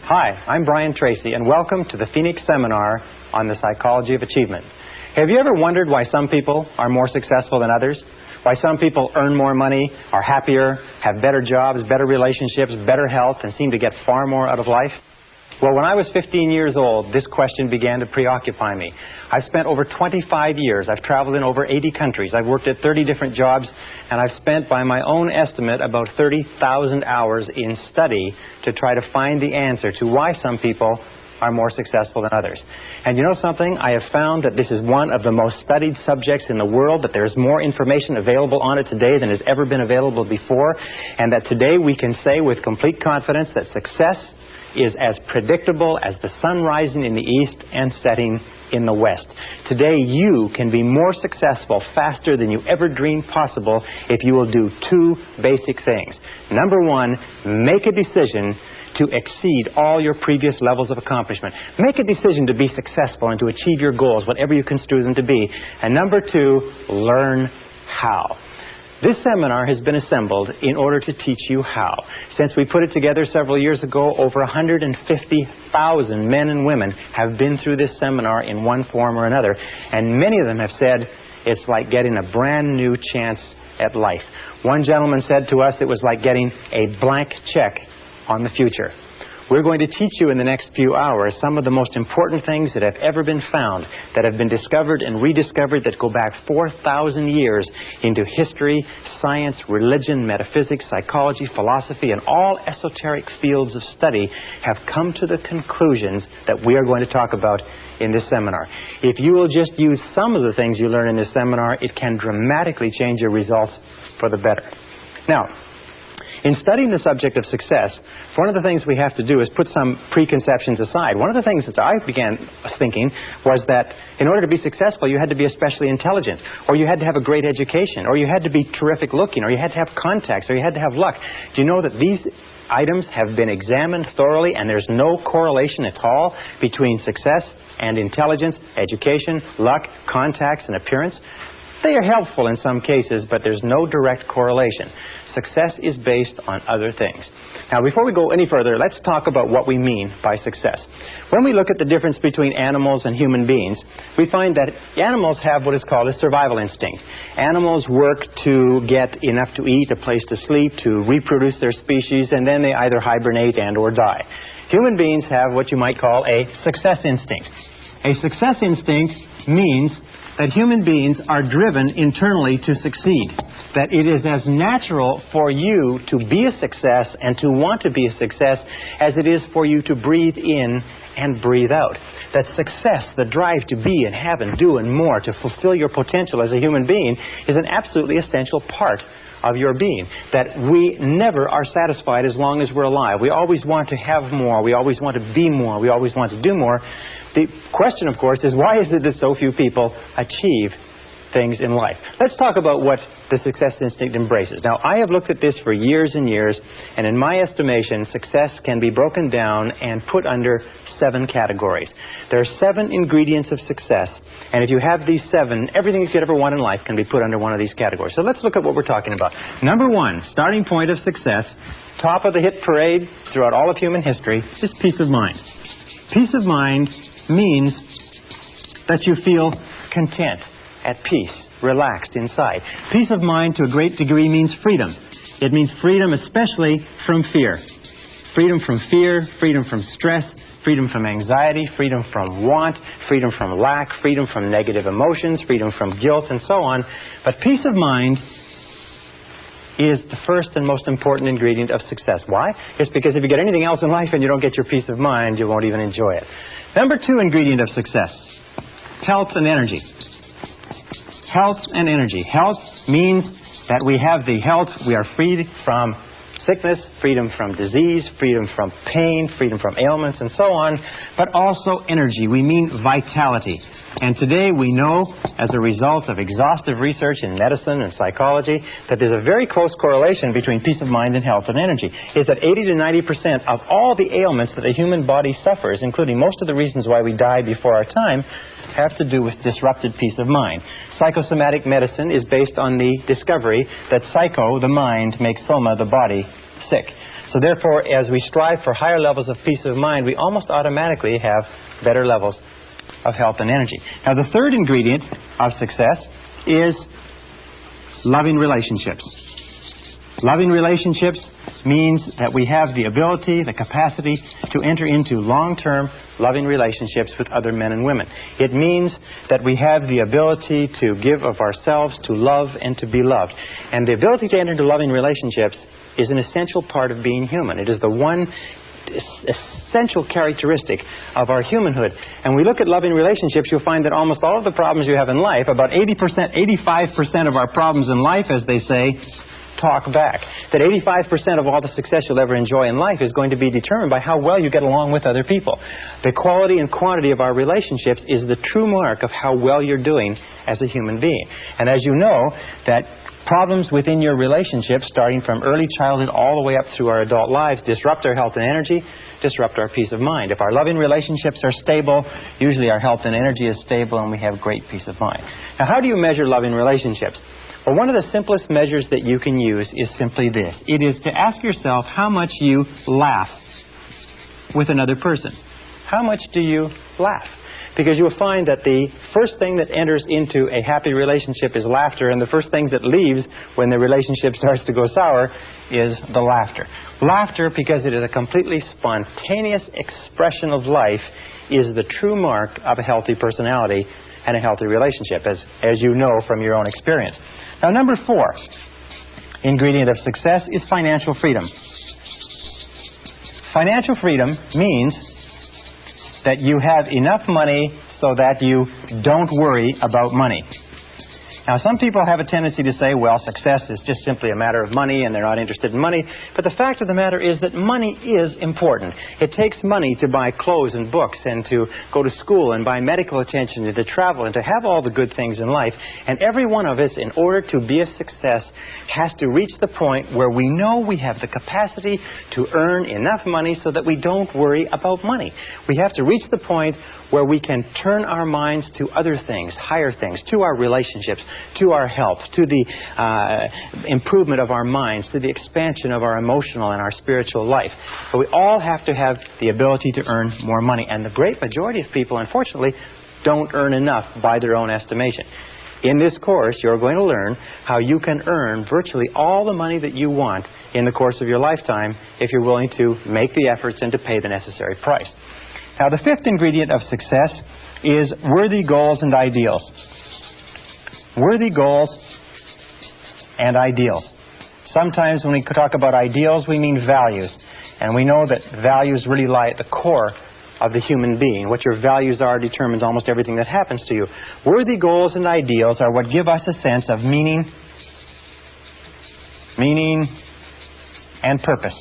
Hi, I'm Brian Tracy, and welcome to the Phoenix Seminar on the Psychology of Achievement. Have you ever wondered why some people are more successful than others? Why some people earn more money, are happier, have better jobs, better relationships, better health, and seem to get far more out of life? Well, when I was 15 years old, this question began to preoccupy me. I've spent over 25 years. I've traveled in over 80 countries. I've worked at 30 different jobs, and I've spent, by my own estimate, about 30,000 hours in study to try to find the answer to why some people are more successful than others. And you know something? I have found that this is one of the most studied subjects in the world, that there's more information available on it today than has ever been available before, and that today we can say with complete confidence that success is as predictable as the sun rising in the east and setting in the west. Today you can be more successful faster than you ever dreamed possible if you will do two basic things. Number one, make a decision to exceed all your previous levels of accomplishment. Make a decision to be successful and to achieve your goals, whatever you construe them to be. And number two, learn how. This seminar has been assembled in order to teach you how. Since we put it together several years ago, over 150,000 men and women have been through this seminar in one form or another, and many of them have said it's like getting a brand new chance at life. One gentleman said to us it was like getting a blank check on the future. We're going to teach you in the next few hours some of the most important things that have ever been found, that have been discovered and rediscovered, that go back 4,000 years into history, science, religion, metaphysics, psychology, philosophy, and all esoteric fields of study have come to the conclusions that we are going to talk about in this seminar. If you will just use some of the things you learn in this seminar, it can dramatically change your results for the better. Now, in studying the subject of success, one of the things we have to do is put some preconceptions aside. One of the things that I began thinking was that in order to be successful, you had to be especially intelligent, or you had to have a great education, or you had to be terrific looking, or you had to have contacts, or you had to have luck. Do you know that these items have been examined thoroughly, and there's no correlation at all between success and intelligence, education, luck, contacts, and appearance? They are helpful in some cases, but there's no direct correlation. Success is based on other things. Now, before we go any further, let's talk about what we mean by success. When we look at the difference between animals and human beings, we find that animals have what is called a survival instinct. Animals work to get enough to eat, a place to sleep, to reproduce their species, and then they either hibernate and or die. Human beings have what you might call a success instinct. A success instinct means that human beings are driven internally to succeed. That it is as natural for you to be a success and to want to be a success as it is for you to breathe in and breathe out. That success, the drive to be and have and do and more, to fulfill your potential as a human being, is an absolutely essential part of your being. That we never are satisfied as long as we're alive. We always want to have more. We always want to be more. We always want to do more. The question, of course, is why is it that so few people achieve things in life? Let's talk about what the success instinct embraces. Now, I have looked at this for years and years, and in my estimation, success can be broken down and put under 7 categories. There are 7 ingredients of success, and if you have these 7, everything you could ever want in life can be put under one of these categories. So let's look at what we're talking about. Number 1, starting point of success, top of the hit parade throughout all of human history, is peace of mind. Peace of mind means that you feel content, at peace, relaxed inside. Peace of mind to a great degree means freedom. It means freedom especially from fear. Freedom from fear, freedom from stress, freedom from anxiety, freedom from want, freedom from lack, freedom from negative emotions, freedom from guilt, and so on. But peace of mind is the first and most important ingredient of success. Why? It's because if you get anything else in life and you don't get your peace of mind, you won't even enjoy it. Number 2 ingredient of success, health and energy. Health and energy. Health means that we have the health, we are freed from sickness, freedom from disease, freedom from pain, freedom from ailments, and so on, but also energy. We mean vitality. And today we know, as a result of exhaustive research in medicine and psychology, that there's a very close correlation between peace of mind and health and energy. Is that 80 to 90% of all the ailments that the human body suffers, including most of the reasons why we die before our time, have to do with disrupted peace of mind. Psychosomatic medicine is based on the discovery that psycho, the mind, makes soma, the body, sick. So therefore, as we strive for higher levels of peace of mind, we almost automatically have better levels of health and energy. Now, the third ingredient of success is loving relationships. Loving relationships means that we have the ability, the capacity to enter into long-term loving relationships with other men and women. It means that we have the ability to give of ourselves, to love, and to be loved. And the ability to enter into loving relationships is an essential part of being human. It is the one essential characteristic of our humanhood. And when we look at loving relationships, you'll find that almost all of the problems you have in life, about 80%, 85% of our problems in life, as they say, talk back. That 85% of all the success you'll ever enjoy in life is going to be determined by how well you get along with other people. The quality and quantity of our relationships is the true mark of how well you're doing as a human being. And as you know, that problems within your relationship, starting from early childhood all the way up through our adult lives, disrupt our health and energy, disrupt our peace of mind. If our loving relationships are stable, usually our health and energy is stable and we have great peace of mind. Now, how do you measure loving relationships? Well, one of the simplest measures that you can use is simply this. It is to ask yourself how much you laugh with another person. How much do you laugh? Because you'll find that the first thing that enters into a happy relationship is laughter, and the first thing that leaves when the relationship starts to go sour is the laughter. Laughter, because it is a completely spontaneous expression of life, is the true mark of a healthy personality and a healthy relationship, as you know from your own experience. Now, number 4 ingredient of success is financial freedom. Financial freedom means that you have enough money so that you don't worry about money. Now, some people have a tendency to say, well, success is just simply a matter of money and they're not interested in money. But the fact of the matter is that money is important. It takes money to buy clothes and books and to go to school and buy medical attention and to travel and to have all the good things in life. And every one of us, in order to be a success, has to reach the point where we know we have the capacity to earn enough money so that we don't worry about money. We have to reach the point where we can turn our minds to other things, higher things, to our relationships, to our health, to the improvement of our minds, to the expansion of our emotional and our spiritual life. But we all have to have the ability to earn more money. And the great majority of people, unfortunately, don't earn enough by their own estimation. In this course, you're going to learn how you can earn virtually all the money that you want in the course of your lifetime if you're willing to make the efforts and to pay the necessary price. Now, the 5th ingredient of success is worthy goals and ideals. Worthy goals and ideals. Sometimes when we talk about ideals, we mean values. And we know that values really lie at the core of the human being. What your values are determines almost everything that happens to you. Worthy goals and ideals are what give us a sense of meaning and purpose.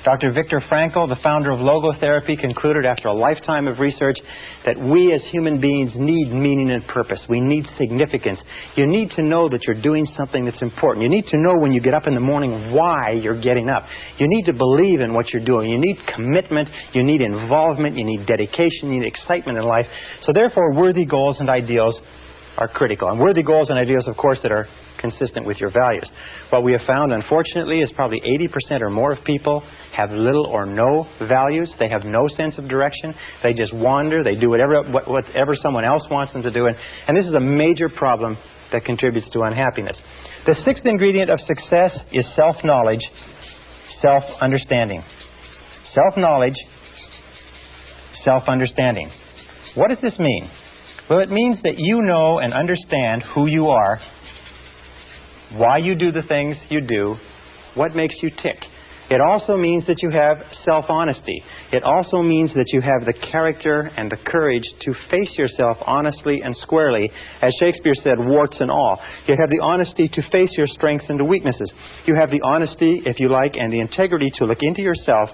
Dr. Viktor Frankl, the founder of logotherapy, concluded after a lifetime of research that we as human beings need meaning and purpose. We need significance. You need to know that you're doing something that's important. You need to know when you get up in the morning why you're getting up. You need to believe in what you're doing. You need commitment. You need involvement. You need dedication. You need excitement in life. So therefore, worthy goals and ideals are critical. And worthy goals and ideals, of course, that are consistent with your values. What we have found, unfortunately, is probably 80% or more of people have little or no values. They have no sense of direction. They just wander. They do whatever someone else wants them to do. And this is a major problem that contributes to unhappiness. The 6th ingredient of success is self-knowledge, self-understanding. Self-knowledge, self-understanding. What does this mean? Well, it means that you know and understand who you are, why you do the things you do, what makes you tick. It also means that you have self-honesty. It also means that you have the character and the courage to face yourself honestly and squarely. As Shakespeare said, warts and all. You have the honesty to face your strengths and weaknesses. You have the honesty, if you like, and the integrity to look into yourself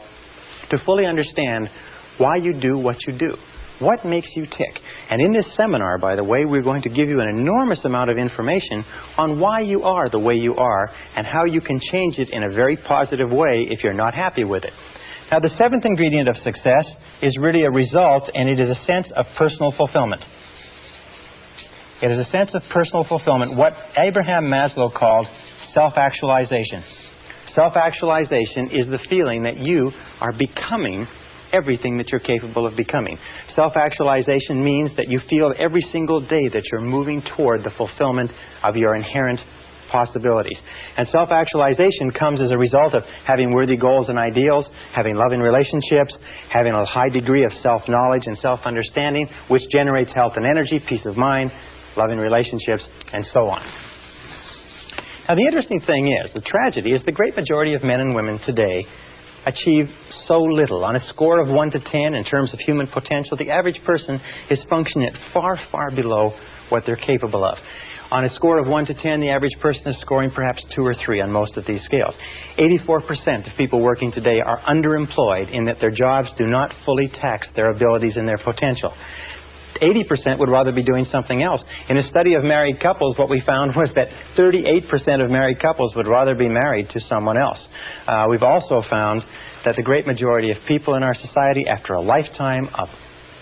to fully understand why you do what you do. What makes you tick? And in this seminar, by the way, we're going to give you an enormous amount of information on why you are the way you are and how you can change it in a very positive way if you're not happy with it. Now, the 7th ingredient of success is really a result, and it is a sense of personal fulfillment. It is a sense of personal fulfillment, what Abraham Maslow called self-actualization. Self-actualization is the feeling that you are becoming everything that you're capable of becoming. Self-actualization means that you feel every single day that you're moving toward the fulfillment of your inherent possibilities. And self-actualization comes as a result of having worthy goals and ideals, having loving relationships, having a high degree of self-knowledge and self-understanding, which generates health and energy, peace of mind, loving relationships, and so on. Now, the interesting thing is, the tragedy is the great majority of men and women today achieve so little. On a score of 1 to 10 in terms of human potential, the average person is functioning at far, far below what they're capable of. On a score of 1 to 10, the average person is scoring perhaps 2 or 3 on most of these scales. 84% of people working today are underemployed in that their jobs do not fully tax their abilities and their potential. 80% would rather be doing something else. In a study of married couples, what we found was that 38% of married couples would rather be married to someone else. We've also found that the great majority of people in our society, after a lifetime of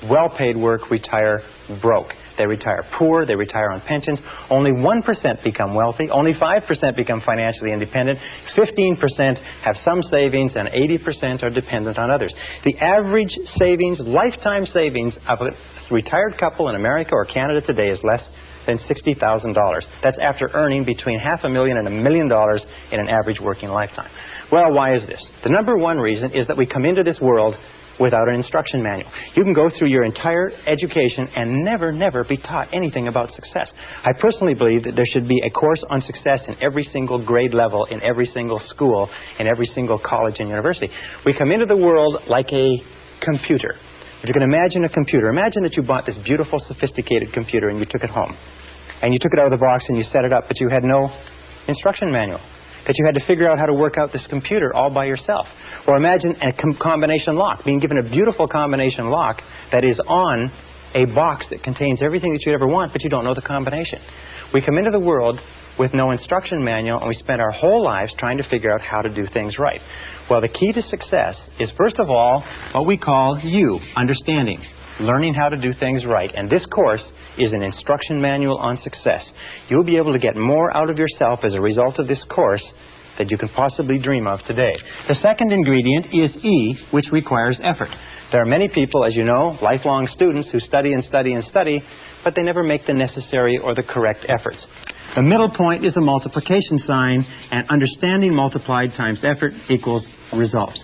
well-paid work, retire broke. They retire poor, they retire on pensions. Only 1% become wealthy, only 5% become financially independent, 15% have some savings, and 80% are dependent on others. The average savings, lifetime savings of a retired couple in America or Canada today is less than $60,000. That's after earning between $500,000 and $1 million in an average working lifetime. Well, why is this? The number one reason is that we come into this world without an instruction manual. You can go through your entire education and never be taught anything about success. I personally believe that there should be a course on success in every single grade level, in every single school, in every single college and university. We come into the world like a computer. If you can imagine a computer, imagine that you bought this beautiful, sophisticated computer and you took it home. And you took it out of the box and you set it up, but you had no instruction manual. That you had to figure out how to work out this computer all by yourself. Or imagine a combination lock, being given a beautiful combination lock that is on a box that contains everything that you'd ever want, but you don't know the combination. We come into the world with no instruction manual, and we spend our whole lives trying to figure out how to do things right. Well, the key to success is, first of all, what we call understanding. Learning how to do things right. And this course is an instruction manual on success. You'll be able to get more out of yourself as a result of this course that you can possibly dream of today. The second ingredient is E, which requires effort. There are many people, as you know, lifelong students who study and study and study, but they never make the necessary or the correct efforts. The middle point is a multiplication sign, and understanding multiplied times effort equals results.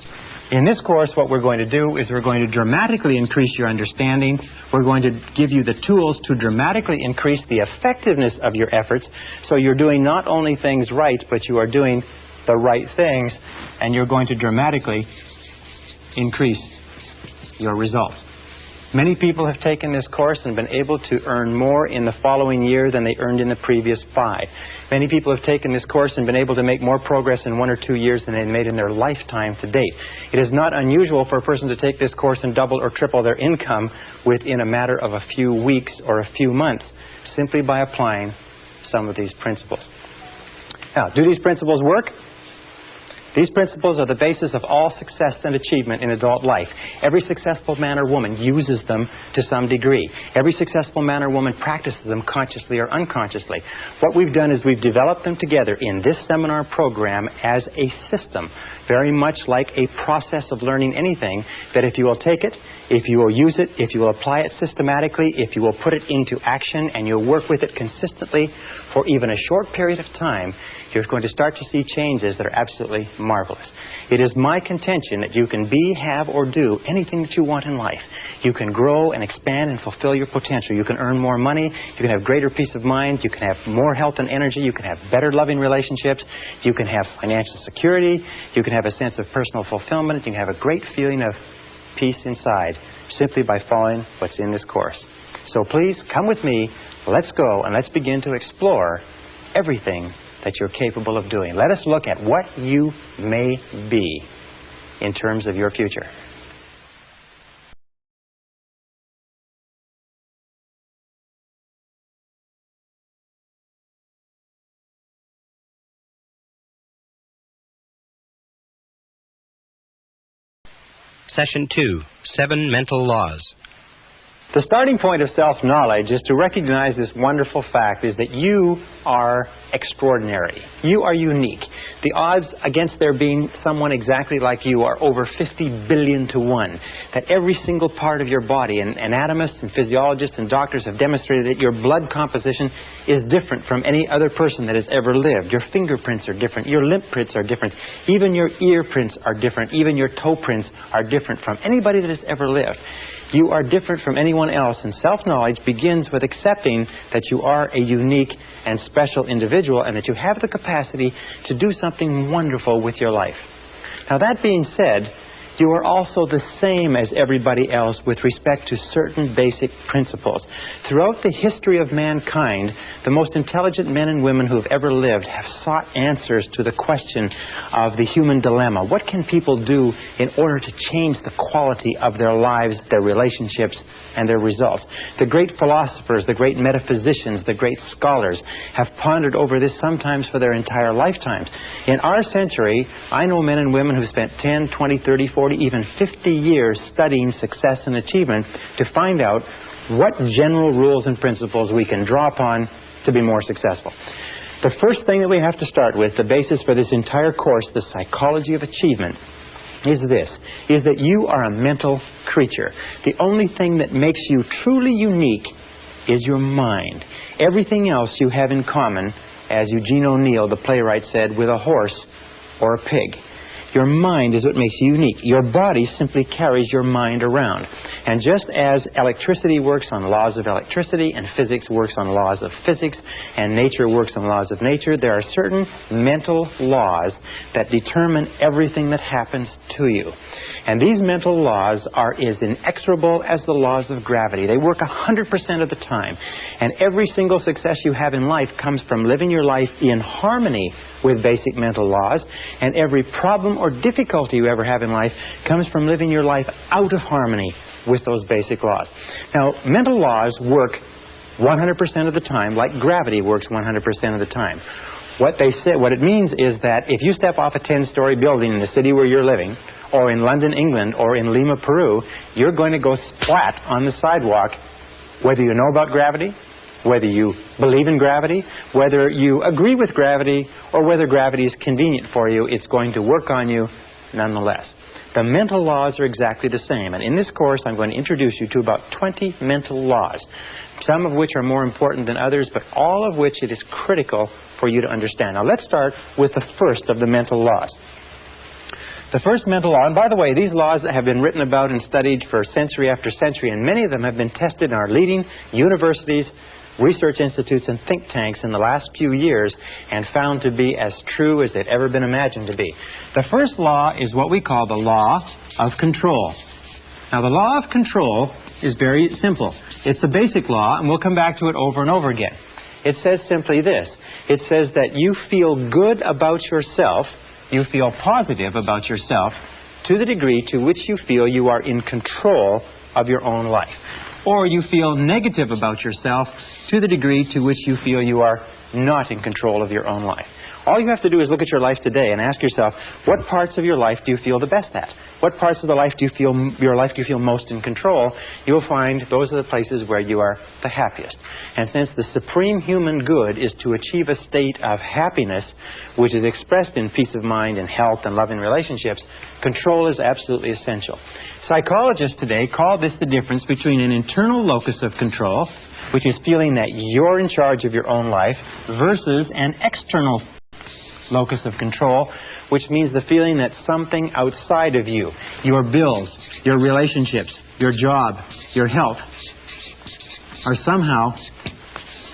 In this course, what we're going to do is we're going to dramatically increase your understanding. We're going to give you the tools to dramatically increase the effectiveness of your efforts, so you're doing not only things right, but you are doing the right things, and you're going to dramatically increase your results. Many people have taken this course and been able to earn more in the following year than they earned in the previous 5. Many people have taken this course and been able to make more progress in 1 or 2 years than they made in their lifetime to date. It is not unusual for a person to take this course and double or triple their income within a matter of a few weeks or a few months, simply by applying some of these principles. Now, do these principles work? These principles are the basis of all success and achievement in adult life. Every successful man or woman uses them to some degree. Every successful man or woman practices them consciously or unconsciously. What we've done is we've developed them together in this seminar program as a system, very much like a process of learning anything, that if you will take it, if you will use it, if you will apply it systematically, if you will put it into action and you'll work with it consistently for even a short period of time, you're going to start to see changes that are absolutely marvelous. It is my contention that you can be, have, or do anything that you want in life. You can grow and expand and fulfill your potential. You can earn more money. You can have greater peace of mind. You can have more health and energy. You can have better loving relationships. You can have financial security. You can have a sense of personal fulfillment. You can have a great feeling of peace inside simply by following what's in this course. So please come with me. Let's go and let's begin to explore everything that you're capable of doing. Let us look at what you may be in terms of your future. Session 2, 7 Mental Laws. The starting point of self-knowledge is to recognize this wonderful fact is that you are extraordinary. You are unique. The odds against there being someone exactly like you are over 50 billion to 1. That every single part of your body, and anatomists and physiologists and doctors have demonstrated that your blood composition is different from any other person that has ever lived. Your fingerprints are different. Your lip prints are different. Even your ear prints are different. Even your toe prints are different from anybody that has ever lived. You are different from anyone else, and self-knowledge begins with accepting that you are a unique and special individual and that you have the capacity to do something wonderful with your life. Now, that being said, you are also the same as everybody else with respect to certain basic principles. Throughout the history of mankind, the most intelligent men and women who have ever lived have sought answers to the question of the human dilemma. What can people do in order to change the quality of their lives, their relationships, and their results? The great philosophers, the great metaphysicians, the great scholars have pondered over this sometimes for their entire lifetimes. In our century, I know men and women who spent 10, 20, 30, 40, even 50 years studying success and achievement to find out what general rules and principles we can draw upon to be more successful. The first thing that we have to start with, the basis for this entire course, the psychology of achievement, is this, is that you are a mental creature. The only thing that makes you truly unique is your mind. Everything else you have in common, as Eugene O'Neill, the playwright, said, with a horse or a pig. Your mind is what makes you unique. Your body simply carries your mind around. And just as electricity works on laws of electricity, and physics works on laws of physics, and nature works on laws of nature, there are certain mental laws that determine everything that happens to you. And these mental laws are as inexorable as the laws of gravity. They work 100% of the time. And every single success you have in life comes from living your life in harmony with basic mental laws, and every problem or difficulty you ever have in life comes from living your life out of harmony with those basic laws. Now, mental laws work 100% of the time, like gravity works 100% of the time. What it means is that if you step off a 10-story building in the city where you're living, or in London, England, or in Lima, Peru, you're going to go splat on the sidewalk, whether you know about gravity, whether you believe in gravity, whether you agree with gravity, or whether gravity is convenient for you, it's going to work on you nonetheless. The mental laws are exactly the same, and in this course I'm going to introduce you to about 20 mental laws, some of which are more important than others, but all of which it is critical for you to understand. Now let's start with the first of the mental laws. The first mental law, and by the way, these laws have been written about and studied for century after century, and many of them have been tested in our leading universities, research institutes, and think tanks in the last few years and found to be as true as they've ever been imagined to be. The first law is what we call the law of control. Now, the law of control is very simple. It's the basic law, and we'll come back to it over and over again. It says simply this. It says that you feel good about yourself, you feel positive about yourself, to the degree to which you feel you are in control of your own life. Or you feel negative about yourself to the degree to which you feel you are not in control of your own life. All you have to do is look at your life today and ask yourself, what parts of your life do you feel the best at? What parts of the life do you feel most in control? You'll find those are the places where you are the happiest. And since the supreme human good is to achieve a state of happiness, which is expressed in peace of mind and health and loving relationships, control is absolutely essential. Psychologists today call this the difference between an internal locus of control, which is feeling that you're in charge of your own life, versus an external locus of control, which means the feeling that something outside of you, your bills, your relationships, your job, your health, are somehow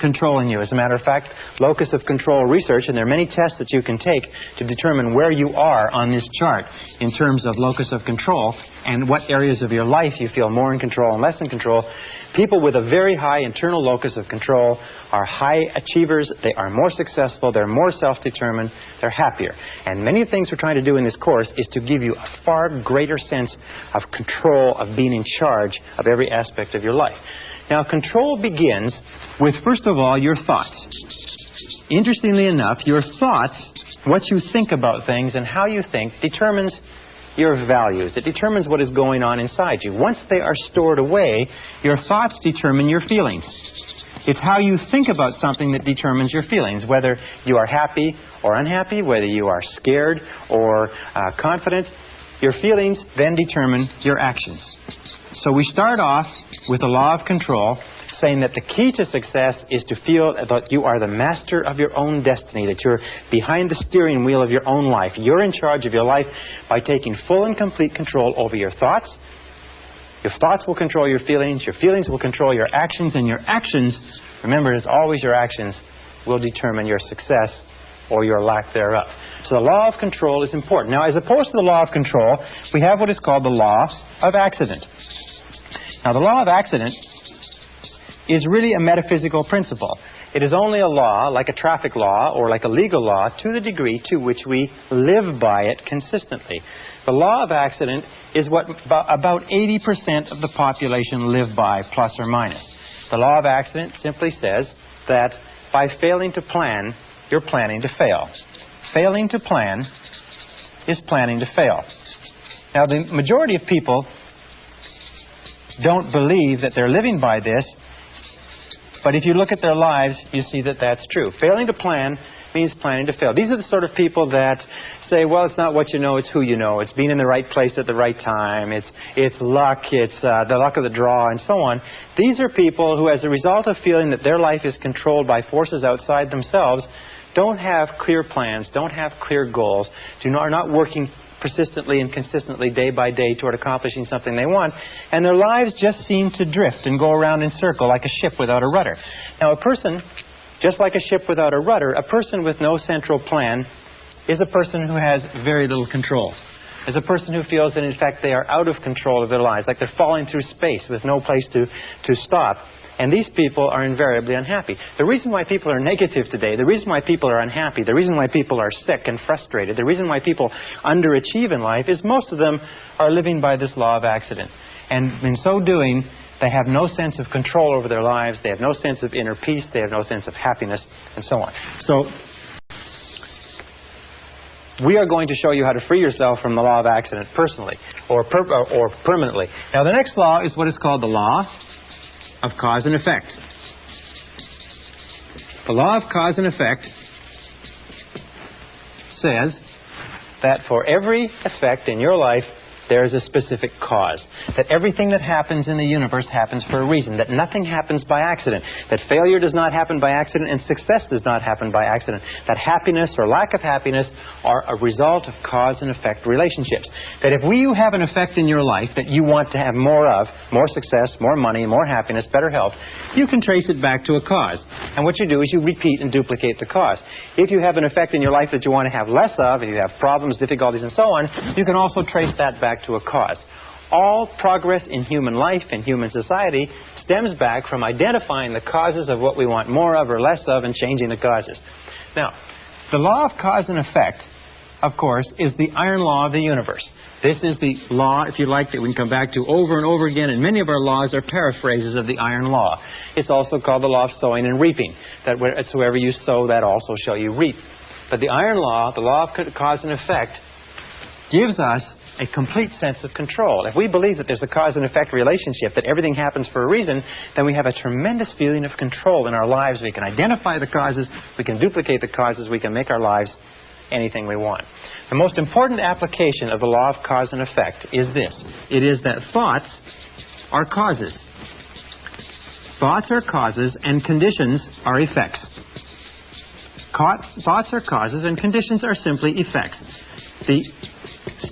controlling you. As a matter of fact, locus of control research, and there are many tests that you can take to determine where you are on this chart in terms of locus of control and what areas of your life you feel more in control and less in control. People with a very high internal locus of control are high achievers, they are more successful, they're more self-determined, they're happier. And many of the things we're trying to do in this course is to give you a far greater sense of control, of being in charge of every aspect of your life. Now, control begins with, first of all, your thoughts. Interestingly enough, your thoughts, what you think about things and how you think, determines your values. It determines what is going on inside you. Once they are stored away, your thoughts determine your feelings. It's how you think about something that determines your feelings, whether you are happy or unhappy, whether you are scared or confident. Your feelings then determine your actions. So we start off with the law of control, saying that the key to success is to feel that you are the master of your own destiny, that you're behind the steering wheel of your own life. You're in charge of your life by taking full and complete control over your thoughts. Your thoughts will control your feelings will control your actions, and your actions, remember, it's always your actions, will determine your success or your lack thereof. So the law of control is important. Now, as opposed to the law of control, we have what is called the law of accident. Now, the law of accident is really a metaphysical principle. It is only a law, like a traffic law or like a legal law, to the degree to which we live by it consistently. The law of accident is what about 80% of the population live by, plus or minus. The law of accident simply says that by failing to plan, you're planning to fail. Failing to plan is planning to fail. Now, the majority of people don't believe that they're living by this, but if you look at their lives, you see that that's true. Failing to plan means planning to fail. These are the sort of people that say, well, it's not what you know, it's who you know. It's being in the right place at the right time. It's luck. It's the luck of the draw, and so on. These are people who, as a result of feeling that their life is controlled by forces outside themselves, don't have clear plans, don't have clear goals, are not working persistently and consistently day by day toward accomplishing something they want, and their lives just seem to drift and go around in circle like a ship without a rudder. Now, a person, just like a ship without a rudder, a person with no central plan is a person who has very little control. Is a person who feels that, in fact, they are out of control of their lives, like they're falling through space with no place to stop. And these people are invariably unhappy. The reason why people are negative today, the reason why people are unhappy, the reason why people are sick and frustrated, the reason why people underachieve in life is most of them are living by this law of accident. And in so doing, they have no sense of control over their lives, they have no sense of inner peace, they have no sense of happiness, and so on. So we are going to show you how to free yourself from the law of accident personally or permanently. Now, the next law is what is called the law of cause and effect. The law of cause and effect says that for every effect in your life, there is a specific cause. That everything that happens in the universe happens for a reason. That nothing happens by accident. That failure does not happen by accident and success does not happen by accident. That happiness or lack of happiness are a result of cause and effect relationships. That if you have an effect in your life that you want to have more of, more success, more money, more happiness, better health, you can trace it back to a cause. And what you do is you repeat and duplicate the cause. If you have an effect in your life that you want to have less of, if you have problems, difficulties, and so on, you can also trace that back to a cause. All progress in human life and human society stems back from identifying the causes of what we want more of or less of and changing the causes. Now, the law of cause and effect, of course, is the iron law of the universe. This is the law, if you like, that we can come back to over and over again, and many of our laws are paraphrases of the iron law. It's also called the law of sowing and reaping, that wherever you sow, that also shall you reap. But the iron law, the law of cause and effect, gives us a complete sense of control. If we believe that there's a cause and effect relationship, that everything happens for a reason, then we have a tremendous feeling of control in our lives. We can identify the causes, we can duplicate the causes, we can make our lives anything we want. The most important application of the law of cause and effect is this. It is that thoughts are causes. Thoughts are causes and conditions are effects. Thoughts are causes and conditions are simply effects. The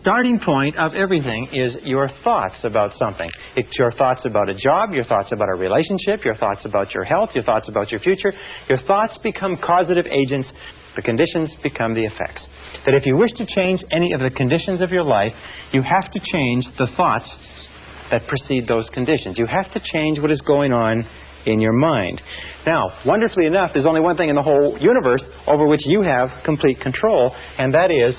starting point of everything is your thoughts about something. It's your thoughts about a job, your thoughts about a relationship, your thoughts about your health, your thoughts about your future. Your thoughts become causative agents. The conditions become the effects. That if you wish to change any of the conditions of your life, you have to change the thoughts that precede those conditions. You have to change what is going on in your mind. Now, wonderfully enough, there's only one thing in the whole universe over which you have complete control, and that is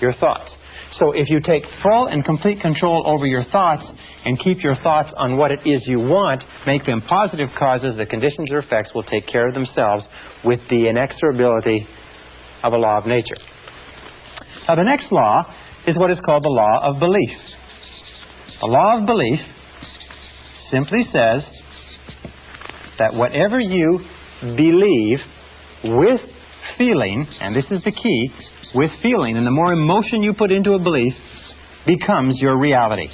your thoughts. So if you take full and complete control over your thoughts and keep your thoughts on what it is you want, make them positive causes, the conditions or effects will take care of themselves with the inexorability of a law of nature. Now, the next law is what is called the law of belief. The law of belief simply says that whatever you believe with feeling, and this is the key, with feeling, and the more emotion you put into a belief, becomes your reality.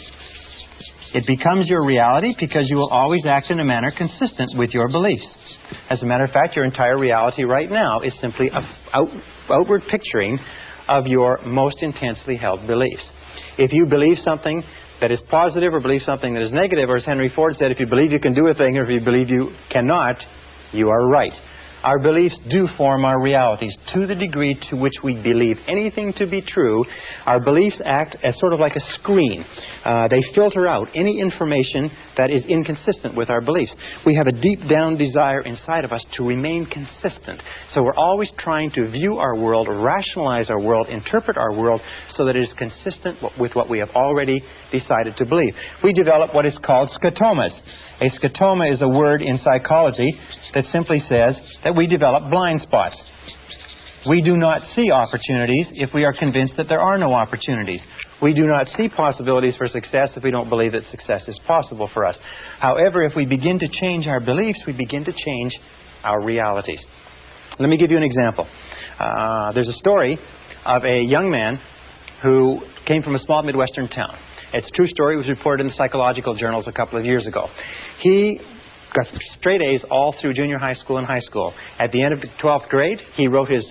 It becomes your reality because you will always act in a manner consistent with your beliefs. As a matter of fact, your entire reality right now is simply an outward picturing of your most intensely held beliefs. If you believe something that is positive or believe something that is negative, or as Henry Ford said, if you believe you can do a thing or if you believe you cannot, you are right. Our beliefs do form our realities. To the degree to which we believe anything to be true, our beliefs act as sort of like a screen. They filter out any information that is inconsistent with our beliefs. We have a deep down desire inside of us to remain consistent. So we're always trying to view our world, rationalize our world, interpret our world so that it is consistent with what we have already decided to believe. We develop what is called scotomas. A scotoma is a word in psychology that simply says that we develop blind spots. We do not see opportunities if we are convinced that there are no opportunities. We do not see possibilities for success if we don't believe that success is possible for us. However, if we begin to change our beliefs, we begin to change our realities. Let me give you an example. There's a story of a young man who came from a small Midwestern town. It's a true story. It was reported in the psychological journals a couple of years ago. He got straight A's all through junior high school and high school. At the end of the 12th grade, he wrote his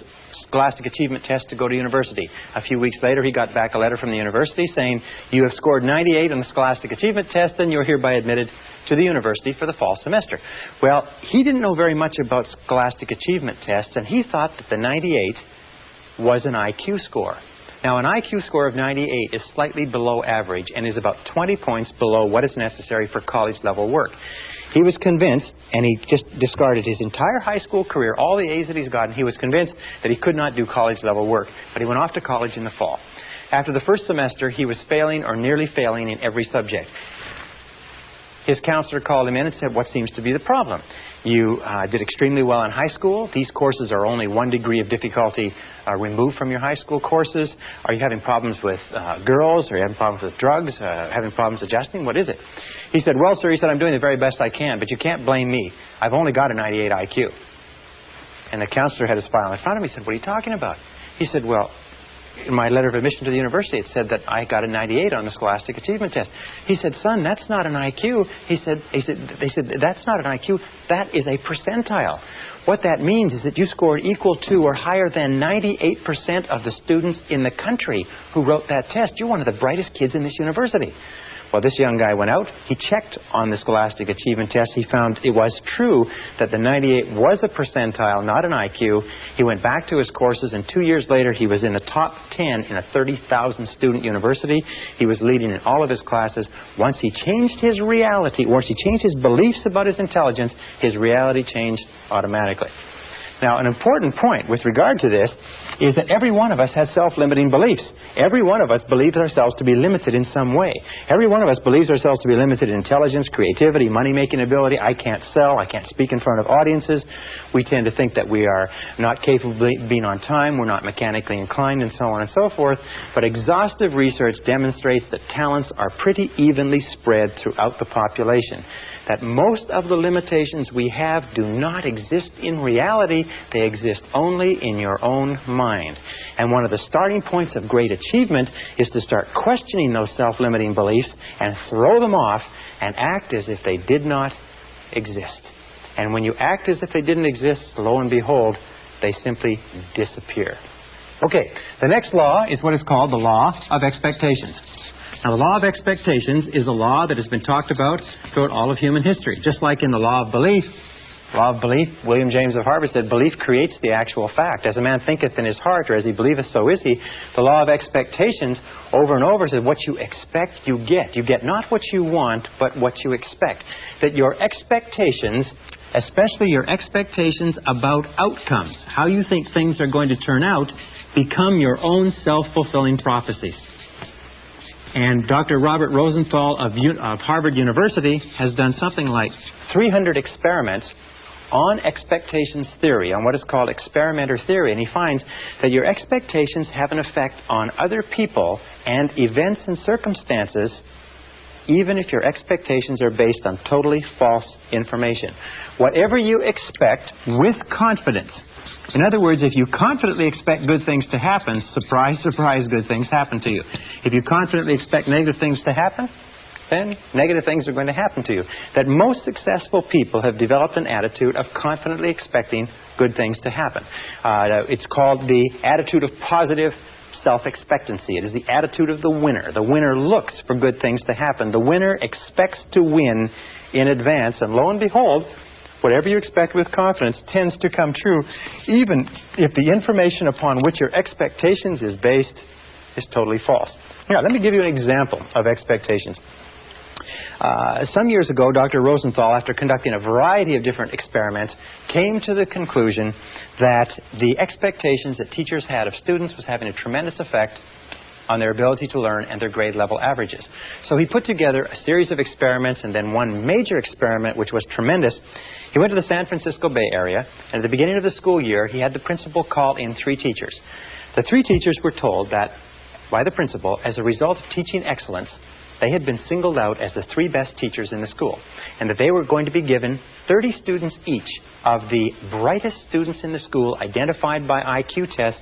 Scholastic Achievement test to go to university. A few weeks later, he got back a letter from the university saying, "You have scored 98 on the Scholastic Achievement test, and you're hereby admitted to the university for the fall semester." Well, he didn't know very much about Scholastic Achievement tests, and he thought that the 98 was an IQ score. Now, an IQ score of 98 is slightly below average and is about 20 points below what is necessary for college-level work. He was convinced, and he just discarded his entire high school career, all the A's that he's gotten. He was convinced that he could not do college-level work, but he went off to college in the fall. After the first semester, he was failing or nearly failing in every subject. His counselor called him in and said, "What seems to be the problem? You did extremely well in high school. These courses are only 1 degree of difficulty removed from your high school courses. Are you having problems with girls? Are you having problems with drugs? Having problems adjusting? What is it?" He said, "Well, sir," he said, "I'm doing the very best I can, but you can't blame me. I've only got a 98 IQ. And the counselor had his file in front of him. He said, "What are you talking about?" He said, "Well, in my letter of admission to the university, it said that I got a 98 on the Scholastic Achievement test." He said, "Son, that's not an IQ." They said, "That's not an IQ. That is a percentile. What that means is that you scored equal to or higher than 98% of the students in the country who wrote that test. You're one of the brightest kids in this university." Well, this young guy went out. He checked on the Scholastic Achievement test. He found it was true that the 98 was a percentile, not an IQ. He went back to his courses, and 2 years later, he was in the top 10 in a 30,000 student university. He was leading in all of his classes. Once he changed his reality, once he changed his beliefs about his intelligence, his reality changed automatically. Now, an important point with regard to this is that every one of us has self-limiting beliefs. Every one of us believes ourselves to be limited in some way. Every one of us believes ourselves to be limited in intelligence, creativity, money-making ability. I can't sell. I can't speak in front of audiences. We tend to think that we are not capable of being on time. We're not mechanically inclined, and so on and so forth. But exhaustive research demonstrates that talents are pretty evenly spread throughout the population. That most of the limitations we have do not exist in reality. They exist only in your own mind. And one of the starting points of great achievement is to start questioning those self-limiting beliefs and throw them off and act as if they did not exist. And when you act as if they didn't exist, lo and behold, they simply disappear. Okay, the next law is what is called the law of expectations. Now, the law of expectations is a law that has been talked about throughout all of human history. Just like in the law of belief, William James of Harvard said, "Belief creates the actual fact. As a man thinketh in his heart, or as he believeth, so is he." The law of expectations over and over says, what you expect, you get. You get not what you want, but what you expect. That your expectations, especially your expectations about outcomes, how you think things are going to turn out, become your own self-fulfilling prophecies. And Dr. Robert Rosenthal of Harvard University has done something like 300 experiments on expectations theory, on what is called experimenter theory. And he finds that your expectations have an effect on other people and events and circumstances even if your expectations are based on totally false information. Whatever you expect with confidence. In other words, if you confidently expect good things to happen, surprise, surprise, good things happen to you. If you confidently expect negative things to happen, then negative things are going to happen to you. That most successful people have developed an attitude of confidently expecting good things to happen. It's called the attitude of positive self-expectancy. It is the attitude of the winner. The winner looks for good things to happen. The winner expects to win in advance, and lo and behold, whatever you expect with confidence tends to come true, even if the information upon which your expectations is based is totally false. Now, let me give you an example of expectations. Some years ago, Dr. Rosenthal, after conducting a variety of different experiments, came to the conclusion that the expectations that teachers had of students was having a tremendous effect on their ability to learn and their grade level averages. So he put together a series of experiments, and then one major experiment which was tremendous. He went to the San Francisco Bay Area, and at the beginning of the school year, he had the principal call in 3 teachers. The 3 teachers were told that by the principal, as a result of teaching excellence, they had been singled out as the 3 best teachers in the school, and that they were going to be given 30 students each of the brightest students in the school identified by IQ tests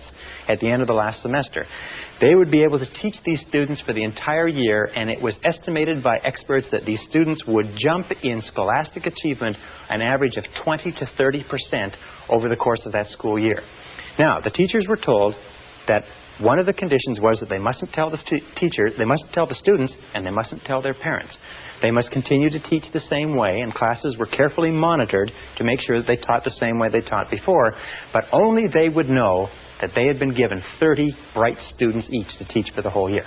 at the end of the last semester. They would be able to teach these students for the entire year, and it was estimated by experts that these students would jump in scholastic achievement an average of 20 to 30% over the course of that school year. Now, the teachers were told that one of the conditions was that they mustn't tell the teachers, they mustn't tell the students, and they mustn't tell their parents. They must continue to teach the same way, and classes were carefully monitored to make sure that they taught the same way they taught before, but only they would know that they had been given 30 bright students each to teach for the whole year.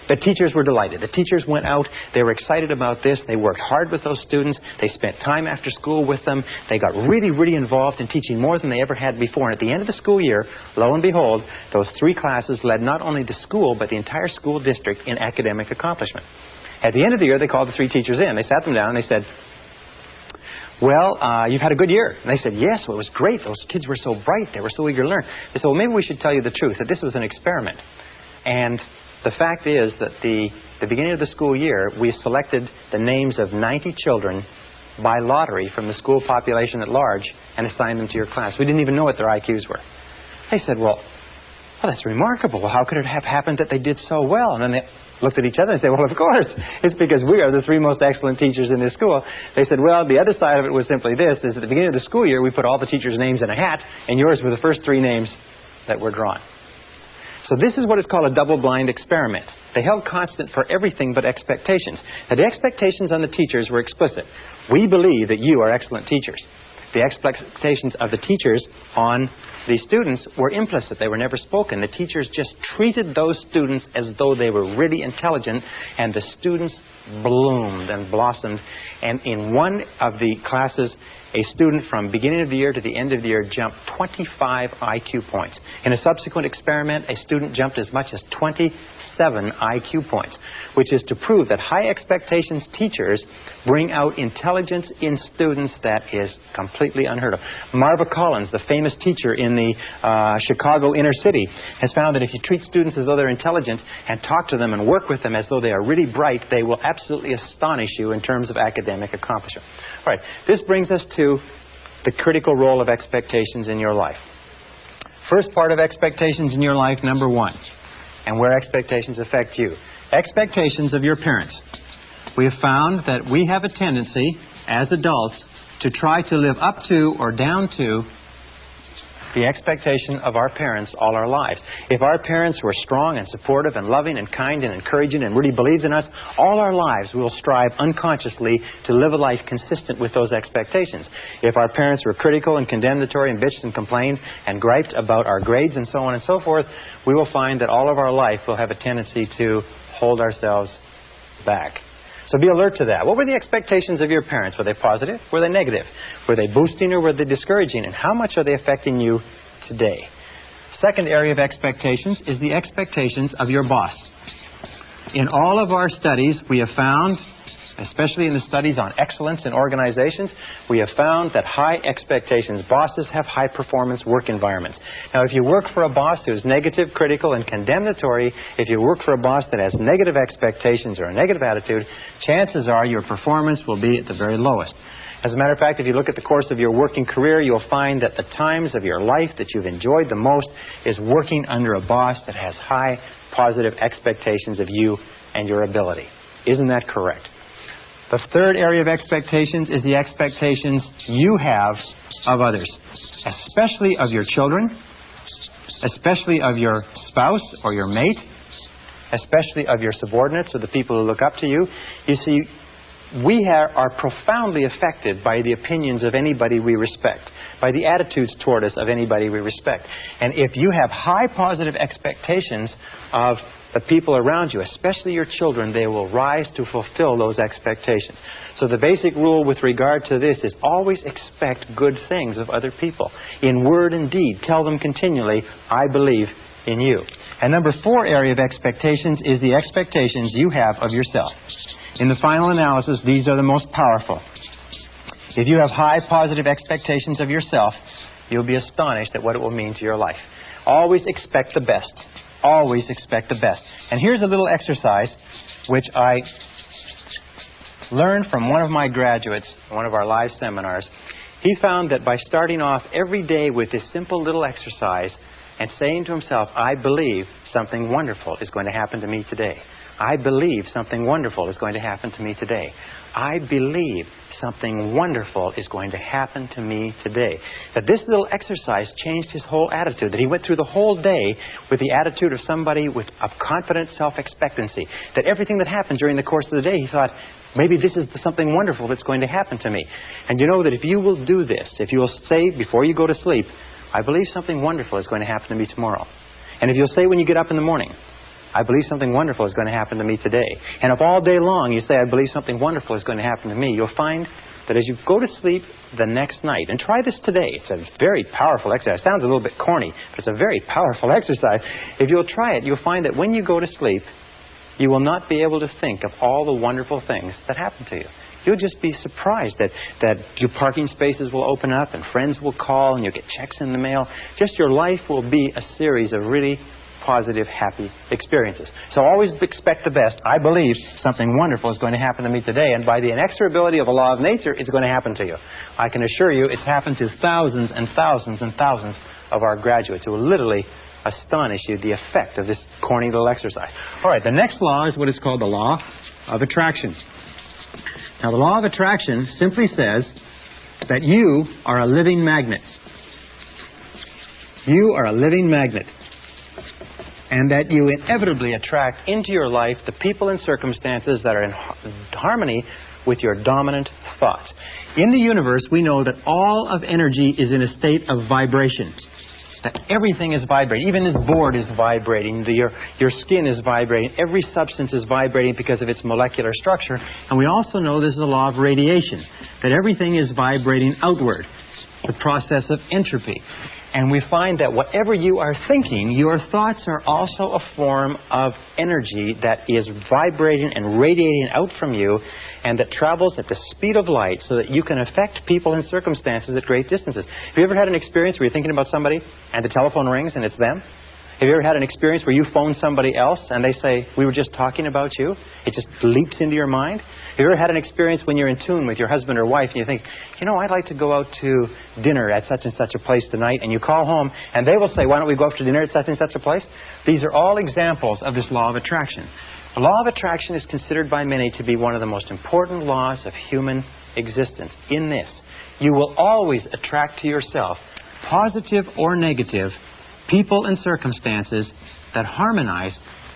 The teachers were delighted. The teachers went out. They were excited about this. They worked hard with those students. They spent time after school with them. They got really, really involved in teaching more than they ever had before. And at the end of the school year, lo and behold, those 3 classes led not only the school, but the entire school district in academic accomplishment. At the end of the year, they called the 3 teachers in. They sat them down and they said, well, you've had a good year. And they said, yes, well, it was great. Those kids were so bright. They were so eager to learn. They said, well, maybe we should tell you the truth, that this was an experiment. And the fact is that the beginning of the school year, we selected the names of 90 children by lottery from the school population at large and assigned them to your class. We didn't even know what their IQs were. They said, well, that's remarkable. Well, how could it have happened that they did so well? And then they looked at each other and said, well, of course. It's because we are the 3 most excellent teachers in this school. They said, well, the other side of it was simply this, is at the beginning of the school year, we put all the teachers' names in a hat, and yours were the first 3 names that were drawn. So this is what is called a double-blind experiment. They held constant for everything but expectations. Now, the expectations on the teachers were explicit. We believe that you are excellent teachers. The expectations of the teachers on the students were implicit. They were never spoken. The teachers just treated those students as though they were really intelligent, and the students bloomed and blossomed. And in one of the classes, a student from beginning of the year to the end of the year jumped 25 IQ points. In a subsequent experiment, a student jumped as much as 27 IQ points, which is to prove that high expectations teachers bring out intelligence in students that is completely unheard of. Marva Collins, the famous teacher in the Chicago inner city, has found that if you treat students as though they're intelligent and talk to them and work with them as though they are really bright, they will absolutely astonish you in terms of academic accomplishment. All right, this brings us to the critical role of expectations in your life. First part of expectations in your life, number 1, and where expectations affect you. Expectations of your parents. We have found that we have a tendency as adults to try to live up to or down to the expectation of our parents all our lives. If our parents were strong and supportive and loving and kind and encouraging and really believed in us, all our lives we will strive unconsciously to live a life consistent with those expectations. If our parents were critical and condemnatory and bitched and complained and griped about our grades and so on and so forth, we will find that all of our life we'll have a tendency to hold ourselves back. So be alert to that. What were the expectations of your parents? Were they positive? Were they negative? Were they boosting or were they discouraging? And how much are they affecting you today? Second area of expectations is the expectations of your boss. In all of our studies, we have found, especially in the studies on excellence in organizations, we have found that high expectations, bosses have high performance work environments. Now, if you work for a boss who's negative, critical, and condemnatory, if you work for a boss that has negative expectations or a negative attitude, chances are your performance will be at the very lowest. As a matter of fact, if you look at the course of your working career, you'll find that the times of your life that you've enjoyed the most is working under a boss that has high positive expectations of you and your ability. Isn't that correct? The third area of expectations is the expectations you have of others, especially of your children, especially of your spouse or your mate, especially of your subordinates or the people who look up to you. You see, we are profoundly affected by the opinions of anybody we respect, by the attitudes toward us of anybody we respect. And if you have high positive expectations of the people around you, especially your children, they will rise to fulfill those expectations. So the basic rule with regard to this is always expect good things of other people. In word and deed, tell them continually, I believe in you. And number 4 area of expectations is the expectations you have of yourself. In the final analysis, these are the most powerful. If you have high positive expectations of yourself, you'll be astonished at what it will mean to your life. Always expect the best. Always expect the best. And here's a little exercise which I learned from one of my graduates, one of our live seminars. He found that by starting off every day with this simple little exercise and saying to himself, I believe something wonderful is going to happen to me today. I believe something wonderful is going to happen to me today. I believe something wonderful is going to happen to me today. That this little exercise changed his whole attitude. That he went through the whole day with the attitude of somebody with a confident self-expectancy. That everything that happened during the course of the day, he thought, maybe this is something wonderful that's going to happen to me. And you know that if you will do this, if you will say before you go to sleep, I believe something wonderful is going to happen to me tomorrow. And if you'll say when you get up in the morning, I believe something wonderful is going to happen to me today. And if all day long you say, I believe something wonderful is going to happen to me, you'll find that as you go to sleep the next night, and try this today, it's a very powerful exercise. It sounds a little bit corny, but it's a very powerful exercise. If you'll try it, you'll find that when you go to sleep, you will not be able to think of all the wonderful things that happen to you. You'll just be surprised that your parking spaces will open up and friends will call and you'll get checks in the mail. Just your life will be a series of really positive, happy experiences. So always expect the best. I believe something wonderful is going to happen to me today, and by the inexorability of a law of nature, it's going to happen to you. I can assure you it's happened to thousands and thousands and thousands of our graduates who will literally astonish you the effect of this corny little exercise. All right, the next law is what is called the law of attraction. Now, the law of attraction simply says that you are a living magnet. You are a living magnet. And that you inevitably attract into your life the people and circumstances that are in harmony with your dominant thoughts. In the universe, we know that all of energy is in a state of vibration. That everything is vibrating. Even this board is vibrating. Your skin is vibrating. Every substance is vibrating because of its molecular structure. And we also know there's a law of radiation. That everything is vibrating outward. The process of entropy. And we find that whatever you are thinking, your thoughts are also a form of energy that is vibrating and radiating out from you and that travels at the speed of light so that you can affect people and circumstances at great distances. Have you ever had an experience where you're thinking about somebody and the telephone rings and it's them? Have you ever had an experience where you phone somebody else and they say, we were just talking about you? It just leaps into your mind? Have you ever had an experience when you're in tune with your husband or wife and you think, you know, I'd like to go out to dinner at such and such a place tonight, and you call home and they will say, why don't we go out to dinner at such and such a place? These are all examples of this law of attraction. The law of attraction is considered by many to be one of the most important laws of human existence. In this, you will always attract to yourself, positive or negative, people and circumstances that harmonize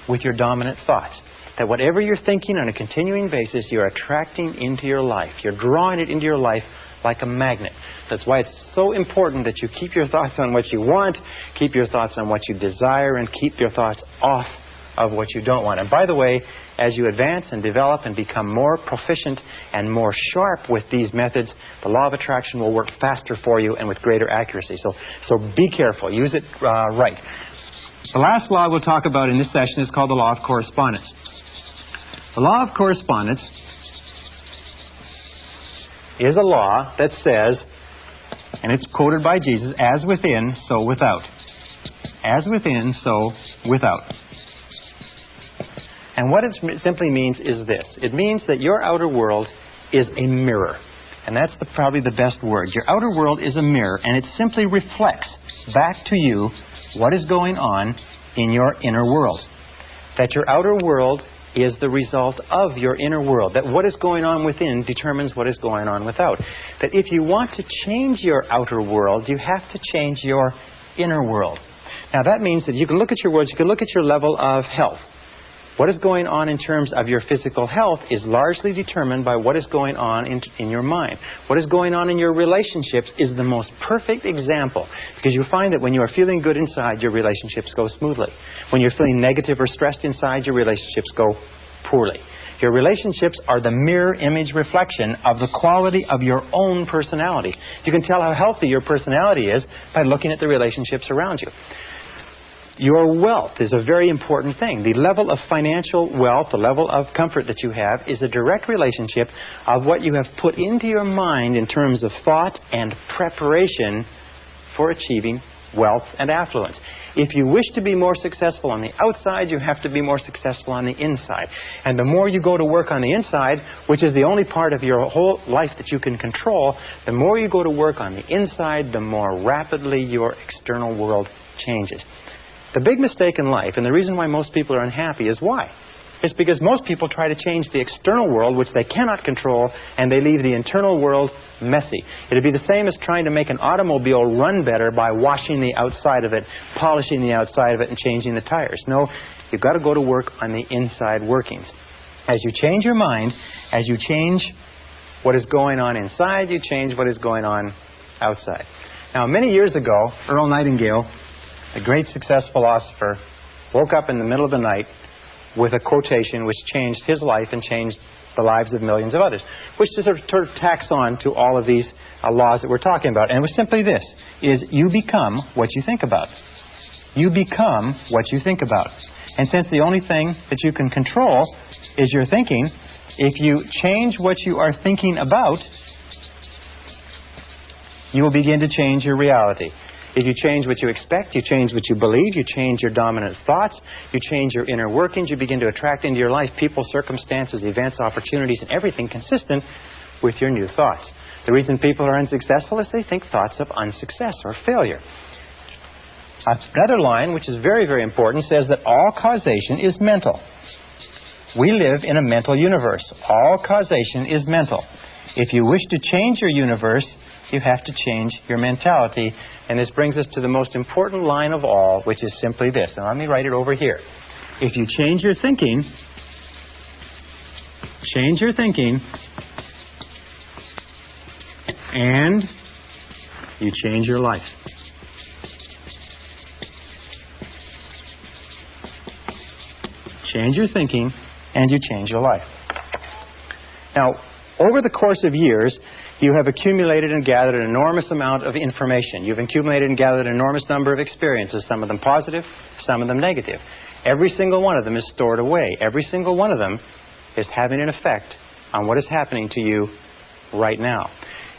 with your dominant thoughts. That whatever you're thinking on a continuing basis, you're attracting into your life. You're drawing it into your life like a magnet. That's why it's so important that you keep your thoughts on what you want, keep your thoughts on what you desire, and keep your thoughts off of what you don't want. And by the way, as you advance and develop and become more proficient and more sharp with these methods, the law of attraction will work faster for you and with greater accuracy. So be careful. Use it right. The last law we'll talk about in this session is called the law of correspondence. The law of correspondence is a law that says, and it's quoted by Jesus, as within, so without. As within, so without. And what it simply means is this. It means that your outer world is a mirror. And that's probably the best word. Your outer world is a mirror, and it simply reflects back to you what is going on in your inner world. That your outer world is the result of your inner world. That what is going on within determines what is going on without. That if you want to change your outer world, you have to change your inner world. Now that means that you can look at your words, you can look at your level of health. What is going on in terms of your physical health is largely determined by what is going on in your mind. What is going on in your relationships is the most perfect example, because you find that when you are feeling good inside, your relationships go smoothly. When you're feeling negative or stressed inside, your relationships go poorly. Your relationships are the mirror image reflection of the quality of your own personality. You can tell how healthy your personality is by looking at the relationships around you. Your wealth is a very important thing. The level of financial wealth, the level of comfort that you have, is a direct relationship of what you have put into your mind in terms of thought and preparation for achieving wealth and affluence. If you wish to be more successful on the outside, you have to be more successful on the inside. And the more you go to work on the inside, which is the only part of your whole life that you can control, the more you go to work on the inside, the more rapidly your external world changes. The big mistake in life, and the reason why most people are unhappy, is why? It's because most people try to change the external world, which they cannot control, and they leave the internal world messy. It would be the same as trying to make an automobile run better by washing the outside of it, polishing the outside of it, and changing the tires. No, you've got to go to work on the inside workings. As you change your mind, as you change what is going on inside, you change what is going on outside. Now, many years ago, Earl Nightingale, a great success philosopher, woke up in the middle of the night with a quotation which changed his life and changed the lives of millions of others, which sort of tacks on to all of these laws that we're talking about. And it was simply this, is you become what you think about. You become what you think about. And since the only thing that you can control is your thinking, if you change what you are thinking about, you will begin to change your reality. If you change what you expect, you change what you believe, you change your dominant thoughts, you change your inner workings, you begin to attract into your life people, circumstances, events, opportunities, and everything consistent with your new thoughts. The reason people are unsuccessful is they think thoughts of unsuccess or failure. Another line, which is very, very important, says that all causation is mental. We live in a mental universe. All causation is mental. If you wish to change your universe, you have to change your mentality. And this brings us to the most important line of all, which is simply this. And let me write it over here. If you change your thinking, and you change your life. Change your thinking, and you change your life. Now, over the course of years, you have accumulated and gathered an enormous amount of information. You've accumulated and gathered an enormous number of experiences, some of them positive, some of them negative. Every single one of them is stored away. Every single one of them is having an effect on what is happening to you right now.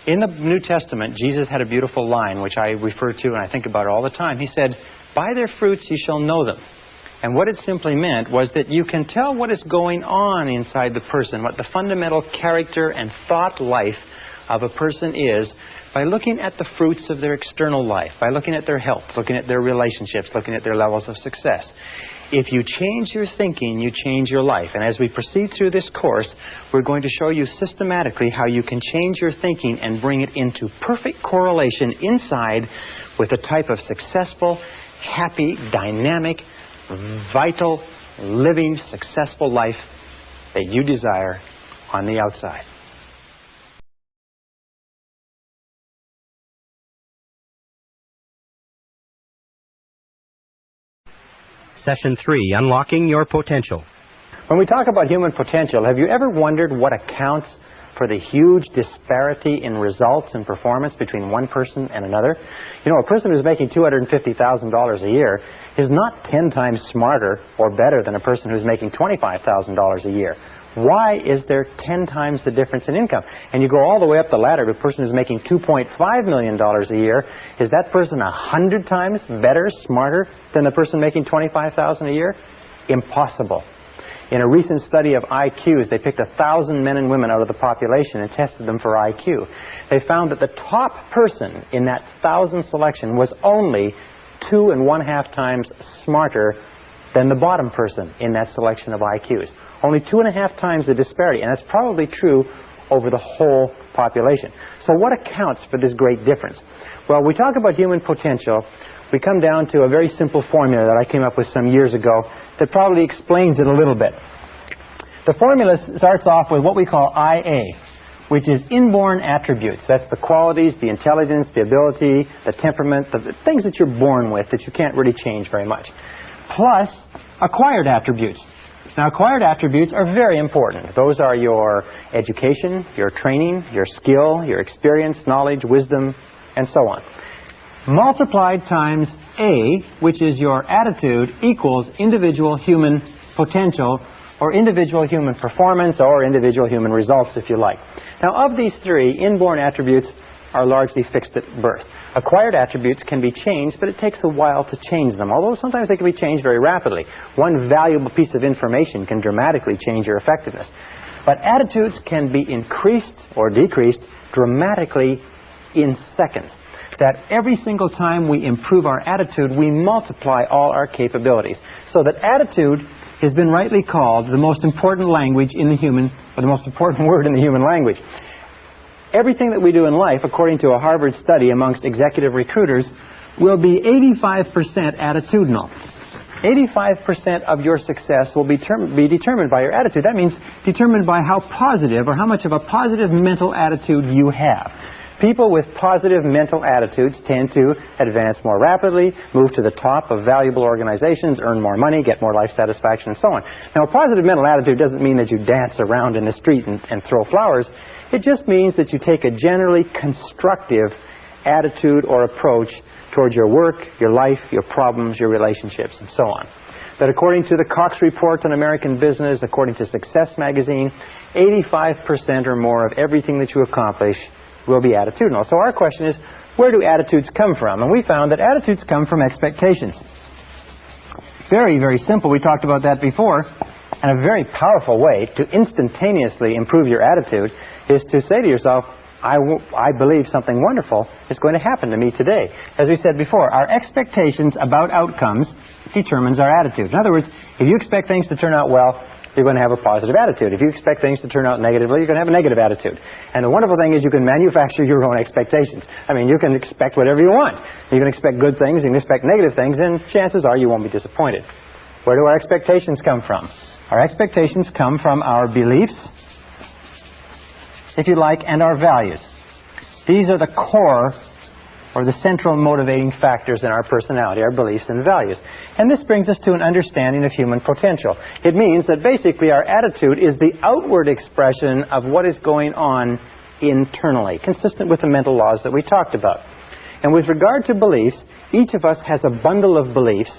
In the New Testament, Jesus had a beautiful line, which I refer to and I think about all the time. He said, "By their fruits you shall know them." And what it simply meant was that you can tell what is going on inside the person, what the fundamental character and thought life of a person is, by looking at the fruits of their external life, by looking at their health, looking at their relationships, looking at their levels of success. If you change your thinking, you change your life. And as we proceed through this course, we're going to show you systematically how you can change your thinking and bring it into perfect correlation inside with a type of successful, happy, dynamic, vital, living, successful life that you desire on the outside. Session 3, Unlocking Your Potential. When we talk about human potential, have you ever wondered what accounts for the huge disparity in results and performance between one person and another? You know, a person who's making $250,000 a year is not 10 times smarter or better than a person who's making $25,000 a year. Why is there 10 times the difference in income? And you go all the way up the ladder to a person who's making $2.5 million a year. Is that person 100 times better, smarter than the person making $25,000 a year? Impossible. In a recent study of IQs, they picked 1,000 men and women out of the population and tested them for IQ. They found that the top person in that 1,000 selection was only 2.5 times smarter than the bottom person in that selection of IQs. Only 2.5 times the disparity, and that's probably true over the whole population. So what accounts for this great difference? Well, we talk about human potential. We come down to a very simple formula that I came up with some years ago that probably explains it a little bit. The formula starts off with what we call IA, which is inborn attributes. That's the qualities, the intelligence, the ability, the temperament, the things that you're born with that you can't really change very much, plus acquired attributes. Now, acquired attributes are very important. Those are your education, your training, your skill, your experience, knowledge, wisdom, and so on. Multiplied times A, which is your attitude, equals individual human potential, or individual human performance, or individual human results, if you like. Now, of these three, inborn attributes are largely fixed at birth. Acquired attributes can be changed, but it takes a while to change them, although sometimes they can be changed very rapidly. One valuable piece of information can dramatically change your effectiveness. But attitudes can be increased or decreased dramatically in seconds. That every single time we improve our attitude, we multiply all our capabilities. So that attitude has been rightly called the most important language in the human, or the most important word in the human language. Everything that we do in life, according to a Harvard study amongst executive recruiters, will be 85% attitudinal. 85% of your success will be determined by your attitude. That means determined by how positive or how much of a positive mental attitude you have. People with positive mental attitudes tend to advance more rapidly, move to the top of valuable organizations, earn more money, get more life satisfaction, and so on. Now, a positive mental attitude doesn't mean that you dance around in the street and throw flowers. It just means that you take a generally constructive attitude or approach towards your work, your life, your problems, your relationships, and so on. That according to the Cox Report on American Business, according to Success Magazine, 85% or more of everything that you accomplish will be attitudinal. So our question is, where do attitudes come from? And we found that attitudes come from expectations. Very, very simple. We talked about that before. And a very powerful way to instantaneously improve your attitude is to say to yourself, I believe something wonderful is going to happen to me today. As we said before, our expectations about outcomes determines our attitude. In other words, if you expect things to turn out well, you're going to have a positive attitude. If you expect things to turn out negatively, you're going to have a negative attitude. And the wonderful thing is you can manufacture your own expectations. I mean, you can expect whatever you want. You can expect good things, you can expect negative things, and chances are you won't be disappointed. Where do our expectations come from? Our expectations come from our beliefs, if you like, and our values. These are the core or the central motivating factors in our personality, our beliefs and values. And this brings us to an understanding of human potential. It means that basically our attitude is the outward expression of what is going on internally, consistent with the mental laws that we talked about. And with regard to beliefs, each of us has a bundle of beliefs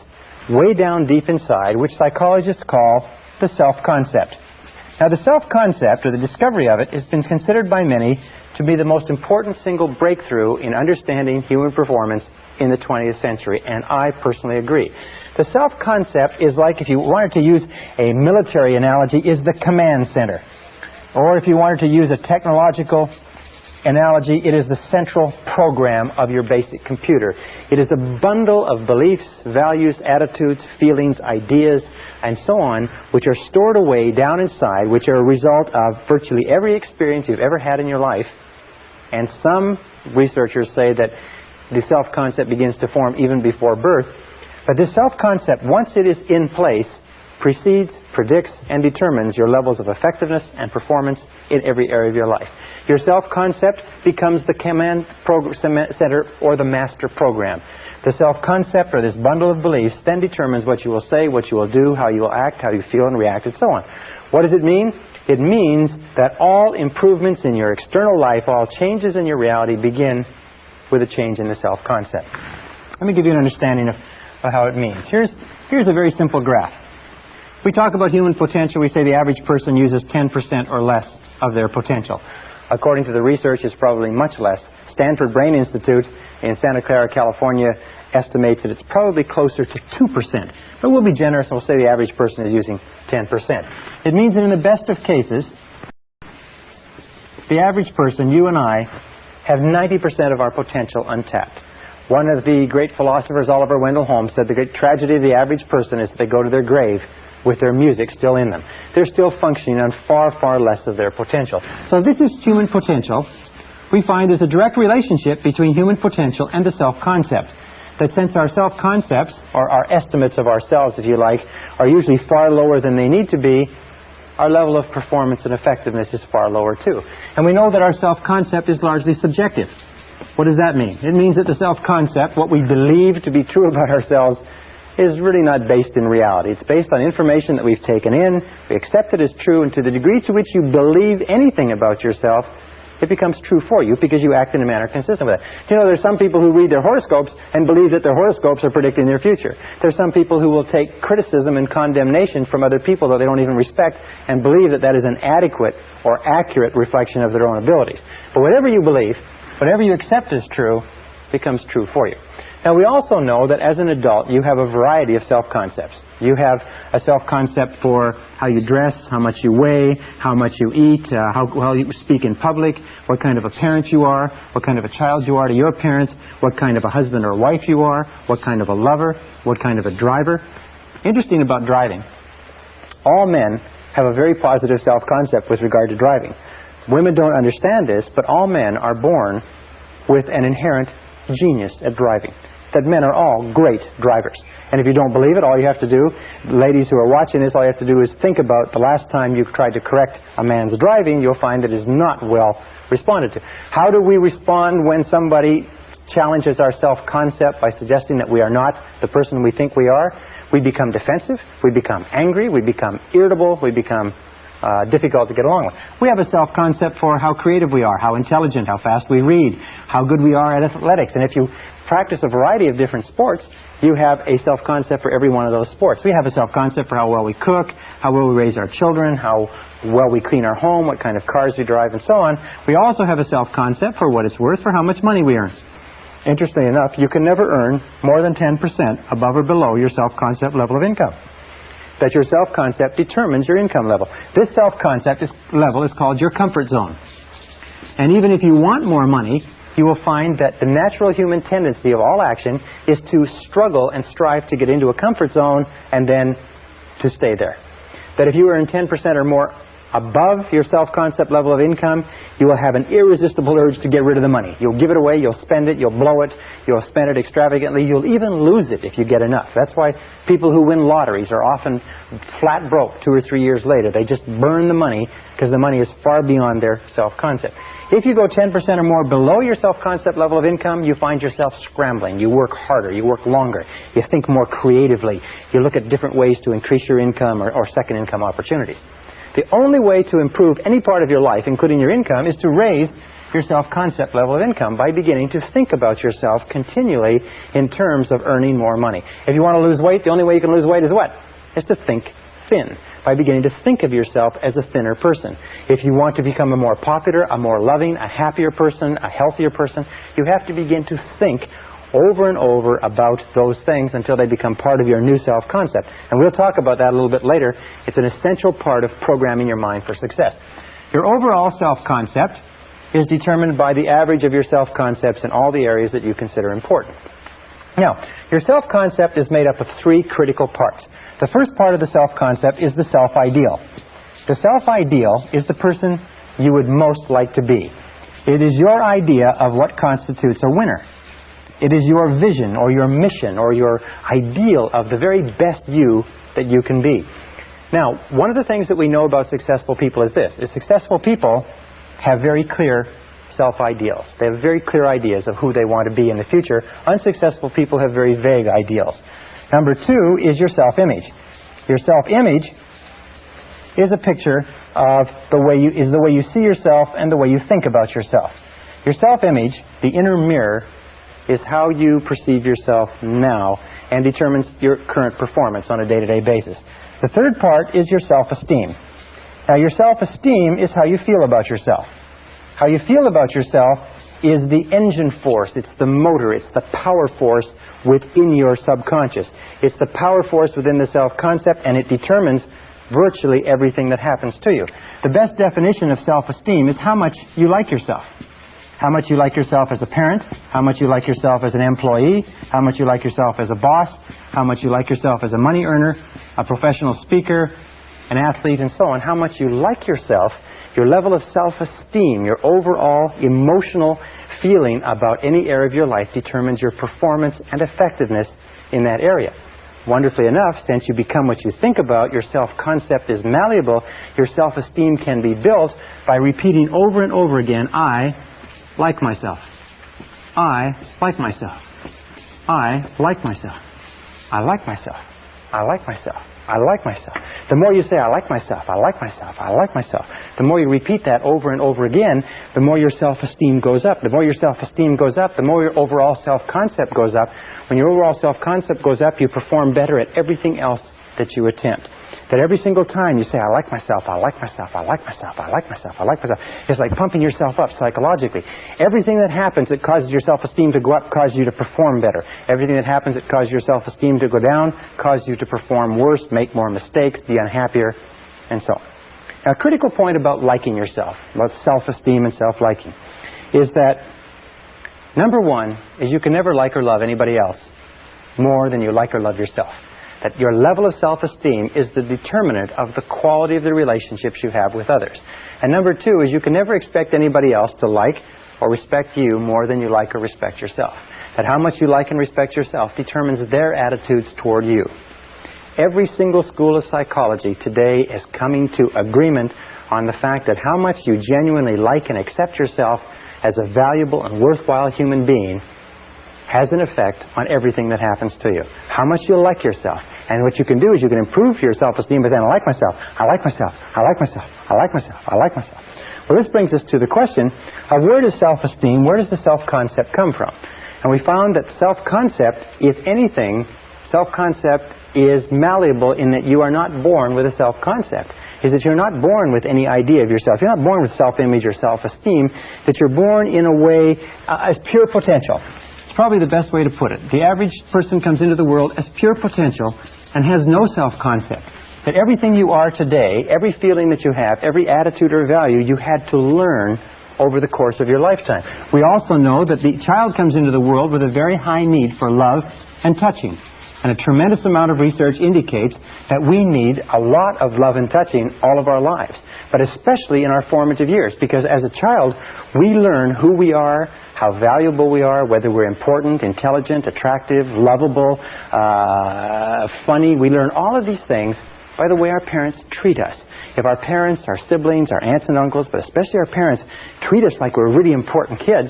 way down deep inside, which psychologists call the self-concept. Now, the self-concept, or the discovery of it, has been considered by many to be the most important single breakthrough in understanding human performance in the 20th century, and I personally agree. The self-concept is like, if you wanted to use a military analogy, is the command center. Or if you wanted to use a technological analogy, it is the central program of your basic computer. It is a bundle of beliefs, values, attitudes, feelings, ideas, and so on, which are stored away down inside, which are a result of virtually every experience you've ever had in your life. And some researchers say that the self-concept begins to form even before birth. But this self-concept, once it is in place, precedes, predicts, and determines your levels of effectiveness and performance in every area of your life. Your self-concept becomes the command center or the master program. The self-concept, or this bundle of beliefs, then determines what you will say, what you will do, how you will act, how you feel and react, and so on. What does it mean? It means that all improvements in your external life, all changes in your reality begin with a change in the self-concept. Let me give you an understanding of how it means. Here's a very simple graph. We talk about human potential. We say the average person uses 10% or less of their potential. According to the research, it's probably much less. Stanford Brain Institute in Santa Clara, California, estimates that it's probably closer to 2%. But we'll be generous and we'll say the average person is using 10%. It means that in the best of cases, the average person, you and I, have 90% of our potential untapped. One of the great philosophers, Oliver Wendell Holmes, said the great tragedy of the average person is that they go to their grave with their music still in them. They're still functioning on far, far less of their potential. So this is human potential. We find there's a direct relationship between human potential and the self-concept. That since our self-concepts, or our estimates of ourselves, if you like, are usually far lower than they need to be, our level of performance and effectiveness is far lower too. And we know that our self-concept is largely subjective. What does that mean? It means that the self-concept, what we believe to be true about ourselves, is really not based in reality. It's based on information that we've taken in, we accept it as true, and to the degree to which you believe anything about yourself, it becomes true for you because you act in a manner consistent with it. You know, there's some people who read their horoscopes and believe that their horoscopes are predicting their future. There's some people who will take criticism and condemnation from other people that they don't even respect and believe that that is an adequate or accurate reflection of their own abilities. But whatever you believe, whatever you accept as true, becomes true for you. Now, we also know that as an adult, you have a variety of self-concepts. You have a self-concept for how you dress, how much you weigh, how much you eat, how well you speak in public, what kind of a parent you are, what kind of a child you are to your parents, what kind of a husband or wife you are, what kind of a lover, what kind of a driver. Interesting about driving, all men have a very positive self-concept with regard to driving. Women don't understand this, but all men are born with an inherent genius at driving. That men are all great drivers. And if you don't believe it, all you have to do, ladies who are watching this, all you have to do is think about the last time you've tried to correct a man's driving. You'll find that it is not well responded to. How do we respond when somebody challenges our self-concept by suggesting that we are not the person we think we are? We become defensive, we become angry, we become irritable, we become difficult to get along with. We have a self-concept for how creative we are, how intelligent, how fast we read, how good we are at athletics. And if you practice a variety of different sports, you have a self-concept for every one of those sports. We have a self-concept for how well we cook, how well we raise our children, how well we clean our home, what kind of cars we drive, and so on. We also have a self-concept for what it's worth, for how much money we earn. Interestingly enough, you can never earn more than 10% above or below your self-concept level of income. That your self-concept determines your income level. This self-concept level is called your comfort zone. And even if you want more money, you will find that the natural human tendency of all action is to struggle and strive to get into a comfort zone and then to stay there. That if you earn 10% or more above your self-concept level of income, you will have an irresistible urge to get rid of the money. You'll give it away, you'll spend it, you'll blow it, you'll spend it extravagantly, you'll even lose it if you get enough. That's why people who win lotteries are often flat broke 2 or 3 years later. They just burn the money because the money is far beyond their self-concept. If you go 10% or more below your self-concept level of income, you find yourself scrambling. You work harder, you work longer, you think more creatively, you look at different ways to increase your income or second income opportunities. The only way to improve any part of your life, including your income, is to raise your self-concept level of income by beginning to think about yourself continually in terms of earning more money. If you want to lose weight, the only way you can lose weight is what? Is to think thin, by beginning to think of yourself as a thinner person. If you want to become a more popular, a more loving, a happier person, a healthier person, you have to begin to think over and over about those things until they become part of your new self-concept. And we'll talk about that a little bit later. It's an essential part of programming your mind for success. Your overall self-concept is determined by the average of your self-concepts in all the areas that you consider important. Now, your self-concept is made up of 3 critical parts. The first part of the self-concept is the self-ideal. The self-ideal is the person you would most like to be. It is your idea of what constitutes a winner. It is your vision or your mission or your ideal of the very best you that you can be. Now, one of the things that we know about successful people is this. Successful people have very clear self-ideals. They have very clear ideas of who they want to be in the future. Unsuccessful people have very vague ideals. Number 2 is your self-image. Your self-image is a picture of the way you see yourself and the way you think about yourself. Your self-image, the inner mirror, is how you perceive yourself now and determines your current performance on a day-to-day basis. The third part is your self-esteem. Now, your self-esteem is how you feel about yourself. How you feel about yourself is the engine force, it's the motor, it's the power force within your subconscious. It's the power force within the self-concept, and it determines virtually everything that happens to you. The best definition of self-esteem is how much you like yourself. How much you like yourself as a parent, how much you like yourself as an employee, how much you like yourself as a boss, how much you like yourself as a money earner, a professional speaker, an athlete, and so on. How much you like yourself, your level of self-esteem, your overall emotional feeling about any area of your life determines your performance and effectiveness in that area. Wonderfully enough, since you become what you think about, your self-concept is malleable, your self-esteem can be built by repeating over and over again, I like myself. I like myself. I like myself. I like myself. I like myself. I like myself. The more you say, I like myself, I like myself, I like myself, the more you repeat that over and over again, the more your self-esteem goes up. The more your self-esteem goes up, the more your overall self-concept goes up. When your overall self-concept goes up, you perform better at everything else that you attempt. That every single time you say, I like myself, I like myself, I like myself, I like myself, I like myself, it's like pumping yourself up psychologically. Everything that happens that causes your self-esteem to go up causes you to perform better. Everything that happens that causes your self-esteem to go down causes you to perform worse, make more mistakes, be unhappier, and so on. Now, a critical point about liking yourself, about self-esteem and self-liking, is that number one is you can never like or love anybody else more than you like or love yourself. That your level of self-esteem is the determinant of the quality of the relationships you have with others. And number two is you can never expect anybody else to like or respect you more than you like or respect yourself. That how much you like and respect yourself determines their attitudes toward you. Every single school of psychology today is coming to agreement on the fact that how much you genuinely like and accept yourself as a valuable and worthwhile human being has an effect on everything that happens to you. How much you like yourself. And what you can do is you can improve your self-esteem, but then I like myself, I like myself, I like myself, I like myself, I like myself. Well, this brings us to the question of where does self-esteem, where does the self-concept come from? And we found that self-concept, if anything, self-concept is malleable in that you are not born with a self-concept. Is that you're not born with any idea of yourself. You're not born with self-image or self-esteem, that you're born in a way as pure potential. It's probably the best way to put it. The average person comes into the world as pure potential and has no self-concept. That everything you are today, every feeling that you have, every attitude or value, you had to learn over the course of your lifetime. We also know that the child comes into the world with a very high need for love and touching. And a tremendous amount of research indicates that we need a lot of love and touching all of our lives, but especially in our formative years, because as a child, we learn who we are, how valuable we are, whether we're important, intelligent, attractive, lovable, funny. We learn all of these things by the way our parents treat us. If our parents, our siblings, our aunts and uncles, but especially our parents, treat us like we're really important kids,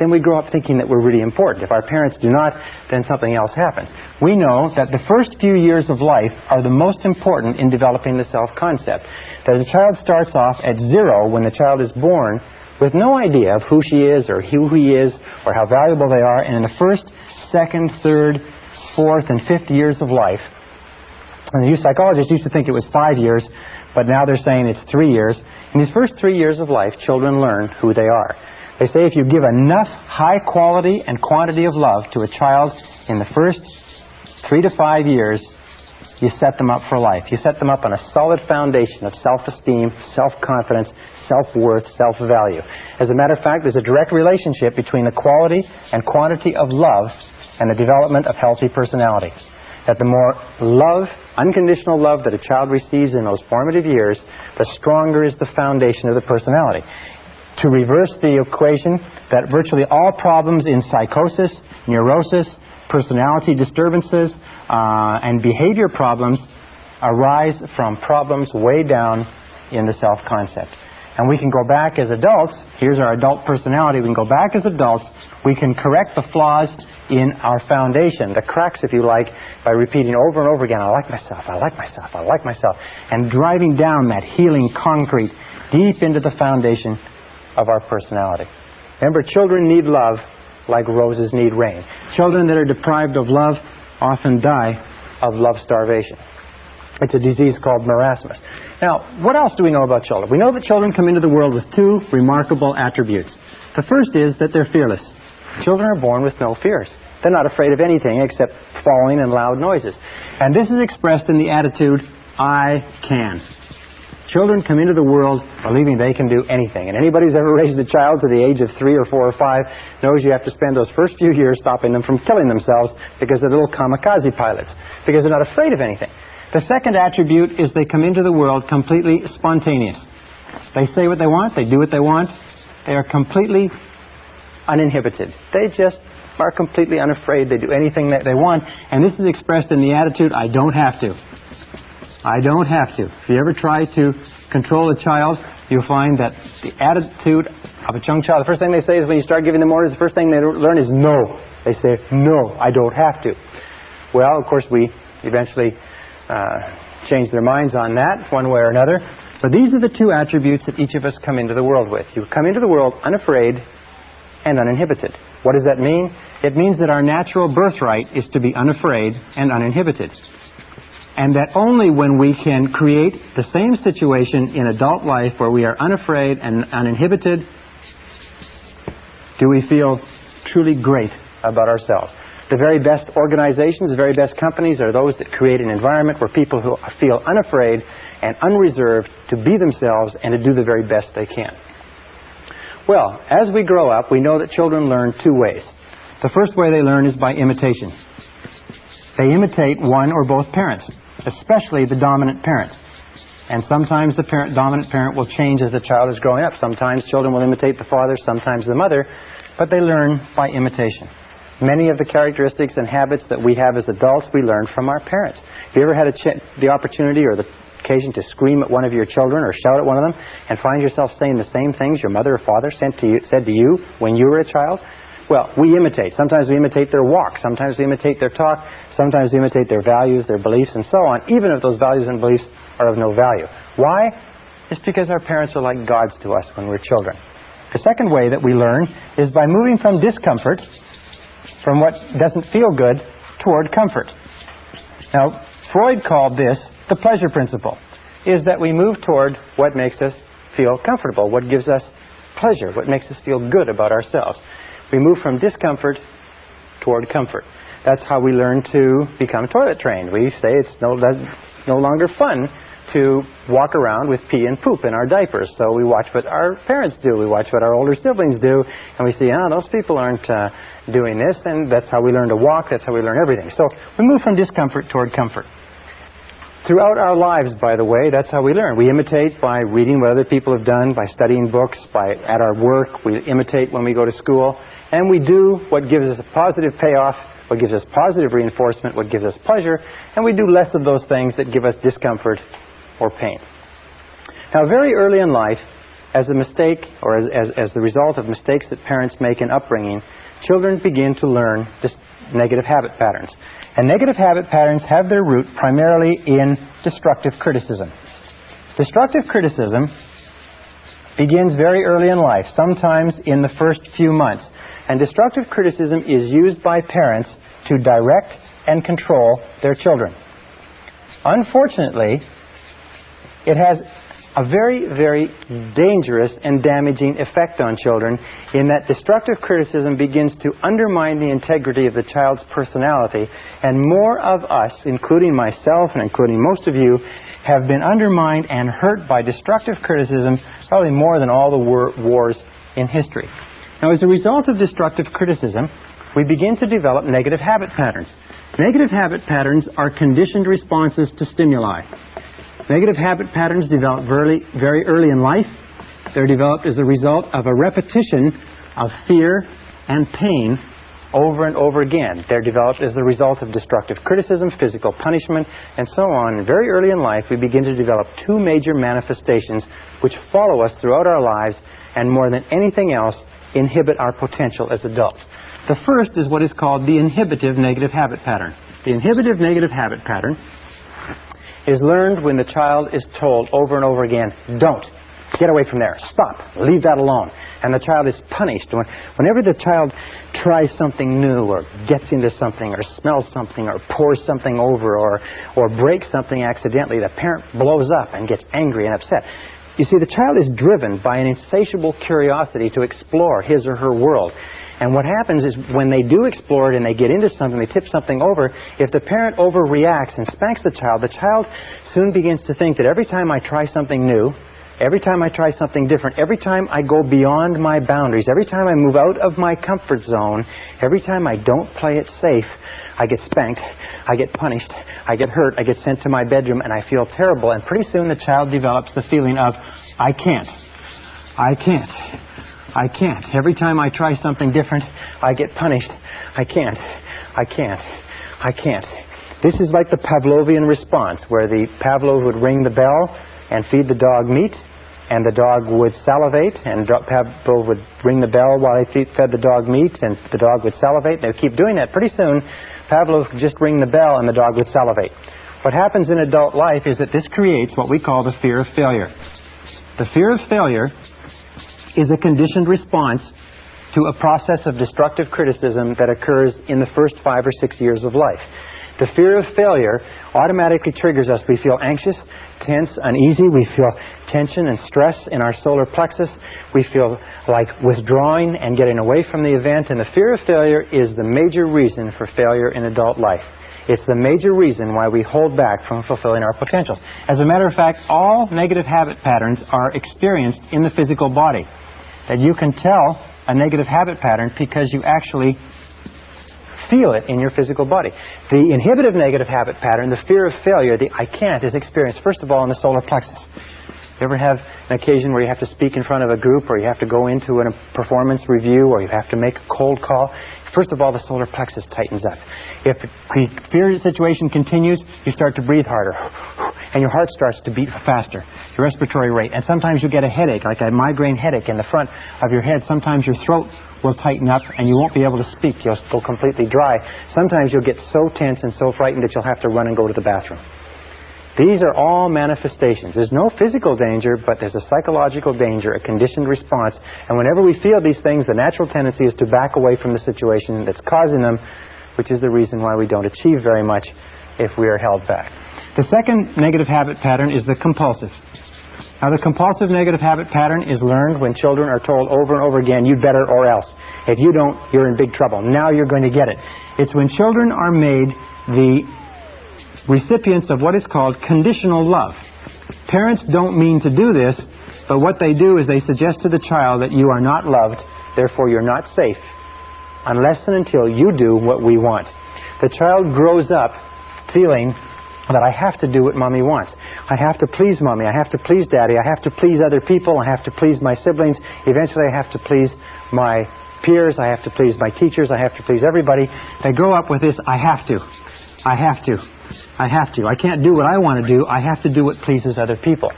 then we grow up thinking that we're really important. If our parents do not, then something else happens. We know that the first few years of life are the most important in developing the self-concept. That a child starts off at 0 when the child is born with no idea of who she is or who he is or how valuable they are. And in the first, second, third, fourth, and fifth years of life, and the psychologists used to think it was 5 years, but now they're saying it's 3 years. In these first 3 years of life, children learn who they are. They say if you give enough high quality and quantity of love to a child in the first 3 to 5 years, you set them up for life. You set them up on a solid foundation of self-esteem, self-confidence, self-worth, self-value. As a matter of fact, there's a direct relationship between the quality and quantity of love and the development of healthy personality. That the more love, unconditional love that a child receives in those formative years, the stronger is the foundation of the personality. To reverse the equation, that virtually all problems in psychosis, neurosis, personality disturbances, and behavior problems arise from problems way down in the self-concept. And we can go back as adults, here's our adult personality, we can go back as adults, we can correct the flaws in our foundation, the cracks if you like, by repeating over and over again, I like myself, I like myself, I like myself, and driving down that healing concrete deep into the foundation of our personality. Remember, children need love like roses need rain. Children that are deprived of love often die of love starvation. It's a disease called marasmus. Now, what else do we know about children? We know that children come into the world with two remarkable attributes. The first is that they're fearless. Children are born with no fears. They're not afraid of anything except falling and loud noises. And this is expressed in the attitude, I can. Children come into the world believing they can do anything. And anybody who's ever raised a child to the age of 3 or 4 or 5 knows you have to spend those first few years stopping them from killing themselves because they're little kamikaze pilots, because they're not afraid of anything. The second attribute is they come into the world completely spontaneous. They say what they want, they do what they want. They are completely uninhibited. They just are completely unafraid. They do anything that they want. And this is expressed in the attitude, I don't have to. I don't have to. If you ever try to control a child, you'll find that the attitude of a young child, the first thing they say is when you start giving them orders, the first thing they learn is no. They say, no, I don't have to. Well, of course, we eventually change their minds on that one way or another. But these are the two attributes that each of us come into the world with. You come into the world unafraid and uninhibited. What does that mean? It means that our natural birthright is to be unafraid and uninhibited. And that only when we can create the same situation in adult life where we are unafraid and uninhibited do we feel truly great about ourselves. The very best organizations, the very best companies are those that create an environment where people who feel unafraid and unreserved to be themselves and to do the very best they can. Well, as we grow up, we know that children learn two ways. The first way they learn is by imitation. They imitate one or both parents, especially the dominant parent. And sometimes the dominant parent will change as the child is growing up. Sometimes children will imitate the father, sometimes the mother, but they learn by imitation. Many of the characteristics and habits that we have as adults, we learn from our parents. Have you ever had the opportunity or the occasion to scream at one of your children or shout at one of them and find yourself saying the same things your mother or father said to you when you were a child? Well, we imitate. Sometimes we imitate their walk. Sometimes we imitate their talk. Sometimes we imitate their values, their beliefs, and so on, even if those values and beliefs are of no value. Why? It's because our parents are like gods to us when we're children. The second way that we learn is by moving from discomfort, from what doesn't feel good, toward comfort. Now, Freud called this the pleasure principle, is that we move toward what makes us feel comfortable, what gives us pleasure, what makes us feel good about ourselves. We move from discomfort toward comfort. That's how we learn to become toilet trained. We say it's no longer fun to walk around with pee and poop in our diapers. So we watch what our parents do. We watch what our older siblings do. And we see, those people aren't doing this. And that's how we learn to walk. That's how we learn everything. So we move from discomfort toward comfort. Throughout our lives, by the way, that's how we learn. We imitate by reading what other people have done, by studying books, at our work. We imitate when we go to school. And we do what gives us a positive payoff, what gives us positive reinforcement, what gives us pleasure. And we do less of those things that give us discomfort or pain. Now, very early in life, as a mistake or as the result of mistakes that parents make in upbringing, children begin to learn negative habit patterns. And negative habit patterns have their root primarily in destructive criticism. Destructive criticism begins very early in life, sometimes in the first few months. And destructive criticism is used by parents to direct and control their children. Unfortunately, it has a very, very dangerous and damaging effect on children in that destructive criticism begins to undermine the integrity of the child's personality, and more of us, including myself and including most of you, have been undermined and hurt by destructive criticism probably more than all the wars in history. Now, as a result of destructive criticism, we begin to develop negative habit patterns. Negative habit patterns are conditioned responses to stimuli. Negative habit patterns develop very early in life. They're developed as a result of a repetition of fear and pain over and over again. They're developed as the result of destructive criticism, physical punishment, and so on. And very early in life, we begin to develop two major manifestations which follow us throughout our lives and, more than anything else, inhibit our potential as adults. The first is what is called the inhibitive negative habit pattern. The inhibitive negative habit pattern is learned when the child is told over and over again, don't. get away from there. Stop. Leave that alone. And the child is punished. Whenever the child tries something new or gets into something or smells something or pours something over or breaks something accidentally, the parent blows up and gets angry and upset. You see, the child is driven by an insatiable curiosity to explore his or her world. And what happens is when they do explore it and they get into something, they tip something over, if the parent overreacts and spanks the child soon begins to think that every time I try something new, every time I try something different, every time I go beyond my boundaries, every time I move out of my comfort zone, every time I don't play it safe, I get spanked, I get punished, I get hurt, I get sent to my bedroom, and I feel terrible. And pretty soon the child develops the feeling of, I can't. Every time I try something different, I get punished. I can't. This is like the Pavlovian response, where the Pavlov would ring the bell and feed the dog meat, and the dog would salivate, and Pavlov would ring the bell while he fed the dog meat, and the dog would salivate. They would keep doing that. Pretty soon, Pavlov would just ring the bell and the dog would salivate. What happens in adult life is that this creates what we call the fear of failure. The fear of failure is a conditioned response to a process of destructive criticism that occurs in the first 5 or 6 years of life. The fear of failure automatically triggers us. We feel anxious, tense, uneasy. We feel tension and stress in our solar plexus. We feel like withdrawing and getting away from the event. And the fear of failure is the major reason for failure in adult life. It's the major reason why we hold back from fulfilling our potential. As a matter of fact, all negative habit patterns are experienced in the physical body. That you can tell a negative habit pattern because you actually feel it in your physical body. The inhibitive negative habit pattern, the fear of failure, the I can't, is experienced first of all in the solar plexus. You ever have an occasion where you have to speak in front of a group, or you have to go into a performance review, or you have to make a cold call? First of all, the solar plexus tightens up. If the fear situation continues, you start to breathe harder, and your heart starts to beat faster, your respiratory rate. And sometimes you get a headache, like a migraine headache in the front of your head. Sometimes your throat will tighten up and you won't be able to speak. You'll go completely dry. Sometimes you'll get so tense and so frightened that you'll have to run and go to the bathroom. These are all manifestations. There's no physical danger, but there's a psychological danger, a conditioned response. And whenever we feel these things, the natural tendency is to back away from the situation that's causing them, which is the reason why we don't achieve very much if we are held back. The second negative habit pattern is the compulsive. Now, the compulsive negative habit pattern is learned when children are told over and over again, you'd better or else. If you don't, you're in big trouble. Now you're going to get it. It's when children are made the recipients of what is called conditional love. Parents don't mean to do this, but what they do is they suggest to the child that you are not loved, therefore you're not safe, unless and until you do what we want. The child grows up feeling that I have to do what Mommy wants. I have to please Mommy. I have to please Daddy. I have to please other people. I have to please my siblings. Eventually I have to please my peers. I have to please my teachers. I have to please everybody. They grow up with this, I have to. I can't do what I want to do. I have to do what pleases other people.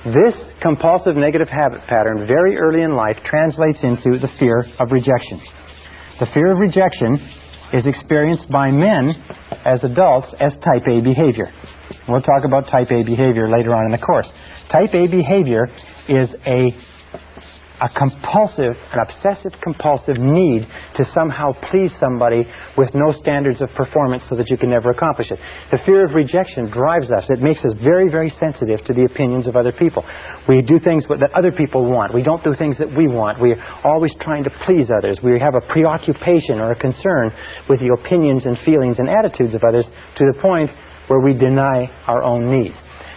This compulsive negative habit pattern very early in life translates into the fear of rejection. The fear of rejection is experienced by men as adults as type A behavior. We'll talk about type A behavior later on in the course. Type A behavior is a compulsive, an obsessive-compulsive need to somehow please somebody with no standards of performance so that you can never accomplish it. The fear of rejection drives us. It makes us very, very sensitive to the opinions of other people. We do things that other people want. We don't do things that we want. We're always trying to please others. We have a preoccupation or a concern with the opinions and feelings and attitudes of others to the point where we deny our own needs.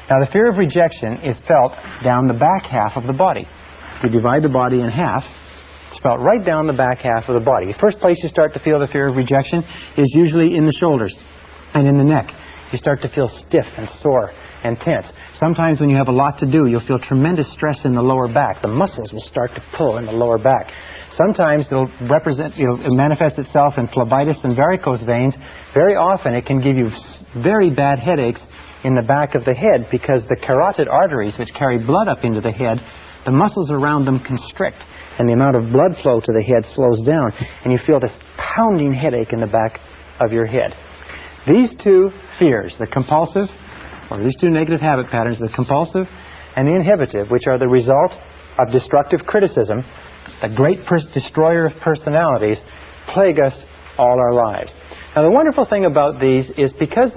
Now, the fear of rejection is felt down the back half of the body. If you divide the body in half, it's felt right down the back half of the body. The first place you start to feel the fear of rejection is usually in the shoulders and in the neck. You start to feel stiff and sore and tense. Sometimes when you have a lot to do, you'll feel tremendous stress in the lower back. The muscles will start to pull in the lower back. Sometimes it'll manifest itself in phlebitis and varicose veins. Very often it can give you very bad headaches in the back of the head because the carotid arteries, which carry blood up into the head, the muscles around them constrict, and the amount of blood flow to the head slows down, and you feel this pounding headache in the back of your head. These two fears, the compulsive, or these two negative habit patterns, the compulsive and the inhibitive, which are the result of destructive criticism, the great destroyer of personalities, plague us all our lives. Now, the wonderful thing about these is because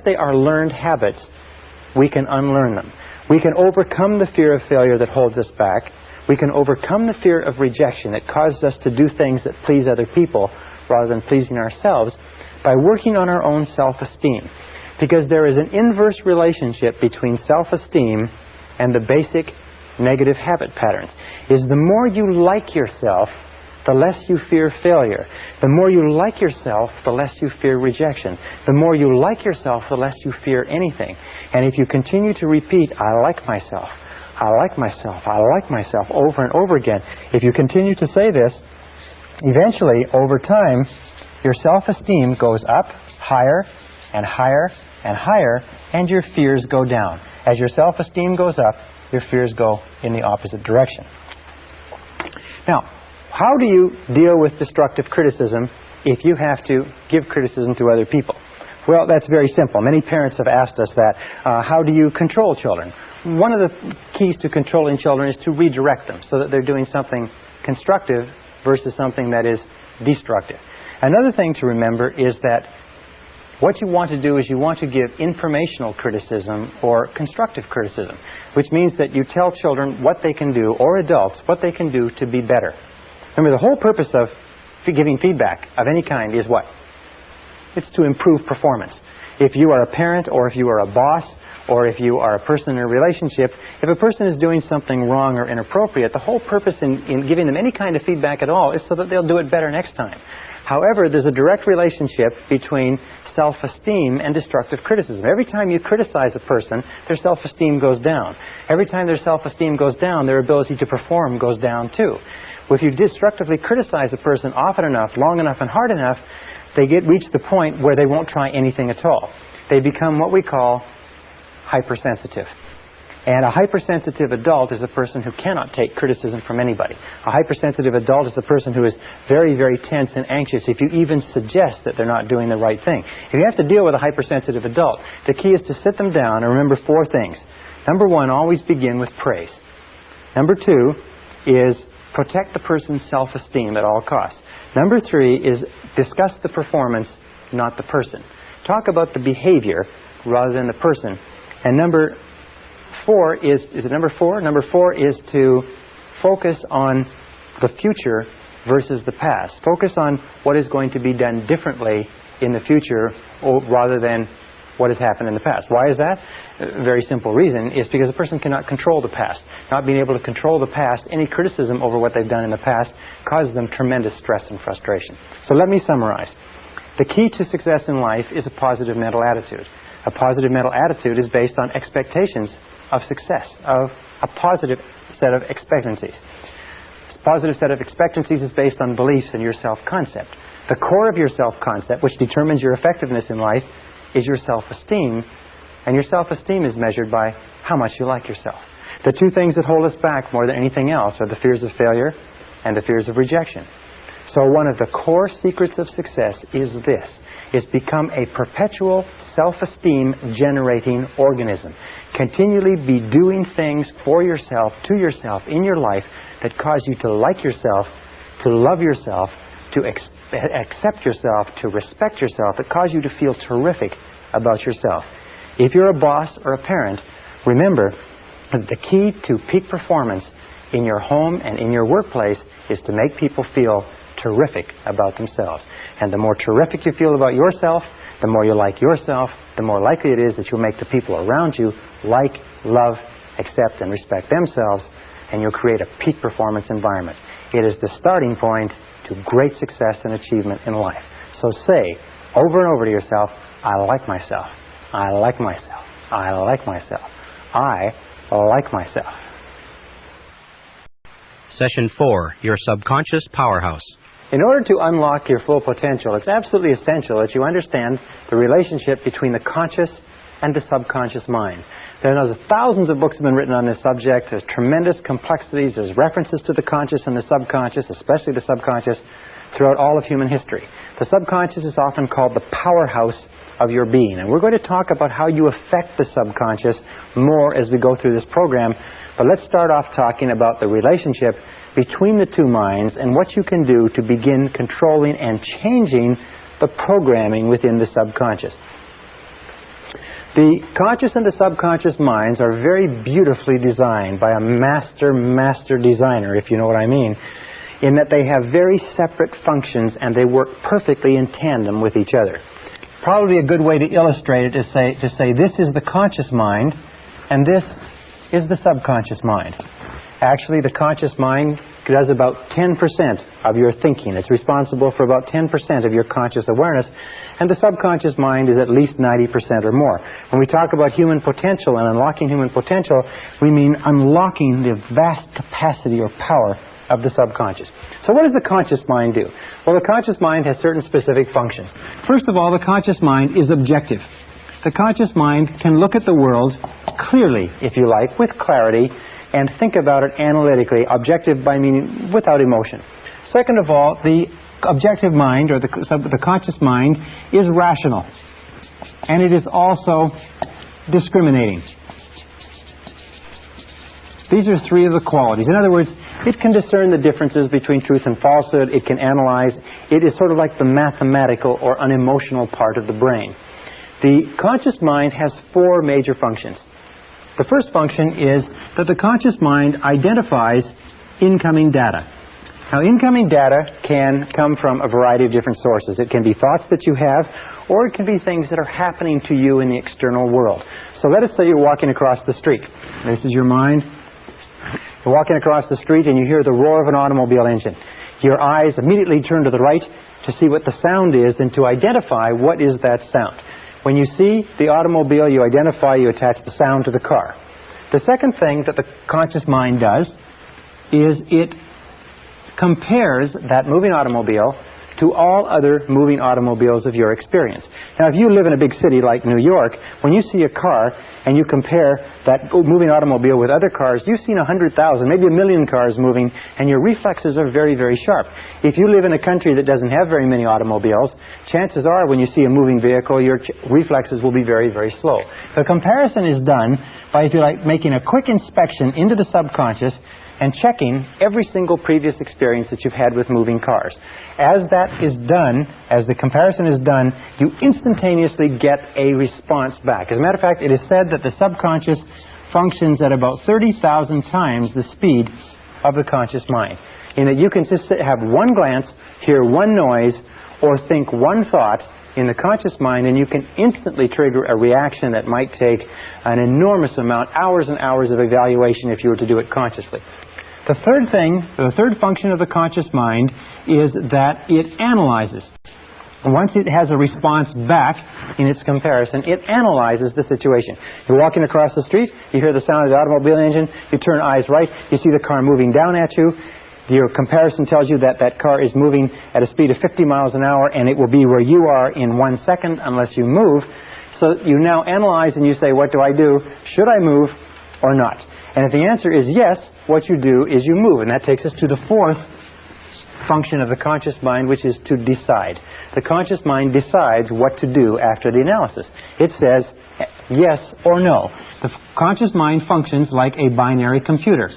they are learned habits, we can unlearn them. We can overcome the fear of failure that holds us back. We can overcome the fear of rejection that causes us to do things that please other people rather than pleasing ourselves by working on our own self-esteem. Because there is an inverse relationship between self-esteem and the basic negative habit patterns. Is the more you like yourself, the less you fear failure. The more you like yourself, the less you fear rejection. The more you like yourself, the less you fear anything. And if you continue to repeat, I like myself, I like myself, I like myself, over and over again, if you continue to say this, eventually, over time, your self-esteem goes up higher and higher and higher, and your fears go down. As your self-esteem goes up, your fears go in the opposite direction. Now, how do you deal with destructive criticism if you have to give criticism to other people? Well, that's very simple. Many parents have asked us that. How do you control children? One of the keys to controlling children is to redirect them so that they're doing something constructive versus something that is destructive. Another thing to remember is that what you want to do is you want to give informational criticism or constructive criticism, which means that you tell children what they can do, or adults, what they can do to be better. Remember, the whole purpose of giving feedback of any kind is what? It's to improve performance. If you are a parent, or if you are a boss, or if you are a person in a relationship, if a person is doing something wrong or inappropriate, the whole purpose in giving them any kind of feedback at all is so that they'll do it better next time. However, there's a direct relationship between self-esteem and destructive criticism. Every time you criticize a person, their self-esteem goes down. Every time their self-esteem goes down, their ability to perform goes down too. If you destructively criticize a person often enough, long enough, and hard enough, they reach the point where they won't try anything at all. They become what we call hypersensitive. And a hypersensitive adult is a person who cannot take criticism from anybody. A hypersensitive adult is a person who is very, very tense and anxious if you even suggest that they're not doing the right thing. If you have to deal with a hypersensitive adult, the key is to sit them down and remember 4 things. Number 1, always begin with praise. Number 2 is protect the person's self-esteem at all costs. Number 3 is discuss the performance, not the person. Talk about the behavior rather than the person. And number 4 is it number 4? Number 4 is to focus on the future versus the past. Focus on what is going to be done differently in the future rather than what has happened in the past. Why is that? A very simple reason is because a person cannot control the past. Not being able to control the past, any criticism over what they've done in the past causes them tremendous stress and frustration. So let me summarize. The key to success in life is a positive mental attitude. A positive mental attitude is based on expectations of success, of a positive set of expectancies. This positive set of expectancies is based on beliefs in your self-concept. The core of your self-concept, which determines your effectiveness in life, is your self-esteem, and your self-esteem is measured by how much you like yourself. The 2 things that hold us back more than anything else are the fears of failure and the fears of rejection. So one of the core secrets of success is this, is become a perpetual self-esteem generating organism. Continually be doing things for yourself, to yourself, in your life that cause you to like yourself, to love yourself, to accept yourself, to respect yourself, that cause you to feel terrific about yourself. If you're a boss or a parent, remember that the key to peak performance in your home and in your workplace is to make people feel terrific about themselves. And the more terrific you feel about yourself, the more you like yourself, the more likely it is that you'll make the people around you like, love, accept, and respect themselves, and you'll create a peak performance environment. It is the starting point to great success and achievement in life. So say over and over to yourself, I like myself, I like myself, I like myself, I like myself. Session 4, Your Subconscious Powerhouse. In order to unlock your full potential, it's absolutely essential that you understand the relationship between the conscious and the subconscious mind. There are thousands of books have been written on this subject. There's tremendous complexities. There's references to the conscious and the subconscious, especially the subconscious, throughout all of human history. The subconscious is often called the powerhouse of your being. And we're going to talk about how you affect the subconscious more as we go through this program. But let's start off talking about the relationship between the two minds and what you can do to begin controlling and changing the programming within the subconscious. The conscious and the subconscious minds are very beautifully designed by a master designer, if you know what I mean, in that they have very separate functions and they work perfectly in tandem with each other. Probably a good way to illustrate it is to say this is the conscious mind and this is the subconscious mind. Actually, the conscious mind does about 10% of your thinking. It's responsible for about 10% of your conscious awareness, and the subconscious mind is at least 90% or more. When we talk about human potential and unlocking human potential, we mean unlocking the vast capacity or power of the subconscious. So what does the conscious mind do? Well, the conscious mind has certain specific functions. First of all, the conscious mind is objective. The conscious mind can look at the world clearly, if you like, with clarity, and think about it analytically, objective by meaning without emotion. Second of all, the objective mind, or the conscious mind, is rational. And it is also discriminating. These are three of the qualities. In other words, it can discern the differences between truth and falsehood. It can analyze. It is sort of like the mathematical or unemotional part of the brain. The conscious mind has four major functions. The first function is that the conscious mind identifies incoming data. Now, incoming data can come from a variety of different sources. It can be thoughts that you have, or it can be things that are happening to you in the external world. So let us say you're walking across the street. This is your mind. You're walking across the street and you hear the roar of an automobile engine. Your eyes immediately turn to the right to see what the sound is and to identify what is that sound. When you see the automobile, you identify, you attach the sound to the car. The second thing that the conscious mind does is it compares that moving automobile to all other moving automobiles of your experience. Now, if you live in a big city like New York, when you see a car and you compare that moving automobile with other cars, you've seen 100,000, maybe 1 million cars moving, and your reflexes are very, very sharp. If you live in a country that doesn't have very many automobiles, chances are when you see a moving vehicle, your reflexes will be very, very slow. The comparison is done by, if you like, making a quick inspection into the subconscious and checking every single previous experience that you've had with moving cars. As that is done, as the comparison is done, you instantaneously get a response back. As a matter of fact, it is said that the subconscious functions at about 30,000 times the speed of the conscious mind, in that you can just have one glance, hear one noise, or think one thought in the conscious mind, and you can instantly trigger a reaction that might take an enormous amount, hours and hours of evaluation if you were to do it consciously. The third function of the conscious mind is that it analyzes. Once it has a response back in its comparison, it analyzes the situation. You're walking across the street, you hear the sound of the automobile engine, you turn eyes right, you see the car moving down at you. Your comparison tells you that that car is moving at a speed of 50 miles an hour, and it will be where you are in 1 second unless you move. So you now analyze and you say, what do I do? Should I move or not? And if the answer is yes, what you do is you move. And that takes us to the fourth function of the conscious mind, which is to decide. The conscious mind decides what to do after the analysis. It says yes or no. The conscious mind functions like a binary computer.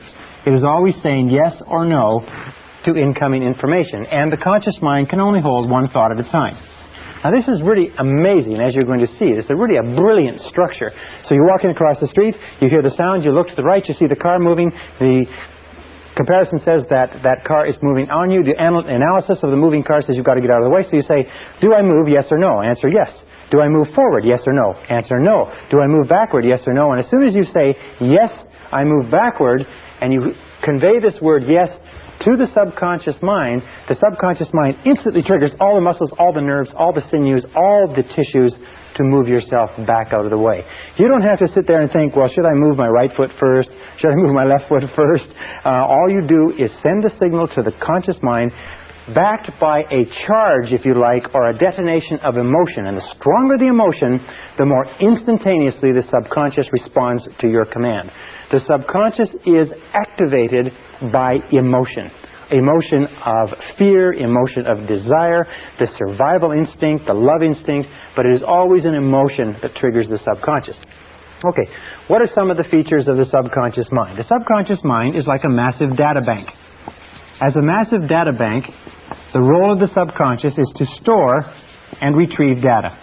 It is always saying yes or no to incoming information. And the conscious mind can only hold one thought at a time. Now, this is really amazing, as you're going to see. It's really a brilliant structure. So you're walking across the street, you hear the sound, you look to the right, you see the car moving. The comparison says that that car is moving on you. The analysis of the moving car says you've got to get out of the way. So you say, do I move, yes or no? Answer, yes. Do I move forward, yes or no? Answer, no. Do I move backward, yes or no? And as soon as you say, yes, I move backward, and you convey this word yes to the subconscious mind instantly triggers all the muscles, all the nerves, all the sinews, all the tissues to move yourself back out of the way. You don't have to sit there and think, well, should I move my right foot first? Should I move my left foot first? All you do is send a signal to the conscious mind, backed by a charge, if you like, or a detonation of emotion. And the stronger the emotion, the more instantaneously the subconscious responds to your command. The subconscious is activated by emotion. emotion of fear, emotion of desire, the survival instinct, the love instinct, but it is always an emotion that triggers the subconscious. Okay, what are some of the features of the subconscious mind? The subconscious mind is like a massive data bank. As a massive data bank, the role of the subconscious is to store and retrieve data.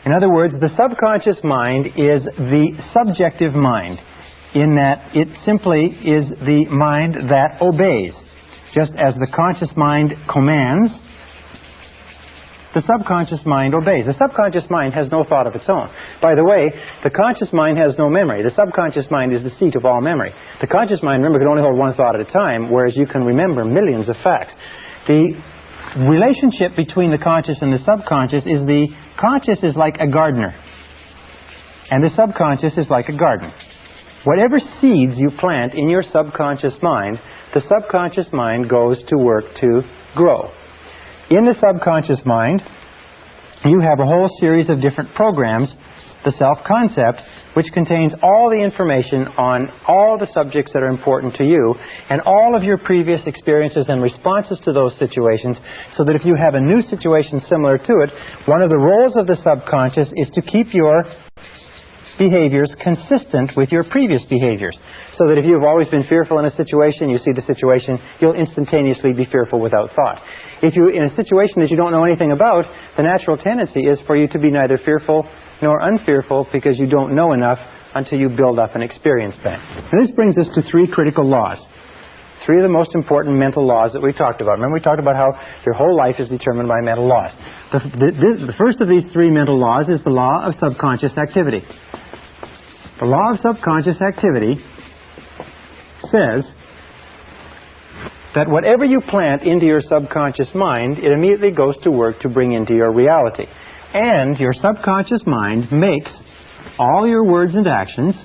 In other words, the subconscious mind is the subjective mind, in that it simply is the mind that obeys. Just as the conscious mind commands, the subconscious mind obeys. The subconscious mind has no thought of its own. By the way, the conscious mind has no memory. The subconscious mind is the seat of all memory. The conscious mind, remember, can only hold one thought at a time, whereas you can remember millions of facts. The relationship between the conscious and the subconscious is the conscious is like a gardener, and the subconscious is like a garden. Whatever seeds you plant in your subconscious mind, the subconscious mind goes to work to grow. In the subconscious mind, you have a whole series of different programs, the self-concept, which contains all the information on all the subjects that are important to you and all of your previous experiences and responses to those situations, so that if you have a new situation similar to it, one of the roles of the subconscious is to keep your behaviors consistent with your previous behaviors. So that if you've always been fearful in a situation, you see the situation, you'll instantaneously be fearful without thought. If you're in a situation that you don't know anything about, the natural tendency is for you to be neither fearful nor unfearful, because you don't know enough until you build up an experience bank. And this brings us to three critical laws. Three of the most important mental laws that we talked about. Remember, we talked about how your whole life is determined by mental laws. The first of these three mental laws is the law of subconscious activity. The law of subconscious activity says that whatever you plant into your subconscious mind, it immediately goes to work to bring into your reality. And your subconscious mind makes all your words and actions,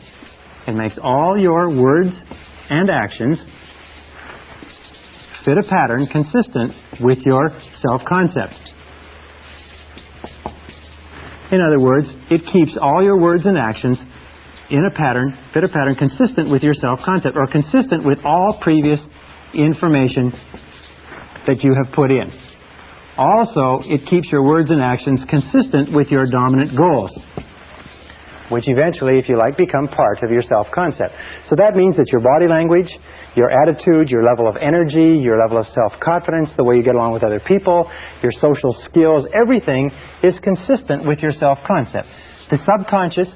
it makes all your words and actions fit a pattern consistent with your self-concept. In other words, it keeps all your words and actions in a pattern, fit a pattern consistent with your self-concept, or consistent with all previous information that you have put in. Also, it keeps your words and actions consistent with your dominant goals, which eventually, if you like, become part of your self-concept. So that means that your body language, your attitude, your level of energy, your level of self-confidence, the way you get along with other people, your social skills, everything is consistent with your self-concept. The subconscious,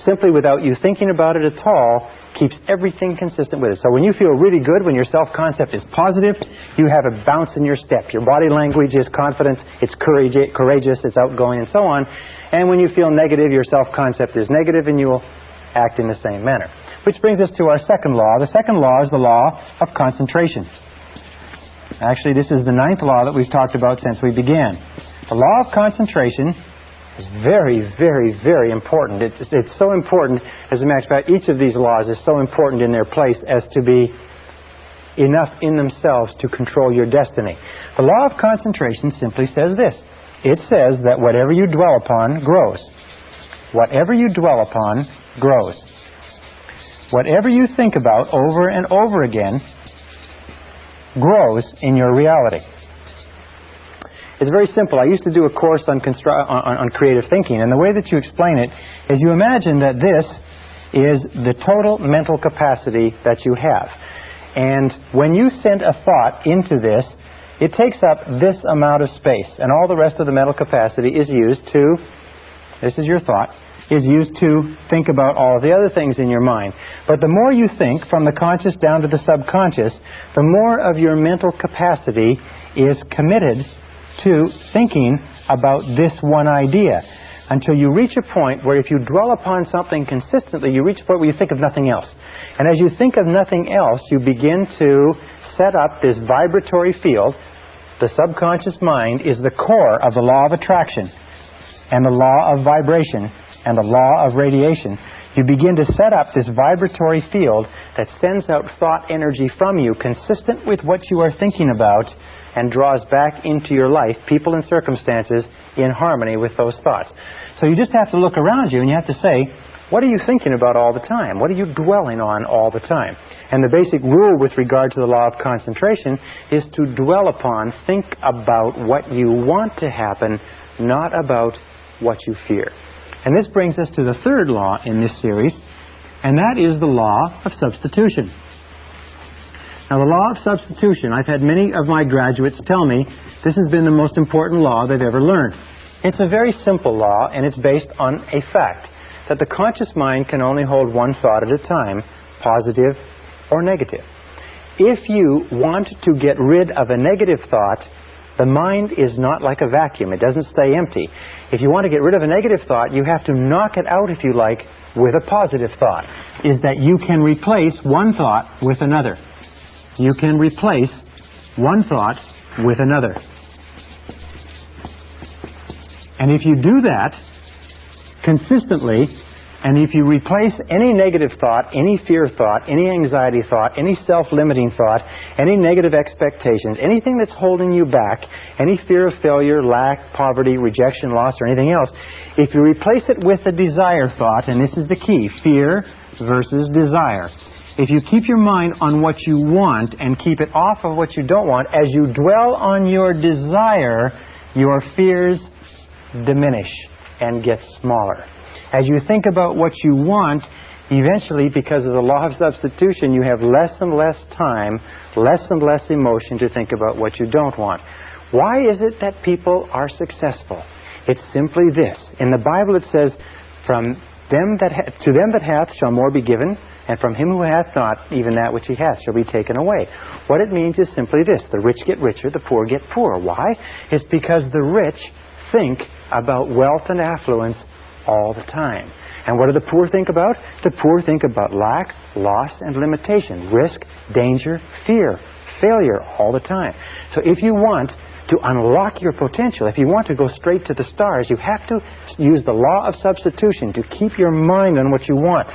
simply without you thinking about it at all, keeps everything consistent with it. So when you feel really good, when your self-concept is positive, you have a bounce in your step. Your body language is confident, it's courageous, it's outgoing, and so on. And when you feel negative, your self-concept is negative, and you will act in the same manner. Which brings us to our second law. The second law is the law of concentration. Actually, this is the ninth law that we've talked about since we began. The law of concentration is very, very, very important. It's so important, as a matter of fact, each of these laws is so important in their place as to be enough in themselves to control your destiny. The law of concentration simply says this. It says that whatever you dwell upon grows. Whatever you dwell upon grows. Whatever you think about over and over again grows in your reality. It's very simple. I used to do a course on creative thinking, and the way that you explain it is you imagine that this is the total mental capacity that you have. And when you send a thought into this, it takes up this amount of space, and all the rest of the mental capacity is used to, this is your thought, is used to think about all of the other things in your mind. But the more you think, from the conscious down to the subconscious, the more of your mental capacity is committed to thinking about this one idea, until you reach a point where if you dwell upon something consistently, you reach a point where you think of nothing else. And as you think of nothing else, you begin to set up this vibratory field. The subconscious mind is the core of the law of attraction and the law of vibration and the law of radiation. You begin to set up this vibratory field that sends out thought energy from you consistent with what you are thinking about, and draws back into your life people and circumstances in harmony with those thoughts. So you just have to look around you and you have to say, What are you thinking about all the time? What are you dwelling on all the time? And the basic rule with regard to the law of concentration is to dwell upon, think about what you want to happen, not about what you fear. And this brings us to the third law in this series, and that is the law of substitution. Now, the law of substitution, I've had many of my graduates tell me this has been the most important law they've ever learned. It's a very simple law, and it's based on a fact that the conscious mind can only hold one thought at a time, positive or negative. If you want to get rid of a negative thought, the mind is not like a vacuum. It doesn't stay empty. If you want to get rid of a negative thought, you have to knock it out, if you like, with a positive thought. Is that you can replace one thought with another. You can replace one thought with another. And if you do that consistently, and if you replace any negative thought, any fear thought, any anxiety thought, any self-limiting thought, any negative expectations, anything that's holding you back, any fear of failure, lack, poverty, rejection, loss, or anything else, if you replace it with a desire thought, and this is the key, fear versus desire. If you keep your mind on what you want and keep it off of what you don't want, as you dwell on your desire, your fears diminish and get smaller. As you think about what you want, eventually, because of the law of substitution, you have less and less time, less and less emotion to think about what you don't want. Why is it that people are successful? It's simply this. In the Bible it says, to them that hath shall more be given, and from him who hath not, even that which he hath shall be taken away. What it means is simply this. The rich get richer, the poor get poorer. Why? It's because the rich think about wealth and affluence all the time. And what do the poor think about? The poor think about lack, loss, and limitation, risk, danger, fear, failure all the time. So if you want to unlock your potential, if you want to go straight to the stars, you have to use the law of substitution to keep your mind on what you want.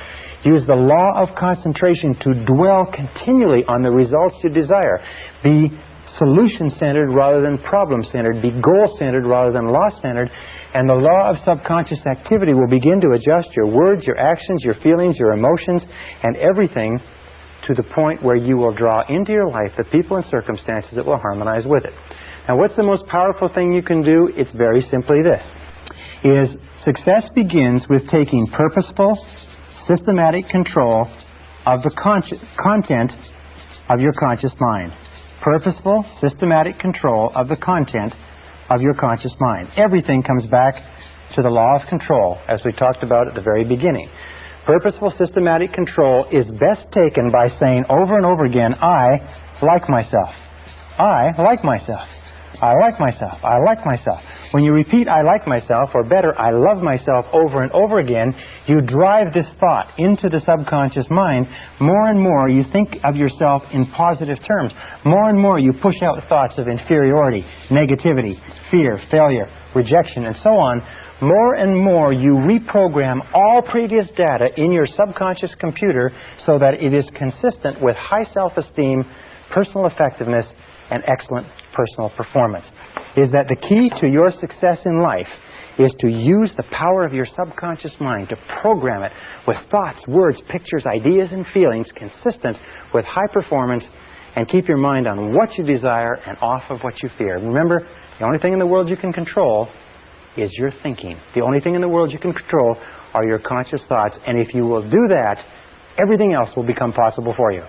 Use the law of concentration to dwell continually on the results you desire. Be solution-centered rather than problem-centered. Be goal-centered rather than loss-centered. And the law of subconscious activity will begin to adjust your words, your actions, your feelings, your emotions, and everything to the point where you will draw into your life the people and circumstances that will harmonize with it. Now, what's the most powerful thing you can do? It's very simply this. Success begins with taking purposeful, systematic control of the content of your conscious mind. Purposeful, systematic control of the content of your conscious mind. Everything comes back to the law of control, as we talked about at the very beginning. Purposeful, systematic control is best taken by saying over and over again, I like myself. I like myself. I like myself. I like myself. When you repeat, I like myself, or better, I love myself over and over again, you drive this thought into the subconscious mind. More and more you think of yourself in positive terms. More and more you push out thoughts of inferiority, negativity, fear, failure, rejection, and so on. More and more you reprogram all previous data in your subconscious computer so that it is consistent with high self-esteem, personal effectiveness, and excellent personal performance. Is that the key to your success in life is to use the power of your subconscious mind to program it with thoughts, words, pictures, ideas, and feelings consistent with high performance, and keep your mind on what you desire and off of what you fear. Remember, the only thing in the world you can control is your thinking. The only thing in the world you can control are your conscious thoughts, and if you will do that, everything else will become possible for you.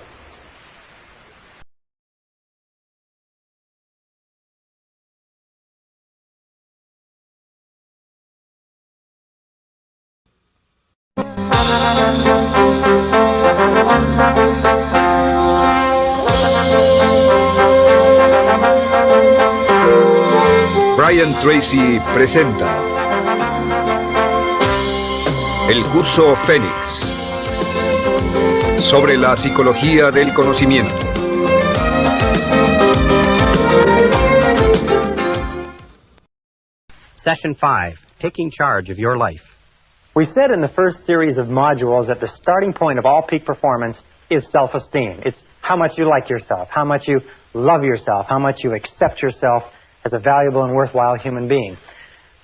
Brian Tracy presenta el curso Fénix sobre la psicología del conocimiento. Session 5, Taking Charge of Your Life. We said in the first series of modules that the starting point of all peak performance is self-esteem. It's how much you like yourself, how much you love yourself, how much you accept yourself as a valuable and worthwhile human being.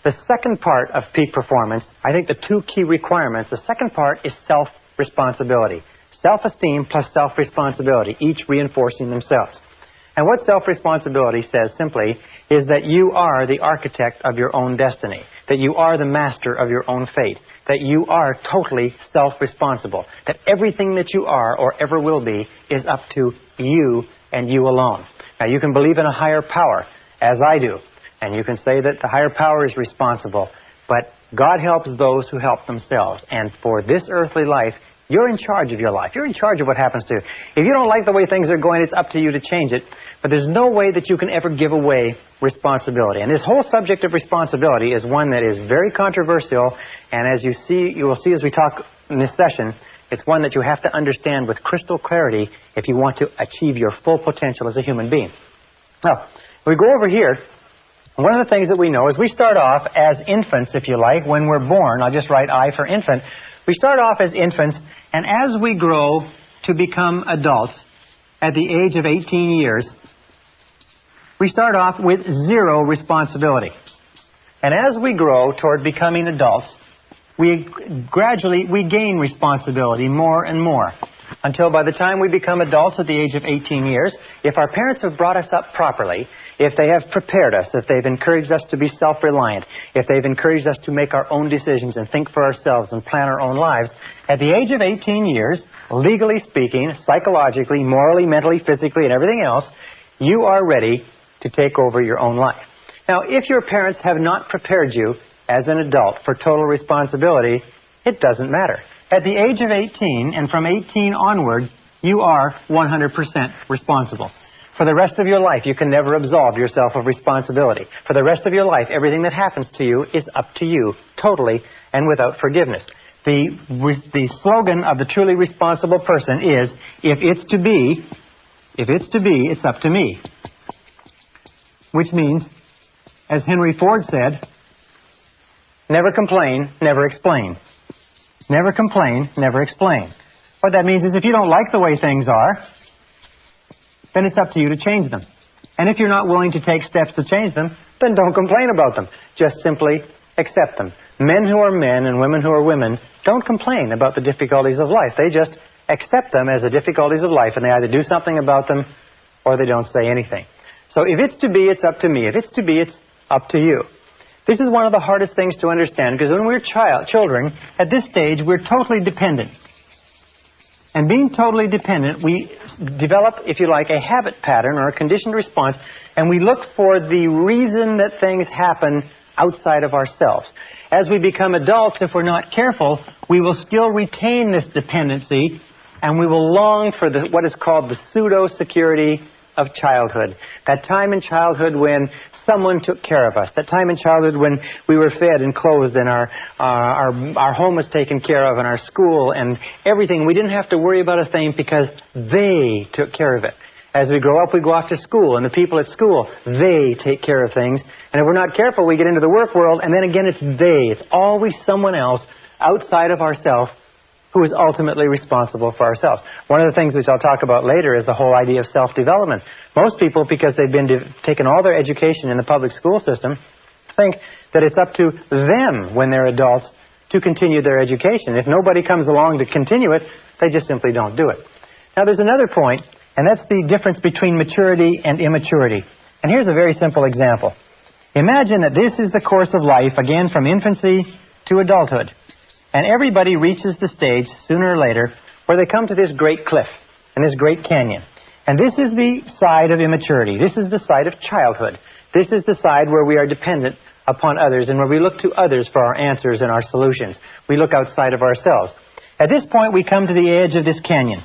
The second part of peak performance, I think the two key requirements, the second part is self-responsibility. Self-esteem plus self-responsibility, each reinforcing themselves. And what self-responsibility says simply is that you are the architect of your own destiny, that you are the master of your own fate, that you are totally self-responsible, that everything that you are or ever will be is up to you and you alone. Now, you can believe in a higher power, as I do, and you can say that the higher power is responsible, but God helps those who help themselves. And for this earthly life, you're in charge of your life. You're in charge of what happens to you. If you don't like the way things are going, it's up to you to change it. But there's no way that you can ever give away responsibility. And this whole subject of responsibility is one that is very controversial. And as you will see as we talk in this session, it's one that you have to understand with crystal clarity if you want to achieve your full potential as a human being. Now, we go over here. One of the things that we know is we start off as infants, if you like, when we're born. I'll just write I for infant. We start off as infants, and as we grow to become adults at the age of 18 years, we start off with zero responsibility. And as we grow toward becoming adults, we gain responsibility more and more, until by the time we become adults at the age of 18 years, if our parents have brought us up properly, if they have prepared us, if they've encouraged us to be self-reliant, if they've encouraged us to make our own decisions and think for ourselves and plan our own lives, at the age of 18 years, legally speaking, psychologically, morally, mentally, physically, and everything else, you are ready to take over your own life. Now, if your parents have not prepared you as an adult for total responsibility, it doesn't matter. At the age of 18, and from 18 onward, you are 100% responsible. For the rest of your life, you can never absolve yourself of responsibility. For the rest of your life, everything that happens to you is up to you, totally and without forgiveness. The slogan of the truly responsible person is, if it's to be, it's up to me. Which means, as Henry Ford said, never complain, never explain. Never complain, never explain. What that means is if you don't like the way things are, then it's up to you to change them. And if you're not willing to take steps to change them, then don't complain about them. Just simply accept them. Men who are men and women who are women don't complain about the difficulties of life. They just accept them as the difficulties of life, and they either do something about them or they don't say anything. So if it's to be, it's up to me. If it's to be, it's up to you. This is one of the hardest things to understand, because when we're children, at this stage, we're totally dependent. And being totally dependent, we develop, if you like, a habit pattern or a conditioned response, and we look for the reason that things happen outside of ourselves. As we become adults, if we're not careful, we will still retain this dependency, and we will long for what is called the pseudo-security of childhood. That time in childhood when someone took care of us. That time in childhood when we were fed and clothed and our home was taken care of and our school and everything. We didn't have to worry about a thing because they took care of it. As we grow up, we go off to school, and the people at school, they take care of things. And if we're not careful, we get into the work world, and then again it's they. It's always someone else outside of ourselves who is ultimately responsible for ourselves. One of the things which I'll talk about later is the whole idea of self-development. Most people, because they've been taken all their education in the public school system, think that it's up to them when they're adults to continue their education. If nobody comes along to continue it, they just simply don't do it. Now there's another point, and that's the difference between maturity and immaturity. And here's a very simple example. Imagine that this is the course of life, again from infancy to adulthood. And everybody reaches the stage, sooner or later, where they come to this great cliff and this great canyon. And this is the side of immaturity. This is the side of childhood. This is the side where we are dependent upon others and where we look to others for our answers and our solutions. We look outside of ourselves. At this point, we come to the edge of this canyon.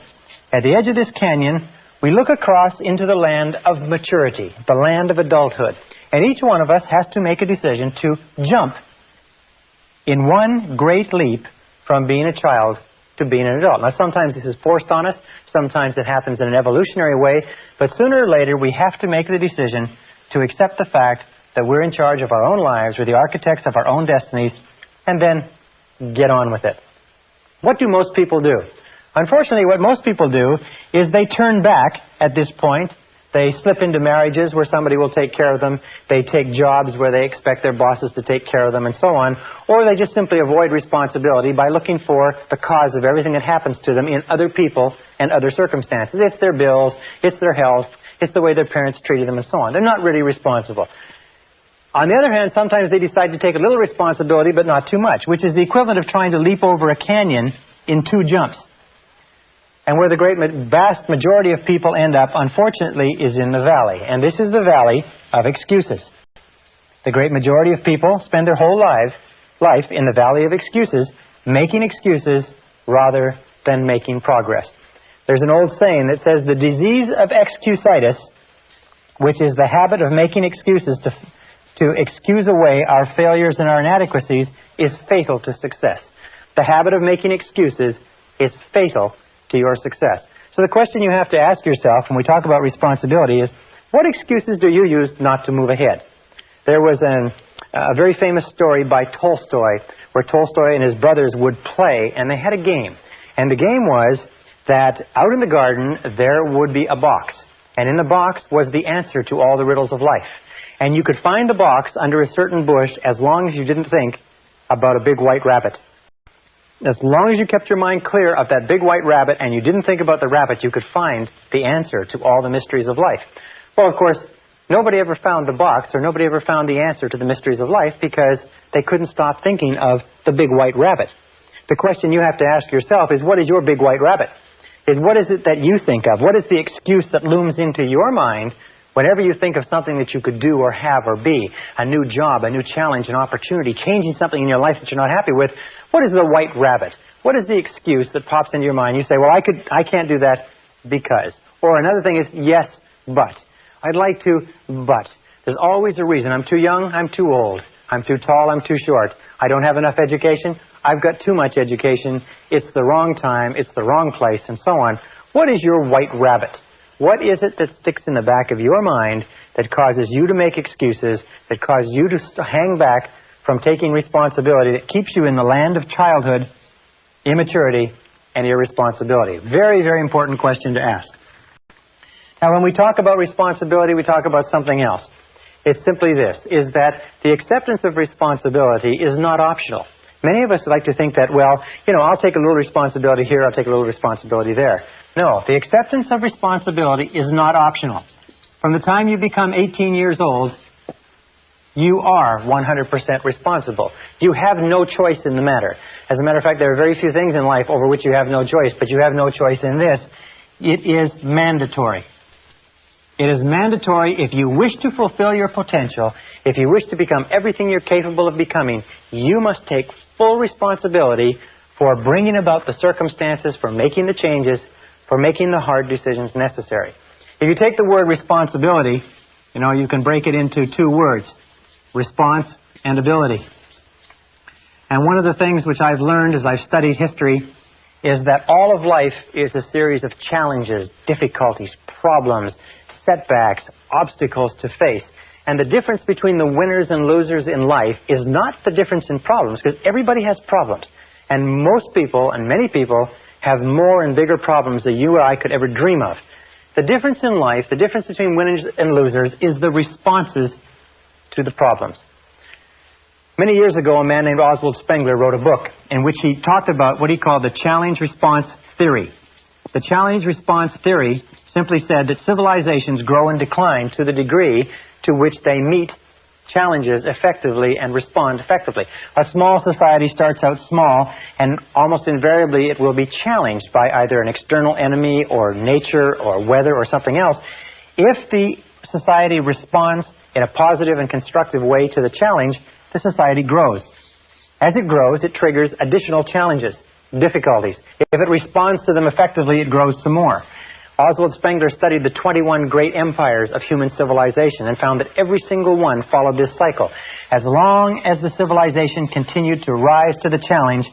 At the edge of this canyon, we look across into the land of maturity, the land of adulthood. And each one of us has to make a decision to jump in one great leap from being a child to being an adult. Now, sometimes this is forced on us. Sometimes it happens in an evolutionary way. But sooner or later, we have to make the decision to accept the fact that we're in charge of our own lives, we're the architects of our own destinies, and then get on with it. What do most people do? Unfortunately, what most people do is they turn back at this point They slip into marriages where somebody will take care of them. They take jobs where they expect their bosses to take care of them and so on. Or they just simply avoid responsibility by looking for the cause of everything that happens to them in other people and other circumstances. It's their bills, it's their health, it's the way their parents treated them and so on. They're not really responsible. On the other hand, sometimes they decide to take a little responsibility but not too much, which is the equivalent of trying to leap over a canyon in 2 jumps. And where the vast majority of people end up, unfortunately, is in the valley. And this is the valley of excuses. The great majority of people spend their whole life in the valley of excuses, making excuses rather than making progress. There's an old saying that says the disease of excusitis, which is the habit of making excuses to excuse away our failures and our inadequacies, is fatal to success. The habit of making excuses is fatal to your success. So the question you have to ask yourself when we talk about responsibility is, what excuses do you use not to move ahead? There was a very famous story by Tolstoy, where Tolstoy and his brothers would play, and they had a game. And the game was that out in the garden there would be a box. And in the box was the answer to all the riddles of life. And you could find the box under a certain bush as long as you didn't think about a big white rabbit. As long as you kept your mind clear of that big white rabbit and you didn't think about the rabbit, you could find the answer to all the mysteries of life. Well, of course, nobody ever found the box, or nobody ever found the answer to the mysteries of life because they couldn't stop thinking of the big white rabbit. The question you have to ask yourself is, what is your big white rabbit? What is it that you think of? What is the excuse that looms into your mind whenever you think of something that you could do or have or be? A new job, a new challenge, an opportunity, changing something in your life that you're not happy with. What is the white rabbit? What is the excuse that pops into your mind? You say, well, I can't do that because. Or another thing is, yes, but. I'd like to, but. There's always a reason. I'm too young, I'm too old. I'm too tall, I'm too short. I don't have enough education, I've got too much education. It's the wrong time, it's the wrong place, and so on. What is your white rabbit? What is it that sticks in the back of your mind that causes you to make excuses, that causes you to hang back from taking responsibility, that keeps you in the land of childhood, immaturity, and irresponsibility? Very, very important question to ask. Now, when we talk about responsibility, we talk about something else. It's simply this, is that the acceptance of responsibility is not optional. Many of us like to think that, well, I'll take a little responsibility here, I'll take a little responsibility there. No, the acceptance of responsibility is not optional. From the time you become 18 years old, you are 100% responsible. You have no choice in the matter. As a matter of fact, there are very few things in life over which you have no choice, but you have no choice in this. It is mandatory. It is mandatory if you wish to fulfill your potential, if you wish to become everything you're capable of becoming, you must take full responsibility for bringing about the circumstances, for making the changes, for making the hard decisions necessary. If you take the word responsibility, you can break it into 2 words, response and ability. And one of the things which I've learned as I've studied history is that all of life is a series of challenges, difficulties, problems, setbacks, obstacles to face. And the difference between the winners and losers in life is not the difference in problems, because everybody has problems. And most people, and many people, have more and bigger problems than you or I could ever dream of. The difference in life, the difference between winners and losers, is the responses to the problems. Many years ago, a man named Oswald Spengler wrote a book in which he talked about what he called the challenge-response theory. The challenge-response theory simply said that civilizations grow and decline to the degree to which they meet challenges effectively and respond effectively. A small society starts out small, and almost invariably it will be challenged by either an external enemy or nature or weather or something else. If the society responds in a positive and constructive way to the challenge, the society grows. As it grows, it triggers additional challenges, difficulties. If it responds to them effectively, it grows some more. Oswald Spengler studied the 21 great empires of human civilization and found that every single one followed this cycle. As long as the civilization continued to rise to the challenge,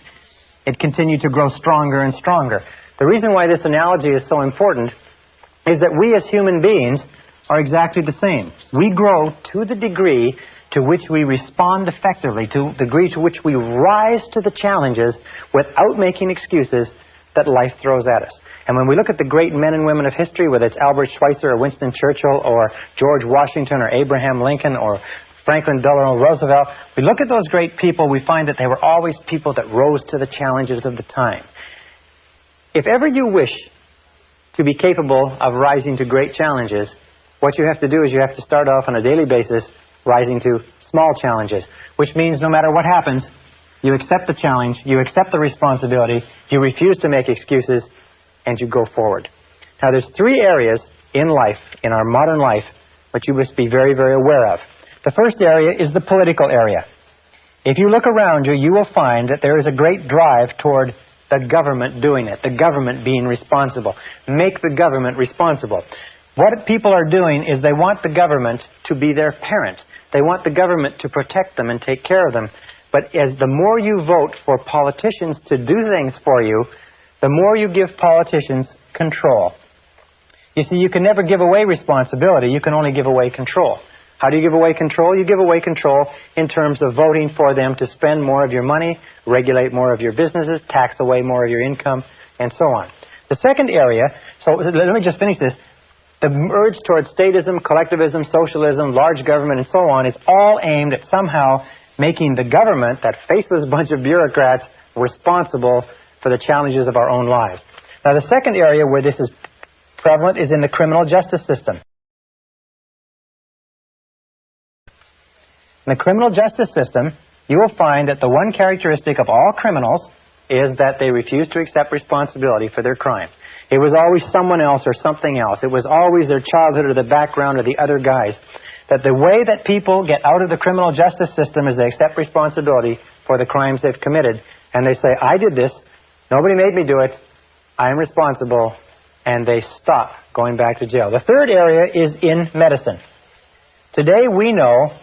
it continued to grow stronger and stronger. The reason why this analogy is so important is that we as human beings are exactly the same. We grow to the degree to which we respond effectively, to the degree to which we rise to the challenges without making excuses that life throws at us. And when we look at the great men and women of history, whether it's Albert Schweitzer or Winston Churchill or George Washington or Abraham Lincoln or Franklin Delano Roosevelt, we look at those great people, we find that they were always people that rose to the challenges of the time. If ever you wish to be capable of rising to great challenges, what you have to do is you have to start off on a daily basis rising to small challenges, which means no matter what happens, you accept the challenge, you accept the responsibility, you refuse to make excuses, and you go forward. Now, there's three areas in life, in our modern life, which you must be very, very aware of. The first area is the political area. If you look around you, you will find that there is a great drive toward the government doing it, the government being responsible. Make the government responsible. What people are doing is they want the government to be their parent. They want the government to protect them and take care of them. But as the more you vote for politicians to do things for you, the more you give politicians control. You see, you can never give away responsibility. You can only give away control. How do you give away control? You give away control in terms of voting for them to spend more of your money, regulate more of your businesses, tax away more of your income, and so on. The second area, so let me just finish this. The urge towards statism, collectivism, socialism, large government, and so on is all aimed at somehow making the government, that faceless bunch of bureaucrats, responsible for the challenges of our own lives. Now, the second area where this is prevalent is in the criminal justice system. In the criminal justice system, you will find that the one characteristic of all criminals is that they refuse to accept responsibility for their crime. It was always someone else or something else. It was always their childhood or the background or the other guys. That the way that people get out of the criminal justice system is they accept responsibility for the crimes they've committed. And they say, I did this. Nobody made me do it. I am responsible. And they stop going back to jail. The third area is in medicine. Today we know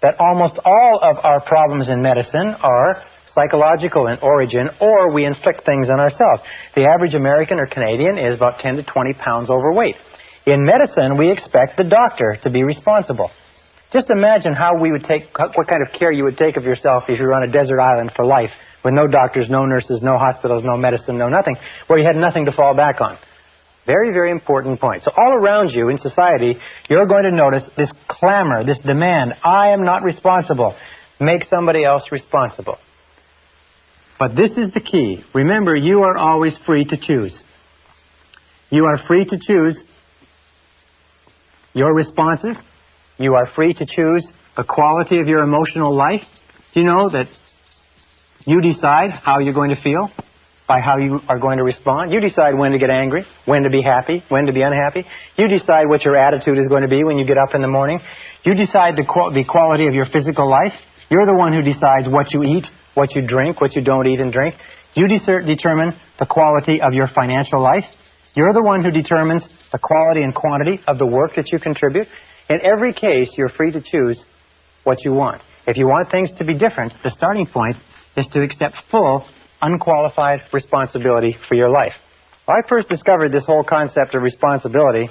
that almost all of our problems in medicine are psychological in origin, or we inflict things on ourselves. The average American or Canadian is about 10 to 20 pounds overweight. In medicine, we expect the doctor to be responsible. Just imagine how we would take, what kind of care you would take of yourself if you were on a desert island for life, with no doctors, no nurses, no hospitals, no medicine, no nothing, where you had nothing to fall back on. Very, very important point. So all around you in society, you're going to notice this clamor, this demand, I am not responsible. Make somebody else responsible. But this is the key. Remember, you are always free to choose. You are free to choose your responses. You are free to choose the quality of your emotional life. Do you know that you decide how you're going to feel by how you are going to respond? You decide when to get angry, when to be happy, when to be unhappy. You decide what your attitude is going to be when you get up in the morning. You decide the quality of your physical life. You're the one who decides what you eat, what you drink, what you don't eat and drink. You determine the quality of your financial life. You're the one who determines the quality and quantity of the work that you contribute. In every case, you're free to choose what you want. If you want things to be different, the starting point is to accept full, unqualified responsibility for your life. I first discovered this whole concept of responsibility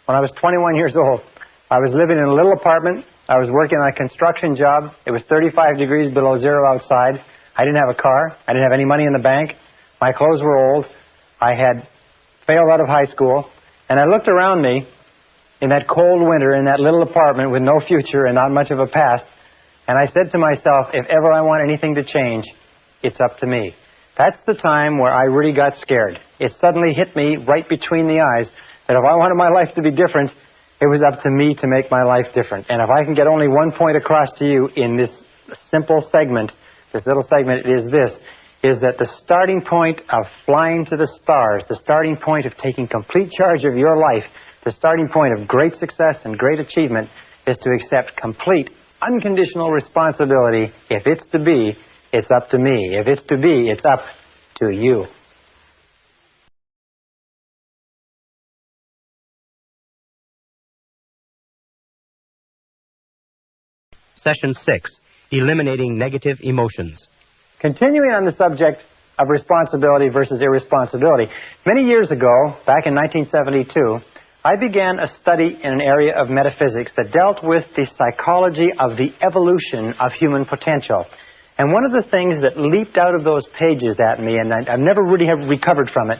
when I was 21 years old. I was living in a little apartment. I was working on a construction job. It was 35 degrees below zero outside. I didn't have a car. I didn't have any money in the bank. My clothes were old. I had failed out of high school. And I looked around me in that cold winter in that little apartment with no future and not much of a past. And I said to myself, if ever I want anything to change, it's up to me. That's the time where I really got scared. It suddenly hit me right between the eyes that if I wanted my life to be different, it was up to me to make my life different. And if I can get only one point across to you in this simple segment, this little segment, is that the starting point of flying to the stars, the starting point of taking complete charge of your life, the starting point of great success and great achievement is to accept complete, unconditional responsibility. If it's to be, it's up to me. If it's to be, it's up to you. Session 6, Eliminating Negative Emotions. Continuing on the subject of responsibility versus irresponsibility, many years ago, back in 1972, I began a study in an area of metaphysics that dealt with the psychology of the evolution of human potential. And one of the things that leaped out of those pages at me, and I've never really recovered from it,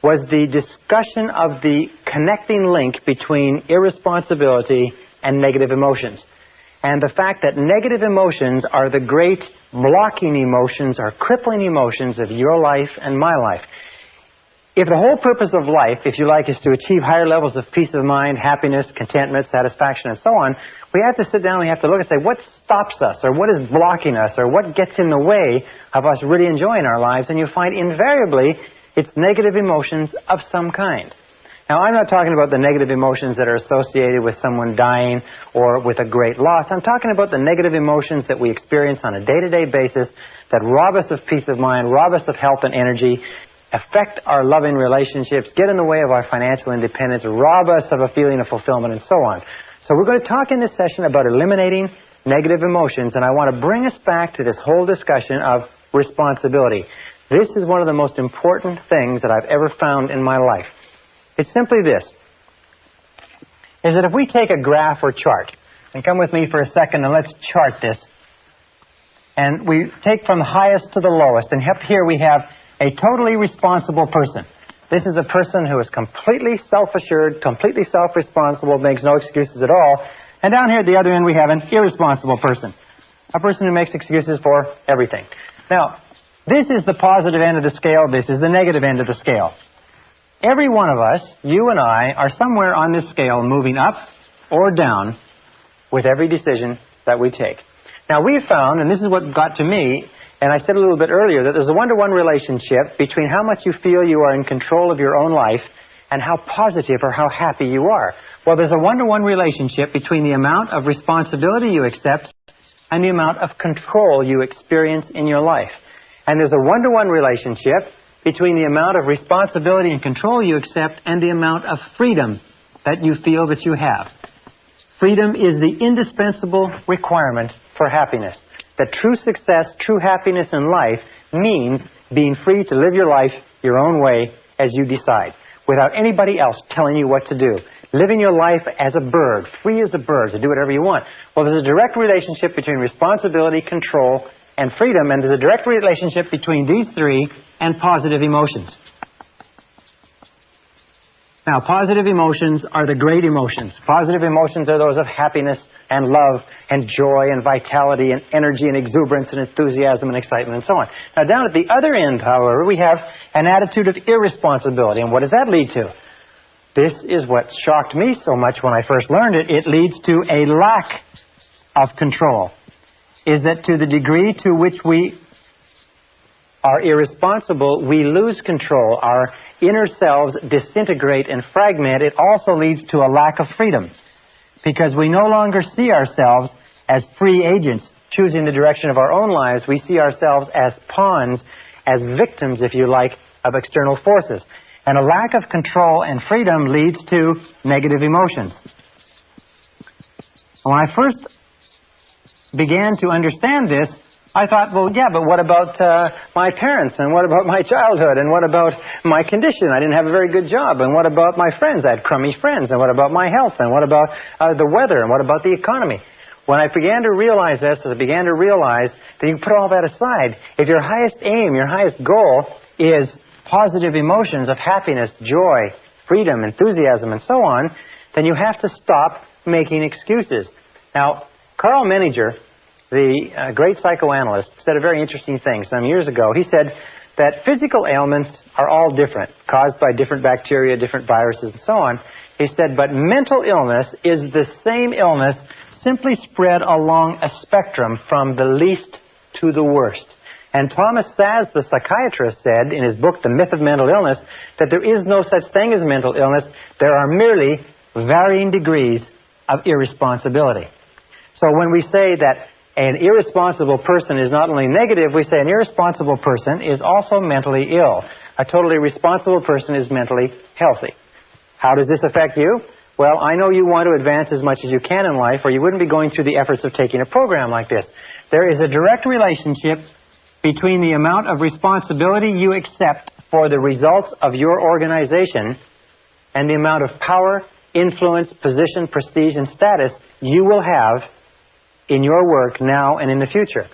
was the discussion of the connecting link between irresponsibility and negative emotions. And the fact that negative emotions are the great blocking emotions or crippling emotions of your life and my life. If the whole purpose of life, if you like, is to achieve higher levels of peace of mind, happiness, contentment, satisfaction, and so on, we have to sit down and we have to look and say, what stops us, or what is blocking us, or what gets in the way of us really enjoying our lives? And you find invariably it's negative emotions of some kind. Now, I'm not talking about the negative emotions that are associated with someone dying or with a great loss. I'm talking about the negative emotions that we experience on a day-to-day basis that rob us of peace of mind, rob us of health and energy, affect our loving relationships, get in the way of our financial independence, rob us of a feeling of fulfillment, and so on. So we're going to talk in this session about eliminating negative emotions, and I want to bring us back to this whole discussion of responsibility. This is one of the most important things that I've ever found in my life. It's simply this, is that if we take a graph or chart, and come with me for a second and let's chart this, and we take from the highest to the lowest, and up here we have a totally responsible person. This is a person who is completely self-assured, completely self-responsible, makes no excuses at all. And down here at the other end we have an irresponsible person, a person who makes excuses for everything. Now, this is the positive end of the scale, this is the negative end of the scale. Every one of us, you and I, are somewhere on this scale moving up or down with every decision that we take. Now, we've found, and this is what got to me, and I said a little bit earlier, that there's a one-to-one relationship between how much you feel you are in control of your own life and how positive or how happy you are. Well, there's a one-to-one relationship between the amount of responsibility you accept and the amount of control you experience in your life. And there's a one-to-one relationship between the amount of responsibility and control you accept and the amount of freedom that you feel that you have. Freedom is the indispensable requirement for happiness. That true success, true happiness in life means being free to live your life your own way as you decide, without anybody else telling you what to do. Living your life as a bird, free as a bird, to do whatever you want. Well, there's a direct relationship between responsibility, control, and freedom, and there's a direct relationship between these three and positive emotions. Now, positive emotions are the great emotions. Positive emotions are those of happiness and love and joy and vitality and energy and exuberance and enthusiasm and excitement and so on. Now, down at the other end, however, we have an attitude of irresponsibility. And what does that lead to? This is what shocked me so much when I first learned it. It leads to a lack of control. Is that to the degree to which we are irresponsible, we lose control. Our inner selves disintegrate and fragment. It also leads to a lack of freedom, because we no longer see ourselves as free agents choosing the direction of our own lives. We see ourselves as pawns, as victims, if you like, of external forces. And a lack of control and freedom leads to negative emotions. When I first began to understand this, I thought, well, yeah, but what about my parents, and what about my childhood, and what about my condition? I didn't have a very good job, and what about my friends? I had crummy friends, and what about my health, and what about the weather, and what about the economy? When I began to realize this, I began to realize that you can put all that aside. If your highest aim, your highest goal is positive emotions of happiness, joy, freedom, enthusiasm, and so on, then you have to stop making excuses. Now, Carl Menninger, the great psychoanalyst, said a very interesting thing some years ago. He said that physical ailments are all different, caused by different bacteria, different viruses, and so on. He said, but mental illness is the same illness, simply spread along a spectrum from the least to the worst. And Thomas Szasz, the psychiatrist, said in his book, The Myth of Mental Illness, that there is no such thing as mental illness. There are merely varying degrees of irresponsibility. So when we say that an irresponsible person is not only negative, we say an irresponsible person is also mentally ill. A totally responsible person is mentally healthy. How does this affect you? Well, I know you want to advance as much as you can in life, or you wouldn't be going through the efforts of taking a program like this. There is a direct relationship between the amount of responsibility you accept for the results of your organization and the amount of power, influence, position, prestige, and status you will have in your work now and in the future.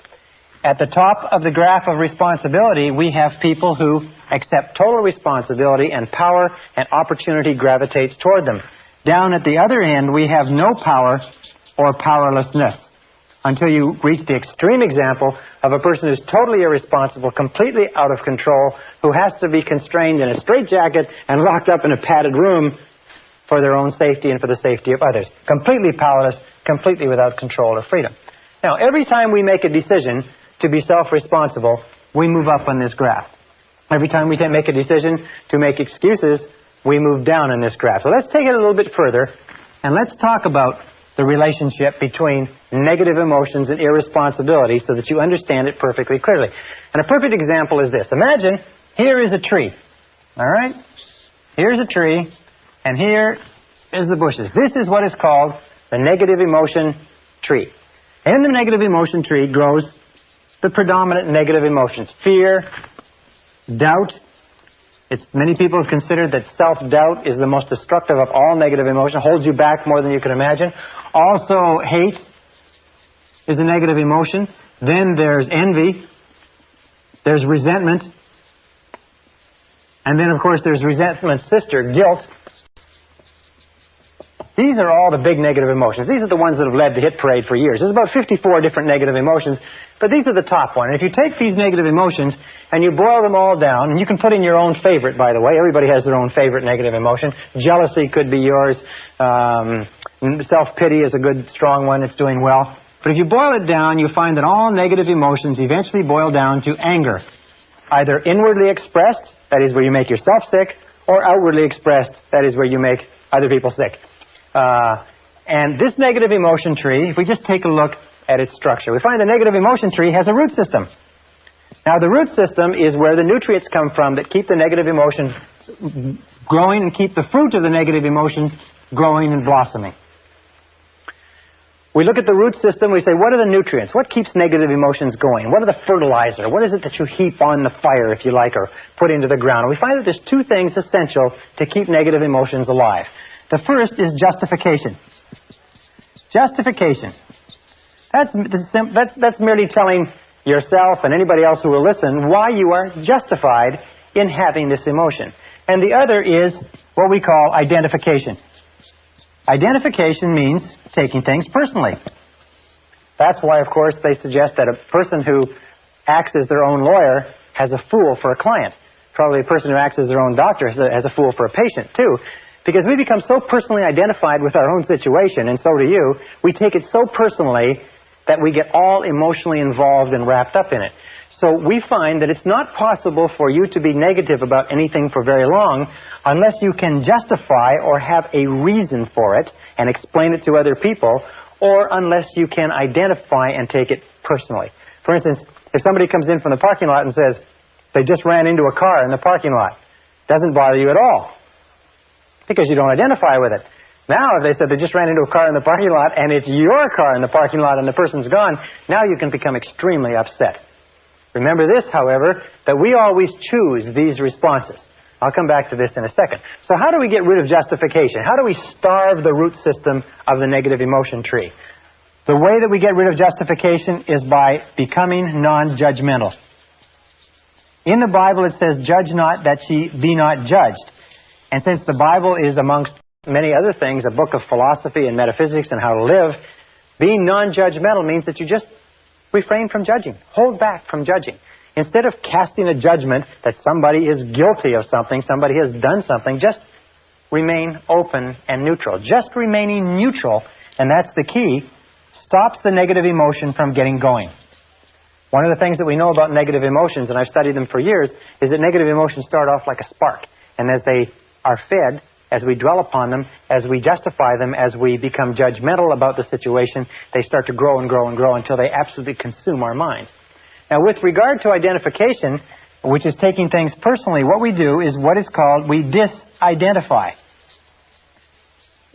At the top of the graph of responsibility, we have people who accept total responsibility, and power and opportunity gravitates toward them. Down at the other end, we have no power or powerlessness, until you reach the extreme example of a person who's totally irresponsible, completely out of control, who has to be constrained in a straitjacket and locked up in a padded room for their own safety and for the safety of others. Completely powerless, completely without control or freedom. Now, every time we make a decision to be self-responsible, we move up on this graph. Every time we make a decision to make excuses, we move down on this graph. So let's take it a little bit further, and let's talk about the relationship between negative emotions and irresponsibility so that you understand it perfectly clearly. And a perfect example is this. Imagine here is a tree. All right? Here's a tree, and here is the bushes. This is what is called the negative emotion tree. In the negative emotion tree grows the predominant negative emotions: fear, doubt. Many people have considered that self-doubt is the most destructive of all negative emotion, holds you back more than you can imagine. Also, hate is a negative emotion. Then there's envy. There's resentment. And then, of course, there's resentment's sister, guilt. These are all the big negative emotions. These are the ones that have led the hit parade for years. There's about 54 different negative emotions, but these are the top one. And if you take these negative emotions and you boil them all down, and you can put in your own favorite, by the way. Everybody has their own favorite negative emotion. Jealousy could be yours. Self-pity is a good, strong one. It's doing well. But if you boil it down, you find that all negative emotions eventually boil down to anger. Either inwardly expressed, that is where you make yourself sick, or outwardly expressed, that is where you make other people sick. And this negative emotion tree, if we just take a look at its structure, we find the negative emotion tree has a root system. Now, the root system is where the nutrients come from that keep the negative emotion growing and keep the fruit of the negative emotion growing and blossoming. We look at the root system, we say, what are the nutrients? What keeps negative emotions going? What are the fertilizer? What is it that you heap on the fire, if you like, or put into the ground? And we find that there's two things essential to keep negative emotions alive. The first is justification. Justification. That's merely telling yourself and anybody else who will listen why you are justified in having this emotion. And the other is what we call identification. Identification means taking things personally. That's why, of course, they suggest that a person who acts as their own lawyer has a fool for a client. Probably a person who acts as their own doctor has a fool for a patient, too. Because we become so personally identified with our own situation, and so do you, we take it so personally that we get all emotionally involved and wrapped up in it. So we find that it's not possible for you to be negative about anything for very long unless you can justify or have a reason for it and explain it to other people, or unless you can identify and take it personally. For instance, if somebody comes in from the parking lot and says they just ran into a car in the parking lot, it doesn't bother you at all, because you don't identify with it. Now, if they said they just ran into a car in the parking lot and it's your car in the parking lot and the person's gone, now you can become extremely upset. Remember this, however, that we always choose these responses. I'll come back to this in a second. So how do we get rid of justification? How do we starve the root system of the negative emotion tree? The way that we get rid of justification is by becoming non-judgmental. In the Bible it says, "Judge not that ye be not judged." And since the Bible is, amongst many other things, a book of philosophy and metaphysics and how to live, being non-judgmental means that you just refrain from judging. Hold back from judging. Instead of casting a judgment that somebody is guilty of something, somebody has done something, just remain open and neutral. Just remaining neutral, and that's the key, stops the negative emotion from getting going. One of the things that we know about negative emotions, and I've studied them for years, is that negative emotions start off like a spark. And as they are fed, as we dwell upon them, as we justify them, as we become judgmental about the situation, they start to grow and grow and grow until they absolutely consume our minds. Now, with regard to identification, which is taking things personally, what we do is what is called, we disidentify.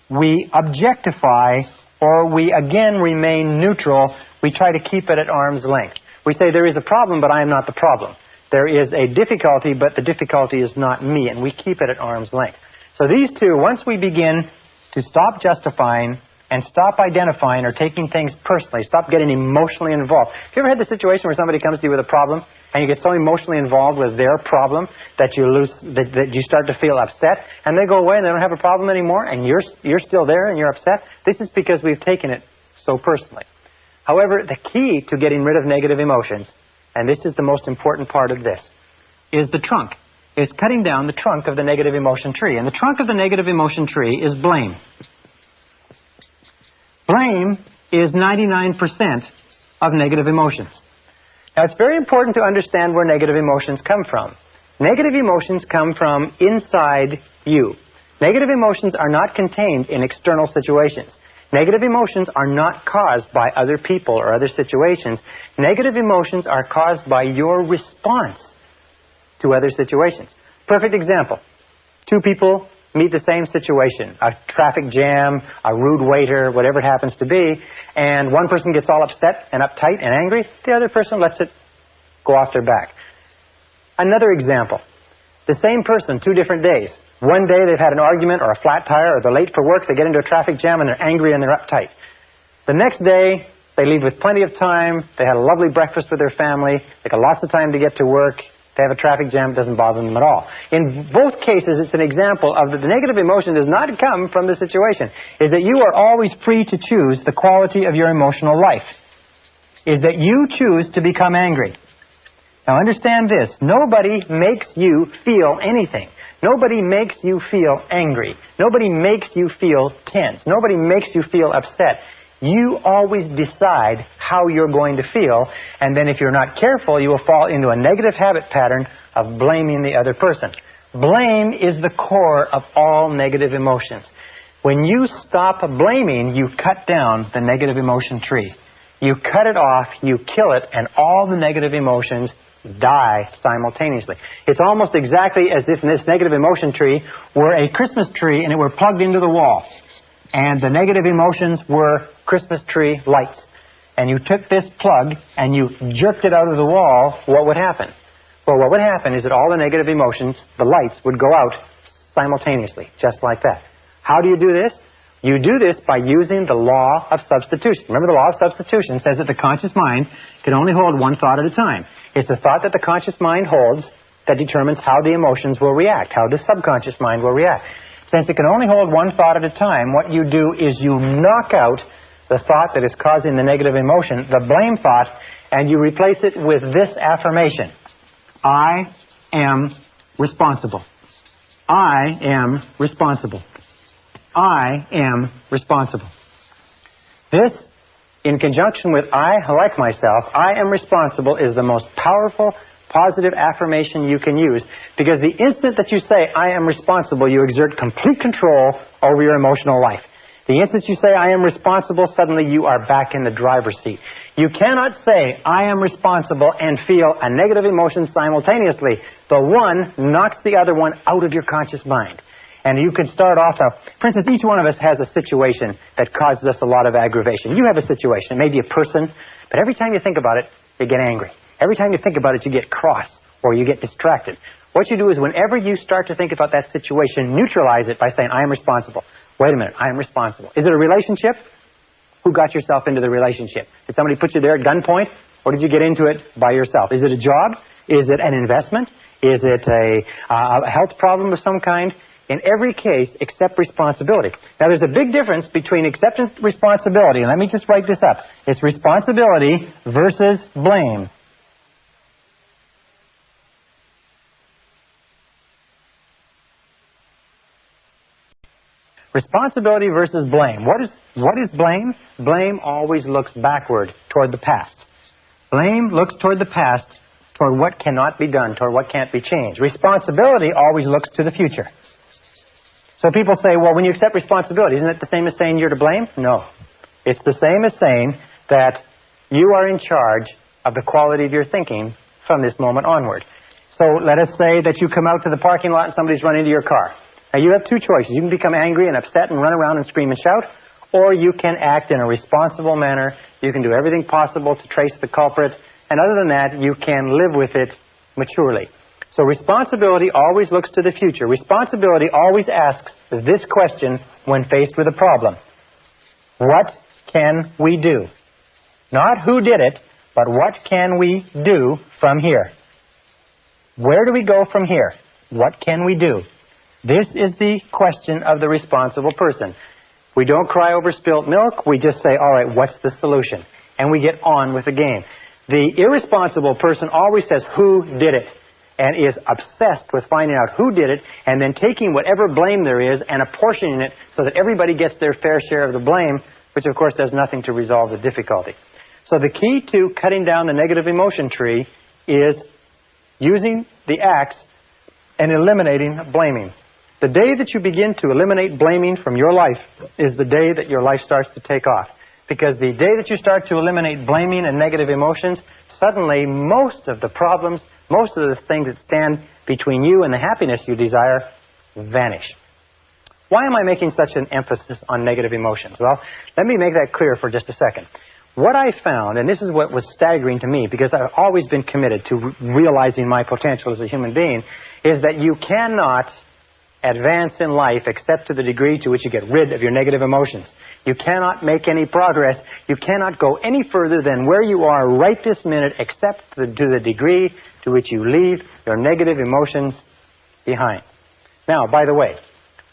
We objectify, or we again remain neutral. We try to keep it at arm's length. We say there is a problem, but I am not the problem. There is a difficulty, but the difficulty is not me, and we keep it at arm's length. So these two, once we begin to stop justifying and stop identifying or taking things personally, stop getting emotionally involved. Have you ever had the situation where somebody comes to you with a problem and you get so emotionally involved with their problem that that you start to feel upset, and they go away and they don't have a problem anymore, and you're still there and you're upset. This is because we've taken it so personally. However, the key to getting rid of negative emotions, and this is the most important part of this, is the trunk. It's cutting down the trunk of the negative emotion tree. And the trunk of the negative emotion tree is blame. Blame is 99% of negative emotions. Now, it's very important to understand where negative emotions come from. Negative emotions come from inside you. Negative emotions are not contained in external situations. Negative emotions are not caused by other people or other situations. Negative emotions are caused by your response to other situations. Perfect example. Two people meet the same situation, a traffic jam, a rude waiter, whatever it happens to be, and one person gets all upset and uptight and angry, the other person lets it go off their back. Another example. The same person, 2 different days. One day they've had an argument or a flat tire or they're late for work, they get into a traffic jam and they're angry and they're uptight. The next day, they leave with plenty of time, they had a lovely breakfast with their family, they got lots of time to get to work, they have a traffic jam, it doesn't bother them at all. In both cases, it's an example of that the negative emotion does not come from the situation. Is that you are always free to choose the quality of your emotional life. Is that you choose to become angry. Now understand this, nobody makes you feel anything. Nobody makes you feel angry. Nobody makes you feel tense. Nobody makes you feel upset. You always decide how you're going to feel, and then if you're not careful, you will fall into a negative habit pattern of blaming the other person. Blame is the core of all negative emotions. When you stop blaming, you cut down the negative emotion tree. You cut it off, you kill it, and all the negative emotions die simultaneously. It's almost exactly as if this negative emotion tree were a Christmas tree and it were plugged into the wall. And the negative emotions were Christmas tree lights. And you took this plug and you jerked it out of the wall, what would happen? Well, what would happen is that all the negative emotions, the lights, would go out simultaneously, just like that. How do you do this? You do this by using the law of substitution. Remember, the law of substitution says that the conscious mind can only hold one thought at a time. It's the thought that the conscious mind holds that determines how the emotions will react, how the subconscious mind will react. Since it can only hold one thought at a time, what you do is you knock out the thought that is causing the negative emotion, the blame thought, and you replace it with this affirmation. I am responsible. I am responsible. I am responsible. This, in conjunction with I like myself, I am responsible, is the most powerful positive affirmation you can use, because the instant that you say I am responsible, you exert complete control over your emotional life. The instant you say I am responsible, suddenly you are back in the driver's seat. You cannot say I am responsible and feel a negative emotion simultaneously. The one knocks the other one out of your conscious mind. And you can start off, for instance, each one of us has a situation that causes us a lot of aggravation. You have a situation, maybe a person, but every time you think about it, you get angry. Every time you think about it, you get cross or you get distracted. What you do is whenever you start to think about that situation, neutralize it by saying, I am responsible. Wait a minute, I am responsible. Is it a relationship? Who got yourself into the relationship? Did somebody put you there at gunpoint, or did you get into it by yourself? Is it a job? Is it an investment? Is it a health problem of some kind? In every case, accept responsibility. Now, there's a big difference between acceptance and responsibility, and let me just write this up. It's responsibility versus blame. Responsibility versus blame. What is blame? Blame always looks backward toward the past. Blame looks toward the past, toward what cannot be done, toward what can't be changed. Responsibility always looks to the future. So people say, well, when you accept responsibility, isn't it the same as saying you're to blame? No. It's the same as saying that you are in charge of the quality of your thinking from this moment onward. So let us say that you come out to the parking lot and somebody's run into your car. Now, you have two choices. You can become angry and upset and run around and scream and shout, or you can act in a responsible manner. You can do everything possible to trace the culprit, and other than that, you can live with it maturely. So responsibility always looks to the future. Responsibility always asks this question when faced with a problem. What can we do? Not who did it, but what can we do from here? Where do we go from here? What can we do? This is the question of the responsible person. We don't cry over spilt milk. We just say, all right, what's the solution? And we get on with the game. The irresponsible person always says, who did it? And is obsessed with finding out who did it and then taking whatever blame there is and apportioning it so that everybody gets their fair share of the blame, which of course does nothing to resolve the difficulty. So the key to cutting down the negative emotion tree is using the axe and eliminating blaming. The day that you begin to eliminate blaming from your life is the day that your life starts to take off. Because the day that you start to eliminate blaming and negative emotions, suddenly most of the problems, most of the things that stand between you and the happiness you desire vanish. Why am I making such an emphasis on negative emotions? Well, let me make that clear for just a second. What I found, and this is what was staggering to me, because I've always been committed to realizing my potential as a human being, is that you cannot advance in life except to the degree to which you get rid of your negative emotions. You cannot make any progress. You cannot go any further than where you are right this minute except to the degree to which you leave your negative emotions behind. Now, by the way,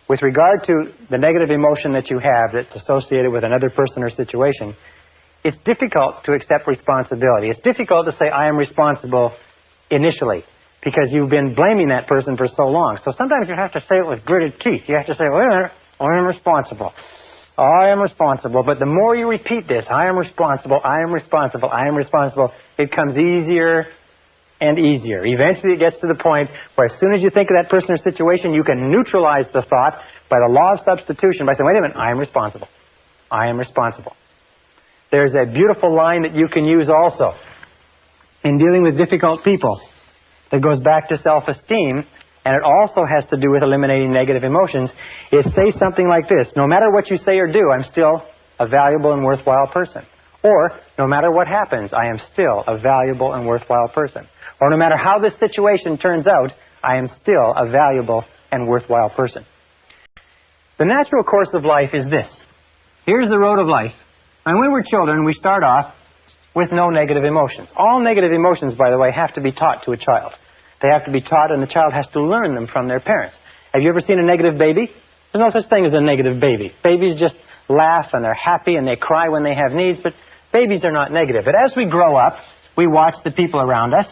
with regard to the negative emotion that you have that's associated with another person or situation, it's difficult to accept responsibility. It's difficult to say, I am responsible initially, because you've been blaming that person for so long. So sometimes you have to say it with gritted teeth. You have to say, wait a minute, I am responsible. I am responsible. But the more you repeat this, I am responsible, I am responsible, I am responsible, it comes easier and easier. Eventually it gets to the point where as soon as you think of that person or situation, you can neutralize the thought by the law of substitution by saying, wait a minute, I am responsible. I am responsible. There's a beautiful line that you can use also in dealing with difficult people that goes back to self-esteem, and it also has to do with eliminating negative emotions, is say something like this: no matter what you say or do, I'm still a valuable and worthwhile person. Or, no matter what happens, I am still a valuable and worthwhile person. Or, no matter how this situation turns out, I am still a valuable and worthwhile person. The natural course of life is this. Here's the road of life. And when we're children, we start off with no negative emotions. All negative emotions, by the way, have to be taught to a child. They have to be taught, and the child has to learn them from their parents. Have you ever seen a negative baby? There's no such thing as a negative baby. Babies just laugh, and they're happy, and they cry when they have needs, but babies are not negative. But as we grow up, we watch the people around us,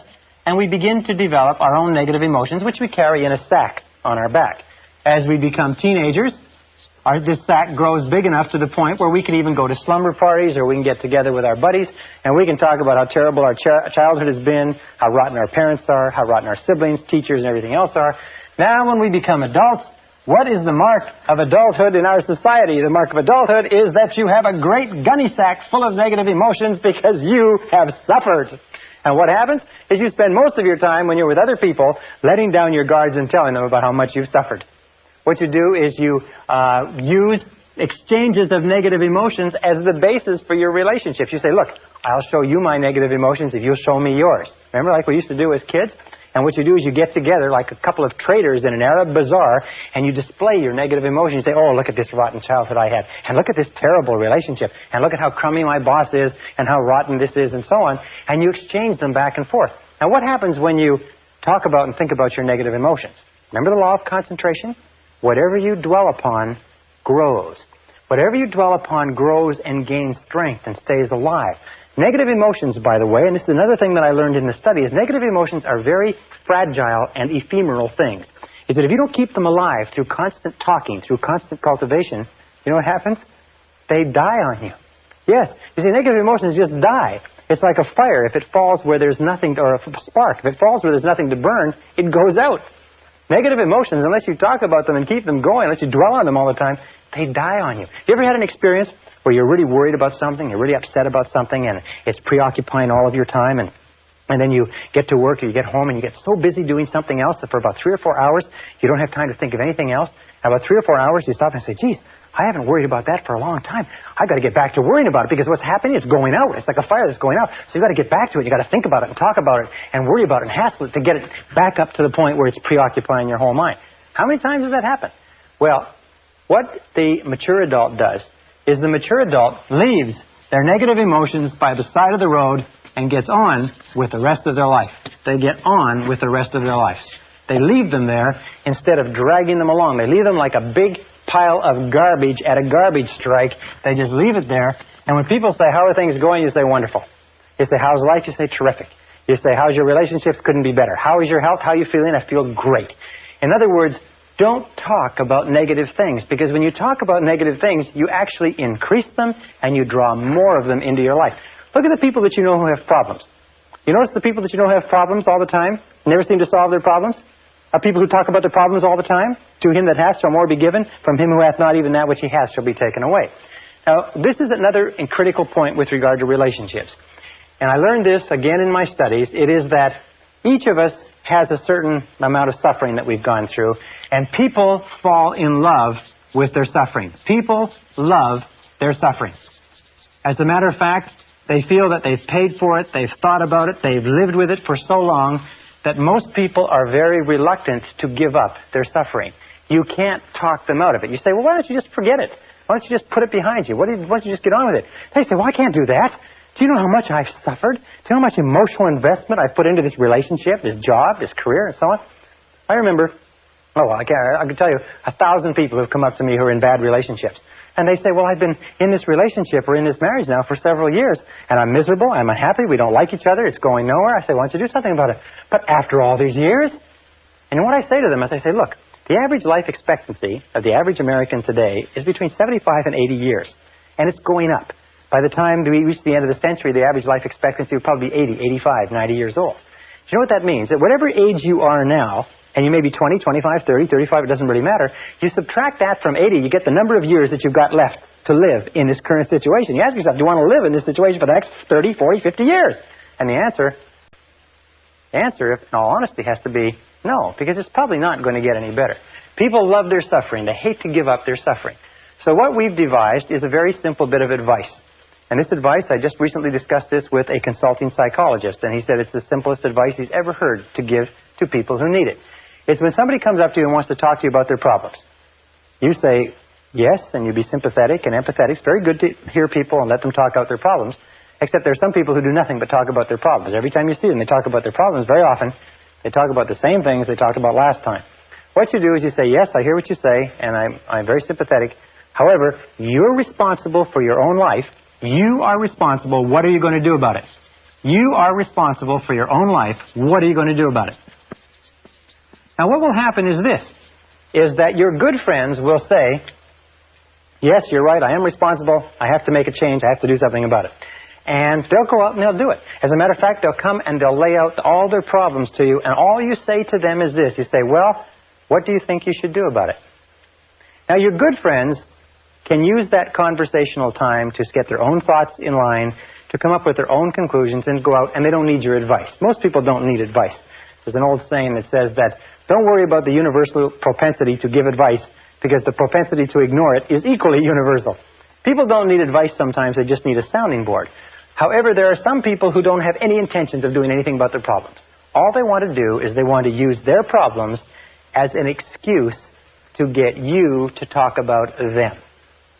and we begin to develop our own negative emotions, which we carry in a sack on our back. As we become teenagers, this sack grows big enough to the point where we can even go to slumber parties, or we can get together with our buddies, and we can talk about how terrible our childhood has been, how rotten our parents are, how rotten our siblings, teachers, and everything else are. Now, when we become adults, what is the mark of adulthood in our society? The mark of adulthood is that you have a great gunny sack full of negative emotions because you have suffered. And what happens is you spend most of your time when you're with other people letting down your guards and telling them about how much you've suffered. What you do is you use exchanges of negative emotions as the basis for your relationships. You say, look, I'll show you my negative emotions if you'll show me yours. Remember, like we used to do as kids? And what you do is you get together like a couple of traders in an Arab bazaar, and you display your negative emotions. You say, oh, look at this rotten childhood I had, and look at this terrible relationship, and look at how crummy my boss is, and how rotten this is, and so on. And you exchange them back and forth. Now, what happens when you talk about and think about your negative emotions? Remember the law of concentration? Whatever you dwell upon grows. Whatever you dwell upon grows and gains strength and stays alive. Negative emotions, by the way, and this is another thing that I learned in the study, is negative emotions are very fragile and ephemeral things. Is that if you don't keep them alive through constant talking, through constant cultivation, you know what happens? They die on you. Yes. You see, negative emotions just die. It's like a fire. If it falls where there's nothing, or a spark, if it falls where there's nothing to burn, it goes out. Negative emotions, unless you talk about them and keep them going, unless you dwell on them all the time, they die on you. You ever had an experience where you're really worried about something, you're really upset about something, and it's preoccupying all of your time, and then you get to work or you get home and you get so busy doing something else that for about 3 or 4 hours, you don't have time to think of anything else. And about 3 or 4 hours, you stop and say, geez, I haven't worried about that for a long time. I've got to get back to worrying about it, because what's happening is going out. It's like a fire that's going out. So you've got to get back to it. You've got to think about it and talk about it and worry about it and hassle it to get it back up to the point where it's preoccupying your whole mind. How many times does that happen? Well, what the mature adult does is the mature adult leaves their negative emotions by the side of the road and gets on with the rest of their life. They get on with the rest of their life. They leave them there instead of dragging them along. They leave them like a big pile of garbage at a garbage strike. They just leave it there. And when people say, how are things going? You say, wonderful. You say, how's life? You say, terrific. You say, how's your relationships? Couldn't be better. How is your health? How are you feeling? I feel great. In other words, don't talk about negative things, because when you talk about negative things, you actually increase them and you draw more of them into your life. Look at the people that you know who have problems. You notice the people that you know who have problems all the time, never seem to solve their problems, are people who talk about their problems all the time. To him that hath shall more be given. From him who hath not, even that which he has shall be taken away. Now, this is another critical point with regard to relationships. And I learned this again in my studies. It is that each of us has a certain amount of suffering that we've gone through, and people fall in love with their suffering. People love their suffering. As a matter of fact, they feel that they've paid for it, they've thought about it, they've lived with it for so long that most people are very reluctant to give up their suffering. You can't talk them out of it. You say, well, why don't you just forget it? Why don't you just put it behind you? Why don't you just get on with it? They say, well, I can't do that. Do you know how much I've suffered? Do you know how much emotional investment I've put into this relationship, this job, this career, and so on? I remember, I can tell you 1,000 people who've come up to me who are in bad relationships. And they say, well, I've been in this relationship or in this marriage now for several years, and I'm miserable, I'm unhappy, we don't like each other, it's going nowhere. I say, why don't you do something about it? But after all these years? And what I say to them is I say, look, the average life expectancy of the average American today is between 75 and 80 years, and it's going up. By the time we reach the end of the century, the average life expectancy will probably be 80, 85, 90 years old. Do you know what that means? That whatever age you are now, and you may be 20, 25, 30, 35, it doesn't really matter, you subtract that from 80, you get the number of years that you've got left to live in this current situation. You ask yourself, do you want to live in this situation for the next 30, 40, 50 years? And the answer, in all honesty, has to be no, because it's probably not going to get any better. People love their suffering. They hate to give up their suffering. So what we've devised is a very simple bit of advice. And this advice, I just recently discussed this with a consulting psychologist, and he said it's the simplest advice he's ever heard to give to people who need it. It's when somebody comes up to you and wants to talk to you about their problems. You say yes, and you be sympathetic and empathetic. It's very good to hear people and let them talk out their problems, except there are some people who do nothing but talk about their problems. Every time you see them, they talk about their problems. Very often, they talk about the same things they talked about last time. What you do is you say, yes, I hear what you say, and I'm very sympathetic. However, you're responsible for your own life. You are responsible. What are you going to do about it? You are responsible for your own life. What are you going to do about it? Now, what will happen is this, is that your good friends will say, yes, you're right, I am responsible. I have to make a change. I have to do something about it. And they'll go out and they'll do it. As a matter of fact, they'll come and they'll lay out all their problems to you, and all you say to them is this. You say, well, what do you think you should do about it? Now, your good friends can use that conversational time to get their own thoughts in line, to come up with their own conclusions and go out, and they don't need your advice. Most people don't need advice. There's an old saying that says that don't worry about the universal propensity to give advice, because the propensity to ignore it is equally universal. People don't need advice sometimes, they just need a sounding board. However, there are some people who don't have any intentions of doing anything about their problems. All they want to do is they want to use their problems as an excuse to get you to talk about them.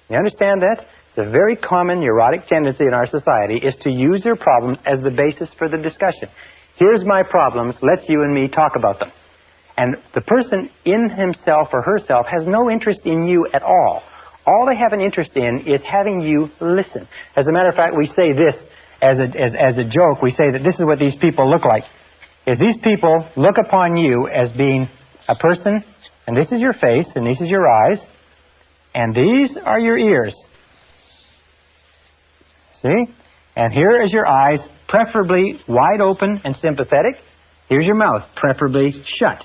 You understand that? It's a very common neurotic tendency in our society is to use their problems as the basis for the discussion. Here's my problems, let's you and me talk about them. And the person in himself or herself has no interest in you at all. All they have an interest in is having you listen. As a matter of fact, we say this as a joke. We say that this is what these people look like. Is these people look upon you as being a person, and this is your face, and this is your eyes, and these are your ears. See? And here is your eyes, preferably wide open and sympathetic. Here's your mouth, preferably shut.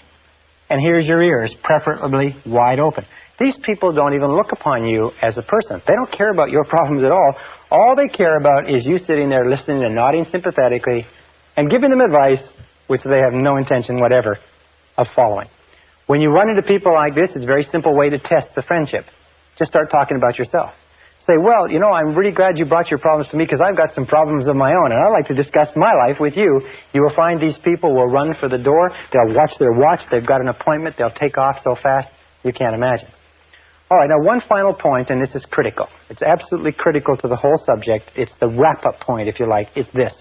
And here's your ears, preferably wide open. These people don't even look upon you as a person. They don't care about your problems at all. All they care about is you sitting there listening and nodding sympathetically and giving them advice which they have no intention whatever of following. When you run into people like this, it's a very simple way to test the friendship. Just start talking about yourself. Say, well, you know, I'm really glad you brought your problems to me because I've got some problems of my own, and I'd like to discuss my life with you. You will find these people will run for the door. They'll watch their watch. They've got an appointment. They'll take off so fast you can't imagine. All right, now one final point, and this is critical. It's absolutely critical to the whole subject. It's the wrap-up point, if you like. It's this.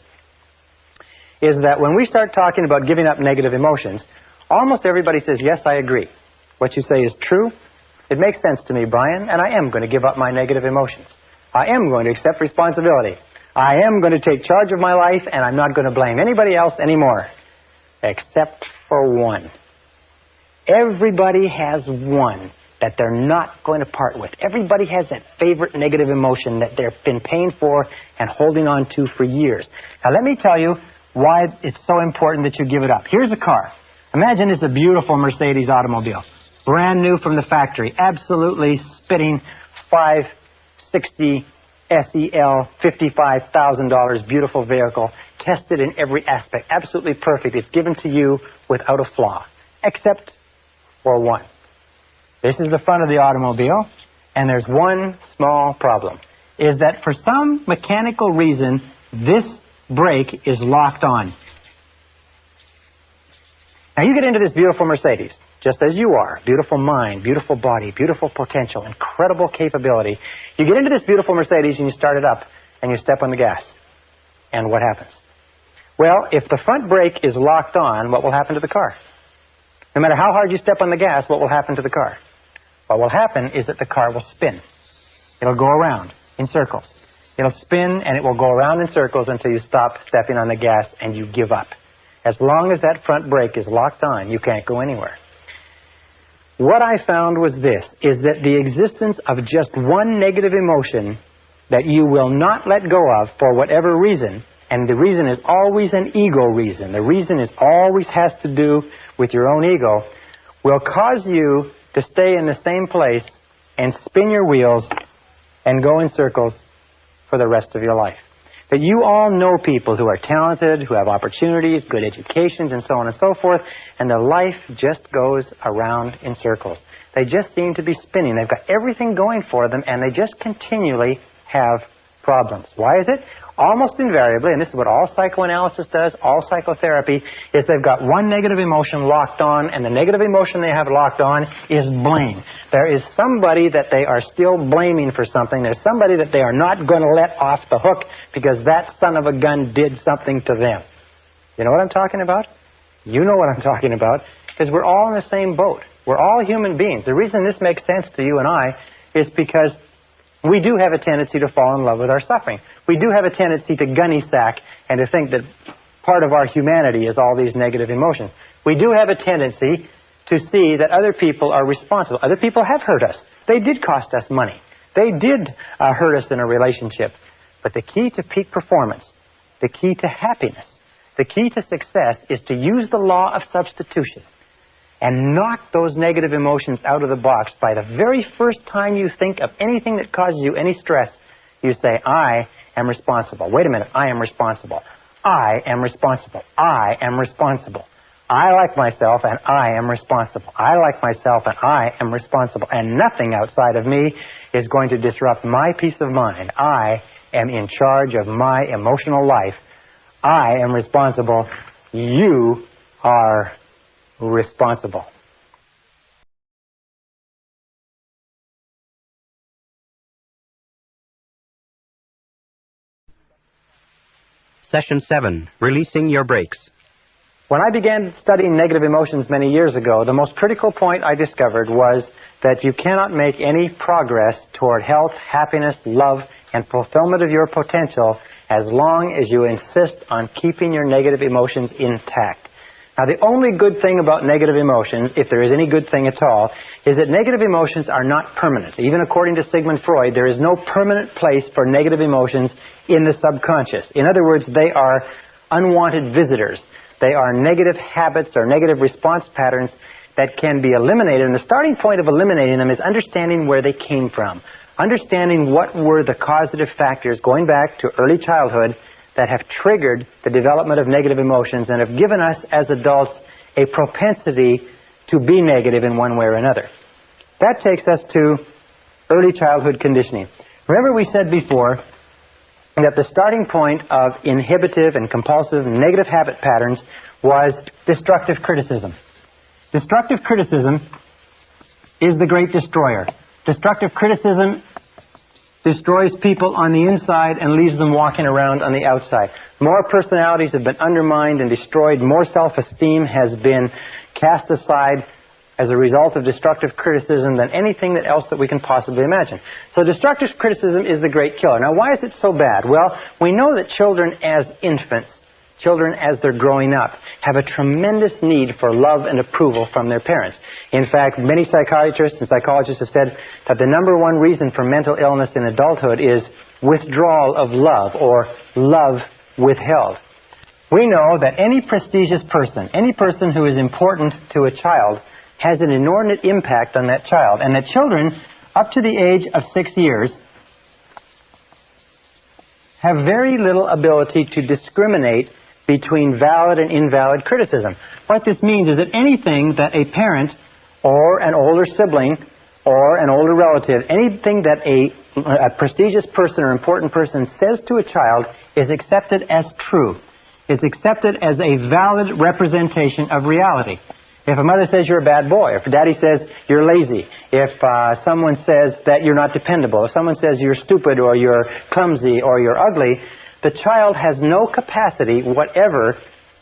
is that when we start talking about giving up negative emotions, almost everybody says, yes, I agree. What you say is true. It makes sense to me, Brian, and I am going to give up my negative emotions. I am going to accept responsibility. I am going to take charge of my life, and I'm not going to blame anybody else anymore, except for one. Everybody has one that they're not going to part with. Everybody has that favorite negative emotion that they've been paying for and holding on to for years. Now, let me tell you why it's so important that you give it up. Here's a car. Imagine it's a beautiful Mercedes automobile. Brand new from the factory. Absolutely spitting 560 SEL, $55,000, beautiful vehicle. Tested in every aspect. Absolutely perfect. It's given to you without a flaw. Except for one. This is the front of the automobile, and there's one small problem. Is that for some mechanical reason, this brake is locked on. Now you get into this beautiful Mercedes, just as you are. Beautiful mind, beautiful body, beautiful potential, incredible capability. You get into this beautiful Mercedes and you start it up and you step on the gas. And what happens? Well, if the front brake is locked on, what will happen to the car? No matter how hard you step on the gas, what will happen to the car? What will happen is that the car will spin. It'll go around in circles. It'll spin and it will go around in circles until you stop stepping on the gas and you give up. As long as that front brake is locked on, you can't go anywhere. What I found was this, is that the existence of just one negative emotion that you will not let go of for whatever reason, and the reason is always an ego reason, the reason is always has to do with your own ego, will cause you to stay in the same place and spin your wheels and go in circles for the rest of your life. That you all know people who are talented, who have opportunities, good educations, and so on and so forth, and their life just goes around in circles. They just seem to be spinning. They've got everything going for them, and they just continually have problems. Why is it? Almost invariably, and this is what all psychoanalysis does, all psychotherapy, is they've got one negative emotion locked on, and the negative emotion they have locked on is blame. There is somebody that they are still blaming for something. There's somebody that they are not going to let off the hook because that son of a gun did something to them. You know what I'm talking about? You know what I'm talking about, because we're all in the same boat. We're all human beings. The reason this makes sense to you and I is because we do have a tendency to fall in love with our suffering. We do have a tendency to gunny sack and to think that part of our humanity is all these negative emotions. We do have a tendency to see that other people are responsible. Other people have hurt us. They did cost us money. They did hurt us in a relationship. But the key to peak performance, the key to happiness, the key to success is to use the law of substitution and knock those negative emotions out of the box. By the very first time you think of anything that causes you any stress, you say, I am responsible. Wait a minute, I am responsible. I am responsible. I am responsible. I like myself and I am responsible. I like myself and I am responsible. And nothing outside of me is going to disrupt my peace of mind. I am in charge of my emotional life. I am responsible. You are responsible. Session 7, Releasing Your Brakes. When I began studying negative emotions many years ago, the most critical point I discovered was that you cannot make any progress toward health, happiness, love, and fulfillment of your potential as long as you insist on keeping your negative emotions intact. Now, the only good thing about negative emotions, if there is any good thing at all, is that negative emotions are not permanent. Even according to Sigmund Freud, there is no permanent place for negative emotions in the subconscious. In other words, they are unwanted visitors. They are negative habits or negative response patterns that can be eliminated. And the starting point of eliminating them is understanding where they came from. Understanding what were the causative factors going back to early childhood that have triggered the development of negative emotions and have given us as adults a propensity to be negative in one way or another. That takes us to early childhood conditioning. Remember we said before that the starting point of inhibitive and compulsive negative habit patterns was destructive criticism. Destructive criticism is the great destroyer. Destructive criticism destroys people on the inside and leaves them walking around on the outside. More personalities have been undermined and destroyed. More self-esteem has been cast aside as a result of destructive criticism than anything else that we can possibly imagine. So destructive criticism is the great killer. Now, why is it so bad? Well, we know that children as infants, children as they're growing up, have a tremendous need for love and approval from their parents. In fact, many psychiatrists and psychologists have said that the number one reason for mental illness in adulthood is withdrawal of love, or love withheld. We know that any prestigious person, any person who is important to a child, has an inordinate impact on that child, and that children up to the age of 6 years have very little ability to discriminate between valid and invalid criticism. What this means is that anything that a parent or an older sibling or an older relative, anything that a prestigious person or important person says to a child is accepted as true. It's accepted as a valid representation of reality. If a mother says you're a bad boy, if daddy says you're lazy, if someone says that you're not dependable, if someone says you're stupid or you're clumsy or you're ugly, the child has no capacity whatever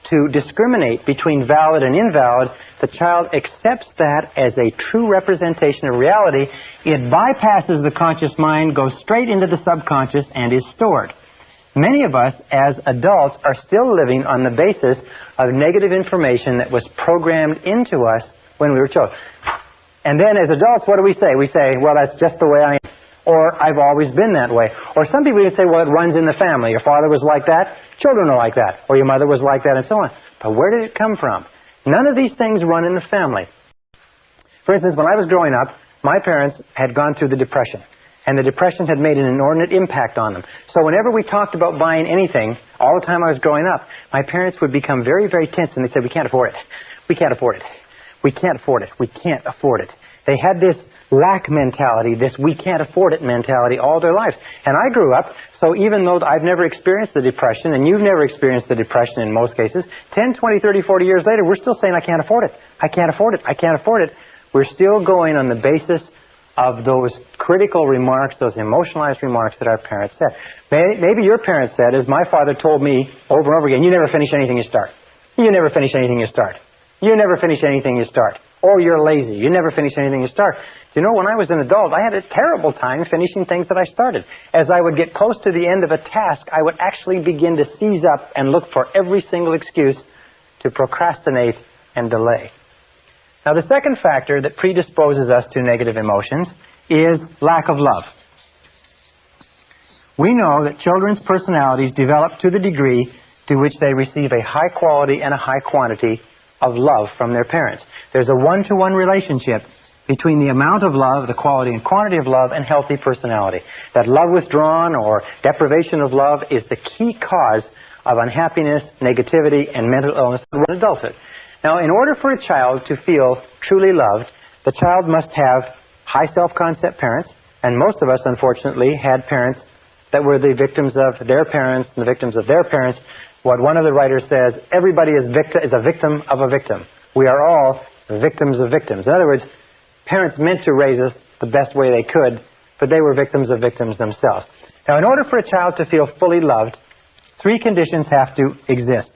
to discriminate between valid and invalid. The child accepts that as a true representation of reality. It bypasses the conscious mind, goes straight into the subconscious, and is stored. Many of us, as adults, are still living on the basis of negative information that was programmed into us when we were children. And then as adults, what do we say? We say, well, that's just the way I am. Or, I've always been that way. Or some people even say, well, it runs in the family. Your father was like that, children are like that. Or your mother was like that, and so on. But where did it come from? None of these things run in the family. For instance, when I was growing up, my parents had gone through the Depression. And the Depression had made an inordinate impact on them. So whenever we talked about buying anything, all the time I was growing up, my parents would become very, very tense, and they said, we can't afford it. We can't afford it. We can't afford it. We can't afford it. They had this lack mentality, this we can't afford it mentality all their lives. And I grew up, so even though I've never experienced the Depression, and you've never experienced the Depression in most cases, 10, 20, 30, 40 years later, we're still saying, I can't afford it. I can't afford it. I can't afford it. We're still going on the basis of those critical remarks, those emotionalized remarks that our parents said. Maybe your parents said, as my father told me over and over again, you never finish anything you start. You never finish anything you start. You never finish anything you start. Or you're lazy. You never finish anything you start. You know, when I was an adult, I had a terrible time finishing things that I started. As I would get close to the end of a task, I would actually begin to seize up and look for every single excuse to procrastinate and delay. Now, the second factor that predisposes us to negative emotions is lack of love. We know that children's personalities develop to the degree to which they receive a high quality and a high quantity of love from their parents. There's a one-to-one relationship between the amount of love, the quality and quantity of love, and healthy personality. That love withdrawn or deprivation of love is the key cause of unhappiness, negativity, and mental illness in adulthood. Now, in order for a child to feel truly loved, the child must have high self-concept parents, and most of us, unfortunately, had parents that were the victims of their parents and the victims of their parents. What one of the writers says, everybody is a victim of a victim. We are all victims of victims. In other words, parents meant to raise us the best way they could, but they were victims of victims themselves. Now, in order for a child to feel fully loved, three conditions have to exist.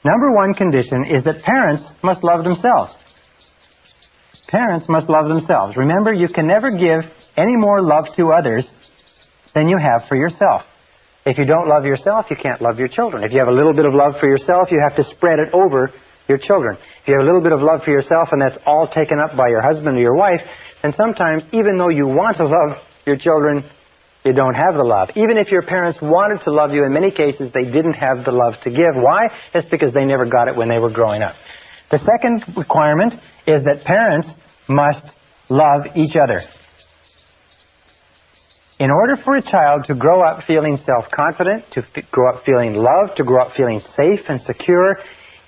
Number one condition is that parents must love themselves. Parents must love themselves. Remember, you can never give any more love to others than you have for yourself. If you don't love yourself, you can't love your children. If you have a little bit of love for yourself, you have to spread it over your children. If you have a little bit of love for yourself and that's all taken up by your husband or your wife, then sometimes, even though you want to love your children, you don't have the love. Even if your parents wanted to love you, in many cases, they didn't have the love to give. Why? It's because they never got it when they were growing up. The second requirement is that parents must love each other. In order for a child to grow up feeling self-confident, to grow up feeling loved, to grow up feeling safe and secure,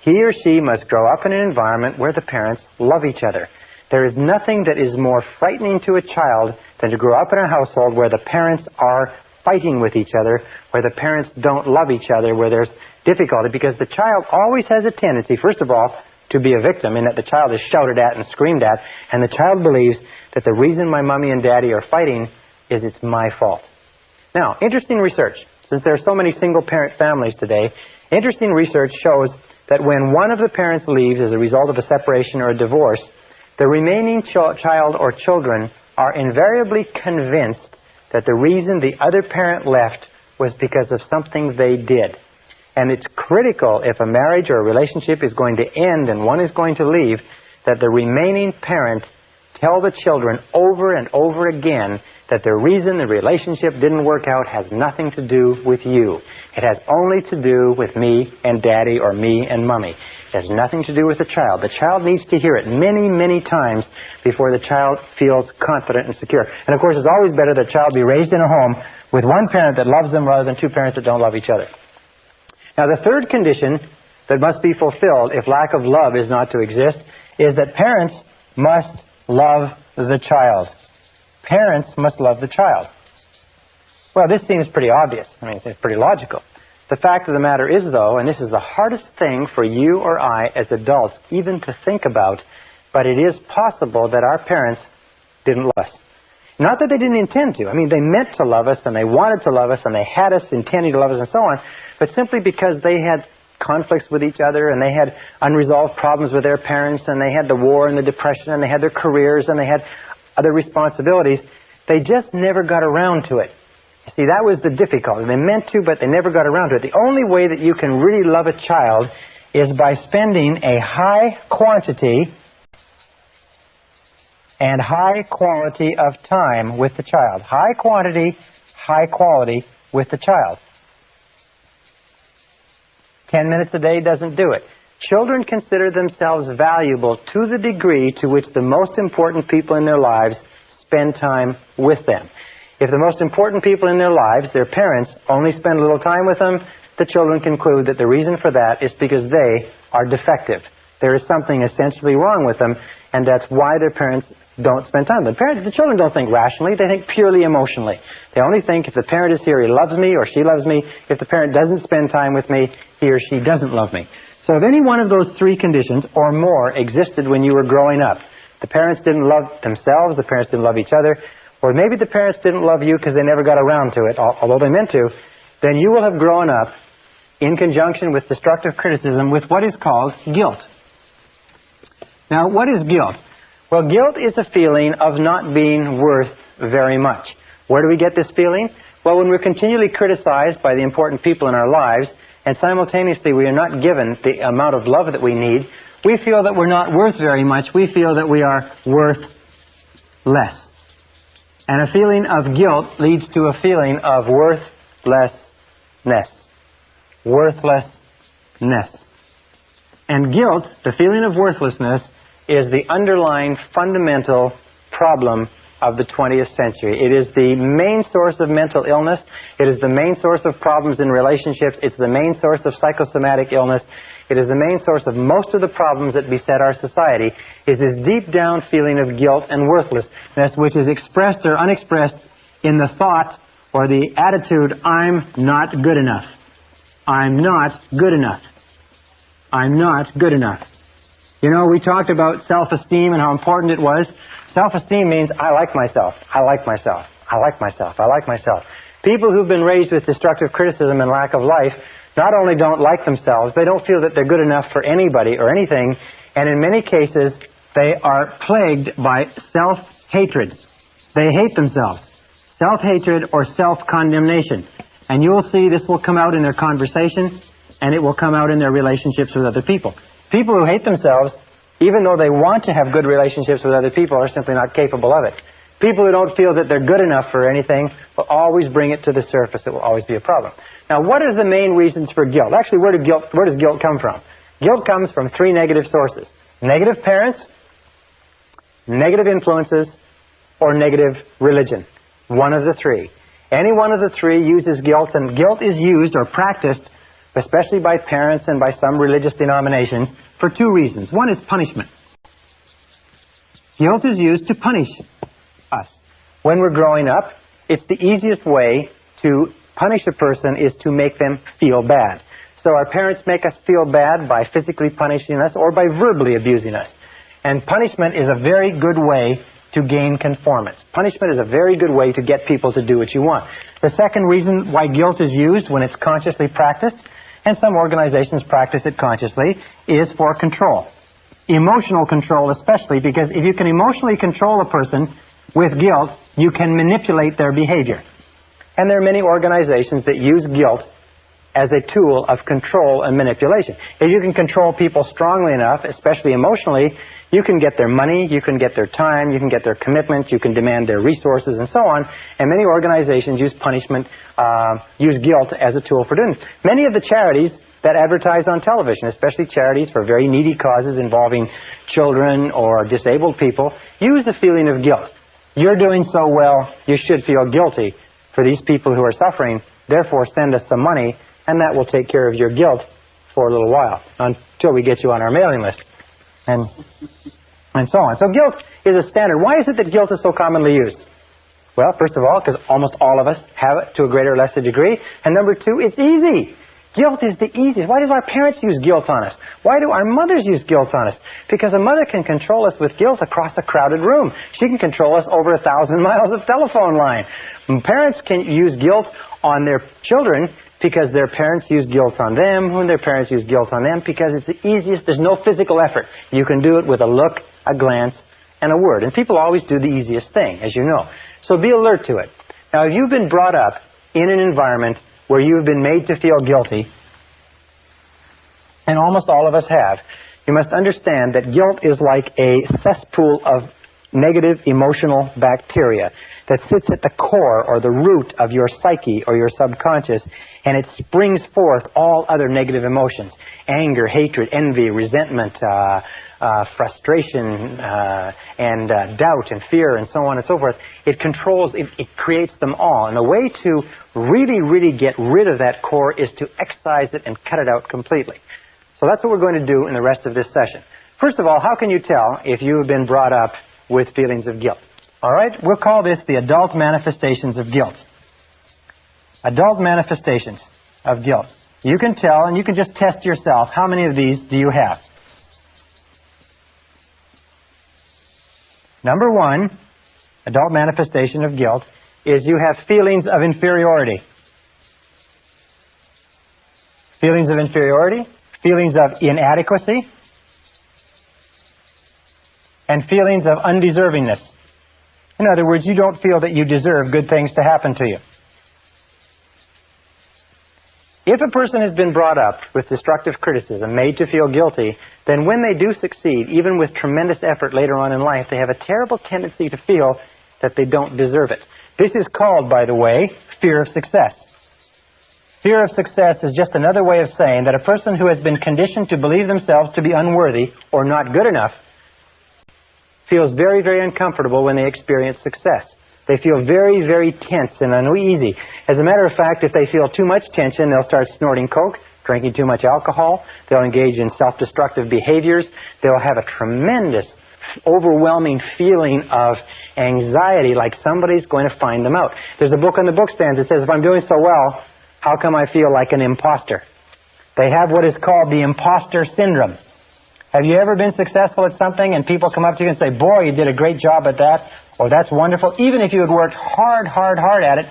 he or she must grow up in an environment where the parents love each other. There is nothing that is more frightening to a child than to grow up in a household where the parents are fighting with each other, where the parents don't love each other, where there's difficulty, because the child always has a tendency, first of all, to be a victim, in that the child is shouted at and screamed at, and the child believes that the reason my mommy and daddy are fighting is it's my fault. Now, interesting research. Since there are so many single-parent families today, interesting research shows that when one of the parents leaves as a result of a separation or a divorce, the remaining child or children are invariably convinced that the reason the other parent left was because of something they did. And it's critical, if a marriage or a relationship is going to end and one is going to leave, that the remaining parent tell the children over and over again that the reason the relationship didn't work out has nothing to do with you. It has only to do with me and Daddy or me and Mommy. It has nothing to do with the child. The child needs to hear it many, many times before the child feels confident and secure. And of course, it's always better that a child be raised in a home with one parent that loves them rather than two parents that don't love each other. Now, the third condition that must be fulfilled if lack of love is not to exist is that parents must love the child. Parents must love the child. Well, this seems pretty obvious. I mean, it's pretty logical. The fact of the matter is, though, and this is the hardest thing for you or I as adults even to think about, but it is possible that our parents didn't love us. Not that they didn't intend to. I mean, they meant to love us, and they wanted to love us, and they had us intending to love us, and so on, but simply because they had conflicts with each other, and they had unresolved problems with their parents, and they had the war and the depression, and they had their careers, and they had other responsibilities, they just never got around to it. You see, that was the difficulty. They meant to, but they never got around to it. The only way that you can really love a child is by spending a high quantity and high quality of time with the child. High quantity, high quality with the child. 10 minutes a day doesn't do it. Children consider themselves valuable to the degree to which the most important people in their lives spend time with them. If the most important people in their lives, their parents, only spend little time with them, the children conclude that the reason for that is because they are defective. There is something essentially wrong with them, and that's why their parents don't spend time with them. The children don't think rationally, they think purely emotionally. They only think if the parent is here, he loves me or she loves me. If the parent doesn't spend time with me, he or she doesn't love me. So if any one of those three conditions or more existed when you were growing up, the parents didn't love themselves, the parents didn't love each other, or maybe the parents didn't love you because they never got around to it, although they meant to, then you will have grown up in conjunction with destructive criticism with what is called guilt. Now, what is guilt? Well, guilt is a feeling of not being worth very much. Where do we get this feeling? Well, when we're continually criticized by the important people in our lives, and simultaneously we are not given the amount of love that we need, we feel that we're not worth very much. We feel that we are worth less. And a feeling of guilt leads to a feeling of worthlessness. Worthlessness. And guilt, the feeling of worthlessness, is the underlying fundamental problem of the 20th century. It is the main source of mental illness. It is the main source of problems in relationships. It's the main source of psychosomatic illness. It is the main source of most of the problems that beset our society, is this deep down feeling of guilt and worthlessness, which is expressed or unexpressed in the thought or the attitude, I'm not good enough. I'm not good enough. I'm not good enough. You know, we talked about self-esteem and how important it was. Self-esteem means I like myself. I like myself. I like myself. I like myself. People who've been raised with destructive criticism and lack of life not only don't like themselves, they don't feel that they're good enough for anybody or anything, and in many cases, they are plagued by self-hatred. They hate themselves. Self-hatred or self-condemnation. And you will see this will come out in their conversation, and it will come out in their relationships with other people. People who hate themselves, even though they want to have good relationships with other people, are simply not capable of it. People who don't feel that they're good enough for anything will always bring it to the surface. It will always be a problem. Now, what are the main reasons for guilt? Actually, where does guilt come from? Guilt comes from three negative sources. Negative parents, negative influences, or negative religion. One of the three. Any one of the three uses guilt, and guilt is used or practiced, especially by parents and by some religious denominations, for two reasons. One is punishment. Guilt is used to punish us. When we're growing up, it's the easiest way to punish a person is to make them feel bad. So our parents make us feel bad by physically punishing us or by verbally abusing us. And punishment is a very good way to gain conformance. Punishment is a very good way to get people to do what you want. The second reason why guilt is used when it's consciously practiced, and some organizations practice it consciously, is for control. Emotional control especially, because if you can emotionally control a person with guilt, you can manipulate their behavior. And there are many organizations that use guilt as a tool of control and manipulation. If you can control people strongly enough, especially emotionally, you can get their money, you can get their time, you can get their commitment, you can demand their resources, and so on. And many organizations use punishment, use guilt as a tool for doing this. Many of the charities that advertise on television, especially charities for very needy causes involving children or disabled people, use the feeling of guilt. You're doing so well, you should feel guilty for these people who are suffering, therefore send us some money, and that will take care of your guilt for a little while, until we get you on our mailing list, and so on. So guilt is a standard. Why is it that guilt is so commonly used? Well, first of all, because almost all of us have it to a greater or lesser degree, and number two, it's easy. Guilt is the easiest. Why do our parents use guilt on us? Why do our mothers use guilt on us? Because a mother can control us with guilt across a crowded room. She can control us over 1,000 miles of telephone line. Parents can use guilt on their children because their parents use guilt on them, when their parents use guilt on them, because it's the easiest. There's no physical effort. You can do it with a look, a glance, and a word. And people always do the easiest thing, as you know. So be alert to it. Now, if you've been brought up in an environment where you've been made to feel guilty, and almost all of us have, you must understand that guilt is like a cesspool of negative emotional bacteria that sits at the core or the root of your psyche or your subconscious, and it springs forth all other negative emotions: anger, hatred, envy, resentment, frustration, and doubt and fear, and so on and so forth. It controls, it creates them all. And the way to really, really get rid of that core is to excise it and cut it out completely. So that's what we're going to do in the rest of this session. First of all, how can you tell if you have been brought up with feelings of guilt? All right, we'll call this the adult manifestations of guilt. Adult manifestations of guilt. You can tell, and you can just test yourself, how many of these do you have? Number one, adult manifestation of guilt, is you have feelings of inferiority. Feelings of inferiority, feelings of inadequacy, and feelings of undeservingness. In other words, you don't feel that you deserve good things to happen to you. If a person has been brought up with destructive criticism, made to feel guilty, then when they do succeed, even with tremendous effort later on in life, they have a terrible tendency to feel that they don't deserve it. This is called, by the way, fear of success. Fear of success is just another way of saying that a person who has been conditioned to believe themselves to be unworthy or not good enough feels very, very uncomfortable when they experience success. They feel very, very tense and uneasy. As a matter of fact, if they feel too much tension, they'll start snorting coke, drinking too much alcohol, they'll engage in self-destructive behaviors, they'll have a tremendous, overwhelming feeling of anxiety, like somebody's going to find them out. There's a book on the bookstands that says, if I'm doing so well, how come I feel like an imposter? They have what is called the imposter syndrome. Have you ever been successful at something and people come up to you and say, boy, you did a great job at that, or that's wonderful, even if you had worked hard at it,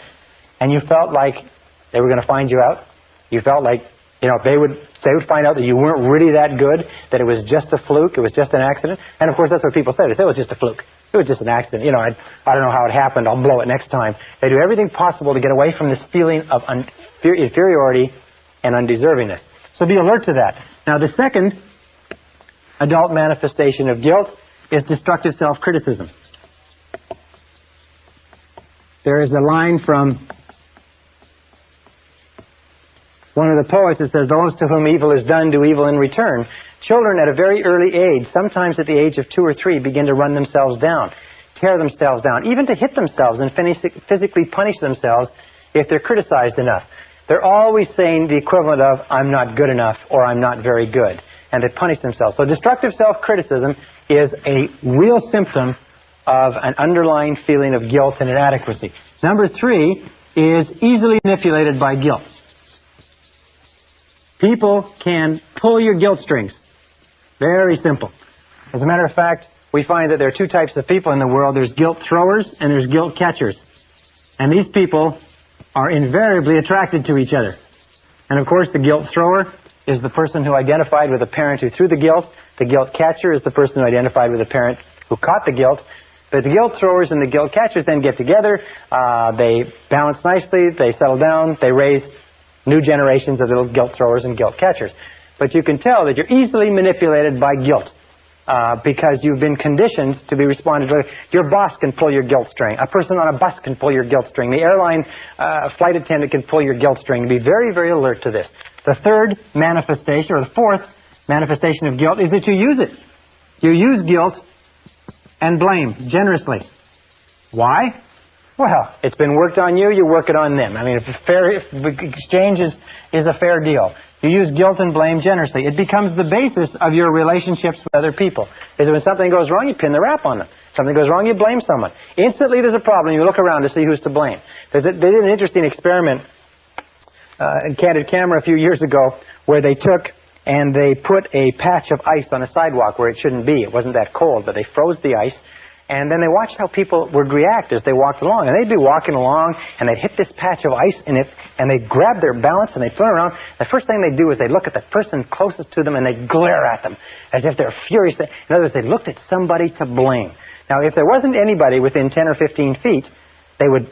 and you felt like they were going to find you out? You felt like, they would find out that you weren't really that good, that it was just a fluke, it was just an accident. And of course, that's what people say. They say it was just a fluke. It was just an accident. I don't know how it happened. I'll blow it next time. They do everything possible to get away from this feeling of inferiority and undeservingness. So be alert to that. Now, the second adult manifestation of guilt is destructive self-criticism. There is a line from one of the poets that says, those to whom evil is done do evil in return. Children at a very early age, sometimes at the age of 2 or 3, begin to run themselves down, tear themselves down, even to hit themselves and physically punish themselves if they're criticized enough. They're always saying the equivalent of, I'm not good enough, or I'm not very good. And they punish themselves. So destructive self-criticism is a real symptom of an underlying feeling of guilt and inadequacy. Number 3 is easily manipulated by guilt. People can pull your guilt strings. Very simple. As a matter of fact, we find that there are two types of people in the world. There's guilt throwers and there's guilt catchers. And these people are invariably attracted to each other. And of course, the guilt thrower is the person who identified with a parent who threw the guilt. The guilt catcher is the person who identified with a parent who caught the guilt. But the guilt throwers and the guilt catchers then get together. They balance nicely. They settle down. They raise new generations of little guilt throwers and guilt catchers. But you can tell that you're easily manipulated by guilt because you've been conditioned to be responded to. Your boss can pull your guilt string. A person on a bus can pull your guilt string. The airline flight attendant can pull your guilt string. Be very, very alert to this. The third manifestation, or the fourth manifestation of guilt, is that you use it. You use guilt and blame generously. Why? Well, it's been worked on you, you work it on them. I mean, if exchange is a fair deal. You use guilt and blame generously. It becomes the basis of your relationships with other people. Is when something goes wrong, you pin the rap on them. Something goes wrong, you blame someone. Instantly there's a problem, you look around to see who's to blame. They did an interesting experiment in Candid Camera a few years ago where they took and they put a patch of ice on a sidewalk where it shouldn't be. It wasn't that cold, but they froze the ice. And then they watched how people would react as they walked along. And they'd be walking along, and they'd hit this patch of ice in it, and they'd grab their balance, and they'd turn around. The first thing they'd do is they'd look at the person closest to them, and they'd glare at them, as if they're furious. In other words, they looked at somebody to blame. Now, if there wasn't anybody within 10 or 15 feet, they would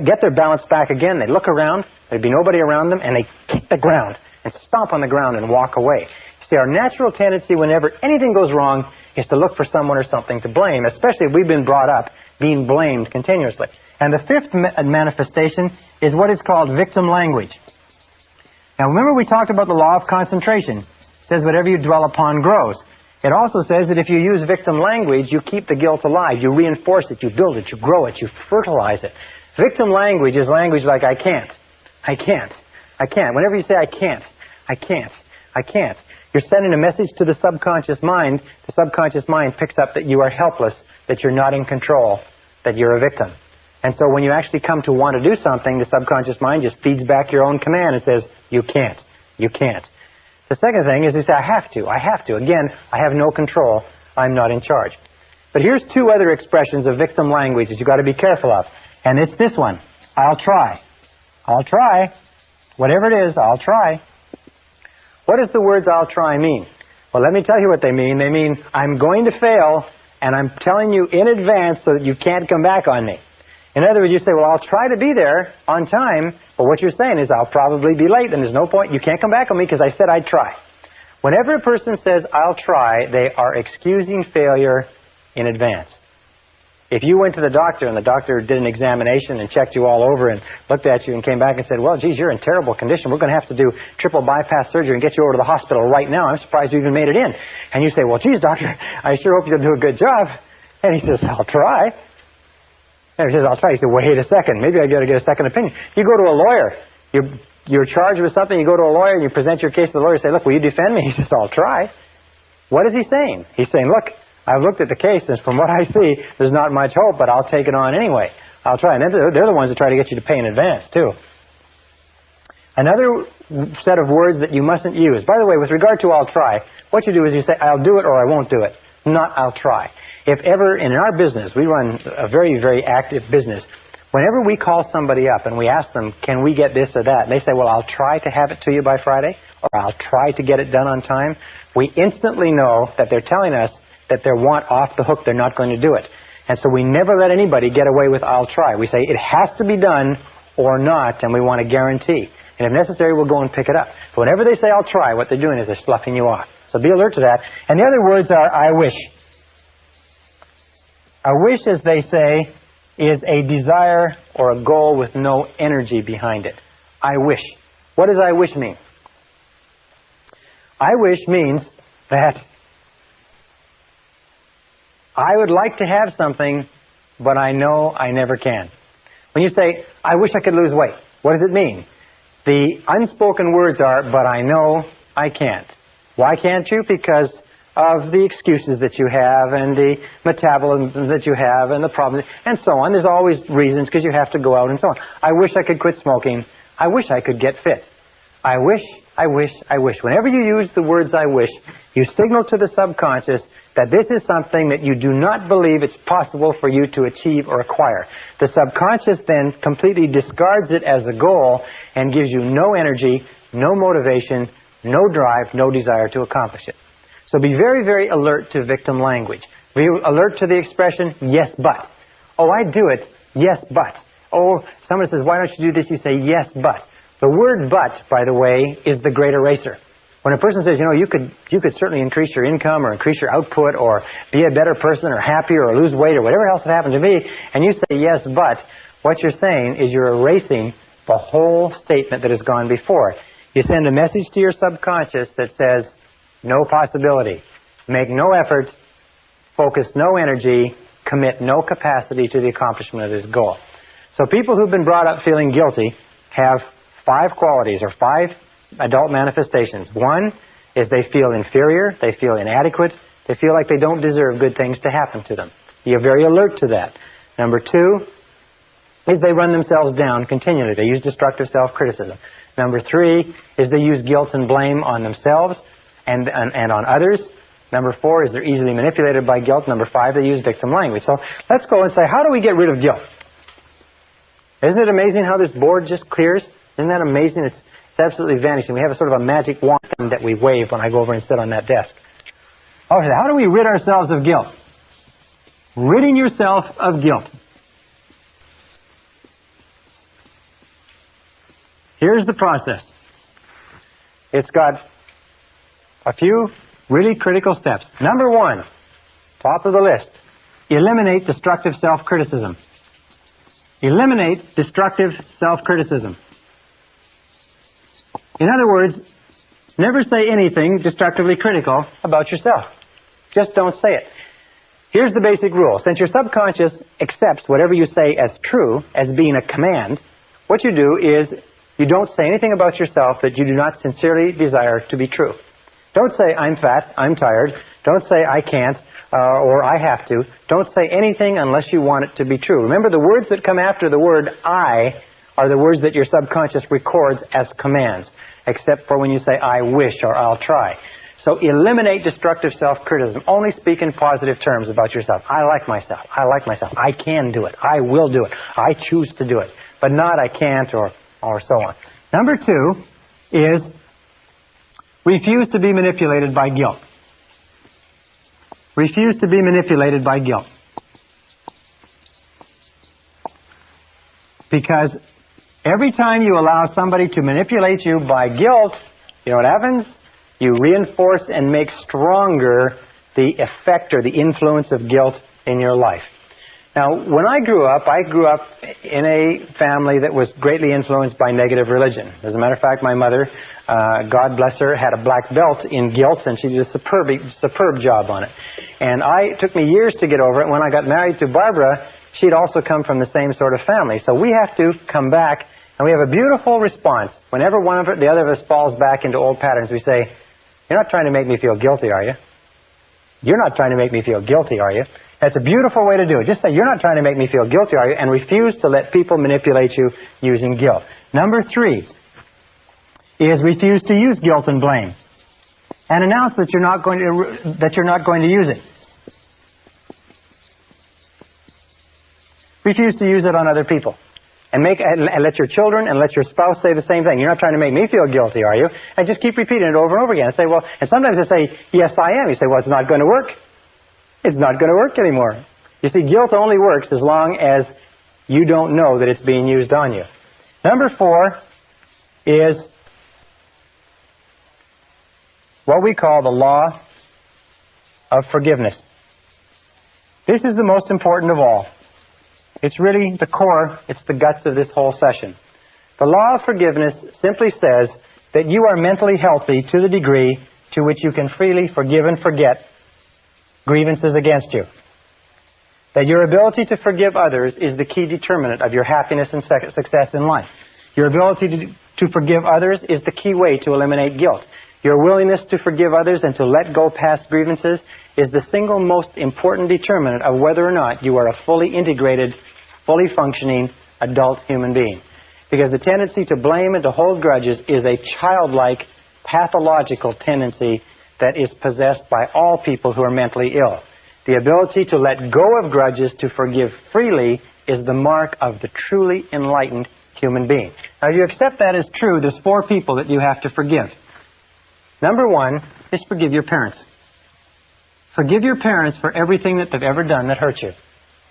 get their balance back again. They'd look around. There'd be nobody around them, and they'd kick the ground and stomp on the ground and walk away. See, our natural tendency whenever anything goes wrong is to look for someone or something to blame, especially if we've been brought up being blamed continuously. And the fifth manifestation is what is called victim language. Now, remember we talked about the law of concentration. It says whatever you dwell upon grows. It also says that if you use victim language, you keep the guilt alive. You reinforce it, you build it, you grow it, you fertilize it. Victim language is language like I can't, I can't, I can't. Whenever you say I can't, I can't, I can't, you're sending a message to the subconscious mind. The subconscious mind picks up that you are helpless, that you're not in control, that you're a victim. And so when you actually come to want to do something, the subconscious mind just feeds back your own command and says, you can't, you can't. The second thing is you say, I have to, I have to. Again, I have no control, I'm not in charge. But here's two other expressions of victim language that you've got to be careful of. And it's this one, I'll try. I'll try. Whatever it is, I'll try. What does the words I'll try mean? Well, let me tell you what they mean. They mean I'm going to fail, and I'm telling you in advance so that you can't come back on me. In other words, you say, well, I'll try to be there on time, but what you're saying is I'll probably be late, and there's no point. You can't come back on me because I said I'd try. Whenever a person says I'll try, they are excusing failure in advance. If you went to the doctor and the doctor did an examination and checked you all over and looked at you and came back and said, well, geez, you're in terrible condition. We're going to have to do triple bypass surgery and get you over to the hospital right now. I'm surprised you even made it in. And you say, well, geez, doctor, I sure hope you'll do a good job. And he says, I'll try. And he says, I'll try. He said, wait a second. Maybe I got to get a second opinion. You go to a lawyer. You're charged with something. You go to a lawyer and you present your case to the lawyer and say, look, will you defend me? He says, I'll try. What is he saying? He's saying, look, I've looked at the case, and from what I see, there's not much hope, but I'll take it on anyway. I'll try. And they're the ones that try to get you to pay in advance, too. Another set of words that you mustn't use. By the way, with regard to I'll try, what you do is you say, I'll do it or I won't do it. Not I'll try. If ever, in our business, we run a very, very active business. Whenever we call somebody up and we ask them, can we get this or that? And they say, well, I'll try to have it to you by Friday, or I'll try to get it done on time. We instantly know that they're telling us that they want off the hook, they're not going to do it. And so we never let anybody get away with I'll try. We say it has to be done or not, and we want a guarantee. And if necessary, we'll go and pick it up. But whenever they say I'll try, what they're doing is they're sloughing you off. So be alert to that. And the other words are I wish. A wish, as they say, is a desire or a goal with no energy behind it. I wish. What does I wish mean? I wish means that I would like to have something, but I know I never can. When you say, I wish I could lose weight, what does it mean? The unspoken words are, but I know I can't. Why can't you? Because of the excuses that you have and the metabolism that you have and the problems and so on. There's always reasons because you have to go out and so on. I wish I could quit smoking. I wish I could get fit. I wish, I wish, I wish. Whenever you use the words I wish, you signal to the subconscious that this is something that you do not believe it's possible for you to achieve or acquire. The subconscious then completely discards it as a goal and gives you no energy, no motivation, no drive, no desire to accomplish it. So be very, very alert to victim language. Be alert to the expression, yes, but. Oh, I do it, yes, but. Oh, someone says, why don't you do this? You say, yes, but. The word but, by the way, is the great eraser. When a person says, you could certainly increase your income or increase your output or be a better person or happier or lose weight or whatever else it happened to be, and you say yes, but, what you're saying is you're erasing the whole statement that has gone before. You send a message to your subconscious that says, no possibility, make no effort, focus no energy, commit no capacity to the accomplishment of this goal. So people who've been brought up feeling guilty have 5 qualities or 5 adult manifestations. One is they feel inferior, they feel inadequate, they feel like they don't deserve good things to happen to them. You're very alert to that. Number 2 is they run themselves down continually. They use destructive self-criticism. Number 3 is they use guilt and blame on themselves and on others. Number 4 is they're easily manipulated by guilt. Number 5, they use victim language. So let's go and say, how do we get rid of guilt? Isn't it amazing how this board just clears? Isn't that amazing? It's absolutely vanishing. We have a sort of a magic wand thing that we wave when I go over and sit on that desk. Okay, how do we rid ourselves of guilt? Ridding yourself of guilt. Here's the process. It's got a few really critical steps. Number 1, top of the list, eliminate destructive self-criticism. Eliminate destructive self-criticism. In other words, never say anything destructively critical about yourself. Just don't say it. Here's the basic rule. Since your subconscious accepts whatever you say as true, as being a command, what you do is you don't say anything about yourself that you do not sincerely desire to be true. Don't say, I'm fat, I'm tired. Don't say, I can't, or I have to. Don't say anything unless you want it to be true. Remember, the words that come after the word I are the words that your subconscious records as commands, except for when you say, I wish or I'll try. So eliminate destructive self-criticism. Only speak in positive terms about yourself. I like myself. I like myself. I can do it. I will do it. I choose to do it. But not I can't or so on. Number 2 is refuse to be manipulated by guilt. Refuse to be manipulated by guilt. Because every time you allow somebody to manipulate you by guilt, you know what happens? You reinforce and make stronger the effect or the influence of guilt in your life. Now, when I grew up in a family that was greatly influenced by negative religion. As a matter of fact, my mother, God bless her, had a black belt in guilt, and she did a superb job on it. And it took me years to get over it. When I got married to Barbara, she'd also come from the same sort of family. So we have to come back, and we have a beautiful response. Whenever the other of us falls back into old patterns, we say, you're not trying to make me feel guilty, are you? You're not trying to make me feel guilty, are you? That's a beautiful way to do it. Just say, you're not trying to make me feel guilty, are you? And refuse to let people manipulate you using guilt. Number 3 is refuse to use guilt and blame. And announce that you're not going to use it. Refuse to use it on other people. And let your children and let your spouse say the same thing. You're not trying to make me feel guilty, are you? And just keep repeating it over and over again. And say, well, and sometimes they say, yes, I am. You say, well, it's not going to work. It's not going to work anymore. You see, guilt only works as long as you don't know that it's being used on you. Number 4 is what we call the law of forgiveness. This is the most important of all. It's really the core, it's the guts of this whole session. The law of forgiveness simply says that you are mentally healthy to the degree to which you can freely forgive and forget grievances against you. That your ability to forgive others is the key determinant of your happiness and success in life. Your ability to forgive others is the key way to eliminate guilt. Your willingness to forgive others and to let go past grievances is the single most important determinant of whether or not you are a fully integrated, fully functioning adult human being. Because the tendency to blame and to hold grudges is a childlike, pathological tendency that is possessed by all people who are mentally ill. The ability to let go of grudges, to forgive freely, is the mark of the truly enlightened human being. Now, if you accept that as true, there's 4 people that you have to forgive. Number 1 is forgive your parents. Forgive your parents for everything that they've ever done that hurt you.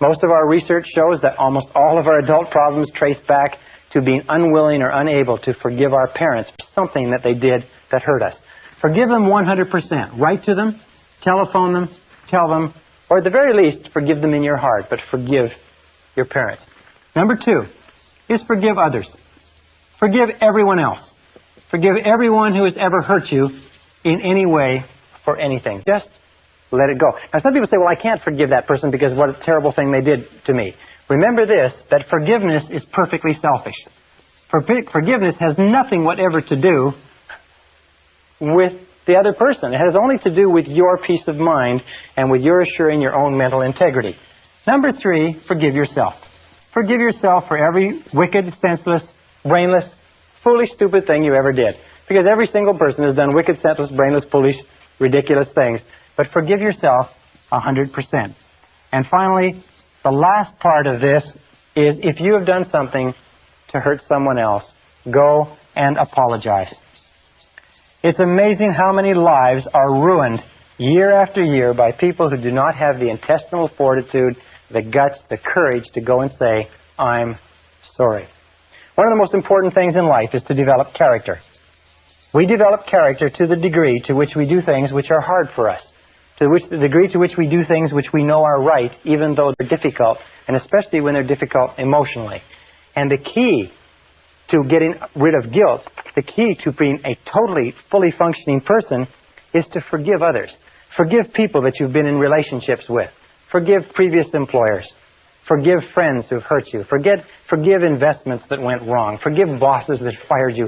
Most of our research shows that almost all of our adult problems trace back to being unwilling or unable to forgive our parents for something that they did that hurt us. Forgive them 100%. Write to them, telephone them, tell them, or at the very least, forgive them in your heart, but forgive your parents. Number 2 is forgive others. Forgive everyone else. Forgive everyone who has ever hurt you in any way for anything. Just let it go. Now, some people say, well, I can't forgive that person because what a terrible thing they did to me. Remember this, that forgiveness is perfectly selfish. Forgiveness has nothing whatever to do with the other person. It has only to do with your peace of mind and with your assuring your own mental integrity. Number 3, forgive yourself. Forgive yourself for every wicked, senseless, brainless, foolish, stupid thing you ever did. Because every single person has done wicked, senseless, brainless, foolish, ridiculous things. But forgive yourself 100%. And finally, the last part of this is if you have done something to hurt someone else, go and apologize. It's amazing how many lives are ruined year after year by people who do not have the intestinal fortitude, the guts, the courage to go and say, I'm sorry. One of the most important things in life is to develop character. We develop character to the degree to which we do things which are hard for us, the degree to which we do things which we know are right, even though they're difficult, and especially when they're difficult emotionally. And the key to getting rid of guilt, the key to being a totally, fully functioning person, is to forgive others. Forgive people that you've been in relationships with. Forgive previous employers. Forgive friends who've hurt you. Forgive investments that went wrong. Forgive bosses that fired you.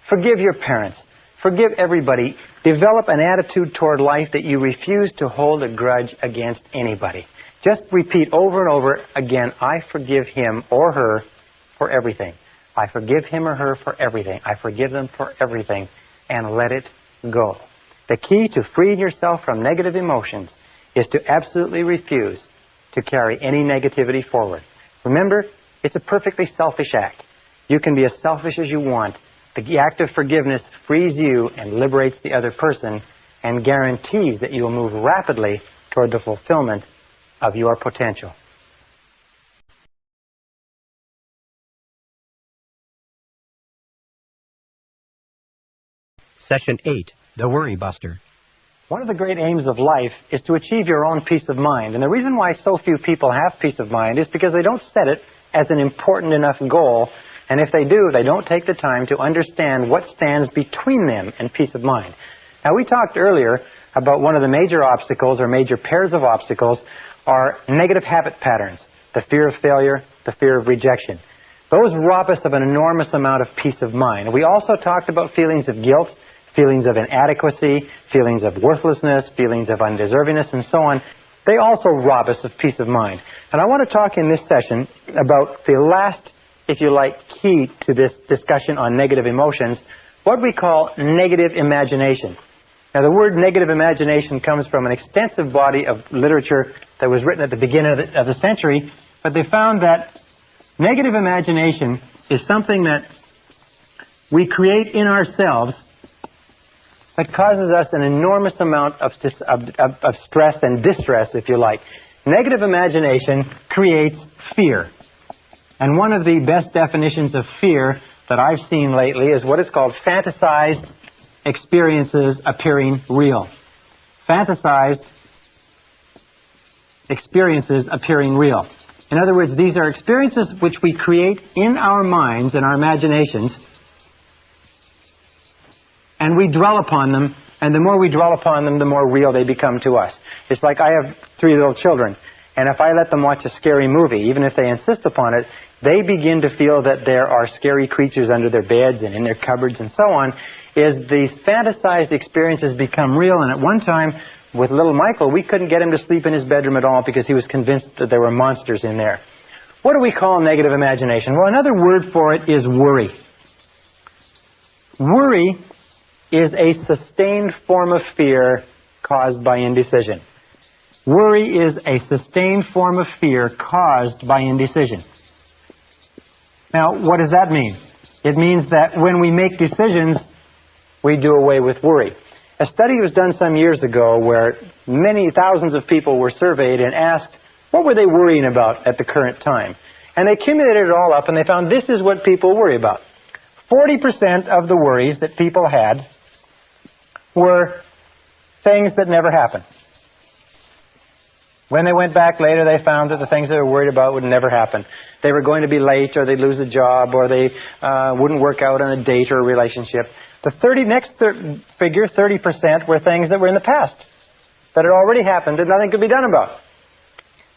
Forgive your parents. Forgive everybody. Develop an attitude toward life that you refuse to hold a grudge against anybody. Just repeat over and over again, I forgive him or her for everything. I forgive him or her for everything. I forgive them for everything. And let it go. The key to freeing yourself from negative emotions is to absolutely refuse to carry any negativity forward. Remember, it's a perfectly selfish act. You can be as selfish as you want. The act of forgiveness frees you and liberates the other person and guarantees that you will move rapidly toward the fulfillment of your potential. Session 8, The Worry Buster. One of the great aims of life is to achieve your own peace of mind. And the reason why so few people have peace of mind is because they don't set it as an important enough goal. And if they do, they don't take the time to understand what stands between them and peace of mind. Now, we talked earlier about one of the major obstacles or major pairs of obstacles are negative habit patterns, the fear of failure, the fear of rejection. Those rob us of an enormous amount of peace of mind. We also talked about feelings of guilt, feelings of inadequacy, feelings of worthlessness, feelings of undeservingness, and so on. They also rob us of peace of mind. And I want to talk in this session about the last, if you like, key to this discussion on negative emotions, what we call negative imagination. Now, the word negative imagination comes from an extensive body of literature that was written at the beginning of the century, but they found that negative imagination is something that we create in ourselves that causes us an enormous amount of stress and distress, if you like. Negative imagination creates fear. And one of the best definitions of fear that I've seen lately is what is called fantasized experiences appearing real. Fantasized experiences appearing real. In other words, these are experiences which we create in our minds and our imaginations, and we dwell upon them, and the more we dwell upon them, the more real they become to us. It's like I have 3 little children, and if I let them watch a scary movie, even if they insist upon it, they begin to feel that there are scary creatures under their beds and in their cupboards and so on. Is these fantasized experiences become real, and at one time, with little Michael, we couldn't get him to sleep in his bedroom at all because he was convinced that there were monsters in there. What do we call negative imagination? Well, another word for it is worry. Worry is a sustained form of fear caused by indecision. Worry is a sustained form of fear caused by indecision. Now, what does that mean? It means that when we make decisions, we do away with worry. A study was done some years ago where many thousands of people were surveyed and asked what were they worrying about at the current time. And they accumulated it all up and they found this is what people worry about. 40% of the worries that people had were things that never happened. When they went back later, they found that the things they were worried about would never happen. They were going to be late, or they'd lose a job, or they wouldn't work out on a date or a relationship. The next figure, 30%, were things that were in the past, that had already happened and nothing could be done about.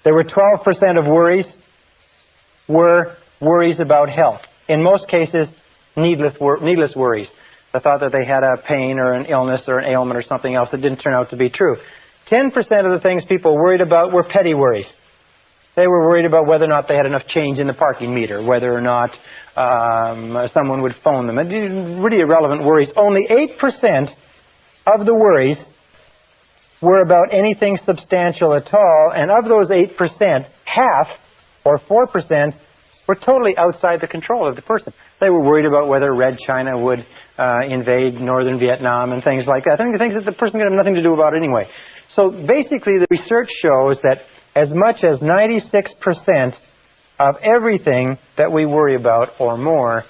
There were 12% of worries were worries about health. In most cases, needless worries. The thought that they had a pain or an illness or an ailment or something else that didn't turn out to be true. 10% of the things people worried about were petty worries. They were worried about whether or not they had enough change in the parking meter, whether or not someone would phone them. Really irrelevant worries. Only 8% of the worries were about anything substantial at all, and of those 8%, half, or 4%, were totally outside the control of the person. They were worried about whether Red China would invade northern Vietnam and things like that. I think things that the person could have nothing to do about anyway. So basically the research shows that as much as 96% of everything that we worry about or more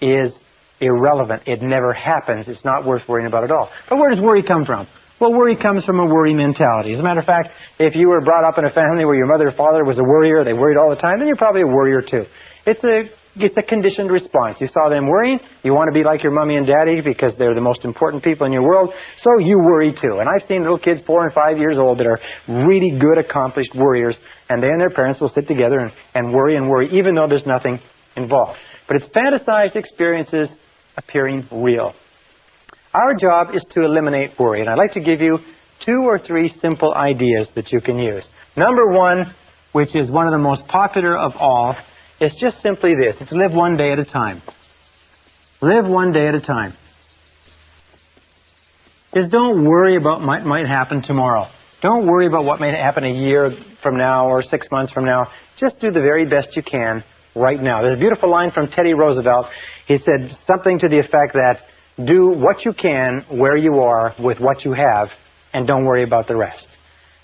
is irrelevant. It never happens. It's not worth worrying about at all. But where does worry come from? Well, worry comes from a worry mentality. As a matter of fact, if you were brought up in a family where your mother or father was a worrier, they worried all the time, then you're probably a worrier too. It's a conditioned response. You saw them worrying, you want to be like your mommy and daddy because they're the most important people in your world, so you worry too. And I've seen little kids 4 and 5 years old that are really good, accomplished worriers, and they and their parents will sit together and worry, even though there's nothing involved. But it's fantasized experiences appearing real. Our job is to eliminate worry, and I'd like to give you 2 or 3 simple ideas that you can use. Number 1, which is one of the most popular of all, is just simply this. It's live one day at a time. Live one day at a time. Is don't worry about what might happen tomorrow. Don't worry about what may happen a year from now or 6 months from now. Just do the very best you can right now. There's a beautiful line from Teddy Roosevelt. He said something to the effect that do what you can where you are with what you have and don't worry about the rest.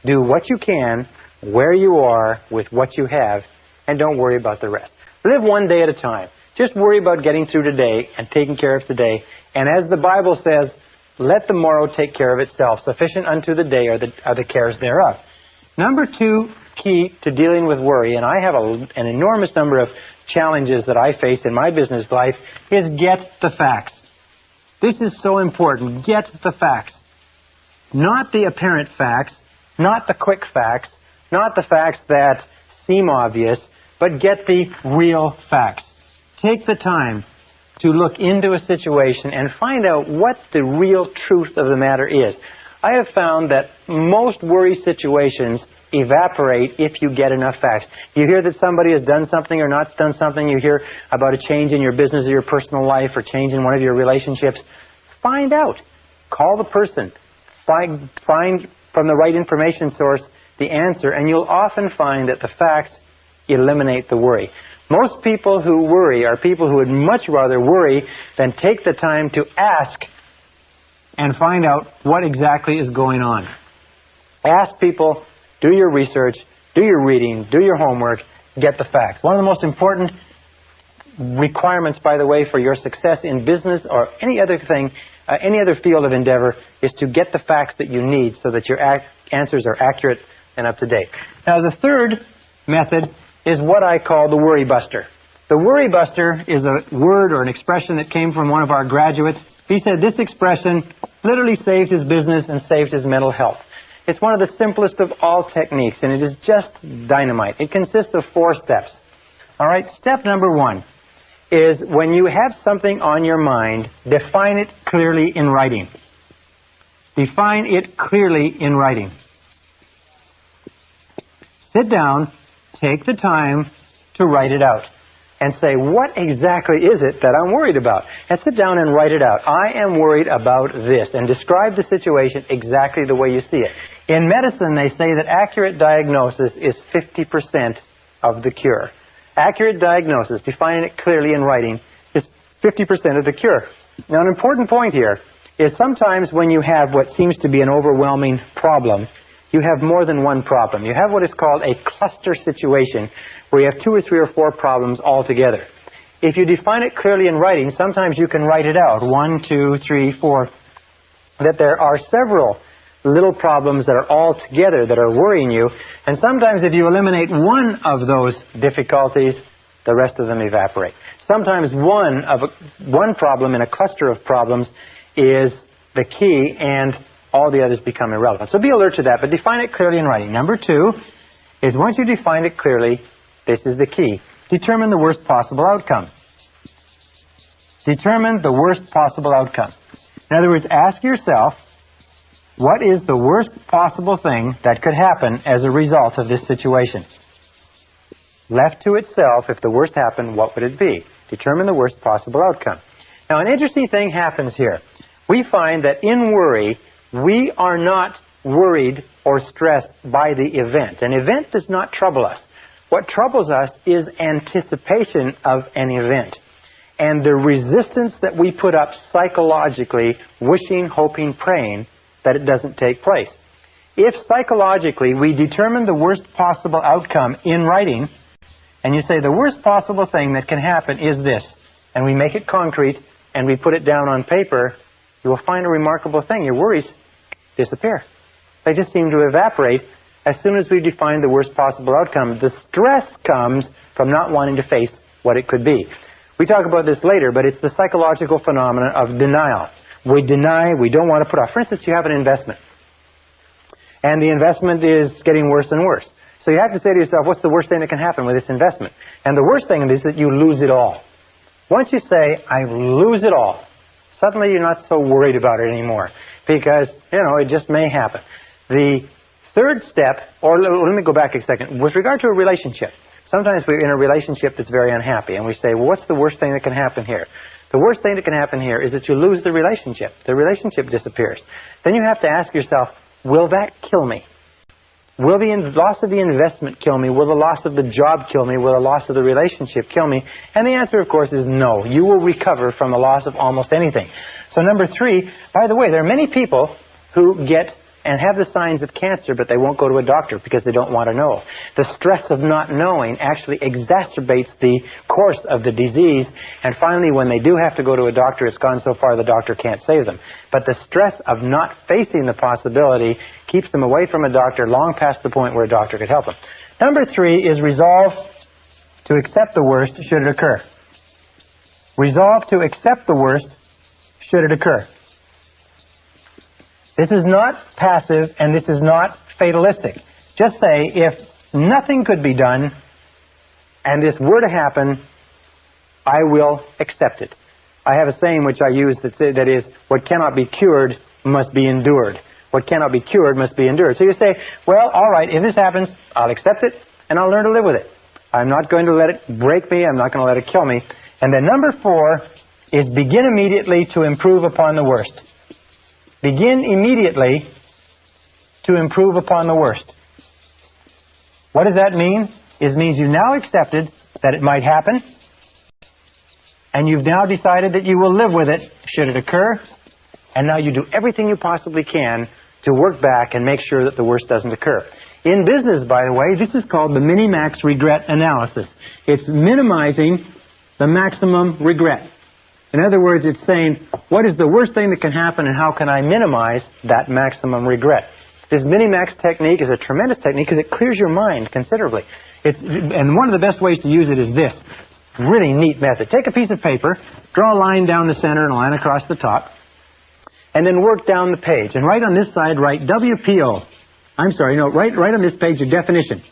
Do what you can where you are with what you have and don't worry about the rest. Live one day at a time. Just worry about getting through today and taking care of today. And as the Bible says, let the morrow take care of itself. Sufficient unto the day are the cares thereof. Number 2 key to dealing with worry, and I have an enormous number of challenges that I face in my business life, is get the facts. This is so important. Get the facts. Not the apparent facts, not the quick facts, not the facts that seem obvious, but get the real facts. Take the time to look into a situation and find out what the real truth of the matter is. I have found that most worry situations evaporate if you get enough facts. You hear that somebody has done something or not done something. You hear about a change in your business or your personal life or change in one of your relationships. Find out. Call the person. Find from the right information source the answer, and you'll often find that the facts eliminate the worry. Most people who worry are people who would much rather worry than take the time to ask and find out what exactly is going on. Ask people, do your research, do your reading, do your homework, get the facts. One of the most important requirements, by the way, for your success in business or any other thing, any other field of endeavor, is to get the facts that you need so that your answers are accurate and up to date. Now, the third method is what I call the worry buster. The worry buster is a word or an expression that came from one of our graduates. He said this expression literally saved his business and saved his mental health. It's one of the simplest of all techniques, and it is just dynamite. It consists of 4 steps. All right, step number 1 is when you have something on your mind, define it clearly in writing. Define it clearly in writing. Sit down, take the time to write it out. and say, what exactly is it that I'm worried about? And sit down and write it out. I am worried about this, and describe the situation exactly the way you see it. In medicine, they say that accurate diagnosis is 50% of the cure. Accurate diagnosis, defining it clearly in writing, is 50% of the cure. Now, an important point here is sometimes when you have what seems to be an overwhelming problem, you have more than one problem. You have what is called a cluster situation, where you have 2 or 3 or 4 problems all together. If you define it clearly in writing, sometimes you can write it out, 1, 2, 3, 4, that there are several little problems that are all together that are worrying you, and sometimes if you eliminate one of those difficulties, the rest of them evaporate. Sometimes one problem in a cluster of problems is the key, and all the others become irrelevant. So be alert to that, but define it clearly in writing. Number 2 is, once you define it clearly, this is the key. Determine the worst possible outcome. Determine the worst possible outcome. In other words, ask yourself, what is the worst possible thing that could happen as a result of this situation? Left to itself, if the worst happened, what would it be? Determine the worst possible outcome. Now, an interesting thing happens here. We find that in worry, we are not worried or stressed by the event. An event does not trouble us. What troubles us is anticipation of an event, and the resistance that we put up psychologically, wishing, hoping, praying that it doesn't take place. If psychologically we determine the worst possible outcome in writing, and you say the worst possible thing that can happen is this, and we make it concrete and we put it down on paper, you will find a remarkable thing. Your worries disappear. They just seem to evaporate as soon as we define the worst possible outcome. The stress comes from not wanting to face what it could be. We talk about this later, but it's the psychological phenomenon of denial. We deny, we don't want to put off. For instance, you have an investment, and the investment is getting worse and worse. So you have to say to yourself, what's the worst thing that can happen with this investment? And the worst thing is that you lose it all. Once you say, I lose it all, suddenly you're not so worried about it anymore, because, it just may happen. The third step, or let me go back a second, with regard to a relationship. Sometimes we're in a relationship that's very unhappy, and we say, well, what's the worst thing that can happen here? The worst thing that can happen here is that you lose the relationship. The relationship disappears. Then you have to ask yourself, will that kill me? Will the loss of the investment kill me? Will the loss of the job kill me? Will the loss of the relationship kill me? And the answer, of course, is no. You will recover from the loss of almost anything. So number 3, by the way, there are many people who get and have the signs of cancer, but they won't go to a doctor because they don't want to know. The stress of not knowing actually exacerbates the course of the disease, and finally, when they do have to go to a doctor, it's gone so far the doctor can't save them. But the stress of not facing the possibility keeps them away from a doctor long past the point where a doctor could help them. Number 3 is resolve to accept the worst should it occur. Resolve to accept the worst should it occur. This is not passive, and this is not fatalistic. Just say, if nothing could be done, and this were to happen, I will accept it. I have a saying which I use that is, what cannot be cured must be endured. What cannot be cured must be endured. So you say, well, all right, if this happens, I'll accept it, and I'll learn to live with it. I'm not going to let it break me. I'm not going to let it kill me. And then number 4 is begin immediately to improve upon the worst. Begin immediately to improve upon the worst. What does that mean? It means you've now accepted that it might happen, and you've now decided that you will live with it should it occur, and now you do everything you possibly can to work back and make sure that the worst doesn't occur. In business, by the way, this is called the minimax regret analysis. It's minimizing the maximum regret. In other words, it's saying, what is the worst thing that can happen, and how can I minimize that maximum regret? This minimax technique is a tremendous technique because it clears your mind considerably. And one of the best ways to use it is this. Really neat method. Take a piece of paper, draw a line down the center and a line across the top, and then work down the page. And right on this side, write WPO. Right on this page, your definition.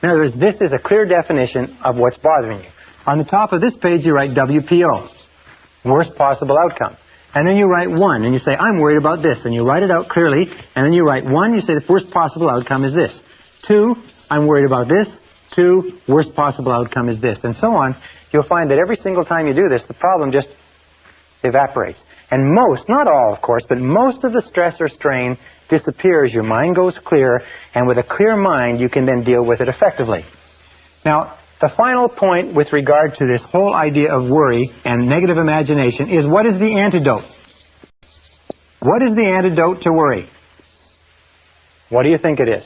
In other words, this is a clear definition of what's bothering you. On the top of this page, you write WPO. Worst possible outcome. And then you write 1, and you say, I'm worried about this. And you write it out clearly, and then you write 1, you say the worst possible outcome is this. 2, I'm worried about this. 2, worst possible outcome is this, and so on. You'll find that every single time you do this, the problem just evaporates. And most, not all of course, but most of the stress or strain disappears. Your mind goes clear, and with a clear mind, you can then deal with it effectively. Now, the final point with regard to this whole idea of worry and negative imagination is, what is the antidote? What is the antidote to worry? What do you think it is?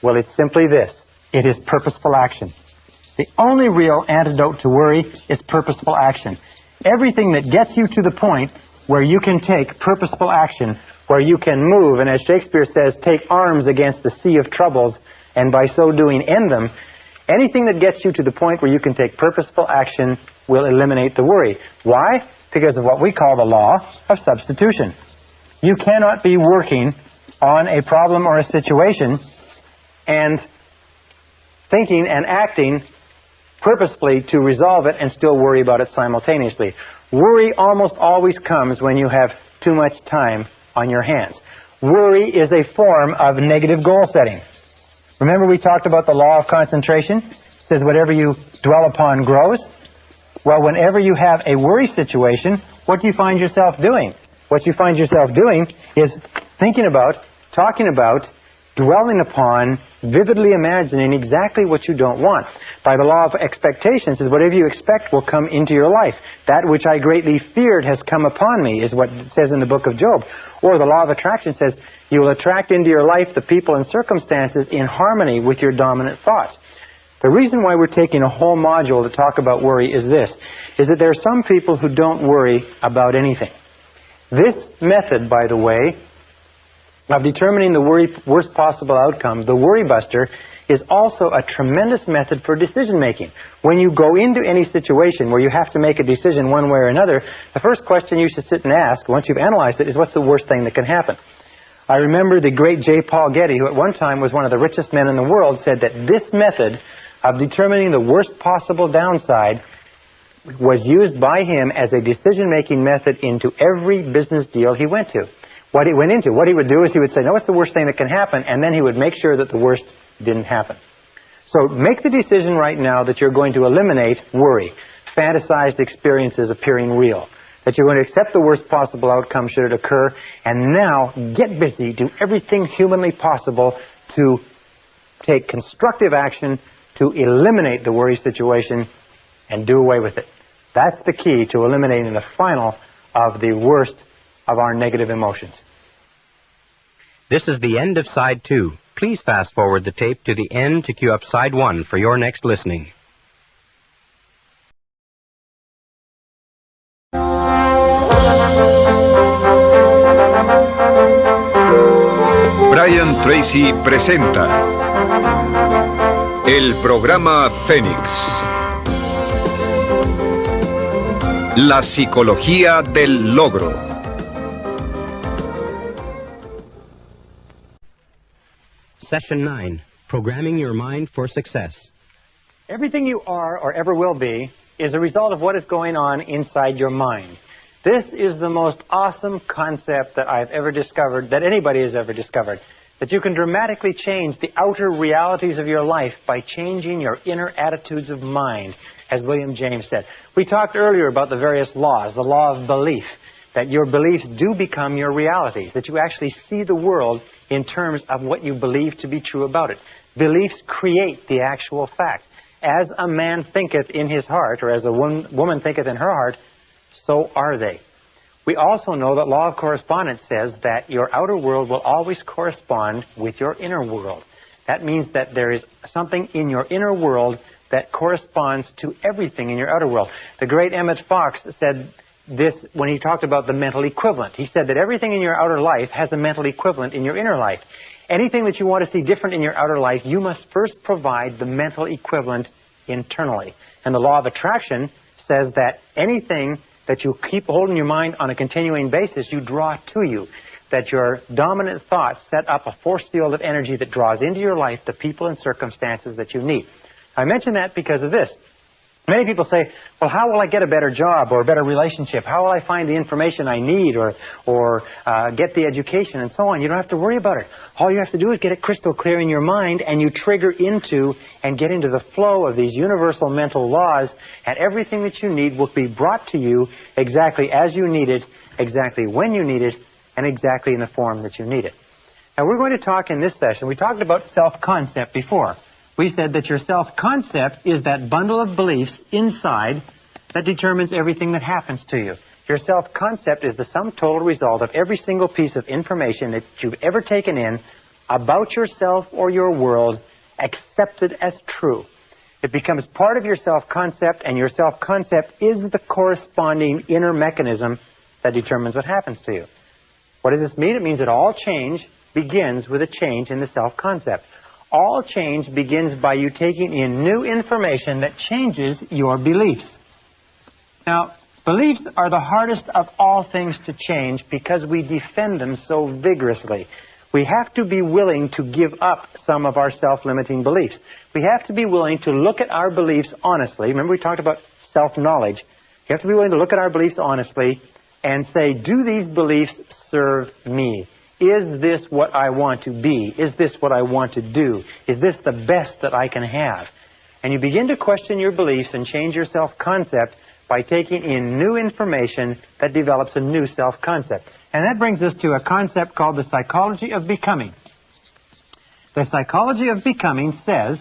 Well, it's simply this. It is purposeful action. The only real antidote to worry is purposeful action. Everything that gets you to the point where you can take purposeful action, where you can move, and as Shakespeare says, take arms against the sea of troubles, and by so doing end them, anything that gets you to the point where you can take purposeful action will eliminate the worry. Why? Because of what we call the law of substitution. You cannot be working on a problem or a situation and thinking and acting purposefully to resolve it and still worry about it simultaneously. Worry almost always comes when you have too much time on your hands. Worry is a form of negative goal setting. Remember we talked about the law of concentration? It says whatever you dwell upon grows. Well, whenever you have a worry situation, what do you find yourself doing? What you find yourself doing is thinking about, talking about, dwelling upon, vividly imagining exactly what you don't want. By the law of expectations, is whatever you expect will come into your life. That which I greatly feared has come upon me, is what it says in the book of Job. Or the law of attraction says, you will attract into your life the people and circumstances in harmony with your dominant thoughts. The reason why we're taking a whole module to talk about worry is this, is that there are some people who don't worry about anything. This method, by the way, of determining the worst possible outcome, the worry buster, is also a tremendous method for decision making. When you go into any situation where you have to make a decision one way or another, the first question you should sit and ask, once you've analyzed it, is what's the worst thing that can happen? I remember the great J. Paul Getty, who at one time was one of the richest men in the world, said that this method of determining the worst possible downside was used by him as a decision-making method into every business deal he went to. What he would do is he would say, no, what's the worst thing that can happen? And then he would make sure that the worst didn't happen. So make the decision right now that you're going to eliminate worry, fantasized experiences appearing real, that you're going to accept the worst possible outcome should it occur, and now get busy, do everything humanly possible to take constructive action to eliminate the worry situation and do away with it. That's the key to eliminating the final of the worst of our negative emotions. This is the end of Side 2. Please fast forward the tape to the end to cue up Side 1 for your next listening. Brian Tracy presenta el programa Fénix. La psicología del logro. Session 9. Programming your mind for success. Everything you are or ever will be is a result of what is going on inside your mind. This is the most awesome concept that I've ever discovered, that anybody has ever discovered, that you can dramatically change the outer realities of your life by changing your inner attitudes of mind, as William James said. We talked earlier about the various laws, the law of belief, that your beliefs do become your realities, that you actually see the world in terms of what you believe to be true about it. Beliefs create the actual fact. As a man thinketh in his heart, or as a woman thinketh in her heart, so are they. We also know that law of correspondence says that your outer world will always correspond with your inner world. That means that there is something in your inner world that corresponds to everything in your outer world. The great Emmett Fox said this when he talked about the mental equivalent. He said that everything in your outer life has a mental equivalent in your inner life. Anything that you want to see different in your outer life, you must first provide the mental equivalent internally. And the law of attraction says that anything that you keep holding your mind on a continuing basis, you draw to you. That your dominant thoughts set up a force field of energy that draws into your life the people and circumstances that you need. I mention that because of this. Many people say, well, how will I get a better job or a better relationship? How will I find the information I need or get the education and so on? You don't have to worry about it. All you have to do is get it crystal clear in your mind, and you trigger into and get into the flow of these universal mental laws, and everything that you need will be brought to you exactly as you need it, exactly when you need it, and exactly in the form that you need it. Now, we're going to talk in this session. We talked about self-concept before. We said that your self-concept is that bundle of beliefs inside that determines everything that happens to you. Your self-concept is the sum total result of every single piece of information that you've ever taken in about yourself or your world, accepted as true. It becomes part of your self-concept, and your self-concept is the corresponding inner mechanism that determines what happens to you. What does this mean? It means that all change begins with a change in the self-concept. All change begins by you taking in new information that changes your beliefs. Now, beliefs are the hardest of all things to change because we defend them so vigorously. We have to be willing to give up some of our self-limiting beliefs. We have to be willing to look at our beliefs honestly. Remember, we talked about self-knowledge. You have to be willing to look at our beliefs honestly and say, do these beliefs serve me? Is this what I want to be? Is this what I want to do? Is this the best that I can have? And you begin to question your beliefs and change your self-concept by taking in new information that develops a new self-concept. And that brings us to a concept called the psychology of becoming. The psychology of becoming says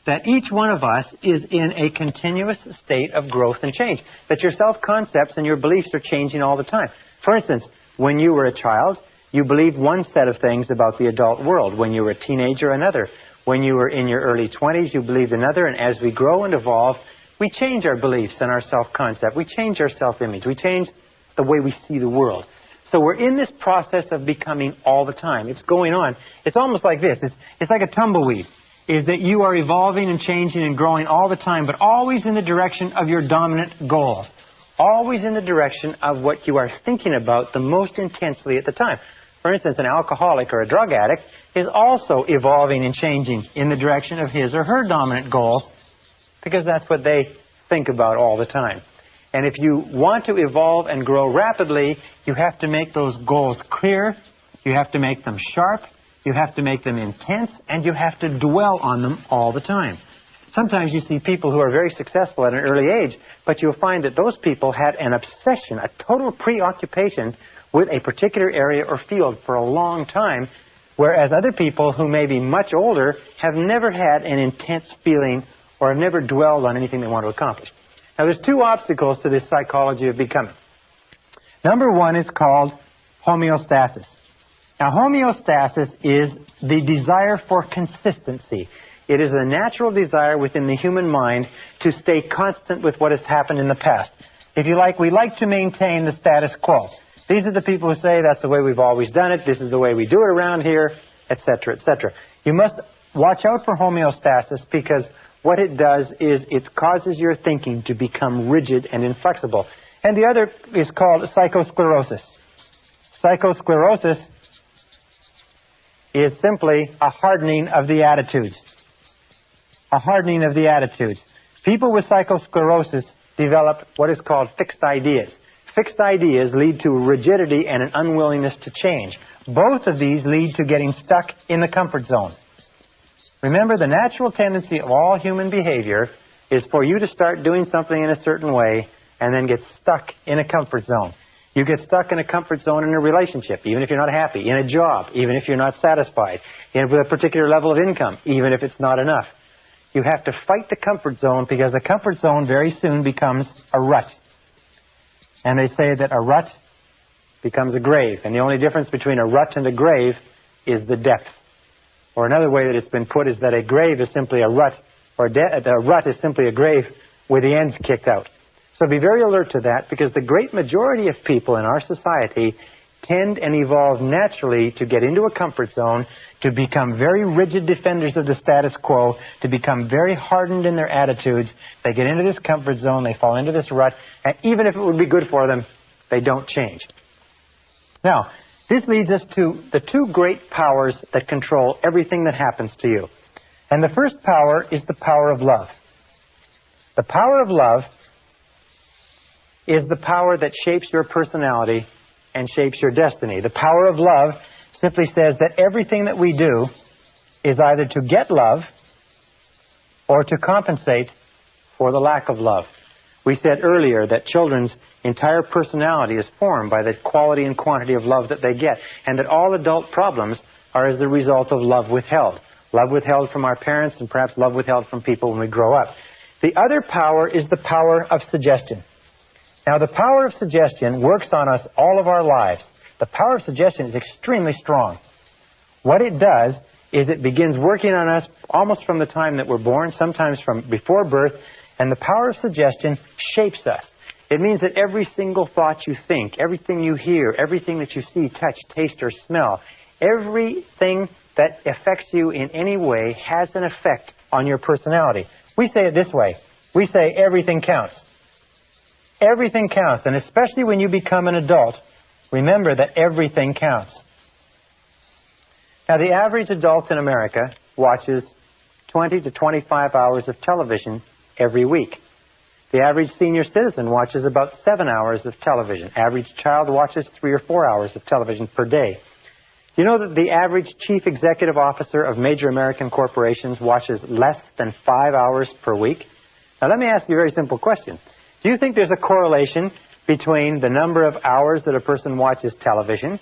that each one of us is in a continuous state of growth and change, that your self-concepts and your beliefs are changing all the time. For instance, when you were a child, you believed one set of things about the adult world. When you were a teenager, another. When you were in your early 20s, you believed another. And as we grow and evolve, we change our beliefs and our self-concept. We change our self-image. We change the way we see the world. So we're in this process of becoming all the time. It's going on. It's almost like this. It's like a tumbleweed. Is that you are evolving and changing and growing all the time, but always in the direction of your dominant goals. Always in the direction of what you are thinking about the most intensely at the time. For instance, an alcoholic or a drug addict is also evolving and changing in the direction of his or her dominant goals because that's what they think about all the time. And if you want to evolve and grow rapidly, you have to make those goals clear, you have to make them sharp, you have to make them intense, and you have to dwell on them all the time. Sometimes you see people who are very successful at an early age, but you'll find that those people had an obsession, a total preoccupation with a particular area or field for a long time, whereas other people who may be much older have never had an intense feeling or have never dwelled on anything they want to accomplish. Now, there's two obstacles to this psychology of becoming. Number one is called homeostasis. Now, homeostasis is the desire for consistency. It is a natural desire within the human mind to stay constant with what has happened in the past. If you like, we like to maintain the status quo. These are the people who say that's the way we've always done it, this is the way we do it around here, etc., etc. You must watch out for homeostasis because what it does is it causes your thinking to become rigid and inflexible. And the other is called psychosclerosis. Psychosclerosis is simply a hardening of the attitudes. A hardening of the attitudes. People with psychosclerosis develop what is called fixed ideas. Fixed ideas lead to rigidity and an unwillingness to change. Both of these lead to getting stuck in the comfort zone. Remember, the natural tendency of all human behavior is for you to start doing something in a certain way and then get stuck in a comfort zone. You get stuck in a comfort zone in a relationship, even if you're not happy, in a job, even if you're not satisfied, with a particular level of income, even if it's not enough. You have to fight the comfort zone because the comfort zone very soon becomes a rut. And they say that a rut becomes a grave. And the only difference between a rut and a grave is the depth. Or another way that it's been put is that a grave is simply a rut, or a rut is simply a grave with the ends kicked out. So be very alert to that because the great majority of people in our society tend and evolve naturally to get into a comfort zone, to become very rigid defenders of the status quo, to become very hardened in their attitudes. They get into this comfort zone, they fall into this rut, and even if it would be good for them, they don't change. Now, this leads us to the two great powers that control everything that happens to you. And the first power is the power of love. The power of love is the power that shapes your personality and shapes your destiny. The power of love simply says that everything that we do is either to get love or to compensate for the lack of love. We said earlier that children's entire personality is formed by the quality and quantity of love that they get, and that all adult problems are as the result of love withheld. Love withheld from our parents, and perhaps love withheld from people when we grow up. The other power is the power of suggestion. Now, the power of suggestion works on us all of our lives. The power of suggestion is extremely strong. What it does is it begins working on us almost from the time that we're born, sometimes from before birth, and the power of suggestion shapes us. It means that every single thought you think, everything you hear, everything that you see, touch, taste, or smell, everything that affects you in any way has an effect on your personality. We say it this way. We say everything counts. Everything counts, and especially when you become an adult, remember that everything counts. Now, the average adult in America watches 20 to 25 hours of television every week. The average senior citizen watches about 7 hours of television. Average child watches 3 or 4 hours of television per day. Do you know that the average chief executive officer of major American corporations watches less than 5 hours per week? Now, let me ask you a very simple question. Do you think there's a correlation between the number of hours that a person watches television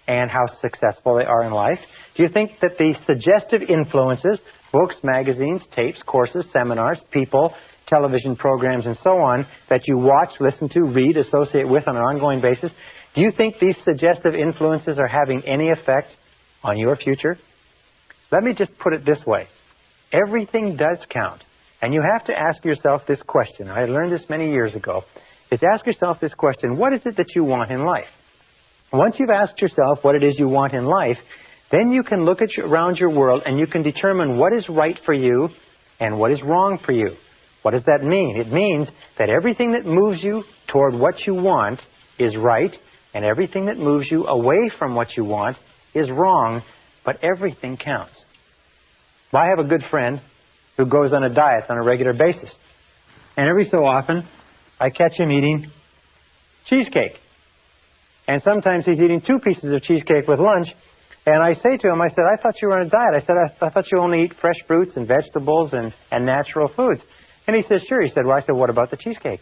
and how successful they are in life? Do you think that the suggestive influences, books, magazines, tapes, courses, seminars, people, television programs, and so on, that you watch, listen to, read, associate with on an ongoing basis, do you think these suggestive influences are having any effect on your future? Let me just put it this way. Everything does count. And you have to ask yourself this question. I learned this many years ago. Is ask yourself this question: what is it that you want in life? Once you've asked yourself what it is you want in life, then you can look around your world and you can determine what is right for you and what is wrong for you. What does that mean? It means that everything that moves you toward what you want is right, and everything that moves you away from what you want is wrong, but everything counts. Well, I have a good friend who goes on a diet on a regular basis. And every so often, I catch him eating cheesecake. And sometimes he's eating 2 pieces of cheesecake with lunch. And I say to him, I said, I thought you were on a diet. I said, I thought you only eat fresh fruits and vegetables and natural foods. And he says, sure. He said, well, I said, what about the cheesecake?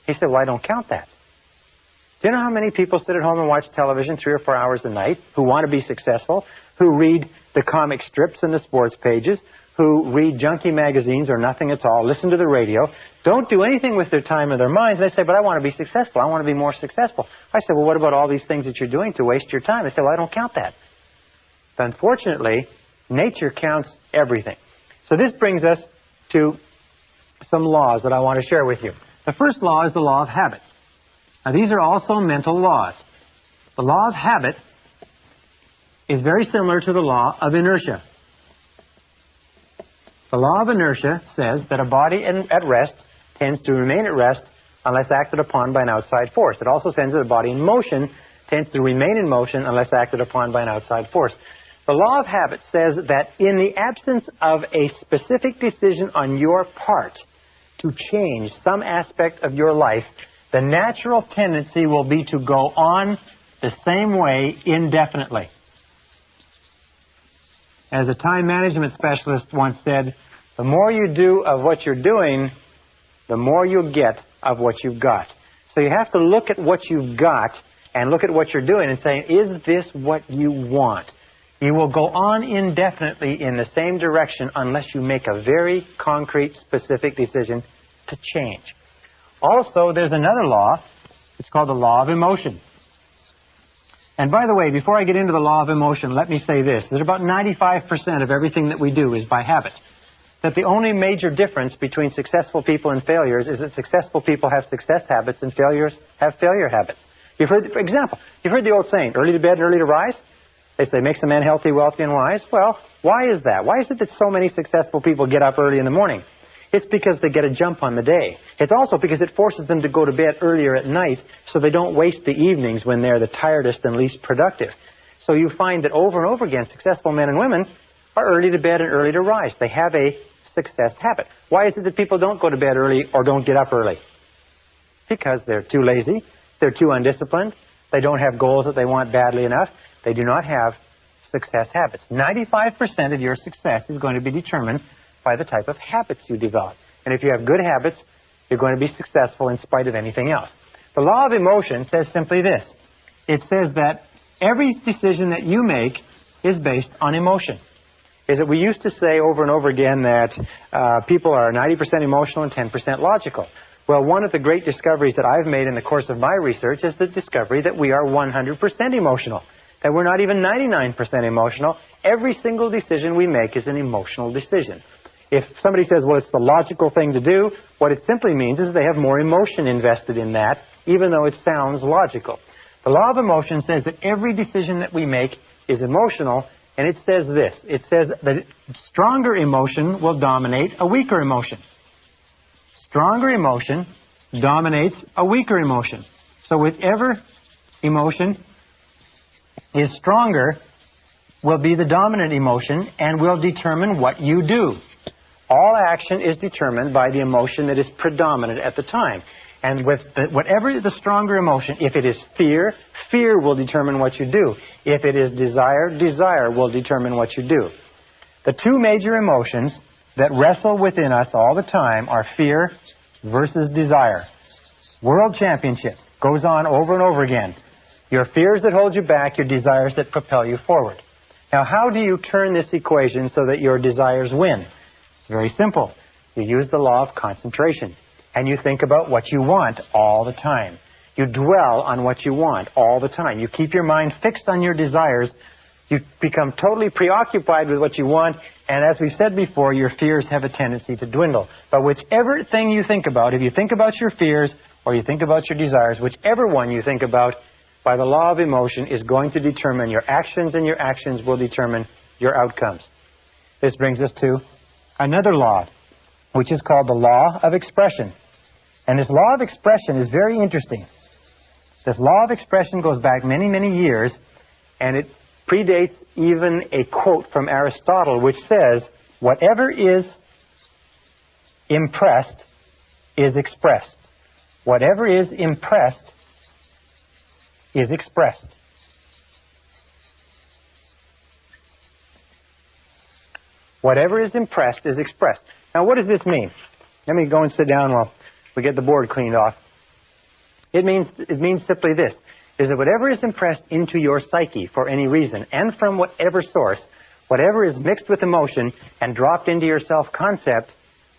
He said, well, I don't count that. Do you know how many people sit at home and watch television 3 or 4 hours a night, who want to be successful, who read the comic strips and the sports pages, who read junky magazines or nothing at all, listen to the radio, don't do anything with their time or their minds, and they say, but I want to be successful, I want to be more successful. I said, well, what about all these things that you're doing to waste your time? They said, well, I don't count that. But unfortunately, nature counts everything. So this brings us to some laws that I want to share with you. The first law is the law of habit. Now, these are also mental laws. The law of habit is very similar to the law of inertia. The law of inertia says that a body at rest tends to remain at rest unless acted upon by an outside force. It also says that a body in motion tends to remain in motion unless acted upon by an outside force. The law of habit says that in the absence of a specific decision on your part to change some aspect of your life, the natural tendency will be to go on the same way indefinitely. As a time management specialist once said, the more you do of what you're doing, the more you'll get of what you've got. So you have to look at what you've got and look at what you're doing and say, is this what you want? You will go on indefinitely in the same direction unless you make a very concrete, specific decision to change. Also, there's another law. It's called the law of emotion. And by the way, before I get into the law of emotion, let me say this. That about 95% of everything that we do is by habit. That the only major difference between successful people and failures is that successful people have success habits and failures have failure habits. For example, you've heard the old saying, early to bed and early to rise? They say, makes a man healthy, wealthy, and wise. Well, why is that? Why is it that so many successful people get up early in the morning? It's because they get a jump on the day. It's also because it forces them to go to bed earlier at night so they don't waste the evenings when they're the tiredest and least productive. So you find that over and over again, successful men and women are early to bed and early to rise. They have a success habit. Why is it that people don't go to bed early or don't get up early? Because they're too lazy, they're too undisciplined, they don't have goals that they want badly enough, they do not have success habits. 95% of your success is going to be determined by the type of habits you develop. And if you have good habits, you're going to be successful in spite of anything else. The law of emotion says simply this. It says that every decision that you make is based on emotion. Is that we used to say over and over again that people are 90% emotional and 10% logical. Well, one of the great discoveries that I've made in the course of my research is the discovery that we are 100% emotional, that we're not even 99% emotional. Every single decision we make is an emotional decision. If somebody says, well, it's the logical thing to do, what it simply means is they have more emotion invested in that, even though it sounds logical. The law of emotion says that every decision that we make is emotional, and it says this. It says that stronger emotion will dominate a weaker emotion. Stronger emotion dominates a weaker emotion. So whichever emotion is stronger will be the dominant emotion and will determine what you do. All action is determined by the emotion that is predominant at the time. And with whatever the stronger emotion, if it is fear, fear will determine what you do. If it is desire, desire will determine what you do. The two major emotions that wrestle within us all the time are fear versus desire. World Championship goes on over and over again. Your fears that hold you back, your desires that propel you forward. Now, how do you turn this equation so that your desires win? It's very simple. You use the law of concentration, and you think about what you want all the time. You dwell on what you want all the time. You keep your mind fixed on your desires. You become totally preoccupied with what you want, and as we've said before, your fears have a tendency to dwindle. But whichever thing you think about, if you think about your fears or you think about your desires, whichever one you think about, by the law of emotion is going to determine your actions, and your actions will determine your outcomes. This brings us to another law, which is called the law of expression. And this law of expression is very interesting. This law of expression goes back many, many years, and it predates even a quote from Aristotle, which says, whatever is impressed is expressed. Whatever is impressed is expressed. Whatever is impressed is expressed. Now, what does this mean? Let me go and sit down while we get the board cleaned off. It means simply this, is that whatever is impressed into your psyche for any reason, and from whatever source, whatever is mixed with emotion and dropped into your self-concept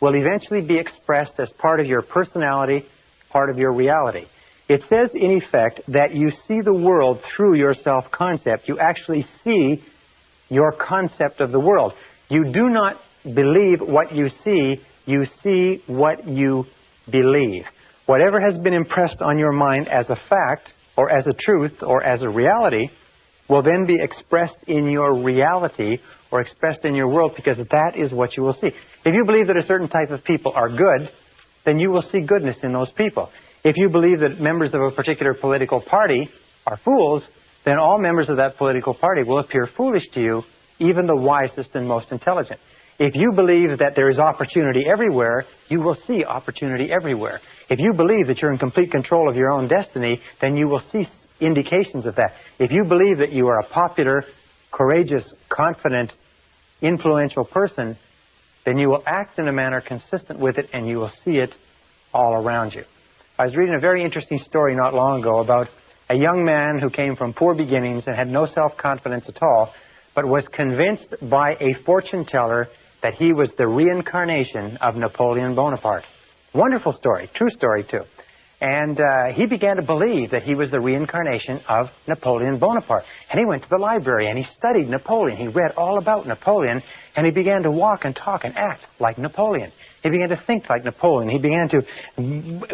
will eventually be expressed as part of your personality, part of your reality. It says, in effect, that you see the world through your self-concept. You actually see your concept of the world. You do not believe what you see what you believe. Whatever has been impressed on your mind as a fact, or as a truth, or as a reality, will then be expressed in your reality, or expressed in your world, because that is what you will see. If you believe that a certain type of people are good, then you will see goodness in those people. If you believe that members of a particular political party are fools, then all members of that political party will appear foolish to you, even the wisest and most intelligent. If you believe that there is opportunity everywhere, you will see opportunity everywhere. If you believe that you're in complete control of your own destiny, then you will see indications of that. If you believe that you are a popular, courageous, confident, influential person, then you will act in a manner consistent with it, and you will see it all around you. I was reading a very interesting story not long ago about a young man who came from poor beginnings and had no self-confidence at all, but was convinced by a fortune teller that he was the reincarnation of Napoleon Bonaparte. Wonderful story, true story too. And he began to believe that he was the reincarnation of Napoleon Bonaparte. And he went to the library and he studied Napoleon. He read all about Napoleon, and he began to walk and talk and act like Napoleon. He began to think like Napoleon. He began to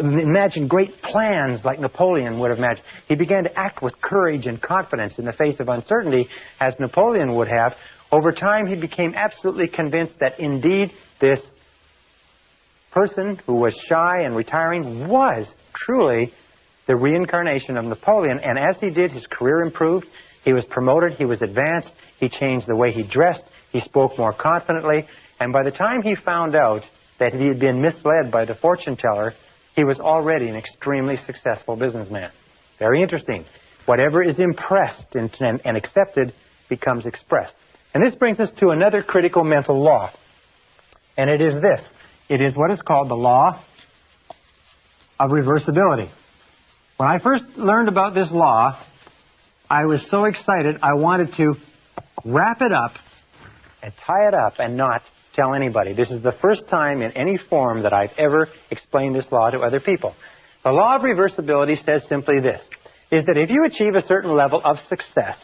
imagine great plans like Napoleon would have imagined. He began to act with courage and confidence in the face of uncertainty as Napoleon would have. Over time, he became absolutely convinced that indeed this person who was shy and retiring was truly the reincarnation of Napoleon. And as he did, his career improved. He was promoted. He was advanced. He changed the way he dressed. He spoke more confidently. And by the time he found out that he had been misled by the fortune teller, he was already an extremely successful businessman. Very interesting. Whatever is impressed and accepted becomes expressed. And this brings us to another critical mental law. And it is this. It is what is called the law of reversibility. When I first learned about this law, I was so excited I wanted to wrap it up and tie it up and not tell anybody. This is the first time in any form that I've ever explained this law to other people. The law of reversibility says simply this, is that if you achieve a certain level of success,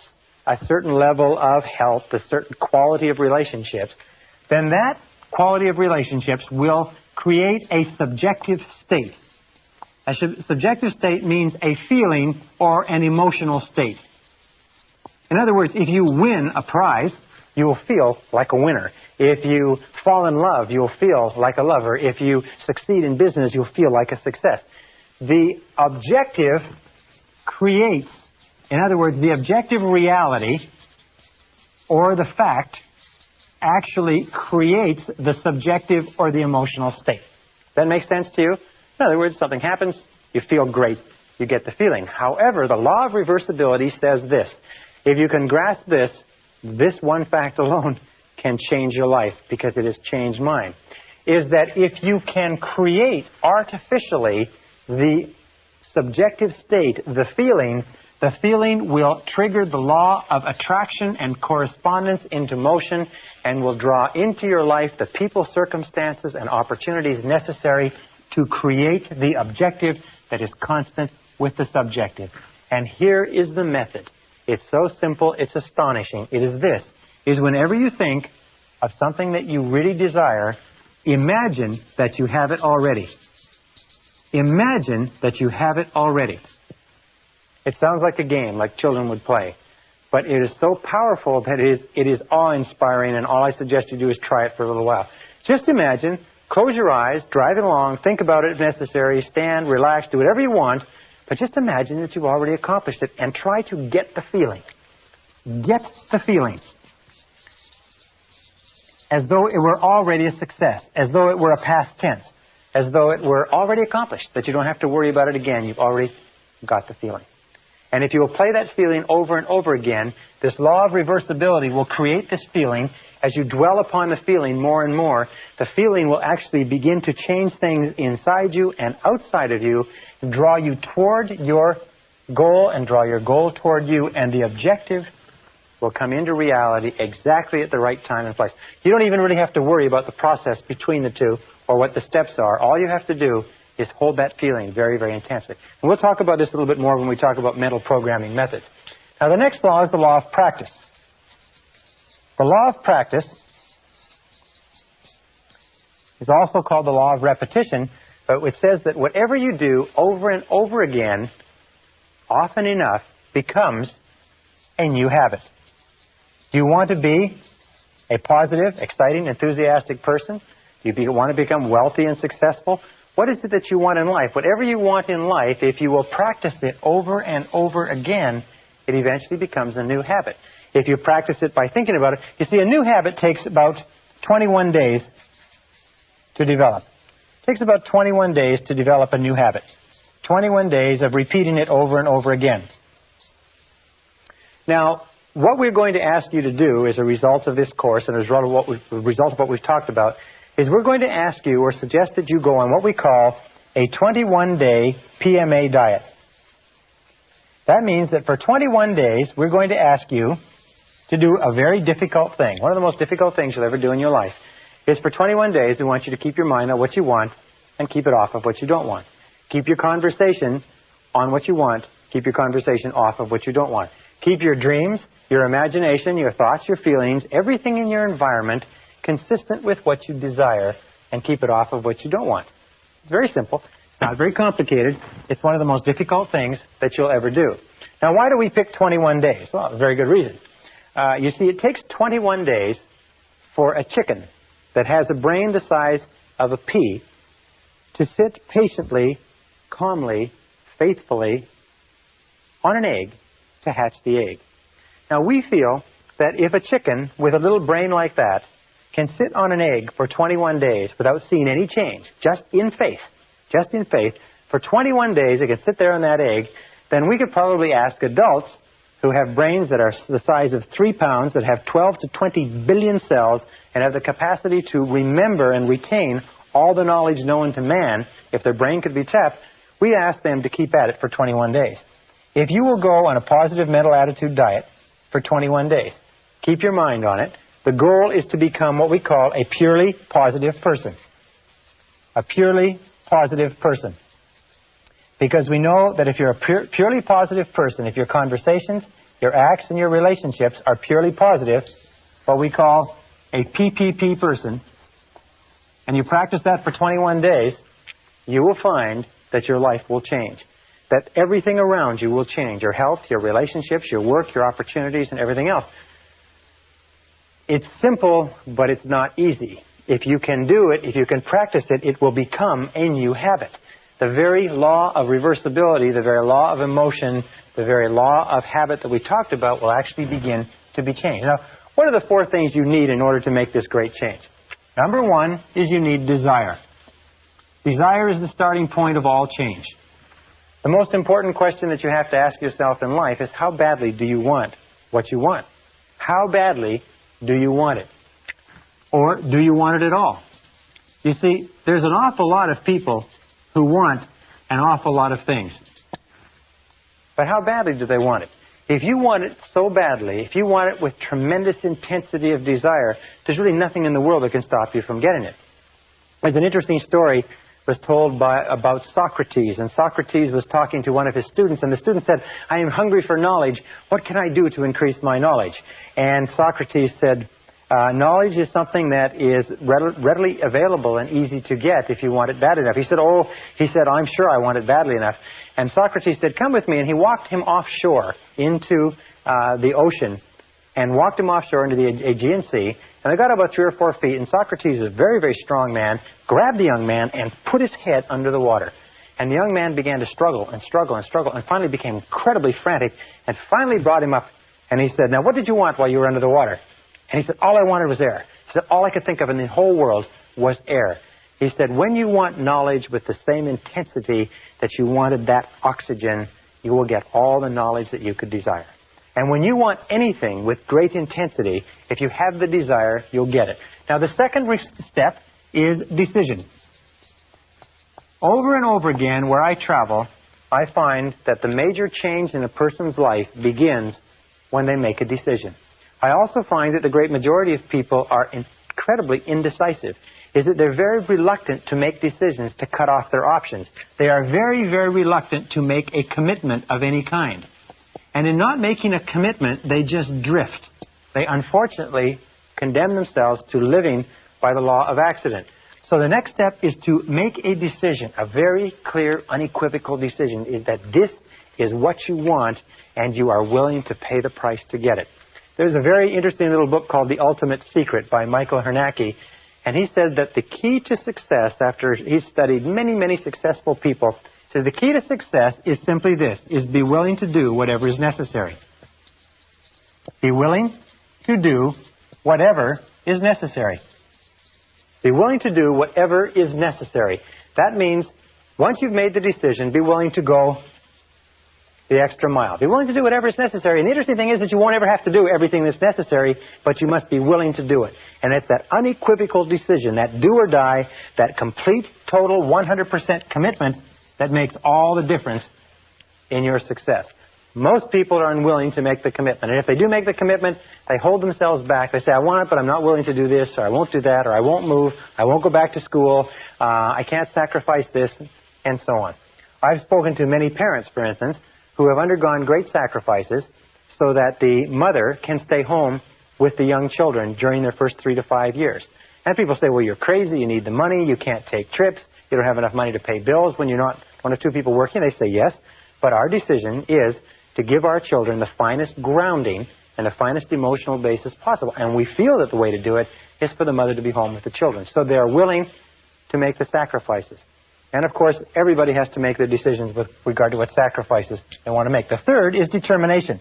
a certain level of health, a certain quality of relationships, then that quality of relationships will create a subjective state. A subjective state means a feeling or an emotional state. In other words, if you win a prize, you will feel like a winner. If you fall in love, you'll feel like a lover. If you succeed in business, you'll feel like a success. The objective creates, in other words, the objective reality or the fact actually creates the subjective or the emotional state. That makes sense to you? In other words, something happens, you feel great, you get the feeling. However, the law of reversibility says this. If you can grasp this, this one fact alone can change your life because it has changed mine. Is that if you can create artificially the subjective state, the feeling will trigger the law of attraction and correspondence into motion and will draw into your life the people, circumstances, and opportunities necessary to create the objective that is constant with the subjective. And here is the method. It's so simple, it's astonishing. It is this, is whenever you think of something that you really desire, imagine that you have it already. Imagine that you have it already. It sounds like a game, like children would play. But it is so powerful that it is awe-inspiring, and all I suggest you do is try it for a little while. Just imagine, close your eyes, driving along, think about it if necessary, stand, relax, do whatever you want, but just imagine that you've already accomplished it and try to get the feeling. Get the feeling. As though it were already a success, as though it were a past tense, as though it were already accomplished, that you don't have to worry about it again. You've already got the feeling. And if you will play that feeling over and over again, this law of reversibility will create this feeling. As you dwell upon the feeling more and more, the feeling will actually begin to change things inside you and outside of you, draw you toward your goal and draw your goal toward you, and the objective will come into reality exactly at the right time and place. You don't even really have to worry about the process between the two or what the steps are. All you have to do is hold that feeling very, very intensely. And we'll talk about this a little bit more when we talk about mental programming methods. Now, the next law is the law of practice. The law of practice is also called the law of repetition, but it says that whatever you do over and over again, often enough, becomes a new habit. Do you want to be a positive, exciting, enthusiastic person? Do you want to become wealthy and successful? What is it that you want in life? Whatever you want in life, if you will practice it over and over again, it eventually becomes a new habit. If you practice it by thinking about it, you see, a new habit takes about 21 days to develop. It takes about 21 days to develop a new habit. 21 days of repeating it over and over again. Now, what we're going to ask you to do as a result of this course and as a result of what we've talked about is we're going to ask you or suggest that you go on what we call a 21-day PMA diet. That means that for 21 days, we're going to ask you to do a very difficult thing. One of the most difficult things you'll ever do in your life is for 21 days, we want you to keep your mind on what you want and keep it off of what you don't want. Keep your conversation on what you want. Keep your conversation off of what you don't want. Keep your dreams, your imagination, your thoughts, your feelings, everything in your environment consistent with what you desire, and keep it off of what you don't want. It's very simple. It's not very complicated. It's one of the most difficult things that you'll ever do. Now, why do we pick 21 days? Well, a very good reason. You see, it takes 21 days for a chicken that has a brain the size of a pea to sit patiently, calmly, faithfully on an egg to hatch the egg. Now, we feel that if a chicken with a little brain like that can sit on an egg for 21 days without seeing any change, just in faith, for 21 days it can sit there on that egg, then we could probably ask adults who have brains that are the size of 3 pounds, that have 12 to 20 billion cells, and have the capacity to remember and retain all the knowledge known to man, if their brain could be tapped, we ask them to keep at it for 21 days. If you will go on a positive mental attitude diet for 21 days, keep your mind on it, the goal is to become what we call a purely positive person. A purely positive person. Because we know that if you're a purely positive person, if your conversations, your acts, and your relationships are purely positive, what we call a PPP person, and you practice that for 21 days, you will find that your life will change. That everything around you will change. Your health, your relationships, your work, your opportunities, and everything else. It's simple, but it's not easy. If you can do it, if you can practice it, it will become a new habit. The very law of reversibility, the very law of emotion, the very law of habit that we talked about will actually begin to be changed. Now, what are the 4 things you need in order to make this great change? Number 1 is you need desire. Desire is the starting point of all change. The most important question that you have to ask yourself in life is, how badly do you want what you want? How badly do you want it? Or do you want it at all? You see, there's an awful lot of people who want an awful lot of things. But how badly do they want it? If you want it so badly, if you want it with tremendous intensity of desire, there's really nothing in the world that can stop you from getting it. There's an interesting story was told about Socrates, and Socrates was talking to one of his students, and the student said, I am hungry for knowledge. What can I do to increase my knowledge? And Socrates said, knowledge is something that is readily available and easy to get if you want it bad enough. He said, I'm sure I want it badly enough. And Socrates said, come with me. And he walked him offshore into the ocean, and walked him offshore into the Aegean Sea. And they got about 3 or 4 feet, and Socrates, a very, very strong man, grabbed the young man and put his head under the water. And the young man began to struggle and struggle and struggle, and finally became incredibly frantic, and finally brought him up. And he said, now what did you want while you were under the water? And he said, all I wanted was air. He said, all I could think of in the whole world was air. He said, when you want knowledge with the same intensity that you wanted that oxygen, you will get all the knowledge that you could desire. And when you want anything with great intensity, if you have the desire, you'll get it. Now, the second step is decision. Over and over again, where I travel, I find that the major change in a person's life begins when they make a decision. I also find that the great majority of people are incredibly indecisive. Is that they're very reluctant to make decisions to cut off their options. They are very, very reluctant to make a commitment of any kind. And in not making a commitment, they just drift. They unfortunately condemn themselves to living by the law of accident. So the next step is to make a decision, a very clear, unequivocal decision, is that this is what you want and you are willing to pay the price to get it. There's a very interesting little book called The Ultimate Secret by Michael Hernacki, and he said that the key to success, after he's studied many, many successful people, says the key to success is simply this, is be willing to do whatever is necessary. Be willing to do whatever is necessary. Be willing to do whatever is necessary. That means once you've made the decision, be willing to go the extra mile. Be willing to do whatever is necessary. And the interesting thing is that you won't ever have to do everything that's necessary, but you must be willing to do it. And it's that unequivocal decision, that do or die, that complete, total, 100% commitment that makes all the difference in your success. Most people are unwilling to make the commitment. And if they do make the commitment, they hold themselves back. They say, I want it, but I'm not willing to do this, or I won't do that, or I won't move, I won't go back to school, I can't sacrifice this, and so on. I've spoken to many parents, for instance, who have undergone great sacrifices so that the mother can stay home with the young children during their first 3 to 5 years. And people say, well, you're crazy, you need the money, you can't take trips, you don't have enough money to pay bills when you're not one or two people working. They say yes, but our decision is to give our children the finest grounding and the finest emotional basis possible. And we feel that the way to do it is for the mother to be home with the children. So they are willing to make the sacrifices. And of course, everybody has to make their decisions with regard to what sacrifices they want to make. The third is determination.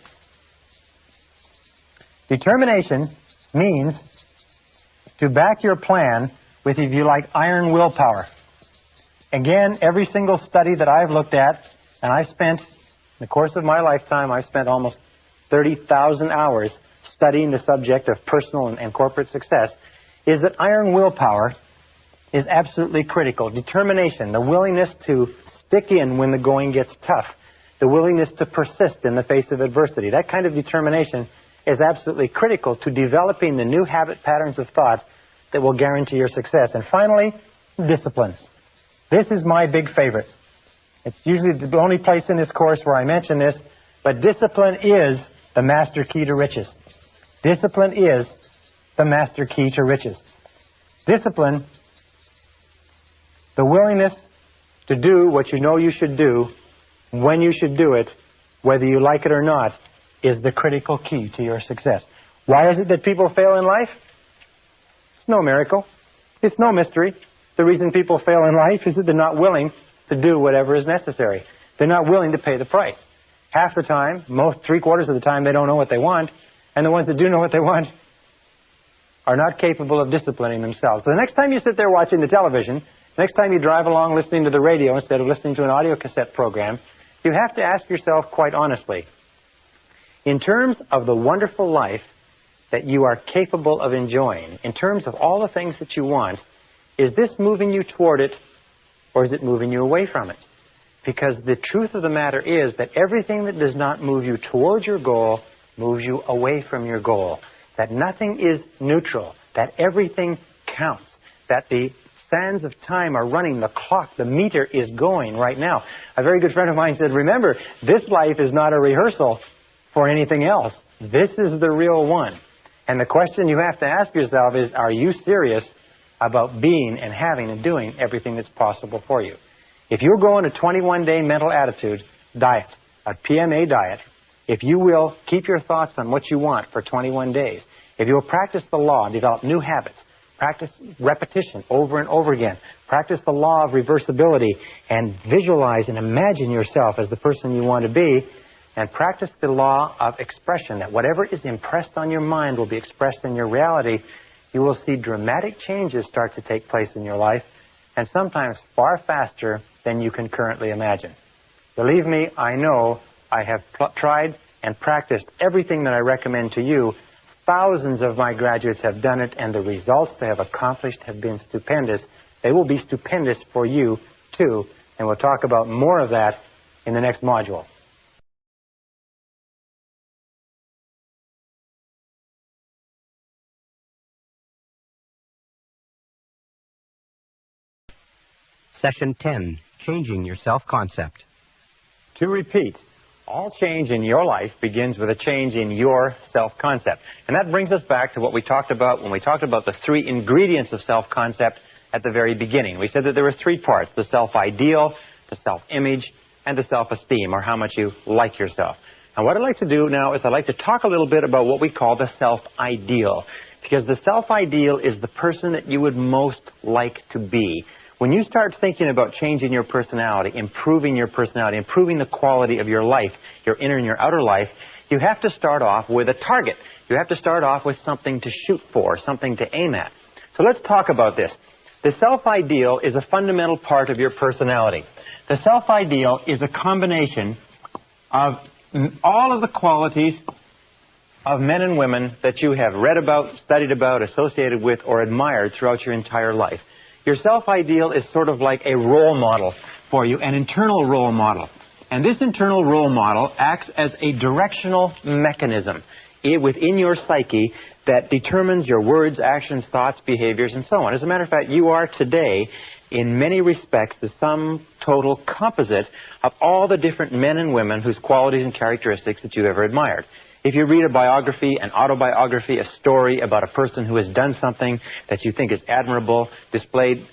Determination means to back your plan with, if you like, iron willpower. Again, every single study that I've looked at, and I spent, in the course of my lifetime, I spent almost 30,000 hours studying the subject of personal and corporate success, is that iron willpower is absolutely critical. Determination, the willingness to stick in when the going gets tough, the willingness to persist in the face of adversity. That kind of determination is absolutely critical to developing the new habit patterns of thought that will guarantee your success. And finally, discipline. This is my big favorite. It's usually the only place in this course where I mention this, but discipline is the master key to riches. Discipline is the master key to riches. Discipline, the willingness to do what you know you should do, when you should do it, whether you like it or not, is the critical key to your success. Why is it that people fail in life? It's no miracle. It's no mystery. The reason people fail in life is that they're not willing to do whatever is necessary. They're not willing to pay the price. Half the time, three-quarters of the time, they don't know what they want, and the ones that do know what they want are not capable of disciplining themselves. So the next time you sit there watching the television, next time you drive along listening to the radio instead of listening to an audio cassette program, you have to ask yourself quite honestly, in terms of the wonderful life that you are capable of enjoying, in terms of all the things that you want, is this moving you toward it, or is it moving you away from it? Because the truth of the matter is that everything that does not move you towards your goal moves you away from your goal. That nothing is neutral. That everything counts. That the sands of time are running. The clock, the meter is going right now. A very good friend of mine said, remember, this life is not a rehearsal for anything else. This is the real one. And the question you have to ask yourself is, are you serious about being and having and doing everything that's possible for you? If you're going a 21-day mental attitude diet, a PMA diet, if you will keep your thoughts on what you want for 21 days, if you will practice the law and develop new habits, practice repetition over and over again, practice the law of reversibility, and visualize and imagine yourself as the person you want to be, and practice the law of expression, that whatever is impressed on your mind will be expressed in your reality, you will see dramatic changes start to take place in your life, and sometimes far faster than you can currently imagine. Believe me, I know I have tried and practiced everything that I recommend to you. Thousands of my graduates have done it, and the results they have accomplished have been stupendous. They will be stupendous for you, too, and we'll talk about more of that in the next module. Session 10, Changing Your Self-Concept. To repeat, all change in your life begins with a change in your self-concept. And that brings us back to what we talked about when we talked about the three ingredients of self-concept at the very beginning. We said that there were three parts: the self-ideal, the self-image, and the self-esteem, or how much you like yourself. And what I'd like to do now is I'd like to talk a little bit about what we call the self-ideal. Because the self-ideal is the person that you would most like to be. When you start thinking about changing your personality, improving the quality of your life, your inner and your outer life, you have to start off with a target. You have to start off with something to shoot for, something to aim at. So let's talk about this. The self-ideal is a fundamental part of your personality. The self-ideal is a combination of all of the qualities of men and women that you have read about, studied about, associated with, or admired throughout your entire life. Your self-ideal is sort of like a role model for you, an internal role model. And this internal role model acts as a directional mechanism within your psyche that determines your words, actions, thoughts, behaviors, and so on. As a matter of fact, you are today, in many respects, the sum total composite of all the different men and women whose qualities and characteristics that you've ever admired. If you read a biography, an autobiography, a story about a person who has done something that you think is admirable, displayed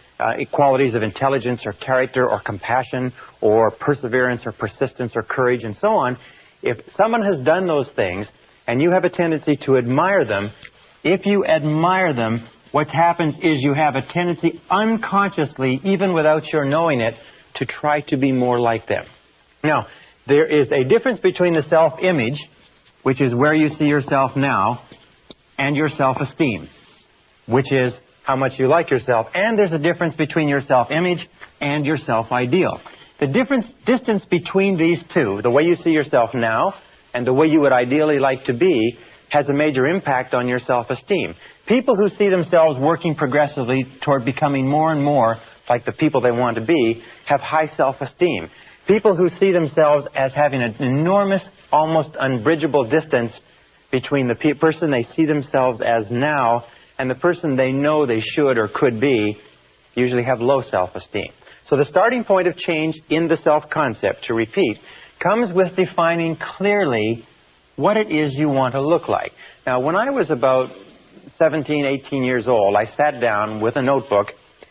qualities of intelligence or character or compassion or perseverance or persistence or courage and so on, if someone has done those things and you have a tendency to admire them, if you admire them, what happens is you have a tendency unconsciously, even without your knowing it, to try to be more like them. Now, there is a difference between the self-image, which is where you see yourself now, and your self-esteem. which is how much you like yourself. And there's a difference between your self-image and your self-ideal. The distance between these two, the way you see yourself now and the way you would ideally like to be, has a major impact on your self-esteem. People who see themselves working progressively toward becoming more and more like the people they want to be have high self-esteem. People who see themselves as having an enormous, almost unbridgeable distance between the person they see themselves as now and the person they know they should or could be usually have low self-esteem. So the starting point of change in the self-concept, to repeat, comes with defining clearly what it is you want to look like. Now, when I was about 17, 18 years old, I sat down with a notebook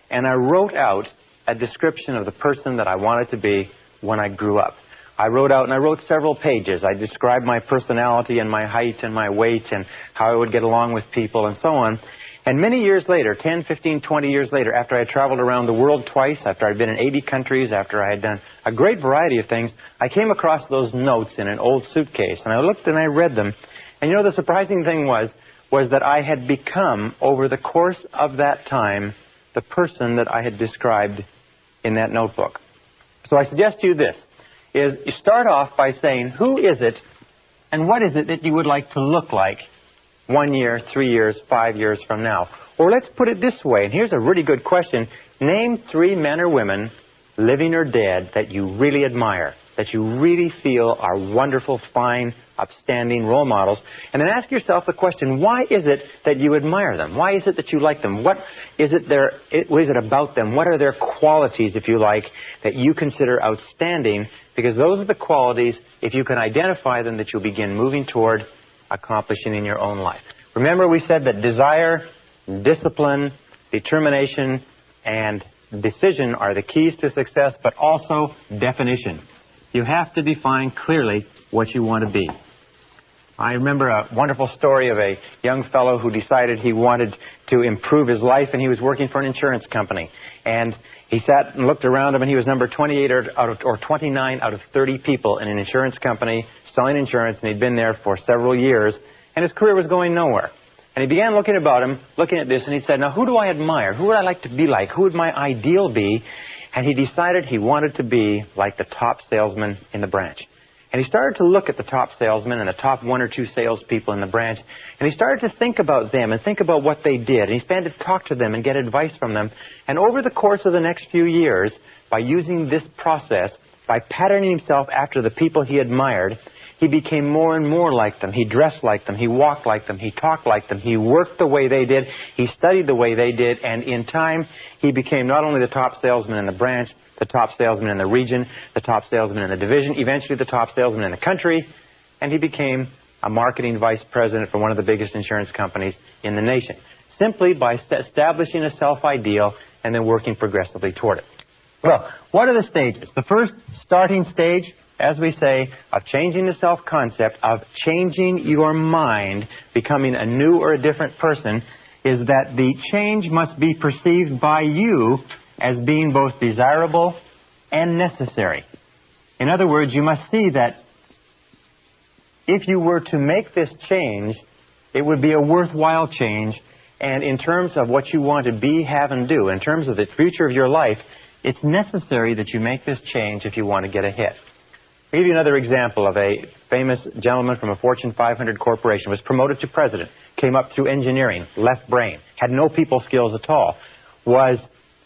and I wrote out a description of the person that I wanted to be when I grew up. I wrote several pages. I described my personality and my height and my weight and how I would get along with people and so on. And many years later, 10, 15, 20 years later, after I had traveled around the world twice, after I'd been in 80 countries, after I had done a great variety of things, I came across those notes in an old suitcase. And I looked and I read them. And you know, the surprising thing was that I had become, over the course of that time, the person that I had described in that notebook. So I suggest to you this, is you start off by saying, who is it and what is it that you would like to look like 1 year, 3 years, 5 years from now? Or let's put it this way, and here's a really good question. Name 3 men or women, living or dead, that you really admire, that you really feel are wonderful, fine, upstanding role models. And then ask yourself the question, why is it that you admire them? Why is it that you like them? What is it about them? What are their qualities, if you like, that you consider outstanding? Because those are the qualities, if you can identify them, that you'll begin moving toward accomplishing in your own life. Remember, we said that desire, discipline, determination, and decision are the keys to success, but also definition. You have to define clearly what you want to be. I remember a wonderful story of a young fellow who decided he wanted to improve his life, and he was working for an insurance company. And he sat and looked around him, and he was number 28 or 29 out of 30 people in an insurance company selling insurance, and he'd been there for several years, and his career was going nowhere. And he began looking about him, looking at this, and he said, now, who do I admire? Who would I like to be like? Who would my ideal be? And he decided he wanted to be like the top salesman in the branch. And he started to look at the top salesmen and the top 1 or 2 salespeople in the branch, and he started to think about them and think about what they did. And he began to talk to them and get advice from them. And over the course of the next few years, by using this process, by patterning himself after the people he admired, he became more and more like them. He dressed like them. He walked like them. He talked like them. He worked the way they did. He studied the way they did. And in time, he became not only the top salesman in the branch, the top salesman in the region, the top salesman in the division, eventually the top salesman in the country, and he became a marketing vice president for one of the biggest insurance companies in the nation, simply by establishing a self-ideal and then working progressively toward it. Well, what are the stages? The first starting stage, as we say, of changing the self-concept, of changing your mind, becoming a new or a different person, is that the change must be perceived by you as being both desirable and necessary. In other words, you must see that if you were to make this change, it would be a worthwhile change, and in terms of what you want to be, have, and do, in terms of the future of your life, it's necessary that you make this change if you want to get ahead. I'll give you another example of a famous gentleman from a Fortune 500 corporation, was promoted to president, came up through engineering, left brain, had no people skills at all, was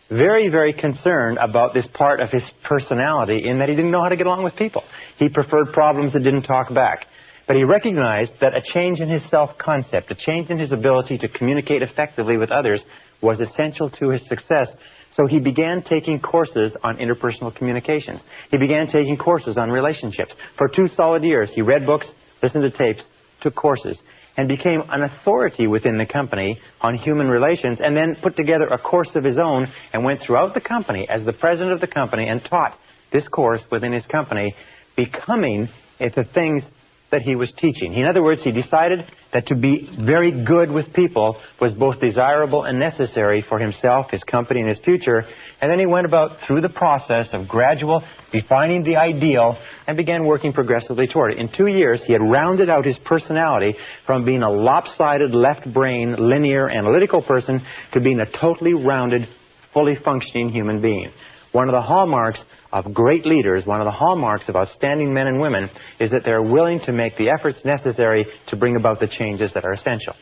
very, very concerned about this part of his personality in that he didn't know how to get along with people. He preferred problems that didn't talk back. But he recognized that a change in his self-concept, a change in his ability to communicate effectively with others was essential to his success. So he began taking courses on interpersonal communications. He began taking courses on relationships. For 2 solid years, he read books, listened to tapes, took courses, and became an authority within the company on human relations, and then put together a course of his own and went throughout the company as the president of the company and taught this course within his company, becoming the things that he was teaching. In other words, he decided that to be very good with people was both desirable and necessary for himself, his company, and his future. And then he went about through the process of gradual defining the ideal and began working progressively toward it. In 2 years, he had rounded out his personality from being a lopsided, left-brain, linear, analytical person to being a totally rounded, fully functioning human being. One of the hallmarks of great leaders, one of the hallmarks of outstanding men and women, is that they're willing to make the efforts necessary to bring about the changes that are essential.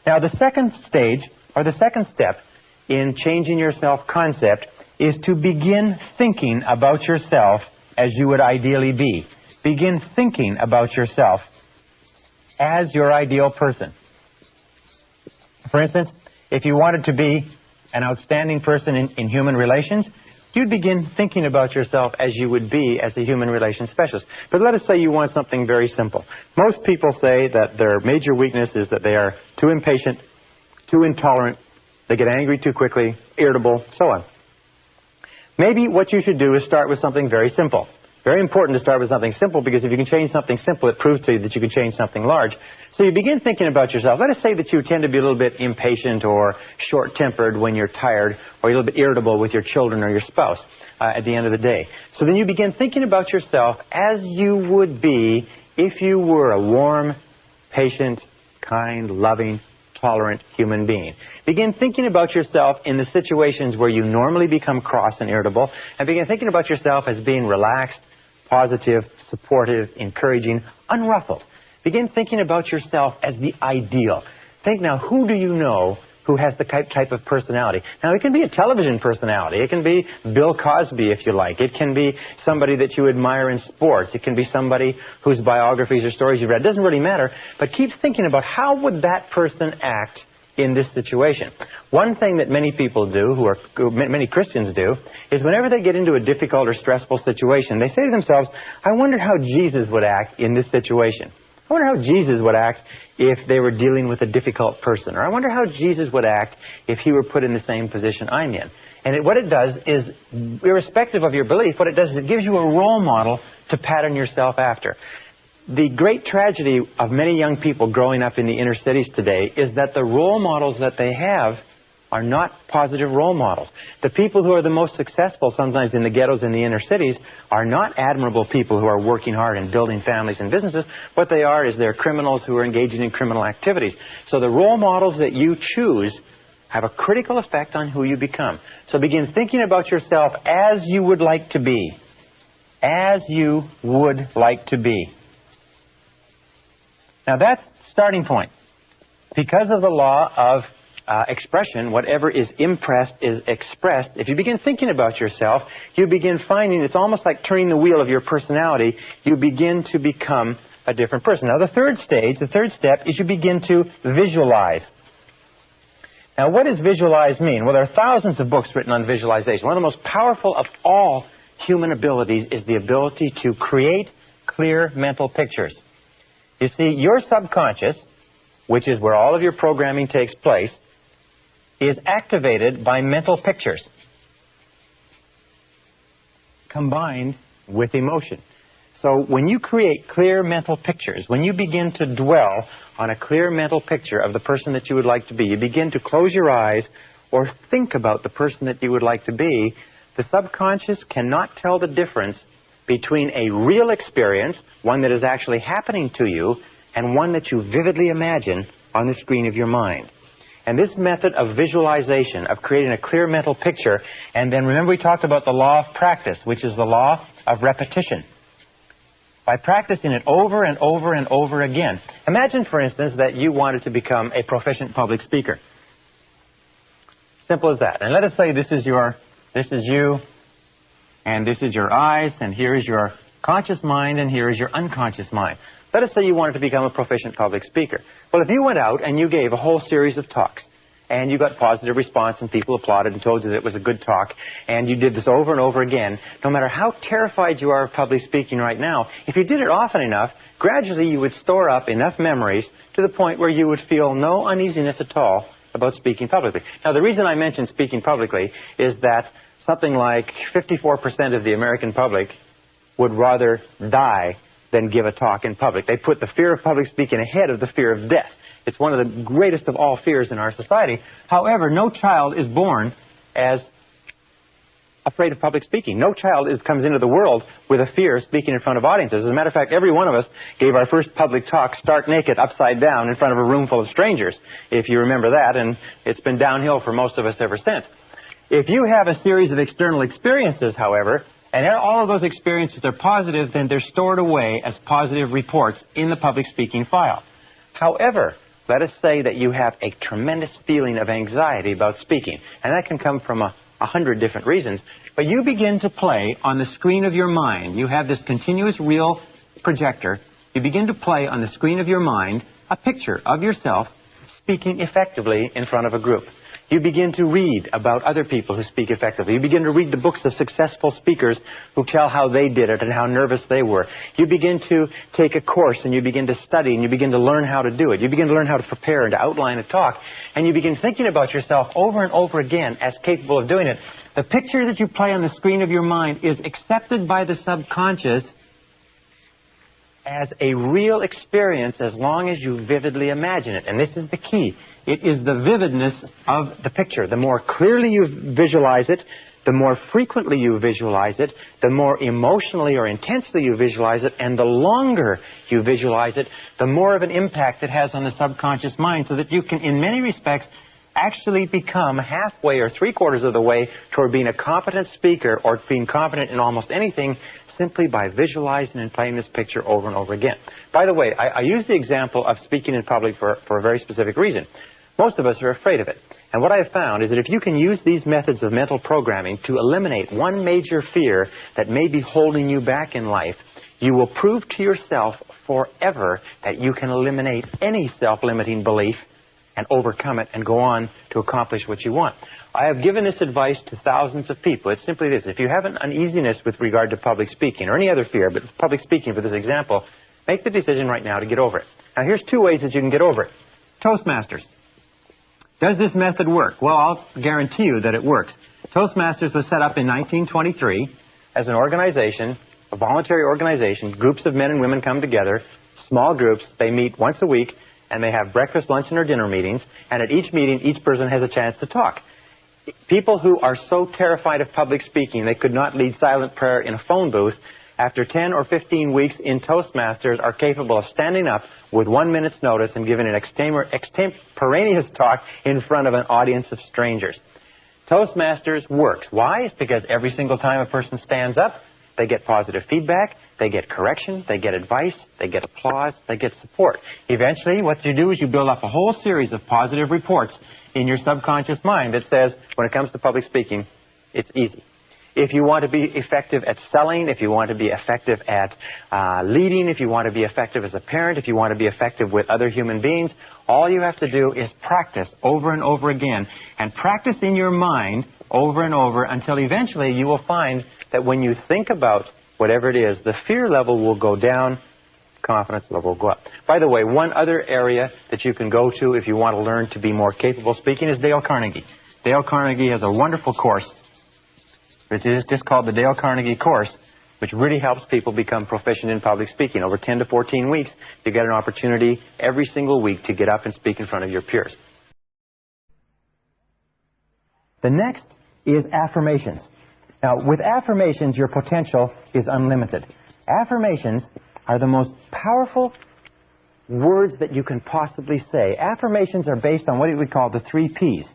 Now, the second stage, or the second step in changing your self-concept, is to begin thinking about yourself as you would ideally be. Begin thinking about yourself as your ideal person. For instance, if you wanted to be an outstanding person in human relations, you'd begin thinking about yourself as you would be as a human relations specialist. But let us say you want something very simple. Most people say that their major weakness is that they are too impatient, too intolerant, they get angry too quickly, irritable, so on. Maybe what you should do is start with something very simple. Very important to start with something simple, because if you can change something simple, it proves to you that you can change something large. So you begin thinking about yourself. Let us say that you tend to be a little bit impatient or short-tempered when you're tired, or you're a little bit irritable with your children or your spouse at the end of the day. So then you begin thinking about yourself as you would be if you were a warm, patient, kind, loving, tolerant human being. Begin thinking about yourself in the situations where you normally become cross and irritable, and begin thinking about yourself as being relaxed, positive, supportive, encouraging, unruffled. Begin thinking about yourself as the ideal. Think now, who do you know who has the type of personality? Now, it can be a television personality. It can be Bill Cosby, if you like. It can be somebody that you admire in sports. It can be somebody whose biographies or stories you've read. It doesn't really matter, but keep thinking about how would that person act in this situation. One thing that many people do, many Christians do, is whenever they get into a difficult or stressful situation, they say to themselves, I wonder how Jesus would act in this situation. I wonder how Jesus would act if they were dealing with a difficult person. Or I wonder how Jesus would act if he were put in the same position I'm in. And what it does is, irrespective of your belief, what it does is it gives you a role model to pattern yourself after. The great tragedy of many young people growing up in the inner cities today is that the role models that they have are not positive role models. The people who are the most successful sometimes in the ghettos in the inner cities are not admirable people who are working hard and building families and businesses. What they are is they're criminals who are engaging in criminal activities. So the role models that you choose have a critical effect on who you become. So begin thinking about yourself as you would like to be. As you would like to be. Now that's the starting point. Because of the law of expression, whatever is impressed is expressed. If you begin thinking about yourself, you begin finding it's almost like turning the wheel of your personality. You begin to become a different person. Now the third stage, the third step, is you begin to visualize. Now what does visualize mean? Well, there are thousands of books written on visualization. One of the most powerful of all human abilities is the ability to create clear mental pictures. You see, your subconscious, which is where all of your programming takes place, is activated by mental pictures combined with emotion. So when you create clear mental pictures, when you begin to dwell on a clear mental picture of the person that you would like to be, you begin to close your eyes or think about the person that you would like to be, the subconscious cannot tell the difference between a real experience, one that is actually happening to you, and one that you vividly imagine on the screen of your mind. And this method of visualization, of creating a clear mental picture, and then remember we talked about the law of practice, which is the law of repetition. By practicing it over and over and over again. Imagine, for instance, that you wanted to become a proficient public speaker. Simple as that. And let us say this is you, and this is your eyes, and here is your conscious mind, and here is your unconscious mind. Let us say you wanted to become a proficient public speaker. Well, if you went out and you gave a whole series of talks, and you got positive response, and people applauded and told you that it was a good talk, and you did this over and over again, no matter how terrified you are of public speaking right now, if you did it often enough, gradually you would store up enough memories to the point where you would feel no uneasiness at all about speaking publicly. Now, the reason I mention speaking publicly is that something like 54% of the American public would rather die than give a talk in public. They put the fear of public speaking ahead of the fear of death. It's one of the greatest of all fears in our society. However, no child is born as afraid of public speaking. No child comes into the world with a fear of speaking in front of audiences. As a matter of fact, every one of us gave our first public talk stark naked, upside down, in front of a room full of strangers, if you remember that, and it's been downhill for most of us ever since. If you have a series of external experiences, however, and all of those experiences are positive, then they're stored away as positive reports in the public speaking file. However, let us say that you have a tremendous feeling of anxiety about speaking, and that can come from 100 different reasons, but you begin to play on the screen of your mind. You have this continuous real projector. You begin to play on the screen of your mind a picture of yourself speaking effectively in front of a group. You begin to read about other people who speak effectively. You begin to read the books of successful speakers who tell how they did it and how nervous they were. You begin to take a course and you begin to study and you begin to learn how to do it. You begin to learn how to prepare and to outline a talk. And you begin thinking about yourself over and over again as capable of doing it. The picture that you play on the screen of your mind is accepted by the subconscious as a real experience as long as you vividly imagine it. And this is the key. It is the vividness of the picture. The more clearly you visualize it, the more frequently you visualize it, the more emotionally or intensely you visualize it, and the longer you visualize it, the more of an impact it has on the subconscious mind, so that you can, in many respects, actually become halfway or three-quarters of the way toward being a competent speaker or being competent in almost anything simply by visualizing and playing this picture over and over again. By the way, I use the example of speaking in public for a very specific reason. Most of us are afraid of it. And what I have found is that if you can use these methods of mental programming to eliminate one major fear that may be holding you back in life, you will prove to yourself forever that you can eliminate any self-limiting belief and overcome it and go on to accomplish what you want. I have given this advice to thousands of people. It's simply this. If you have an uneasiness with regard to public speaking, or any other fear, but public speaking for this example, make the decision right now to get over it. Now, here's two ways that you can get over it. Toastmasters. Does this method work? Well, I'll guarantee you that it works. Toastmasters was set up in 1923 as an organization, a voluntary organization. Groups of men and women come together, small groups. They meet once a week, and they have breakfast, lunch, and or dinner meetings. And at each meeting, each person has a chance to talk. People who are so terrified of public speaking they could not lead silent prayer in a phone booth, after 10 or 15 weeks in Toastmasters are capable of standing up with 1 minute's notice and giving an extemporaneous talk in front of an audience of strangers. Toastmasters works. Why? It's because every single time a person stands up, they get positive feedback, they get correction, they get advice, they get applause, they get support. Eventually, what you do is you build up a whole series of positive reports in your subconscious mind that says, when it comes to public speaking, it's easy. If you want to be effective at selling, if you want to be effective at leading, if you want to be effective as a parent, if you want to be effective with other human beings, all you have to do is practice over and over again, and practice in your mind over and over until eventually you will find that when you think about whatever it is, the fear level will go down, confidence level will go up. By the way, one other area that you can go to if you want to learn to be more capable speaking is Dale Carnegie. Dale Carnegie has a wonderful course, which is just called the Dale Carnegie course, which really helps people become proficient in public speaking. Over 10 to 14 weeks, you get an opportunity every single week to get up and speak in front of your peers. The next is affirmations. Now, with affirmations, your potential is unlimited. Affirmations are the most powerful words that you can possibly say. Affirmations are based on what we would call the 3 Ps.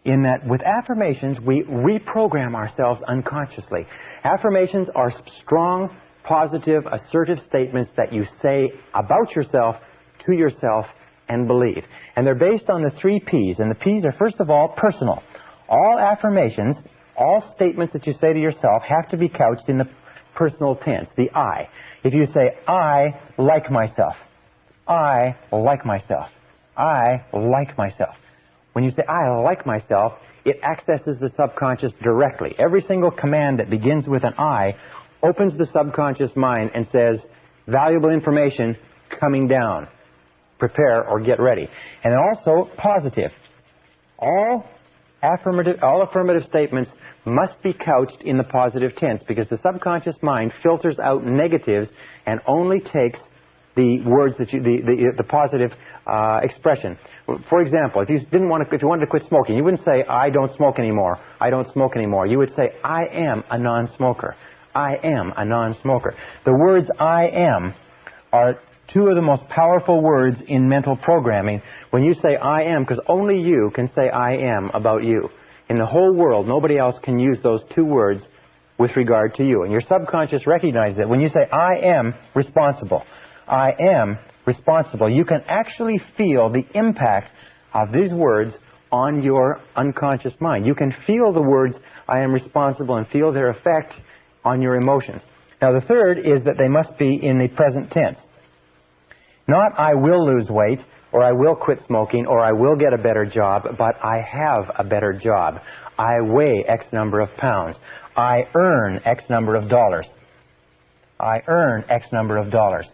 In that with affirmations, we reprogram ourselves unconsciously. Affirmations are strong, positive, assertive statements that you say about yourself, to yourself, and believe. And they're based on the 3 Ps. And the Ps are, first of all, personal. All affirmations, all statements that you say to yourself have to be couched in the personal tense, the I. If you say, I like myself, I like myself, I like myself. When you say, I like myself, it accesses the subconscious directly. Every single command that begins with an I opens the subconscious mind and says, valuable information coming down. Prepare or get ready. And also, positive. All all affirmative statements must be couched in the positive tense, because the subconscious mind filters out negatives and only takes the words that the positive expression. For example, if you wanted to quit smoking, you wouldn't say, I don't smoke anymore. I don't smoke anymore. You would say, I am a non-smoker. I am a non-smoker. The words I am are two of the most powerful words in mental programming. When you say I am, because only you can say I am about you. In the whole world, nobody else can use those two words with regard to you. And your subconscious recognizes it. When you say I am responsible, I am responsible, you can actually feel the impact of these words on your unconscious mind. You can feel the words I am responsible and feel their effect on your emotions. Now the third is that they must be in the present tense. Not I will lose weight, or I will quit smoking, or I will get a better job, but I have a better job. I weigh X number of pounds. I earn X number of dollars. I earn X number of dollars.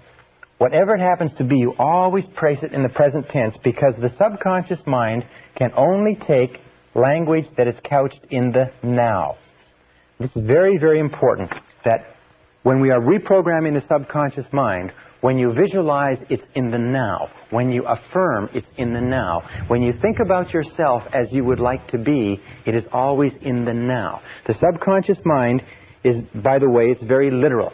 Whatever it happens to be, you always place it in the present tense, because the subconscious mind can only take language that is couched in the now. This is very, very important, that when we are reprogramming the subconscious mind, when you visualize, it's in the now. When you affirm, it's in the now. When you think about yourself as you would like to be, it is always in the now. The subconscious mind is, by the way, it's very literal.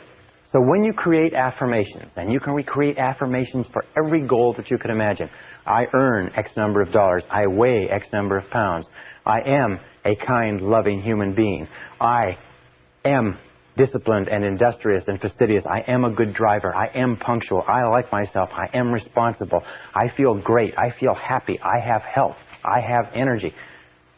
So when you create affirmations, and you can recreate affirmations for every goal that you can imagine. I earn X number of dollars. I weigh X number of pounds. I am a kind, loving human being. I am disciplined and industrious and fastidious. I am a good driver. I am punctual. I like myself. I am responsible. I feel great. I feel happy. I have health. I have energy.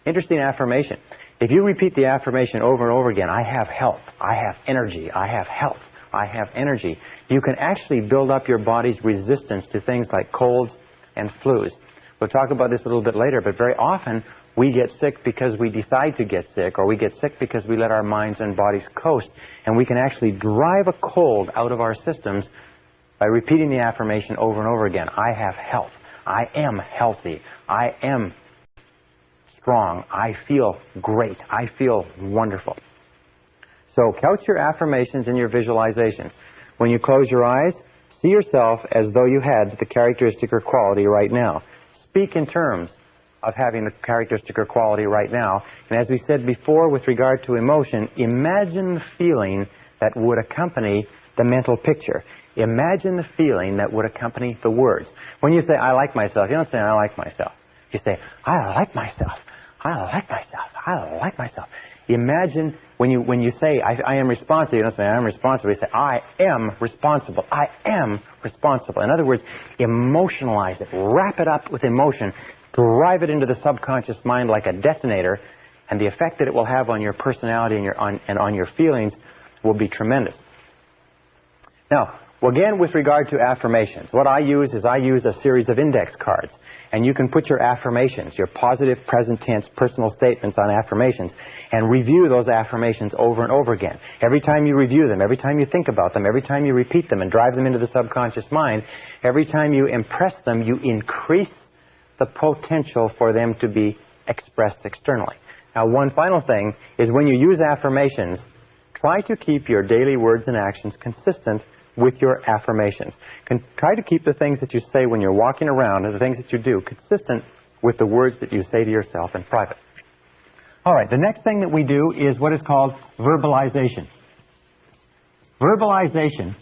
Interesting affirmation. If you repeat the affirmation over and over again, I have health. I have energy. I have health. I have energy. You can actually build up your body's resistance to things like colds and flus. We'll talk about this a little bit later, but very often we get sick because we decide to get sick, or we get sick because we let our minds and bodies coast, and we can actually drive a cold out of our systems by repeating the affirmation over and over again. I have health. I am healthy. I am strong. I feel great. I feel wonderful. So couch your affirmations and your visualizations. When you close your eyes, see yourself as though you had the characteristic or quality right now. Speak in terms of having the characteristic or quality right now. And as we said before with regard to emotion, imagine the feeling that would accompany the mental picture. Imagine the feeling that would accompany the words. When you say, I like myself, you don't say, I like myself. You say, I like myself. I like myself. I like myself. Imagine when you say, I am responsible, you don't say, I am responsible. You say, I am responsible. I am responsible. In other words, emotionalize it. Wrap it up with emotion. Drive it into the subconscious mind like a detonator, and the effect that it will have on your personality and on your feelings will be tremendous. Now, again, with regard to affirmations, what I use is a series of index cards. And you can put your affirmations, your positive, present tense, personal statements on affirmations, and review those affirmations over and over again. Every time you review them, every time you think about them, every time you repeat them and drive them into the subconscious mind, every time you impress them, you increase the potential for them to be expressed externally. Now, one final thing is when you use affirmations, try to keep your daily words and actions consistent with your affirmations. Try to keep the things that you say when you're walking around and the things that you do consistent with the words that you say to yourself in private. All right, the next thing that we do is what is called verbalization. Verbalization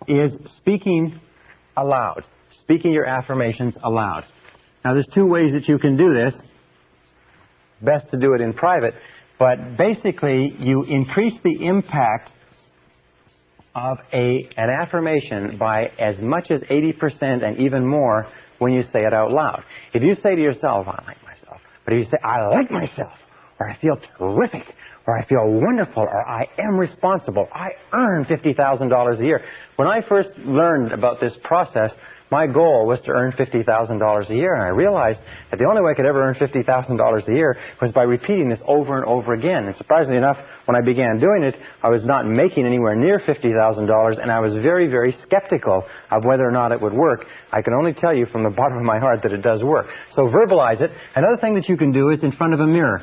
is speaking aloud, speaking your affirmations aloud. Now, there's two ways that you can do this. Best to do it in private, but basically you increase the impact of an affirmation by as much as 80% and even more when you say it out loud. If you say to yourself, I like myself, but if you say, I like myself, or I feel terrific, or I feel wonderful, or I am responsible. I earn $50,000 a year. When I first learned about this process, my goal was to earn $50,000 a year, and I realized that the only way I could ever earn $50,000 a year was by repeating this over and over again. And surprisingly enough, when I began doing it, I was not making anywhere near $50,000, and I was very, very skeptical of whether or not it would work. I can only tell you from the bottom of my heart that it does work. So verbalize it. Another thing that you can do is in front of a mirror.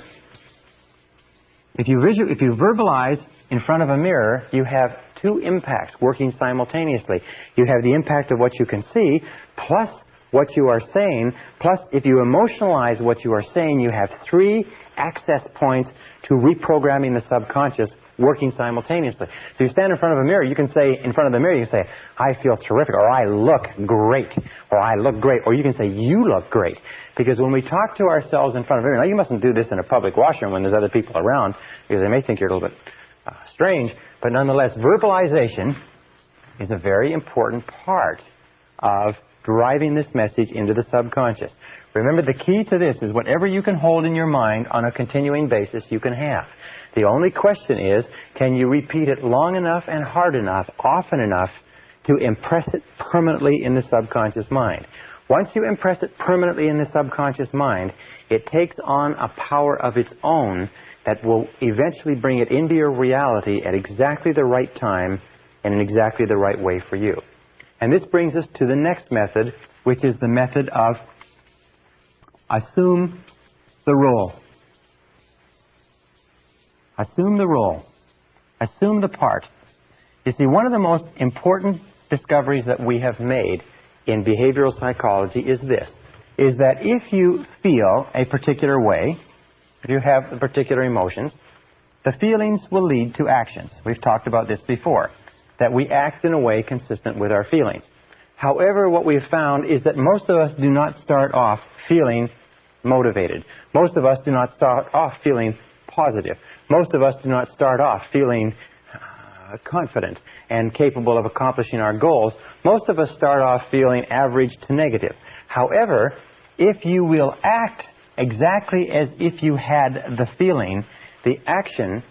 If you verbalize in front of a mirror, you have two impacts working simultaneously. You have the impact of what you can see, plus what you are saying, plus if you emotionalize what you are saying, you have three access points to reprogramming the subconscious working simultaneously. So you stand in front of a mirror, you can say, in front of the mirror, you can say, I feel terrific, or I look great, or I look great, or you can say, you look great. Because when we talk to ourselves in front of a mirror, now you mustn't do this in a public washroom when there's other people around, because they may think you're a little bit strange, but nonetheless, verbalization is a very important part of driving this message into the subconscious. Remember, the key to this is whatever you can hold in your mind on a continuing basis, you can have. The only question is, can you repeat it long enough and hard enough, often enough, to impress it permanently in the subconscious mind? Once you impress it permanently in the subconscious mind, it takes on a power of its own that will eventually bring it into your reality at exactly the right time and in exactly the right way for you. And this brings us to the next method, which is the method of assume the role. Assume the role. Assume the part. You see, one of the most important discoveries that we have made in behavioral psychology is this, is that if you feel a particular way, if you have particular emotions, the feelings will lead to actions. We've talked about this before, that we act in a way consistent with our feelings. However, what we've found is that most of us do not start off feeling motivated. Most of us do not start off feeling positive. Most of us do not start off feeling confident and capable of accomplishing our goals. Most of us start off feeling average to negative. However, if you will act exactly as if you had the feeling, the action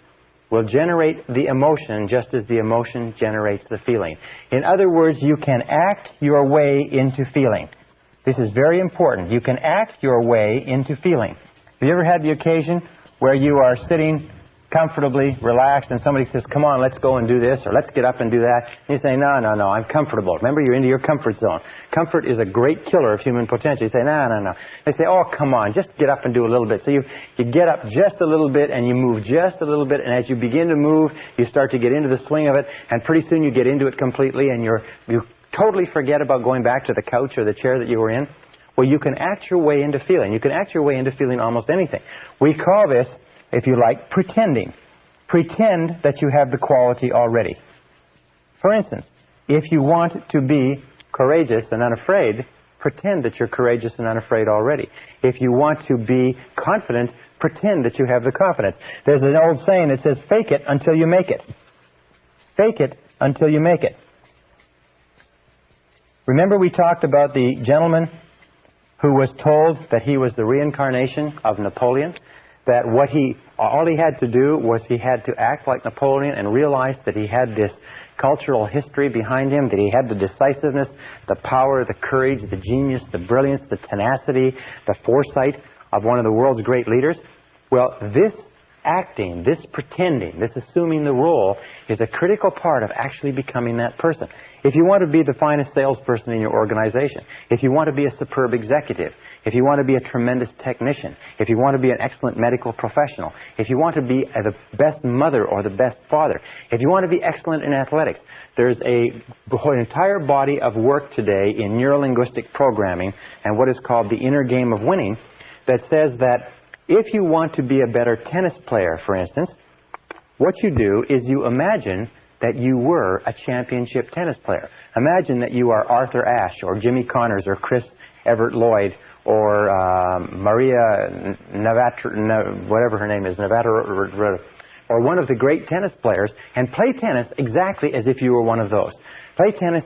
will generate the emotion just as the emotion generates the feeling. In other words, you can act your way into feeling. This is very important. You can act your way into feeling. Have you ever had the occasion where you are sitting comfortably, relaxed, and somebody says, come on, let's go and do this, or let's get up and do that, and you say, no, I'm comfortable. Remember, you're into your comfort zone. Comfort is a great killer of human potential. You say, no. They say, oh, come on, just get up and do a little bit. So you get up just a little bit, and you move just a little bit, and as you begin to move, you start to get into the swing of it, and pretty soon you get into it completely, and you totally forget about going back to the couch or the chair that you were in. Well, you can act your way into feeling. You can act your way into feeling almost anything. We call this, if you like, pretending. Pretend that you have the quality already. For instance, if you want to be courageous and unafraid, pretend that you're courageous and unafraid already. If you want to be confident, pretend that you have the confidence. There's an old saying that says, fake it until you make it. Fake it until you make it. Remember we talked about the gentleman who was told that he was the reincarnation of Napoleon? That all he had to do was he had to act like Napoleon and realize that he had this cultural history behind him, that he had the decisiveness, the power, the courage, the genius, the brilliance, the tenacity, the foresight of one of the world's great leaders. Well, this acting, this pretending, this assuming the role is a critical part of actually becoming that person. If you want to be the finest salesperson in your organization, if you want to be a superb executive, if you want to be a tremendous technician, if you want to be an excellent medical professional, if you want to be the best mother or the best father, if you want to be excellent in athletics, there's an entire body of work today in neurolinguistic programming and what is called the inner game of winning that says that if you want to be a better tennis player, for instance, what you do is you imagine that you were a championship tennis player. Imagine that you are Arthur Ashe or Jimmy Connors or Chris Everett Lloyd or Maria Navatra, whatever her name is, Navatra, or one of the great tennis players, and play tennis exactly as if you were one of those. Play tennis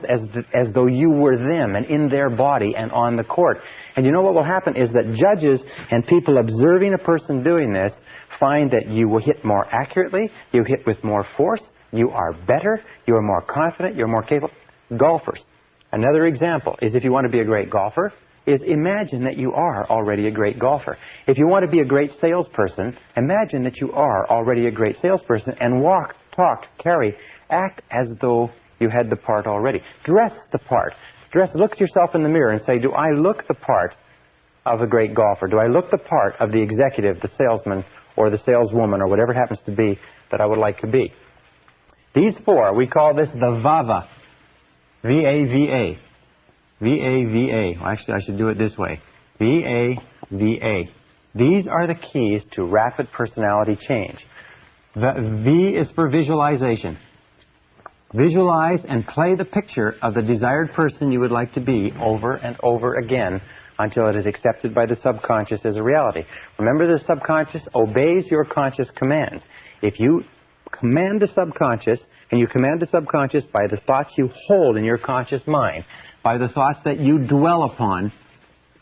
as though you were them and in their body and on the court. And you know what will happen is that judges and people observing a person doing this find that you will hit more accurately, you hit with more force, you are better, you are more confident, you're more capable. Golfers. Another example is if you want to be a great golfer, is imagine that you are already a great golfer. If you want to be a great salesperson, imagine that you are already a great salesperson and walk, talk, carry, act as though you had the part already. Dress the part. Look at yourself in the mirror and say, do I look the part of a great golfer? Do I look the part of the executive, the salesman, or the saleswoman, or whatever it happens to be that I would like to be? These four, we call this the VAVA. V-A-V-A. V-A-V-A. Well, actually, I should do it this way. V-A-V-A. These are the keys to rapid personality change. The V is for visualization. Visualize and play the picture of the desired person you would like to be over and over again until it is accepted by the subconscious as a reality. Remember, the subconscious obeys your conscious commands. If you command the subconscious, and you command the subconscious by the thoughts you hold in your conscious mind, by the thoughts that you dwell upon,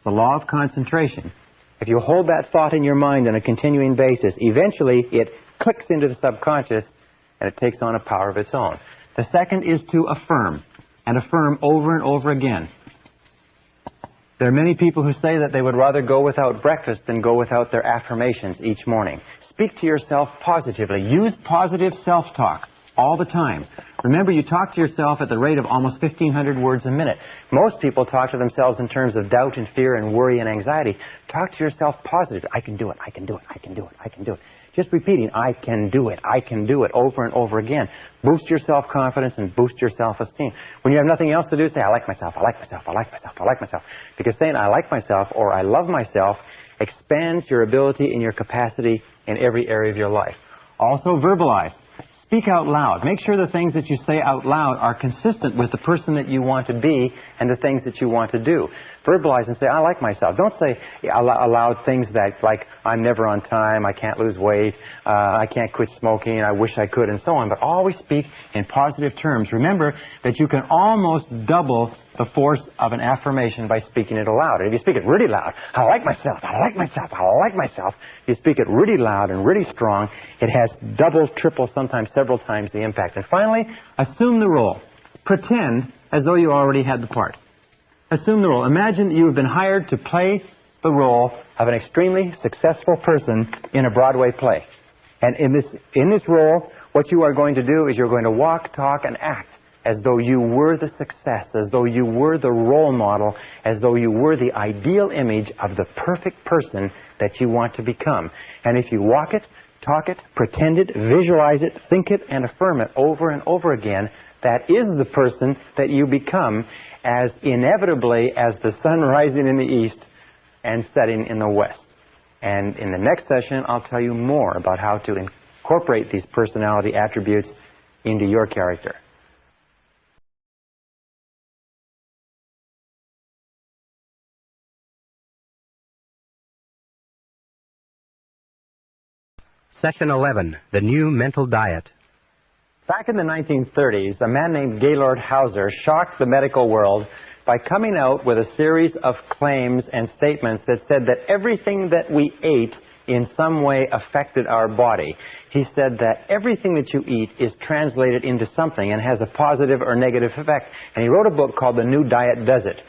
the law of concentration. If you hold that thought in your mind on a continuing basis, eventually it clicks into the subconscious and it takes on a power of its own. The second is to affirm, and affirm over and over again. There are many people who say that they would rather go without breakfast than go without their affirmations each morning. Speak to yourself positively. Use positive self-talk all the time. Remember, you talk to yourself at the rate of almost 1,500 words a minute. Most people talk to themselves in terms of doubt and fear and worry and anxiety. Talk to yourself positively. I can do it, I can do it, I can do it, I can do it. Just repeating, I can do it, over and over again. Boost your self-confidence and boost your self-esteem. When you have nothing else to do, say, I like myself, I like myself, I like myself, I like myself. Because saying I like myself or I love myself expands your ability and your capacity in every area of your life. Also, verbalize. Speak out loud. Make sure the things that you say out loud are consistent with the person that you want to be and the things that you want to do. Verbalize and say, I like myself. Don't say aloud things that, like, I'm never on time, I can't lose weight, I can't quit smoking, I wish I could, and so on. But always speak in positive terms. Remember that you can almost double the force of an affirmation by speaking it aloud. And if you speak it really loud, I like myself, I like myself, I like myself. If you speak it really loud and really strong, it has double, triple, sometimes several times the impact. And finally, assume the role. Pretend as though you already had the part. Assume the role. Imagine you have been hired to play the role of an extremely successful person in a Broadway play. And in this role, what you are going to do is you're going to walk, talk, and act as though you were the success, as though you were the role model, as though you were the ideal image of the perfect person that you want to become. And if you walk it, talk it, pretend it, visualize it, think it, and affirm it over and over again, that is the person that you become as inevitably as the sun rising in the east and setting in the west. And in the next session, I'll tell you more about how to incorporate these personality attributes into your character. Session 11, the new mental diet. Back in the 1930s, a man named Gaylord Hauser shocked the medical world by coming out with a series of claims and statements that said that everything that we ate in some way affected our body. He said that everything that you eat is translated into something and has a positive or negative effect. And he wrote a book called The New Diet Does It.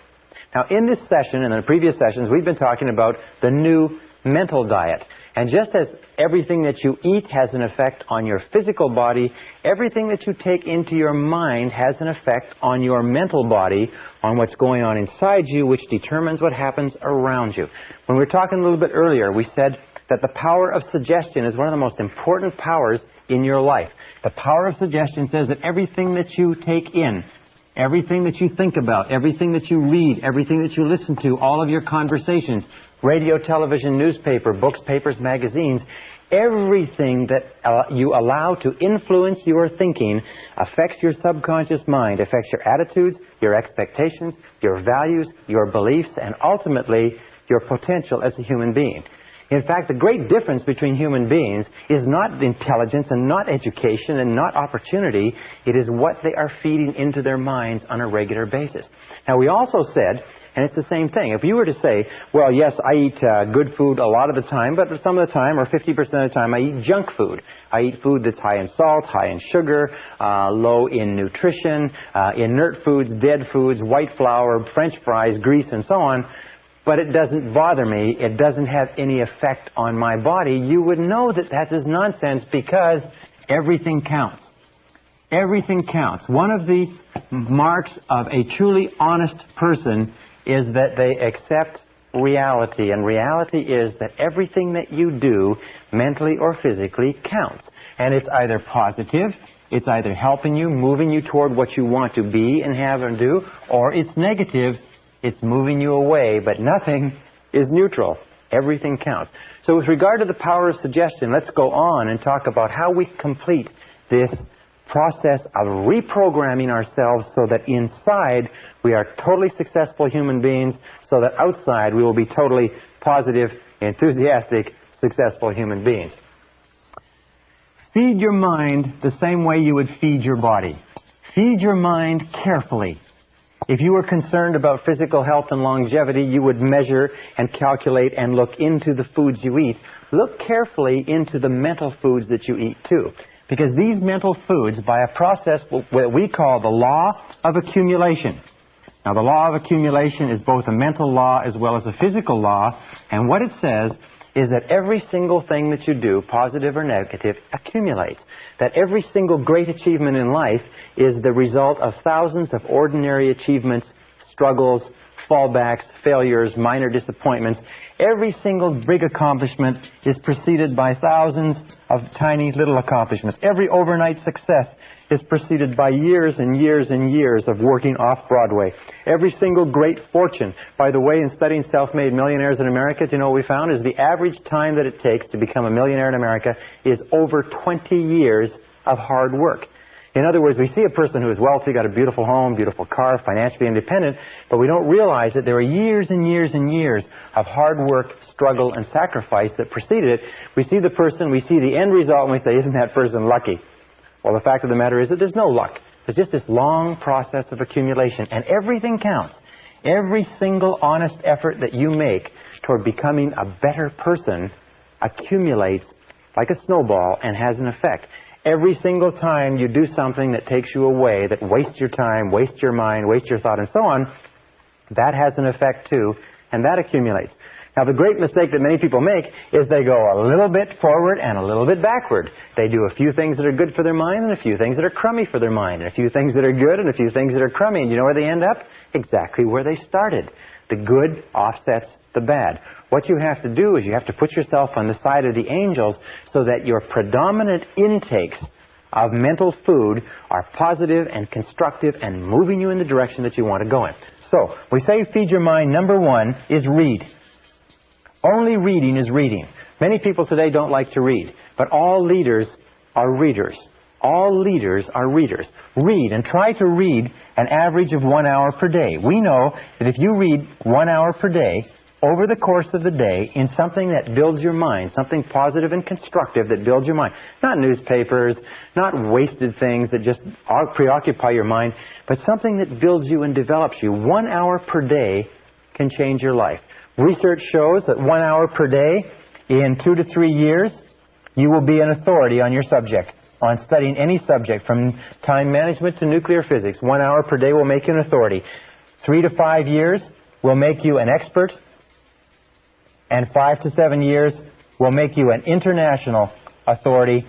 Now, in this session and in the previous sessions, we've been talking about the new mental diet. And just as everything that you eat has an effect on your physical body, everything that you take into your mind has an effect on your mental body, on what's going on inside you, which determines what happens around you. When we were talking a little bit earlier, we said that the power of suggestion is one of the most important powers in your life. The power of suggestion says that everything that you take in, everything that you think about, everything that you read, everything that you listen to, all of your conversations, radio, television, newspaper, books, papers, magazines, everything that you allow to influence your thinking affects your subconscious mind, affects your attitudes, your expectations, your values, your beliefs, and ultimately your potential as a human being. In fact, the great difference between human beings is not intelligence and not education and not opportunity. It is what they are feeding into their minds on a regular basis. Now, we also said And it's the same thing. If you were to say, well, yes, I eat good food a lot of the time, but some of the time, or 50% of the time, I eat junk food. I eat food that's high in salt, high in sugar, low in nutrition, inert foods, dead foods, white flour, French fries, grease, and so on. But it doesn't bother me. It doesn't have any effect on my body. You would know that that is nonsense because everything counts. Everything counts. One of the marks of a truly honest person is that they accept reality. And reality is that everything that you do, mentally or physically, counts. And it's either positive, it's either helping you, moving you toward what you want to be and have and do, or it's negative, it's moving you away, but nothing is neutral. Everything counts. So with regard to the power of suggestion, let's go on and talk about how we complete this process of reprogramming ourselves so that inside we are totally successful human beings, so that outside we will be totally positive, enthusiastic, successful human beings. Feed your mind the same way you would feed your body. Feed your mind carefully. If you were concerned about physical health and longevity, you would measure and calculate and look into the foods you eat. Look carefully into the mental foods that you eat too. Because these mental foods, by a process what we call the law of accumulation. Now, the law of accumulation is both a mental law as well as a physical law. And what it says is that every single thing that you do, positive or negative, accumulates. That every single great achievement in life is the result of thousands of ordinary achievements, struggles, fallbacks, failures, minor disappointments. Every single big accomplishment is preceded by thousands of tiny little accomplishments. Every overnight success is preceded by years and years and years of working off-Broadway. Every single great fortune. By the way, in studying self-made millionaires in America, do you know what we found? Is the average time that it takes to become a millionaire in America is over 20 years of hard work. In other words, we see a person who is wealthy, got a beautiful home, beautiful car, financially independent, but we don't realize that there are years and years and years of hard work, struggle, and sacrifice that preceded it. We see the person, we see the end result, and we say, isn't that person lucky? Well, the fact of the matter is that there's no luck. There's just this long process of accumulation, and everything counts. Every single honest effort that you make toward becoming a better person accumulates like a snowball and has an effect. Every single time you do something that takes you away, that wastes your time, wastes your mind, wastes your thought, and so on, that has an effect too, and that accumulates. Now, the great mistake that many people make is they go a little bit forward and a little bit backward. They do a few things that are good for their mind and a few things that are crummy for their mind, and a few things that are good and a few things that are crummy. And you know where they end up? Exactly where they started. The good offsets the bad. What you have to do is you have to put yourself on the side of the angels so that your predominant intakes of mental food are positive and constructive and moving you in the direction that you want to go in. So, we say feed your mind. Number one is read. Only reading is reading. Many people today don't like to read, but all leaders are readers. All leaders are readers. Read, and try to read an average of 1 hour per day. We know that if you read 1 hour per day, over the course of the day, in something that builds your mind, something positive and constructive that builds your mind, not newspapers, not wasted things that just preoccupy your mind, but something that builds you and develops you. 1 hour per day can change your life. Research shows that 1 hour per day, in 2 to 3 years, you will be an authority on your subject, on studying any subject, from time management to nuclear physics. 1 hour per day will make you an authority. 3 to 5 years will make you an expert, and 5 to 7 years will make you an international authority,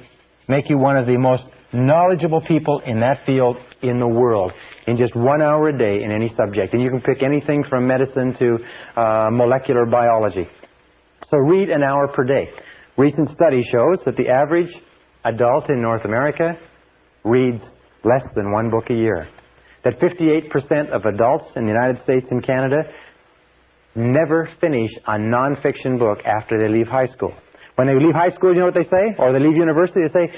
make you one of the most knowledgeable people in that field in the world, in just 1 hour a day in any subject. And you can pick anything from medicine to molecular biology. So read an hour per day. Recent study shows that the average adult in North America reads less than 1 book a year. That 58% of adults in the United States and Canada never finish a non-fiction book after they leave high school. When they leave high school, you know what they say? Or they leave university, they say,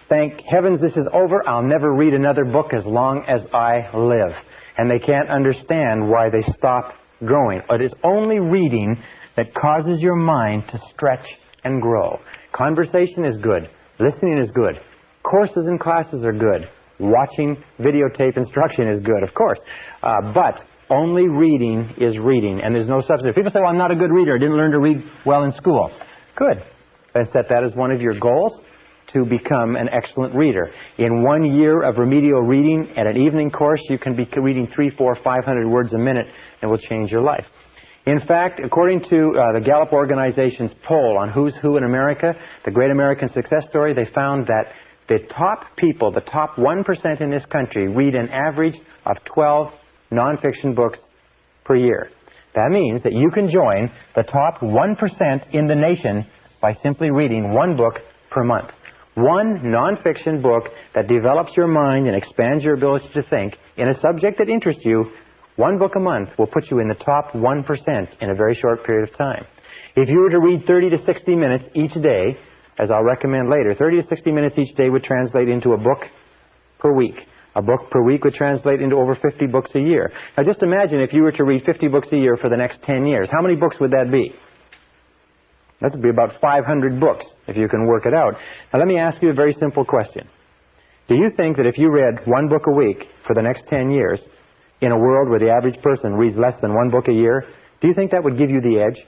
thank heavens this is over. I'll never read another book as long as I live. And they can't understand why they stop growing. It is only reading that causes your mind to stretch and grow. Conversation is good. Listening is good. Courses and classes are good. Watching videotape instruction is good, of course. But Only reading is reading, and there's no substitute. People say, well, I'm not a good reader. I didn't learn to read well in school. Good. Then set that as one of your goals, to become an excellent reader. In 1 year of remedial reading at an evening course, you can be reading 300, 400, 500 words a minute, and it will change your life. In fact, according to the Gallup organization's poll on who's who in America, the Great American Success Story, they found that the top people, the top 1% in this country, read an average of 12 nonfiction books per year. That means that you can join the top 1% in the nation by simply reading one book per month. One nonfiction book that develops your mind and expands your ability to think in a subject that interests you. One book a month will put you in the top 1% in a very short period of time. If you were to read 30 to 60 minutes each day, as I'll recommend later, 30 to 60 minutes each day would translate into a book per week. A book per week would translate into over 50 books a year. Now just imagine if you were to read 50 books a year for the next 10 years. How many books would that be? That would be about 500 books, if you can work it out. Now let me ask you a very simple question. Do you think that if you read one book a week for the next 10 years, in a world where the average person reads less than one book a year, do you think that would give you the edge?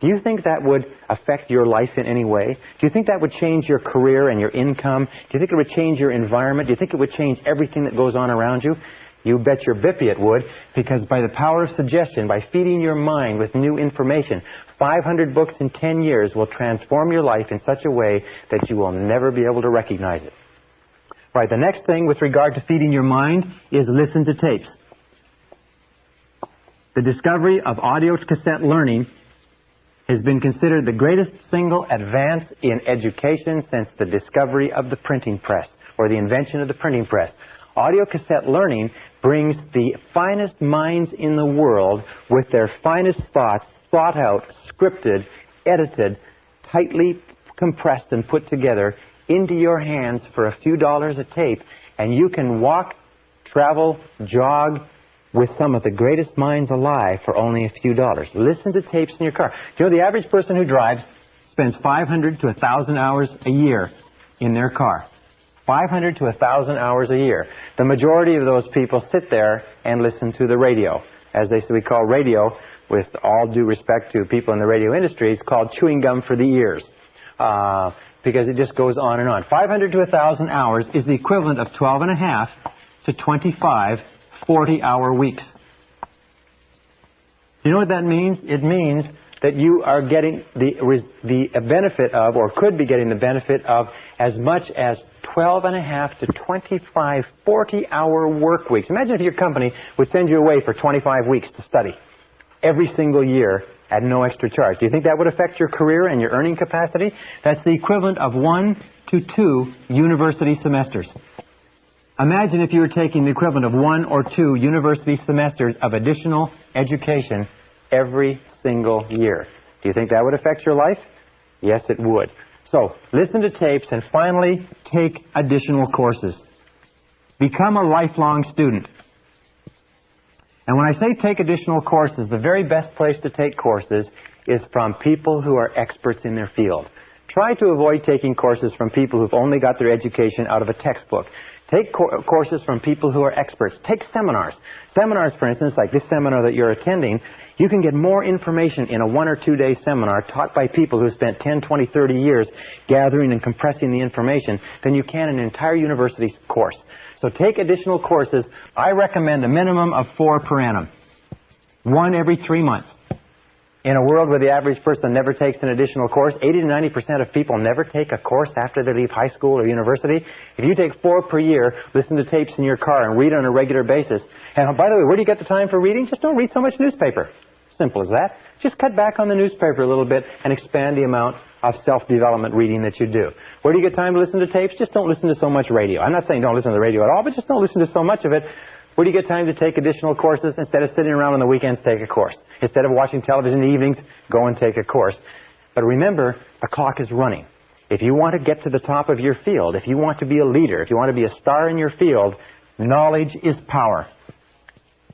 Do you think that would affect your life in any way? Do you think that would change your career and your income? Do you think it would change your environment? Do you think it would change everything that goes on around you? You bet your bippy it would, because by the power of suggestion, by feeding your mind with new information, 500 books in 10 years will transform your life in such a way that you will never be able to recognize it. Right, the next thing with regard to feeding your mind is listen to tapes. The discovery of audio cassette learning has been considered the greatest single advance in education since the discovery of the printing press, or the invention of the printing press. Audio cassette learning brings the finest minds in the world with their finest thoughts thought out, scripted, edited, tightly compressed and put together into your hands for a few dollars a tape, and you can walk, travel, jog with some of the greatest minds alive for only a few dollars. Listen to tapes in your car. Do you know the average person who drives spends 500 to 1,000 hours a year in their car? 500 to 1,000 hours a year. The majority of those people sit there and listen to the radio. As we call radio, with all due respect to people in the radio industry, it's called chewing gum for the ears. Because it just goes on and on. 500 to 1,000 hours is the equivalent of 12 and a half to 25 40-hour weeks. Do you know what that means? It means that you are getting the benefit of, or could be getting the benefit of, as much as 12 and a half to 25 40-hour work weeks. Imagine if your company would send you away for 25 weeks to study every single year at no extra charge. Do you think that would affect your career and your earning capacity? That's the equivalent of 1 to 2 university semesters. Imagine if you were taking the equivalent of 1 or 2 university semesters of additional education every single year. Do you think that would affect your life? Yes, it would. So, listen to tapes and finally take additional courses. Become a lifelong student. And when I say take additional courses, the very best place to take courses is from people who are experts in their field. Try to avoid taking courses from people who've only got their education out of a textbook. Take courses from people who are experts. Take seminars. Seminars, for instance, like this seminar that you're attending, you can get more information in a 1 or 2 day seminar taught by people who spent 10, 20, 30 years gathering and compressing the information than you can in an entire university course. So take additional courses. I recommend a minimum of 4 per annum. 1 every 3 months. In a world where the average person never takes an additional course, 80 to 90% of people never take a course after they leave high school or university. If you take 4 per year, listen to tapes in your car and read on a regular basis. And by the way, where do you get the time for reading? Just don't read so much newspaper. Simple as that. Just cut back on the newspaper a little bit and expand the amount of self-development reading that you do. Where do you get time to listen to tapes? Just don't listen to so much radio. I'm not saying don't listen to the radio at all, but just don't listen to so much of it. Where do you get time to take additional courses? Instead of sitting around on the weekends, take a course. Instead of watching television in the evenings, go and take a course. But remember, the clock is running. If you want to get to the top of your field, if you want to be a leader, if you want to be a star in your field, knowledge is power.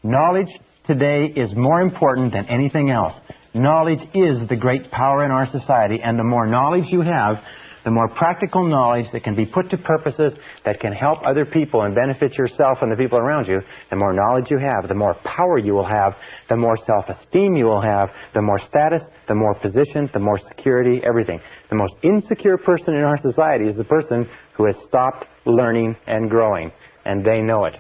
Knowledge today is more important than anything else. Knowledge is the great power in our society, and the more knowledge you have, the more practical knowledge that can be put to purposes that can help other people and benefit yourself and the people around you, the more knowledge you have, the more power you will have, the more self-esteem you will have, the more status, the more position, the more security, everything. The most insecure person in our society is the person who has stopped learning and growing, and they know it.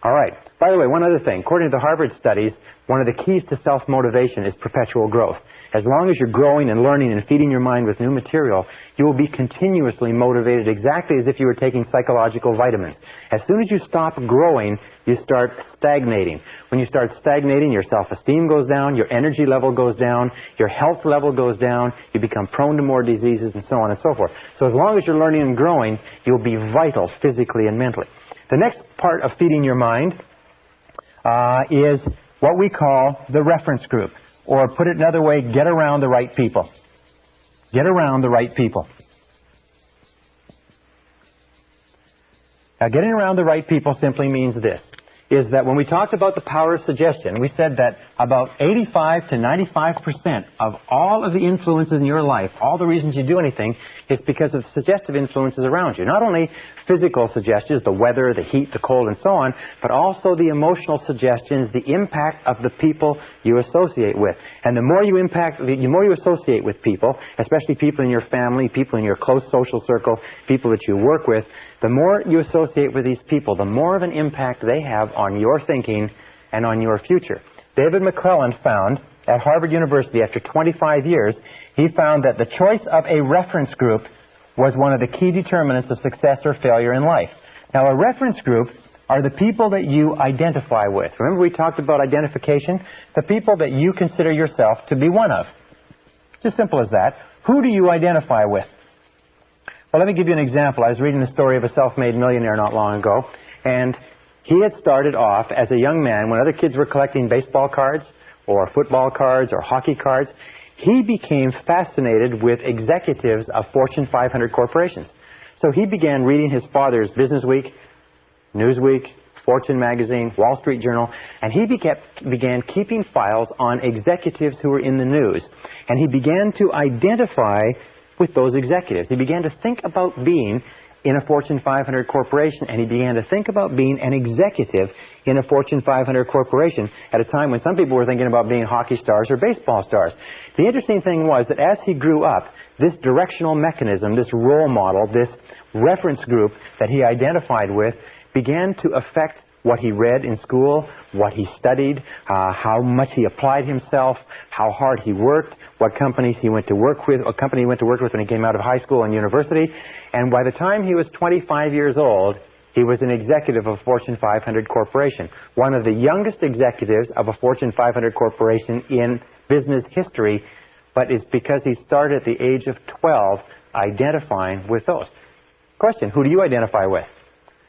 All right. By the way, one other thing. According to the Harvard studies, one of the keys to self-motivation is perpetual growth. As long as you're growing and learning and feeding your mind with new material, you will be continuously motivated exactly as if you were taking psychological vitamins. As soon as you stop growing, you start stagnating. When you start stagnating, your self-esteem goes down, your energy level goes down, your health level goes down, you become prone to more diseases, and so on and so forth. So as long as you're learning and growing, you'll be vital physically and mentally. The next part of feeding your mind is what we call the reference group. Or put it another way, get around the right people. Get around the right people. Now, getting around the right people simply means this, is that when we talked about the power of suggestion, we said that about 85 to 95% of all of the influences in your life, all the reasons you do anything, is because of suggestive influences around you. Not only physical suggestions, the weather, the heat, the cold, and so on, but also the emotional suggestions, the impact of the people you associate with. And the more you associate with people, especially people in your family, people in your close social circle, people that you work with, the more you associate with these people, the more of an impact they have on your thinking and on your future. David McClelland found at Harvard University, after 25 years, he found that the choice of a reference group was one of the key determinants of success or failure in life. Now, a reference group are the people that you identify with. Remember we talked about identification? The people that you consider yourself to be one of. It's as simple as that. Who do you identify with? Well, let me give you an example. I was reading the story of a self-made millionaire not long ago, and he had started off as a young man when other kids were collecting baseball cards or football cards or hockey cards. He became fascinated with executives of Fortune 500 corporations. So he began reading his father's Business Week, Newsweek, Fortune magazine, Wall Street Journal, and he began keeping files on executives who were in the news. And he began to identify with those executives. He began to think about being in a Fortune 500 corporation, and he began to think about being an executive in a Fortune 500 corporation at a time when some people were thinking about being hockey stars or baseball stars. The interesting thing was that as he grew up, this directional mechanism, this role model, this reference group that he identified with began to affect what he read in school, what he studied, how much he applied himself, how hard he worked, what companies he went to work with, what company he went to work with when he came out of high school and university. And by the time he was 25 years old, he was an executive of a Fortune 500 corporation, one of the youngest executives of a Fortune 500 corporation in business history, but it's because he started at the age of 12 identifying with those. Question, who do you identify with?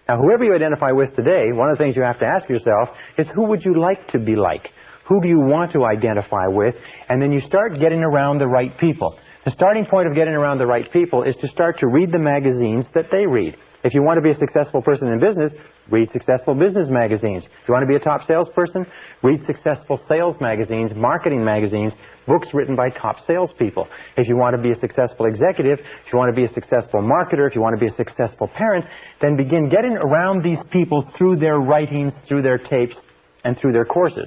Now, whoever you identify with today, one of the things you have to ask yourself is, who would you like to be like? Who do you want to identify with? And then you start getting around the right people. The starting point of getting around the right people is to start to read the magazines that they read. If you want to be a successful person in business, read successful business magazines. If you want to be a top salesperson, read successful sales magazines, marketing magazines, books written by top salespeople. If you want to be a successful executive, if you want to be a successful marketer, if you want to be a successful parent, then begin getting around these people through their writings, through their tapes, and through their courses.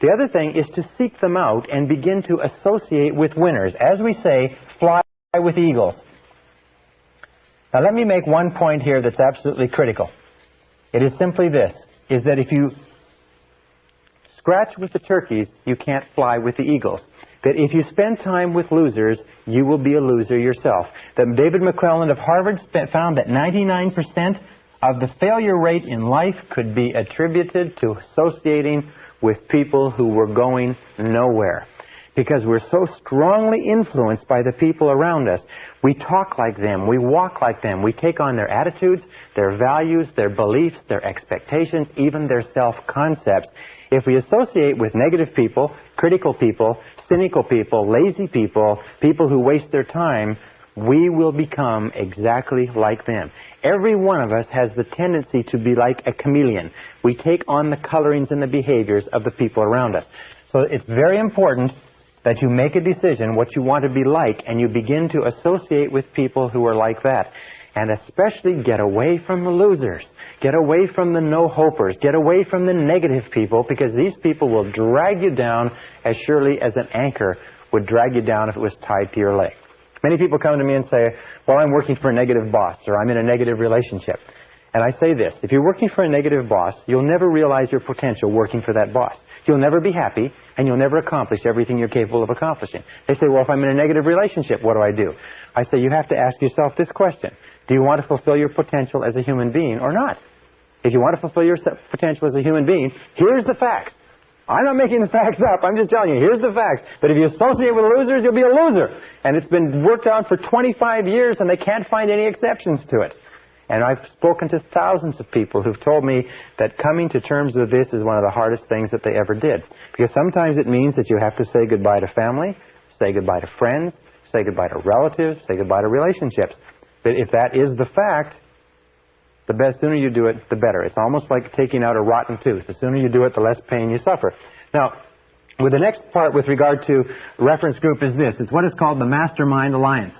The other thing is to seek them out and begin to associate with winners. As we say, fly with eagles. Now, let me make one point here that's absolutely critical. It is simply this, is that if you scratch with the turkeys, you can't fly with the eagles. That if you spend time with losers, you will be a loser yourself. That David McClelland of Harvard found that 99% of the failure rate in life could be attributed to associating with people who were going nowhere. Because we're so strongly influenced by the people around us. We talk like them, we walk like them, we take on their attitudes, their values, their beliefs, their expectations, even their self-concepts. If we associate with negative people, critical people, cynical people, lazy people, people who waste their time, we will become exactly like them. Every one of us has the tendency to be like a chameleon. We take on the colorings and the behaviors of the people around us. So it's very important that you make a decision what you want to be like, and you begin to associate with people who are like that. And especially get away from the losers. Get away from the no-hopers. Get away from the negative people, because these people will drag you down as surely as an anchor would drag you down if it was tied to your leg. Many people come to me and say, well, I'm working for a negative boss, or I'm in a negative relationship. And I say this: if you're working for a negative boss, you'll never realize your potential working for that boss. You'll never be happy, and you'll never accomplish everything you're capable of accomplishing. They say, well, if I'm in a negative relationship, what do I do? I say, you have to ask yourself this question: do you want to fulfill your potential as a human being or not? If you want to fulfill your potential as a human being, here's the facts. I'm not making the facts up. I'm just telling you, here's the facts. But if you associate with losers, you'll be a loser. And it's been worked out for 25 years, and they can't find any exceptions to it. And I've spoken to thousands of people who've told me that coming to terms with this is one of the hardest things that they ever did. Because sometimes it means that you have to say goodbye to family, say goodbye to friends, say goodbye to relatives, say goodbye to relationships. But if that is the fact, the sooner you do it, the better. It's almost like taking out a rotten tooth. The sooner you do it, the less pain you suffer. Now, with the next part with regard to reference group is this. It's what is called the Mastermind Alliance.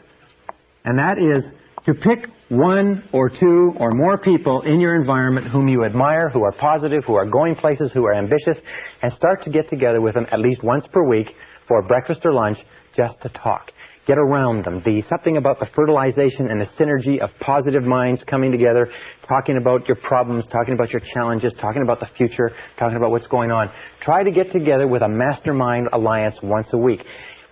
And that is to pick one or two or more people in your environment whom you admire, who are positive, who are going places, who are ambitious, and start to get together with them at least once per week for breakfast or lunch just to talk. Get around them. Something about the fertilization and the synergy of positive minds coming together, talking about your problems, talking about your challenges, talking about the future, talking about what's going on. Try to get together with a mastermind alliance once a week.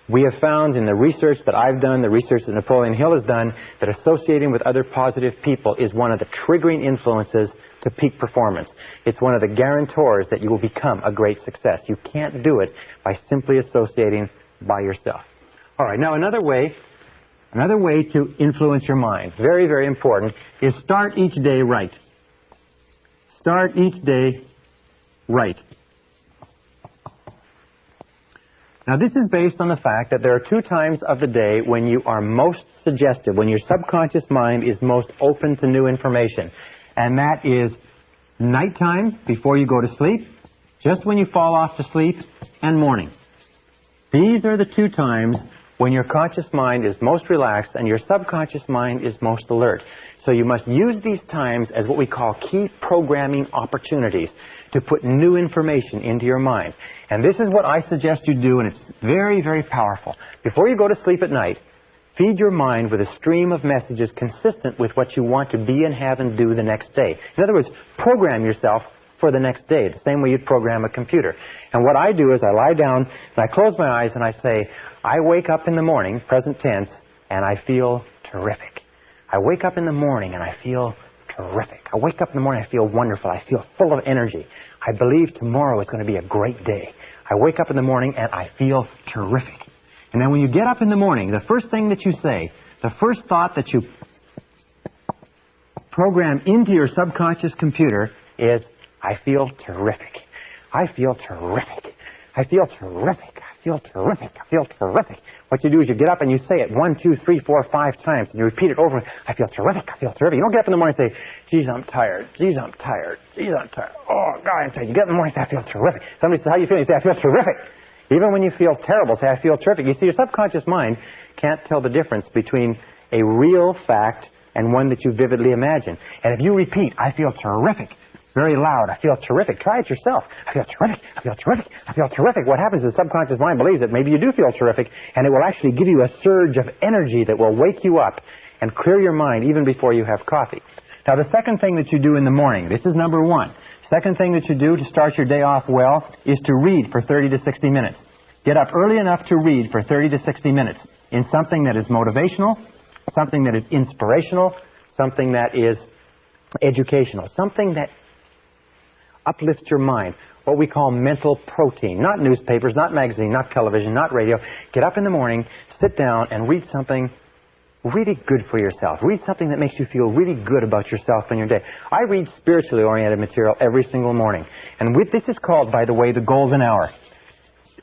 We have found in the research that I've done, the research that Napoleon Hill has done, that associating with other positive people is one of the triggering influences to peak performance. It's one of the guarantors that you will become a great success. You can't do it by simply associating by yourself. All right, now another way to influence your mind, very, very important, is start each day right. Start each day right. Now, this is based on the fact that there are 2 times of the day when you are most suggestive, when your subconscious mind is most open to new information. And that is nighttime, before you go to sleep, just when you fall off to sleep, and morning. These are the 2 times when your conscious mind is most relaxed and your subconscious mind is most alert. So you must use these times as what we call key programming opportunities to put new information into your mind. And this is what I suggest you do, and it's very, very powerful. Before you go to sleep at night, feed your mind with a stream of messages consistent with what you want to be and have and do the next day. In other words, program yourself for the next day, the same way you'd program a computer. And what I do is I lie down and I close my eyes and I say, I wake up in the morning, present tense, and I feel terrific. I wake up in the morning and I feel terrific. I wake up in the morning, I feel wonderful. I feel full of energy. I believe tomorrow is going to be a great day. I wake up in the morning and I feel terrific. And then when you get up in the morning, the first thing that you say, the first thought that you program into your subconscious computer is, I feel terrific. I feel terrific. I feel terrific. I feel terrific. I feel terrific. What you do is you get up and you say it 1, 2, 3, 4, 5 times, and you repeat it over. I feel terrific. I feel terrific. You don't get up in the morning and say, geez, I'm tired. Geez, I'm tired. Geez, I'm tired. Oh, God, I'm tired. You get up in the morning and say, I feel terrific. Somebody says, how you feel? You say, I feel terrific. Even when you feel terrible, say, I feel terrific. You see, your subconscious mind can't tell the difference between a real fact and one that you vividly imagine. And if you repeat, I feel terrific, very loud, I feel terrific. Try it yourself. I feel terrific. I feel terrific. I feel terrific. What happens is the subconscious mind believes that maybe you do feel terrific, and it will actually give you a surge of energy that will wake you up and clear your mind even before you have coffee. Now, the second thing that you do in the morning, this is number 1. Second thing that you do to start your day off well is to read for 30 to 60 minutes. Get up early enough to read for 30 to 60 minutes in something that is motivational, something that is inspirational, something that is educational, something that uplifts your mind, what we call mental protein. Not newspapers, not magazine, not television, not radio. Get up in the morning, sit down, and read something really good for yourself. Read something that makes you feel really good about yourself and your day. I read spiritually oriented material every single morning. And this is called, by the way, the golden hour.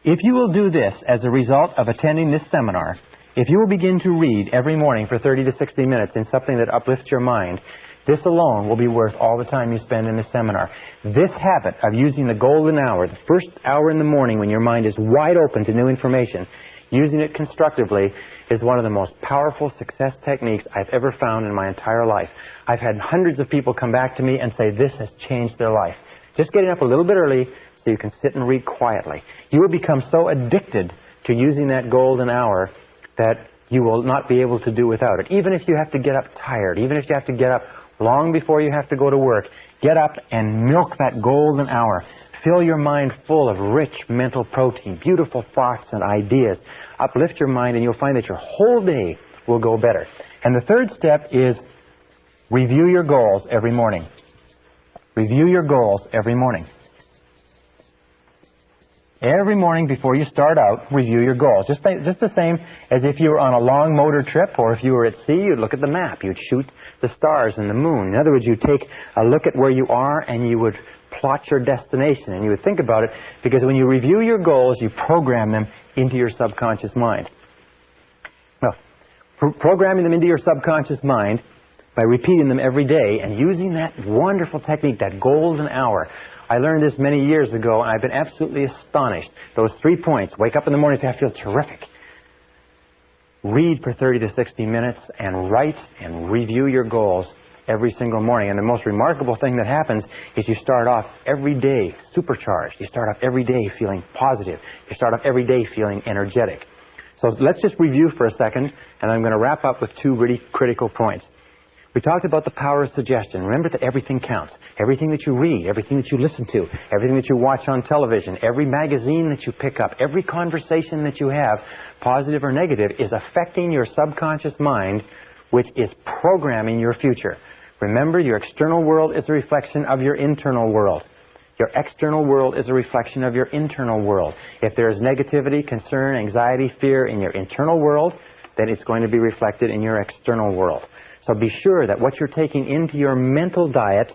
If you will do this as a result of attending this seminar, if you will begin to read every morning for 30 to 60 minutes in something that uplifts your mind, This alone will be worth all the time you spend in the seminar. This habit of using the golden hour, the first hour in the morning when your mind is wide open to new information, using it constructively is one of the most powerful success techniques I've ever found in my entire life. I've had hundreds of people come back to me and say this has changed their life. Just getting up a little bit early so you can sit and read quietly. You will become so addicted to using that golden hour that you will not be able to do without it. Even if you have to get up tired, even if you have to get up long before you have to go to work, get up and milk that golden hour. Fill your mind full of rich mental protein, beautiful thoughts and ideas. Uplift your mind and you'll find that your whole day will go better. And the third step is review your goals every morning. Review your goals every morning. Every morning before you start out, review your goals. Just the same as if you were on a long motor trip, or if you were at sea, you'd look at the map. You'd shoot the stars and the moon. In other words, you'd take a look at where you are and you would plot your destination and you would think about it, because when you review your goals, you program them into your subconscious mind. Well, programming them into your subconscious mind by repeating them every day and using that wonderful technique, that golden hour. I learned this many years ago, and I've been absolutely astonished. Those 3 points: wake up in the morning and say, I feel terrific. Read for 30 to 60 minutes and write and review your goals every single morning. And the most remarkable thing that happens is you start off every day supercharged. You start off every day feeling positive. You start off every day feeling energetic. So let's just review for a second, and I'm going to wrap up with 2 really critical points. We talked about the power of suggestion. Remember that everything counts. Everything that you read, everything that you listen to, everything that you watch on television, every magazine that you pick up, every conversation that you have, positive or negative, is affecting your subconscious mind, which is programming your future. Remember, your external world is a reflection of your internal world. Your external world is a reflection of your internal world. If there is negativity, concern, anxiety, fear in your internal world, then it's going to be reflected in your external world. So be sure that what you're taking into your mental diet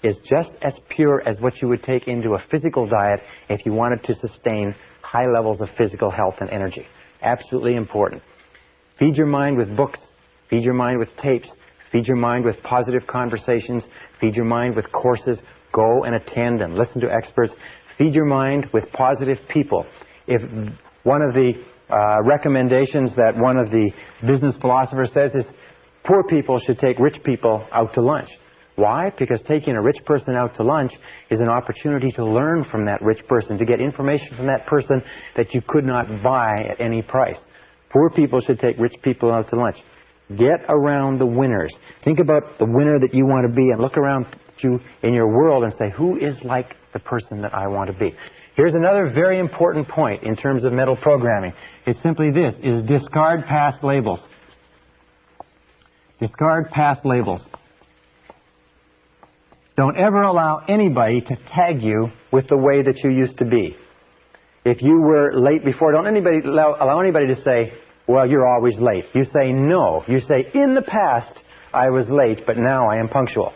is just as pure as what you would take into a physical diet if you wanted to sustain high levels of physical health and energy. Absolutely important. Feed your mind with books. Feed your mind with tapes. Feed your mind with positive conversations. Feed your mind with courses. Go and attend them. Listen to experts. Feed your mind with positive people. If one of the recommendations that one of the business philosophers says is poor people should take rich people out to lunch. Why? Because taking a rich person out to lunch is an opportunity to learn from that rich person, to get information from that person that you could not buy at any price. Poor people should take rich people out to lunch. Get around the winners. Think about the winner that you want to be and look around you in your world and say, who is like the person that I want to be? Here's another very important point in terms of mental programming. It's simply this, is discard past labels. Discard past labels. Don't ever allow anybody to tag you with the way that you used to be. If you were late before, don't allow anybody to say, well, you're always late. You say no. You say, in the past, I was late, but now I am punctual.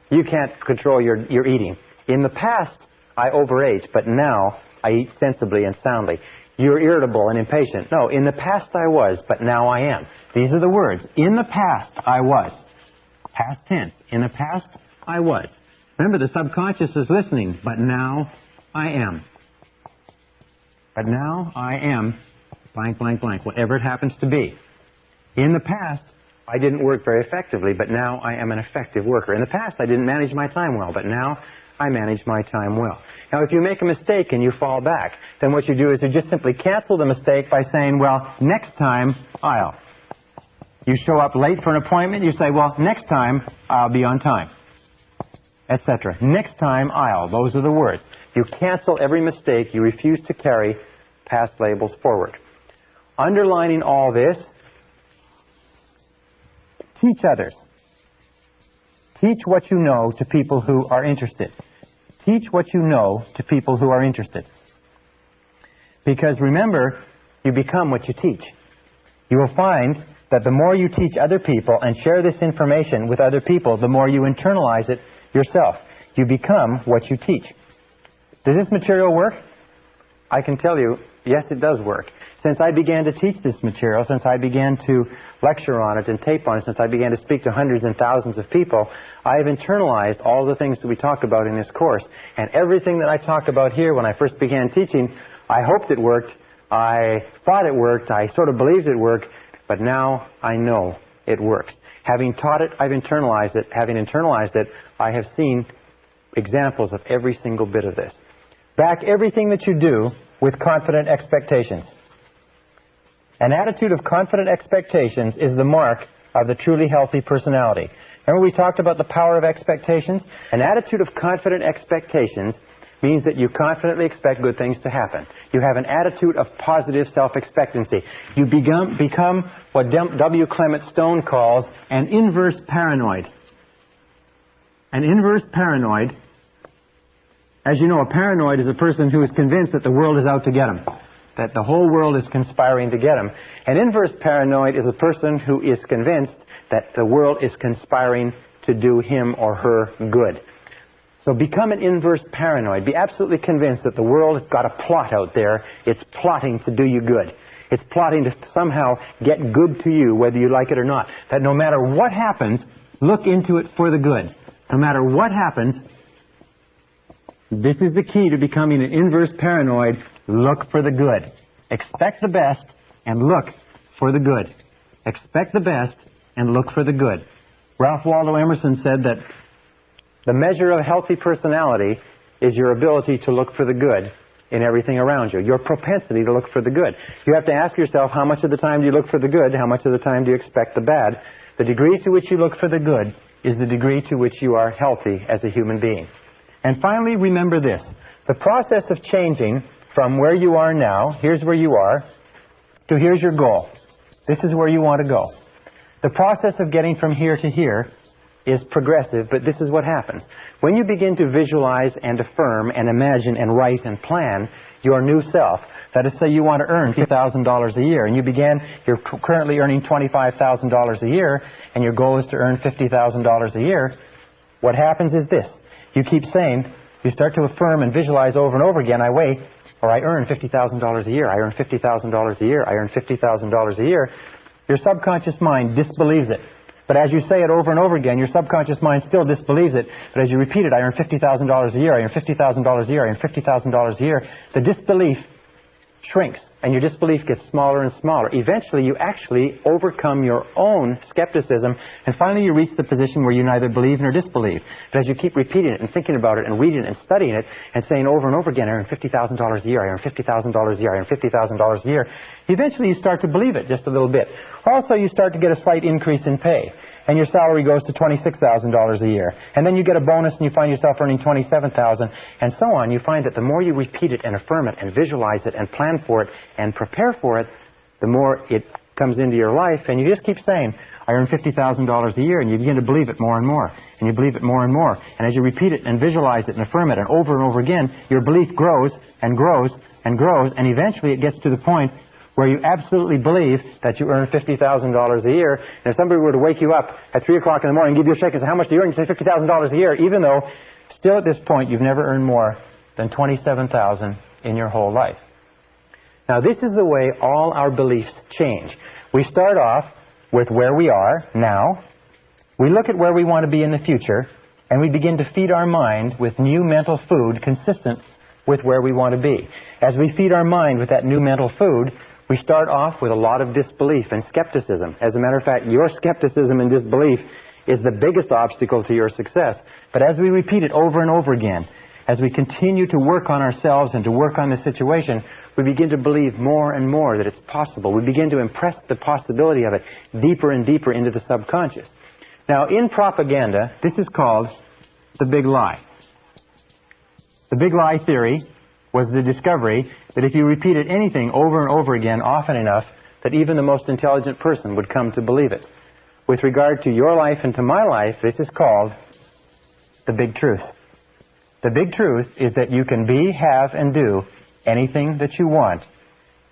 You can't control your eating. In the past, I overate, but now I eat sensibly and soundly. You're irritable and impatient. No, in the past I was, but now I am. These are the words. In the past I was. Past tense. In the past I was. Remember, the subconscious is listening, but now I am. But now I am blank, blank, blank, whatever it happens to be. In the past, I didn't work very effectively, but now I am an effective worker. In the past, I didn't manage my time well, but now I manage my time well. Now, if you make a mistake and you fall back, then what you do is you just simply cancel the mistake by saying, well, next time, I'll. You show up late for an appointment, you say, well, next time, I'll be on time, etc. Next time, I'll. Those are the words. You cancel every mistake. You refuse to carry past labels forward. Underlining all this, teach others. Teach what you know to people who are interested. Teach what you know to people who are interested. Because remember, you become what you teach. You will find that the more you teach other people and share this information with other people, the more you internalize it yourself. You become what you teach. Does this material work? I can tell you, yes, it does work. Since I began to teach this material, since I began to lecture on it and tape on it, since I began to speak to hundreds and thousands of people, I have internalized all the things that we talk about in this course. And everything that I talk about here when I first began teaching, I hoped it worked, I thought it worked, I sort of believed it worked, but now I know it works. Having taught it, I've internalized it. Having internalized it, I have seen examples of every single bit of this. Back everything that you do with confident expectations. An attitude of confident expectations is the mark of the truly healthy personality. Remember we talked about the power of expectations? An attitude of confident expectations means that you confidently expect good things to happen. You have an attitude of positive self-expectancy. You become what W. Clement Stone calls an inverse paranoid. An inverse paranoid, as you know, a paranoid is a person who is convinced that the world is out to get him, that the whole world is conspiring to get him. An inverse paranoid is a person who is convinced that the world is conspiring to do him or her good. So become an inverse paranoid. Be absolutely convinced that the world has got a plot out there. It's plotting to do you good. It's plotting to somehow get good to you, whether you like it or not. That no matter what happens, look into it for the good. No matter what happens, this is the key to becoming an inverse paranoid. Look for the good. Expect the best and look for the good. Expect the best and look for the good. Ralph Waldo Emerson said that the measure of a healthy personality is your ability to look for the good in everything around you, your propensity to look for the good. You have to ask yourself, how much of the time do you look for the good? How much of the time do you expect the bad? The degree to which you look for the good is the degree to which you are healthy as a human being. And finally, remember this. The process of changing from where you are now, here's where you are, to here's your goal. This is where you want to go. The process of getting from here to here is progressive, but this is what happens. When you begin to visualize and affirm and imagine and write and plan your new self, that is, say you want to earn $50,000 a year, and you're currently earning $25,000 a year, and your goal is to earn $50,000 a year, what happens is this. You keep saying, you start to affirm and visualize over and over again, I earn $50,000 a year, I earn $50,000 a year, I earn $50,000 a year. Your subconscious mind disbelieves it. But as you say it over and over again, your subconscious mind still disbelieves it. But as you repeat it, I earn $50,000 a year, I earn $50,000 a year, I earn $50,000 a year, the disbelief shrinks, and your disbelief gets smaller and smaller. Eventually, you actually overcome your own skepticism, and finally you reach the position where you neither believe nor disbelieve. But as you keep repeating it and thinking about it and reading it and studying it and saying over and over again, I earn $50,000 a year, I earn $50,000 a year, I earn $50,000 a year, eventually you start to believe it just a little bit. Also, you start to get a slight increase in pay, and your salary goes to $26,000 a year. And then you get a bonus and you find yourself earning $27,000, and so on. You find that the more you repeat it and affirm it and visualize it and plan for it and prepare for it, the more it comes into your life, and you just keep saying, I earn $50,000 a year, and you begin to believe it more and more, and you believe it more and more. And as you repeat it and visualize it and affirm it and over again, your belief grows and grows and grows, and eventually it gets to the point where you absolutely believe that you earn $50,000 a year. And if somebody were to wake you up at 3 o'clock in the morning and give you a shake and say, how much do you earn? You say $50,000 a year, even though still at this point you've never earned more than $27,000 in your whole life. Now this is the way all our beliefs change. We start off with where we are now. We look at where we want to be in the future, and we begin to feed our mind with new mental food consistent with where we want to be. As we feed our mind with that new mental food, we start off with a lot of disbelief and skepticism. As a matter of fact, your skepticism and disbelief is the biggest obstacle to your success. But as we repeat it over and over again, as we continue to work on ourselves and to work on the situation, we begin to believe more and more that it's possible. We begin to impress the possibility of it deeper and deeper into the subconscious. Now, in propaganda, this is called the big lie. The big lie theory was the discovery that if you repeated anything over and over again often enough, that even the most intelligent person would come to believe it. With regard to your life and to my life, this is called the big truth. The big truth is that you can be, have, and do anything that you want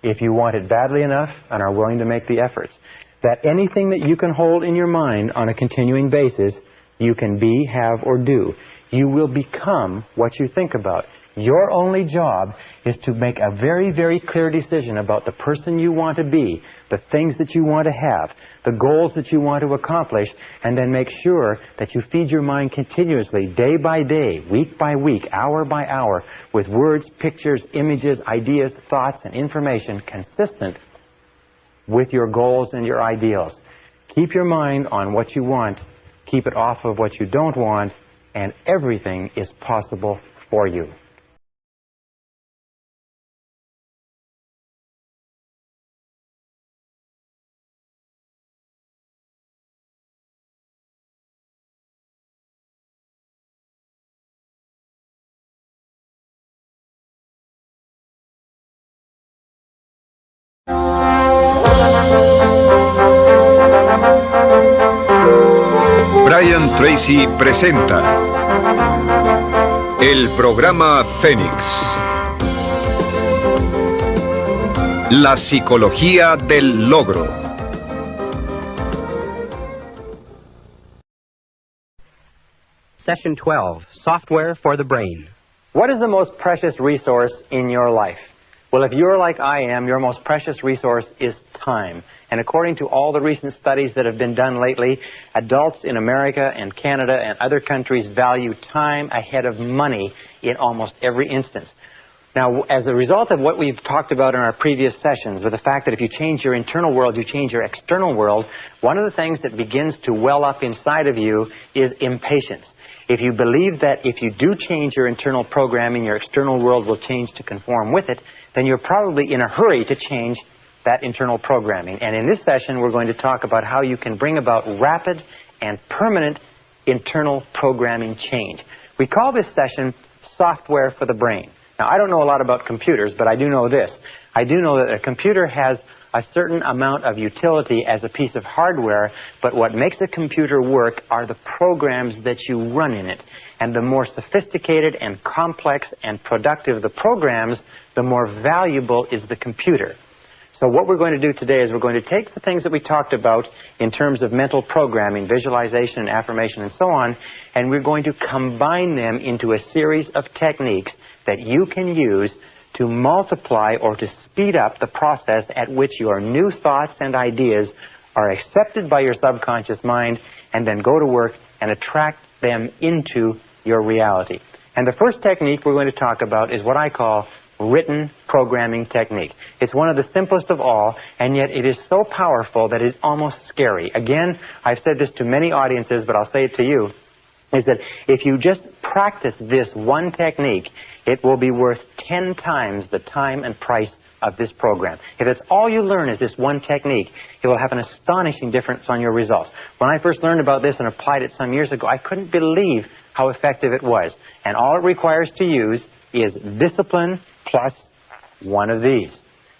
if you want it badly enough and are willing to make the efforts. That anything that you can hold in your mind on a continuing basis, you can be, have, or do. You will become what you think about. Your only job is to make a very, very clear decision about the person you want to be, the things that you want to have, the goals that you want to accomplish, and then make sure that you feed your mind continuously, day by day, week by week, hour by hour, with words, pictures, images, ideas, thoughts, and information consistent with your goals and your ideals. Keep your mind on what you want, keep it off of what you don't want, and everything is possible for you. Brian Tracy presenta el programa Fénix. La psicología del logro. Session 12, Software for the Brain. What is the most precious resource in your life? Well, if you're like I am, your most precious resource is time. And according to all the recent studies that have been done lately, adults in America and Canada and other countries value time ahead of money in almost every instance. Now, as a result of what we've talked about in our previous sessions, with the fact that if you change your internal world, you change your external world, one of the things that begins to well up inside of you is impatience. If you believe that if you do change your internal programming, your external world will change to conform with it, then you're probably in a hurry to change that internal programming. And in this session, we're going to talk about how you can bring about rapid and permanent internal programming change. We call this session Software for the Brain. Now, I don't know a lot about computers, but I do know this. I do know that a computer has a certain amount of utility as a piece of hardware, but what makes a computer work are the programs that you run in it. And the more sophisticated and complex and productive the programs, the more valuable is the computer. So what we're going to do today is we're going to take the things that we talked about in terms of mental programming, visualization and affirmation and so on, and we're going to combine them into a series of techniques that you can use to multiply or to speed up the process at which your new thoughts and ideas are accepted by your subconscious mind and then go to work and attract them into your reality. And the first technique we're going to talk about is what I call written programming technique. It's one of the simplest of all, and yet it is so powerful that it's almost scary. Again, I've said this to many audiences, but I'll say it to you, is that if you just practice this one technique, it will be worth 10 times the time and price of this program. If it's all you learn is this one technique, it will have an astonishing difference on your results. When I first learned about this and applied it some years ago, I couldn't believe how effective it was. And all it requires to use is discipline plus one of these.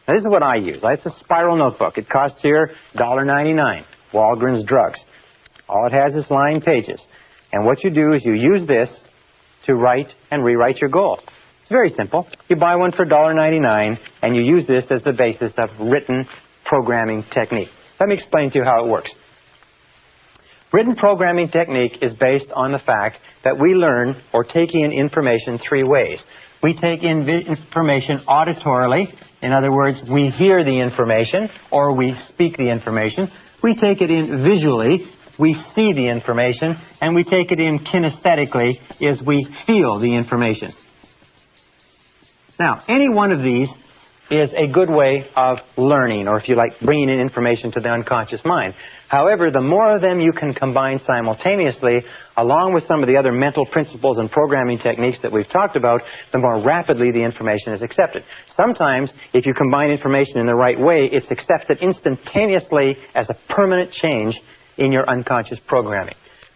Now, this is what I use. It's a spiral notebook. It costs here $1.99, Walgreens Drugs. All it has is lined pages. And what you do is you use this to write and rewrite your goals. It's very simple. You buy one for $1.99, and you use this as the basis of written programming technique. Let me explain to you how it works. Written programming technique is based on the fact that we learn or take in information three ways. We take in information auditorily. In other words, we hear the information or we speak the information. We take it in visually. We see the information. And we take it in kinesthetically as we feel the information. Now, any one of these is a good way of learning, or if you like, bringing in information to the unconscious mind. However, the more of them you can combine simultaneously, along with some of the other mental principles and programming techniques that we've talked about, the more rapidly the information is accepted. Sometimes, if you combine information in the right way, it's accepted instantaneously as a permanent change in your unconscious programming.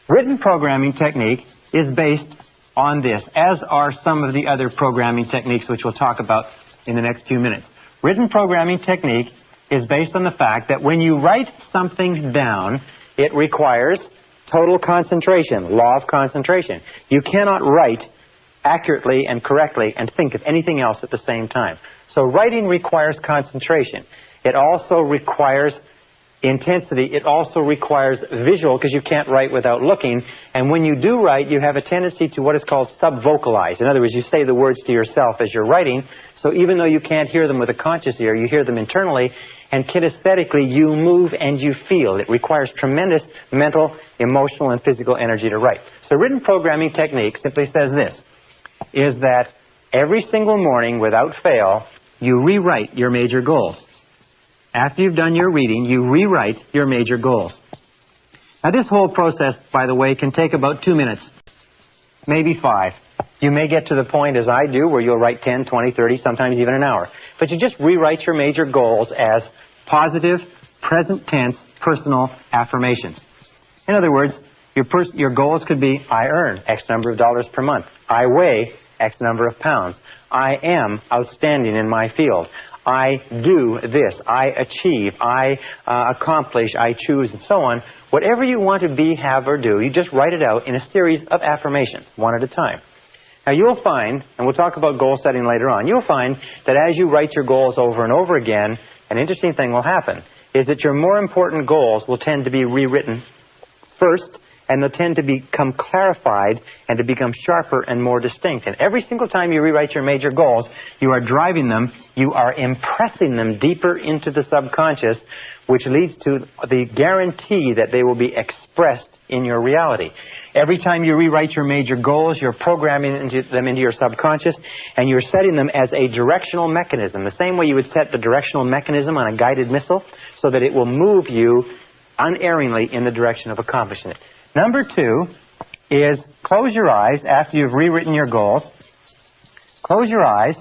Written programming technique is based on this, as are some of the other programming techniques which we'll talk about in the next few minutes. Written programming technique is based on the fact that when you write something down, it requires total concentration, law of concentration. You cannot write accurately and correctly and think of anything else at the same time. So writing requires concentration. It also requires intensity, it also requires visual, because you can't write without looking. And when you do write, you have a tendency to what is called sub-vocalize. In other words, you say the words to yourself as you're writing. So even though you can't hear them with a conscious ear, you hear them internally. And kinesthetically, you move and you feel. It requires tremendous mental, emotional, and physical energy to write. So written programming technique simply says this, is that every single morning, without fail, you rewrite your major goals. After you've done your reading, you rewrite your major goals. Now, this whole process, by the way, can take about 2 minutes, maybe 5. You may get to the point, as I do, where you'll write 10, 20, 30, sometimes even an hour. But you just rewrite your major goals as positive, present tense, personal affirmations. In other words, your goals could be, I earn X number of dollars per month. I weigh X number of pounds. I am outstanding in my field. I do this. I achieve. I accomplish. I choose, and so on. Whatever you want to be, have, or do, you just write it out in a series of affirmations, one at a time. Now, you'll find, and we'll talk about goal setting later on, you'll find that as you write your goals over and over again, an interesting thing will happen, is that your more important goals will tend to be rewritten first, and they'll tend to become clarified and to become sharper and more distinct. And every single time you rewrite your major goals, you are driving them, you are impressing them deeper into the subconscious, which leads to the guarantee that they will be expressed in your reality. Every time you rewrite your major goals, you're programming them into your subconscious, and you're setting them as a directional mechanism, the same way you would set the directional mechanism on a guided missile, so that it will move you unerringly in the direction of accomplishing it. Number 2 is close your eyes after you've rewritten your goals. Close your eyes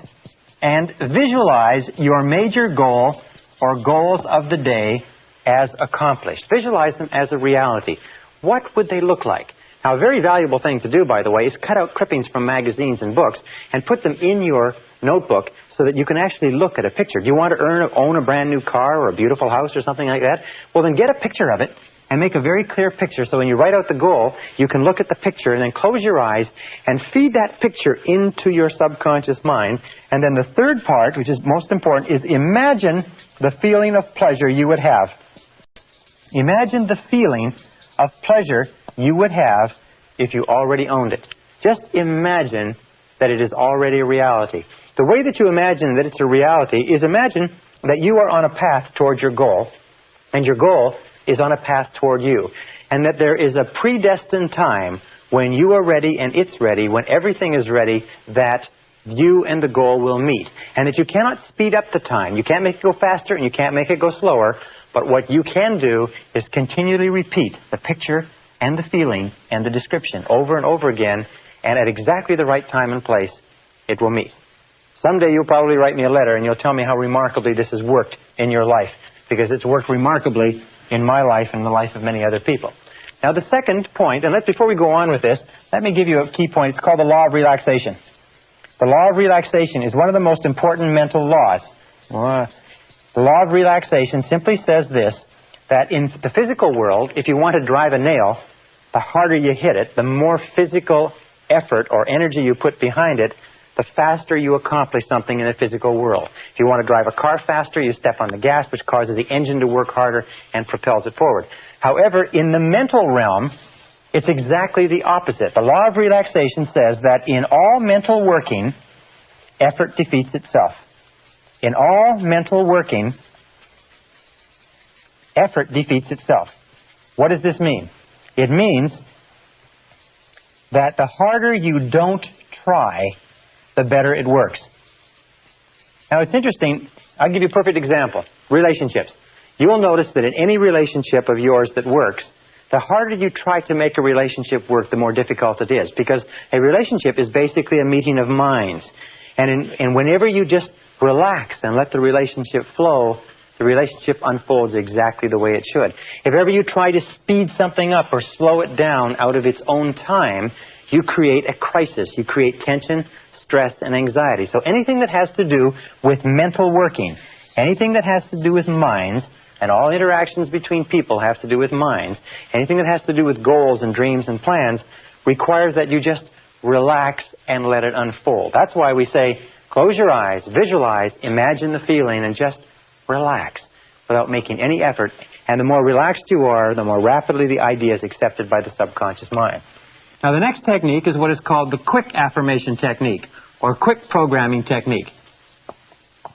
and visualize your major goal or goals of the day as accomplished. Visualize them as a reality. What would they look like? Now, a very valuable thing to do, by the way, is cut out clippings from magazines and books and put them in your notebook so that you can actually look at a picture. Do you want to own a brand new car or a beautiful house or something like that? Well, then get a picture of it and make a very clear picture, so when you write out the goal, you can look at the picture and then close your eyes and feed that picture into your subconscious mind. And then the third part, which is most important, is imagine the feeling of pleasure you would have. Imagine the feeling of pleasure you would have if you already owned it. Just imagine that it is already a reality. The way that you imagine that it's a reality is imagine that you are on a path toward your goal, and your goal is on a path toward you, and that there is a predestined time when you are ready and it's ready, when everything is ready, that you and the goal will meet. And that you cannot speed up the time. You can't make it go faster and you can't make it go slower, but what you can do is continually repeat the picture and the feeling and the description over and over again, and at exactly the right time and place, it will meet. Someday you'll probably write me a letter and you'll tell me how remarkably this has worked in your life, because it's worked remarkably in my life and the life of many other people. Now, the second point, and before we go on with this, let me give you a key point. It's called the law of relaxation. The law of relaxation is one of the most important mental laws. The law of relaxation simply says this, that in the physical world, if you want to drive a nail, the harder you hit it, the more physical effort or energy you put behind it, the faster you accomplish something in the physical world. If you want to drive a car faster, you step on the gas, which causes the engine to work harder and propels it forward. However, in the mental realm, it's exactly the opposite. The law of relaxation says that in all mental working, effort defeats itself. In all mental working, effort defeats itself. What does this mean? It means that the harder you don't try, the better it works. Now, it's interesting. I'll give you a perfect example. Relationships. You will notice that in any relationship of yours that works, the harder you try to make a relationship work, the more difficult it is. Because a relationship is basically a meeting of minds. And whenever you just relax and let the relationship flow, the relationship unfolds exactly the way it should. If ever you try to speed something up or slow it down out of its own time, you create a crisis. You create tension, stress, and anxiety. So anything that has to do with mental working, anything that has to do with minds, and all interactions between people have to do with minds, anything that has to do with goals and dreams and plans requires that you just relax and let it unfold. That's why we say, close your eyes, visualize, imagine the feeling, and just relax. without making any effort. And the more relaxed you are, the more rapidly the idea is accepted by the subconscious mind. Now, the next technique is what is called the quick affirmation technique, or quick programming technique.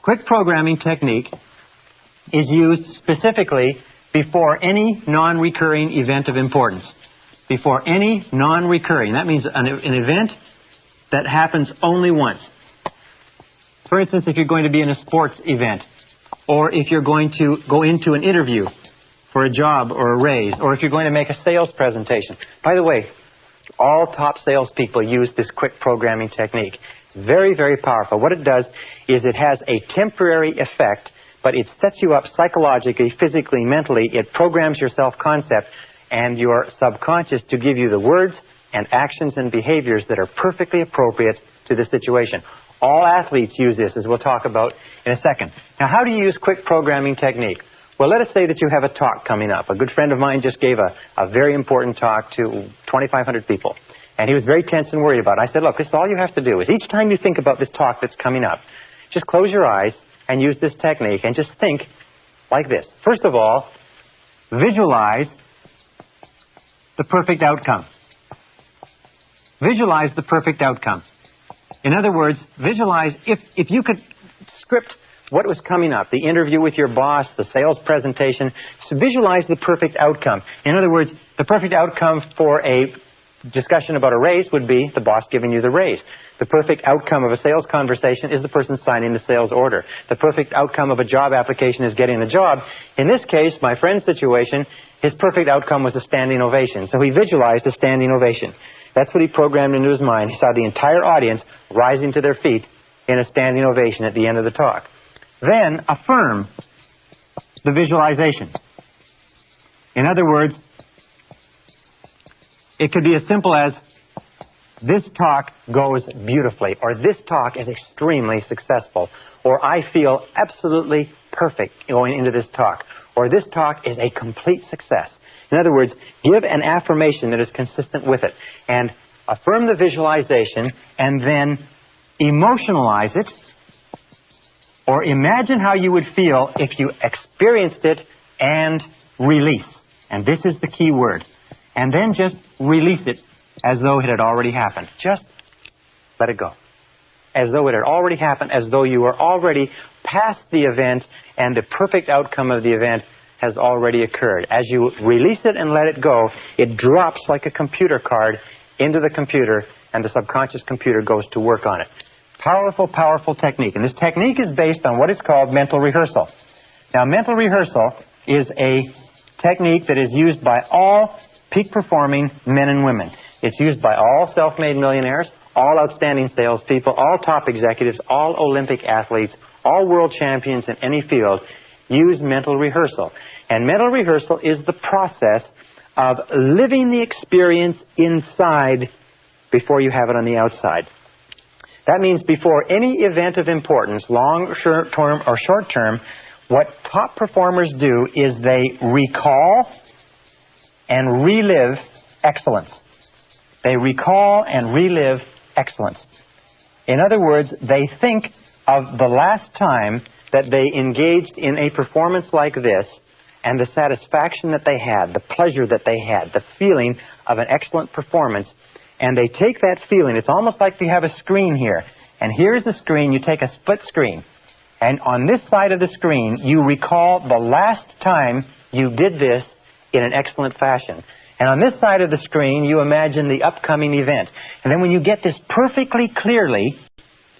Quick programming technique is used specifically before any non-recurring event of importance. Before any non-recurring. That means an event that happens only once. For instance, if you're going to be in a sports event, or if you're going to go into an interview for a job or a raise, or if you're going to make a sales presentation. By the way, all top salespeople use this quick programming technique. Very, very powerful. What it does is it has a temporary effect, but it sets you up psychologically, physically, mentally. It programs your self-concept and your subconscious to give you the words and actions and behaviors that are perfectly appropriate to the situation. All athletes use this, as we'll talk about in a second. Now, how do you use quick programming technique? Well, let us say that you have a talk coming up. A good friend of mine just gave a very important talk to 2,500 people. And he was very tense and worried about it. I said, look, this is all you have to do is each time you think about this talk that's coming up, just close your eyes and use this technique and just think like this. First of all, visualize the perfect outcome. Visualize the perfect outcome. In other words, visualize if you could script what was coming up, the interview with your boss, the sales presentation, so visualize the perfect outcome. In other words, the perfect outcome for a discussion about a raise would be the boss giving you the raise. The perfect outcome of a sales conversation is the person signing the sales order. The perfect outcome of a job application is getting the job. In this case, my friend's situation, his perfect outcome was a standing ovation. So he visualized a standing ovation. That's what he programmed into his mind. He saw the entire audience rising to their feet in a standing ovation at the end of the talk. Then affirm the visualization. In other words, it could be as simple as, this talk goes beautifully, or this talk is extremely successful, or I feel absolutely perfect going into this talk, or this talk is a complete success. In other words, give an affirmation that is consistent with it, and affirm the visualization, and then emotionalize it, or imagine how you would feel if you experienced it, and release. And this is the key word. And then just release it as though it had already happened. Just let it go. As though it had already happened, as though you were already past the event and the perfect outcome of the event has already occurred. As you release it and let it go, it drops like a computer card into the computer, and the subconscious computer goes to work on it. Powerful, powerful technique. And this technique is based on what is called mental rehearsal. Now, mental rehearsal is a technique that is used by all peak-performing men and women. It's used by all self-made millionaires, all outstanding salespeople, all top executives, all Olympic athletes, all world champions in any field use mental rehearsal. And mental rehearsal is the process of living the experience inside before you have it on the outside. That means before any event of importance, long, short-term, or short-term, what top performers do is they recall and relive excellence. They recall and relive excellence. In other words, they think of the last time that they engaged in a performance like this, and the satisfaction that they had, the pleasure that they had, the feeling of an excellent performance, and they take that feeling. It's almost like you have a screen here, and here's the screen. You take a split screen, and on this side of the screen, you recall the last time you did this in an excellent fashion. And on this side of the screen, you imagine the upcoming event. And then when you get this perfectly clearly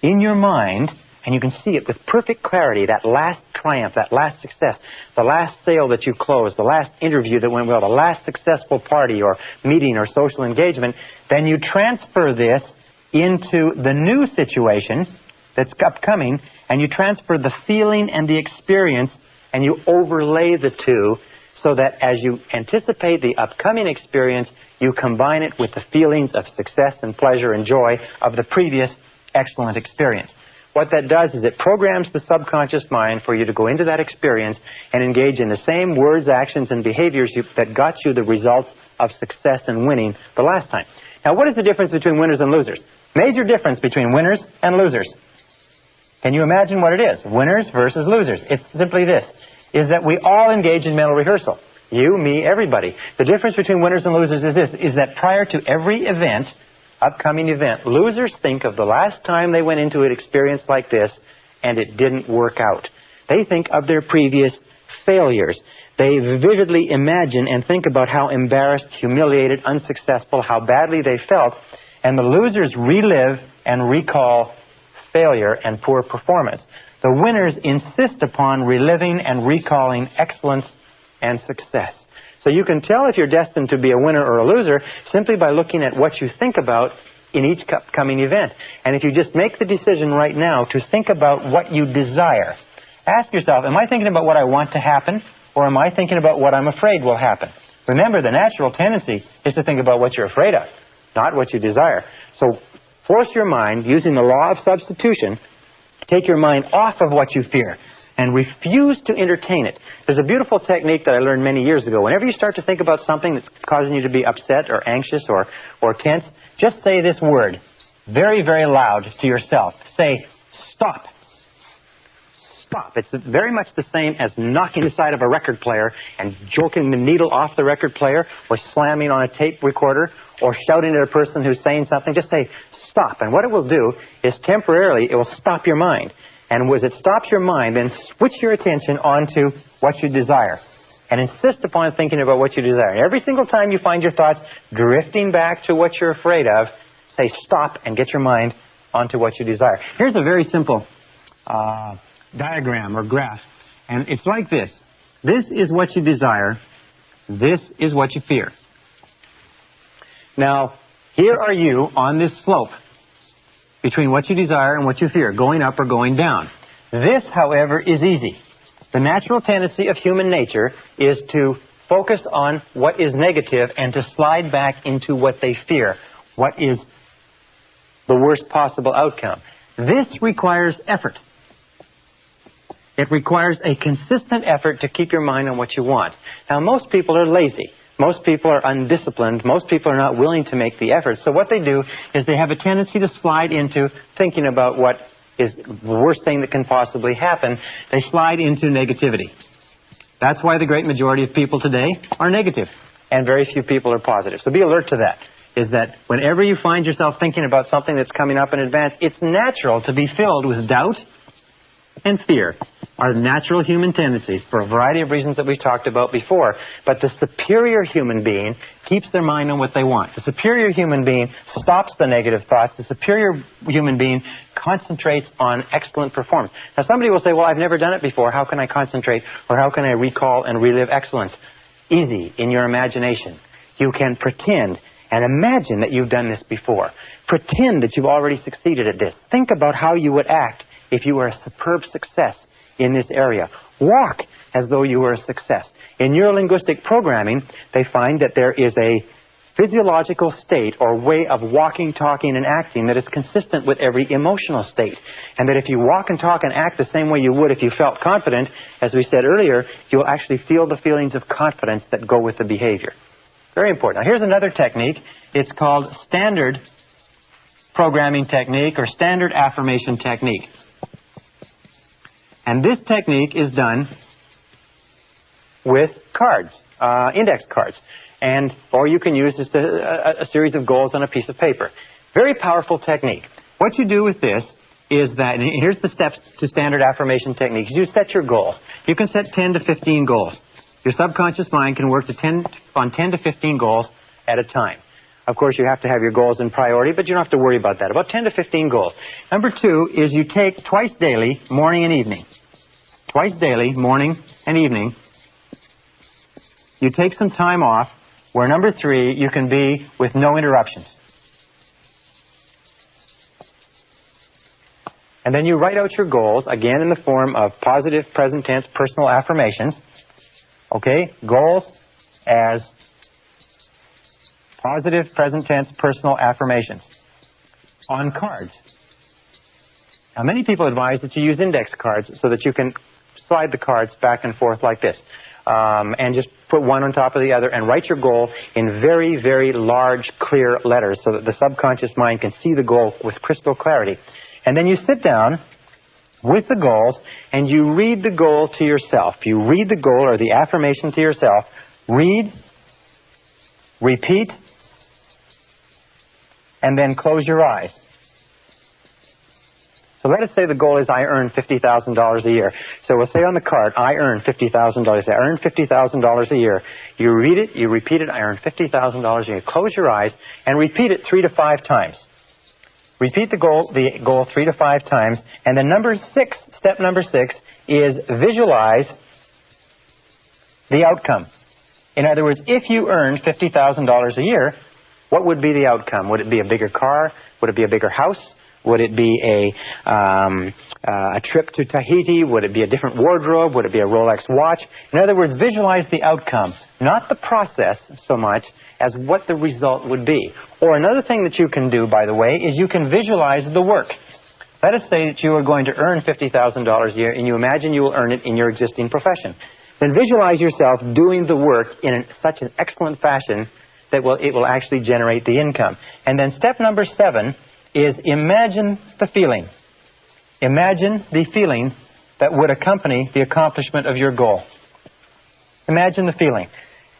in your mind, and you can see it with perfect clarity, that last triumph, that last success, the last sale that you closed, the last interview that went well, the last successful party or meeting or social engagement, then you transfer this into the new situation that's upcoming, and you transfer the feeling and the experience, and you overlay the two, so that as you anticipate the upcoming experience, you combine it with the feelings of success and pleasure and joy of the previous excellent experience. What that does is it programs the subconscious mind for you to go into that experience and engage in the same words, actions, and behaviors that got you the results of success and winning the last time. Now, what is the difference between winners and losers? Major difference between winners and losers. Can you imagine what it is? Winners versus losers. It's simply this. is that we all engage in mental rehearsal. You, me, everybody. The difference between winners and losers is this, is that prior to every event, upcoming event, losers think of the last time they went into an experience like this and it didn't work out. They think of their previous failures. They vividly imagine and think about how embarrassed, humiliated, unsuccessful, how badly they felt. And the losers relive and recall failure and poor performance. The winners insist upon reliving and recalling excellence and success. So you can tell if you're destined to be a winner or a loser simply by looking at what you think about in each upcoming event. And if you just make the decision right now to think about what you desire, ask yourself, am I thinking about what I want to happen, or am I thinking about what I'm afraid will happen? Remember, the natural tendency is to think about what you're afraid of, not what you desire. So force your mind, using the law of substitution, take your mind off of what you fear and refuse to entertain it. There's a beautiful technique that I learned many years ago. Whenever you start to think about something that's causing you to be upset or anxious or tense, just say this word very, very loud to yourself. Say, stop. Stop. It's very much the same as knocking the side of a record player and joking the needle off the record player, or slamming on a tape recorder, or shouting at a person who's saying something. Just say, stop. And what it will do is temporarily it will stop your mind. And as it stops your mind, then switch your attention onto what you desire. And insist upon thinking about what you desire. And every single time you find your thoughts drifting back to what you're afraid of, say stop and get your mind onto what you desire. Here's a very simple diagram or graph. And it's like this. This is what you desire. This is what you fear. Now, here are you on this slope between what you desire and what you fear, going up or going down. This, however, is easy. The natural tendency of human nature is to focus on what is negative and to slide back into what they fear, what is the worst possible outcome. This requires effort. It requires a consistent effort to keep your mind on what you want. Now, most people are lazy. Most people are undisciplined. Most people are not willing to make the effort. So what they do is they have a tendency to slide into thinking about what is the worst thing that can possibly happen. They slide into negativity. That's why the great majority of people today are negative, and very few people are positive. So be alert to that, is that whenever you find yourself thinking about something that's coming up in advance, it's natural to be filled with doubt and fear. Are natural human tendencies for a variety of reasons that we've talked about before. But the superior human being keeps their mind on what they want. The superior human being stops the negative thoughts. The superior human being concentrates on excellent performance. Now, somebody will say, well, I've never done it before. How can I concentrate, or how can I recall and relive excellence? Easy, in your imagination. You can pretend and imagine that you've done this before. Pretend that you've already succeeded at this. Think about how you would act if you were a superb success in this area. Walk as though you were a success. In neurolinguistic programming, they find that there is a physiological state or way of walking, talking, and acting that is consistent with every emotional state. And that if you walk and talk and act the same way you would if you felt confident, as we said earlier, you'll actually feel the feelings of confidence that go with the behavior. Very important. Now, here's another technique. It's called standard programming technique or standard affirmation technique. And this technique is done with cards, index cards. Or you can use just a series of goals on a piece of paper. Very powerful technique. What you do with this is that, and here's the steps to standard affirmation techniques. You set your goals. You can set 10 to 15 goals. Your subconscious mind can work on 10 to 15 goals at a time. Of course, you have to have your goals in priority, but you don't have to worry about that. About 10 to 15 goals. Number 2 is you take twice daily, morning and evening. Twice daily, morning and evening. You take some time off, where number 3, you can be with no interruptions. And then you write out your goals, again in the form of positive present tense personal affirmations. Okay? Goals as positive present tense personal affirmations on cards. Now, many people advise that you use index cards so that you can slide the cards back and forth like this. And just put one on top of the other and write your goal in very, very large, clear letters so that the subconscious mind can see the goal with crystal clarity. And then you sit down with the goals, and you read the goal to yourself. You read the goal or the affirmation to yourself. Read, repeat, and then close your eyes. So let us say the goal is I earn $50,000 a year. So we'll say on the card, I earn $50,000. I earn $50,000 a year. You read it, you repeat it, I earn $50,000 a year. Close your eyes and repeat it 3 to 5 times. Repeat the goal 3 to 5 times. And then step number 6 is visualize the outcome. In other words, if you earned $50,000 a year, what would be the outcome? Would it be a bigger car? Would it be a bigger house? Would it be a trip to Tahiti? Would it be a different wardrobe? Would it be a Rolex watch? In other words, visualize the outcome, not the process so much as what the result would be. Or another thing that you can do, by the way, is you can visualize the work. Let us say that you are going to earn $50,000 a year and you imagine you will earn it in your existing profession. Then visualize yourself doing the work in such an excellent fashion that it will actually generate the income. And then step number 7 is imagine the feeling. Imagine the feeling that would accompany the accomplishment of your goal. Imagine the feeling.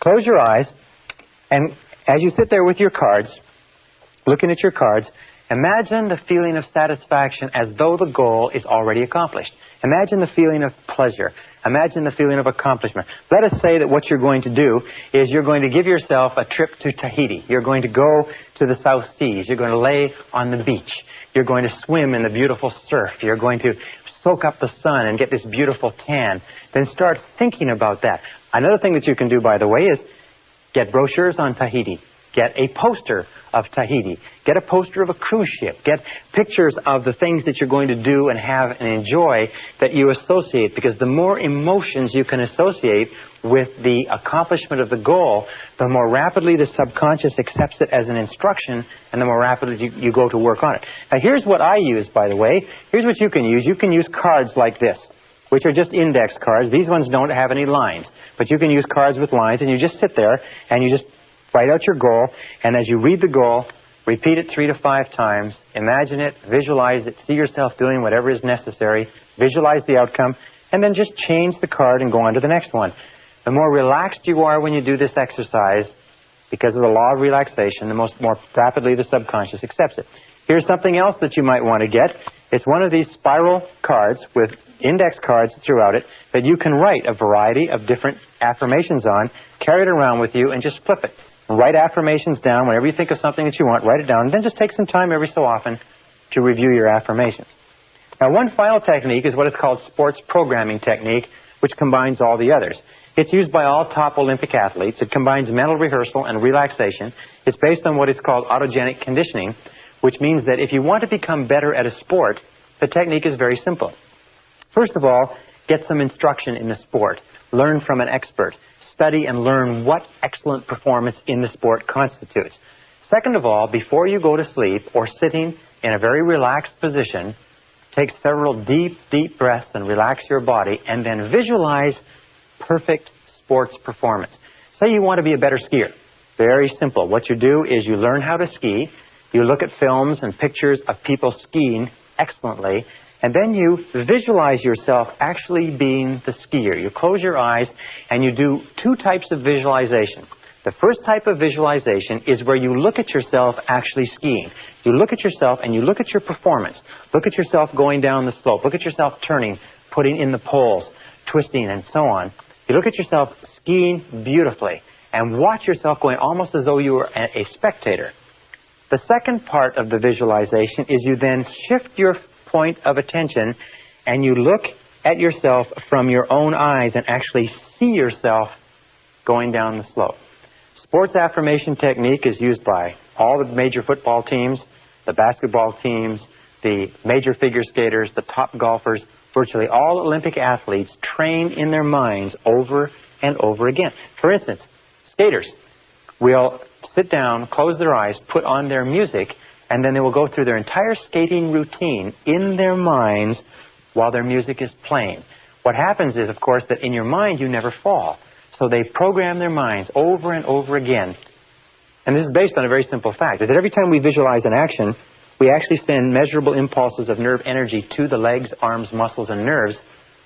Close your eyes, and as you sit there with your cards, looking at your cards, imagine the feeling of satisfaction as though the goal is already accomplished. Imagine the feeling of pleasure. Imagine the feeling of accomplishment. Let us say that what you're going to do is you're going to give yourself a trip to Tahiti. You're going to go to the South Seas. You're going to lay on the beach. You're going to swim in the beautiful surf. You're going to soak up the sun and get this beautiful tan. Then start thinking about that. Another thing that you can do, by the way, is get brochures on Tahiti. Get a poster of Tahiti. Get a poster of a cruise ship. Get pictures of the things that you're going to do and have and enjoy that you associate, because the more emotions you can associate with the accomplishment of the goal, the more rapidly the subconscious accepts it as an instruction and the more rapidly you go to work on it. Now here's what I use, by the way. Here's what you can use. You can use cards like this, which are just index cards. These ones don't have any lines, but you can use cards with lines, and you just sit there and you just write out your goal, and as you read the goal, repeat it 3 to 5 times, imagine it, visualize it, see yourself doing whatever is necessary, visualize the outcome, and then just change the card and go on to the next one. The more relaxed you are when you do this exercise, because of the law of relaxation, the more rapidly the subconscious accepts it. Here's something else that you might want to get. It's one of these spiral cards with index cards throughout it that you can write a variety of different affirmations on, carry it around with you, and just flip it. Write affirmations down. Whenever you think of something that you want, write it down, and then just take some time every so often to review your affirmations. Now, one final technique is what is called sports programming technique, which combines all the others. It's used by all top Olympic athletes. It combines mental rehearsal and relaxation. It's based on what is called autogenic conditioning, which means that if you want to become better at a sport, the technique is very simple. First of all, get some instruction in the sport. Learn from an expert. Study and learn what excellent performance in the sport constitutes. Second of all, before you go to sleep or sitting in a very relaxed position, take several deep, deep breaths and relax your body, and then visualize perfect sports performance. Say you want to be a better skier. Very simple. What you do is you learn how to ski, you look at films and pictures of people skiing excellently, and then you visualize yourself actually being the skier. You close your eyes and you do 2 types of visualization. The first type of visualization is where you look at yourself actually skiing. You look at yourself and you look at your performance. Look at yourself going down the slope. Look at yourself turning, putting in the poles, twisting, and so on. You look at yourself skiing beautifully and watch yourself going almost as though you were a spectator. The second part of the visualization is you then shift your point of attention and you look at yourself from your own eyes and actually see yourself going down the slope. Sports affirmation technique is used by all the major football teams, the basketball teams, the major figure skaters, the top golfers. Virtually all Olympic athletes train in their minds over and over again. For instance, skaters will sit down, close their eyes, put on their music, and then they will go through their entire skating routine in their minds while their music is playing. What happens is, of course, that in your mind you never fall. So they program their minds over and over again. And this is based on a very simple fact, is that every time we visualize an action, we actually send measurable impulses of nerve energy to the legs, arms, muscles, and nerves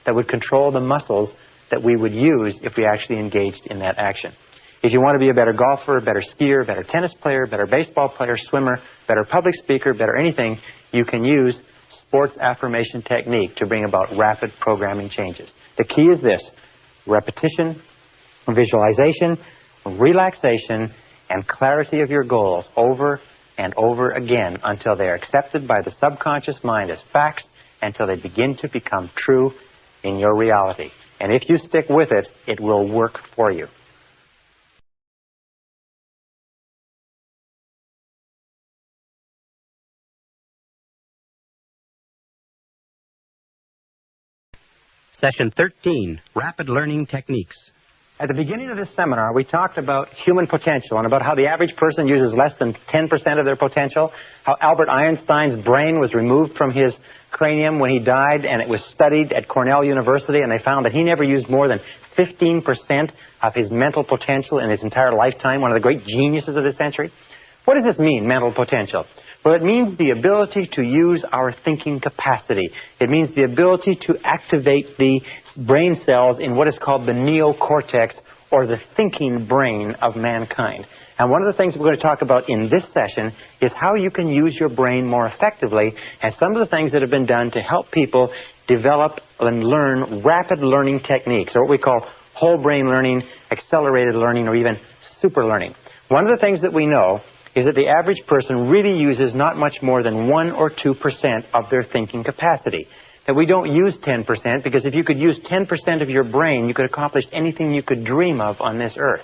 that would control the muscles that we would use if we actually engaged in that action. If you want to be a better golfer, a better skier, a better tennis player, a better baseball player, swimmer, better public speaker, better anything, you can use sports affirmation technique to bring about rapid programming changes. The key is this: repetition, visualization, relaxation, and clarity of your goals over and over again until they are accepted by the subconscious mind as facts, until they begin to become true in your reality. And if you stick with it, it will work for you. Session 13, Rapid Learning Techniques. At the beginning of this seminar, we talked about human potential and about how the average person uses less than 10% of their potential, how Albert Einstein's brain was removed from his cranium when he died, and it was studied at Cornell University, and they found that he never used more than 15% of his mental potential in his entire lifetime, one of the great geniuses of this century. What does this mean, mental potential? Well, it means the ability to use our thinking capacity. It means the ability to activate the brain cells in what is called the neocortex, or the thinking brain of mankind. And one of the things we're going to talk about in this session is how you can use your brain more effectively, and some of the things that have been done to help people develop and learn rapid learning techniques, or what we call whole brain learning, accelerated learning, or even super learning. One of the things that we know is that the average person really uses not much more than 1 or 2% of their thinking capacity. That we don't use 10%, because if you could use 10% of your brain, you could accomplish anything you could dream of on this earth.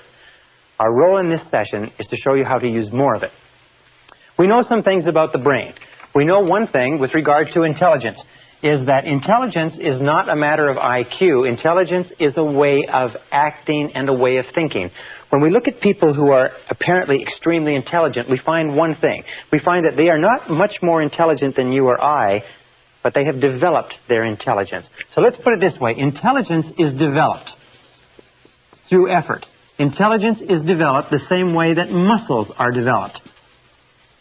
Our role in this session is to show you how to use more of it. We know some things about the brain. We know one thing with regard to intelligence, is that intelligence is not a matter of IQ. Intelligence is a way of acting and a way of thinking. When we look at people who are apparently extremely intelligent, we find one thing. We find that they are not much more intelligent than you or I, but they have developed their intelligence. So let's put it this way. Intelligence is developed through effort. Intelligence is developed the same way that muscles are developed.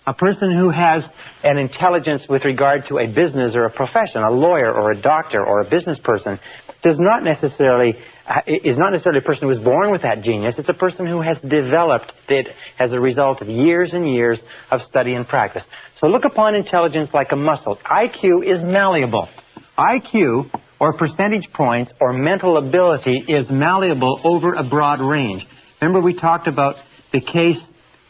A person who has an intelligence with regard to a business or a profession, a lawyer or a doctor or a business person, is not necessarily a person who was born with that genius. It's a person who has developed it as a result of years and years of study and practice. So look upon intelligence like a muscle. IQ is malleable. IQ, or percentage points, or mental ability, is malleable over a broad range. Remember we talked about the case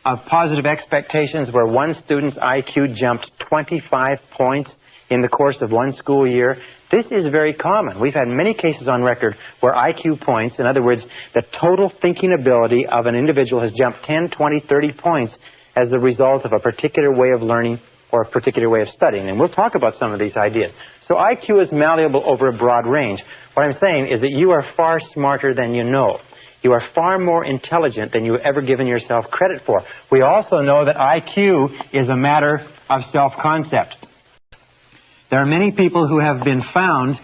of positive expectations where one student's IQ jumped 25 points in the course of one school year. This is very common. We've had many cases on record where IQ points, in other words, the total thinking ability of an individual has jumped 10, 20, 30 points as the result of a particular way of learning or a particular way of studying. And we'll talk about some of these ideas. So IQ is malleable over a broad range. What I'm saying is that you are far smarter than you know. You are far more intelligent than you've ever given yourself credit for. We also know that IQ is a matter of self-concept. There are many people who have been found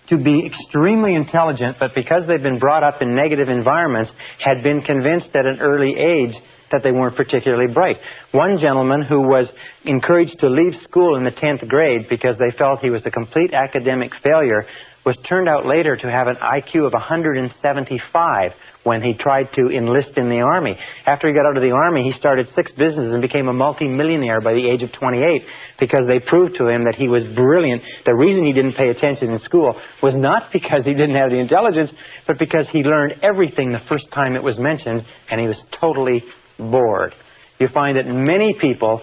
to be extremely intelligent, but because they've been brought up in negative environments, had been convinced at an early age that they weren't particularly bright. One gentleman who was encouraged to leave school in the 10th grade because they felt he was a complete academic failure was turned out later to have an IQ of 175 when he tried to enlist in the Army. After he got out of the Army, he started 6 businesses and became a multi-millionaire by the age of 28 because they proved to him that he was brilliant. The reason he didn't pay attention in school was not because he didn't have the intelligence, but because he learned everything the first time it was mentioned and he was totally bored. You find that many people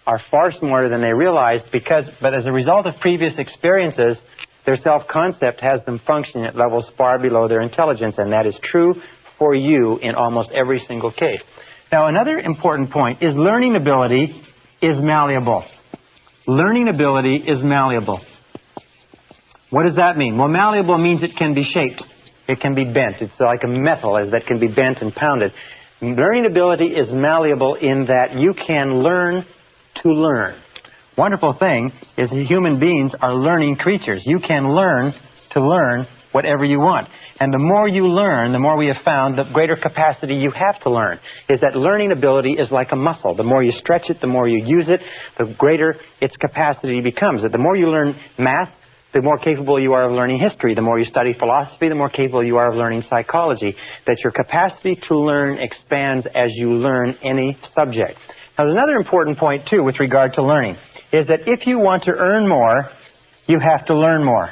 are far smarter than they realized but as a result of previous experiences, their self-concept has them functioning at levels far below their intelligence, and that is true for you in almost every single case. Now, another important point is learning ability is malleable. Learning ability is malleable. What does that mean? Well, malleable means it can be shaped. It can be bent. It's like a metal that can be bent and pounded. Learning ability is malleable in that you can learn to learn. Wonderful thing is that human beings are learning creatures. You can learn whatever you want. And the more you learn, the more we have found, the greater capacity you have to learn. Is that learning ability is like a muscle. The more you stretch it, the more you use it, the greater its capacity becomes. The more you learn math, the more capable you are of learning history. The more you study philosophy, the more capable you are of learning psychology. That your capacity to learn expands as you learn any subject. Now, there's another important point, too, with regard to learning, is that if you want to earn more, you have to learn more.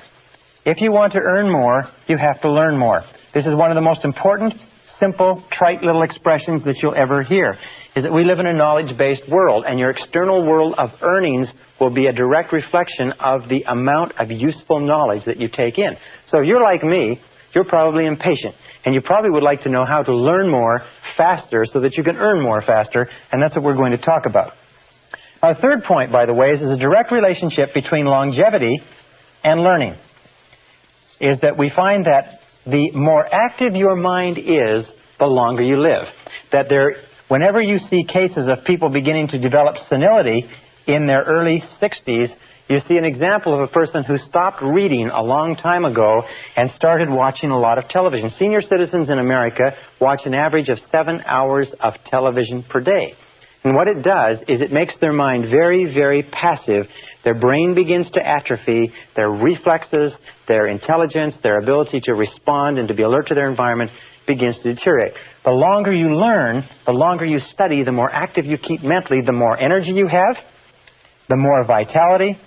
If you want to earn more, you have to learn more. This is one of the most important, simple, trite little expressions that you'll ever hear, is that we live in a knowledge-based world, and your external world of earnings will be a direct reflection of the amount of useful knowledge that you take in. So if you're like me, you're probably impatient, and you probably would like to know how to learn more faster so that you can earn more faster, and that's what we're going to talk about. Our third point, by the way, is a direct relationship between longevity and learning. Is that we find that the more active your mind is, the longer you live. That whenever you see cases of people beginning to develop senility in their early 60s, you see an example of a person who stopped reading a long time ago and started watching a lot of television. Senior citizens in America watch an average of 7 hours of television per day. And what it does is it makes their mind very, very passive. Their brain begins to atrophy. Their reflexes, their intelligence, their ability to respond and to be alert to their environment begins to deteriorate. The longer you learn, the longer you study, the more active you keep mentally, the more energy you have, the more vitality,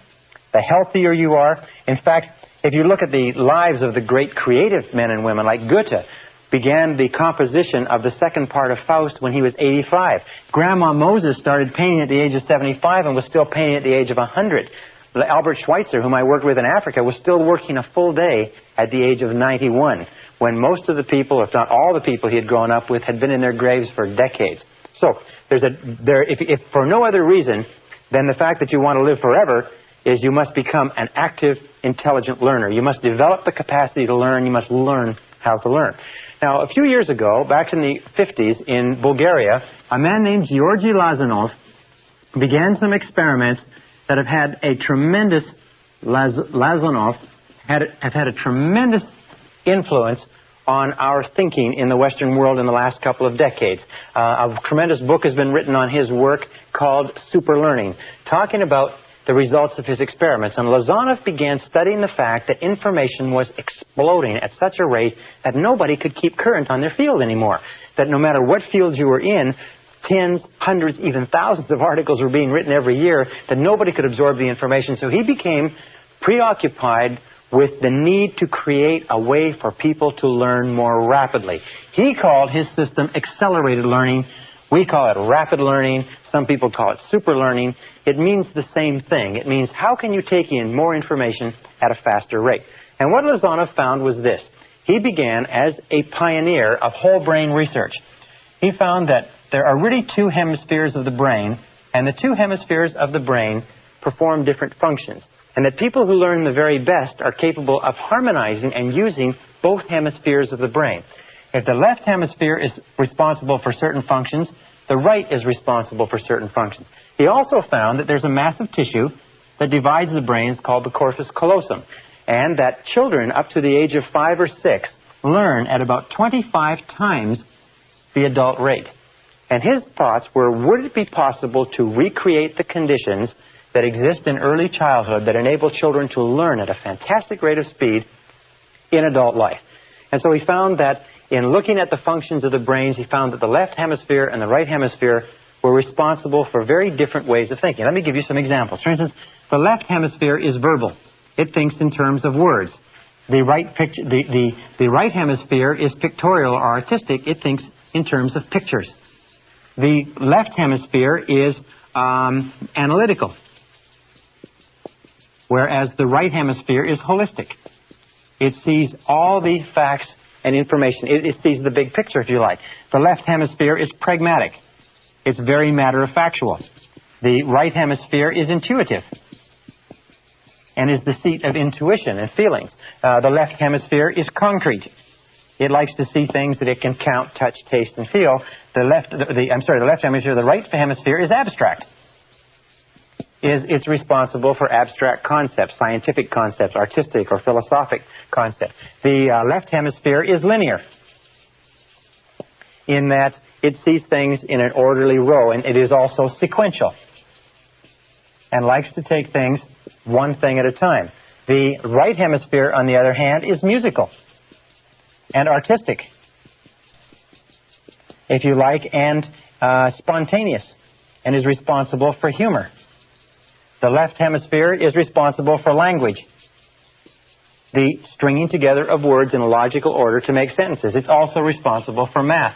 the healthier you are. In fact, if you look at the lives of the great creative men and women like Goethe, began the composition of the second part of Faust when he was 85. Grandma Moses started painting at the age of 75 and was still painting at the age of 100. Albert Schweitzer, whom I worked with in Africa, was still working a full day at the age of 91, when most of the people, if not all the people he had grown up with, had been in their graves for decades. So, if for no other reason than the fact that you want to live forever, is you must become an active, intelligent learner. You must develop the capacity to learn. You must learn how to learn. Now, a few years ago, back in the 50s in Bulgaria, a man named Georgy Lazanov began some experiments that have had a tremendous Lazanov have had a tremendous influence on our thinking in the Western world in the last couple of decades. A tremendous book has been written on his work called Super Learning, talking about the results of his experiments. And Lazanov began studying the fact that information was exploding at such a rate that nobody could keep current on their field anymore. That no matter what field you were in, tens, hundreds, even thousands of articles were being written every year, that nobody could absorb the information. So he became preoccupied with the need to create a way for people to learn more rapidly. He called his system accelerated learning. We call it rapid learning. Some people call it super learning. It means the same thing. It means how can you take in more information at a faster rate? And what Lazanov found was this. He began as a pioneer of whole brain research. He found that there are really two hemispheres of the brain, and the two hemispheres of the brain perform different functions. And that people who learn the very best are capable of harmonizing and using both hemispheres of the brain. If the left hemisphere is responsible for certain functions, the right is responsible for certain functions. He also found that there's a massive tissue that divides the brain called the corpus callosum, and that children up to the age of 5 or 6 learn at about 25 times the adult rate. And his thoughts were, would it be possible to recreate the conditions that exist in early childhood that enable children to learn at a fantastic rate of speed in adult life? And so he found that in looking at the functions of the brains, he found that the left hemisphere and the right hemisphere were responsible for very different ways of thinking. Let me give you some examples. For instance, the left hemisphere is verbal. It thinks in terms of words. The right hemisphere is pictorial or artistic. It thinks in terms of pictures. The left hemisphere is analytical, whereas the right hemisphere is holistic. It sees all the facts and information. It sees the big picture, if you like. The left hemisphere is pragmatic. It's very matter-of-factual. The right hemisphere is intuitive and is the seat of intuition and feelings. The left hemisphere is concrete. It likes to see things that it can count, touch, taste, and feel. The right hemisphere is abstract. is it's responsible for abstract concepts, scientific concepts, artistic or philosophic concepts. The left hemisphere is linear in that it sees things in an orderly row, and it is also sequential and likes to take things one thing at a time. The right hemisphere, on the other hand, is musical and artistic, if you like, and spontaneous, and is responsible for humor. The left hemisphere is responsible for language, the stringing together of words in a logical order to make sentences. It's also responsible for math.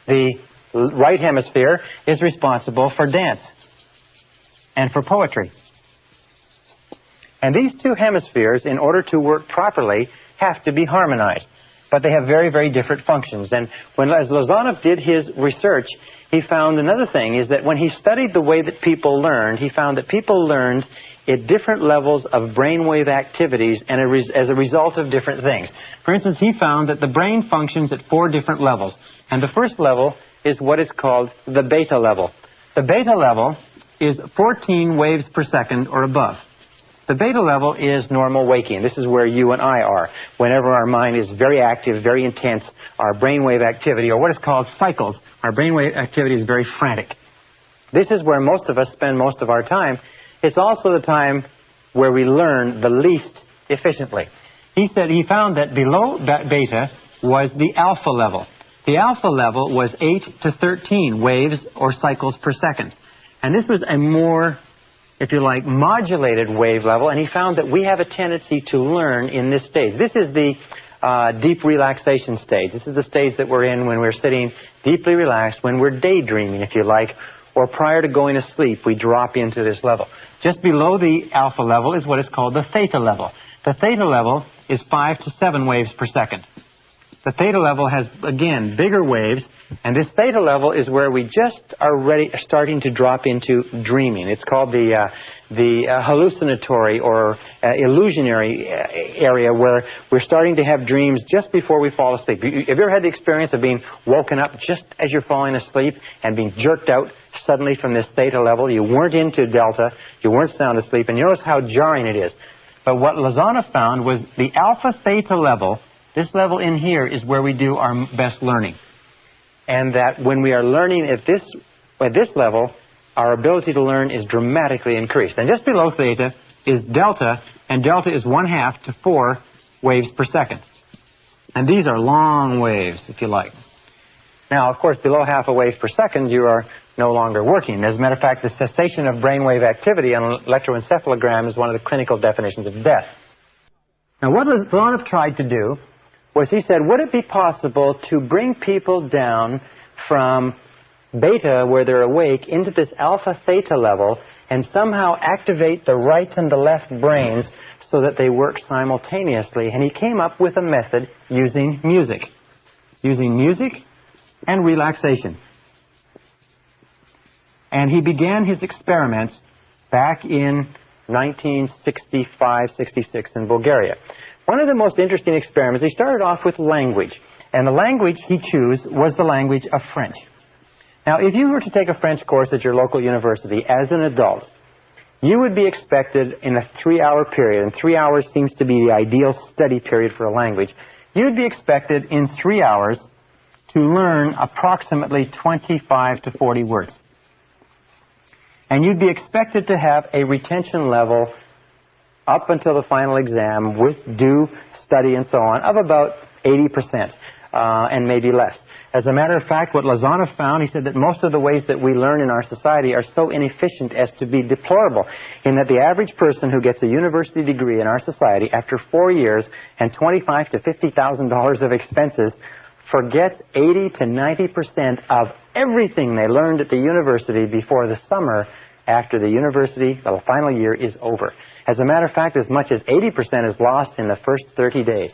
The right hemisphere is responsible for dance and for poetry. And these two hemispheres, in order to work properly, have to be harmonized. But they have very, very different functions. And as Lozanov did his research, he found another thing, is that when he studied the way that people learned, he found that people learned at different levels of brainwave activities and as a result of different things. For instance, he found that the brain functions at 4 different levels. And the first level is what is called the beta level. The beta level is 14 waves per second or above. The beta level is normal waking. This is where you and I are. Whenever our mind is very active, very intense, our brainwave activity, or what is called cycles, our brainwave activity is very frantic. This is where most of us spend most of our time. It's also the time where we learn the least efficiently. He said he found that below that beta was the alpha level. The alpha level was 8 to 13 waves or cycles per second. And this was a more, if you like, modulated wave level, and he found that we have a tendency to learn in this stage. This is the deep relaxation stage. This is the stage that we're in when we're sitting deeply relaxed, when we're daydreaming, if you like, or prior to going to sleep, we drop into this level. Just below the alpha level is what is called the theta level. The theta level is 5 to 7 waves per second. The theta level has, again, bigger waves, and this theta level is where we just are starting to drop into dreaming. It's called the hallucinatory or illusionary area, where we're starting to have dreams just before we fall asleep. Have you ever had the experience of being woken up just as you're falling asleep and being jerked out suddenly from this theta level? You weren't into delta, you weren't sound asleep, and you notice how jarring it is. But what Lozanov found was the alpha theta level. This level in here is where we do our best learning. And that when we are learning at this level, our ability to learn is dramatically increased. And just below theta is delta, and delta is 1/2 to 4 waves per second. And these are long waves, if you like. Now, of course, below half a wave per second, you are no longer working. As a matter of fact, the cessation of brainwave activity on an electroencephalogram is one of the clinical definitions of death. Now, what Lozanov tried to do was, he said, would it be possible to bring people down from beta, where they're awake, into this alpha theta level and somehow activate the right and the left brains so that they work simultaneously? And he came up with a method using music and relaxation. And he began his experiments back in 1965-66 in Bulgaria. One of the most interesting experiments, he started off with language. And the language he chose was the language of French. Now, if you were to take a French course at your local university as an adult, you would be expected in a 3-hour period, and 3 hours seems to be the ideal study period for a language, you would be expected in 3 hours to learn approximately 25 to 40 words. And you'd be expected to have a retention level up until the final exam, with due study and so on, of about 80%, and maybe less. As a matter of fact, what Lozanov found, he said that most of the ways that we learn in our society are so inefficient as to be deplorable, in that the average person who gets a university degree in our society after 4 years and $25,000 to $50,000 of expenses forgets 80 to 90% of everything they learned at the university before the summer after the final year is over. As a matter of fact, as much as 80% is lost in the first 30 days.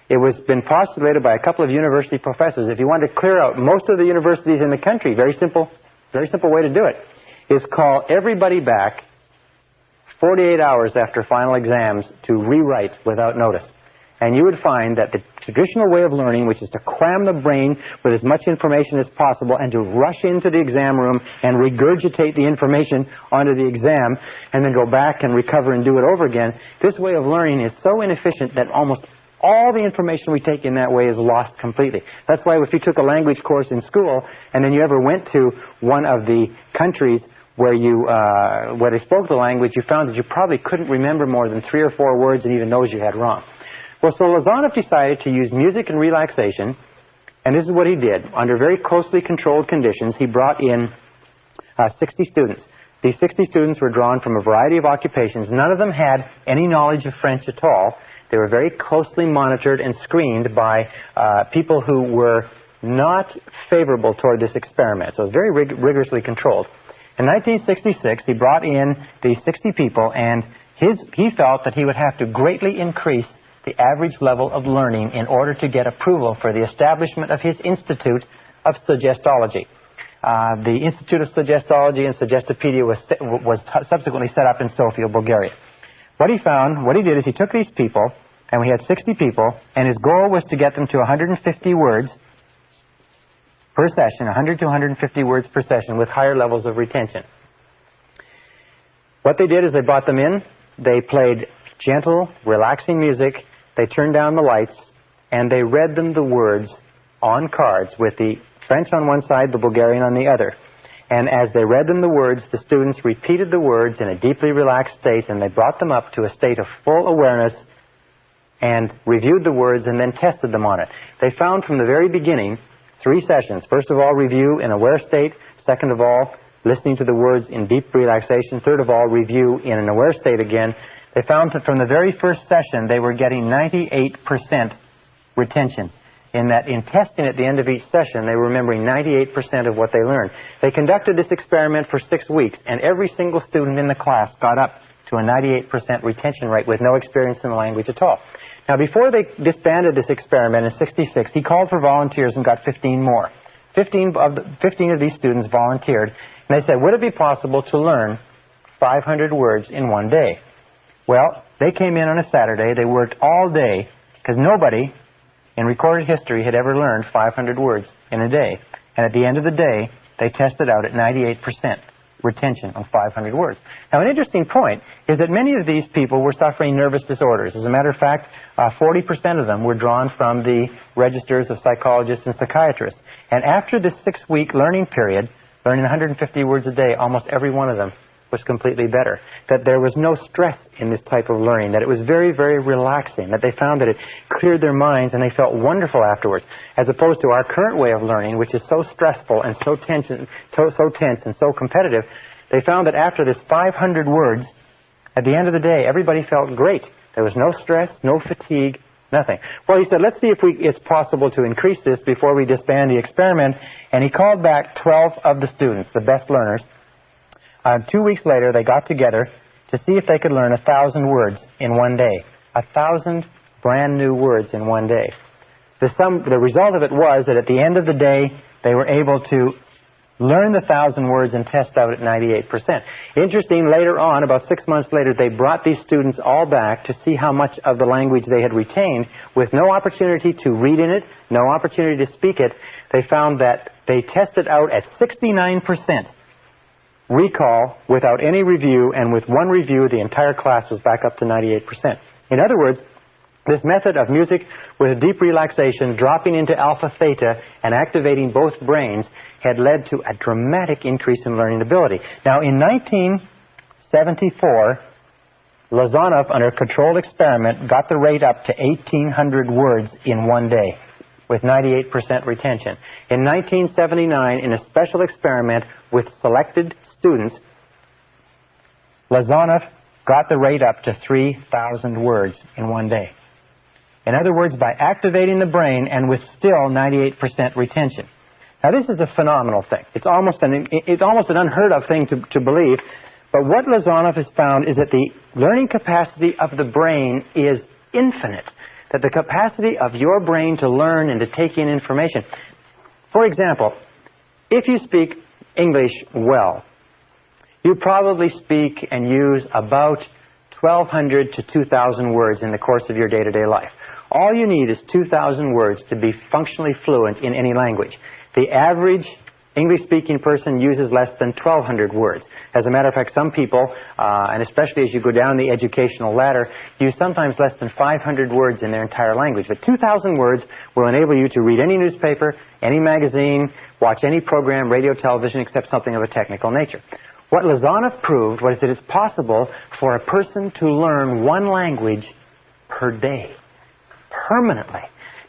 It was been postulated by a couple of university professors. If you want to clear out most of the universities in the country, very simple way to do it, is call everybody back 48 hours after final exams to rewrite without notice. and you would find that the traditional way of learning, which is to cram the brain with as much information as possible and to rush into the exam room and regurgitate the information onto the exam and then go back and recover and do it over again, this way of learning is so inefficient that almost all the information we take in that way is lost completely. That's why if you took a language course in school and then you ever went to one of the countries where they spoke the language, you found that you probably couldn't remember more than 3 or 4 words, and even those you had wrong. Well, so Lazanov decided to use music and relaxation, and this is what he did. Under very closely controlled conditions, he brought in 60 students. These 60 students were drawn from a variety of occupations. None of them had any knowledge of French at all. They were very closely monitored and screened by people who were not favorable toward this experiment. So it was very rigorously controlled. In 1966, he brought in these 60 people, and he felt that he would have to greatly increase the average level of learning in order to get approval for the establishment of his Institute of Suggestology. The Institute of Suggestology and Suggestopedia was subsequently set up in Sofia, Bulgaria. What he did is he took these people, and we had 60 people, and his goal was to get them to 150 words per session, 100 to 150 words per session with higher levels of retention. What they did is they brought them in, they played gentle, relaxing music, they turned down the lights, and they read them the words on cards with the French on one side, the Bulgarian on the other. And as they read them the words, the students repeated the words in a deeply relaxed state, and they brought them up to a state of full awareness and reviewed the words and then tested them on it. They found from the very beginning 3 sessions. First of all, review in aware state. Second of all, listening to the words in deep relaxation. Third of all, review in an aware state again. They found that from the very first session, they were getting 98% retention. In that, in testing at the end of each session, they were remembering 98% of what they learned. They conducted this experiment for 6 weeks, and every single student in the class got up to a 98% retention rate with no experience in the language at all. Now, before they disbanded this experiment in '66, he called for volunteers and got 15 more. 15 of these students volunteered, and they said, would it be possible to learn 500 words in one day? Well, they came in on a Saturday. They worked all day because nobody in recorded history had ever learned 500 words in a day. And at the end of the day, they tested out at 98% retention of 500 words. Now, an interesting point is that many of these people were suffering nervous disorders. As a matter of fact, 40% of them were drawn from the registers of psychologists and psychiatrists. And after this 6-week learning period, learning 150 words a day, almost every one of them was completely better. That there was no stress in this type of learning, that it was very, very relaxing, that they found that it cleared their minds and they felt wonderful afterwards, as opposed to our current way of learning, which is so stressful and so tense and so competitive. They found that after this 500 words, at the end of the day, everybody felt great. There was no stress, no fatigue, nothing. Well, he said, let's see if it's possible to increase this before we disband the experiment. And he called back 12 of the students, the best learners. 2 weeks later, they got together to see if they could learn 1,000 words in one day. 1,000 brand new words in one day. The result of it was that at the end of the day, they were able to learn the 1,000 words and test out at 98%. Interesting, later on, about 6 months later, they brought these students all back to see how much of the language they had retained with no opportunity to read in it, no opportunity to speak it. They found that they tested out at 69% recall without any review, and with one review, the entire class was back up to 98%. In other words, this method of music with deep relaxation, dropping into alpha theta and activating both brains had led to a dramatic increase in learning ability. Now, in 1974, Lazanov, under a controlled experiment, got the rate up to 1,800 words in one day with 98% retention. In 1979, in a special experiment with selected students, Lazanov got the rate up to 3,000 words in one day. In other words, by activating the brain and with still 98% retention. Now, this is a phenomenal thing. It's almost an unheard of thing to believe. But what Lazanov has found is that the learning capacity of the brain is infinite. That the capacity of your brain to learn and to take in information. For example, if you speak English well, you probably speak and use about 1,200 to 2,000 words in the course of your day-to-day life. All you need is 2,000 words to be functionally fluent in any language. The average English-speaking person uses less than 1,200 words. As a matter of fact, some people, and especially as you go down the educational ladder, use sometimes less than 500 words in their entire language. But 2,000 words will enable you to read any newspaper, any magazine, watch any program, radio, television, except something of a technical nature. What Lazanov proved was that it's possible for a person to learn one language per day, permanently.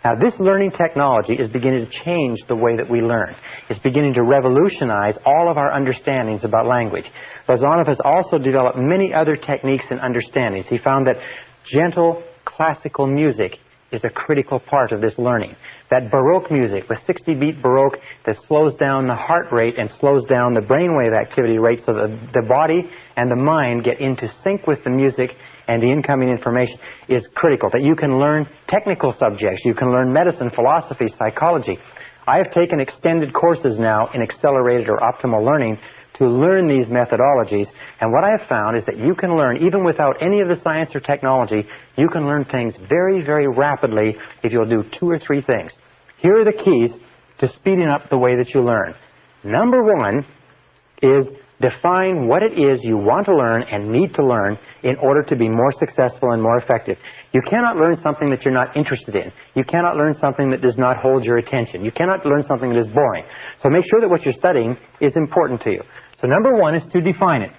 Now, this learning technology is beginning to change the way that we learn. It's beginning to revolutionize all of our understandings about language. Lazanov has also developed many other techniques and understandings. He found that gentle classical music is a critical part of this learning. That Baroque music, with 60-beat Baroque that slows down the heart rate and slows down the brainwave activity rate so that the body and the mind get into sync with the music and the incoming information, is critical. That you can learn technical subjects, you can learn medicine, philosophy, psychology. I have taken extended courses now in accelerated or optimal learning to learn these methodologies, and what I have found is that you can learn, even without any of the science or technology, you can learn things very, very rapidly if you'll do 2 or 3 things. Here are the keys to speeding up the way that you learn. Number 1 is define what it is you want to learn and need to learn in order to be more successful and more effective. You cannot learn something that you're not interested in. You cannot learn something that does not hold your attention. You cannot learn something that is boring. So make sure that what you're studying is important to you. So number 1 is to define it.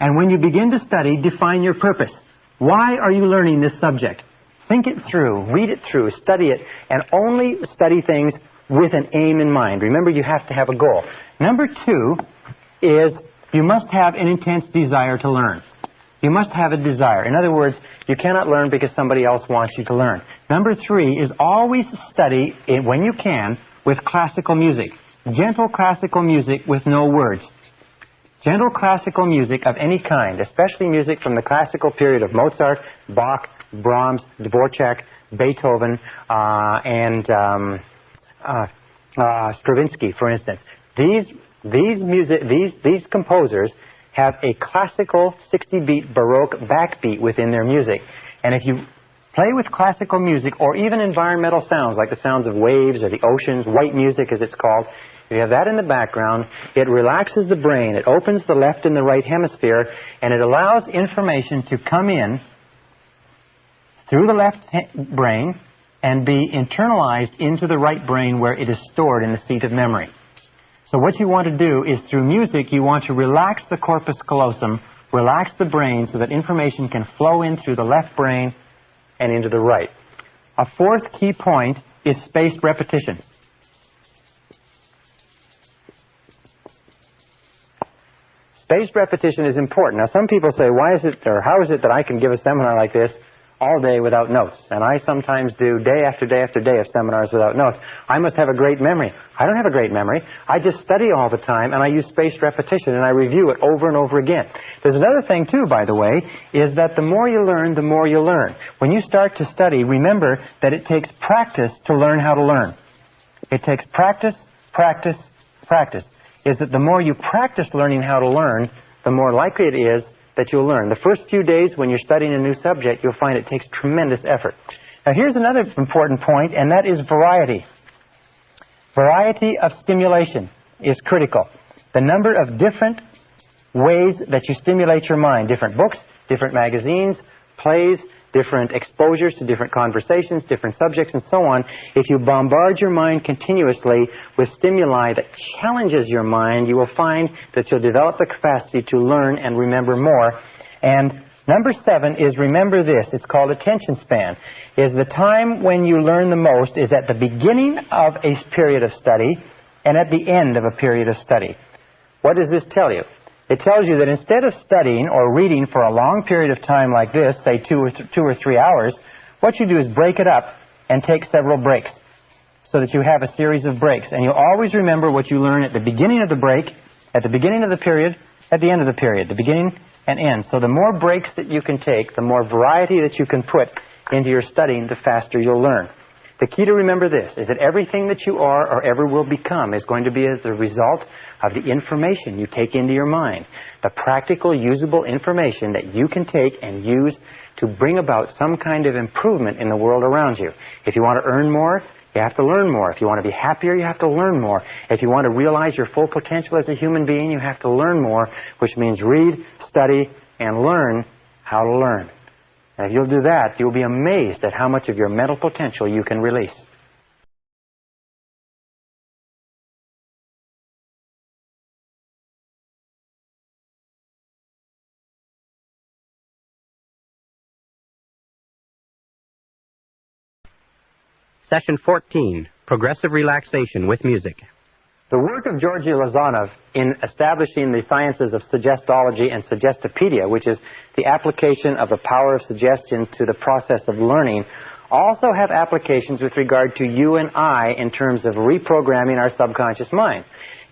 And when you begin to study, define your purpose. Why are you learning this subject? Think it through, read it through, study it, and only study things with an aim in mind. Remember, you have to have a goal. Number 2 is you must have an intense desire to learn. You must have a desire. In other words, you cannot learn because somebody else wants you to learn. Number 3 is always study, when you can, with classical music. Gentle classical music with no words. Gentle classical music of any kind, especially music from the classical period of Mozart, Bach, Brahms, Dvorak, Beethoven, and Stravinsky, for instance. These composers have a classical 60-beat Baroque backbeat within their music. And if you play with classical music or even environmental sounds like the sounds of waves or the oceans, white music as it's called, if you have that in the background, it relaxes the brain, it opens the left and the right hemisphere, and it allows information to come in through the left brain and be internalized into the right brain where it is stored in the seat of memory. So what you want to do is through music, you want to relax the corpus callosum, relax the brain so that information can flow in through the left brain and into the right. A 4th key point is spaced repetition. Spaced repetition is important. Now, some people say, why is it, or how is it that I can give a seminar like this all day without notes? And I sometimes do day after day after day of seminars without notes. I must have a great memory. I don't have a great memory. I just study all the time, and I use spaced repetition, and I review it over and over again. There's another thing, too, by the way, is that the more you learn, the more you learn. When you start to study, remember that it takes practice to learn how to learn. It takes practice, practice, practice. Is that the more you practice learning how to learn, the more likely it is that you'll learn. The first few days when you're studying a new subject, you'll find it takes tremendous effort. Now, here's another important point, and that is variety. Variety of stimulation is critical. The number of different ways that you stimulate your mind, different books, different magazines, plays, different exposures to different conversations, different subjects, and so on. If you bombard your mind continuously with stimuli that challenges your mind, you will find that you'll develop the capacity to learn and remember more. And number 7 is, remember this, it's called attention span, is the time when you learn the most is at the beginning of a period of study and at the end of a period of study. What does this tell you? It tells you that instead of studying or reading for a long period of time like this, say 2 or 3 hours, what you do is break it up and take several breaks so that you have a series of breaks. And you'll always remember what you learn at the beginning of the break, at the beginning of the period, at the end of the period, the beginning and end. So the more breaks that you can take, the more variety that you can put into your studying, the faster you'll learn. The key to remember this is that everything that you are or ever will become is going to be as a result of the information you take into your mind. The practical, usable information that you can take and use to bring about some kind of improvement in the world around you. If you want to earn more, you have to learn more. If you want to be happier, you have to learn more. If you want to realize your full potential as a human being, you have to learn more, which means read, study, and learn how to learn. And if you'll do that, you'll be amazed at how much of your mental potential you can release. Session 14, Progressive Relaxation with Music. The work of Georgi Lazanov in establishing the sciences of suggestology and suggestopedia, which is the application of the power of suggestion to the process of learning, also have applications with regard to you and I in terms of reprogramming our subconscious mind.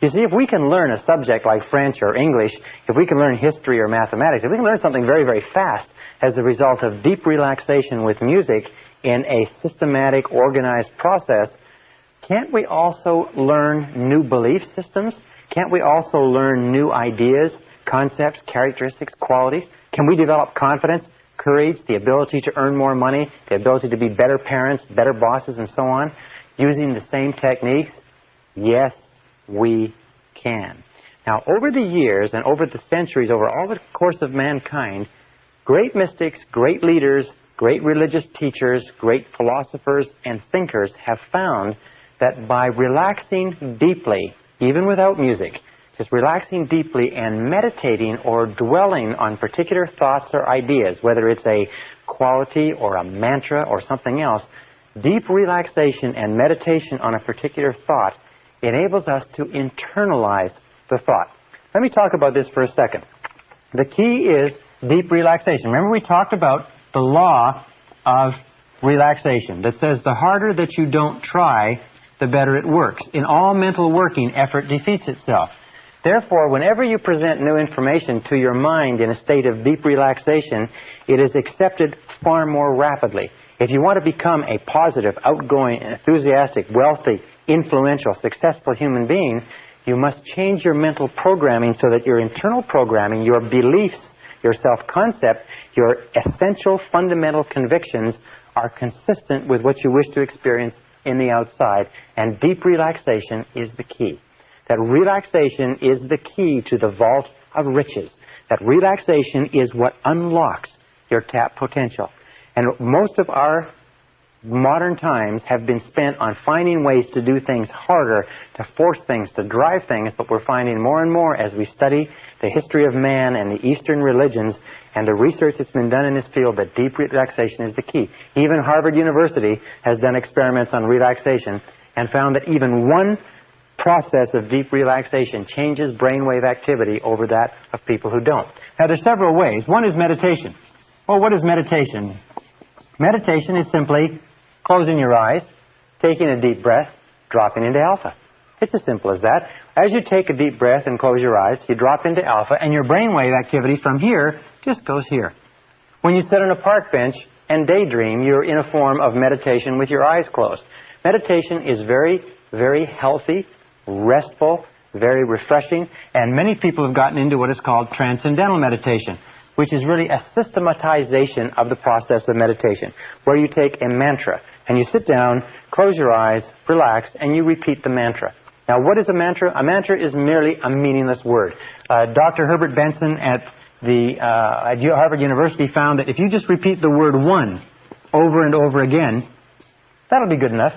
You see, if we can learn a subject like French or English, if we can learn history or mathematics, if we can learn something very, very fast as a result of deep relaxation with music in a systematic, organized process, can't we also learn new belief systems? Can't we also learn new ideas, concepts, characteristics, qualities? Can we develop confidence, courage, the ability to earn more money, the ability to be better parents, better bosses, and so on, using the same techniques? Yes, we can. Now, over the years and over the centuries, over all the course of mankind, great mystics, great leaders, great religious teachers, great philosophers, and thinkers have found that by relaxing deeply, even without music, just relaxing deeply and meditating or dwelling on particular thoughts or ideas, whether it's a quality or a mantra or something else, deep relaxation and meditation on a particular thought enables us to internalize the thought. Let me talk about this for a second. The key is deep relaxation. Remember, we talked about the law of relaxation that says the harder that you don't try, the better it works. In all mental working, effort defeats itself. Therefore, whenever you present new information to your mind in a state of deep relaxation, it is accepted far more rapidly. If you want to become a positive, outgoing, enthusiastic, wealthy, influential, successful human being, you must change your mental programming so that your internal programming, your beliefs, your self-concept, your essential fundamental convictions are consistent with what you wish to experience in the outside, and deep relaxation is the key. That relaxation is the key to the vault of riches. That relaxation is what unlocks your tapped potential. And most of our modern times have been spent on finding ways to do things harder, to force things, to drive things, but we're finding more and more as we study the history of man and the Eastern religions and the research that's been done in this field that deep relaxation is the key. Even Harvard University has done experiments on relaxation and found that even one process of deep relaxation changes brainwave activity over that of people who don't. Now, there's several ways. One is meditation. Well, what is meditation? Meditation is simply closing your eyes, taking a deep breath, dropping into alpha. It's as simple as that. As you take a deep breath and close your eyes, you drop into alpha, and your brainwave activity from here just goes here. When you sit on a park bench and daydream, you're in a form of meditation with your eyes closed. Meditation is very, very healthy, restful, very refreshing, and many people have gotten into what is called transcendental meditation, which is really a systematization of the process of meditation, where you take a mantra and you sit down, close your eyes, relax, and you repeat the mantra. Now, what is a mantra? A mantra is merely a meaningless word. Dr. Herbert Benson at Harvard University found that if you just repeat the word one over and over again, that'll be good enough.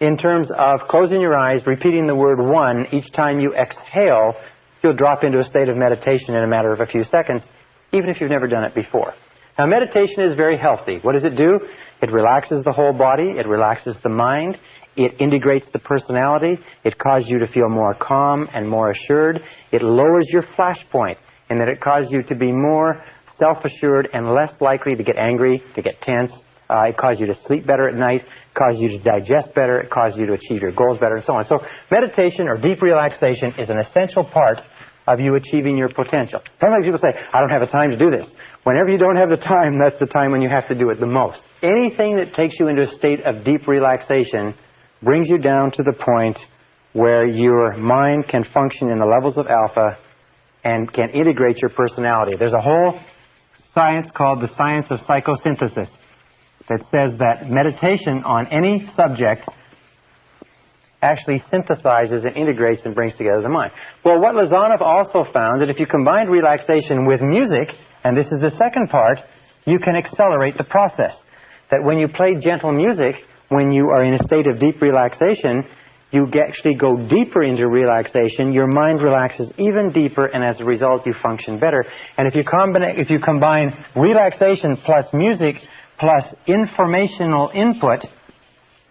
In terms of closing your eyes, repeating the word one, each time you exhale, you'll drop into a state of meditation in a matter of a few seconds, even if you've never done it before. Now, meditation is very healthy. What does it do? It relaxes the whole body. It relaxes the mind. It integrates the personality. It causes you to feel more calm and more assured. It lowers your flashpoint in that it causes you to be more self-assured and less likely to get angry, to get tense. It causes you to sleep better at night, causes you to digest better, it causes you to achieve your goals better, and so on. So meditation or deep relaxation is an essential part of you achieving your potential. Sometimes people say, I don't have the time to do this. Whenever you don't have the time, that's the time when you have to do it the most. anything that takes you into a state of deep relaxation brings you down to the point where your mind can function in the levels of alpha and can integrate your personality. There's a whole science called the science of psychosynthesis that says that meditation on any subject actually synthesizes and integrates and brings together the mind. Well, what Lazanov also found, that if you combine relaxation with music, and this is the second part, you can accelerate the process. That when you play gentle music, when you are in a state of deep relaxation, you actually go deeper into relaxation, your mind relaxes even deeper, and as a result you function better. And if you combine relaxation plus music plus informational input,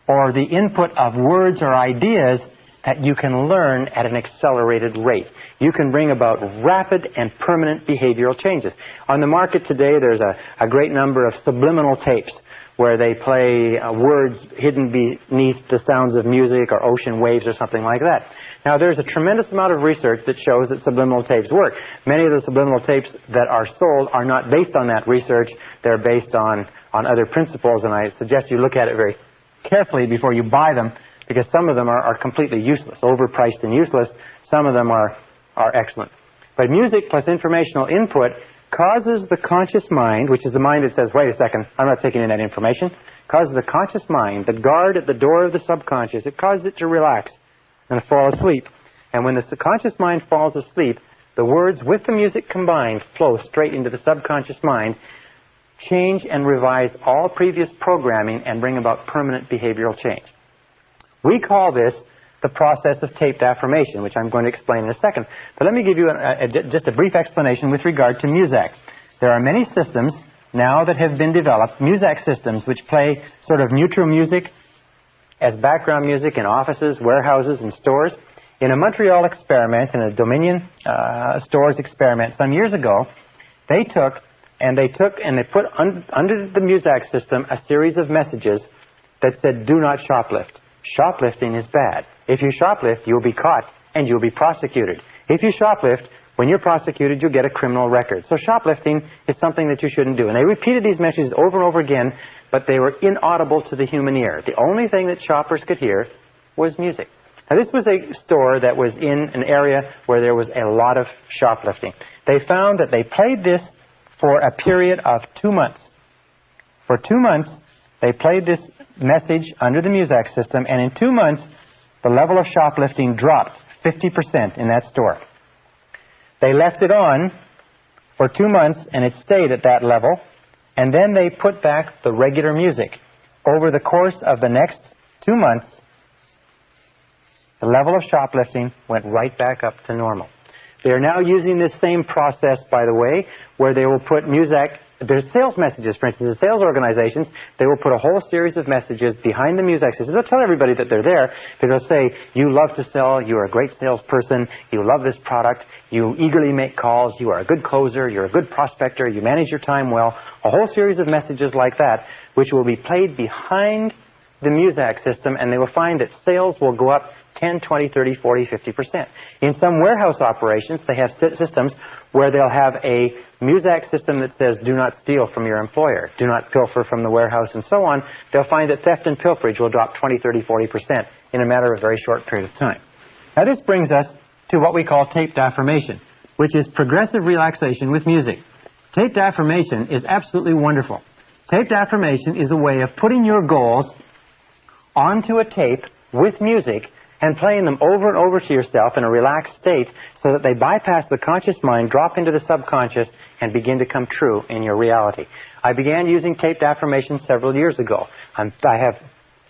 or the input of words or ideas, that you can learn at an accelerated rate. You can bring about rapid and permanent behavioral changes. On the market today, there's a great number of subliminal tapes where they play words hidden beneath the sounds of music or ocean waves or something like that. Now, there's a tremendous amount of research that shows that subliminal tapes work. Many of the subliminal tapes that are sold are not based on that research. They're based on other principles, and I suggest you look at it very carefully before you buy them, because some of them are completely useless, overpriced and useless. Some of them are excellent. But music plus informational input causes the conscious mind, which is the mind that says, wait a second, I'm not taking in that information, causes the conscious mind, the guard at the door of the subconscious, it causes it to relax and fall asleep. And when the conscious mind falls asleep, the words with the music combined flow straight into the subconscious mind, change and revise all previous programming, and bring about permanent behavioral change. We call this the process of taped affirmation, which I'm going to explain in a second. But let me give you just a brief explanation with regard to Muzak. There are many systems now that have been developed, Muzak systems, which play sort of neutral music as background music in offices, warehouses, and stores. In a Montreal experiment, in a Dominion stores experiment some years ago, they put under the Muzak system a series of messages that said, do not shoplift. Shoplifting is bad. If you shoplift, you'll be caught and you'll be prosecuted. If you shoplift, when you're prosecuted, you'll get a criminal record. So shoplifting is something that you shouldn't do. And they repeated these messages over and over again, but they were inaudible to the human ear. The only thing that shoppers could hear was music. Now, this was a store that was in an area where there was a lot of shoplifting. They found that they played this for a period of 2 months. For 2 months, they played this message under the Muzak system, and in 2 months, the level of shoplifting dropped 50% in that store. They left it on for 2 months, and it stayed at that level, and then they put back the regular music. Over the course of the next 2 months, the level of shoplifting went right back up to normal. They are now using this same process, by the way, where they will put Muzak, there's sales messages, for instance, in sales organizations, they will put a whole series of messages behind the Muzak system. They'll tell everybody that they're there, because they'll say, you love to sell, you're a great salesperson, you love this product, you eagerly make calls, you are a good closer, you're a good prospector, you manage your time well, a whole series of messages like that, which will be played behind the Muzak system, and they will find that sales will go up 10, 20, 30, 40, 50%. In some warehouse operations, they have systems where they'll have a Muzak system that says, do not steal from your employer, do not pilfer from the warehouse, and so on. They'll find that theft and pilferage will drop 20, 30, 40% in a matter of a very short period of time. Now, this brings us to what we call taped affirmation, which is progressive relaxation with music. Taped affirmation is absolutely wonderful. Taped affirmation is a way of putting your goals onto a tape with music and playing them over and over to yourself in a relaxed state so that they bypass the conscious mind, drop into the subconscious, and begin to come true in your reality. I began using taped affirmation several years ago. I have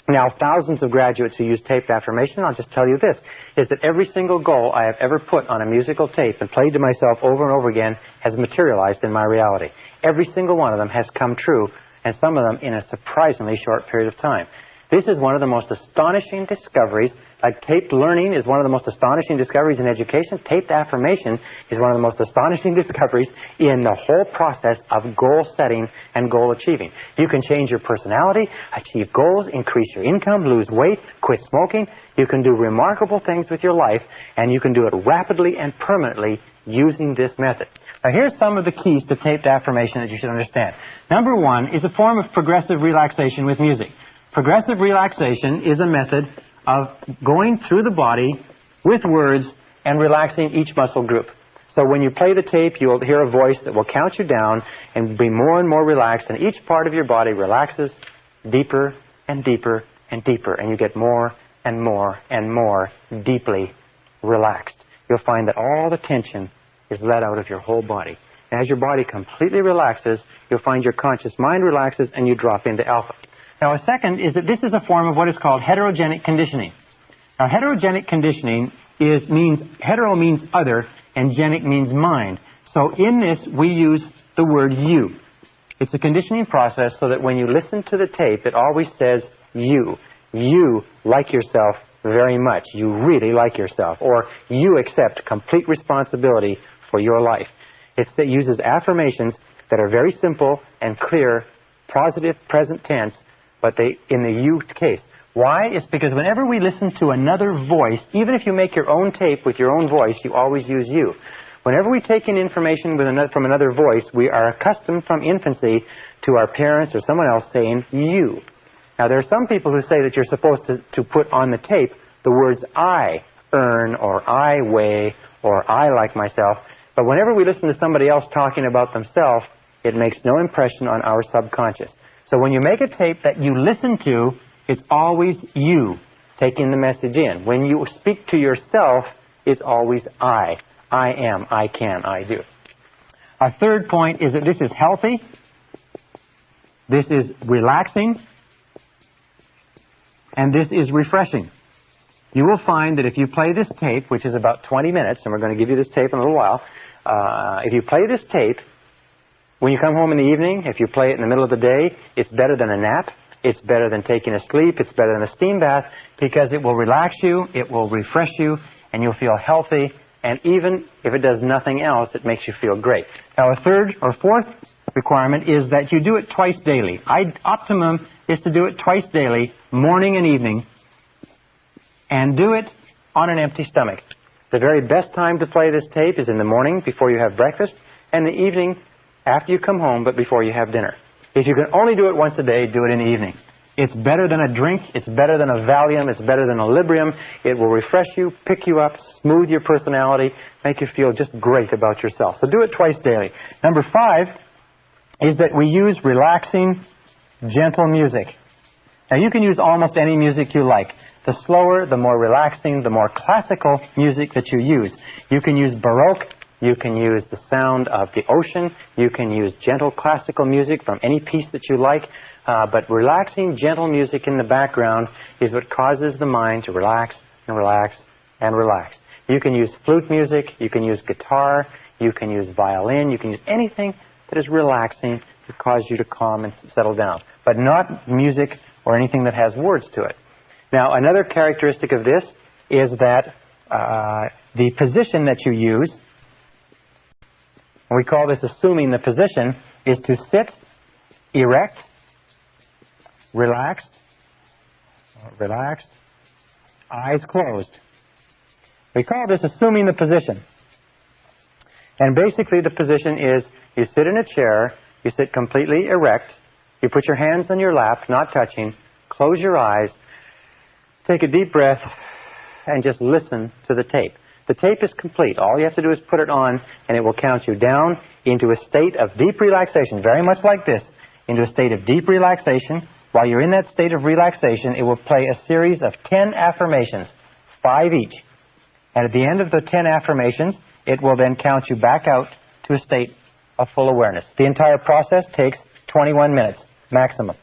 now thousands of graduates who use taped affirmation. I'll just tell you this, is that every single goal I have ever put on a musical tape and played to myself over and over again has materialized in my reality. Every single one of them has come true, and some of them in a surprisingly short period of time. This is one of the most astonishing discoveries. Like taped learning is one of the most astonishing discoveries in education. Taped affirmation is one of the most astonishing discoveries in the whole process of goal setting and goal achieving. You can change your personality, achieve goals, increase your income, lose weight, quit smoking. You can do remarkable things with your life, and you can do it rapidly and permanently using this method. Now, here's some of the keys to taped affirmation that you should understand. Number one is a form of progressive relaxation with music. Progressive relaxation is a method of going through the body with words and relaxing each muscle group. So when you play the tape, you will hear a voice that will count you down and be more and more relaxed, and each part of your body relaxes deeper and deeper and deeper, and you get more and more and more deeply relaxed. You'll find that all the tension is let out of your whole body. And as your body completely relaxes, you'll find your conscious mind relaxes and you drop into alpha. Now, a second is that this is a form of what is called heterogenic conditioning. Now, heterogenic conditioning hetero means other, and genic means mind. So in this, we use the word you. It's a conditioning process so that when you listen to the tape, it always says you. You like yourself very much. You really like yourself. Or you accept complete responsibility for your life. It uses affirmations that are very simple and clear, positive, present tense, but in the you case. Why? It's because whenever we listen to another voice, even if you make your own tape with your own voice, you always use you. Whenever we take in information from another voice, we are accustomed from infancy to our parents or someone else saying you. Now, there are some people who say that you're supposed to put on the tape the words I earn or I weigh or I like myself. But whenever we listen to somebody else talking about themselves, it makes no impression on our subconscious. So when you make a tape that you listen to, it's always you taking the message in. When you speak to yourself, it's always I. I am, I can, I do. Our third point is that this is healthy, this is relaxing, and this is refreshing. You will find that if you play this tape, which is about 20 minutes, and we're going to give you this tape in a little while, if you play this tape, when you come home in the evening, if you play it in the middle of the day, it's better than a nap. It's better than taking a sleep. It's better than a steam bath because it will relax you, it will refresh you, and you'll feel healthy. And even if it does nothing else, it makes you feel great. Now, a third or fourth requirement is that you do it twice daily. Optimum is to do it twice daily, morning and evening, and do it on an empty stomach. The very best time to play this tape is in the morning before you have breakfast, and the evening after you come home but before you have dinner. If you can only do it once a day, do it in the evening. It's better than a drink. It's better than a Valium. It's better than a Librium. It will refresh you, pick you up, smooth your personality, make you feel just great about yourself. So do it twice daily. Number 5 is that we use relaxing, gentle music. Now, you can use almost any music you like. The slower, the more relaxing, the more classical music that you use. You can use Baroque. You can use the sound of the ocean. You can use gentle classical music from any piece that you like. But relaxing, gentle music in the background is what causes the mind to relax and relax and relax. You can use flute music. You can use guitar. You can use violin. You can use anything that is relaxing to cause you to calm and settle down. But not music or anything that has words to it. Now, another characteristic of this is that the position that you use, and we call this assuming the position, is to sit erect, relaxed, eyes closed. We call this assuming the position. And basically the position is you sit in a chair, you sit completely erect, you put your hands on your lap, not touching, close your eyes, take a deep breath, and just listen to the tape. The tape is complete. All you have to do is put it on, and it will count you down into a state of deep relaxation, very much like this, into a state of deep relaxation. While you're in that state of relaxation, it will play a series of 10 affirmations, 5 each. And at the end of the 10 affirmations, it will then count you back out to a state of full awareness. The entire process takes 21 minutes, maximum.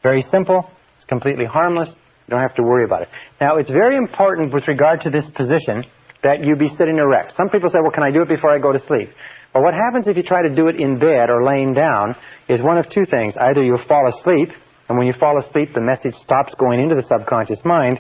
Very simple. It's completely harmless. You don't have to worry about it. Now, it's very important with regard to this position that you be sitting erect. Some people say, well, can I do it before I go to sleep? Well, what happens if you try to do it in bed or laying down is one of two things. Either you'll fall asleep, and when you fall asleep, the message stops going into the subconscious mind,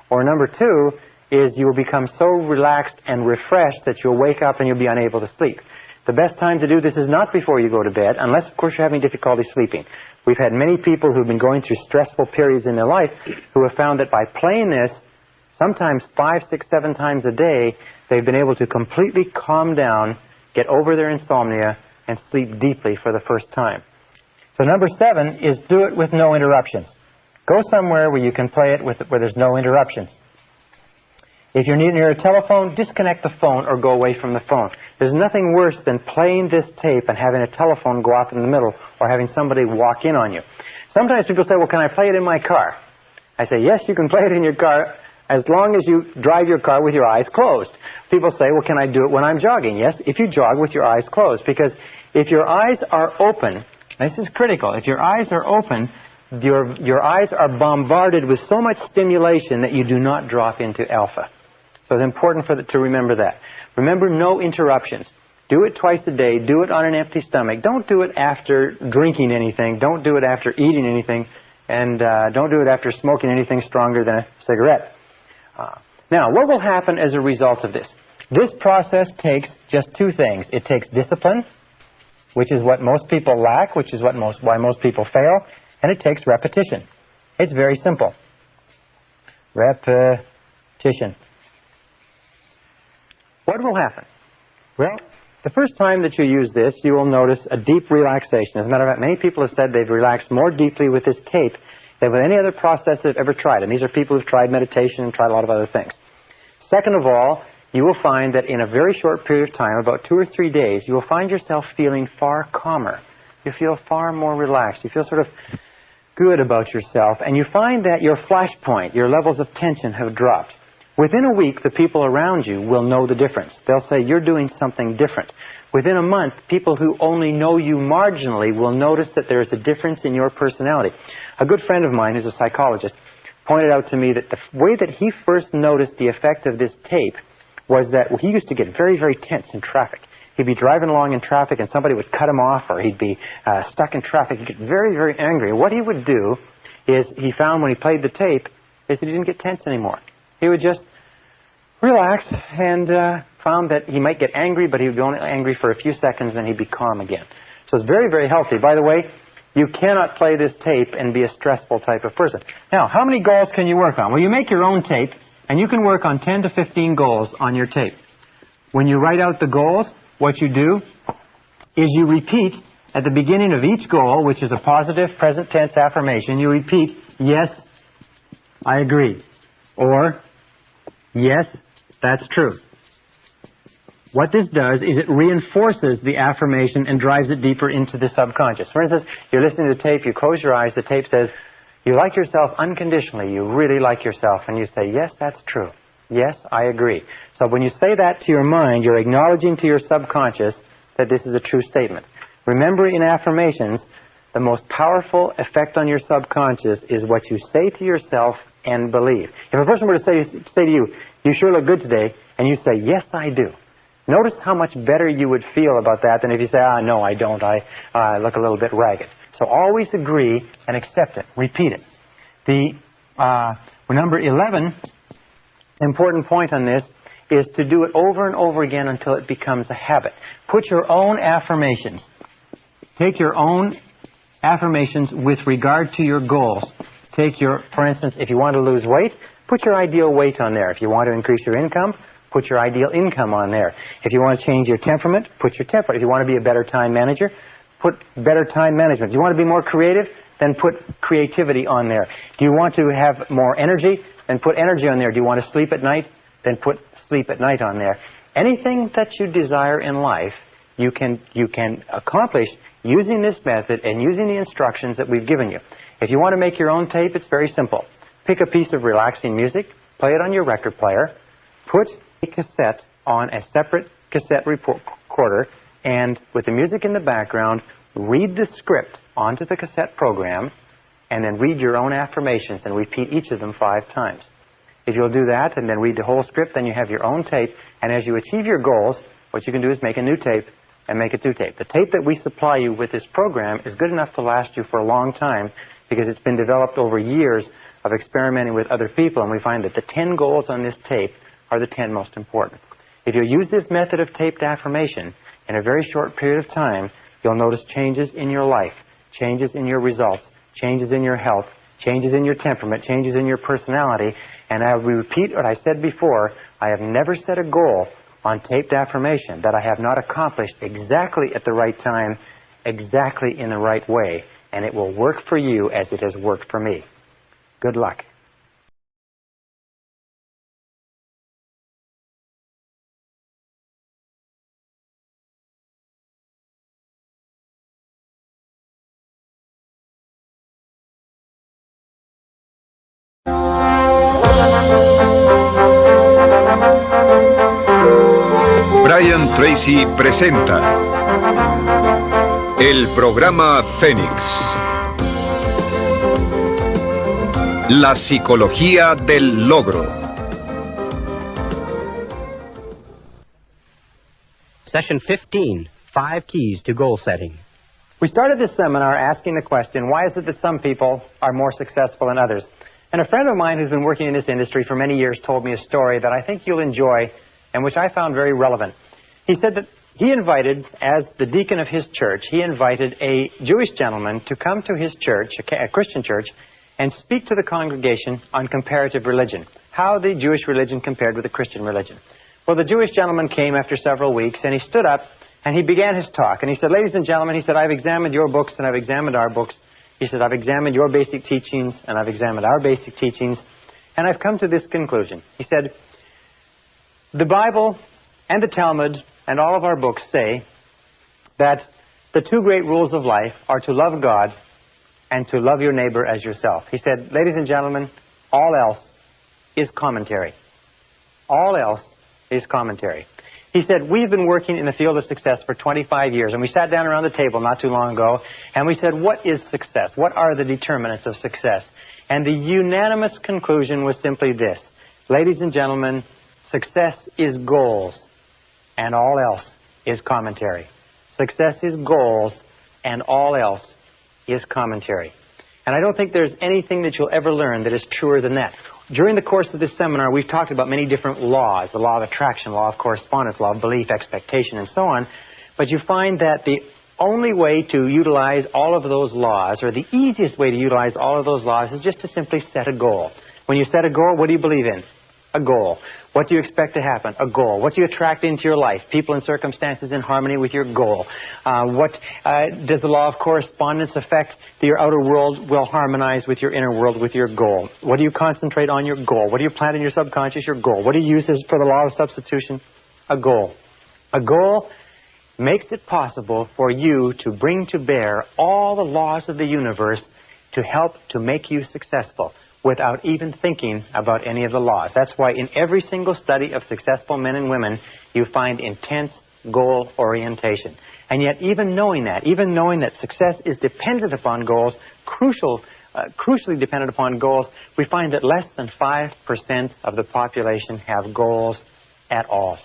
or number 2 is you will become so relaxed and refreshed that you'll wake up and you'll be unable to sleep. The best time to do this is not before you go to bed, unless, of course, you're having difficulty sleeping. We've had many people who've been going through stressful periods in their life who have found that by playing this, sometimes 5, 6, 7 times a day, they've been able to completely calm down get over their insomnia, and sleep deeply for the first time. So number 7 is do it with no interruptions. Go somewhere where you can play it where there's no interruptions. If you're near a telephone, disconnect the phone or go away from the phone. There's nothing worse than playing this tape and having a telephone go off in the middle or having somebody walk in on you. Sometimes people say, well, can I play it in my car? I say, yes, you can play it in your car as long as you drive your car with your eyes closed. People say, well, can I do it when I'm jogging? Yes, if you jog with your eyes closed. Because if your eyes are open, this is critical, if your eyes are open, your eyes are bombarded with so much stimulation that you do not drop into alpha. So it's important to remember that. Remember, no interruptions. Do it twice a day. Do it on an empty stomach. Don't do it after drinking anything. Don't do it after eating anything. And don't do it after smoking anything stronger than a cigarette. Now, what will happen as a result of this? This process takes just 2 things. It takes discipline, which is what most people lack, which is why most people fail, and it takes repetition. It's very simple. Repetition. What will happen? Well, the first time that you use this, you will notice a deep relaxation. As a matter of fact, many people have said they've relaxed more deeply with this tape than with any other process they've ever tried. And these are people who've tried meditation and tried a lot of other things. Second of all, you will find that in a very short period of time, about 2 or 3 days, you will find yourself feeling far calmer. You feel far more relaxed. You feel sort of good about yourself. And you find that your flashpoint, your levels of tension have dropped. Within a week, the people around you will know the difference. They'll say, you're doing something different. Within a month, people who only know you marginally will notice that there is a difference in your personality. A good friend of mine, who's a psychologist, pointed out to me that the way that he first noticed the effect of this tape was that he used to get very, very tense in traffic. He'd be driving along in traffic and somebody would cut him off, or he'd be stuck in traffic. He'd get very, very angry. What he would do is, he found when he played the tape, is that he didn't get tense anymore. He would just relax and found that he might get angry, but he would be only angry for a few seconds, then he'd be calm again. So it's very, very healthy. By the way, you cannot play this tape and be a stressful type of person. Now, how many goals can you work on? Well, you make your own tape, and you can work on 10 to 15 goals on your tape. When you write out the goals, what you do is you repeat at the beginning of each goal, which is a positive present tense affirmation, you repeat, yes, I agree, or yes, that's true. What this does is it reinforces the affirmation and drives it deeper into the subconscious. For instance, you're listening to the tape, you close your eyes, the tape says, you like yourself unconditionally, you really like yourself, and you say, yes, that's true. Yes, I agree. So when you say that to your mind, you're acknowledging to your subconscious that this is a true statement. Remember, in affirmations, the most powerful effect on your subconscious is what you say to yourself and believe. If a person were to say to you, you sure look good today, and you say, yes, I do. Notice how much better you would feel about that than if you say, no, I don't. I look a little bit ragged. So always agree and accept it. Repeat it. The number 11 important point on this is to do it over and over again until it becomes a habit. Put your own affirmations. Take your own affirmations with regard to your goals. For instance, if you want to lose weight, put your ideal weight on there. If you want to increase your income, put your ideal income on there. If you want to change your temperament, put your temperament. If you want to be a better time manager, put better time management. If you want to be more creative, then put creativity on there. Do you want to have more energy? Then put energy on there. Do you want to sleep at night? Then put sleep at night on there. Anything that you desire in life, you can accomplish using this method and using the instructions that we've given you. If you want to make your own tape, it's very simple. Pick a piece of relaxing music, play it on your record player, put a cassette on a separate cassette recorder, and with the music in the background, read the script onto the cassette program, and then read your own affirmations and repeat each of them 5 times. If you'll do that and then read the whole script, then you have your own tape, and as you achieve your goals, what you can do is make a new tape and make a 2 tape. The tape that we supply you with this program is good enough to last you for a long time because it's been developed over years of experimenting with other people, and we find that the 10 goals on this tape are the 10 most important. If you use this method of taped affirmation in a very short period of time, you'll notice changes in your life, changes in your results, changes in your health, changes in your temperament, changes in your personality. And I will repeat what I said before, I have never set a goal on taped affirmation that I have not accomplished exactly at the right time, exactly in the right way, and it will work for you as it has worked for me. Good luck. Brian Tracy presenta el programa Fénix. La psicología del logro. Session 15, 5 Keys to Goal Setting. We started this seminar asking the question, why is it that some people are more successful than others? And a friend of mine who's been working in this industry for many years told me a story that I think you'll enjoy and which I found very relevant. He said that he invited, as the deacon of his church, he invited a Jewish gentleman to come to his church, a Christian church, and speak to the congregation on comparative religion, how the Jewish religion compared with the Christian religion. Well, the Jewish gentleman came after several weeks, and he stood up, and he began his talk. And he said, ladies and gentlemen, he said, I've examined your books, and I've examined our books. He said, I've examined your basic teachings, and I've examined our basic teachings, and I've come to this conclusion. He said, the Bible and the Talmud and all of our books say that the two great rules of life are to love God and to love your neighbor as yourself. He said, ladies and gentlemen, all else is commentary. All else is commentary. He said, we've been working in the field of success for 25 years, and we sat down around the table not too long ago, and we said, what is success? What are the determinants of success? And the unanimous conclusion was simply this. Ladies and gentlemen, success is goals, and all else is commentary. Success is goals, and all else is commentary. And I don't think there's anything that you'll ever learn that is truer than that. During the course of this seminar, we've talked about many different laws, the law of attraction, law of correspondence, law of belief, expectation, and so on. But you find that the only way to utilize all of those laws, or the easiest way to utilize all of those laws, is just to simply set a goal. When you set a goal, what do you believe in? A goal. What do you expect to happen? A goal. What do you attract into your life? People and circumstances in harmony with your goal. What does the law of correspondence affect? Your outer world will harmonize with your inner world with your goal. What do you concentrate on? Your goal. What do you plant in your subconscious? Your goal. What do you use for the law of substitution? A goal. A goal makes it possible for you to bring to bear all the laws of the universe to help to make you successful, without even thinking about any of the laws. That's why in every single study of successful men and women, you find intense goal orientation. And yet even knowing that success is dependent upon goals, crucially dependent upon goals, we find that less than 5% of the population have goals at all.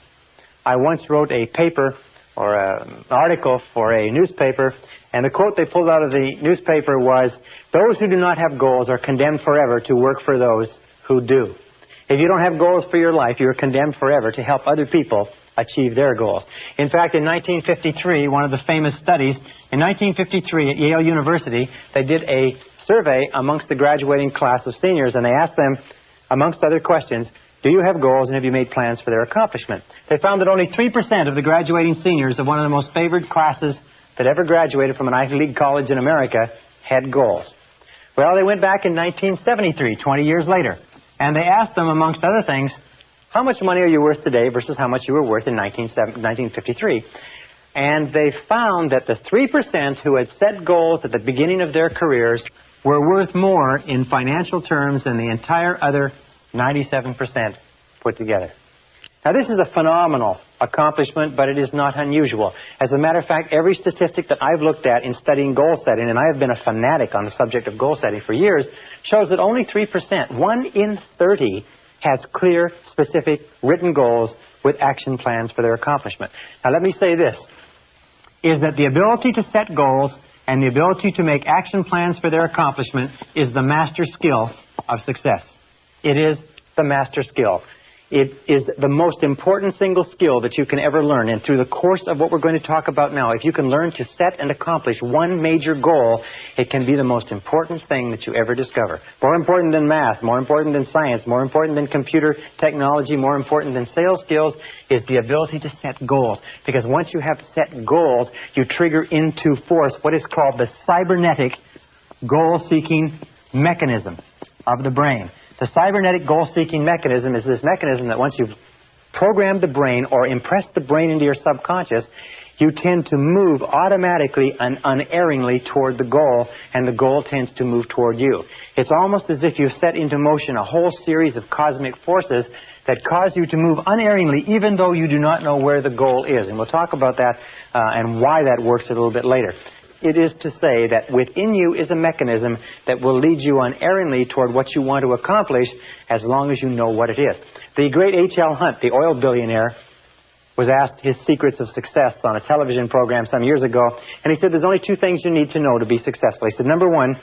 I once wrote a paper or an article for a newspaper, and the quote they pulled out of the newspaper was, those who do not have goals are condemned forever to work for those who do. If you don't have goals for your life, you're condemned forever to help other people achieve their goals. In fact, in 1953, one of the famous studies, in 1953 at Yale University, they did a survey amongst the graduating class of seniors, and they asked them, amongst other questions, do you have goals and have you made plans for their accomplishment? They found that only 3% of the graduating seniors of one of the most favored classes that ever graduated from an Ivy League college in America had goals. Well, they went back in 1973, 20 years later, and they asked them, amongst other things, how much money are you worth today versus how much you were worth in 1953? And they found that the 3% who had set goals at the beginning of their careers were worth more in financial terms than the entire other 97% put together. Now, this is a phenomenal accomplishment, but it is not unusual. As a matter of fact, every statistic that I've looked at in studying goal setting, and I have been a fanatic on the subject of goal setting for years, shows that only 3%, 1 in 30, has clear, specific, written goals with action plans for their accomplishment. Now, let me say this, is that the ability to set goals and the ability to make action plans for their accomplishment is the master skill of success. It is the master skill. It is the most important single skill that you can ever learn. And through the course of what we're going to talk about now, if you can learn to set and accomplish one major goal, it can be the most important thing that you ever discover. More important than math, more important than science, more important than computer technology, more important than sales skills is the ability to set goals. Because once you have set goals, you trigger into force what is called the cybernetic goal-seeking mechanism of the brain. The cybernetic goal-seeking mechanism is this mechanism that once you've programmed the brain or impressed the brain into your subconscious, you tend to move automatically and unerringly toward the goal, and the goal tends to move toward you. It's almost as if you've set into motion a whole series of cosmic forces that cause you to move unerringly even though you do not know where the goal is. And we'll talk about that and why that works a little bit later. It is to say that within you is a mechanism that will lead you unerringly toward what you want to accomplish as long as you know what it is. The great H.L. Hunt, the oil billionaire, was asked his secrets of success on a television program some years ago, and he said there's only two things you need to know to be successful. He said, number one,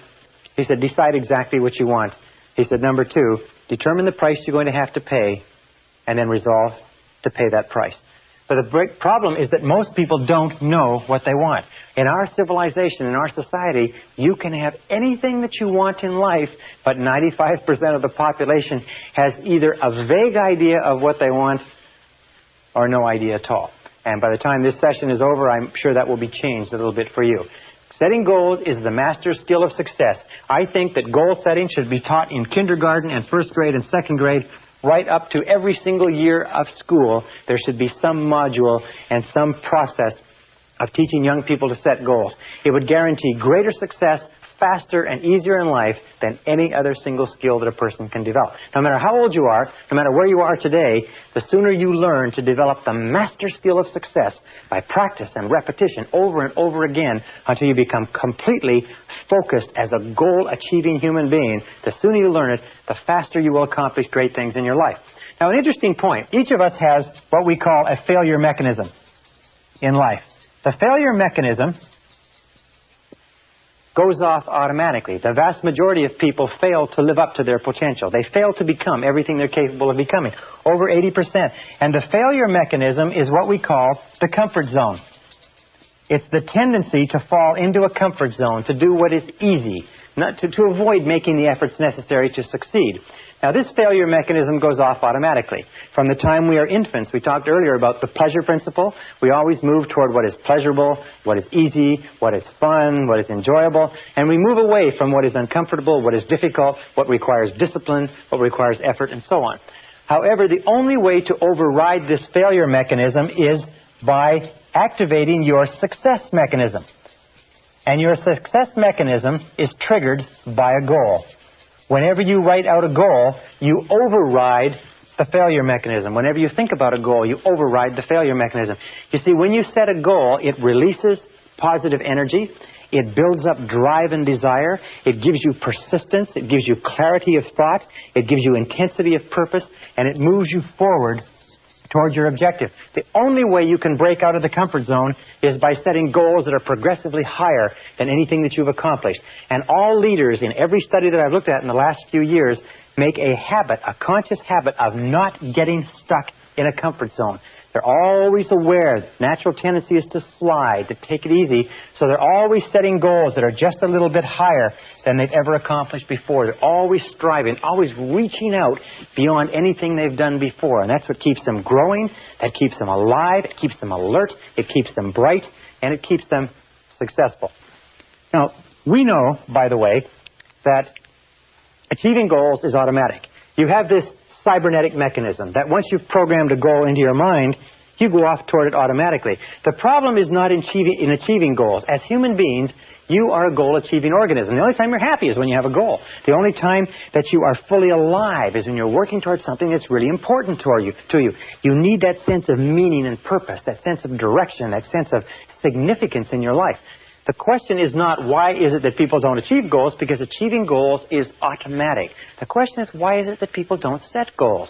he said, decide exactly what you want. He said, number two, determine the price you're going to have to pay, and then resolve to pay that price. But the problem is that most people don't know what they want. In our civilization, in our society, you can have anything that you want in life, but 95% of the population has either a vague idea of what they want or no idea at all. And by the time this session is over, I'm sure that will be changed a little bit for you. Setting goals is the master skill of success. I think that goal setting should be taught in kindergarten and first grade and second grade, right up to every single year of school. There should be some module and some process of teaching young people to set goals. It would guarantee greater success, faster and easier in life than any other single skill that a person can develop. No matter how old you are, no matter where you are today, the sooner you learn to develop the master skill of success by practice and repetition over and over again until you become completely focused as a goal-achieving human being, the sooner you learn it, the faster you will accomplish great things in your life. Now, an interesting point. Each of us has what we call a failure mechanism in life. The failure mechanism goes off automatically. The vast majority of people fail to live up to their potential. They fail to become everything they're capable of becoming, over 80%. And the failure mechanism is what we call the comfort zone. It's the tendency to fall into a comfort zone, to do what is easy, not to avoid making the efforts necessary to succeed. Now, this failure mechanism goes off automatically. From the time we are infants, we talked earlier about the pleasure principle. We always move toward what is pleasurable, what is easy, what is fun, what is enjoyable, and we move away from what is uncomfortable, what is difficult, what requires discipline, what requires effort, and so on. However, the only way to override this failure mechanism is by activating your success mechanism. And your success mechanism is triggered by a goal. Whenever you write out a goal, you override the failure mechanism. Whenever you think about a goal, you override the failure mechanism. You see, when you set a goal, it releases positive energy. It builds up drive and desire. It gives you persistence. It gives you clarity of thought. It gives you intensity of purpose. And it moves you forward towards your objective. The only way you can break out of the comfort zone is by setting goals that are progressively higher than anything that you've accomplished. And all leaders in every study that I've looked at in the last few years make a habit, a conscious habit of not getting stuck in a comfort zone. They're always aware. Natural tendency is to slide, to take it easy. So they're always setting goals that are just a little bit higher than they've ever accomplished before. They're always striving, always reaching out beyond anything they've done before. And that's what keeps them growing. That keeps them alive. It keeps them alert. It keeps them bright. And it keeps them successful. Now, we know, by the way, that achieving goals is automatic. You have this cybernetic mechanism that once you've programmed a goal into your mind, you go off toward it automatically. The problem is not in achieving goals. As human beings, you are a goal-achieving organism. The only time you're happy is when you have a goal. The only time that you are fully alive is when you're working towards something that's really important to you. You need that sense of meaning and purpose, that sense of direction, that sense of significance in your life. The question is not why is it that people don't achieve goals, because achieving goals is automatic. The question is why is it that people don't set goals?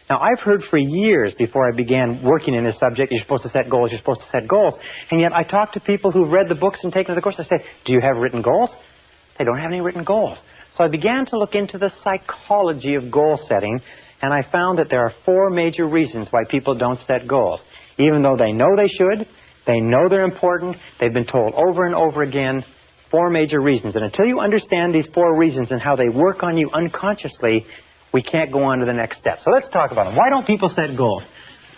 Now, I've heard for years before I began working in this subject, you're supposed to set goals, you're supposed to set goals. And yet I talk to people who've read the books and taken the course. I say, do you have written goals? They don't have any written goals. So I began to look into the psychology of goal setting, and I found that there are 4 major reasons why people don't set goals. Even though they know they should, they know they're important, they've been told over and over again, 4 major reasons. And until you understand these 4 reasons and how they work on you unconsciously, we can't go on to the next step. So let's talk about them. Why don't people set goals?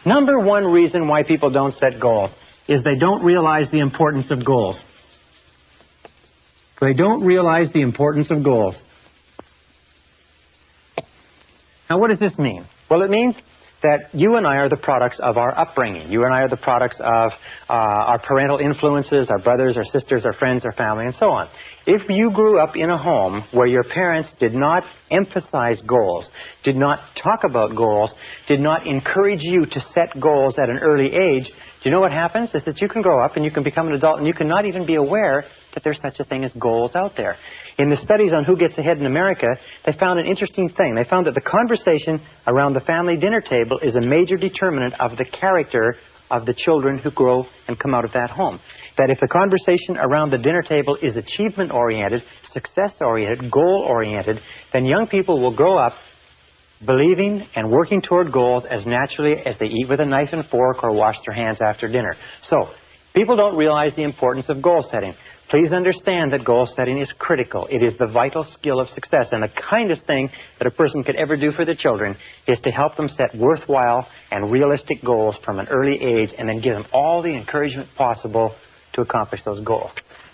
Number 1 reason why people don't set goals is they don't realize the importance of goals. They don't realize the importance of goals. Now, what does this mean? Well, it means that you and I are the products of our upbringing. You and I are the products of our parental influences, our brothers, our sisters, our friends, our family, and so on. If you grew up in a home where your parents did not emphasize goals, did not talk about goals, did not encourage you to set goals at an early age, do you know what happens? Is that you can grow up and you can become an adult and you can not even be aware that there's such a thing as goals out there. In the studies on who gets ahead in America, they found an interesting thing. They found that the conversation around the family dinner table is a major determinant of the character of the children who grow and come out of that home. That if the conversation around the dinner table is achievement-oriented, success-oriented, goal-oriented, then young people will grow up believing and working toward goals as naturally as they eat with a knife and fork or wash their hands after dinner. So, people don't realize the importance of goal setting. Please understand that goal setting is critical. It is the vital skill of success. And the kindest thing that a person could ever do for their children is to help them set worthwhile and realistic goals from an early age and then give them all the encouragement possible to accomplish those goals.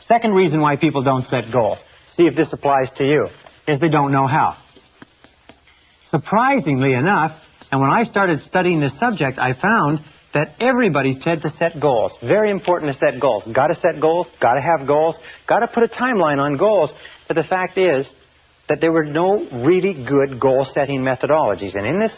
Second reason why people don't set goals, see if this applies to you, is they don't know how. Surprisingly enough, and when I started studying this subject, I found that everybody said to set goals. Very important to set goals. Got to set goals, got to have goals, got to put a timeline on goals. But the fact is that there were no really good goal-setting methodologies. And in this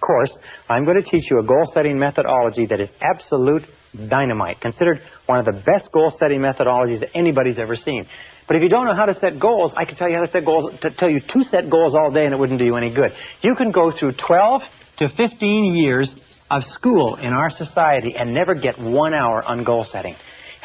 course, I'm going to teach you a goal-setting methodology that is absolute dynamite, considered one of the best goal-setting methodologies that anybody's ever seen. But if you don't know how to set goals, I can tell you how to set goals, to tell you to set goals all day, and it wouldn't do you any good. You can go through 12 to 15 years of school in our society and never get 1 hour on goal setting.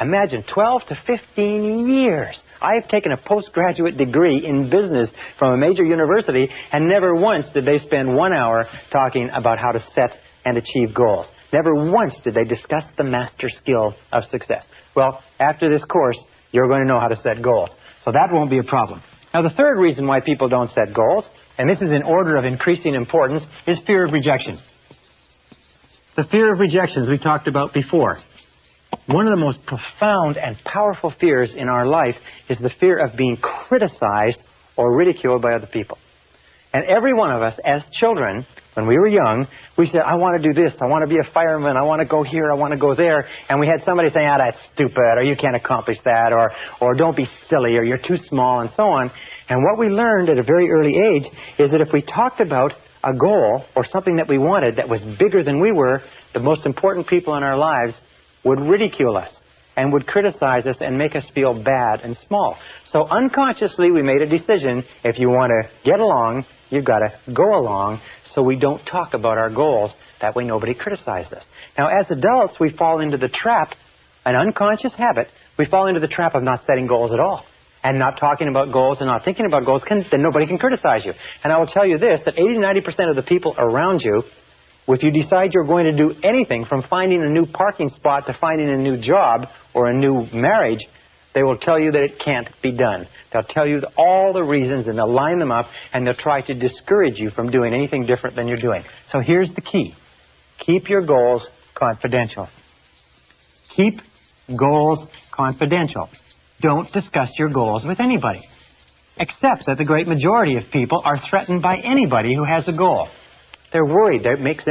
Imagine 12 to 15 years. I've taken a postgraduate degree in business from a major university, and never once did they spend 1 hour talking about how to set and achieve goals. Never once did they discuss the master skill of success. Well, after this course, you're going to know how to set goals. So that won't be a problem. Now, the third reason why people don't set goals, and this is in order of increasing importance, is fear of rejection. The fear of rejection, as we talked about before. One of the most profound and powerful fears in our life is the fear of being criticized or ridiculed by other people. And every one of us, as children, when we were young, we said, I want to do this, I want to be a fireman, I want to go here, I want to go there. And we had somebody saying, that's stupid, or you can't accomplish that, or don't be silly, or you're too small, and so on. And what we learned at a very early age is that if we talked about a goal or something that we wanted that was bigger than we were, the most important people in our lives would ridicule us and would criticize us and make us feel bad and small. So unconsciously we made a decision, if you want to get along, you've got to go along, so we don't talk about our goals. That way nobody criticizes us. Now, as adults, we fall into the trap, an unconscious habit, we fall into the trap of not setting goals at all, and not talking about goals and not thinking about goals, then nobody can criticize you. And I will tell you this, that 80-90% of the people around you, if you decide you're going to do anything from finding a new parking spot to finding a new job or a new marriage, they will tell you that it can't be done. They'll tell you all the reasons, and they'll line them up, and they'll try to discourage you from doing anything different than you're doing. So here's the key. Keep your goals confidential. Keep goals confidential. Don't discuss your goals with anybody, except that the great majority of people are threatened by anybody who has a goal. They're worried. It makes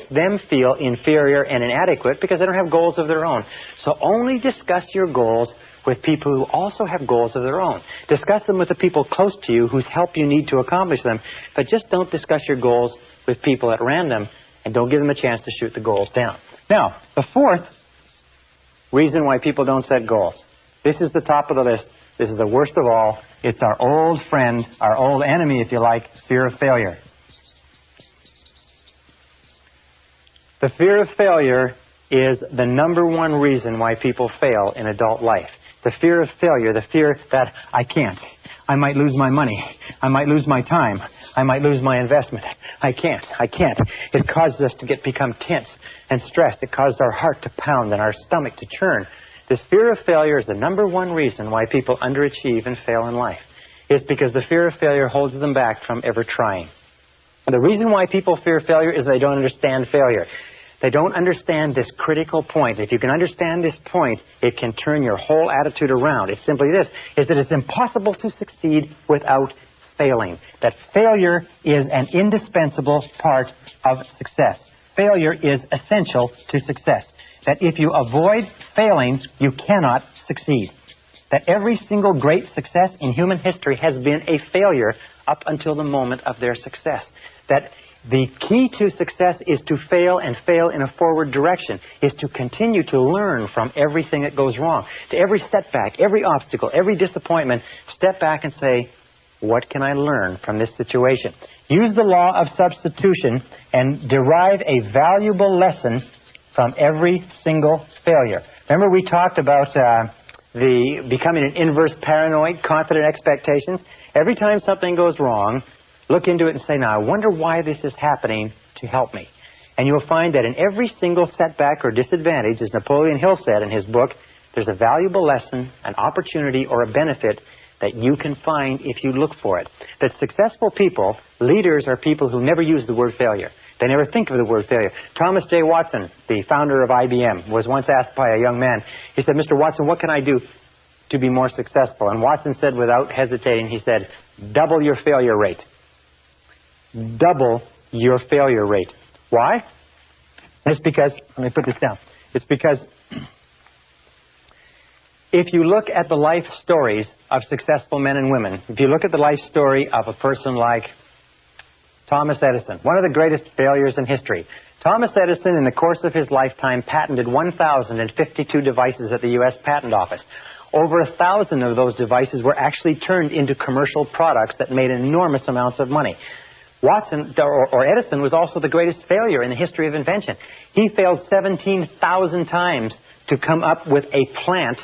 them feel inferior and inadequate because they don't have goals of their own. So only discuss your goals with people who also have goals of their own. Discuss them with the people close to you whose help you need to accomplish them. But just don't discuss your goals with people at random, and don't give them a chance to shoot the goals down. Now, the fourth reason why people don't set goals. This is the top of the list. This is the worst of all. It's our old friend, our old enemy, if you like, fear of failure. The fear of failure is the number one reason why people fail in adult life. The fear of failure, the fear that I can't. I might lose my money. I might lose my time. I might lose my investment. I can't. It causes us to become tense and stressed. It causes our heart to pound and our stomach to churn. This fear of failure is the number one reason why people underachieve and fail in life. It's because the fear of failure holds them back from ever trying. And the reason why people fear failure is they don't understand failure. They don't understand this critical point. If you can understand this point, it can turn your whole attitude around. It's simply this, is that it's impossible to succeed without failing. That failure is an indispensable part of success. Failure is essential to success. That if you avoid failing, you cannot succeed. That every single great success in human history has been a failure up until the moment of their success. That the key to success is to fail and fail in a forward direction, is to continue to learn from everything that goes wrong. To every setback, every obstacle, every disappointment, step back and say, what can I learn from this situation? Use the law of substitution and derive a valuable lesson from every single failure. Remember we talked about the becoming an inverse paranoid, confident expectations? Every time something goes wrong, look into it and say, now I wonder why this is happening to help me. And you'll find that in every single setback or disadvantage, as Napoleon Hill said in his book, there's a valuable lesson, an opportunity, or a benefit that you can find if you look for it. That successful people, leaders, are people who never use the word failure. They never think of the word failure. Thomas J. Watson, the founder of IBM, was once asked by a young man, he said, Mr. Watson, what can I do to be more successful? And Watson said without hesitating, he said, double your failure rate. Double your failure rate. Why? It's because, let me put this down. It's because if you look at the life stories of successful men and women, if you look at the life story of a person like Thomas Edison, one of the greatest failures in history. Thomas Edison, in the course of his lifetime, patented 1,052 devices at the U.S. Patent Office. Over 1,000 of those devices were actually turned into commercial products that made enormous amounts of money. Watson, or Edison, was also the greatest failure in the history of invention. He failed 17,000 times to come up with a plant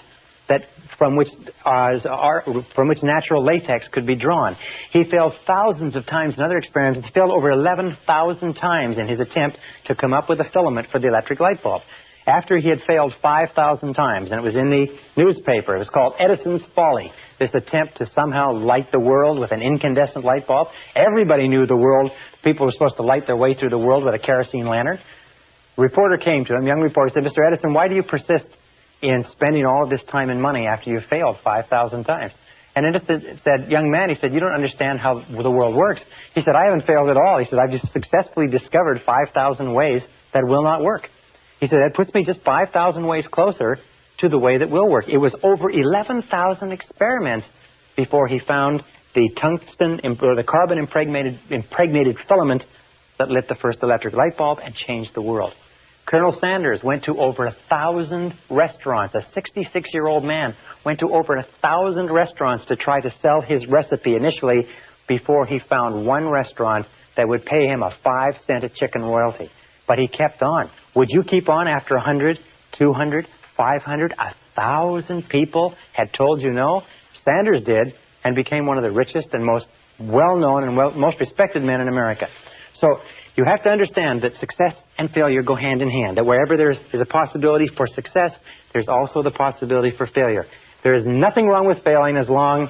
that from which natural latex could be drawn. He failed thousands of times in other experiments. He failed over 11,000 times in his attempt to come up with a filament for the electric light bulb. After he had failed 5,000 times, and it was in the newspaper, it was called Edison's Folly, this attempt to somehow light the world with an incandescent light bulb. Everybody knew the world, people were supposed to light their way through the world with a kerosene lantern. A reporter came to him, young reporter, said, Mr. Edison, why do you persist in spending all of this time and money after you failed 5,000 times? And Edison said, young man, he said, you don't understand how the world works. He said, I haven't failed at all. He said, I've just successfully discovered 5,000 ways that will not work. He said, that puts me just 5,000 ways closer to the way that will work. It was over 11,000 experiments before he found the tungsten or the carbon impregnated filament that lit the first electric light bulb and changed the world. Colonel Sanders went to over 1,000 restaurants. A 66-year-old man went to over 1,000 restaurants to try to sell his recipe initially before he found one restaurant that would pay him a 5-cent a chicken royalty. But he kept on. Would you keep on after 100, 200, 500, 1,000 people had told you no? Sanders did, and became one of the richest and most well-known and most respected men in America. So you have to understand that success and failure go hand in hand, that wherever there is a possibility for success, there's also the possibility for failure. There is nothing wrong with failing as long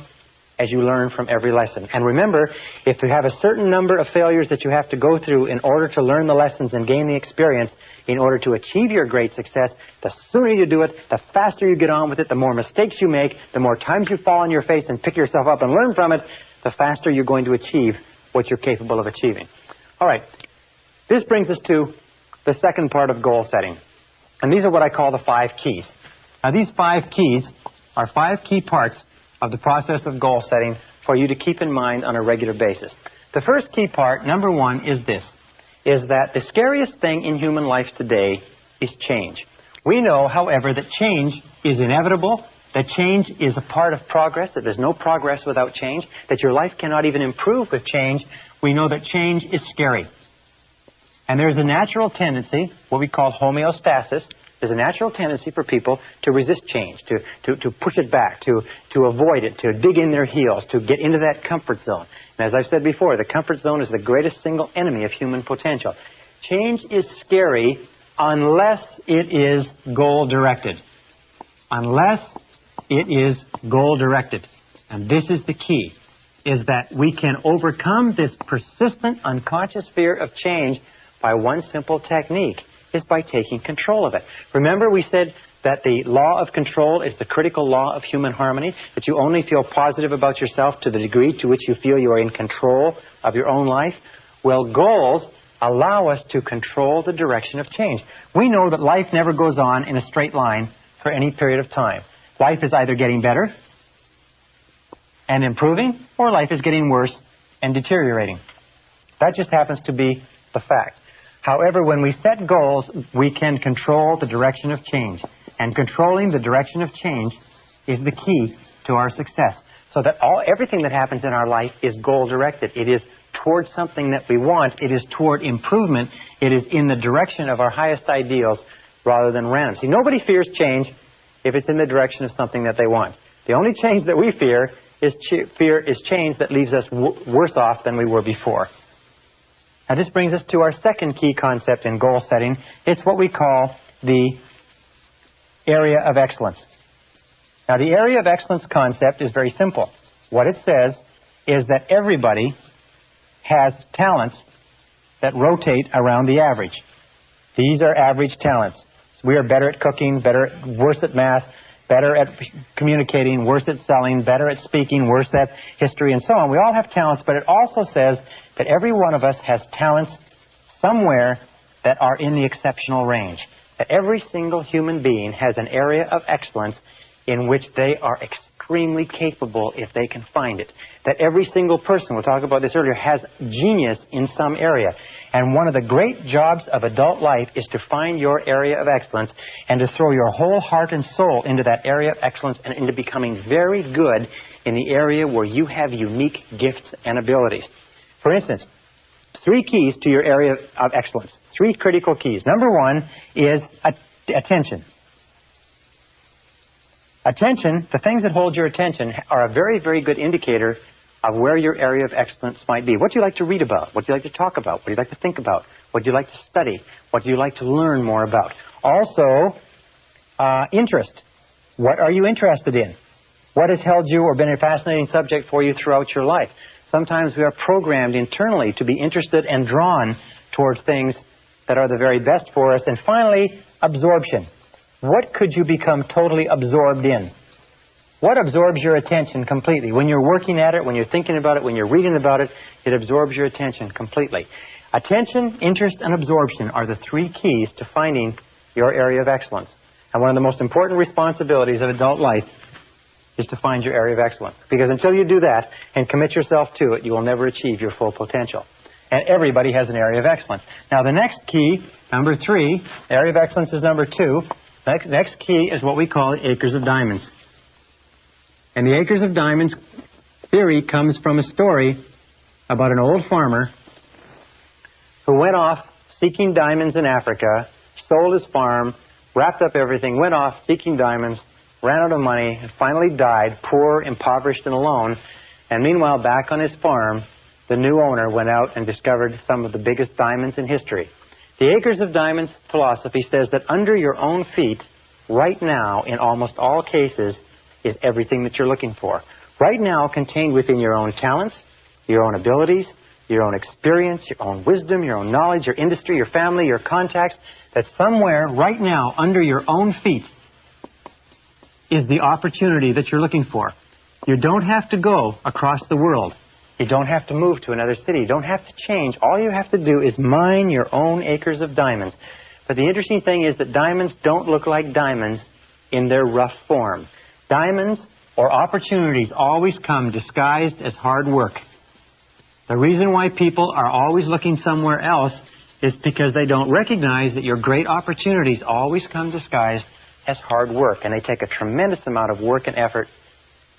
as you learn from every lesson. And remember, if you have a certain number of failures that you have to go through in order to learn the lessons and gain the experience in order to achieve your great success, the sooner you do it, the faster you get on with it, the more mistakes you make, the more times you fall on your face and pick yourself up and learn from it, the faster you're going to achieve what you're capable of achieving. All right. This brings us to the second part of goal setting. And these are what I call the 5 keys. Now, these 5 keys are 5 key parts of the process of goal setting for you to keep in mind on a regular basis. The first key part, number 1, is this, is that the scariest thing in human life today is change. We know, however, that change is inevitable, that change is a part of progress, that there's no progress without change, that your life cannot even improve with change. We know that change is scary. And there's a natural tendency, what we call homeostasis, There's a natural tendency for people to resist change, to push it back, to avoid it, to dig in their heels, to get into that comfort zone. And as I've said before, the comfort zone is the greatest single enemy of human potential. Change is scary unless it is goal-directed. Unless it is goal-directed. And this is the key, is that we can overcome this persistent unconscious fear of change by one simple technique, is by taking control of it. Remember we said that the law of control is the critical law of human harmony, that you only feel positive about yourself to the degree to which you feel you are in control of your own life. Well, goals allow us to control the direction of change. We know that life never goes on in a straight line for any period of time. Life is either getting better and improving, or life is getting worse and deteriorating. That just happens to be the fact. However, when we set goals, we can control the direction of change. And controlling the direction of change is the key to our success. So that everything that happens in our life is goal-directed. It is towards something that we want. It is toward improvement. It is in the direction of our highest ideals rather than random. See, nobody fears change if it's in the direction of something that they want. The only change that we fear is change that leaves us worse off than we were before. Now this brings us to our second key concept in goal setting. It's what we call the area of excellence. Now the area of excellence concept is very simple. What it says is that everybody has talents that rotate around the average. These are average talents. So we are better at cooking, worse at math, better at communicating, worse at selling, better at speaking, worse at history, and so on. We all have talents, but it also says that every one of us has talents somewhere that are in the exceptional range. That every single human being has an area of excellence in which they are extremely capable if they can find it. That every single person, we'll talk about this earlier, has genius in some area. And one of the great jobs of adult life is to find your area of excellence and to throw your whole heart and soul into that area of excellence and into becoming very good in the area where you have unique gifts and abilities. For instance, 3 keys to your area of excellence. 3 critical keys. Number 1 is attention. Attention, the things that hold your attention are a very, very good indicator of where your area of excellence might be. What do you like to read about? What do you like to talk about? What do you like to think about? What do you like to study? What do you like to learn more about? Also, interest. What are you interested in? What has held you or been a fascinating subject for you throughout your life? Sometimes we are programmed internally to be interested and drawn towards things that are the very best for us. And finally, absorption. What could you become totally absorbed in? What absorbs your attention completely? When you're working at it, when you're thinking about it, when you're reading about it, it absorbs your attention completely. Attention, interest, and absorption are the 3 keys to finding your area of excellence. And one of the most important responsibilities of adult life is to find your area of excellence. Because until you do that and commit yourself to it, you will never achieve your full potential. And everybody has an area of excellence. Now the next key, number 3, area of excellence is number 2. Next key is what we call the acres of diamonds. And the acres of diamonds theory comes from a story about an old farmer who went off seeking diamonds in Africa, sold his farm, wrapped up everything, went off seeking diamonds, ran out of money, and finally died, poor, impoverished, and alone. And meanwhile, back on his farm, the new owner went out and discovered some of the biggest diamonds in history. The Acres of Diamonds philosophy says that under your own feet, right now, in almost all cases, is everything that you're looking for. Right now, contained within your own talents, your own abilities, your own experience, your own wisdom, your own knowledge, your industry, your family, your contacts, that somewhere right now under your own feet is the opportunity that you're looking for. You don't have to go across the world. You don't have to move to another city. You don't have to change. All you have to do is mine your own acres of diamonds. But the interesting thing is that diamonds don't look like diamonds in their rough form. Diamonds or opportunities always come disguised as hard work. The reason why people are always looking somewhere else is because they don't recognize that your great opportunities always come disguised as hard work, and they take a tremendous amount of work and effort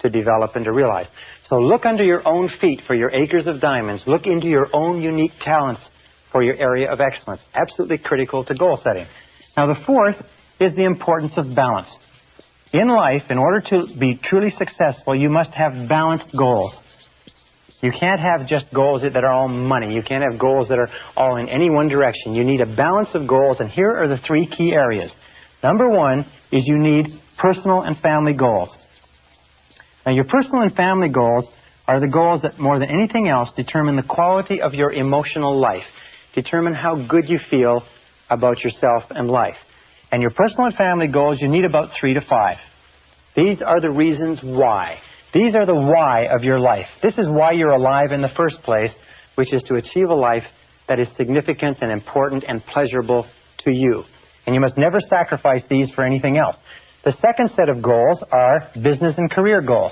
to develop and to realize. So look under your own feet for your acres of diamonds. Look into your own unique talents for your area of excellence. Absolutely critical to goal setting. Now the fourth is the importance of balance. In life, in order to be truly successful, you must have balanced goals. You can't have just goals that are all money. You can't have goals that are all in any one direction. You need a balance of goals, and here are the three key areas. Number one is you need personal and family goals. Now, your personal and family goals are the goals that, more than anything else, determine the quality of your emotional life, determine how good you feel about yourself and life. And your personal and family goals, you need about 3 to 5. These are the reasons why. These are the why of your life. This is why you're alive in the first place, which is to achieve a life that is significant and important and pleasurable to you. And you must never sacrifice these for anything else. The second set of goals are business and career goals.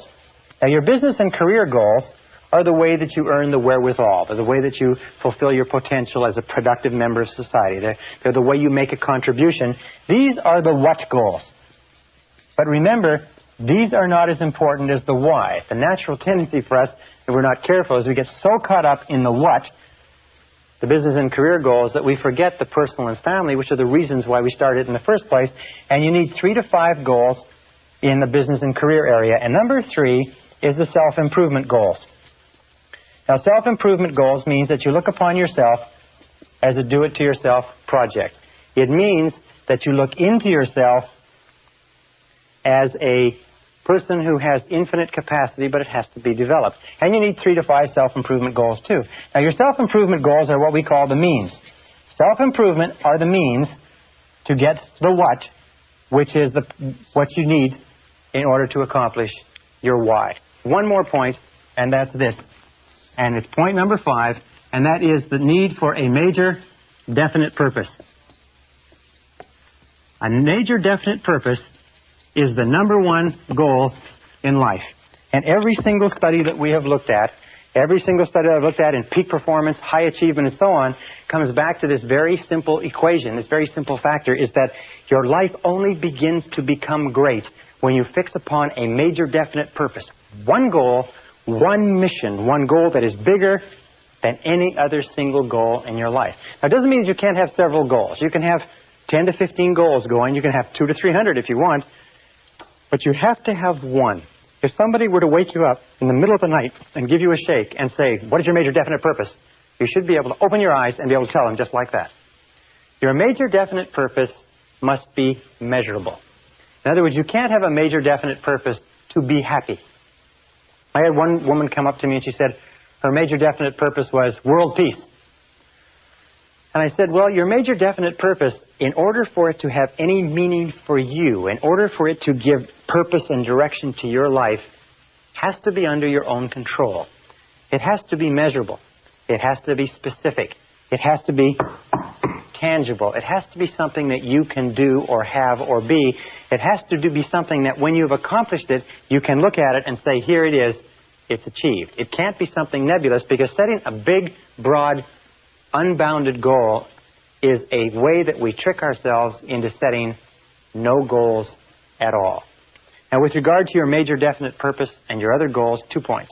Now, your business and career goals are the way that you earn the wherewithal. They're the way that you fulfill your potential as a productive member of society. They're the way you make a contribution. These are the what goals. But remember, these are not as important as the why. The natural tendency for us, if we're not careful, is we get so caught up in the what, the business and career goals, that we forget the personal and family, which are the reasons why we started in the first place. And you need 3 to 5 goals in the business and career area. And number 3 is the self-improvement goals. Now, self-improvement goals means that you look upon yourself as a do-it-to-yourself project. It means that you look into yourself as a person who has infinite capacity, but it has to be developed. And you need 3 to 5 self-improvement goals, too. Now, your self-improvement goals are what we call the means. Self-improvement are the means to get the what, which is what you need in order to accomplish your why. One more point, and that's this. And it's point number 5, and that is the need for a major definite purpose. A major definite purpose is the number one goal in life. And every single study that we have looked at, every single study that I've looked at in peak performance, high achievement, and so on, comes back to this very simple equation, this very simple factor, is that your life only begins to become great when you fix upon a major definite purpose. One goal, one mission, one goal that is bigger than any other single goal in your life. Now, it doesn't mean you can't have several goals. You can have 10 to 15 goals going. You can have 200 to 300 if you want. But you have to have one. If somebody were to wake you up in the middle of the night and give you a shake and say, what is your major definite purpose? You should be able to open your eyes and be able to tell them just like that. Your major definite purpose must be measurable. In other words, you can't have a major definite purpose to be happy. I had one woman come up to me and she said her major definite purpose was world peace. And I said, well, your major definite purpose, in order for it to have any meaning for you, in order for it to give purpose and direction to your life, has to be under your own control. It has to be measurable. It has to be specific. It has to be tangible. It has to be something that you can do or have or be. It has to be something that when you've accomplished it, you can look at it and say, here it is, it's achieved. It can't be something nebulous, because setting a big, broad, unbounded goal is a way that we trick ourselves into setting no goals at all. Now, with regard to your major definite purpose and your other goals, 2 points.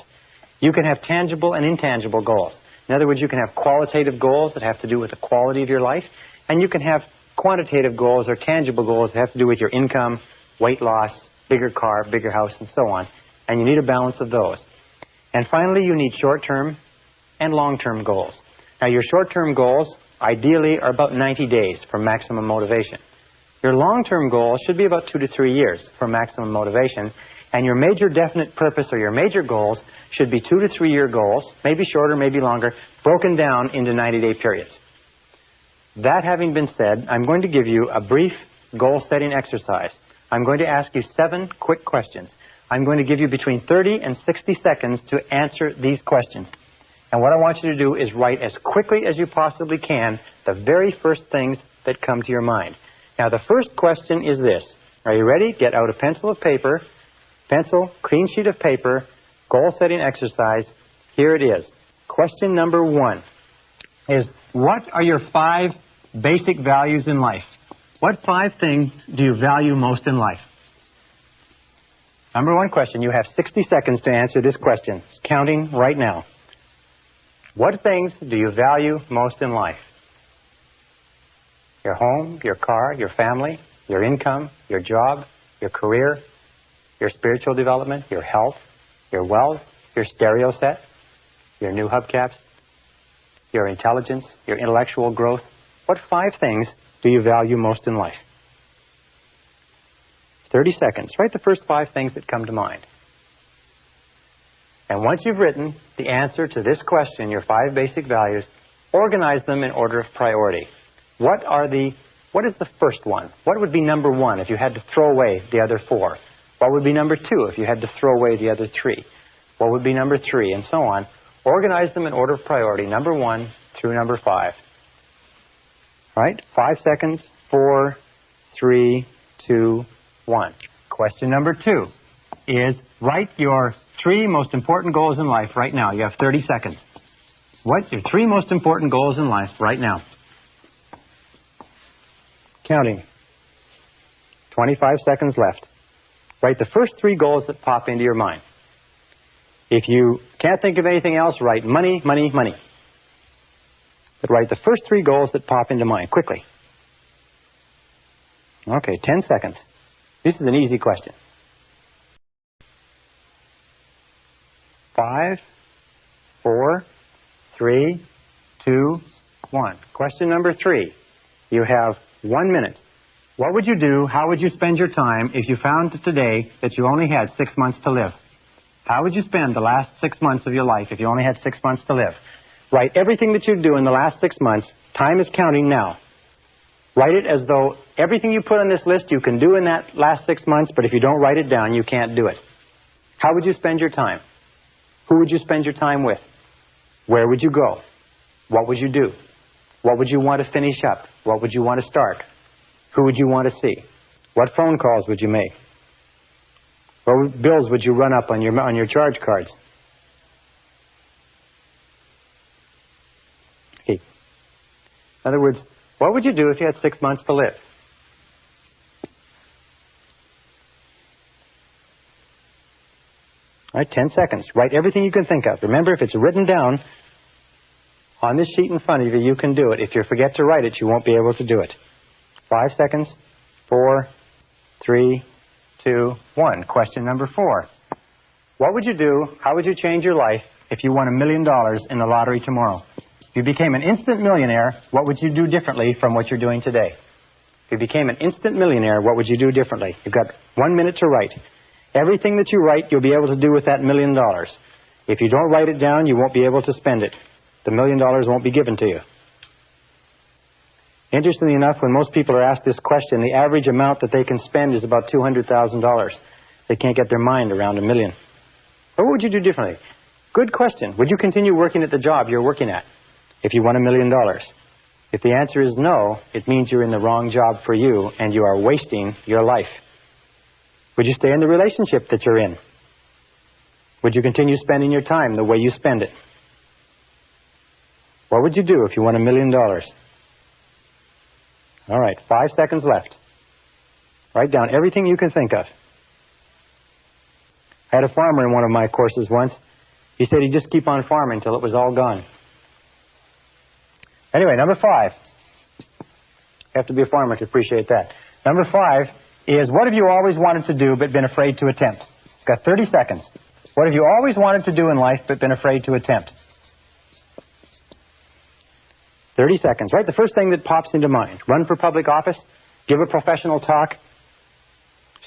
You can have tangible and intangible goals. In other words, you can have qualitative goals that have to do with the quality of your life, and you can have quantitative goals or tangible goals that have to do with your income, weight loss, bigger car, bigger house, and so on. And you need a balance of those. And finally, you need short-term and long-term goals. Now, your short-term goals, ideally, are about 90 days for maximum motivation. Your long-term goals should be about 2 to 3 years for maximum motivation. And your major definite purpose or your major goals should be 2 to 3 year goals, maybe shorter, maybe longer, broken down into 90-day periods. That having been said, I'm going to give you a brief goal-setting exercise. I'm going to ask you 7 quick questions. I'm going to give you between 30 and 60 seconds to answer these questions. And what I want you to do is write as quickly as you possibly can the very first things that come to your mind. Now, the first question is this. Are you ready? Get out a pencil of paper, pencil, clean sheet of paper, goal-setting exercise. Here it is. Question number 1 is, what are your 5 basic values in life? What 5 things do you value most in life? Number 1 question. You have 60 seconds to answer this question. It's counting right now. What things do you value most in life? Your home, your car, your family, your income, your job, your career, your spiritual development, your health, your wealth, your stereo set, your new hubcaps, your intelligence, your intellectual growth. What 5 things do you value most in life? 30 seconds. Write the first 5 things that come to mind. And once you've written the answer to this question, your 5 basic values, organize them in order of priority. What is the first one? What would be number 1 if you had to throw away the other 4? What would be number 2 if you had to throw away the other 3? What would be number 3, and so on? Organize them in order of priority, number 1 through number 5. All right? 5 seconds. 4, 3, 2, 1. Question number 2 is write your 3 most important goals in life right now. You have 30 seconds. What's your 3 most important goals in life right now? Counting. 25 seconds left. Write the first 3 goals that pop into your mind. If you can't think of anything else, write money, money, money. But write the first 3 goals that pop into mind, quickly. Okay, 10 seconds. This is an easy question. 5, 4, 3, 2, 1. Question number 3. You have 1 minute. What would you do, how would you spend your time if you found today that you only had 6 months to live? How would you spend the last 6 months of your life if you only had 6 months to live? Write everything that you do in the last 6 months. Time is counting now. Write it as though everything you put on this list you can do in that last 6 months, but if you don't write it down, you can't do it. How would you spend your time? Who would you spend your time with? Where would you go? What would you do? What would you want to finish up? What would you want to start? Who would you want to see? What phone calls would you make? What bills would you run up on your charge cards? Okay. In other words, what would you do if you had 6 months to live? All right, 10 seconds. Write everything you can think of. Remember, if it's written down on this sheet in front of you, you can do it. If you forget to write it, you won't be able to do it. 5 seconds. 4, 3, 2, 1. Question number 4. What would you do, how would you change your life if you won $1 million in the lottery tomorrow? If you became an instant millionaire, what would you do differently from what you're doing today? If you became an instant millionaire, what would you do differently? You've got 1 minute to write. Everything that you write, you'll be able to do with that $1 million. If you don't write it down, you won't be able to spend it. The $1 million won't be given to you. Interestingly enough, when most people are asked this question, the average amount that they can spend is about $200,000. They can't get their mind around $1 million. What would you do differently? Good question. Would you continue working at the job you're working at if you won $1 million? If the answer is no, it means you're in the wrong job for you and you are wasting your life. Would you stay in the relationship that you're in? Would you continue spending your time the way you spend it? What would you do if you won $1 million? All right, 5 seconds left. Write down everything you can think of. I had a farmer in one of my courses once. He said he'd just keep on farming until it was all gone. Anyway, number 5. You have to be a farmer to appreciate that. Number 5 is, what have you always wanted to do but been afraid to attempt? You've got 30 seconds. What have you always wanted to do in life but been afraid to attempt? 30 seconds. Right? The first thing that pops into mind. Run for public office, give a professional talk,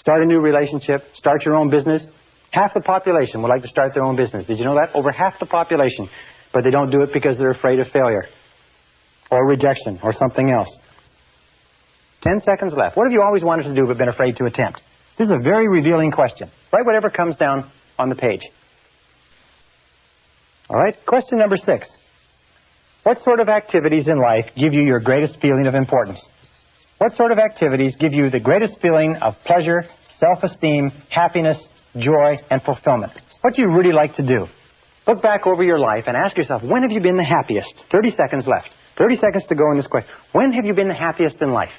start a new relationship, start your own business. Half the population would like to start their own business. Did you know that? Over half the population. But they don't do it because they're afraid of failure or rejection or something else. 10 seconds left. What have you always wanted to do but been afraid to attempt? This is a very revealing question. Write whatever comes down on the page. All right? Question number 6. What sort of activities in life give you your greatest feeling of importance? What sort of activities give you the greatest feeling of pleasure, self-esteem, happiness, joy, and fulfillment? What do you really like to do? Look back over your life and ask yourself, when have you been the happiest? 30 seconds left. 30 seconds to go in this question. When have you been the happiest in life?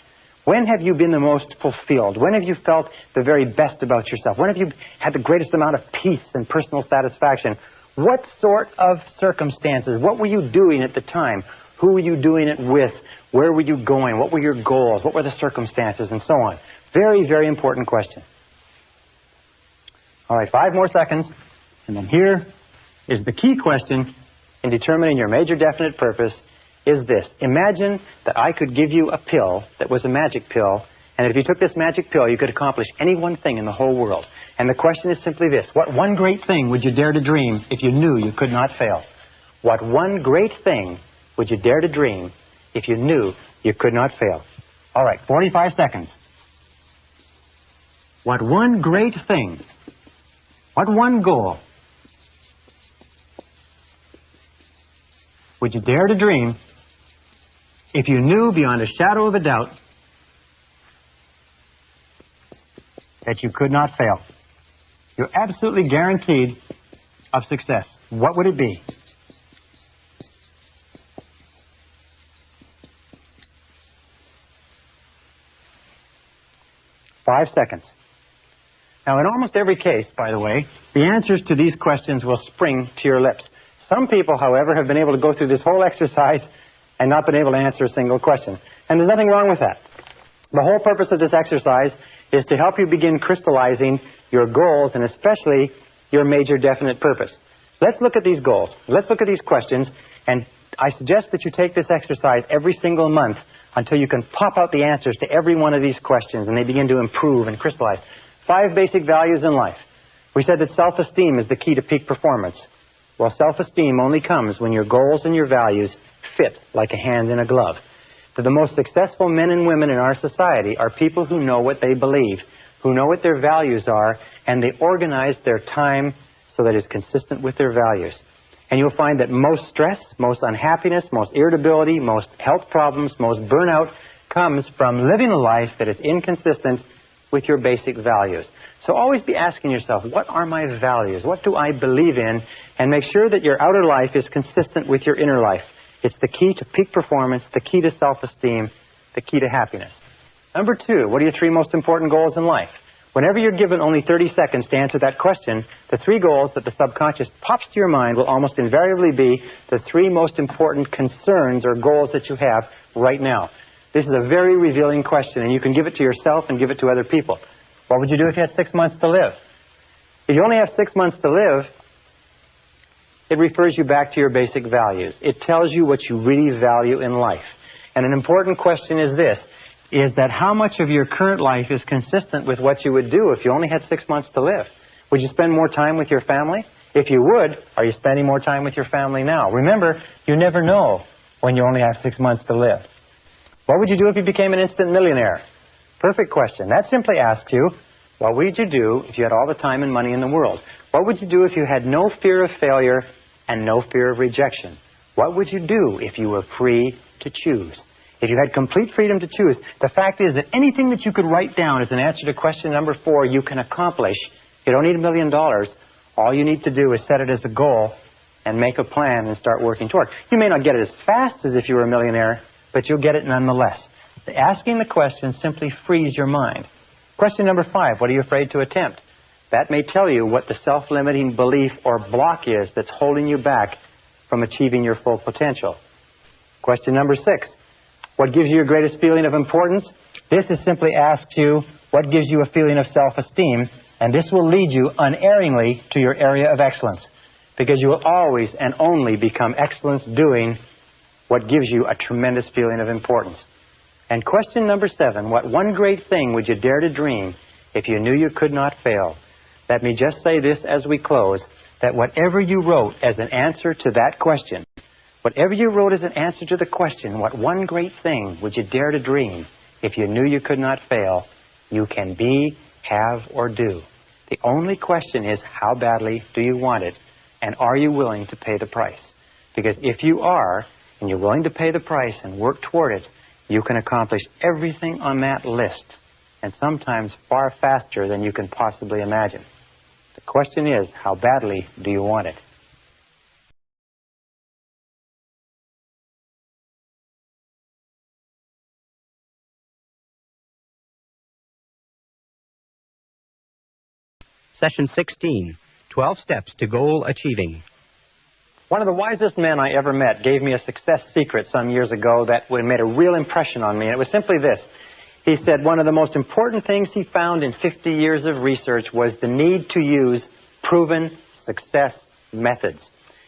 When have you been the most fulfilled? When have you felt the very best about yourself? When have you had the greatest amount of peace and personal satisfaction? What sort of circumstances? What were you doing at the time? Who were you doing it with? Where were you going? What were your goals? What were the circumstances? And so on. Very, very important question. All right, 5 more seconds. And then here is the key question in determining your major definite purpose is this. Imagine that I could give you a pill that was a magic pill, and if you took this magic pill, you could accomplish any one thing in the whole world. And the question is simply this. What one great thing would you dare to dream if you knew you could not fail? What one great thing would you dare to dream if you knew you could not fail? All right, 45 seconds. What one great thing, what one goal would you dare to dream if you knew beyond a shadow of a doubt that you could not fail? You're absolutely guaranteed of success. What would it be? Five seconds. Now, in almost every case, by the way, the answers to these questions will spring to your lips. Some people, however, have been able to go through this whole exercise and not been able to answer a single question. And there's nothing wrong with that. The whole purpose of this exercise is to help you begin crystallizing your goals and especially your major definite purpose. Let's look at these goals. Let's look at these questions, and I suggest that you take this exercise every single month until you can pop out the answers to every one of these questions and they begin to improve and crystallize. 5 basic values in life. We said that self-esteem is the key to peak performance. Well, self-esteem only comes when your goals and your values fit like a hand in a glove. So the most successful men and women in our society are people who know what they believe, who know what their values are, and they organize their time so that it's consistent with their values. And you'll find that most stress, most unhappiness, most irritability, most health problems, most burnout comes from living a life that is inconsistent with your basic values. So always be asking yourself, what are my values? What do I believe in? And make sure that your outer life is consistent with your inner life. It's the key to peak performance, the key to self-esteem, the key to happiness. Number 2, what are your 3 most important goals in life? Whenever you're given only 30 seconds to answer that question, the 3 goals that the subconscious pops to your mind will almost invariably be the 3 most important concerns or goals that you have right now. This is a very revealing question, and you can give it to yourself and give it to other people. What would you do if you had 6 months to live? If you only have 6 months to live, it refers you back to your basic values. It tells you what you really value in life. And an important question is this, is that how much of your current life is consistent with what you would do if you only had 6 months to live? Would you spend more time with your family? If you would, are you spending more time with your family now? Remember, you never know when you only have 6 months to live. What would you do if you became an instant millionaire? Perfect question. That simply asks you, what would you do if you had all the time and money in the world? What would you do if you had no fear of failure and no fear of rejection? What would you do if you were free to choose? If you had complete freedom to choose, the fact is that anything that you could write down as an answer to question number 4, you can accomplish. You don't need $1 million. All you need to do is set it as a goal and make a plan and start working toward it. You may not get it as fast as if you were a millionaire, but you'll get it nonetheless. Asking the question simply frees your mind. Question number 5, what are you afraid to attempt? That may tell you what the self-limiting belief or block is that's holding you back from achieving your full potential. Question number 6, what gives you your greatest feeling of importance? This is simply asks you what gives you a feeling of self-esteem, and this will lead you unerringly to your area of excellence, because you will always and only become excellence doing what gives you a tremendous feeling of importance. And question number 7, what one great thing would you dare to dream if you knew you could not fail? Let me just say this as we close, that whatever you wrote as an answer to that question, whatever you wrote as an answer to the question, what one great thing would you dare to dream if you knew you could not fail, you can be, have, or do. The only question is, how badly do you want it, and are you willing to pay the price? Because if you are, and you're willing to pay the price and work toward it, you can accomplish everything on that list, and sometimes far faster than you can possibly imagine. The question is, how badly do you want it? Session 16, 12 Steps to Goal Achieving. One of the wisest men I ever met gave me a success secret some years ago that made a real impression on me, and it was simply this. He said one of the most important things he found in 50 years of research was the need to use proven success methods.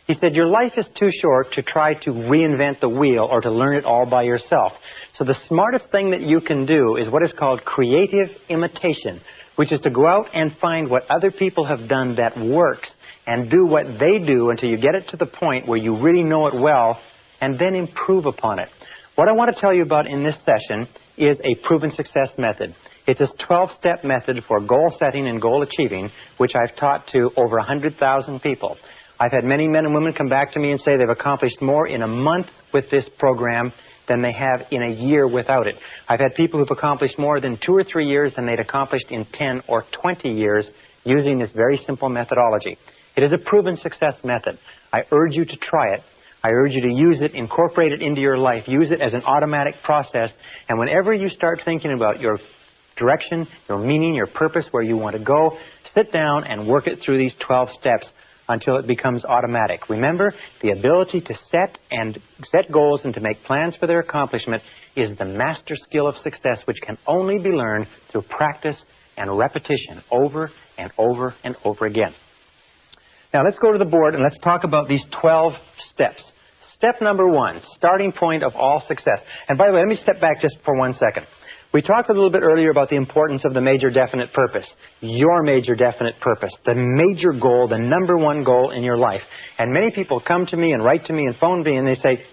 He said, your life is too short to try to reinvent the wheel or to learn it all by yourself. So the smartest thing that you can do is what is called creative imitation, which is to go out and find what other people have done that works and do what they do until you get it to the point where you really know it well and then improve upon it. What I want to tell you about in this session is a proven success method. It's a 12-step method for goal setting and goal achieving, which I've taught to over 100,000 people. I've had many men and women come back to me and say they've accomplished more in a month with this program than they have in a year without it. I've had people who've accomplished more than 2 or 3 years than they'd accomplished in 10 or 20 years using this very simple methodology. It is a proven success method. I urge you to try it. I urge you to use it, incorporate it into your life, use it as an automatic process, and whenever you start thinking about your direction, your meaning, your purpose, where you want to go, sit down and work it through these 12 steps until it becomes automatic. Remember, the ability to set goals and to make plans for their accomplishment is the master skill of success, which can only be learned through practice and repetition over and over and over again. Now let's go to the board and let's talk about these 12 steps. Step number 1, starting point of all success. And by the way, let me step back just for 1 second. We talked a little bit earlier about the importance of the major definite purpose. Your major definite purpose. The major goal, the number 1 goal in your life. And many people come to me and write to me and phone me and they say,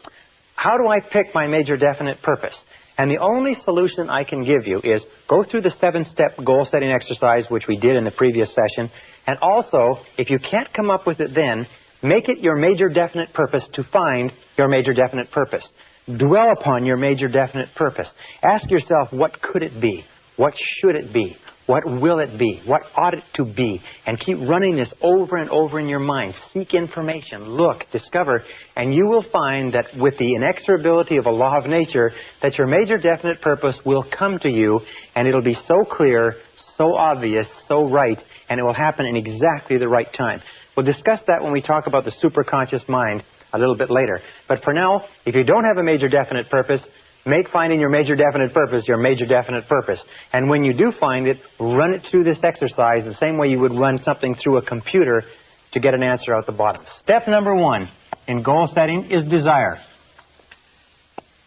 how do I pick my major definite purpose? And the only solution I can give you is go through the 7-step goal setting exercise, which we did in the previous session. And also, if you can't come up with it then, make it your major definite purpose to find your major definite purpose. Dwell upon your major definite purpose. Ask yourself, what could it be? What should it be? What will it be? What ought it to be? And keep running this over and over in your mind. Seek information, look, discover, and you will find that with the inexorability of a law of nature, that your major definite purpose will come to you, and it'll be so clear, so obvious, so right, and it will happen in exactly the right time. We'll discuss that when we talk about the superconscious mind a little bit later. But for now, if you don't have a major definite purpose, make finding your major definite purpose your major definite purpose. And when you do find it, run it through this exercise the same way you would run something through a computer to get an answer out the bottom. Step number 1 in goal setting is desire.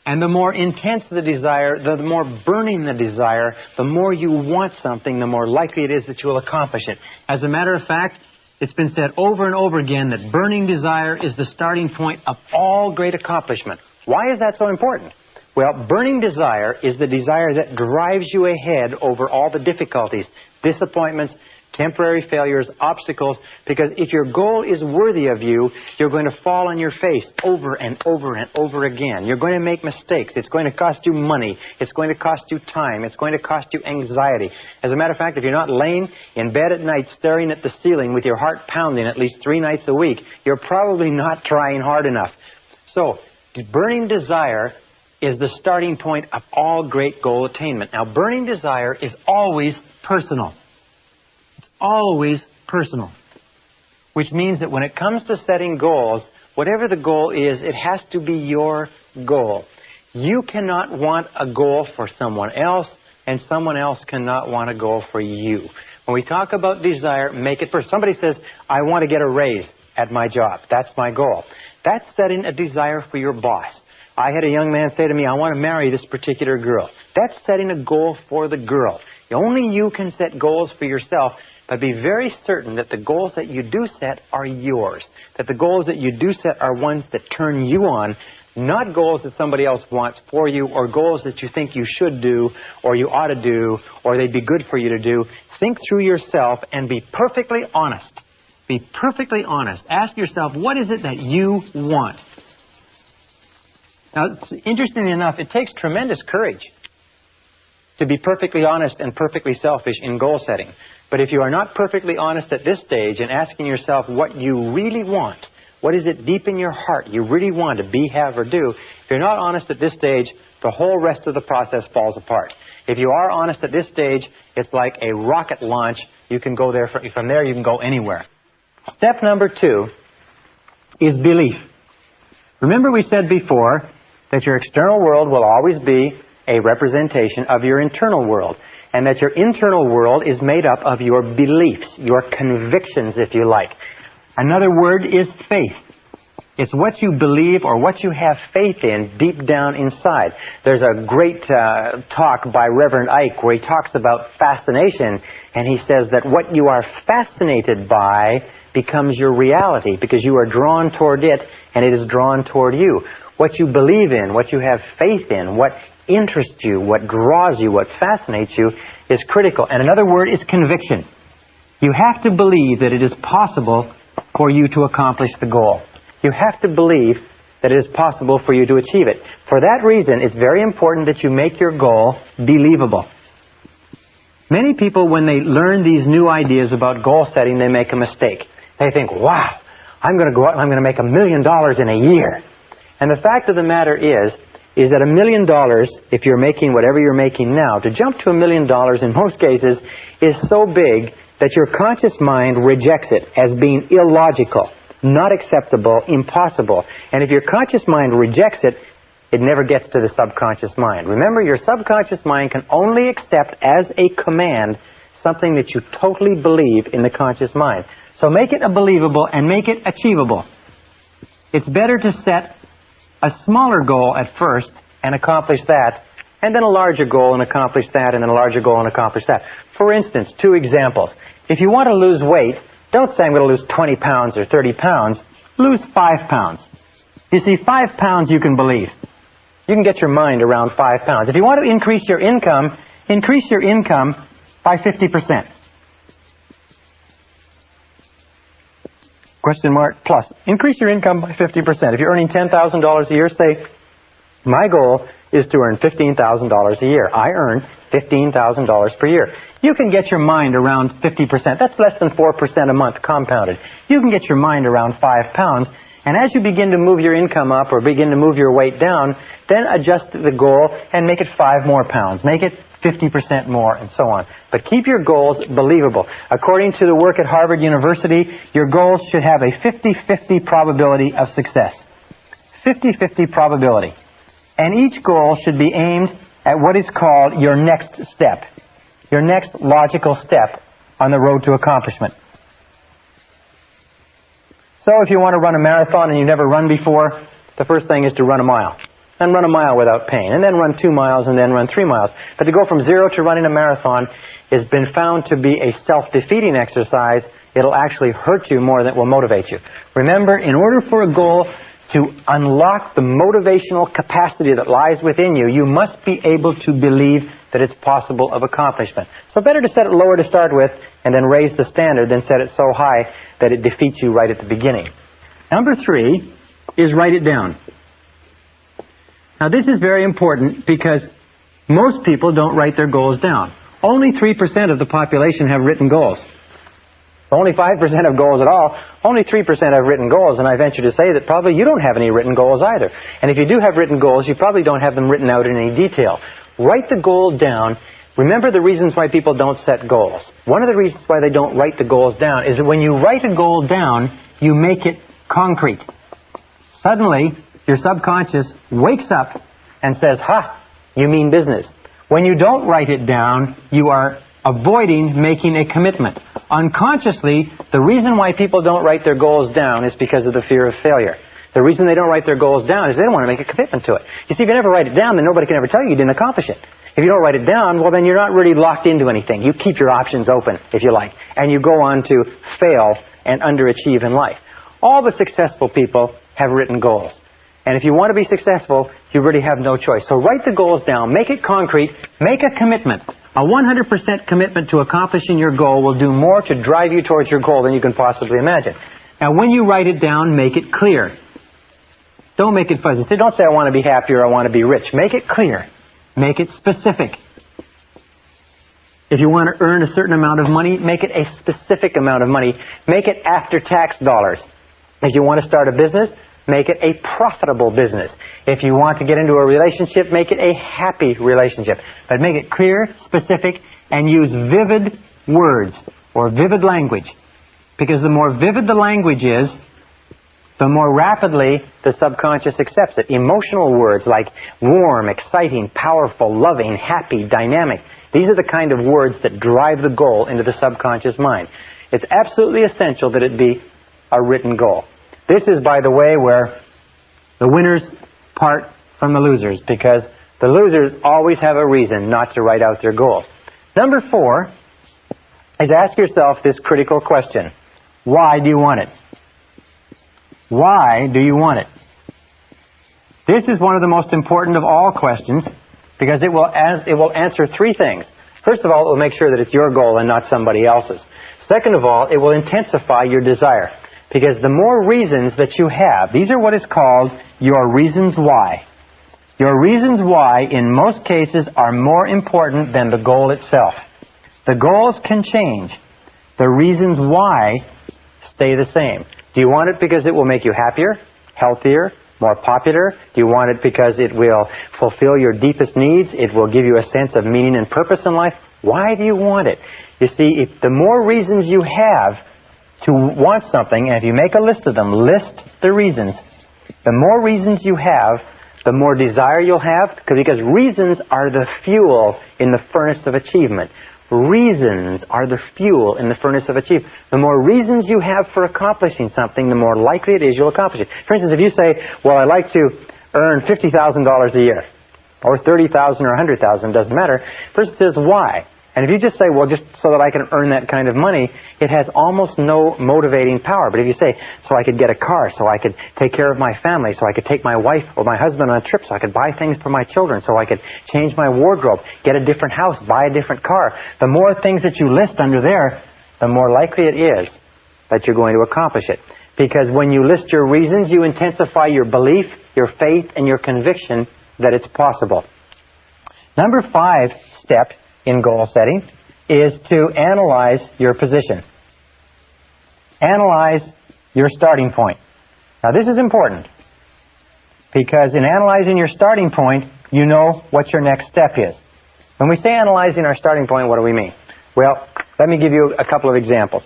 And the more intense the desire, the more burning the desire, the more you want something, the more likely it is that you will accomplish it. As a matter of fact, it's been said over and over again that burning desire is the starting point of all great accomplishment. Why is that so important? Well, burning desire is the desire that drives you ahead over all the difficulties, disappointments, temporary failures, obstacles, because if your goal is worthy of you, you're going to fall on your face over and over and over again. You're going to make mistakes. It's going to cost you money. It's going to cost you time. It's going to cost you anxiety. As a matter of fact, if you're not laying in bed at night staring at the ceiling with your heart pounding at least 3 nights a week, you're probably not trying hard enough. So, burning desire is the starting point of all great goal attainment. Now, burning desire is always personal. Always personal, which means that when it comes to setting goals, whatever the goal is, it has to be your goal. You cannot want a goal for someone else, and someone else cannot want a goal for you. When we talk about desire, make it personal. Somebody says, I want to get a raise at my job. That's my goal. That's setting a desire for your boss. I had a young man say to me, I want to marry this particular girl. That's setting a goal for the girl. Only you can set goals for yourself. But be very certain that the goals that you do set are yours. That the goals that you do set are ones that turn you on, not goals that somebody else wants for you, or goals that you think you should do, or you ought to do, or they'd be good for you to do. Think through yourself and be perfectly honest. Be perfectly honest. Ask yourself, what is it that you want? Now, interestingly enough, it takes tremendous courage to be perfectly honest and perfectly selfish in goal setting. But if you are not perfectly honest at this stage and asking yourself what you really want, what is it deep in your heart you really want to be, have, or do, if you're not honest at this stage, the whole rest of the process falls apart. If you are honest at this stage, it's like a rocket launch. You can go there, from there you can go anywhere. Step number 2 is belief. Remember we said before that your external world will always be a representation of your internal world, and that your internal world is made up of your beliefs, your convictions, if you like. Another word is faith. It's what you believe or what you have faith in deep down inside. There's a great talk by Reverend Ike where he talks about fascination, and he says that what you are fascinated by becomes your reality because you are drawn toward it and it is drawn toward you. What you believe in, what you have faith in, what interests you, what draws you, what fascinates you is critical. And another word is conviction. You have to believe that it is possible for you to accomplish the goal. You have to believe that it is possible for you to achieve it. For that reason, it's very important that you make your goal believable. Many people, when they learn these new ideas about goal setting, they make a mistake. They think, wow, I'm going to go out and I'm going to make $1 million in a year. And the fact of the matter is that $1 million, if you're making whatever you're making now, to jump to $1 million in most cases is so big that your conscious mind rejects it as being illogical, not acceptable, impossible. And if your conscious mind rejects it, it never gets to the subconscious mind. Remember, your subconscious mind can only accept as a command something that you totally believe in the conscious mind. So make it believable and make it achievable. It's better to set a smaller goal at first and accomplish that, and then a larger goal and accomplish that, and then a larger goal and accomplish that. For instance, 2 examples. If you want to lose weight, don't say I'm going to lose 20 pounds or 30 pounds. Lose 5 pounds. You see, 5 pounds you can believe. You can get your mind around 5 pounds. If you want to increase your income by 50%. Question mark plus. Increase your income by 50%. If you're earning $10,000 a year, say, my goal is to earn $15,000 a year. I earn $15,000 per year. You can get your mind around 50%. That's less than 4% a month compounded. You can get your mind around 5 pounds. And as you begin to move your income up or begin to move your weight down, then adjust the goal and make it 5 more pounds. Make it 50% more, and so on. But keep your goals believable. According to the work at Harvard University, your goals should have a 50-50 probability of success. 50-50 probability. And each goal should be aimed at what is called your next step. Your next logical step on the road to accomplishment. So if you want to run a marathon and you've never run before, the first thing is to run a mile. Then run a mile without pain. And then run 2 miles and then run 3 miles. But to go from 0 to running a marathon has been found to be a self-defeating exercise. It'll actually hurt you more than it will motivate you. Remember, in order for a goal to unlock the motivational capacity that lies within you, you must be able to believe that it's possible of accomplishment. So better to set it lower to start with and then raise the standard than set it so high that it defeats you right at the beginning. Number 3 is write it down. Now this is very important because most people don't write their goals down. Only 3% of the population have written goals. Only 5% have goals at all. Only 3% have written goals, and I venture to say that probably you don't have any written goals either. And if you do have written goals, you probably don't have them written out in any detail. Write the goal down. Remember the reasons why people don't set goals. One of the reasons why they don't write the goals down is that when you write a goal down, you make it concrete. Suddenly, your subconscious wakes up and says, ha, you mean business. When you don't write it down, you are avoiding making a commitment. Unconsciously, the reason why people don't write their goals down is because of the fear of failure. The reason they don't write their goals down is they don't want to make a commitment to it. You see, if you never write it down, then nobody can ever tell you didn't accomplish it. If you don't write it down, well, then you're not really locked into anything. You keep your options open, if you like, and you go on to fail and underachieve in life. All the successful people have written goals. And if you want to be successful, you really have no choice. So write the goals down, make it concrete, make a commitment. A 100% commitment to accomplishing your goal will do more to drive you towards your goal than you can possibly imagine. Now, when you write it down, make it clear. Don't make it fuzzy. Don't say, I want to be happy or I want to be rich. Make it clear. Make it specific. If you want to earn a certain amount of money, make it a specific amount of money. Make it after-tax dollars. If you want to start a business, make it a profitable business. If you want to get into a relationship, make it a happy relationship. But make it clear, specific, and use vivid words or vivid language. Because the more vivid the language is, the more rapidly the subconscious accepts it. Emotional words like warm, exciting, powerful, loving, happy, dynamic. These are the kind of words that drive the goal into the subconscious mind. It's absolutely essential that it be a written goal. This is, by the way, where the winners part from the losers, because the losers always have a reason not to write out their goals. Number 4 is ask yourself this critical question. Why do you want it? Why do you want it? This is one of the most important of all questions because it will answer 3 things. First of all, it will make sure that it's your goal and not somebody else's. Second of all, it will intensify your desire because the more reasons that you have, these are what is called your reasons why. Your reasons why, in most cases, are more important than the goal itself. The goals can change. The reasons why stay the same. Do you want it because it will make you happier, healthier, more popular? Do you want it because it will fulfill your deepest needs? It will give you a sense of meaning and purpose in life? Why do you want it? You see, the more reasons you have to want something, and if you make a list of them, list the reasons. The more reasons you have, the more desire you'll have, because reasons are the fuel in the furnace of achievement. Reasons are the fuel in the furnace of achievement. The more reasons you have for accomplishing something, the more likely it is you'll accomplish it. For instance, if you say, well, I'd like to earn $50,000 a year, or $30,000 or $100,000, doesn't matter. The person says, why? And if you just say, well, just so that I can earn that kind of money, it has almost no motivating power. But if you say, so I could get a car, so I could take care of my family, so I could take my wife or my husband on a trip, so I could buy things for my children, so I could change my wardrobe, get a different house, buy a different car. The more things that you list under there, the more likely it is that you're going to accomplish it. Because when you list your reasons, you intensify your belief, your faith, and your conviction that it's possible. Number 5 step in goal setting is to analyze your position. Analyze your starting point. Now this is important because in analyzing your starting point, you know what your next step is. When we say analyzing our starting point, what do we mean? Well, let me give you a couple of examples.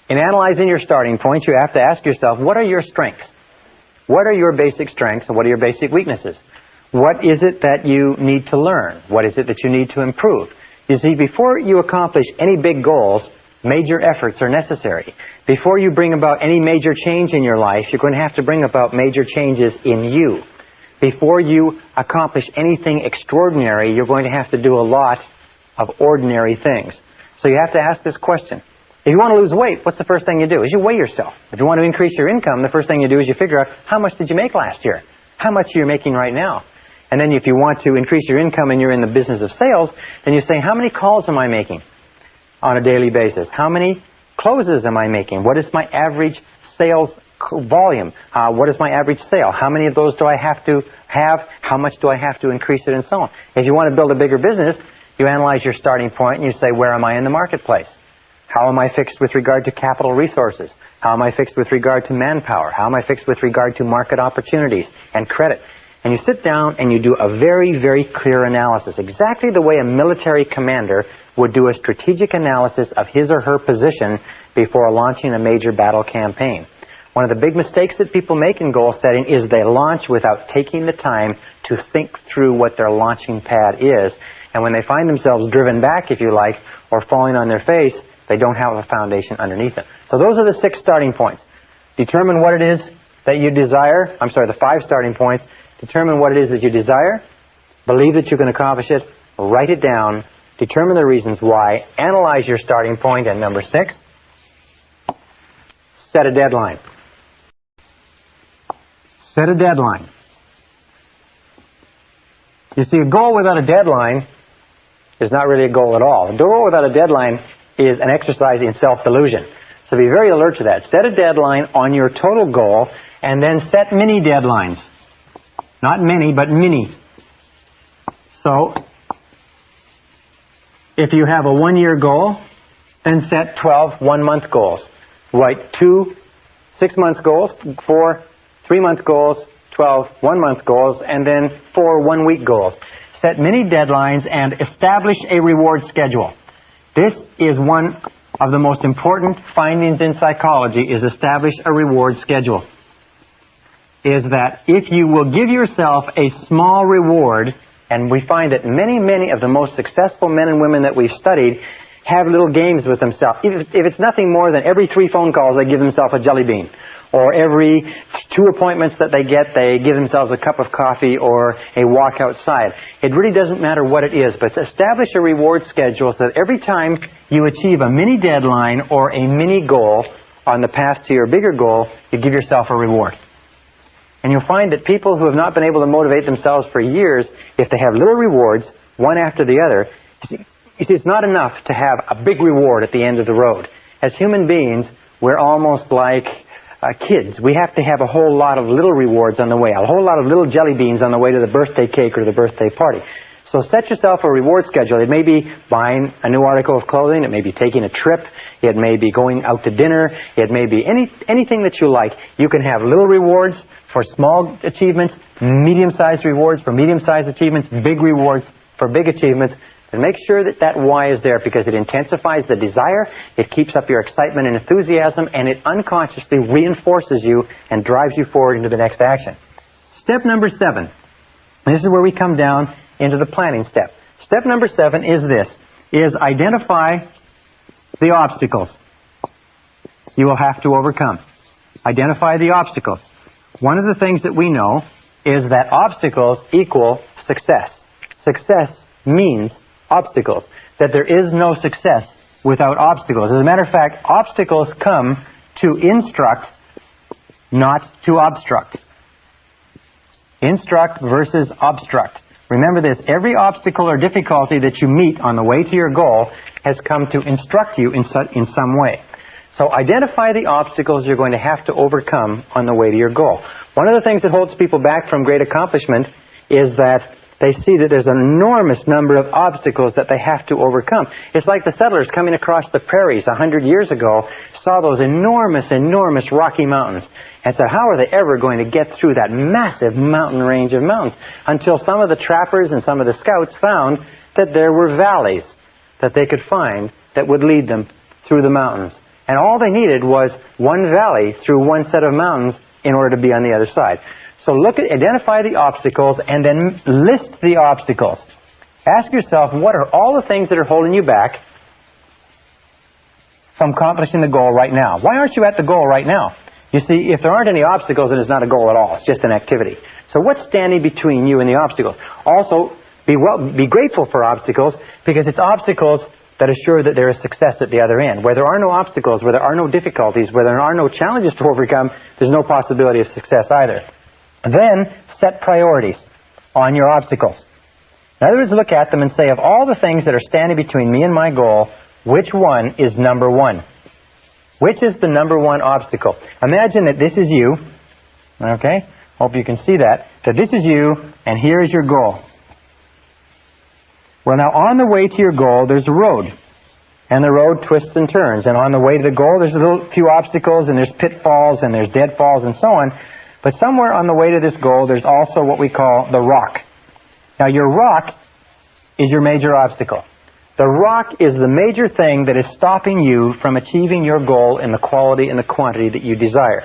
In analyzing your starting point, you have to ask yourself, what are your strengths? What are your basic strengths and what are your basic weaknesses? What is it that you need to learn? What is it that you need to improve? You see, before you accomplish any big goals, major efforts are necessary. Before you bring about any major change in your life, you're going to have to bring about major changes in you. Before you accomplish anything extraordinary, you're going to have to do a lot of ordinary things. So you have to ask this question. If you want to lose weight, what's the first thing you do? Is you weigh yourself. If you want to increase your income, the first thing you do is you figure out how much did you make last year? How much are you making right now? And then if you want to increase your income and you're in the business of sales, then you say, how many calls am I making on a daily basis? How many closes am I making? What is my average sales volume? What is my average sale? How many of those do I have to have? How much do I have to increase it, and so on? If you want to build a bigger business, you analyze your starting point and you say, where am I in the marketplace? How am I fixed with regard to capital resources? How am I fixed with regard to manpower? How am I fixed with regard to market opportunities and credit? And you sit down and you do a very, very clear analysis, exactly the way a military commander would do a strategic analysis of his or her position before launching a major battle campaign. One of the big mistakes that people make in goal setting is they launch without taking the time to think through what their launching pad is. And when they find themselves driven back, if you like, or falling on their face, they don't have a foundation underneath it. So those are the 6 starting points. Determine what it is that you desire. The 5 starting points. Determine what it is that you desire. Believe that you can accomplish it. Write it down. Determine the reasons why. Analyze your starting point. And number 6, set a deadline. Set a deadline. You see, a goal without a deadline is not really a goal at all. A goal without a deadline is an exercise in self-delusion. So be very alert to that. Set a deadline on your total goal and then set mini deadlines. Not many, but mini. So, if you have a 1-year goal, then set 12 one-month goals. Write 2 6-month goals, 4 3-month goals, 12 one-month goals, and then 4 one-week goals. Set mini deadlines and establish a reward schedule. This is one of the most important findings in psychology is establish a reward schedule. Is that if you will give yourself a small reward, and we find that many of the most successful men and women that we've studied have little games with themselves. If it's nothing more than every 3 phone calls they give themselves a jelly bean, or every 2 appointments that they get they give themselves a cup of coffee or a walk outside. It really doesn't matter what it is, but establish a reward schedule so that every time you achieve a mini deadline or a mini goal on the path to your bigger goal, you give yourself a reward. And you'll find that people who have not been able to motivate themselves for years, if they have little rewards, one after the other, it's not enough to have a big reward at the end of the road. As human beings, we're almost like kids. We have to have a whole lot of little rewards on the way, a whole lot of little jelly beans on the way to the birthday cake or the birthday party. So set yourself a reward schedule. It may be buying a new article of clothing. It may be taking a trip. It may be going out to dinner. It may be anything that you like. You can have little rewards for small achievements, medium-sized rewards for medium-sized achievements, big rewards for big achievements. And make sure that that why is there, because it intensifies the desire, it keeps up your excitement and enthusiasm, and it unconsciously reinforces you and drives you forward into the next action. Step number 7. And this is where we come down into the planning step. Step number 7 is this, is identify the obstacles you will have to overcome. Identify the obstacles. One of the things that we know is that obstacles equal success. Success means obstacles. That there is no success without obstacles. As a matter of fact, obstacles come to instruct, not to obstruct. Instruct versus obstruct. Remember this, every obstacle or difficulty that you meet on the way to your goal has come to instruct you in some way. So identify the obstacles you're going to have to overcome on the way to your goal. One of the things that holds people back from great accomplishment is that they see that there's an enormous number of obstacles that they have to overcome. It's like the settlers coming across the prairies 100 years ago saw those enormous Rocky Mountains and said, how are they ever going to get through that massive mountain range of mountains? Until some of the trappers and some of the scouts found that there were valleys that they could find that would lead them through the mountains. And all they needed was one valley through one set of mountains in order to be on the other side. So identify the obstacles and then list the obstacles. Ask yourself, what are all the things that are holding you back from accomplishing the goal right now? Why aren't you at the goal right now? You see, if there aren't any obstacles, then it's not a goal at all. It's just an activity. So what's standing between you and the obstacles? Also, be grateful for obstacles, because it's obstacles that assure that there is success at the other end. Where there are no obstacles, where there are no difficulties, where there are no challenges to overcome, there's no possibility of success either. Then, set priorities on your obstacles. In other words, look at them and say, of all the things that are standing between me and my goal, which one is number 1? Which is the number 1 obstacle? Imagine that this is you, okay? Hope you can see that this is you, and here is your goal. Well, now, on the way to your goal, there's a road. And the road twists and turns. And on the way to the goal, there's a few obstacles, and there's pitfalls, and there's deadfalls, and so on. But somewhere on the way to this goal, there's also what we call the rock. Now, your rock is your major obstacle. The rock is the major thing that is stopping you from achieving your goal in the quality and the quantity that you desire.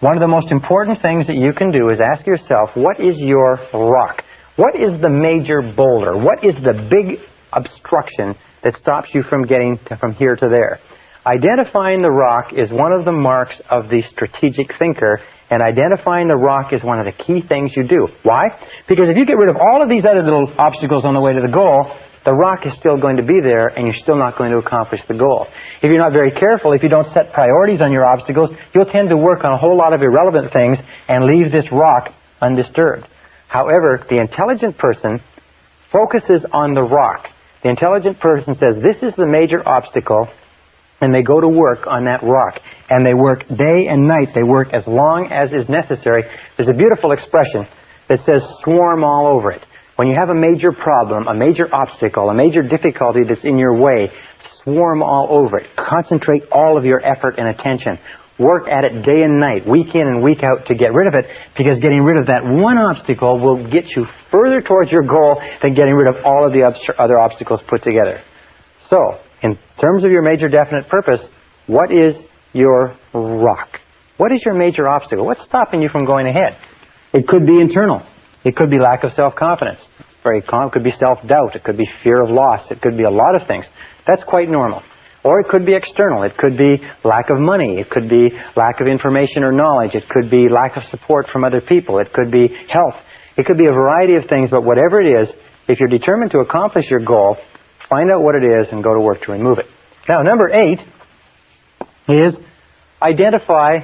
One of the most important things that you can do is ask yourself, what is your rock? What is the major boulder? What is the big obstruction that stops you from getting from here to there? Identifying the rock is one of the marks of the strategic thinker, and identifying the rock is one of the key things you do. Why? Because if you get rid of all of these other little obstacles on the way to the goal, the rock is still going to be there, and you're still not going to accomplish the goal. If you're not very careful, if you don't set priorities on your obstacles, you'll tend to work on a whole lot of irrelevant things and leave this rock undisturbed. However, the intelligent person focuses on the rock. The intelligent person says, this is the major obstacle, and they go to work on that rock. And they work day and night. They work as long as is necessary. There's a beautiful expression that says, swarm all over it. When you have a major problem, a major obstacle, a major difficulty that's in your way, swarm all over it. Concentrate all of your effort and attention. Work at it day and night, week in and week out, to get rid of it, because getting rid of that one obstacle will get you further towards your goal than getting rid of all of the other obstacles put together. So, in terms of your major definite purpose, what is your rock? What is your major obstacle? What's stopping you from going ahead? It could be internal. It could be lack of self-confidence. It could be self-doubt. It could be fear of loss. It could be a lot of things. That's quite normal. Or it could be external. It could be lack of money. It could be lack of information or knowledge. It could be lack of support from other people. It could be health. It could be a variety of things, but whatever it is, if you're determined to accomplish your goal, find out what it is and go to work to remove it. Now, number 8 is identify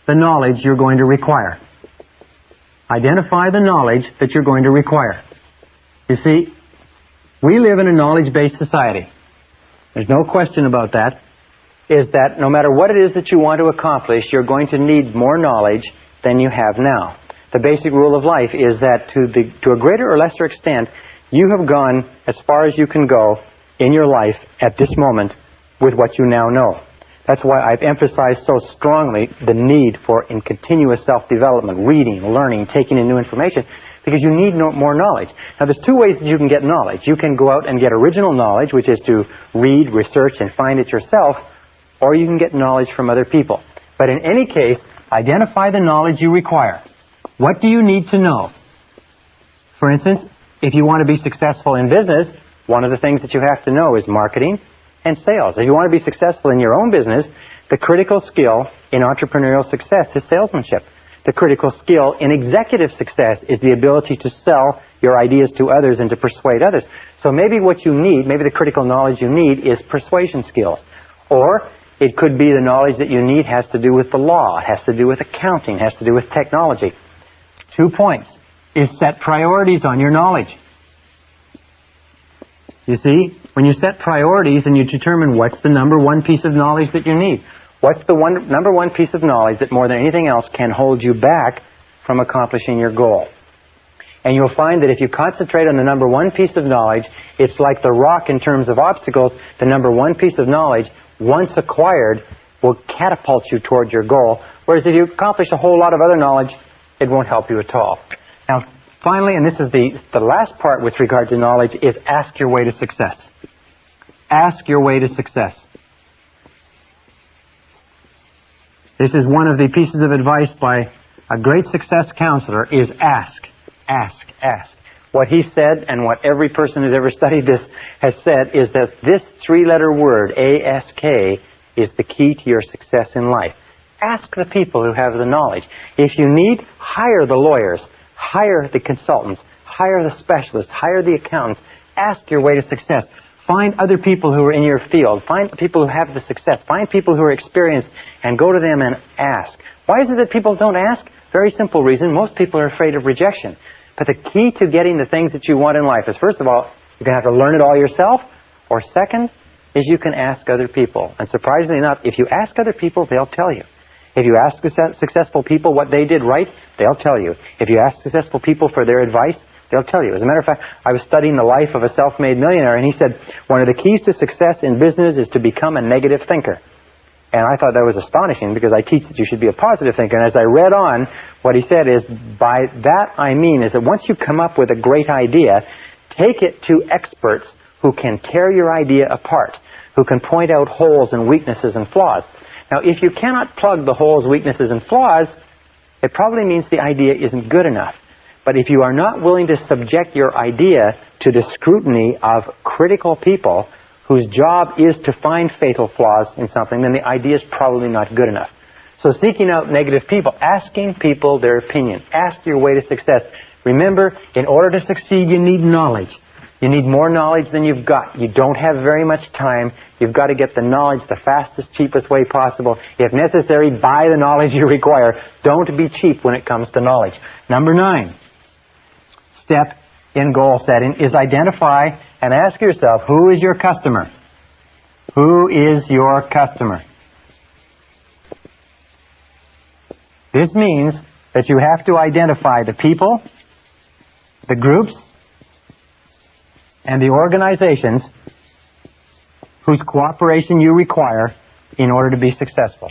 the knowledge you're going to require. Identify the knowledge that you're going to require. You see, we live in a knowledge-based society. There's no question about that. Is that no matter what it is that you want to accomplish, you're going to need more knowledge than you have now. The basic rule of life is that to a greater or lesser extent, you have gone as far as you can go in your life at this moment with what you now know. That's why I've emphasized so strongly the need for in continuous self-development, reading, learning, taking in new information, because you need more knowledge. Now, there's 2 ways that you can get knowledge. You can go out and get original knowledge, which is to read, research, and find it yourself, or you can get knowledge from other people. But in any case, identify the knowledge you require. What do you need to know? For instance, if you want to be successful in business, one of the things that you have to know is marketing and sales. If you want to be successful in your own business, the critical skill in entrepreneurial success is salesmanship. The critical skill in executive success is the ability to sell your ideas to others and to persuade others. So maybe what you need, maybe the critical knowledge you need is persuasion skills. Or it could be the knowledge that you need has to do with the law, has to do with accounting, has to do with technology. 2 points is set priorities on your knowledge. You see, when you set priorities and you determine what's the number 1 piece of knowledge that you need, what's the number 1 piece of knowledge that more than anything else can hold you back from accomplishing your goal? And you'll find that if you concentrate on the number 1 piece of knowledge, it's like the rock in terms of obstacles. The number 1 piece of knowledge, once acquired, will catapult you toward your goal. Whereas if you accomplish a whole lot of other knowledge, it won't help you at all. Now, finally, and this is the last part with regard to knowledge, is ask your way to success. Ask your way to success. This is one of the pieces of advice by a great success counselor is ask, ask, ask. What he said, and what every person who's ever studied this has said, is that this 3-letter word, ASK, is the key to your success in life. Ask the people who have the knowledge. If you need, hire the lawyers, hire the consultants, hire the specialists, hire the accountants. Ask your way to success. Find other people who are in your field. Find people who have the success. Find people who are experienced and go to them and ask. Why is it that people don't ask? Very simple reason. Most people are afraid of rejection. But the key to getting the things that you want in life is, first of all, you're going to have to learn it all yourself. Or second, is you can ask other people. And surprisingly enough, if you ask other people, they'll tell you. If you ask successful people what they did right, they'll tell you. If you ask successful people for their advice, they'll tell you. As a matter of fact, I was studying the life of a self-made millionaire, and he said, one of the keys to success in business is to become a negative thinker. And I thought that was astonishing, because I teach that you should be a positive thinker. And as I read on, what he said is, by that I mean is that once you come up with a great idea, take it to experts who can tear your idea apart, who can point out holes and weaknesses and flaws. Now, if you cannot plug the holes, weaknesses, and flaws, it probably means the idea isn't good enough. But if you are not willing to subject your idea to the scrutiny of critical people whose job is to find fatal flaws in something, then the idea is probably not good enough. So seeking out negative people, asking people their opinion, ask your way to success. Remember, in order to succeed, you need knowledge. You need more knowledge than you've got. You don't have very much time. You've got to get the knowledge the fastest, cheapest way possible. If necessary, buy the knowledge you require. Don't be cheap when it comes to knowledge. Number 9 step in goal setting is identify and ask yourself, who is your customer? Who is your customer? This means that you have to identify the people, the groups, and the organizations whose cooperation you require in order to be successful.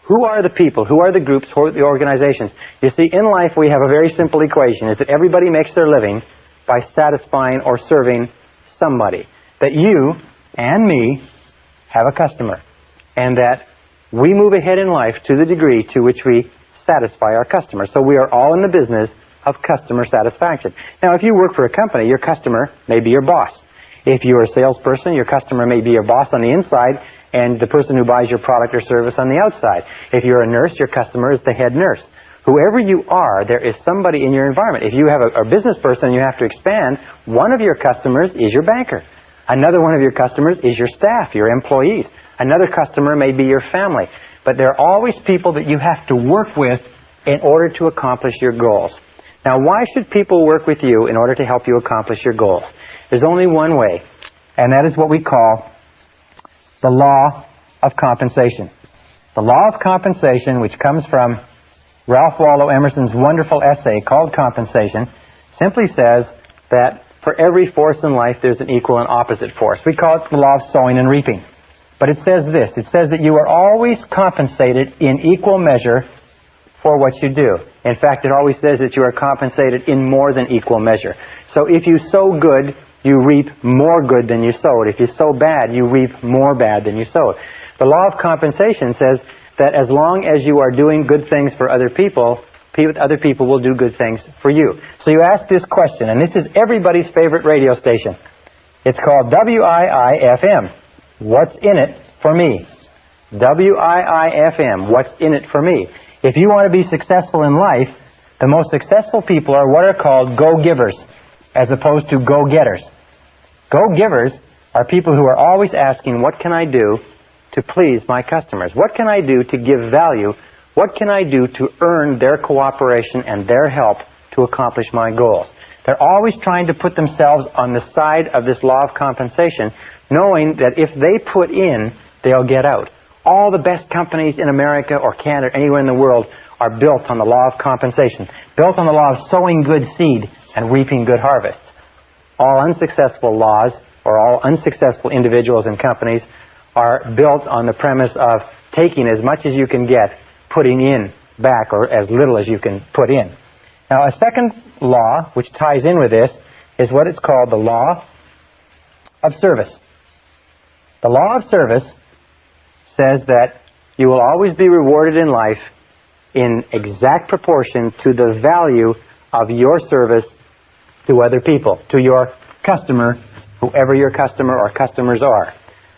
Who are the people? Who are the groups? Who are the organizations? You see, in life we have a very simple equation, is that everybody makes their living by satisfying or serving somebody. That you and me have a customer, and that we move ahead in life to the degree to which we satisfy our customer. So we are all in the business of customer satisfaction. Now, if you work for a company, your customer may be your boss. If you're a salesperson, your customer may be your boss on the inside and the person who buys your product or service on the outside. If you're a nurse, your customer is the head nurse. Whoever you are, there is somebody in your environment. If you have a business person and you have to expand, one of your customers is your banker. Another one of your customers is your staff, your employees. Another customer may be your family. But there are always people that you have to work with in order to accomplish your goals. Now, why should people work with you in order to help you accomplish your goals? There's only one way, and that is what we call the law of compensation. The law of compensation, which comes from Ralph Waldo Emerson's wonderful essay called Compensation, simply says that for every force in life, there's an equal and opposite force. We call it the law of sowing and reaping. But it says this. It says that you are always compensated in equal measure for what you do. In fact, it always says that you are compensated in more than equal measure. So if you sow good, you reap more good than you sowed. If you sow bad, you reap more bad than you sowed. The law of compensation says that as long as you are doing good things for other people will do good things for you. So you ask this question, and this is everybody's favorite radio station. It's called WIIFM. What's in it for me? WIIFM. What's in it for me? If you want to be successful in life, the most successful people are what are called go-givers, as opposed to go-getters. Go-givers are people who are always asking, what can I do to please my customers? What can I do to give value? What can I do to earn their cooperation and their help to accomplish my goals? They're always trying to put themselves on the side of this law of compensation, knowing that if they put in, they'll get out. All the best companies in America or Canada, anywhere in the world, are built on the law of compensation, built on the law of sowing good seed and reaping good harvests. All unsuccessful laws, or all unsuccessful individuals and companies, are built on the premise of taking as much as you can get, putting in back, or as little as you can put in. Now, a second law, which ties in with this, is what it's called the law of service. The law of service says that you will always be rewarded in life in exact proportion to the value of your service to other people, to your customer, whoever your customer or customers are.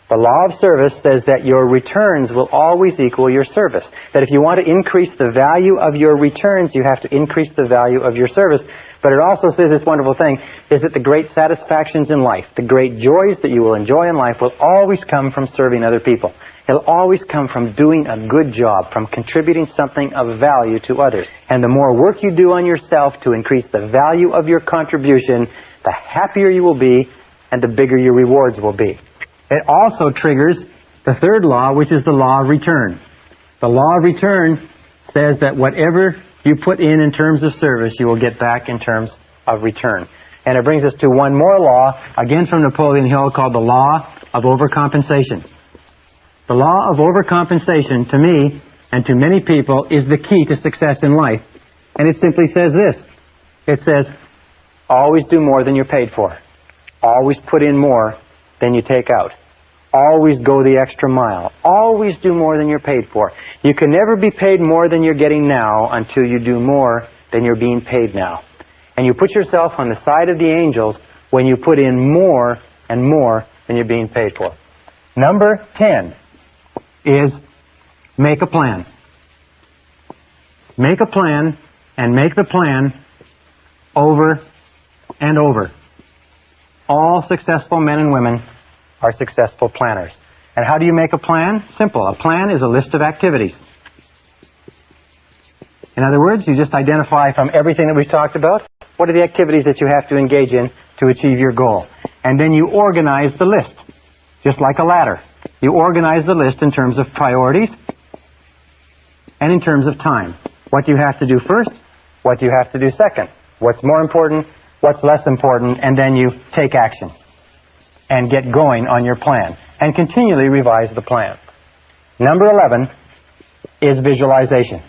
The law of service says that your returns will always equal your service. That if you want to increase the value of your returns, you have to increase the value of your service. But it also says this wonderful thing, is that the great satisfactions in life, the great joys that you will enjoy in life will always come from serving other people. It'll always come from doing a good job, from contributing something of value to others. And the more work you do on yourself to increase the value of your contribution, the happier you will be and the bigger your rewards will be. It also triggers the third law, which is the law of return. The law of return says that whatever you put in terms of service, you will get back in terms of return. And it brings us to one more law, again from Napoleon Hill, called the law of overcompensation. The law of overcompensation, to me and to many people, is the key to success in life. And it simply says this. It says, always do more than you're paid for. Always put in more than you take out. Always go the extra mile. Always do more than you're paid for. You can never be paid more than you're getting now until you do more than you're being paid now. And you put yourself on the side of the angels when you put in more and more than you're being paid for. Number 10 is make a plan. Make a plan, and make the plan over and over. All successful men and women are successful planners. And how do you make a plan? Simple. A plan is a list of activities. In other words, you just identify from everything that we've talked about, what are the activities that you have to engage in to achieve your goal. And then you organize the list, just like a ladder. You organize the list in terms of priorities and in terms of time. What do you have to do first? What do you have to do second? What's more important? What's less important? And then you take action and get going on your plan and continually revise the plan. Number 11 is visualization.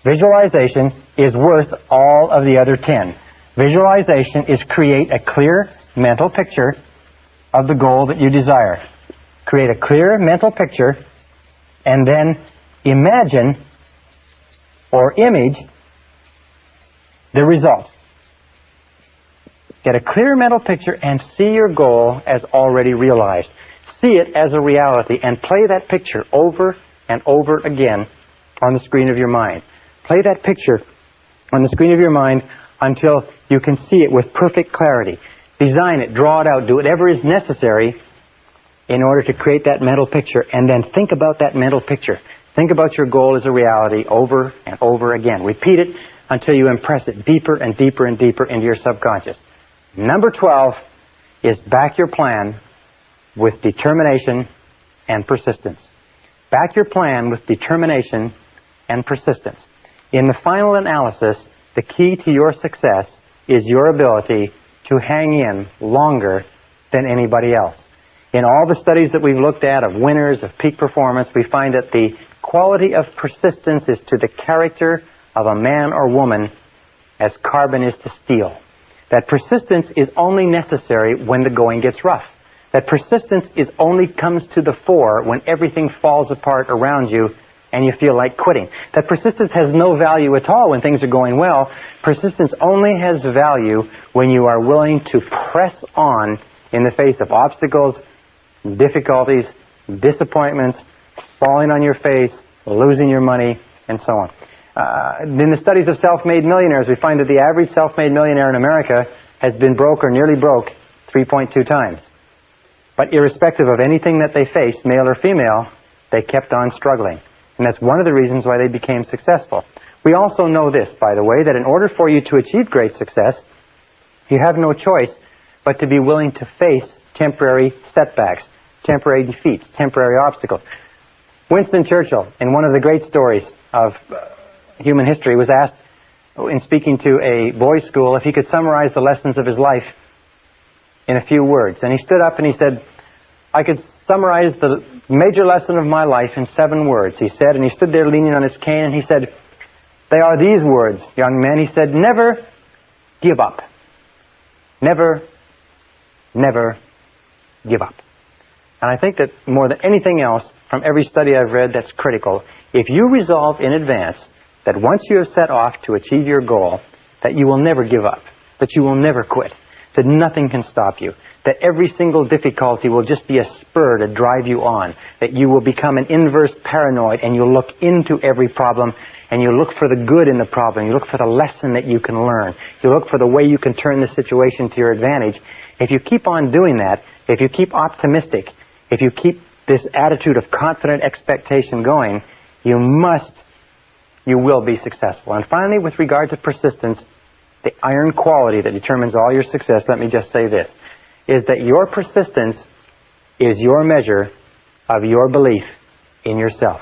Visualization is worth all of the other 10. Visualization is create a clear mental picture of the goal that you desire. Create a clear mental picture and then imagine or image the results. Get a clear mental picture and see your goal as already realized. See it as a reality and play that picture over and over again on the screen of your mind. Play that picture on the screen of your mind until you can see it with perfect clarity. Design it, draw it out, do whatever is necessary in order to create that mental picture, and then think about that mental picture. Think about your goal as a reality over and over again. Repeat it until you impress it deeper and deeper and deeper into your subconscious. Number 12 is back your plan with determination and persistence. Back your plan with determination and persistence. In the final analysis, the key to your success is your ability to hang in longer than anybody else. In all the studies that we've looked at of winners, of peak performance, we find that the quality of persistence is to the character of a man or woman as carbon is to steel. That persistence is only necessary when the going gets rough. That persistence only comes to the fore when everything falls apart around you and you feel like quitting. That persistence has no value at all when things are going well. Persistence only has value when you are willing to press on in the face of obstacles, difficulties, disappointments, falling on your face, losing your money, and so on. In the studies of self-made millionaires, we find that the average self-made millionaire in America has been broke or nearly broke 3.2 times. But irrespective of anything that they faced, male or female, they kept on struggling. And that's one of the reasons why they became successful. We also know this, by the way, that in order for you to achieve great success, you have no choice but to be willing to face temporary setbacks, temporary defeats, temporary obstacles. Winston Churchill, in one of the great stories of human history, was asked, in speaking to a boys' school, if he could summarize the lessons of his life in a few words. And he stood up and he said, I could summarize the major lesson of my life in 7 words, he said. And he stood there leaning on his cane and he said, they are these words, young man. He said, never give up. Never, never give up. And I think that more than anything else, from every study I've read, that's critical. If you resolve in advance that once you have set off to achieve your goal, that you will never give up, that you will never quit, that nothing can stop you, that every single difficulty will just be a spur to drive you on, that you will become an inverse paranoid and you'll look into every problem and you look for the good in the problem, you look for the lesson that you can learn, you look for the way you can turn the situation to your advantage. If you keep on doing that, if you keep optimistic, if you keep this attitude of confident expectation going, you will be successful. And finally, with regard to persistence, the iron quality that determines all your success, let me just say this, is that your persistence is your measure of your belief in yourself.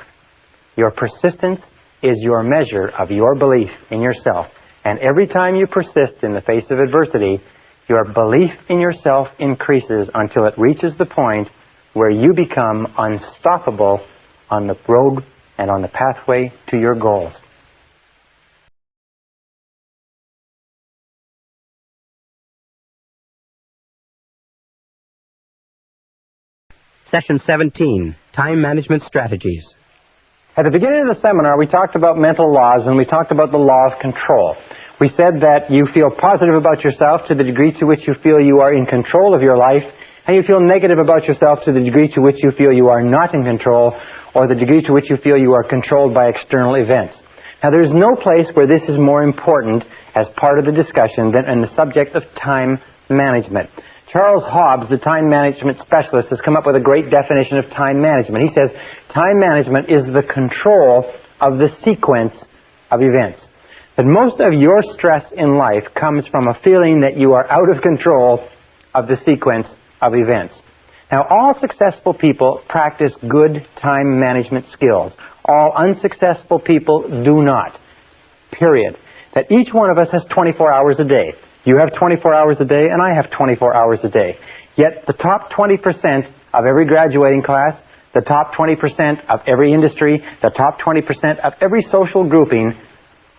Your persistence is your measure of your belief in yourself. And every time you persist in the face of adversity, your belief in yourself increases until it reaches the point where you become unstoppable on the road and on the pathway to your goals. Session 17, Time Management Strategies. At the beginning of the seminar, we talked about mental laws and we talked about the law of control. We said that you feel positive about yourself to the degree to which you feel you are in control of your life, and you feel negative about yourself to the degree to which you feel you are not in control, or the degree to which you feel you are controlled by external events. Now, there is no place where this is more important as part of the discussion than in the subject of time management. Charles Hobbs, the time management specialist, has come up with a great definition of time management. He says, time management is the control of the sequence of events. That most of your stress in life comes from a feeling that you are out of control of the sequence of events. Now, all successful people practice good time management skills. All unsuccessful people do not. Period. That each one of us has 24 hours a day. You have 24 hours a day, and I have 24 hours a day. Yet the top 20% of every graduating class, the top 20% of every industry, the top 20% of every social grouping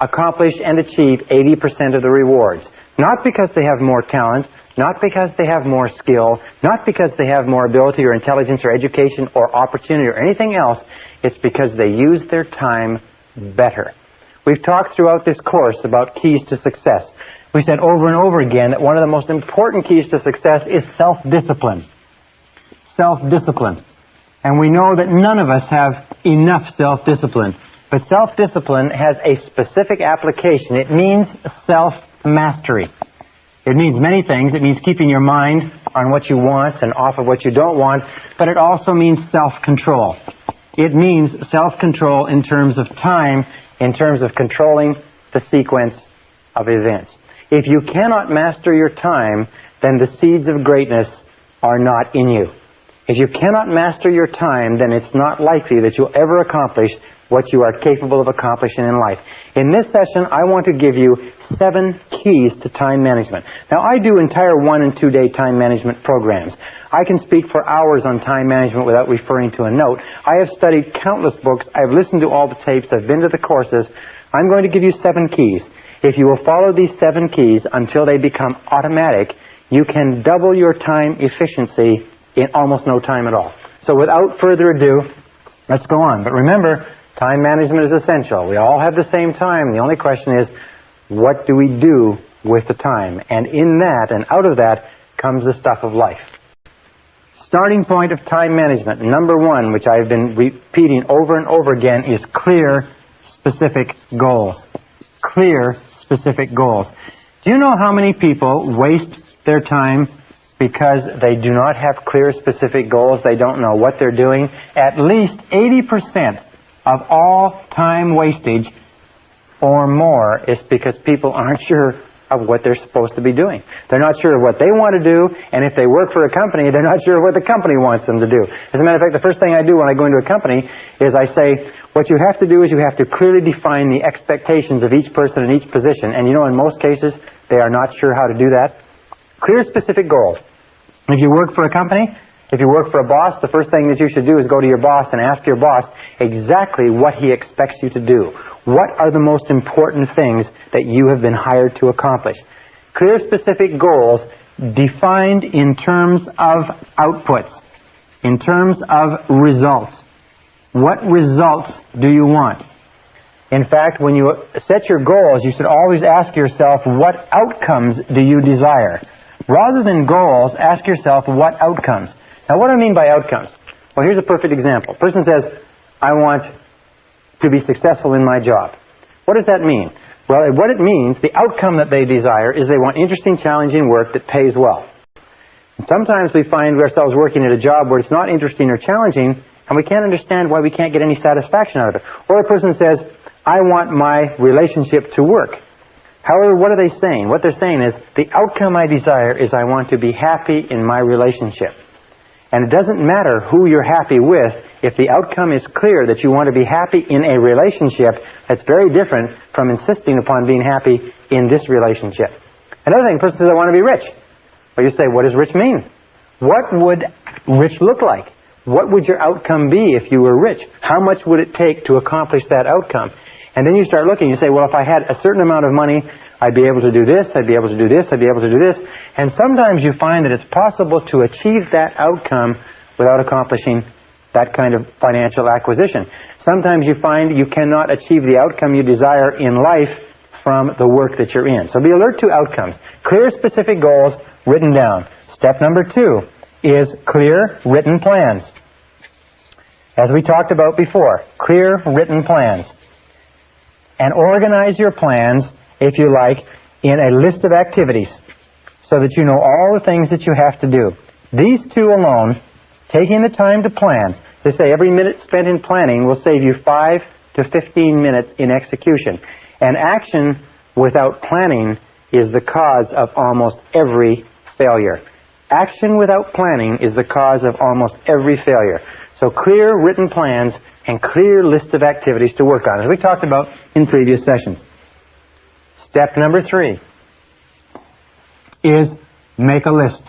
accomplish and achieve 80% of the rewards. Not because they have more talent, not because they have more skill, not because they have more ability or intelligence or education or opportunity or anything else. It's because they use their time better. We've talked throughout this course about keys to success. We said over and over again that one of the most important keys to success is self-discipline. Self-discipline. And we know that none of us have enough self-discipline. But self-discipline has a specific application. It means self-mastery. It means many things. It means keeping your mind on what you want and off of what you don't want. But it also means self-control. It means self-control in terms of time, in terms of controlling the sequence of events. If you cannot master your time, then the seeds of greatness are not in you. If you cannot master your time, then it's not likely that you'll ever accomplish what you are capable of accomplishing in life. In this session, I want to give you 7 keys to time management. Now, I do entire 1- and 2-day time management programs. I can speak for hours on time management without referring to a note. I have studied countless books. I've listened to all the tapes. I've been to the courses. I'm going to give you 7 keys. If you will follow these 7 keys until they become automatic, you can double your time efficiency in almost no time at all. So without further ado, let's go on. But remember, time management is essential. We all have the same time. The only question is, what do we do with the time? And in that and out of that comes the stuff of life. Starting point of time management, number 1, which I've been repeating over and over again, is clear, specific goals. Clear, specific goals. Do you know how many people waste their time because they do not have clear, specific goals? They don't know what they're doing. At least 80% of all time wastage or more is because people aren't sure of what they're supposed to be doing. They're not sure of what they want to do, and if they work for a company, they're not sure what the company wants them to do. As a matter of fact, the first thing I do when I go into a company is I say, what you have to do is you have to clearly define the expectations of each person in each position. And you know, in most cases, they are not sure how to do that. Clear, specific goals. If you work for a company, if you work for a boss, the first thing that you should do is go to your boss and ask your boss exactly what he expects you to do. What are the most important things that you have been hired to accomplish? Clear, specific goals defined in terms of outputs, in terms of results. What results do you want? In fact, when you set your goals, you should always ask yourself, what outcomes do you desire? Rather than goals, ask yourself, what outcomes? Now, what do I mean by outcomes? Well, here's a perfect example. A person says, I want to be successful in my job. What does that mean? Well, what it means, the outcome that they desire is they want interesting, challenging work that pays well. And sometimes we find ourselves working at a job where it's not interesting or challenging, and we can't understand why we can't get any satisfaction out of it. Or a person says, I want my relationship to work. However, what are they saying? What they're saying is, the outcome I desire is I want to be happy in my relationship. And it doesn't matter who you're happy with, if the outcome is clear that you want to be happy in a relationship, that's very different from insisting upon being happy in this relationship. Another thing, a person says, I want to be rich. Well, you say, what does rich mean? What would rich look like? What would your outcome be if you were rich? How much would it take to accomplish that outcome? And then you start looking, you say, well, if I had a certain amount of money, I'd be able to do this, I'd be able to do this, I'd be able to do this. And sometimes you find that it's possible to achieve that outcome without accomplishing that kind of financial acquisition. Sometimes you find you cannot achieve the outcome you desire in life from the work that you're in. So be alert to outcomes. Clear, specific goals written down. Step number 2 is clear, written plans. As we talked about before, clear, written plans. And organize your plans, if you like, in a list of activities so that you know all the things that you have to do. These 2 alone, taking the time to plan, they say every minute spent in planning will save you 5 to 15 minutes in execution. And action without planning is the cause of almost every failure. Action without planning is the cause of almost every failure. So clear written plans and clear list of activities to work on, as we talked about in previous sessions. Step number 3 is make a list.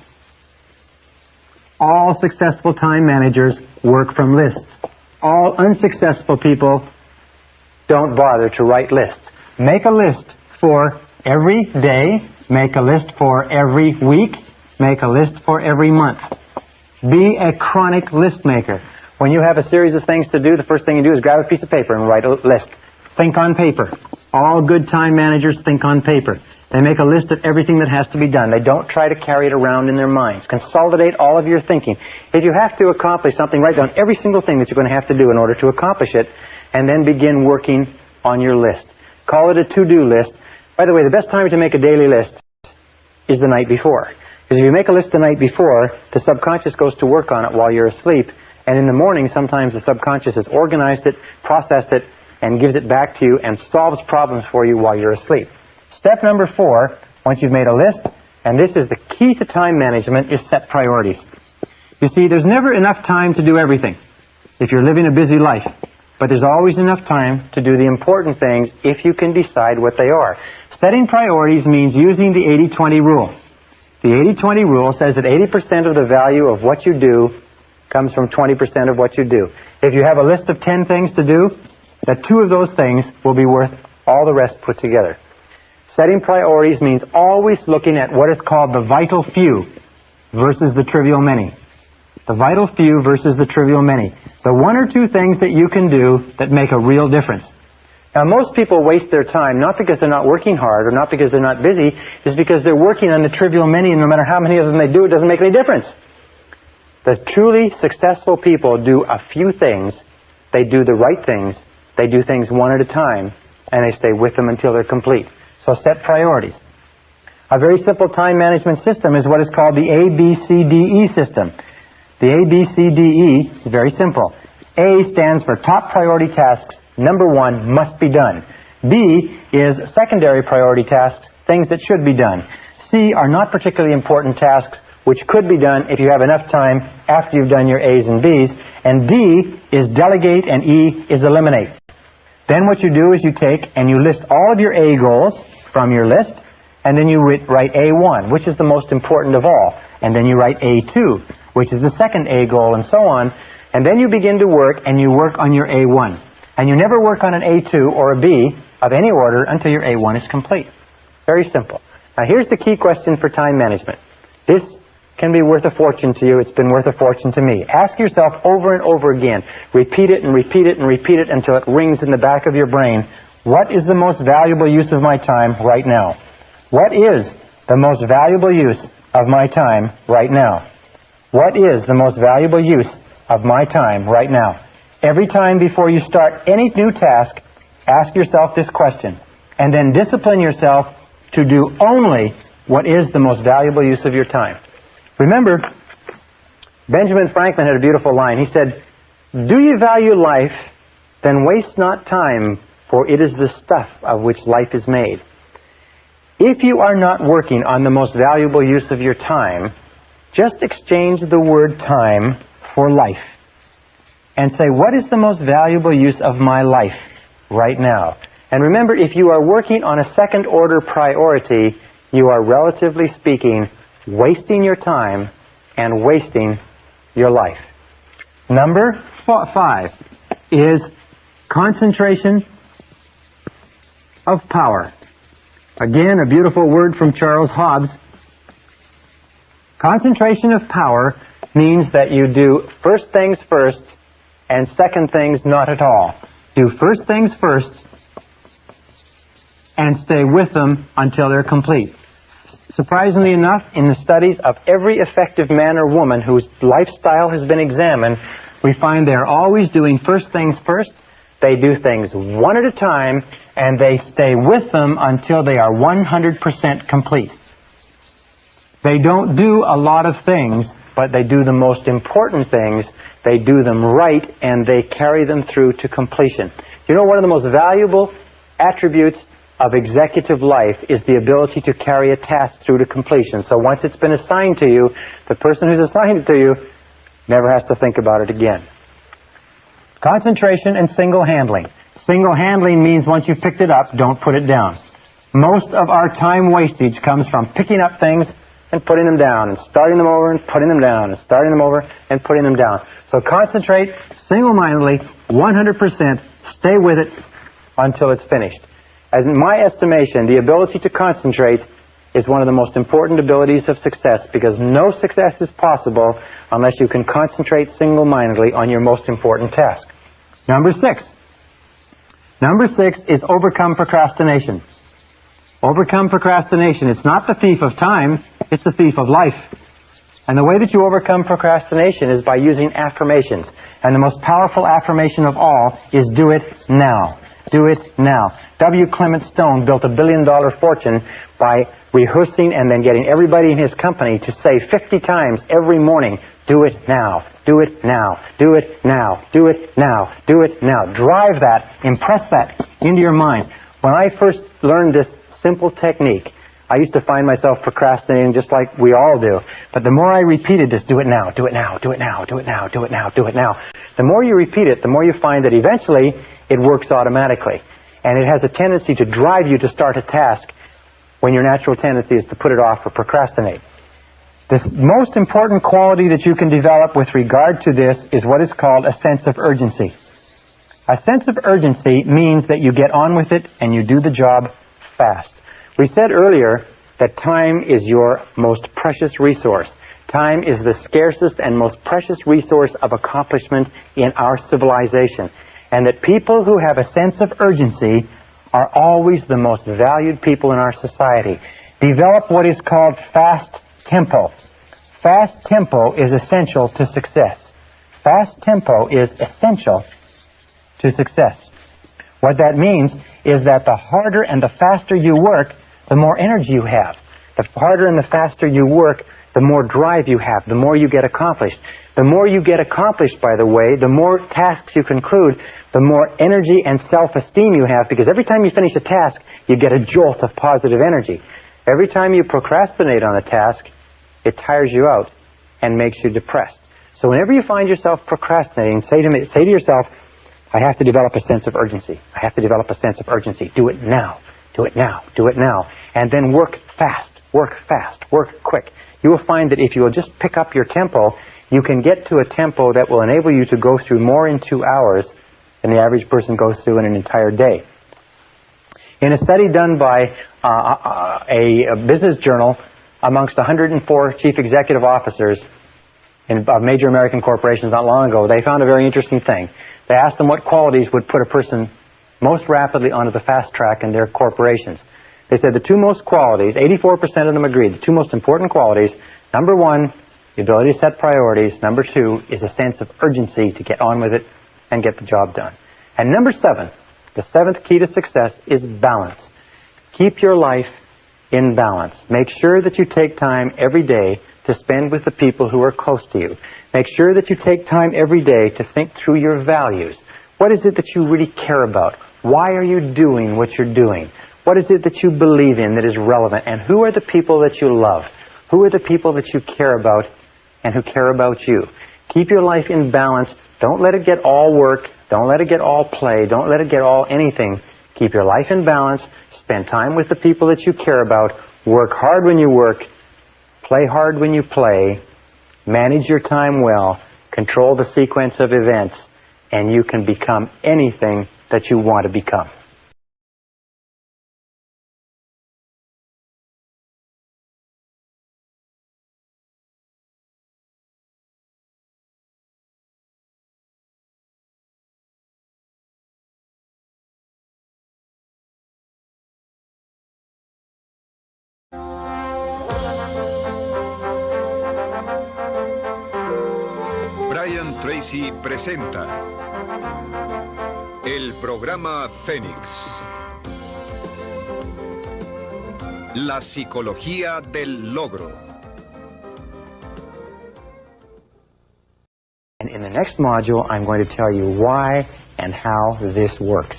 All successful time managers work from lists. All unsuccessful people don't bother to write lists. Make a list for every day. Make a list for every week. Make a list for every month. Be a chronic list maker. When you have a series of things to do, the first thing you do is grab a piece of paper and write a list. Think on paper. All good time managers think on paper. They make a list of everything that has to be done. They don't try to carry it around in their minds. Consolidate all of your thinking. If you have to accomplish something, write down every single thing that you're going to have to do in order to accomplish it, and then begin working on your list. Call it a to-do list. By the way, the best time to make a daily list is the night before. Because if you make a list the night before, the subconscious goes to work on it while you're asleep, and in the morning, sometimes the subconscious has organized it, processed it, and gives it back to you and solves problems for you while you're asleep. Step number 4, once you've made a list, and this is the key to time management, is set priorities. You see, there's never enough time to do everything if you're living a busy life. But there's always enough time to do the important things if you can decide what they are. Setting priorities means using the 80-20 rule. The 80-20 rule says that 80% of the value of what you do comes from 20% of what you do. If you have a list of 10 things to do, that 2 of those things will be worth all the rest put together. Setting priorities means always looking at what is called the vital few versus the trivial many. The vital few versus the trivial many. The 1 or 2 things that you can do that make a real difference. Now, most people waste their time not because they're not working hard or not because they're not busy, it's because they're working on the trivial many, and no matter how many of them they do, it doesn't make any difference. The truly successful people do a few things, they do the right things, they do things 1 at a time, and they stay with them until they're complete. So set priorities. A very simple time management system is what is called the ABCDE system. The ABCDE is very simple. A stands for top priority tasks. Number 1 must be done. B is secondary priority tasks, things that should be done. C are not particularly important tasks, which could be done if you have enough time after you've done your A's and B's. And D is delegate, and E is eliminate. Then what you do is you take and you list all of your A goals from your list, and then you write A1, which is the most important of all. And then you write A2, which is the second A goal, and so on. And then you begin to work, and you work on your A1. And you never work on an A2 or a B of any order until your A1 is complete. Very simple. Now here's the key question for time management. This can be worth a fortune to you. It's been worth a fortune to me. Ask yourself over and over again. Repeat it and repeat it and repeat it until it rings in the back of your brain. What is the most valuable use of my time right now? What is the most valuable use of my time right now? What is the most valuable use of my time right now? Every time before you start any new task, ask yourself this question, and then discipline yourself to do only what is the most valuable use of your time. Remember, Benjamin Franklin had a beautiful line. He said, "Do you value life, then waste not time, for it is the stuff of which life is made." If you are not working on the most valuable use of your time, just exchange the word time for life. And say, what is the most valuable use of my life right now? And remember, if you are working on a second-order priority, you are, relatively speaking, wasting your time and wasting your life. Number 5 is concentration of power. Again, a beautiful word from Charles Hobbes. Concentration of power means that you do first things first and second things not at all. Do first things first and stay with them until they're complete. Surprisingly enough, in the studies of every effective man or woman whose lifestyle has been examined, we find they're always doing first things first. They do things 1 at a time, and they stay with them until they are 100% complete. They don't do a lot of things, but they do the most important things. They do them right, and they carry them through to completion. You know, one of the most valuable attributes of executive life is the ability to carry a task through to completion. So once it's been assigned to you, the person who's assigned it to you never has to think about it again. Concentration and single-handling. Single-handling means once you've picked it up, don't put it down. Most of our time wastage comes from picking up things and putting them down, and starting them over and putting them down, and starting them over and putting them down. So concentrate single-mindedly, 100%, stay with it until it's finished. As in my estimation, the ability to concentrate is one of the most important abilities of success, because no success is possible unless you can concentrate single-mindedly on your most important task. Number 6. Number 6 is overcome procrastination. Overcome procrastination. It's not the thief of time, it's the thief of life. And the way that you overcome procrastination is by using affirmations. And the most powerful affirmation of all is do it now. Do it now. W. Clement Stone built a $1 billion fortune by rehearsing and then getting everybody in his company to say 50 times every morning, do it now, do it now, do it now, do it now, do it now. Drive that, impress that into your mind. When I first learned this simple technique, I used to find myself procrastinating just like we all do. But the more I repeated this, do it now, do it now, do it now, do it now, do it now, do it now, the more you repeat it, the more you find that eventually it works automatically. And it has a tendency to drive you to start a task when your natural tendency is to put it off or procrastinate. The most important quality that you can develop with regard to this is what is called a sense of urgency. A sense of urgency means that you get on with it and you do the job fast. We said earlier that time is your most precious resource. Time is the scarcest and most precious resource of accomplishment in our civilization. And that people who have a sense of urgency are always the most valued people in our society. Develop what is called fast tempo. Fast tempo is essential to success. Fast tempo is essential to success. What that means is that the harder and the faster you work, the more energy you have. The harder and the faster you work, the more drive you have, the more you get accomplished. The more you get accomplished, by the way, the more tasks you conclude, the more energy and self-esteem you have, because every time you finish a task, you get a jolt of positive energy. Every time you procrastinate on a task, it tires you out and makes you depressed. So whenever you find yourself procrastinating, say to yourself, I have to develop a sense of urgency. I have to develop a sense of urgency. Do it now. Do it now. Do it now. And then work fast. Work fast. Work quick. You will find that if you will just pick up your tempo, you can get to a tempo that will enable you to go through more in 2 hours than the average person goes through in an entire day. In a study done by a business journal amongst 104 chief executive officers of major American corporations not long ago, they found a very interesting thing. They asked them what qualities would put a person most rapidly onto the fast track in their corporations. They said the two most qualities, 84% of them agreed, the two most important qualities, number 1, the ability to set priorities. Number 2 is a sense of urgency to get on with it and get the job done. And number 7, the 7th key to success is balance. Keep your life in balance. Make sure that you take time every day to spend with the people who are close to you. Make sure that you take time every day to think through your values. What is it that you really care about? Why are you doing what you're doing? What is it that you believe in that is relevant? And who are the people that you love? Who are the people that you care about and who care about you? Keep your life in balance. Don't let it get all work. Don't let it get all play. Don't let it get all anything. Keep your life in balance. Spend time with the people that you care about. Work hard when you work. Play hard when you play. Manage your time well. Control the sequence of events. And you can become anything that you want to become. Brian Tracy presenta el programa Fénix. La psicología del logro. And in the next module, I'm going to tell you why and how this works.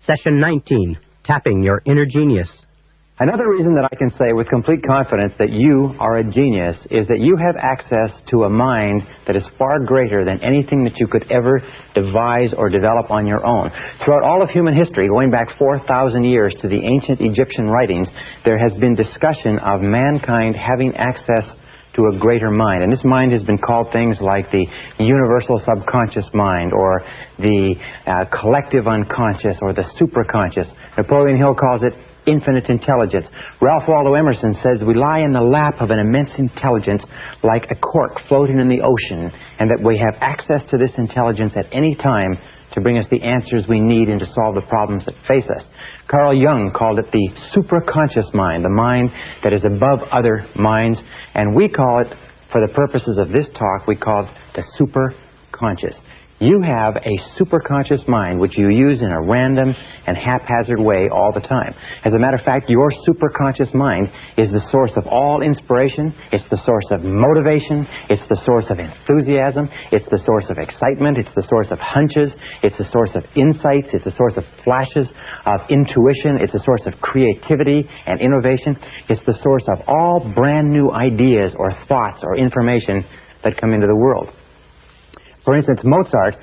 Session 19, Tapping Your Inner Genius. Another reason that I can say with complete confidence that you are a genius is that you have access to a mind that is far greater than anything that you could ever devise or develop on your own. Throughout all of human history, going back 4,000 years to the ancient Egyptian writings, there has been discussion of mankind having access to a greater mind. And this mind has been called things like the universal subconscious mind, or the collective unconscious, or the superconscious. Napoleon Hill calls it infinite intelligence. Ralph Waldo Emerson says we lie in the lap of an immense intelligence like a cork floating in the ocean, and that we have access to this intelligence at any time to bring us the answers we need and to solve the problems that face us. Carl Jung called it the supraconscious mind, the mind that is above other minds, and we call it, for the purposes of this talk, we call it the superconscious. You have a superconscious mind which you use in a random and haphazard way all the time. As a matter of fact, your superconscious mind is the source of all inspiration, it's the source of motivation, it's the source of enthusiasm, it's the source of excitement, it's the source of hunches, it's the source of insights, it's the source of flashes of intuition, it's the source of creativity and innovation, it's the source of all brand new ideas or thoughts or information that come into the world. For instance, Mozart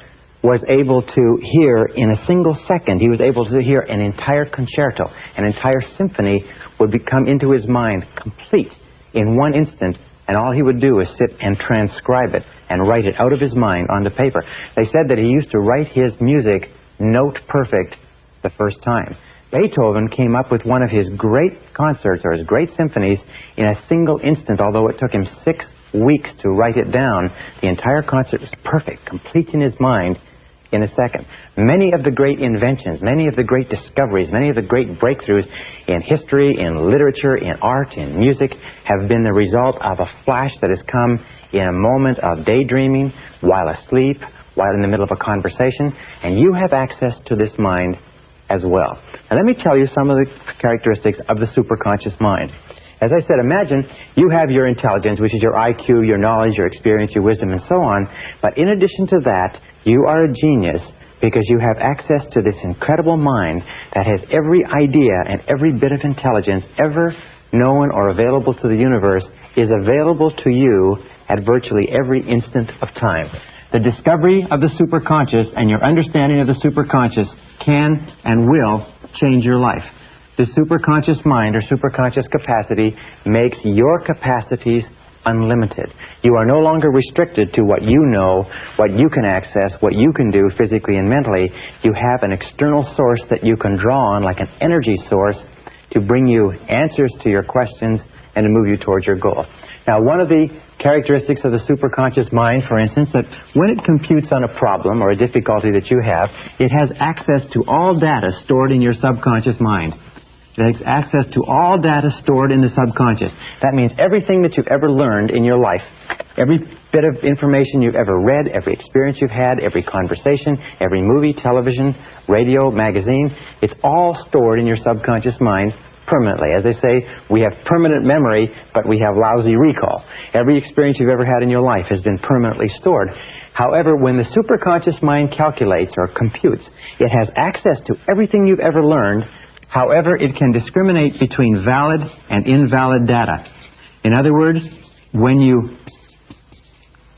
was able to hear in a single second, he was able to hear an entire concerto, an entire symphony would come into his mind complete in one instant, and all he would do is sit and transcribe it and write it out of his mind onto paper. They said that he used to write his music note perfect the first time. Beethoven came up with one of his great concerts or his great symphonies in a single instant, although it took him 6 weeks to write it down. The entire concert was perfect, complete in his mind in a second. Many of the great inventions, many of the great discoveries, many of the great breakthroughs in history, in literature, in art, in music have been the result of a flash that has come in a moment of daydreaming, while asleep, while in the middle of a conversation, and you have access to this mind as well. Now let me tell you some of the characteristics of the superconscious mind. As I said, imagine you have your intelligence, which is your IQ, your knowledge, your experience, your wisdom, and so on. But in addition to that, you are a genius because you have access to this incredible mind that has every idea and every bit of intelligence ever known or available to the universe is available to you at virtually every instant of time. The discovery of the superconscious and your understanding of the superconscious can and will change your life. The superconscious mind or superconscious capacity makes your capacities unlimited. You are no longer restricted to what you know, what you can access, what you can do physically and mentally. You have an external source that you can draw on, like an energy source, to bring you answers to your questions and to move you towards your goal. Now, one of the characteristics of the superconscious mind, for instance, that when it computes on a problem or a difficulty that you have, it has access to all data stored in your subconscious mind. It has access to all data stored in the subconscious. That means everything that you've ever learned in your life, every bit of information you've ever read, every experience you've had, every conversation, every movie, television, radio, magazine, it's all stored in your subconscious mind permanently. As they say, we have permanent memory, but we have lousy recall. Every experience you've ever had in your life has been permanently stored. However, when the superconscious mind calculates or computes, it has access to everything you've ever learned. However, it can discriminate between valid and invalid data. In other words, when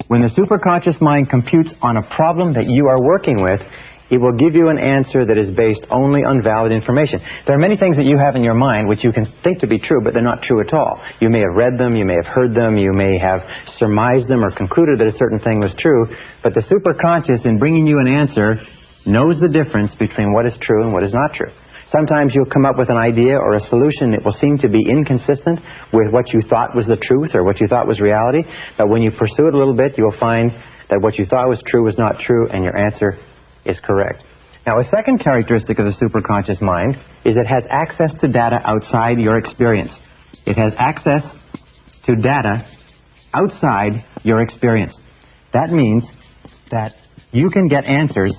the superconscious mind computes on a problem that you are working with, it will give you an answer that is based only on valid information. There are many things that you have in your mind which you can think to be true, but they're not true at all. You may have read them, you may have heard them, you may have surmised them or concluded that a certain thing was true, but the superconscious, in bringing you an answer, knows the difference between what is true and what is not true. Sometimes you'll come up with an idea or a solution that will seem to be inconsistent with what you thought was the truth or what you thought was reality, but when you pursue it a little bit, you'll find that what you thought was true was not true, and your answer is correct. Now, a second characteristic of the superconscious mind is it has access to data outside your experience. It has access to data outside your experience. That means that you can get answers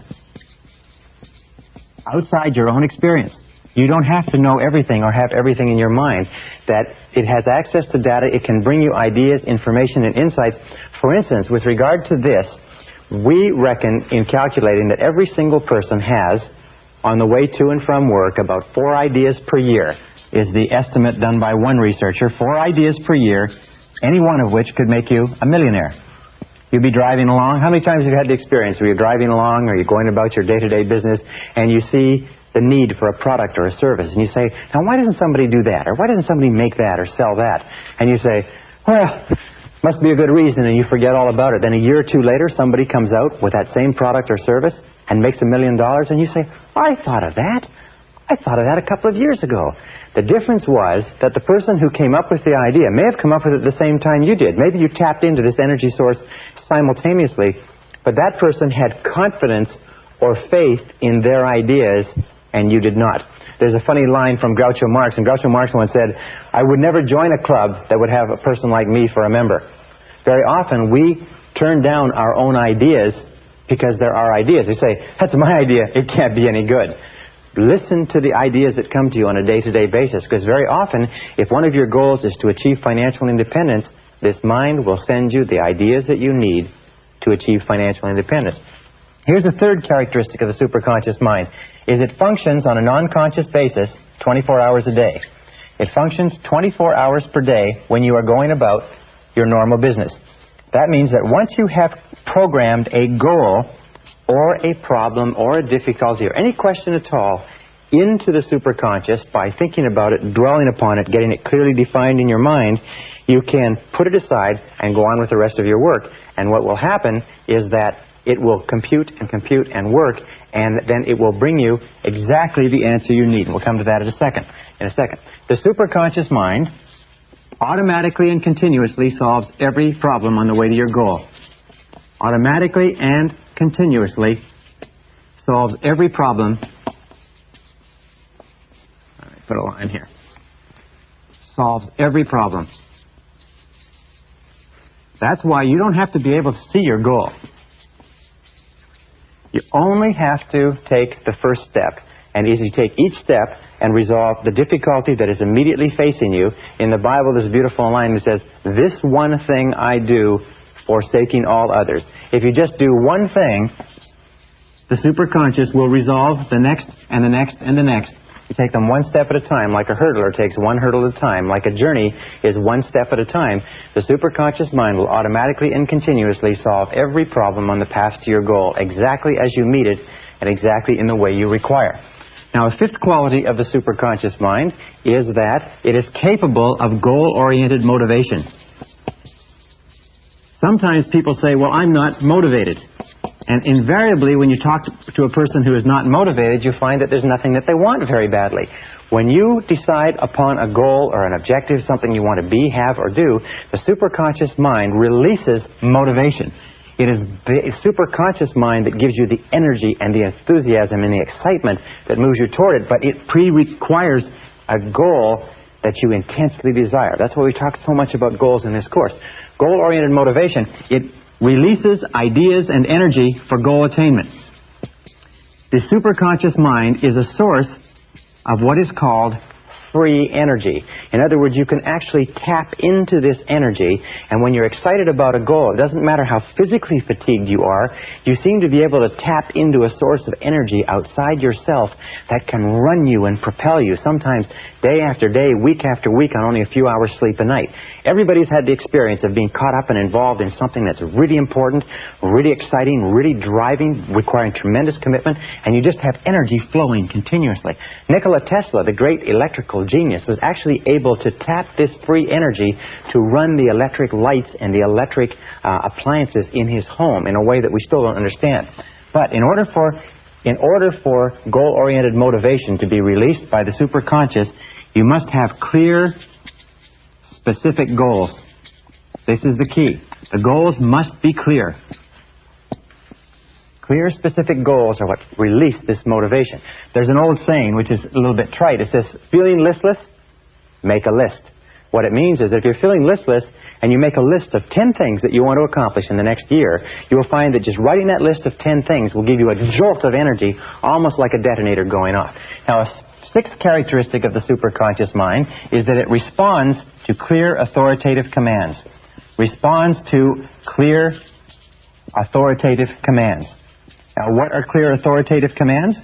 outside your own experience. You don't have to know everything or have everything in your mind. That it has access to data, it can bring you ideas, information, and insights. For instance, with regard to this, we reckon in calculating that every single person has, on the way to and from work, about 4 ideas per year is the estimate done by one researcher. 4 ideas per year, any one of which could make you a millionaire. You'd be driving along. How many times have you had the experience where you're driving along or you're going about your day-to-day business and you see the need for a product or a service and you say, now why doesn't somebody do that? Or why doesn't somebody make that or sell that? And you say, well, Must be a good reason, and you forget all about it. Then a year or two later, somebody comes out with that same product or service and makes $1 million, and you say, I thought of that. I thought of that a couple of years ago. The difference was that the person who came up with the idea may have come up with it at the same time you did. Maybe you tapped into this energy source simultaneously, but that person had confidence or faith in their ideas, and you did not. There's a funny line from Groucho Marx, and Groucho Marx once said, I would never join a club that would have a person like me for a member. Very often we turn down our own ideas because they're our ideas. We say, that's my idea, it can't be any good. Listen to the ideas that come to you on a day-to-day basis, because very often, if one of your goals is to achieve financial independence, this mind will send you the ideas that you need to achieve financial independence. Here's a third characteristic of the superconscious mind, is it functions on a non-conscious basis 24 hours a day. It functions 24 hours per day when you are going about your normal business. That means that once you have programmed a goal or a problem or a difficulty or any question at all into the superconscious by thinking about it, dwelling upon it, getting it clearly defined in your mind, you can put it aside and go on with the rest of your work. And what will happen is that it will compute and work, and then it will bring you exactly the answer you need. We'll come to that in a second. The superconscious mind automatically and continuously solves every problem on the way to your goal. Automatically and continuously solves every problem. All right, put a line here. Solves every problem. That's why you don't have to be able to see your goal. You only have to take the first step. And as you take each step and resolve the difficulty that is immediately facing you, in the Bible there's a beautiful line that says, this one thing I do, forsaking all others. If you just do one thing, the superconscious will resolve the next and the next and the next. You take them one step at a time, like a hurdler takes one hurdle at a time, like a journey is one step at a time. The superconscious mind will automatically and continuously solve every problem on the path to your goal, exactly as you meet it and exactly in the way you require. Now, a fifth quality of the superconscious mind is that it is capable of goal-oriented motivation. Sometimes people say, well, I'm not motivated. And invariably, when you talk to a person who is not motivated, you find that there's nothing that they want very badly. When you decide upon a goal or an objective, something you want to be, have, or do, the superconscious mind releases motivation. It is the superconscious mind that gives you the energy and the enthusiasm and the excitement that moves you toward it, but it requires a goal that you intensely desire. That's why we talk so much about goals in this course. Goal-oriented motivation, it releases ideas and energy for goal attainment. The superconscious mind is a source of what is called free energy. In other words, you can actually tap into this energy, and when you're excited about a goal, it doesn't matter how physically fatigued you are, you seem to be able to tap into a source of energy outside yourself that can run you and propel you, sometimes day after day, week after week, on only a few hours sleep a night. Everybody's had the experience of being caught up and involved in something that's really important, really exciting, really driving, requiring tremendous commitment, and you just have energy flowing continuously. Nikola Tesla, the great electrical genius, was actually able to tap this free energy to run the electric lights and the electric appliances in his home in a way that we still don't understand. But in order for goal-oriented motivation to be released by the superconscious, you must have clear, specific goals. This is the key. The goals must be clear. Clear, specific goals are what release this motivation. There's an old saying, which is a little bit trite. It says, feeling listless, make a list. What it means is that if you're feeling listless and you make a list of 10 things that you want to accomplish in the next year, you will find that just writing that list of 10 things will give you a jolt of energy, almost like a detonator going off. Now, a sixth characteristic of the superconscious mind is that it responds to clear, authoritative commands. Responds to clear, authoritative commands. Now, what are clear authoritative commands?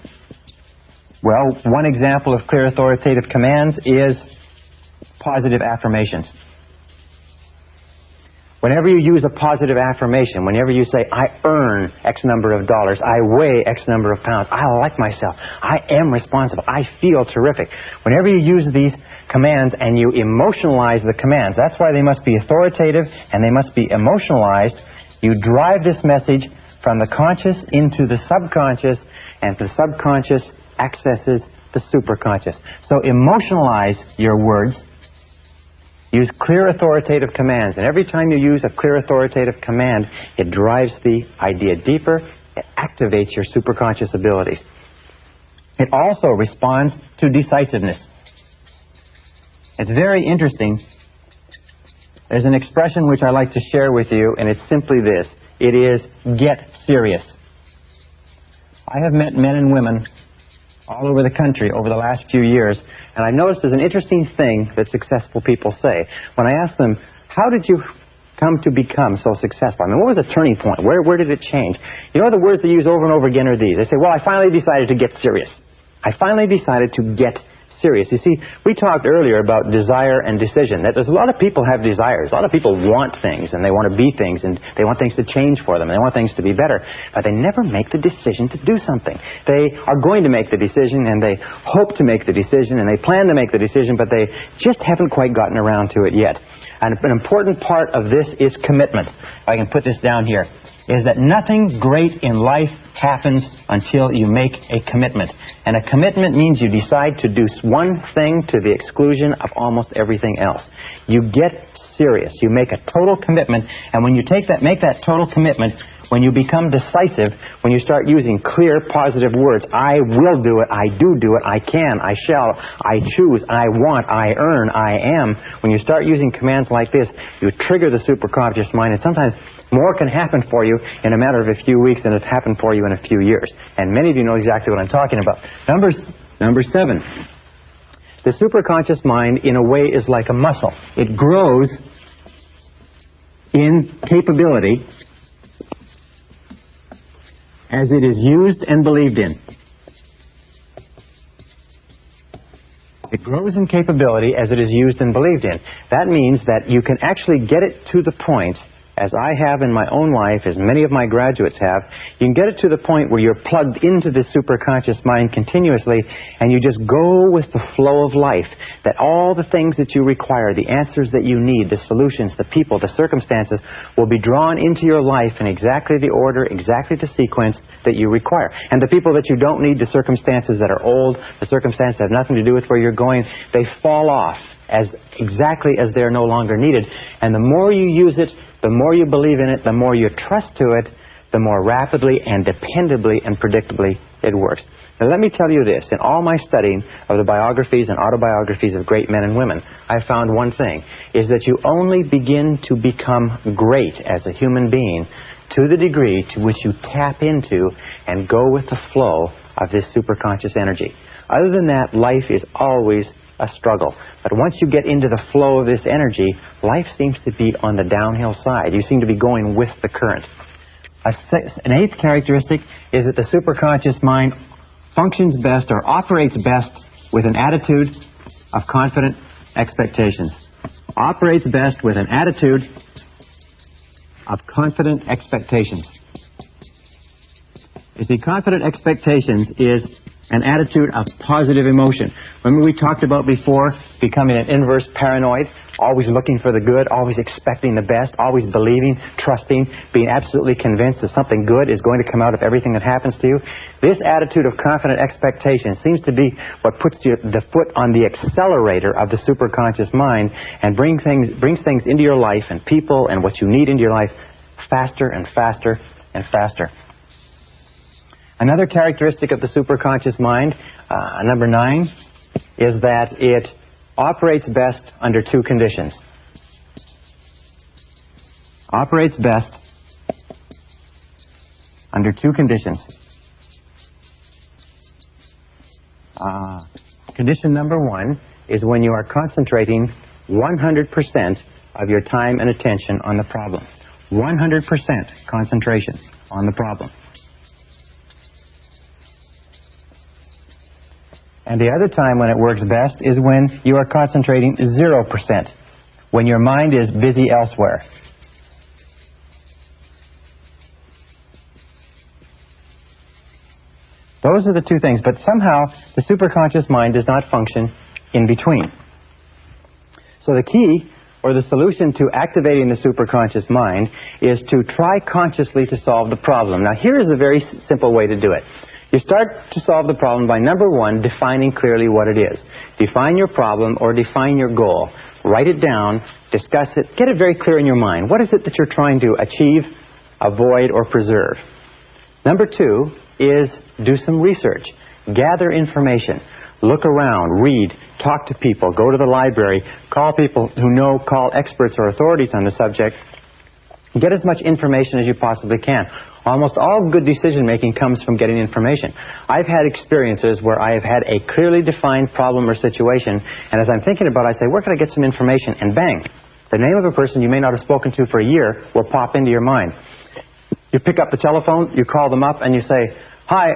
Well, one example of clear authoritative commands is positive affirmations. Whenever you use a positive affirmation, whenever you say, I earn X number of dollars, I weigh X number of pounds, I like myself, I am responsible, I feel terrific. Whenever you use these commands and you emotionalize the commands, that's why they must be authoritative and they must be emotionalized. You drive this message from the conscious into the subconscious, and the subconscious accesses the superconscious. So emotionalize your words. Use clear authoritative commands, and every time you use a clear authoritative command, it drives the idea deeper, it activates your superconscious abilities. It also responds to decisiveness. It's very interesting. There's an expression which I like to share with you, and it's simply this. It is, get serious. I have met men and women all over the country over the last few years, and I noticed there's an interesting thing that successful people say. When I ask them, how did you come to become so successful? I mean, what was the turning point? Where did it change? You know, the words they use over and over again are these. They say, well, I finally decided to get serious. I finally decided to get serious. You see, we talked earlier about desire and decision. That there's a lot of people have desires. A lot of people want things, and they want to be things, and they want things to change for them, and they want things to be better. But they never make the decision to do something. They are going to make the decision, and they hope to make the decision, and they plan to make the decision, but they just haven't quite gotten around to it yet. And an important part of this is commitment. If I can put this down here, is that nothing great in life happens until you make a commitment. And a commitment means you decide to do one thing to the exclusion of almost everything else. You get serious. You make a total commitment, and when you make that total commitment, when you become decisive, when you start using clear, positive words, I will do it, I do it, I can, I shall, I choose, I want, I earn, I am. When you start using commands like this, you trigger the superconscious mind, and sometimes more can happen for you in a matter of a few weeks than it's happened for you in a few years. And many of you know exactly what I'm talking about. Number 7. The superconscious mind, in a way, is like a muscle. It grows in capability as it is used and believed in. It grows in capability as it is used and believed in. That means that you can actually get it to the point, as I have in my own life, as many of my graduates have, you can get it to the point where you're plugged into this superconscious mind continuously, and you just go with the flow of life. That all the things that you require, the answers that you need, the solutions, the people, the circumstances, will be drawn into your life in exactly the order, exactly the sequence that you require. And the people that you don't need, the circumstances that are old, the circumstances that have nothing to do with where you're going, they fall off as exactly as they're no longer needed. And the more you use it, the more you believe in it, the more you trust to it, the more rapidly and dependably and predictably it works. Now let me tell you this. In all my studying of the biographies and autobiographies of great men and women, I found one thing, is that you only begin to become great as a human being to the degree to which you tap into and go with the flow of this superconscious energy. Other than that, life is always a struggle. But once you get into the flow of this energy, life seems to be on the downhill side. You seem to be going with the current. An 8th characteristic is that the superconscious mind functions best or operates best with an attitude of confident expectations. Operates best with an attitude of confident expectations. You see, confident expectations is an attitude of positive emotion. Remember we talked about before becoming an inverse paranoid, always looking for the good, always expecting the best, always believing, trusting, being absolutely convinced that something good is going to come out of everything that happens to you. This attitude of confident expectation seems to be what puts the foot on the accelerator of the superconscious mind and brings things into your life and people and what you need into your life faster and faster and faster. Another characteristic of the superconscious mind, number 9, is that it operates best under 2 conditions. Operates best under 2 conditions. Condition number 1 is when you are concentrating 100% of your time and attention on the problem. 100% concentration on the problem. And the other time when it works best is when you are concentrating 0%, when your mind is busy elsewhere. Those are the two things, but somehow the superconscious mind does not function in between. So the key, or the solution to activating the superconscious mind, is to try consciously to solve the problem. Now here is a very simple way to do it. You start to solve the problem by, number one, defining clearly what it is. Define your problem or define your goal. Write it down, discuss it, get it very clear in your mind. What is it that you're trying to achieve, avoid, or preserve? Number two is do some research. Gather information. Look around, read, talk to people, go to the library, call people who know, call experts or authorities on the subject. Get as much information as you possibly can. Almost all good decision-making comes from getting information. I've had experiences where I have had a clearly defined problem or situation, and as I'm thinking about it, I say, where can I get some information? And bang, the name of a person you may not have spoken to for a year will pop into your mind. You pick up the telephone, you call them up, and you say, hi,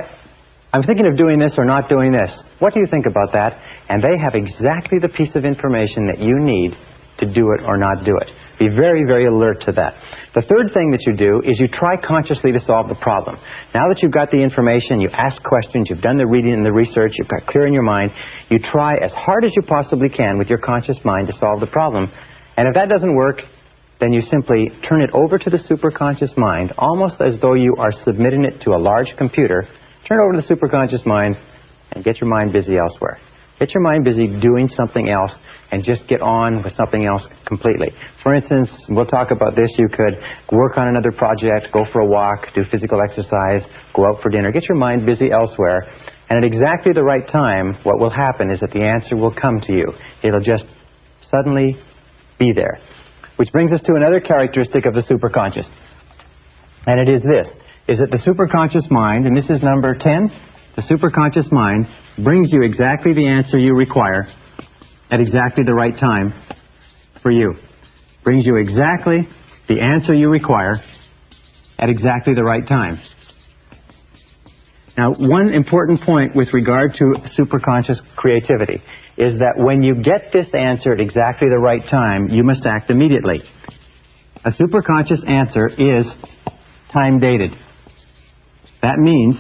I'm thinking of doing this or not doing this. What do you think about that? And they have exactly the piece of information that you need to do it or not do it. Be very, very alert to that. The third thing that you do is you try consciously to solve the problem. Now that you've got the information, you ask questions, you've done the reading and the research, you've got clear in your mind, you try as hard as you possibly can with your conscious mind to solve the problem. And if that doesn't work, then you simply turn it over to the superconscious mind, almost as though you are submitting it to a large computer. Turn it over to the superconscious mind and get your mind busy elsewhere. Get your mind busy doing something else and just get on with something else completely. For instance, we'll talk about this. You could work on another project, go for a walk, do physical exercise, go out for dinner. Get your mind busy elsewhere. And at exactly the right time, what will happen is that the answer will come to you. It'll just suddenly be there. Which brings us to another characteristic of the superconscious. And it is this, is that the superconscious mind, and this is number 10, the superconscious mind brings you exactly the answer you require at exactly the right time for you. Brings you exactly the answer you require at exactly the right time. Now, one important point with regard to superconscious creativity is that when you get this answer at exactly the right time, you must act immediately. A superconscious answer is time-dated. That means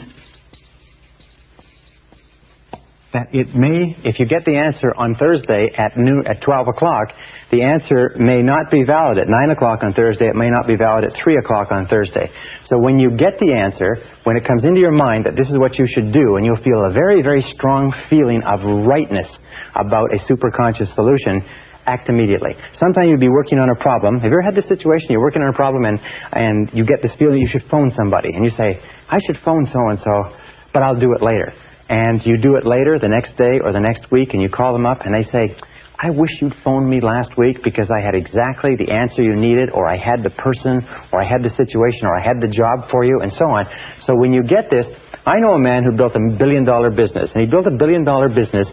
that it may, if you get the answer on Thursday at 12 o'clock, the answer may not be valid at 9 o'clock on Thursday. It may not be valid at 3 o'clock on Thursday. So when you get the answer, when it comes into your mind that this is what you should do, and you'll feel a very, very strong feeling of rightness about a superconscious solution, act immediately. Sometimes you'll be working on a problem. Have you ever had this situation? You're working on a problem and you get this feeling you should phone somebody. And you say, I should phone so-and-so, but I'll do it later. And you do it later, the next day or the next week, and you call them up and they say, I wish you'd phoned me last week because I had exactly the answer you needed, or I had the person, or I had the situation, or I had the job for you, and so on. So when you get this, I know a man who built $1 billion business, and he built $1 billion business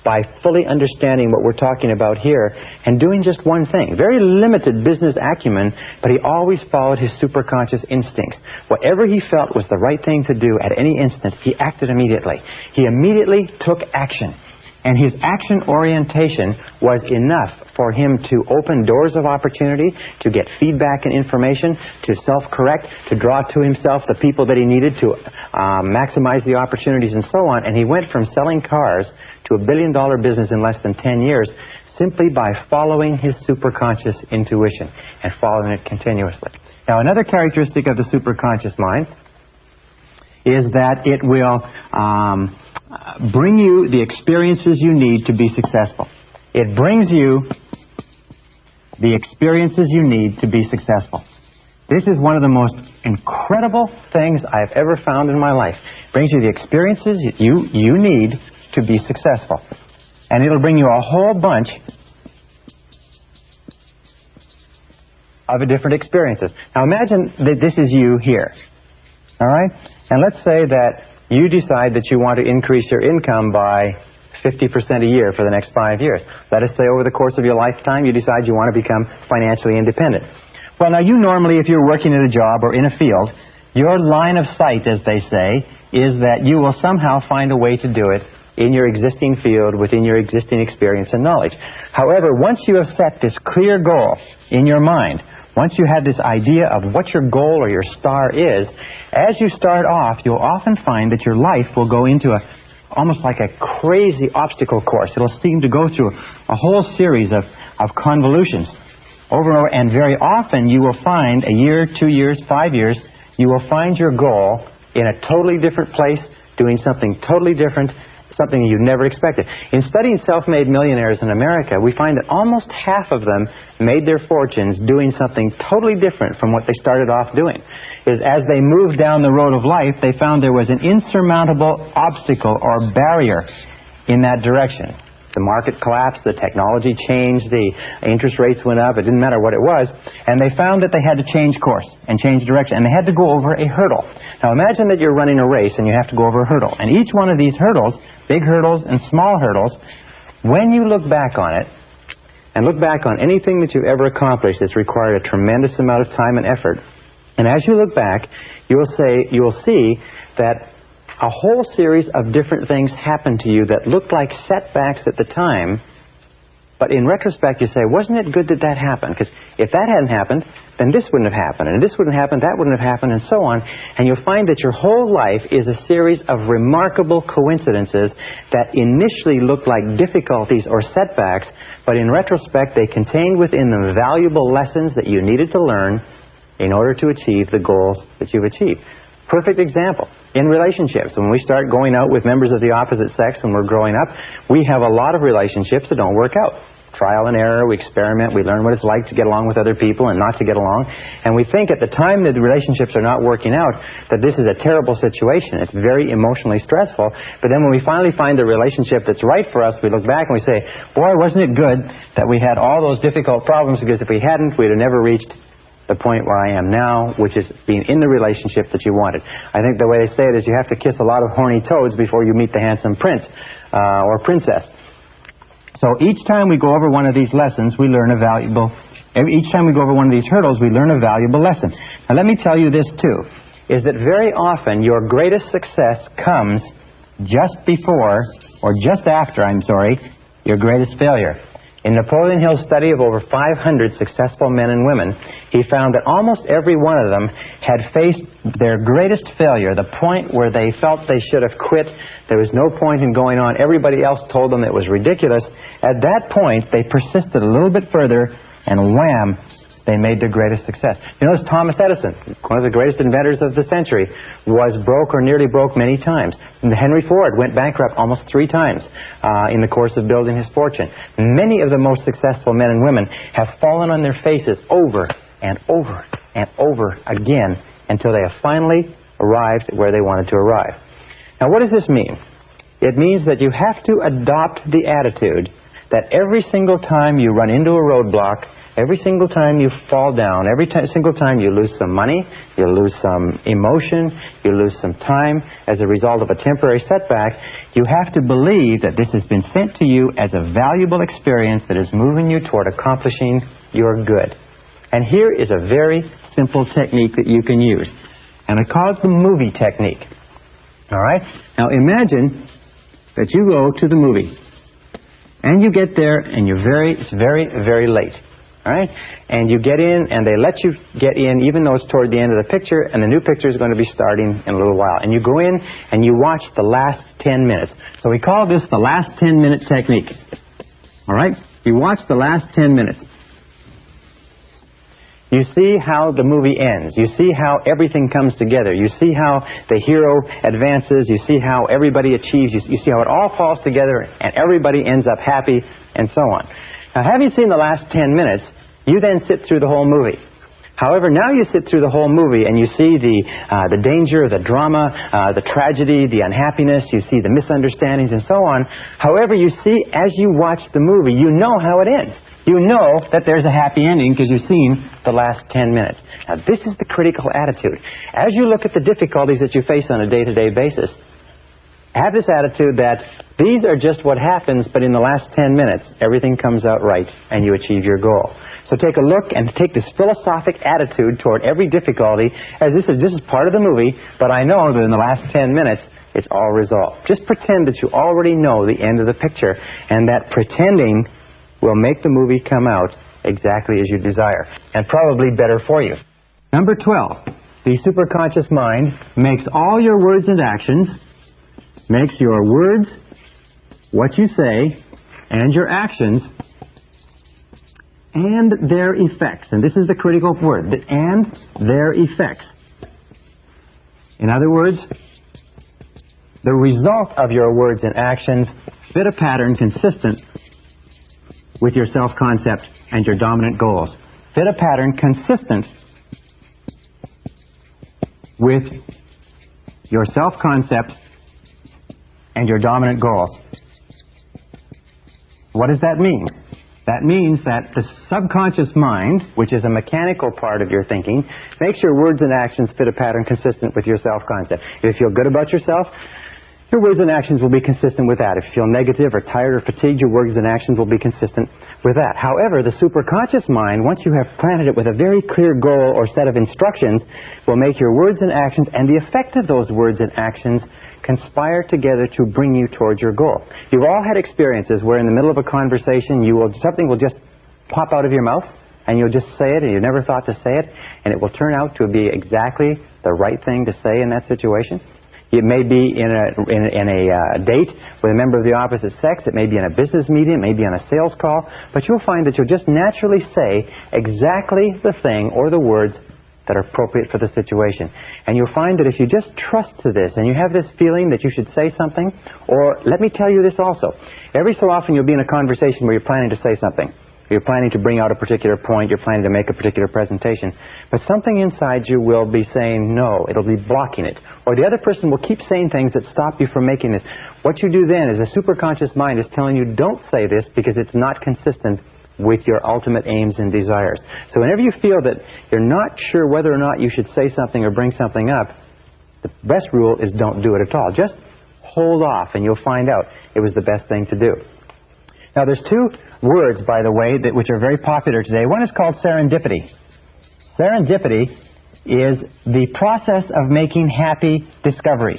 by fully understanding what we're talking about here and doing just one thing. Very limited business acumen, but he always followed his superconscious instincts. Whatever he felt was the right thing to do at any instant, he acted immediately. He immediately took action. And his action orientation was enough for him to open doors of opportunity, to get feedback and information, to self-correct, to draw to himself the people that he needed to maximize the opportunities and so on. And he went from selling cars to $1 billion business in less than 10 years simply by following his superconscious intuition and following it continuously. Now, another characteristic of the superconscious mind is that it will bring you the experiences you need to be successful. It brings you the experiences you need to be successful. This is one of the most incredible things I've ever found in my life. It brings you the experiences you need to be successful. And it'll bring you a whole bunch of different experiences. Now imagine that this is you here. All right? And let's say that you decide that you want to increase your income by 50% a year for the next 5 years. Let us say over the course of your lifetime you decide you want to become financially independent. Well, now you normally, if you're working at a job or in a field, your line of sight, as they say, is that you will somehow find a way to do it in your existing field, within your existing experience and knowledge. However, once you have set this clear goal in your mind, once you have this idea of what your goal or your star is, as you start off, you'll often find that your life will go into almost like a crazy obstacle course. It'll seem to go through a whole series of convolutions over and over, and very often you will find a year, 2 years, 5 years, you will find your goal in a totally different place, doing something totally different, something you never expected. In studying self-made millionaires in America, we find that almost half of them made their fortunes doing something totally different from what they started off doing. As they moved down the road of life, they found there was an insurmountable obstacle or barrier in that direction. The market collapsed, the technology changed, the interest rates went up, it didn't matter what it was, and they found that they had to change course and change direction, and they had to go over a hurdle. Now imagine that you're running a race and you have to go over a hurdle, and each one of these hurdles, big hurdles and small hurdles, when you look back on it, and look back on anything that you've ever accomplished that's required a tremendous amount of time and effort, and as you look back, you will see that a whole series of different things happened to you that looked like setbacks at the time, but in retrospect you say, wasn't it good that that happened? Because if that hadn't happened, then this wouldn't have happened, and this wouldn't happen, that wouldn't have happened, and so on. And you'll find that your whole life is a series of remarkable coincidences that initially looked like difficulties or setbacks, but in retrospect they contained within them valuable lessons that you needed to learn in order to achieve the goals that you've achieved. Perfect example. In relationships, when we start going out with members of the opposite sex when we're growing up, we have a lot of relationships that don't work out. Trial and error, we experiment, we learn what it's like to get along with other people and not to get along. And we think at the time that the relationships are not working out that this is a terrible situation. It's very emotionally stressful. But then when we finally find the relationship that's right for us, we look back and we say, boy, wasn't it good that we had all those difficult problems, because if we hadn't, we'd have never reached the point where I am now, which is being in the relationship that you wanted. I think the way they say it is you have to kiss a lot of horny toads before you meet the handsome prince or princess. So each time we go over one of these lessons, we learn a valuable, each time we go over one of these hurdles, we learn a valuable lesson. Now let me tell you this too, is that very often your greatest success comes just before, or just after, your greatest failure. In Napoleon Hill's study of over 500 successful men and women, he found that almost every one of them had faced their greatest failure, the point where they felt they should have quit, there was no point in going on, everybody else told them it was ridiculous. At that point, they persisted a little bit further, and wham, they made their greatest success. You notice Thomas Edison, one of the greatest inventors of the century, was broke or nearly broke many times. And Henry Ford went bankrupt almost 3 times in the course of building his fortune. Many of the most successful men and women have fallen on their faces over and over and over again until they have finally arrived where they wanted to arrive. Now what does this mean? It means that you have to adopt the attitude that every single time you run into a roadblock, every single time you fall down, single time you lose some money, you lose some emotion, you lose some time as a result of a temporary setback, you have to believe that this has been sent to you as a valuable experience that is moving you toward accomplishing your good. And here is a very simple technique that you can use. And I call it the movie technique. All right? Now imagine that you go to the movie. And you get there and it's very, very late. All right? And you get in, and they let you get in even though it's toward the end of the picture, and the new picture is going to be starting in a little while. And you go in, and you watch the last 10 minutes. So we call this the last 10-minute technique. All right? You watch the last 10 minutes. You see how the movie ends. You see how everything comes together. You see how the hero advances. You see how everybody achieves. You see how it all falls together, and everybody ends up happy, and so on. Now, having seen the last 10 minutes, you then sit through the whole movie. However, now you sit through the whole movie and you see the danger, the drama, the tragedy, the unhappiness, you see the misunderstandings and so on. However, you see, as you watch the movie, you know how it ends. You know that there's a happy ending because you've seen the last 10 minutes. Now, this is the critical attitude. As you look at the difficulties that you face on a day-to-day basis, have this attitude that these are just what happens, but in the last 10 minutes, everything comes out right and you achieve your goal. So take a look and take this philosophic attitude toward every difficulty as this is part of the movie, but I know that in the last 10 minutes, it's all resolved. Just pretend that you already know the end of the picture, and that pretending will make the movie come out exactly as you desire, and probably better for you. Number 12, the superconscious mind makes all your words and actions, makes your words, what you say, and your actions, and their effects. And this is the critical word, the and their effects. In other words, the result of your words and actions fit a pattern consistent with your self-concept and your dominant goals. Fit a pattern consistent with your self-concept and your dominant goals. What does that mean? That means that the subconscious mind, which is a mechanical part of your thinking, makes your words and actions fit a pattern consistent with your self-concept. If you feel good about yourself, your words and actions will be consistent with that. If you feel negative or tired or fatigued, your words and actions will be consistent with that. However, the superconscious mind, once you have planted it with a very clear goal or set of instructions, will make your words and actions and the effect of those words and actions conspire together to bring you towards your goal. You've all had experiences where in the middle of a conversation something will just pop out of your mouth and you'll just say it and you never thought to say it, and it will turn out to be exactly the right thing to say in that situation. It may be in a date with a member of the opposite sex. It may be in a business meeting. It may be on a sales call. But you'll find that you'll just naturally say exactly the thing or the words that are appropriate for the situation. And you'll find that if you just trust to this and you have this feeling that you should say something, or let me tell you this also, every so often you'll be in a conversation where you're planning to say something. You're planning to bring out a particular point, you're planning to make a particular presentation, but something inside you will be saying no, it'll be blocking it. Or the other person will keep saying things that stop you from making this. What you do then is the superconscious mind is telling you don't say this because it's not consistent with your ultimate aims and desires. So whenever you feel that you're not sure whether or not you should say something or bring something up, the best rule is don't do it at all. Just hold off and you'll find out it was the best thing to do. Now there's two words, by the way, which are very popular today. One is called serendipity. Serendipity is the process of making happy discoveries.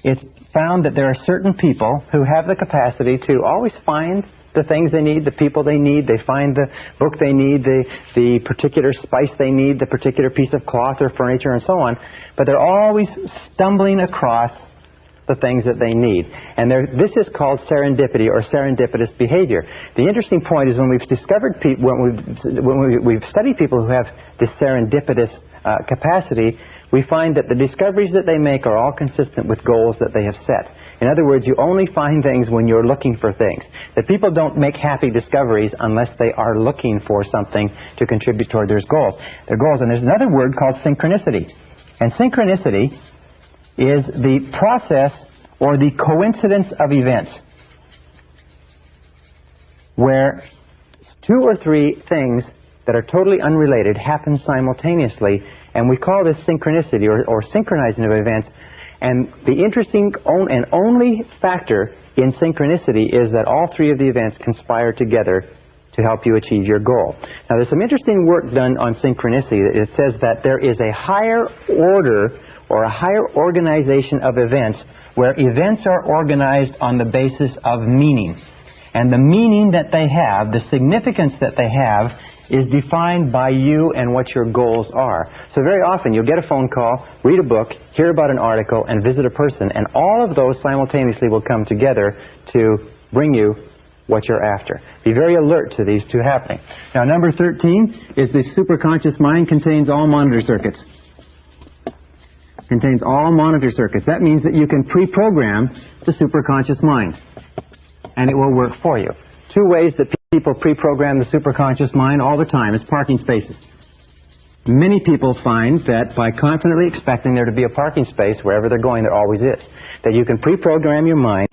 It's found that there are certain people who have the capacity to always find the things they need, the people they need, they find the book they need, the particular spice they need, the particular piece of cloth or furniture and so on, but they're always stumbling across the things that they need. And this is called serendipity or serendipitous behavior. The interesting point is when we've discovered when we've studied people who have this serendipitous capacity, we find that the discoveries that they make are all consistent with goals that they have set. In other words, you only find things when you're looking for things. That people don't make happy discoveries unless they are looking for something to contribute toward their goals. And there's another word called synchronicity. And synchronicity is the process or the coincidence of events where two or three things that are totally unrelated happen simultaneously, and we call this synchronicity or synchronizing of events. And the interesting and only factor in synchronicity is that all three of the events conspire together to help you achieve your goal. Now there's some interesting work done on synchronicity. It says that there is a higher order or a higher organization of events where events are organized on the basis of meaning. And the meaning that they have, the significance that they have, is defined by you and what your goals are. So very often you'll get a phone call, read a book, hear about an article, and visit a person, and all of those simultaneously will come together to bring you what you're after. Be very alert to these two happening. Now number 13 is the superconscious mind contains all monitor circuits. Contains all monitor circuits. That means that you can pre-program the superconscious mind, and it will work for you. Two ways that people pre-program the superconscious mind all the time is parking spaces. Many people find that by confidently expecting there to be a parking space wherever they're going, there always is. That you can pre-program your mind,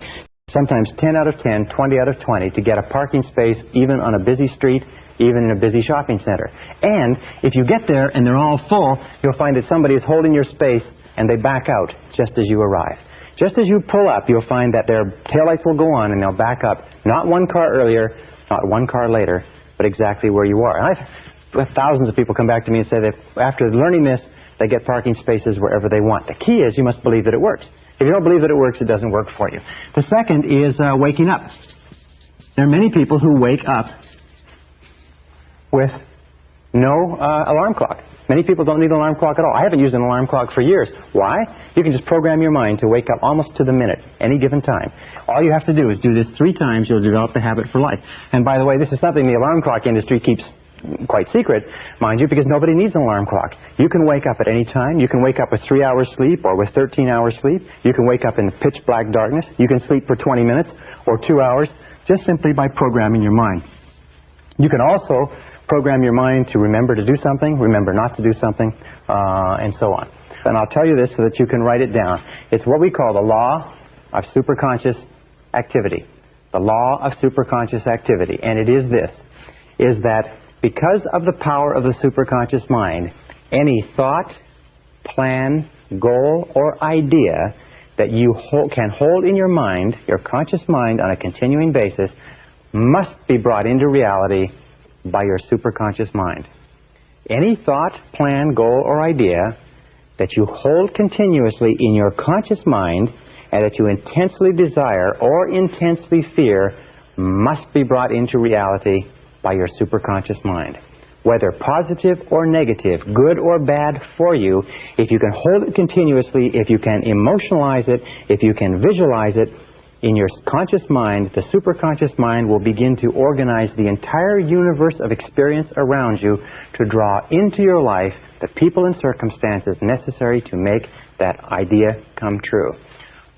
sometimes 10 out of 10, 20 out of 20, to get a parking space even on a busy street, even in a busy shopping center. And if you get there and they're all full, you'll find that somebody is holding your space and they back out just as you arrive. Just as you pull up, you'll find that their taillights will go on and they'll back up, not one car earlier, not one car later, but exactly where you are. And I've had thousands of people come back to me and say that after learning this, they get parking spaces wherever they want. The key is you must believe that it works. If you don't believe that it works, it doesn't work for you. The second is waking up. There are many people who wake up with no alarm clock. Many people don't need an alarm clock at all. I haven't used an alarm clock for years. Why? You can just program your mind to wake up almost to the minute, any given time. All you have to do is do this 3 times. You'll develop the habit for life. And by the way, this is something the alarm clock industry keeps quite secret, mind you, because nobody needs an alarm clock. You can wake up at any time. You can wake up with 3 hours sleep or with 13 hours sleep. You can wake up in pitch black darkness. You can sleep for 20 minutes or 2 hours just simply by programming your mind. You can also program your mind to remember to do something, remember not to do something, and so on. And I'll tell you this so that you can write it down. It's what we call the law of superconscious activity. The law of superconscious activity. And it is this, is that because of the power of the superconscious mind, any thought, plan, goal, or idea that you can hold in your mind, your conscious mind, on a continuing basis, must be brought into reality by your superconscious mind. Any thought, plan, goal, or idea that you hold continuously in your conscious mind and that you intensely desire or intensely fear must be brought into reality by your superconscious mind. Whether positive or negative, good or bad for you, if you can hold it continuously, if you can emotionalize it, if you can visualize it, in your conscious mind, the superconscious mind will begin to organize the entire universe of experience around you to draw into your life the people and circumstances necessary to make that idea come true.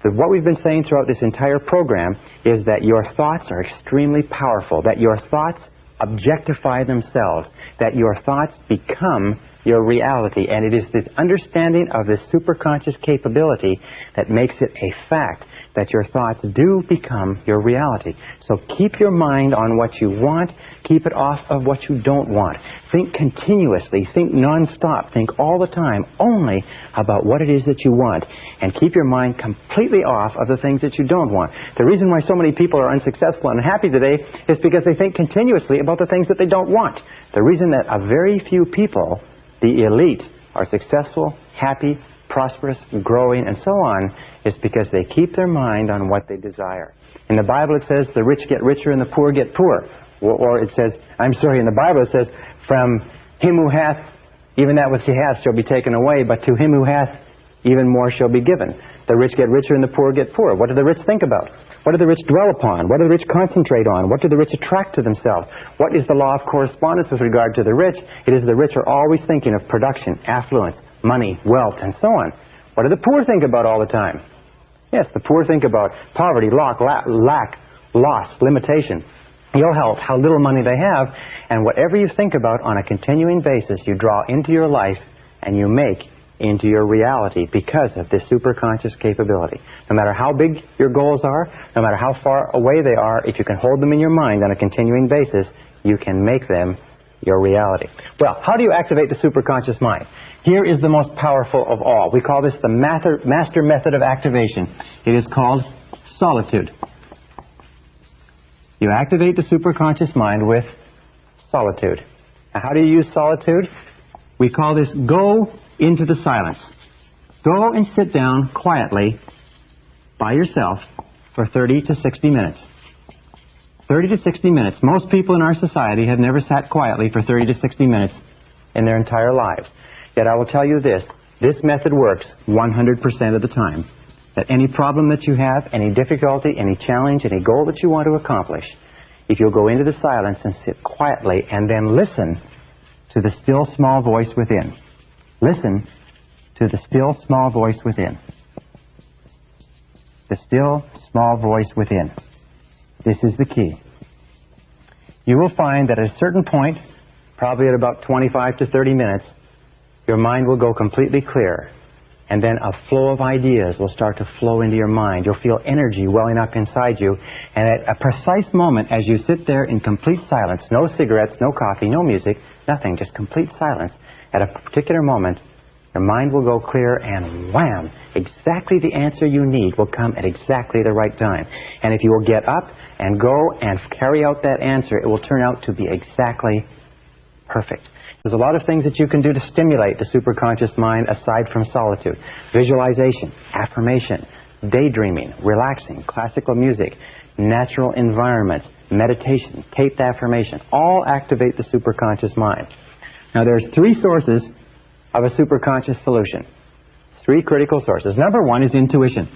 So what we've been saying throughout this entire program is that your thoughts are extremely powerful, that your thoughts objectify themselves, that your thoughts become your reality, and it is this understanding of this superconscious capability that makes it a fact that your thoughts do become your reality. So keep your mind on what you want, keep it off of what you don't want. Think continuously, think non-stop, think all the time only about what it is that you want, and keep your mind completely off of the things that you don't want. The reason why so many people are unsuccessful and unhappy today is because they think continuously about the things that they don't want. The reason that a very few people, the elite, are successful, happy, prosperous, growing, and so on, is because they keep their mind on what they desire. In the Bible it says the rich get richer and the poor get poor. Or it says, in the Bible it says, from him who hath, even that which he hath shall be taken away, but to him who hath, even more shall be given. The rich get richer and the poor get poor. What do the rich think about? What do the rich dwell upon? What do the rich concentrate on? What do the rich attract to themselves? What is the law of correspondence with regard to the rich? It is the rich are always thinking of production, affluence, money, wealth, and so on. What do the poor think about all the time? Yes, the poor think about poverty, lack, loss, limitation, ill health, how little money they have, and whatever you think about on a continuing basis, you draw into your life and you make into your reality because of this superconscious capability. No matter how big your goals are, no matter how far away they are, if you can hold them in your mind on a continuing basis, you can make them your reality. Well, how do you activate the superconscious mind? Here is the most powerful of all. We call this the master method of activation. It is called solitude. You activate the superconscious mind with solitude. Now, how do you use solitude? We call this go into the silence. Go and sit down quietly by yourself for 30 to 60 minutes. 30 to 60 minutes. Most people in our society have never sat quietly for 30 to 60 minutes in their entire lives. Yet I will tell you this method works 100% of the time. That any problem that you have, any difficulty, any challenge, any goal that you want to accomplish, if you'll go into the silence and sit quietly and then listen to the still small voice within. Listen to the still small voice within. The still small voice within. This is the key. You will find that at a certain point, probably at about 25 to 30 minutes, your mind will go completely clear. And then a flow of ideas will start to flow into your mind. You'll feel energy welling up inside you. And at a precise moment, as you sit there in complete silence, no cigarettes, no coffee, no music, nothing, just complete silence, at a particular moment, your mind will go clear and wham, exactly the answer you need will come at exactly the right time. And if you will get up and go and carry out that answer, it will turn out to be exactly perfect. There's a lot of things that you can do to stimulate the superconscious mind aside from solitude. Visualization, affirmation, daydreaming, relaxing, classical music, natural environments, meditation, taped affirmation, all activate the superconscious mind. Now there's three sources of a superconscious solution. Three critical sources. Number one is intuition.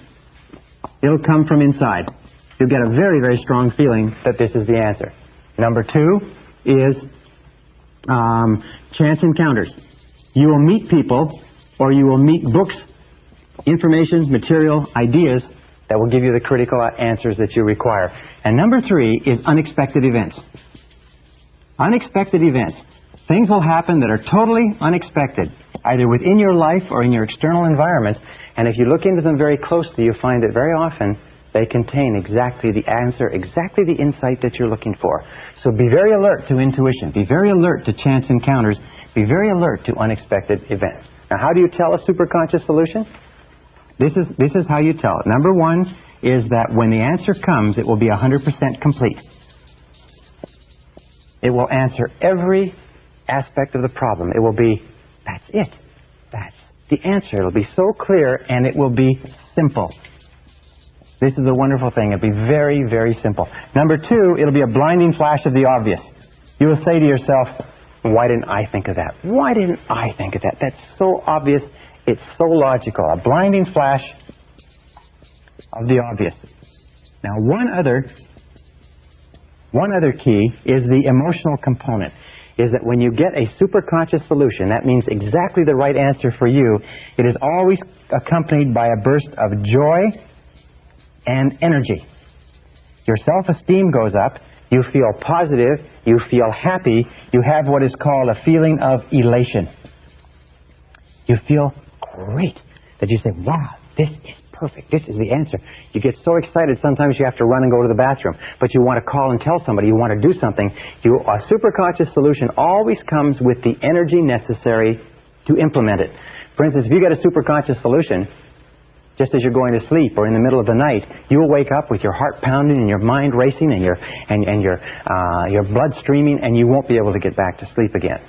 It'll come from inside. You'll get a very, very strong feeling that this is the answer. Number two is chance encounters. You will meet people, or you will meet books, information, material, ideas that will give you the critical answers that you require. And number three is unexpected events. Unexpected events. Things will happen that are totally unexpected, either within your life or in your external environment. And if you look into them very closely, you find that very often they contain exactly the answer, exactly the insight that you're looking for. So be very alert to intuition. Be very alert to chance encounters. Be very alert to unexpected events. Now, how do you tell a superconscious solution? This is how you tell it. Number one is that when the answer comes, it will be 100% complete. It will answer every aspect of the problem. It will be, that's it. That's the answer. It'll be so clear, and it will be simple. This is a wonderful thing. It'll be very, very simple. Number two, it'll be a blinding flash of the obvious. You will say to yourself, why didn't I think of that? Why didn't I think of that? That's so obvious. It's so logical. A blinding flash of the obvious. Now, one other key is the emotional component. Is that when you get a superconscious solution, that means exactly the right answer for you, it is always accompanied by a burst of joy and energy. Your self-esteem goes up, you feel positive, you feel happy, you have what is called a feeling of elation. You feel great that you say, wow, this is perfect, this is the answer. You get so excited sometimes you have to run and go to the bathroom, but you want to call and tell somebody, you want to do something. A superconscious solution always comes with the energy necessary to implement it. For instance, if you get a superconscious solution, just as you're going to sleep or in the middle of the night, you will wake up with your heart pounding and your mind racing and your blood streaming, and you won't be able to get back to sleep again.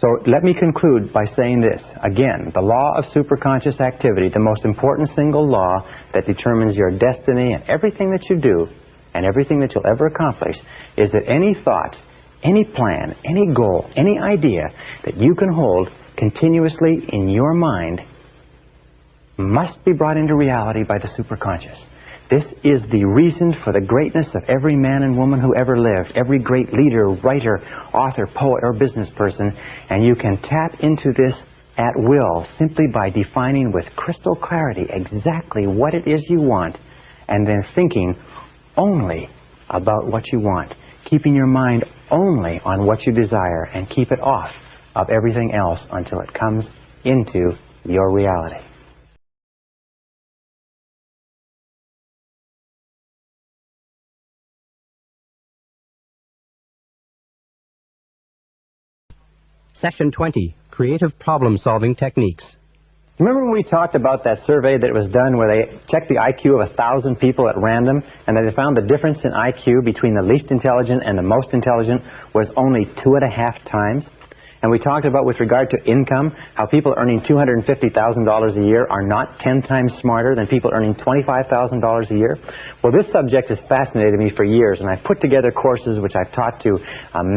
So let me conclude by saying this. Again, the law of superconscious activity, the most important single law that determines your destiny and everything that you do and everything that you'll ever accomplish, is that any thought, any plan, any goal, any idea that you can hold continuously in your mind must be brought into reality by the superconscious. This is the reason for the greatness of every man and woman who ever lived, every great leader, writer, author, poet, or business person, and you can tap into this at will simply by defining with crystal clarity exactly what it is you want, and then thinking only about what you want, keeping your mind only on what you desire, and keep it off of everything else until it comes into your reality. Session 20, Creative Problem-Solving Techniques. Remember when we talked about that survey that was done where they checked the IQ of 1,000 people at random, and they found the difference in IQ between the least intelligent and the most intelligent was only 2.5 times? And we talked about, with regard to income, how people earning $250,000 a year are not 10 times smarter than people earning $25,000 a year. Well, this subject has fascinated me for years, and I've put together courses which I've taught to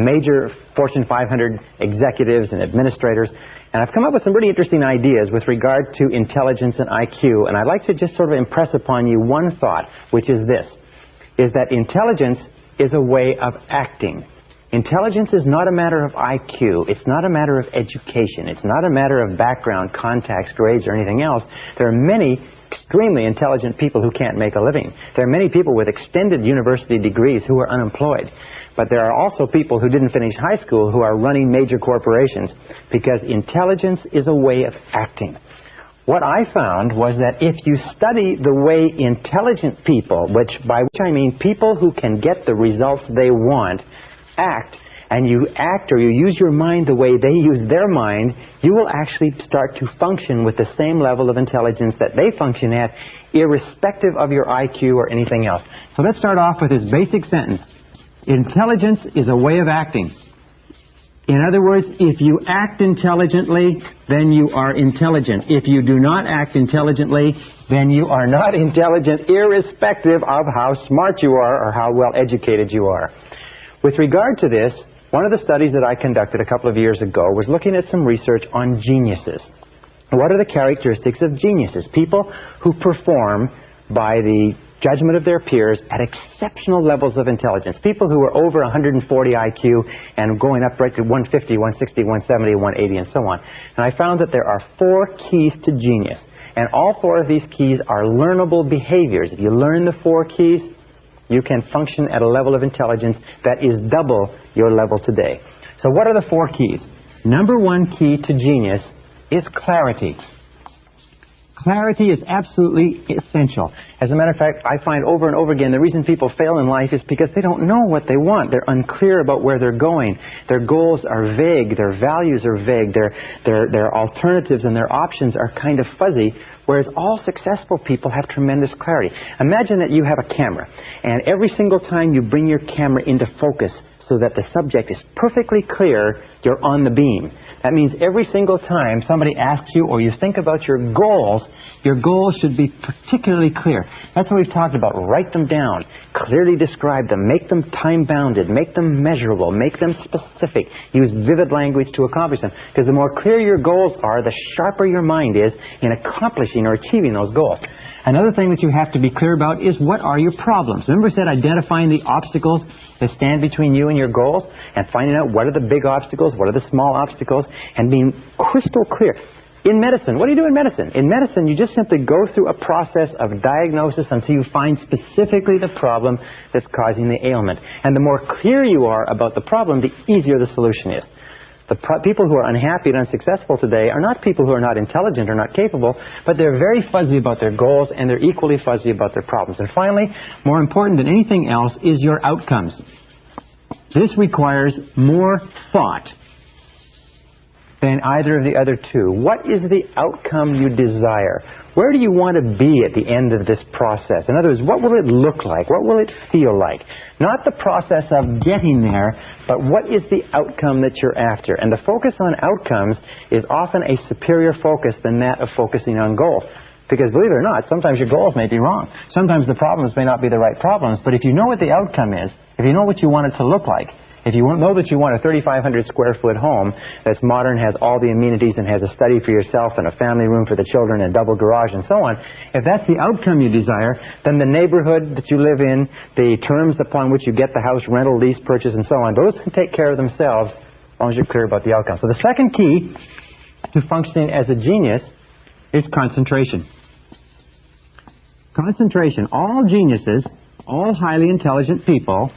major Fortune 500 executives and administrators, and I've come up with some pretty interesting ideas with regard to intelligence and IQ, and I'd like to just sort of impress upon you one thought, which is this, is that intelligence is a way of acting. Intelligence is not a matter of IQ. It's not a matter of education. It's not a matter of background, contacts, grades, or anything else. There are many extremely intelligent people who can't make a living. There are many people with extended university degrees who are unemployed. But there are also people who didn't finish high school who are running major corporations, because intelligence is a way of acting. What I found was that if you study the way intelligent people, by which I mean people who can get the results they want, act, and you act or you use your mind the way they use their mind, you will actually start to function with the same level of intelligence that they function at, irrespective of your IQ or anything else. So let's start off with this basic sentence. Intelligence is a way of acting. In other words, if you act intelligently, then you are intelligent. If you do not act intelligently, then you are not intelligent, irrespective of how smart you are or how well educated you are. With regard to this, one of the studies that I conducted a couple of years ago was looking at some research on geniuses. What are the characteristics of geniuses? People who perform by the judgment of their peers at exceptional levels of intelligence. People who are over 140 IQ and going up right to 150, 160, 170, 180, and so on. And I found that there are 4 keys to genius. And all 4 of these keys are learnable behaviors. If you learn the 4 keys, you can function at a level of intelligence that is double your level today. So what are the 4 keys? Number 1 key to genius is clarity. Clarity is absolutely essential. As a matter of fact, I find over and over again the reason people fail in life is because they don't know what they want. They're unclear about where they're going. Their goals are vague. Their values are vague. Their alternatives and their options are kind of fuzzy, whereas all successful people have tremendous clarity. Imagine that you have a camera, and every single time you bring your camera into focus so that the subject is perfectly clear, you're on the beam. That means every single time somebody asks you or you think about your goals should be particularly clear. That's what we've talked about. Write them down, clearly describe them, make them time-bounded, make them measurable, make them specific. Use vivid language to accomplish them. Because the more clear your goals are, the sharper your mind is in accomplishing or achieving those goals. Another thing that you have to be clear about is what are your problems. Remember I said identifying the obstacles that stand between you and your goals and finding out what are the big obstacles, what are the small obstacles, and being crystal clear. In medicine, what do you do in medicine? In medicine, you just simply go through a process of diagnosis until you find specifically the problem that's causing the ailment. And the more clear you are about the problem, the easier the solution is. The people who are unhappy and unsuccessful today are not people who are not intelligent or not capable, but they're very fuzzy about their goals and they're equally fuzzy about their problems. And finally, more important than anything else is your outcomes. This requires more thought than either of the other 2. What is the outcome you desire? Where do you want to be at the end of this process? In other words, what will it look like? What will it feel like? Not the process of getting there, but what is the outcome that you're after? And the focus on outcomes is often a superior focus than that of focusing on goals. Because believe it or not, sometimes your goals may be wrong. Sometimes the problems may not be the right problems, but if you know what the outcome is, if you know what you want it to look like, if you know that you want a 3,500 square foot home that's modern, has all the amenities, and has a study for yourself and a family room for the children and a double garage and so on, if that's the outcome you desire, then the neighborhood that you live in, the terms upon which you get the house, rental, lease, purchase, and so on, those can take care of themselves as long as you're clear about the outcome. So the second key to functioning as a genius is concentration. Concentration. All geniuses, all highly intelligent people,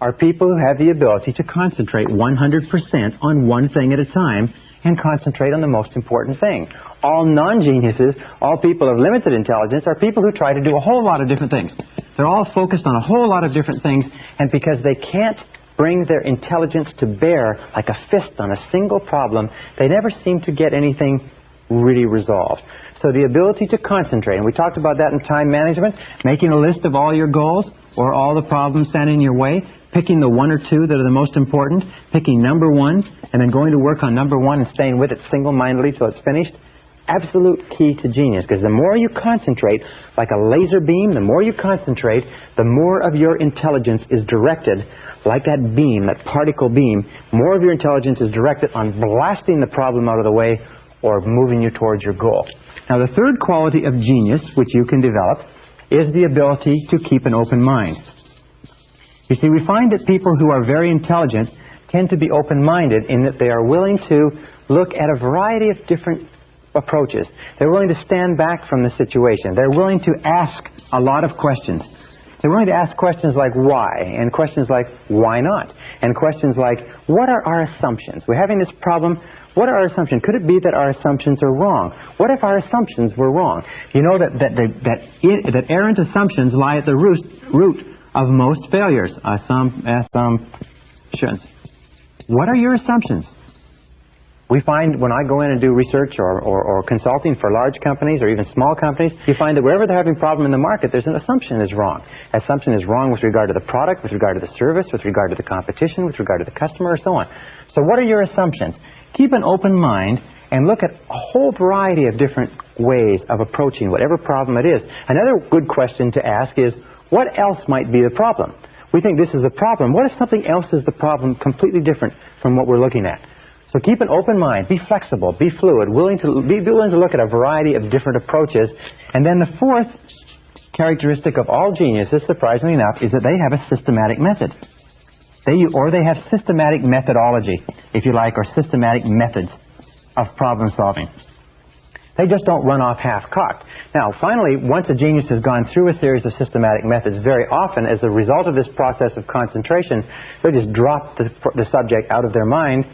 are people who have the ability to concentrate 100% on one thing at a time and concentrate on the most important thing. All non-geniuses, all people of limited intelligence, are people who try to do a whole lot of different things. They're all focused on a whole lot of different things, and because they can't bring their intelligence to bear like a fist on a single problem, they never seem to get anything really resolved. So the ability to concentrate, and we talked about that in time management, making a list of all your goals or all the problems standing in your way, picking the 1 or 2 that are the most important, picking number 1, and then going to work on number 1 and staying with it single-mindedly till it's finished. Absolute key to genius, because the more you concentrate, like a laser beam, the more you concentrate, the more of your intelligence is directed, like that beam, that particle beam, more of your intelligence is directed on blasting the problem out of the way or moving you towards your goal. Now, the third quality of genius, which you can develop, is the ability to keep an open mind. You see, we find that people who are very intelligent tend to be open-minded in that they are willing to look at a variety of different approaches. They're willing to stand back from the situation. They're willing to ask a lot of questions. They're willing to ask questions like why, and questions like why not, and questions like what are our assumptions? We're having this problem. What are our assumptions? Could it be that our assumptions are wrong? What if our assumptions were wrong? You know that errant assumptions lie at the root of most failures. Assumptions. What are your assumptions? We find when I go in and do research or consulting for large companies or even small companies, you find that wherever they're having a problem in the market, there's an assumption is wrong. Assumption is wrong with regard to the product, with regard to the service, with regard to the competition, with regard to the customer, and so on. So what are your assumptions? Keep an open mind and look at a whole variety of different ways of approaching whatever problem it is. Another good question to ask is, what else might be the problem? We think this is the problem. What if something else is the problem completely different from what we're looking at? So keep an open mind, be flexible, be fluid, be willing to look at a variety of different approaches. And then the fourth characteristic of all geniuses, surprisingly enough, is that they have a systematic method. They have systematic methodology, if you like, or systematic methods of problem solving. They just don't run off half-cocked. Now, finally, once a genius has gone through a series of systematic methods, very often, as a result of this process of concentration, they just drop the subject out of their mind,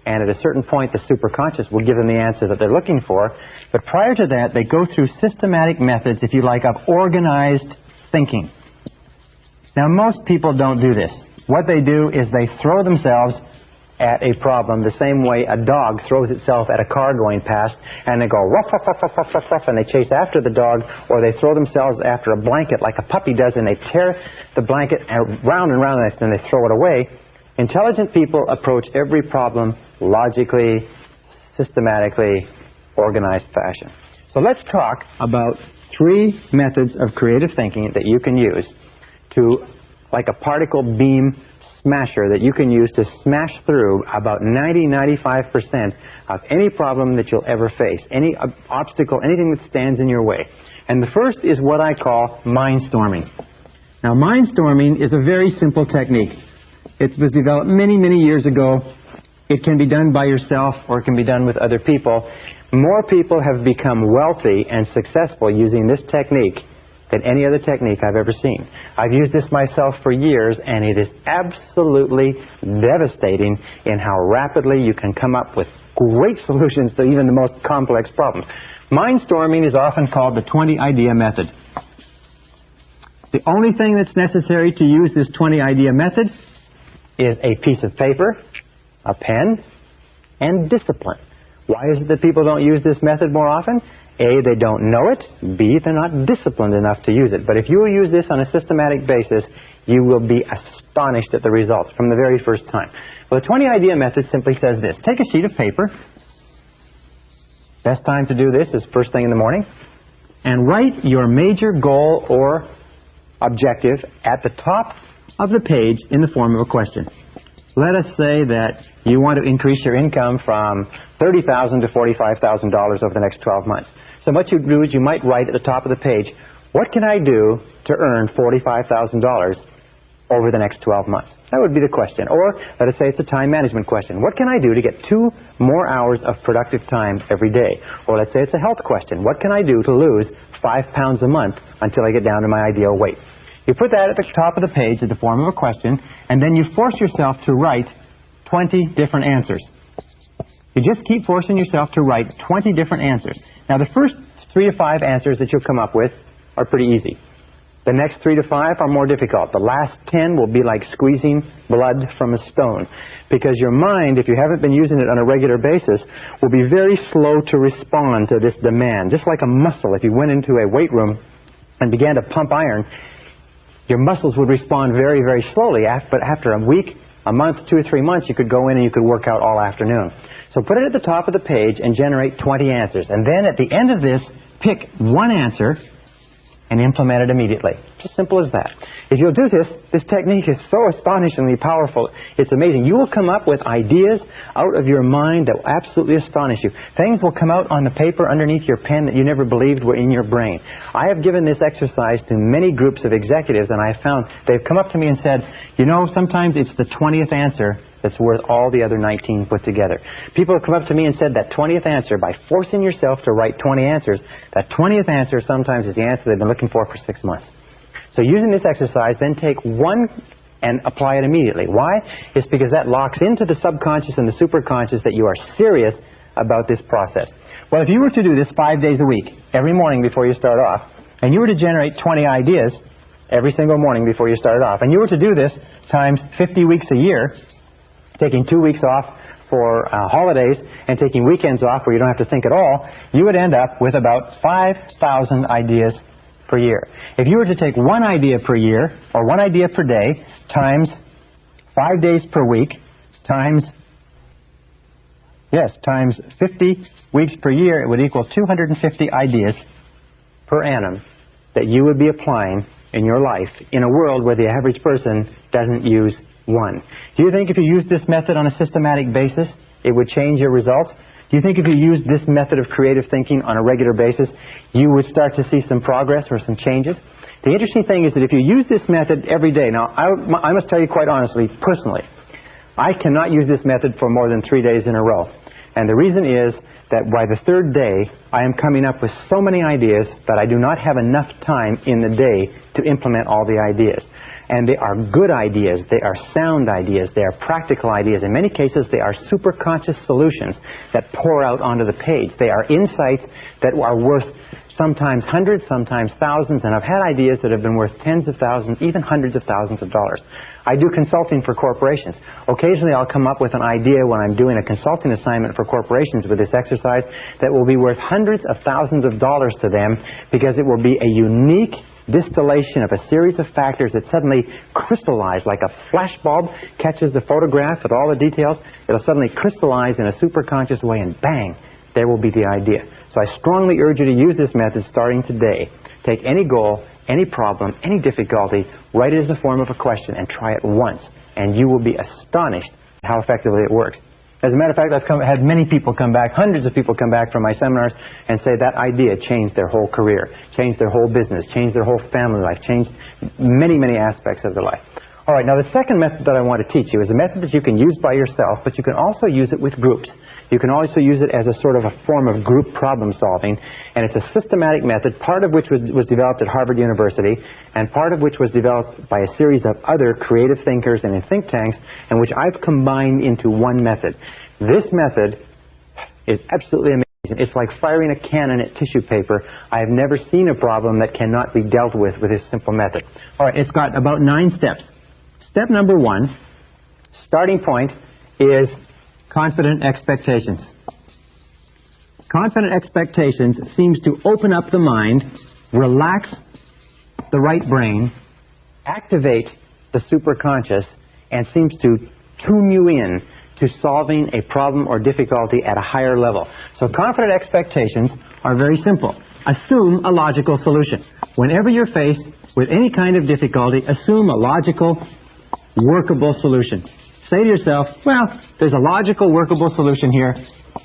and at a certain point, the superconscious will give them the answer that they're looking for. But prior to that, they go through systematic methods, if you like, of organized thinking. Now, most people don't do this. What they do is they throw themselves at a problem the same way a dog throws itself at a car going past, and they go ruff, ruff, ruff, ruff, ruff, ruff, ruff, and they chase after the dog, or they throw themselves after a blanket like a puppy does, and they tear the blanket round and round, and they throw it away. Intelligent people approach every problem logically, systematically, organized fashion. So let's talk about 3 methods of creative thinking that you can use to, like a particle beam smasher, that you can use to smash through about 90-95% of any problem that you'll ever face, any obstacle, anything that stands in your way. And the first is what I call mindstorming. Now, mindstorming is a very simple technique. It was developed many, many years ago. It can be done by yourself or it can be done with other people. More people have become wealthy and successful using this technique than any other technique I've ever seen. I've used this myself for years, and it is absolutely devastating in how rapidly you can come up with great solutions to even the most complex problems. Mindstorming is often called the 20-idea method. The only thing that's necessary to use this 20-idea method is a piece of paper, a pen, and discipline. Why is it that people don't use this method more often? A, they don't know it. B, they're not disciplined enough to use it. But if you will use this on a systematic basis, you will be astonished at the results from the very first time. Well, the 20-idea method simply says this. Take a sheet of paper. Best time to do this is first thing in the morning. And write your major goal or objective at the top of the page in the form of a question. Let us say that you want to increase your income from $30,000 to $45,000 over the next 12 months. So what you do is you might write at the top of the page, what can I do to earn $45,000 over the next 12 months? That would be the question. Or let us say it's a time management question. What can I do to get 2 more hours of productive time every day? Or let's say it's a health question. What can I do to lose 5 pounds a month until I get down to my ideal weight? You put that at the top of the page in the form of a question, and then you force yourself to write 20 different answers. You just keep forcing yourself to write 20 different answers. Now, the first 3 to 5 answers that you'll come up with are pretty easy. The next 3 to 5 are more difficult. The last 10 will be like squeezing blood from a stone, because your mind, if you haven't been using it on a regular basis, will be very slow to respond to this demand. Just like a muscle, if you went into a weight room and began to pump iron, your muscles would respond very, very slowly, but after a week, a month, 2 or 3 months, you could go in and you could work out all afternoon. So put it at the top of the page and generate 20 answers. And then at the end of this, pick one answer and implement it immediately. It's as simple as that. If you'll do this, this technique is so astonishingly powerful. It's amazing. You will come up with ideas out of your mind that will absolutely astonish you. Things will come out on the paper underneath your pen that you never believed were in your brain. I have given this exercise to many groups of executives, and I have found they've come up to me and said, you know, sometimes it's the 20th answer that's worth all the other 19 put together. People have come up to me and said that 20th answer, by forcing yourself to write 20 answers, that 20th answer sometimes is the answer they've been looking for 6 months. So using this exercise, then take one and apply it immediately. Why? It's because that locks into the subconscious and the superconscious that you are serious about this process. Well, if you were to do this 5 days a week, every morning before you start off, and you were to generate 20 ideas every single morning before you started off, and you were to do this times 50 weeks a year, taking 2 weeks off for holidays and taking weekends off where you don't have to think at all, you would end up with about 5,000 ideas per year. If you were to take one idea per year, or one idea per day, times 5 days per week, times 50 weeks per year, it would equal 250 ideas per annum that you would be applying in your life in a world where the average person doesn't use one. Do you think if you used this method on a systematic basis, it would change your results? Do you think if you used this method of creative thinking on a regular basis, you would start to see some progress or some changes? The interesting thing is that if you use this method every day, now I must tell you quite honestly, personally, I cannot use this method for more than 3 days in a row. And the reason is that by the third day, I am coming up with so many ideas that I do not have enough time in the day to implement all the ideas. And they are good ideas, they are sound ideas, they are practical ideas. In many cases, they are superconscious solutions that pour out onto the page. They are insights that are worth sometimes hundreds, sometimes thousands, and I've had ideas that have been worth tens of thousands, even hundreds of thousands of dollars. I do consulting for corporations. Occasionally I'll come up with an idea when I'm doing a consulting assignment for corporations with this exercise that will be worth hundreds of thousands of dollars to them because it will be a unique distillation of a series of factors that suddenly crystallize like a flashbulb catches the photograph with all the details. It'll suddenly crystallize in a superconscious way and bang, there will be the idea. So I strongly urge you to use this method starting today. Take any goal, any problem, any difficulty, write it as the form of a question and try it once. And you will be astonished at how effectively it works. As a matter of fact, I've had many people come back, hundreds of people come back from my seminars and say that idea changed their whole career, changed their whole business, changed their whole family life, changed many, many aspects of their life. All right, now the second method that I want to teach you is a method that you can use by yourself, but you can also use it with groups. You can also use it as a sort of a form of group problem solving, and it's a systematic method, part of which was developed at Harvard University, and part of which was developed by a series of other creative thinkers and in think tanks, and which I've combined into one method. This method is absolutely amazing. It's like firing a cannon at tissue paper. I have never seen a problem that cannot be dealt with this simple method. All right, it's got about 9 steps. Step number 1, starting point, is confident expectations. Confident expectations seems to open up the mind, relax the right brain, activate the superconscious, and seems to tune you in to solving a problem or difficulty at a higher level. So confident expectations are very simple. Assume a logical solution. Whenever you're faced with any kind of difficulty, assume a logical, workable solution. Say to yourself, well, there's a logical, workable solution here.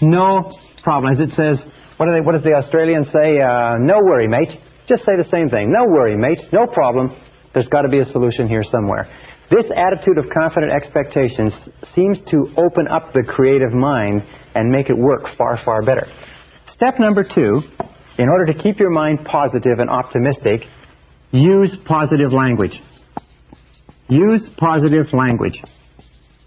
No problem. As it says, what does the Australians say? No worry, mate. Just say the same thing. No worry, mate. No problem. There's got to be a solution here somewhere. This attitude of confident expectations seems to open up the creative mind and make it work far, far better. Step number 2, in order to keep your mind positive and optimistic, use positive language. Use positive language.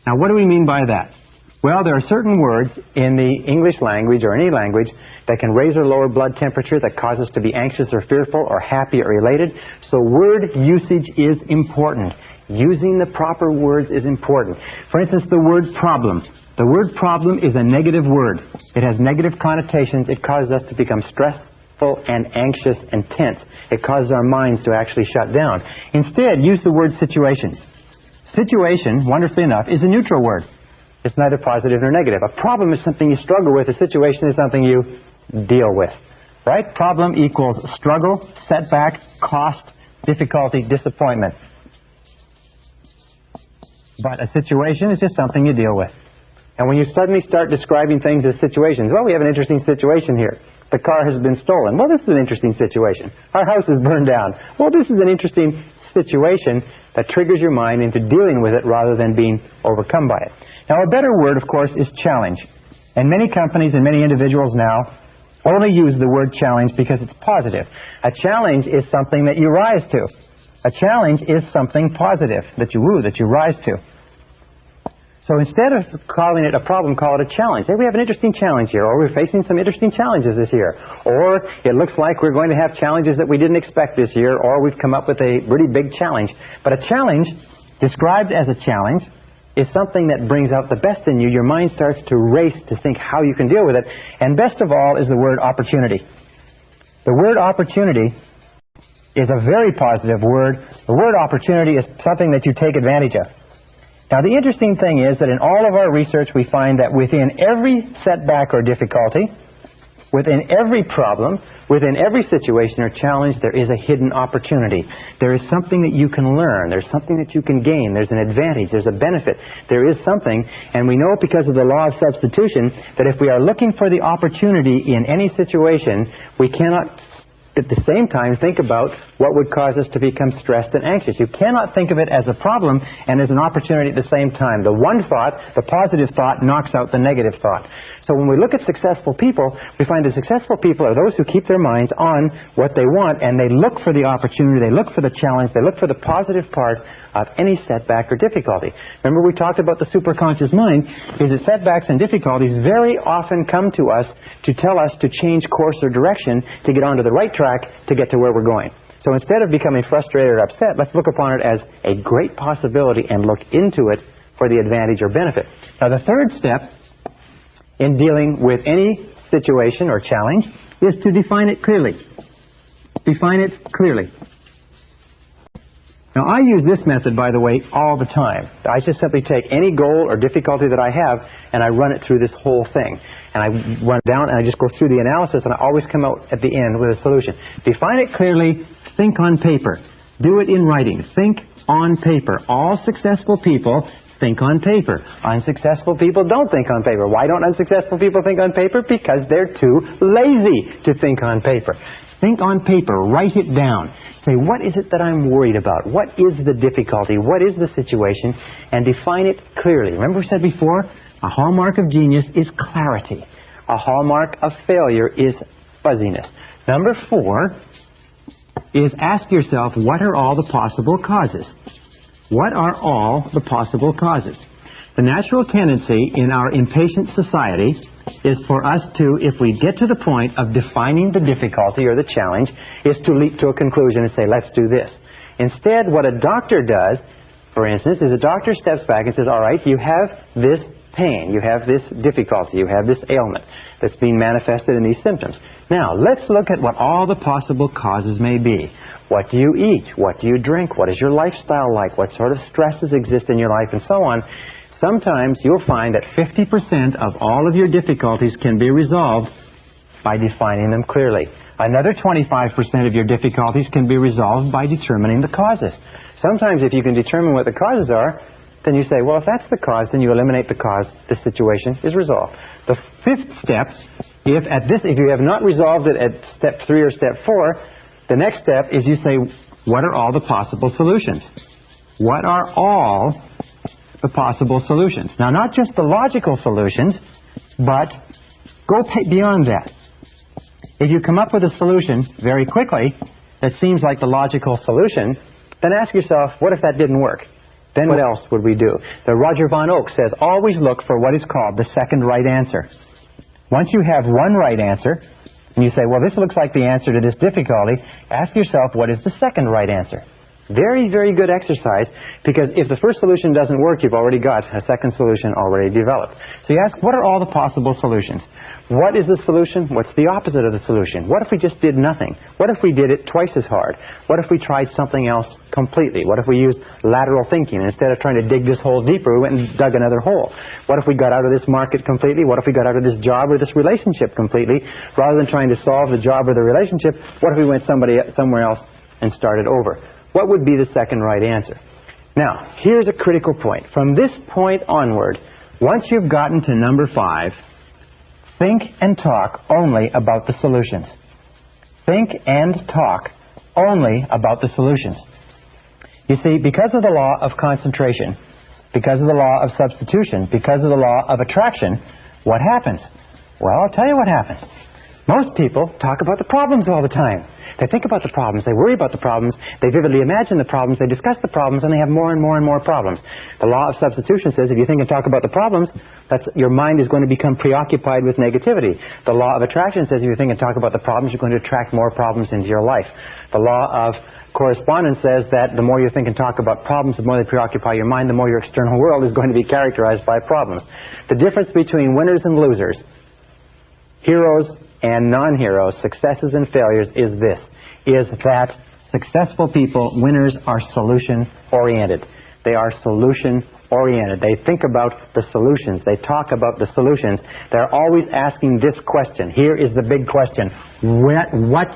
Now, what do we mean by that? Well, there are certain words in the English language or any language that can raise or lower blood temperature, that cause us to be anxious or fearful or happy or elated. So word usage is important. Using the proper words is important. For instance, the word problem. The word problem is a negative word. It has negative connotations. It causes us to become stressful and anxious and tense. It causes our minds to actually shut down. Instead, use the word situation. Situation, wonderfully enough, is a neutral word. It's neither positive nor negative. A problem is something you struggle with. A situation is something you deal with. Right? Problem equals struggle, setback, cost, difficulty, disappointment. But a situation is just something you deal with. And when you suddenly start describing things as situations, well, we have an interesting situation here. The car has been stolen. Well, this is an interesting situation. Our house is burned down. Well, this is an interesting situation that triggers your mind into dealing with it rather than being overcome by it. Now, a better word, of course, is challenge. And many companies and many individuals now only use the word challenge because it's positive. A challenge is something that you rise to. A challenge is something positive that you rise to. So instead of calling it a problem, call it a challenge. Hey, we have an interesting challenge here, or we're facing some interesting challenges this year. Or it looks like we're going to have challenges that we didn't expect this year, or we've come up with a really big challenge. But a challenge, described as a challenge, is something that brings out the best in you, your mind starts to race to think how you can deal with it. And best of all is the word opportunity. The word opportunity is a very positive word. The word opportunity is something that you take advantage of. Now, the interesting thing is that in all of our research, we find that within every setback or difficulty, within every problem, within every situation or challenge, there is a hidden opportunity. There is something that you can learn. There's something that you can gain. There's an advantage. There's a benefit. There is something, and we know because of the law of substitution that if we are looking for the opportunity in any situation, we cannot at the same time think about what would cause us to become stressed and anxious. You cannot think of it as a problem and as an opportunity at the same time. The one thought, the positive thought, knocks out the negative thought. So when we look at successful people, we find that successful people are those who keep their minds on what they want, and they look for the opportunity, they look for the challenge, they look for the positive part of any setback or difficulty. Remember, we talked about the superconscious mind, is that setbacks and difficulties very often come to us to tell us to change course or direction, to get onto the right track, to get to where we're going. So instead of becoming frustrated or upset, let's look upon it as a great possibility and look into it for the advantage or benefit. Now, the third step in dealing with any situation or challenge is to define it clearly. Define it clearly. Now, I use this method, by the way, all the time. I just simply take any goal or difficulty that I have, and I run it through this whole thing. And I run it down, and I just go through the analysis, and I always come out at the end with a solution. Define it clearly. Think on paper. Do it in writing. Think on paper. All successful people think on paper. Unsuccessful people don't think on paper. Why don't unsuccessful people think on paper? Because they're too lazy to think on paper. Think on paper. Write it down. Say, what is it that I'm worried about? What is the difficulty? What is the situation? And define it clearly. Remember we said before, a hallmark of genius is clarity. A hallmark of failure is fuzziness. Number 4 is ask yourself, what are all the possible causes? What are all the possible causes? The natural tendency in our impatient society is for us to, if we get to the point of defining the difficulty or the challenge, is to leap to a conclusion and say, let's do this. Instead, what a doctor does, for instance, is a doctor steps back and says, all right, you have this pain, you have this difficulty, you have this ailment that's being manifested in these symptoms. Now, let's look at what all the possible causes may be. What do you eat? What do you drink? What is your lifestyle like? What sort of stresses exist in your life, and so on. Sometimes you'll find that 50% of all of your difficulties can be resolved by defining them clearly. Another 25% of your difficulties can be resolved by determining the causes. Sometimes if you can determine what the causes are, then you say, well, if that's the cause, then you eliminate the cause, the situation is resolved. The 5th step, if you have not resolved it at step 3 or step 4, the next step is you say, what are all the possible solutions? What are all the possible solutions? Now, not just the logical solutions, but go beyond that. If you come up with a solution very quickly that seems like the logical solution, then ask yourself, what if that didn't work? Then what else would we do? The Roger Von Oak says, always look for what is called the second right answer. Once you have one right answer, and you say, well, this looks like the answer to this difficulty, ask yourself, what is the second right answer? Very, very good exercise, because if the first solution doesn't work, you've already got a second solution already developed. So you ask, what are all the possible solutions? What is the solution? What's the opposite of the solution? What if we just did nothing? What if we did it twice as hard? What if we tried something else completely? What if we used lateral thinking? Instead of trying to dig this hole deeper, we went and dug another hole. What if we got out of this market completely? What if we got out of this job or this relationship completely? Rather than trying to solve the job or the relationship, what if we went somewhere else and started over? What would be the second right answer? Now, here's a critical point. From this point onward, once you've gotten to number 5, think and talk only about the solutions. Think and talk only about the solutions. You see, because of the law of concentration, because of the law of substitution, because of the law of attraction, what happens? Well, I'll tell you what happens. Most people talk about the problems all the time. They think about the problems, they worry about the problems, they vividly imagine the problems, they discuss the problems, and they have more and more and more problems. The law of substitution says if you think and talk about the problems, your mind is going to become preoccupied with negativity. The law of attraction says if you think and talk about the problems, you're going to attract more problems into your life. The law of correspondence says that the more you think and talk about problems, the more they preoccupy your mind, the more your external world is going to be characterized by problems. The difference between winners and losers, heroes and non-heroes, successes and failures is this, is that successful people, winners, are solution-oriented. They are solution-oriented. They think about the solutions. They talk about the solutions. They're always asking this question. Here is the big question. What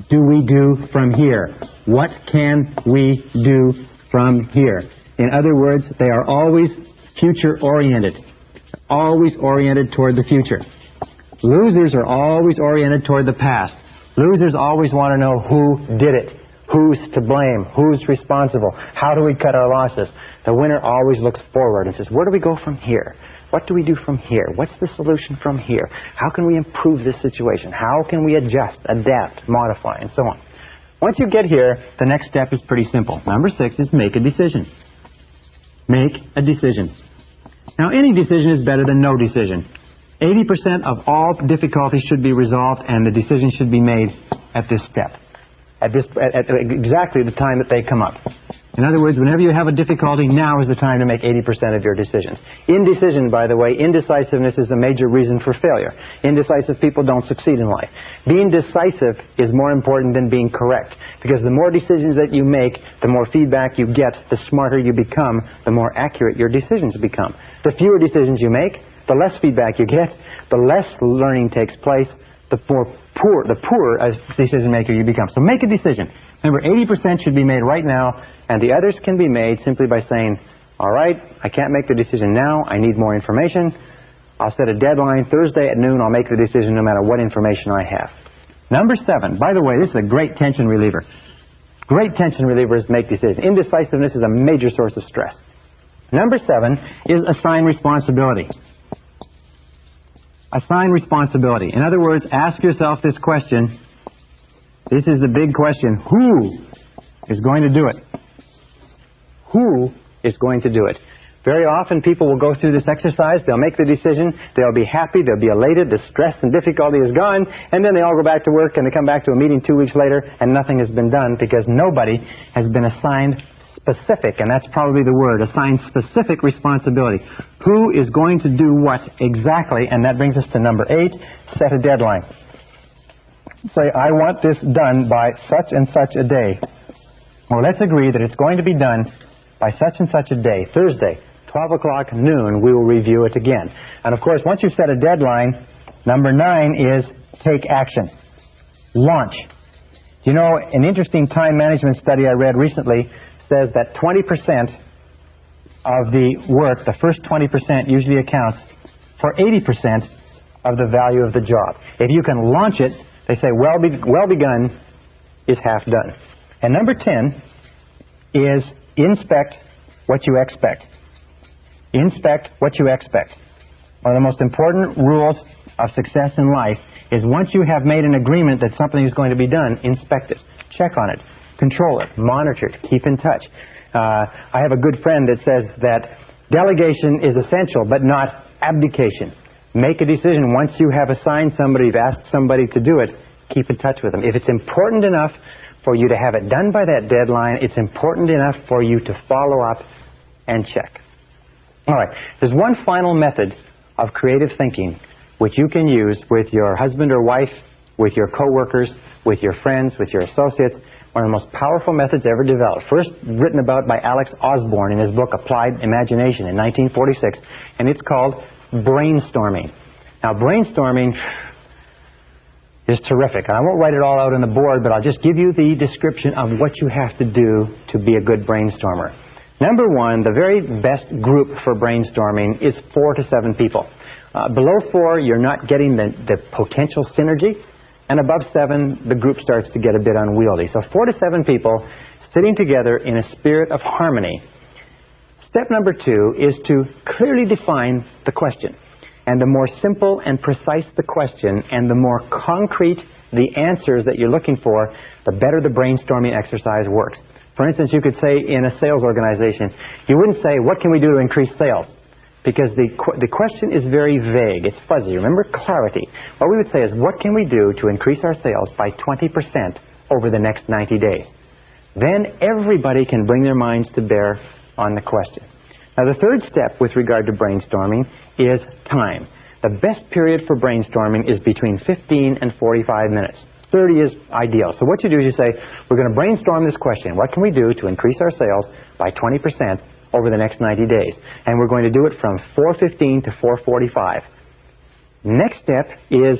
do we do from here? What can we do from here? In other words, they are always future-oriented, always oriented toward the future. Losers are always oriented toward the past. Losers always want to know who did it, who's to blame, who's responsible, how do we cut our losses. The winner always looks forward and says, where do we go from here? What do we do from here? What's the solution from here? How can we improve this situation? How can we adjust, adapt, modify, and so on? Once you get here, the next step is pretty simple. Number 6 is make a decision. Make a decision. Now, any decision is better than no decision. 80% of all difficulties should be resolved, and the decision should be made at this step, at exactly the time that they come up. In other words, whenever you have a difficulty, now is the time to make 80% of your decisions. Indecision, by the way, indecisiveness is a major reason for failure. Indecisive people don't succeed in life. Being decisive is more important than being correct, because the more decisions that you make, the more feedback you get, the smarter you become, the more accurate your decisions become. The fewer decisions you make, the less feedback you get, the less learning takes place, the poorer as decision maker you become. So make a decision. Remember, 80% should be made right now, and the others can be made simply by saying, all right, I can't make the decision now, I need more information. I'll set a deadline, Thursday at noon, I'll make the decision no matter what information I have. Number 7, by the way, this is a great tension reliever. Great tension relievers make decisions. Indecisiveness is a major source of stress. Number 7 is assign responsibility. Assign responsibility. In other words, ask yourself this question. This is the big question. Who is going to do it? Who is going to do it? Very often people will go through this exercise, they'll make the decision, they'll be happy, they'll be elated, the stress and difficulty is gone, and then they all go back to work and they come back to a meeting 2 weeks later and nothing has been done because nobody has been assigned specific, and that's probably the word, assign specific responsibility. Who is going to do what exactly? And that brings us to number 8, set a deadline. Say, I want this done by such and such a day. Well, let's agree that it's going to be done by such and such a day, Thursday, 12 o'clock noon, we will review it again. And of course, once you've set a deadline, number 9 is take action. Launch. You know, an interesting time management study I read recently says that 20% of the work, the first 20% usually accounts for 80% of the value of the job. If you can launch it, they say well begun is half done. And number 10 is inspect what you expect. Inspect what you expect. One of the most important rules of success in life is once you have made an agreement that something is going to be done, inspect it. Check on it. Control it, monitor it, keep in touch. I have a good friend that says that delegation is essential, but not abdication. Make a decision. Once you have assigned somebody, you've asked somebody to do it, keep in touch with them. If it's important enough for you to have it done by that deadline, it's important enough for you to follow up and check. All right, there's one final method of creative thinking which you can use with your husband or wife, with your coworkers, with your friends, with your associates. One of the most powerful methods ever developed. First written about by Alex Osborne in his book Applied Imagination in 1946, and it's called brainstorming. Now, brainstorming is terrific. And I won't write it all out on the board, but I'll just give you the description of what you have to do to be a good brainstormer. Number 1, the very best group for brainstorming is 4 to 7 people. Below 4, you're not getting the potential synergy. And above 7, the group starts to get a bit unwieldy. So 4 to 7 people sitting together in a spirit of harmony. Step number 2 is to clearly define the question. And the more simple and precise the question, and the more concrete the answers that you're looking for, the better the brainstorming exercise works. For instance, you could say in a sales organization, you wouldn't say, what can we do to increase sales? Because the question is very vague. It's fuzzy. Remember, clarity. What we would say is, what can we do to increase our sales by 20% over the next 90 days? Then everybody can bring their minds to bear on the question. Now, the third step with regard to brainstorming is time. The best period for brainstorming is between 15 and 45 minutes. 30 is ideal. So what you do is you say, we're going to brainstorm this question. What can we do to increase our sales by 20% over the next 90 days? And we're going to do it from 4:15 to 4:45. Next step is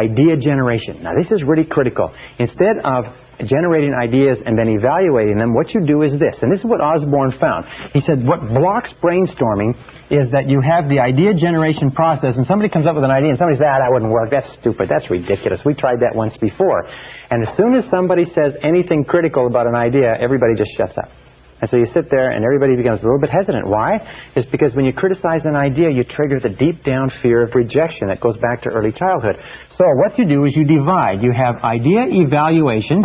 idea generation. Now, this is really critical. Instead of generating ideas and then evaluating them, what you do is this. And this is what Osborne found. He said what blocks brainstorming is that you have the idea generation process, and somebody comes up with an idea and somebody says, that wouldn't work, that's stupid, that's ridiculous, we tried that once before. And as soon as somebody says anything critical about an idea, everybody just shuts up. And so you sit there and everybody becomes a little bit hesitant. Why? It's because when you criticize an idea, you trigger the deep down fear of rejection that goes back to early childhood. So what you do is you divide. You have idea evaluation,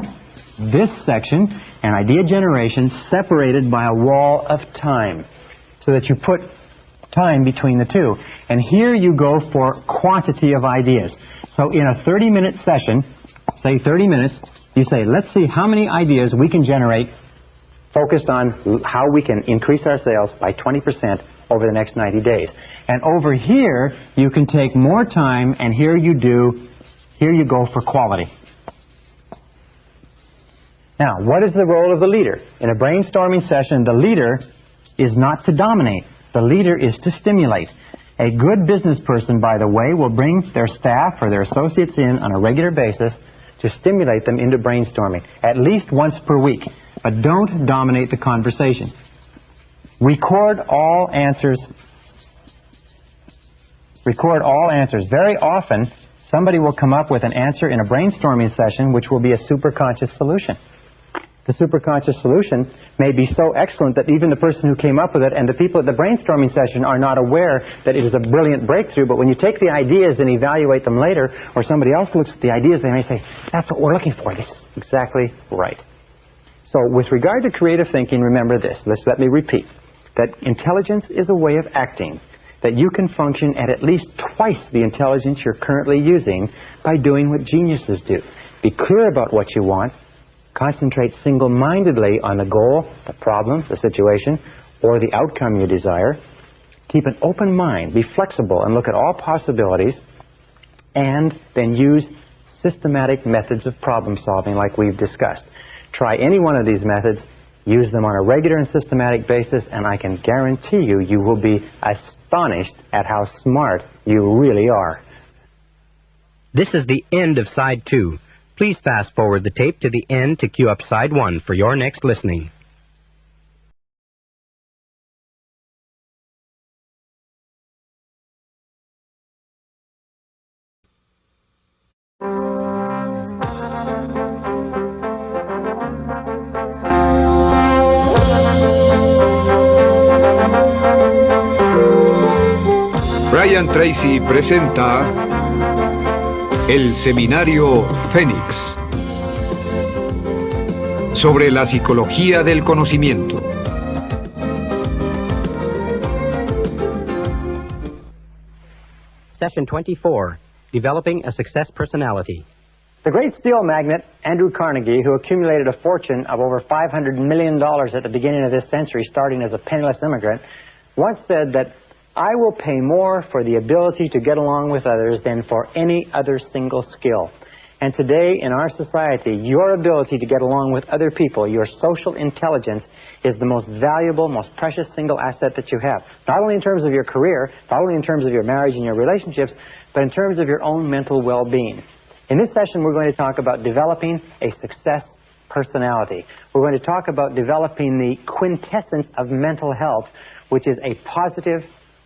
this section, and idea generation separated by a wall of time, so that you put time between the two. And here you go for quantity of ideas. So in a 30-minute session, say 30 minutes, you say, let's see how many ideas we can generate focused on how we can increase our sales by 20% over the next 90 days. And over here, you can take more time, and here you go for quality. Now, what is the role of the leader? In a brainstorming session, the leader is not to dominate. The leader is to stimulate. A good business person, by the way, will bring their staff or their associates in on a regular basis to stimulate them into brainstorming, at least once per week. But don't dominate the conversation. Record all answers. Record all answers. Very often, somebody will come up with an answer in a brainstorming session which will be a superconscious solution. The superconscious solution may be so excellent that even the person who came up with it and the people at the brainstorming session are not aware that it is a brilliant breakthrough. But when you take the ideas and evaluate them later, or somebody else looks at the ideas, they may say, that's what we're looking for. This is exactly right. So with regard to creative thinking, remember this. Let me repeat. That intelligence is a way of acting. That you can function at least twice the intelligence you're currently using by doing what geniuses do. Be clear about what you want. Concentrate single-mindedly on the goal, the problem, the situation, or the outcome you desire. Keep an open mind. Be flexible and look at all possibilities. And then use systematic methods of problem solving like we've discussed. Try any one of these methods, use them on a regular and systematic basis, and I can guarantee you, you will be astonished at how smart you really are. This is the end of Side 2. Please fast forward the tape to the end to cue up Side 1 for your next listening. Brian Tracy presenta el Seminario Fénix sobre la psicología del conocimiento. Session 24, Developing a Success Personality. The great steel magnate, Andrew Carnegie, who accumulated a fortune of over $500 million at the beginning of this century, starting as a penniless immigrant, once said that I will pay more for the ability to get along with others than for any other single skill. And today, in our society, your ability to get along with other people, your social intelligence, is the most valuable, most precious single asset that you have. Not only in terms of your career, not only in terms of your marriage and your relationships, but in terms of your own mental well-being. In this session, we're going to talk about developing a success personality. We're going to talk about developing the quintessence of mental health, which is a positive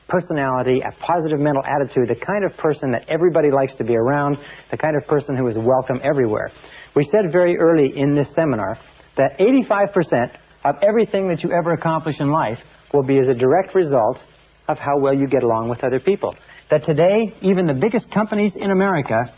personality, a positive mental attitude, the kind of person that everybody likes to be around, the kind of person who is welcome everywhere. We said very early in this seminar that 85% of everything that you ever accomplish in life will be as a direct result of how well you get along with other people. that today even the biggest companies in America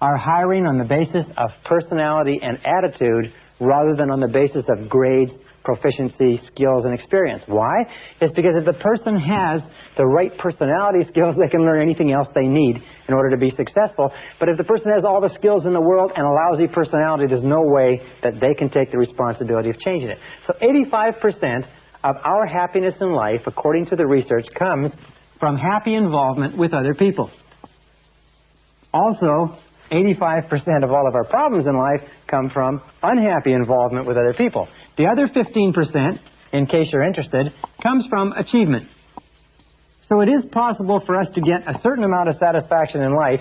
are hiring on the basis of personality and attitude rather than on the basis of grades, proficiency, skills, and experience. Why? It's because if the person has the right personality skills, they can learn anything else they need in order to be successful. But if the person has all the skills in the world and a lousy personality, there's no way that they can take the responsibility of changing it. So 85% of our happiness in life, according to the research, comes from happy involvement with other people. Also, 85% of all of our problems in life come from unhappy involvement with other people. The other 15%, in case you're interested, comes from achievement. So it is possible for us to get a certain amount of satisfaction in life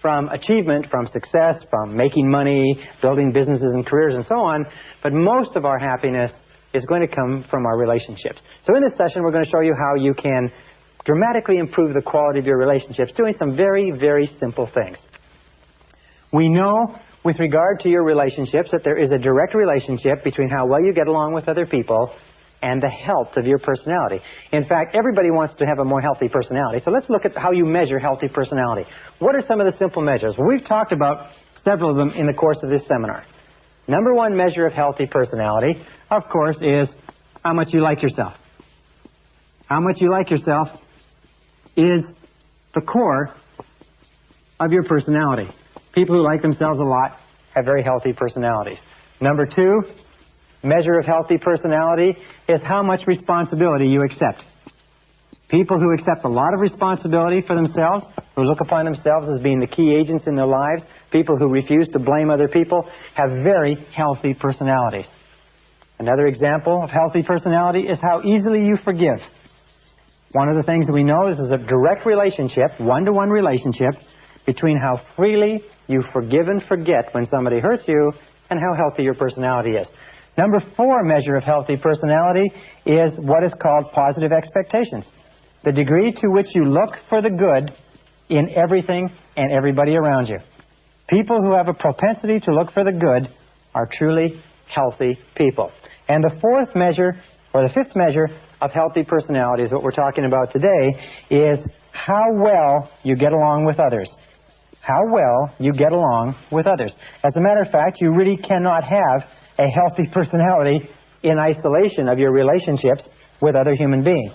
from achievement, from success, from making money, building businesses and careers and so on, but most of our happiness is going to come from our relationships. So in this session, we're going to show you how you can dramatically improve the quality of your relationships doing some very, very simple things. We know with regard to your relationships that there is a direct relationship between how well you get along with other people and the health of your personality. In fact, everybody wants to have a more healthy personality. So let's look at how you measure healthy personality. What are some of the simple measures? Well, we've talked about several of them in the course of this seminar. Number one measure of healthy personality, of course, is how much you like yourself. How much you like yourself is the core of your personality. People who like themselves a lot have very healthy personalities. Number two measure of healthy personality is how much responsibility you accept. People who accept a lot of responsibility for themselves, who look upon themselves as being the key agents in their lives, people who refuse to blame other people, have very healthy personalities. Another example of healthy personality is how easily you forgive. One of the things that we know is there's a direct relationship, one-to-one relationship, between how freely you forgive and forget when somebody hurts you and how healthy your personality is. Number four measure of healthy personality is what is called positive expectations. The degree to which you look for the good in everything and everybody around you. People who have a propensity to look for the good are truly healthy people. And the fourth measure, or the fifth measure of healthy personality is what we're talking about today, is how well you get along with others. How well you get along with others. As a matter of fact, you really cannot have a healthy personality in isolation of your relationships with other human beings.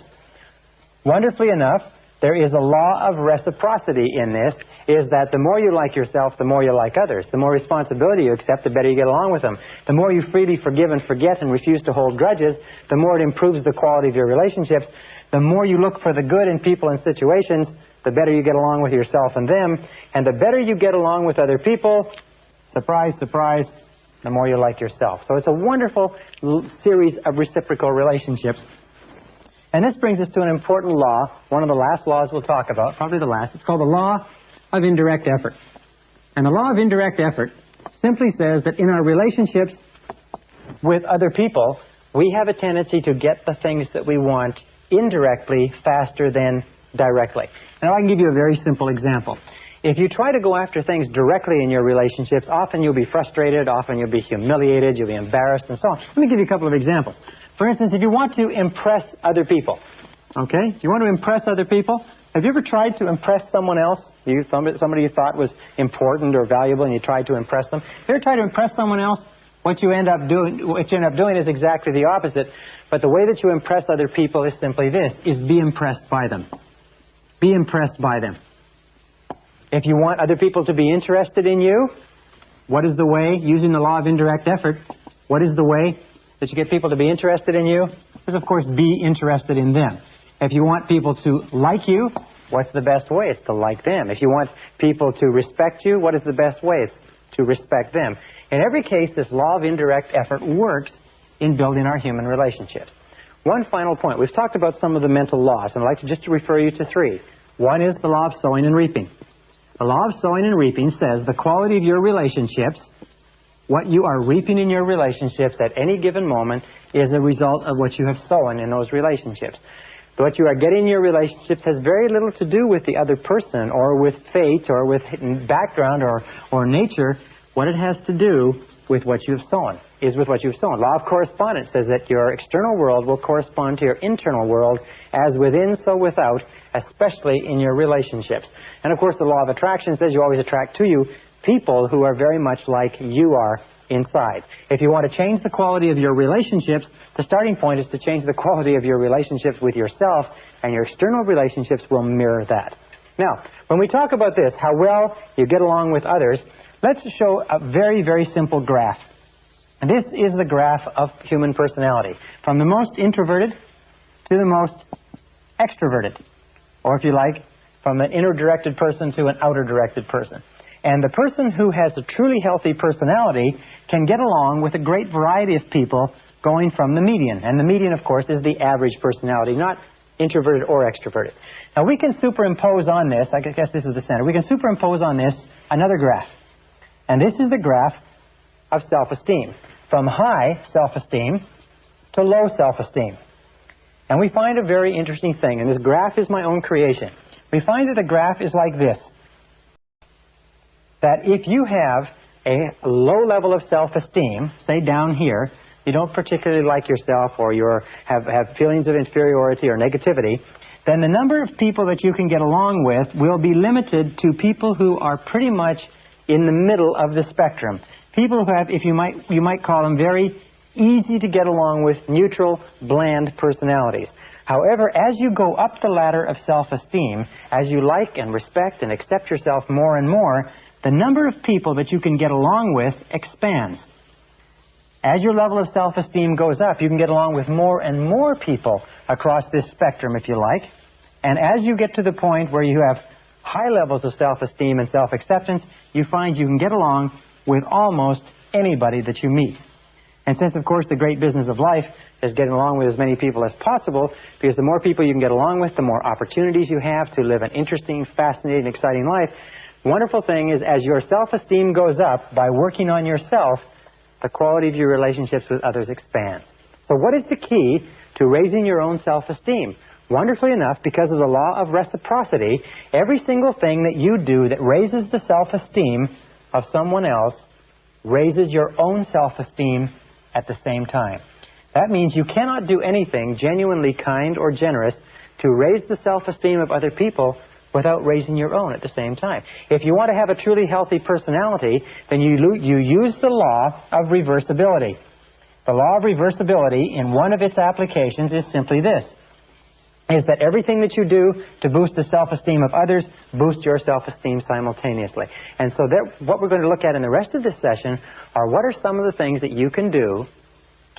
Wonderfully enough, there is a law of reciprocity in this, is that the more you like yourself, the more you like others. The more responsibility you accept, the better you get along with them. The more you freely forgive and forget and refuse to hold grudges, the more it improves the quality of your relationships. The more you look for the good in people and situations, the better you get along with yourself and them. And the better you get along with other people, surprise, surprise, the more you like yourself. So it's a wonderful series of reciprocal relationships. And this brings us to an important law, one of the last laws we'll talk about, probably the last. It's called the law of indirect effort. And the law of indirect effort simply says that in our relationships with other people, we have a tendency to get the things that we want indirectly faster than directly. Now, I can give you a very simple example. If you try to go after things directly in your relationships, often you'll be frustrated, often you'll be humiliated, you'll be embarrassed, and so on. Let me give you a couple of examples. For instance, if you want to impress other people, okay? If you want to impress other people, have you ever tried to impress someone else? Somebody you thought was important or valuable and you tried to impress them? If you ever try to impress someone else, what you end up doing is exactly the opposite. But the way that you impress other people is simply this, is be impressed by them. Be impressed by them. If you want other people to be interested in you, what is the way, using the law of indirect effort, what is the way that you get people to be interested in you? Is, of course, be interested in them. If you want people to like you, what's the best way? It's to like them. If you want people to respect you, what is the best way? It's to respect them. In every case, this law of indirect effort works in building our human relationships. One final point. We've talked about some of the mental laws, and I'd like to just refer you to three. One is the law of sowing and reaping. The law of sowing and reaping says the quality of your relationships, what you are reaping in your relationships at any given moment, is a result of what you have sown in those relationships. What you are getting in your relationships has very little to do with the other person or with fate or with background or nature. What it has to do with what you've sown, is with what you've sown. Law of correspondence says that your external world will correspond to your internal world, as within, so without, especially in your relationships. And of course, the law of attraction says you always attract to you people who are very much like you are inside. If you want to change the quality of your relationships, the starting point is to change the quality of your relationships with yourself, and your external relationships will mirror that. Now, when we talk about this, how well you get along with others, let's show a very, very simple graph. And this is the graph of human personality, from the most introverted to the most extroverted, or if you like, from an inner-directed person to an outer-directed person. And the person who has a truly healthy personality can get along with a great variety of people going from the median. And the median, of course, is the average personality, not introverted or extroverted. Now, we can superimpose on this, I guess this is the center, we can superimpose on this another graph. And this is the graph of self-esteem, from high self-esteem to low self-esteem. And we find a very interesting thing, and this graph is my own creation. We find that the graph is like this, that if you have a low level of self-esteem, say down here, you don't particularly like yourself, or you have feelings of inferiority or negativity, then the number of people that you can get along with will be limited to people who are pretty much in the middle of the spectrum. People who have, if you might call them, very easy to get along with, neutral, bland personalities. However, as you go up the ladder of self-esteem, as you like and respect and accept yourself more and more, the number of people that you can get along with expands. As your level of self-esteem goes up, you can get along with more and more people across this spectrum, if you like. And as you get to the point where you have high levels of self-esteem and self-acceptance, you find you can get along with almost anybody that you meet. And since, of course, the great business of life is getting along with as many people as possible, because the more people you can get along with, the more opportunities you have to live an interesting, fascinating, exciting life. Wonderful thing is, as your self-esteem goes up by working on yourself, the quality of your relationships with others expands. So what is the key to raising your own self-esteem? Wonderfully enough, because of the law of reciprocity, every single thing that you do that raises the self-esteem of someone else raises your own self-esteem at the same time. That means you cannot do anything genuinely kind or generous to raise the self-esteem of other people without raising your own at the same time. If you want to have a truly healthy personality, then you use the law of reversibility. The law of reversibility, in one of its applications, is simply this, is that everything that you do to boost the self-esteem of others boosts your self-esteem simultaneously. And so what we're going to look at in the rest of this session are what are some of the things that you can do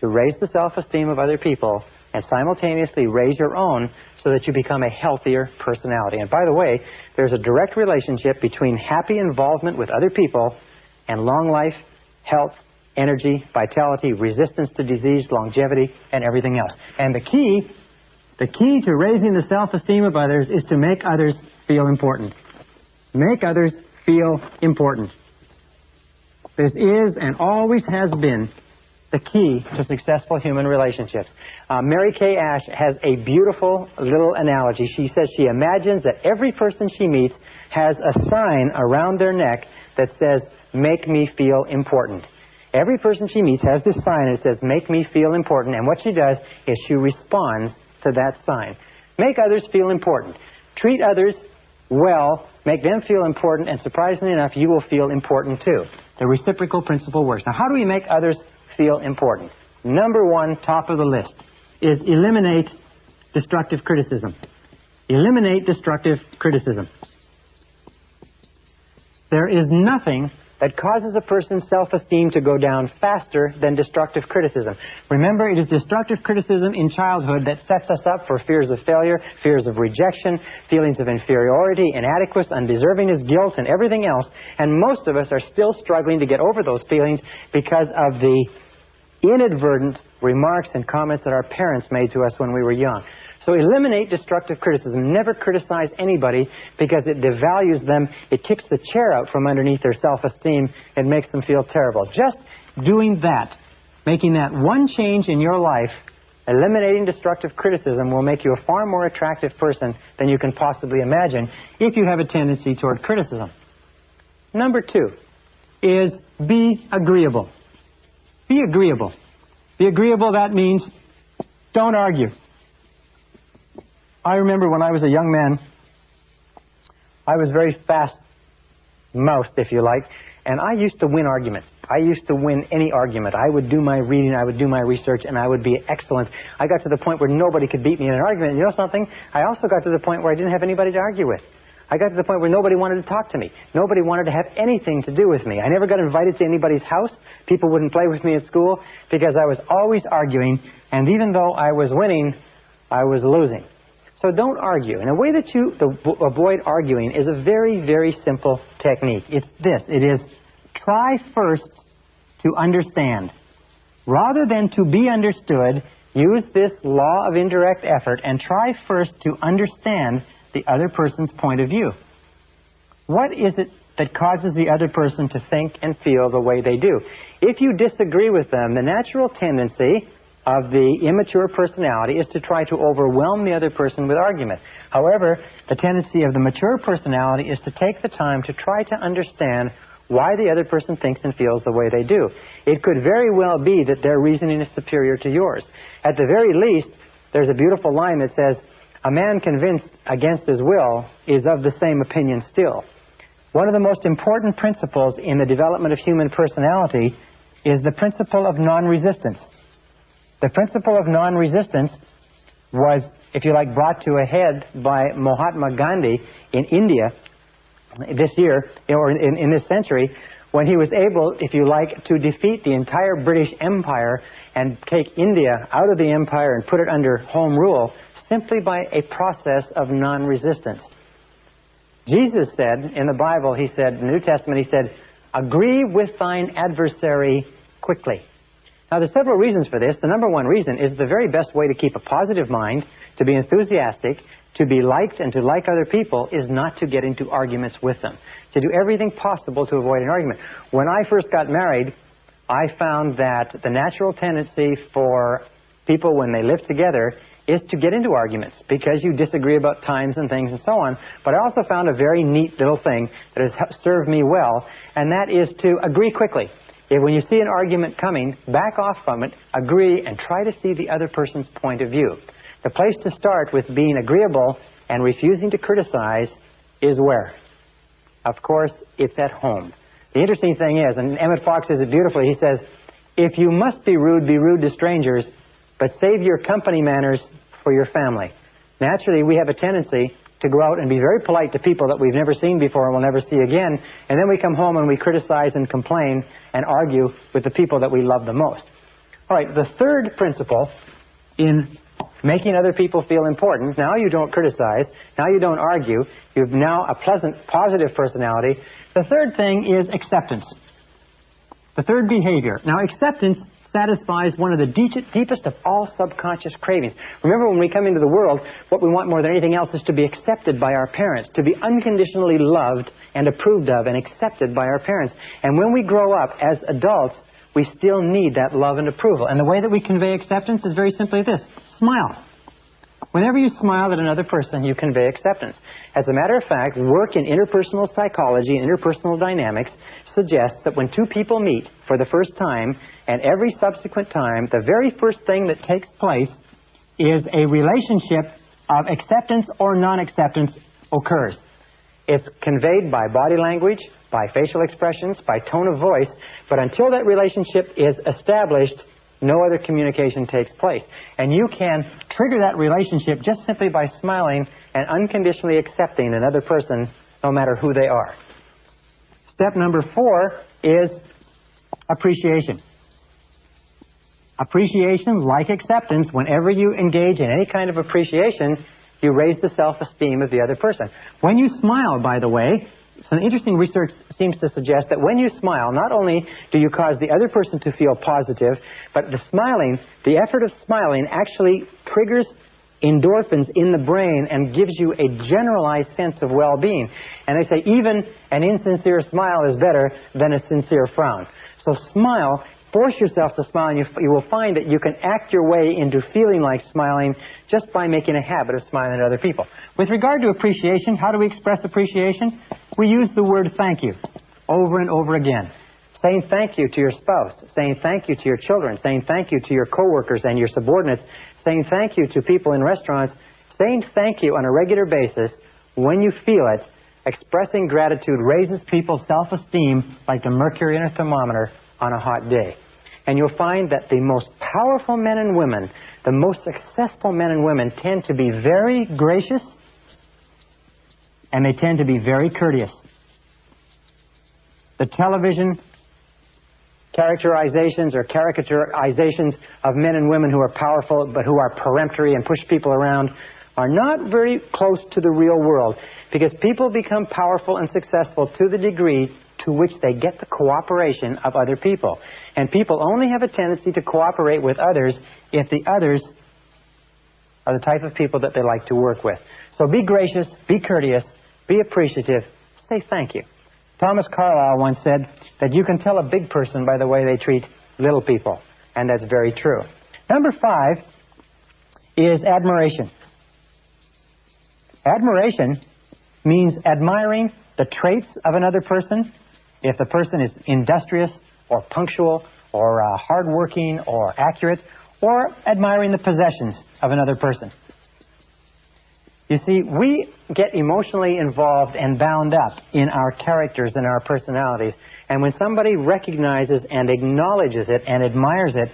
to raise the self-esteem of other people and simultaneously raise your own so that you become a healthier personality. And by the way, there's a direct relationship between happy involvement with other people and long life, health, energy, vitality, resistance to disease, longevity, and everything else. And the key to raising the self-esteem of others is to make others feel important. Make others feel important. This is and always has been the key to successful human relationships. Mary Kay Ash has a beautiful little analogy. She says she imagines that every person she meets has a sign around their neck that says, "Make me feel important." Every person she meets has this sign that says, "Make me feel important," and what she does is she responds to that sign. Make others feel important. Treat others well, make them feel important, and surprisingly enough, you will feel important too. The reciprocal principle works. Now, how do we make others feel important? Number one, top of the list, is eliminate destructive criticism. Eliminate destructive criticism. There is nothing that causes a person's self-esteem to go down faster than destructive criticism. Remember, it is destructive criticism in childhood that sets us up for fears of failure, fears of rejection, feelings of inferiority, inadequacy, undeservingness, guilt, and everything else. And most of us are still struggling to get over those feelings because of the inadvertent remarks and comments that our parents made to us when we were young. So eliminate destructive criticism. Never criticize anybody because it devalues them. It kicks the chair out from underneath their self-esteem and makes them feel terrible. Just doing that, making that one change in your life, eliminating destructive criticism, will make you a far more attractive person than you can possibly imagine if you have a tendency toward criticism. Number two is be agreeable. Be agreeable. Be agreeable, that means don't argue. I remember when I was a young man, I was very fast-mouthed, if you like, and I used to win arguments. I used to win any argument. I would do my reading, I would do my research, and I would be excellent. I got to the point where nobody could beat me in an argument. And you know something? I also got to the point where I didn't have anybody to argue with. I got to the point where nobody wanted to talk to me. Nobody wanted to have anything to do with me. I never got invited to anybody's house. People wouldn't play with me at school because I was always arguing, and even though I was winning, I was losing. So don't argue. And a way that you avoid arguing is a very, very simple technique. It's this. It is try first to understand. Rather than to be understood, use this law of indirect effort and try first to understand the other person's point of view. What is it that causes the other person to think and feel the way they do? If you disagree with them, the natural tendency of the immature personality is to try to overwhelm the other person with argument. However, the tendency of the mature personality is to take the time to try to understand why the other person thinks and feels the way they do. It could very well be that their reasoning is superior to yours. At the very least, there's a beautiful line that says, "A man convinced against his will is of the same opinion still." One of the most important principles in the development of human personality is the principle of non-resistance. The principle of non-resistance was, if you like, brought to a head by Mahatma Gandhi in India this year, or in this century, when he was able, if you like, to defeat the entire British Empire and take India out of the empire and put it under home rule simply by a process of non-resistance. Jesus said in the Bible, he said, in the New Testament, he said, "Agree with thine adversary quickly." Now, there's several reasons for this. The number one reason is the very best way to keep a positive mind, to be enthusiastic, to be liked, and to like other people is not to get into arguments with them. To do everything possible to avoid an argument. When I first got married, I found that the natural tendency for people when they live together is to get into arguments because you disagree about times and things and so on. But I also found a very neat little thing that has served me well, and that is to agree quickly. If when you see an argument coming, back off from it, agree, and try to see the other person's point of view. The place to start with being agreeable and refusing to criticize is where? Of course, it's at home. The interesting thing is, and Emmett Fox says it beautifully, he says, "If you must be rude to strangers, but save your company manners for your family." Naturally, we have a tendency to go out and be very polite to people that we've never seen before and will never see again, and then we come home and we criticize and complain and argue with the people that we love the most. All right, the third principle in making other people feel important, now you don't criticize, now you don't argue, you've now a pleasant, positive personality. The third thing is acceptance. The third behavior. Now, acceptance satisfies one of the deepest of all subconscious cravings. Remember, when we come into the world, what we want more than anything else is to be accepted by our parents, to be unconditionally loved and approved of and accepted by our parents. And when we grow up as adults, we still need that love and approval. And the way that we convey acceptance is very simply this: smile. Whenever you smile at another person, you convey acceptance. As a matter of fact, work in interpersonal psychology and interpersonal dynamics suggests that when two people meet for the first time, and every subsequent time, the very first thing that takes place is a relationship of acceptance or non-acceptance occurs. It's conveyed by body language, by facial expressions, by tone of voice, but until that relationship is established, no other communication takes place. And you can trigger that relationship just simply by smiling and unconditionally accepting another person, no matter who they are. Step number 4 is appreciation. Appreciation, like acceptance, whenever you engage in any kind of appreciation, you raise the self-esteem of the other person. When you smile, by the way, some interesting research seems to suggest that when you smile, not only do you cause the other person to feel positive, but the effort of smiling actually triggers endorphins in the brain and gives you a generalized sense of well-being. And they say even an insincere smile is better than a sincere frown. So smile. Force yourself to smile, and you will find that you can act your way into feeling like smiling just by making a habit of smiling at other people. With regard to appreciation, how do we express appreciation? We use the word thank you over and over again. saying thank you to your spouse, saying thank you to your children, saying thank you to your coworkers and your subordinates, saying thank you to people in restaurants, saying thank you on a regular basis when you feel it. Expressing gratitude raises people's self-esteem like the mercury in a thermometer on a hot day. And you'll find that the most powerful men and women, the most successful men and women, tend to be very gracious and they tend to be very courteous. The television characterizations or caricaturizations of men and women who are powerful but who are peremptory and push people around are not very close to the real world, because people become powerful and successful to the degree to which they get the cooperation of other people. And people only have a tendency to cooperate with others if the others are the type of people that they like to work with. So be gracious, be courteous, be appreciative, say thank you. Thomas Carlyle once said that you can tell a big person by the way they treat little people, and that's very true. Number 5 is admiration. Admiration means admiring the traits of another person. If the person is industrious or punctual or hardworking or accurate, or admiring the possessions of another person. You see, we get emotionally involved and bound up in our characters and our personalities. And when somebody recognizes and acknowledges it and admires it,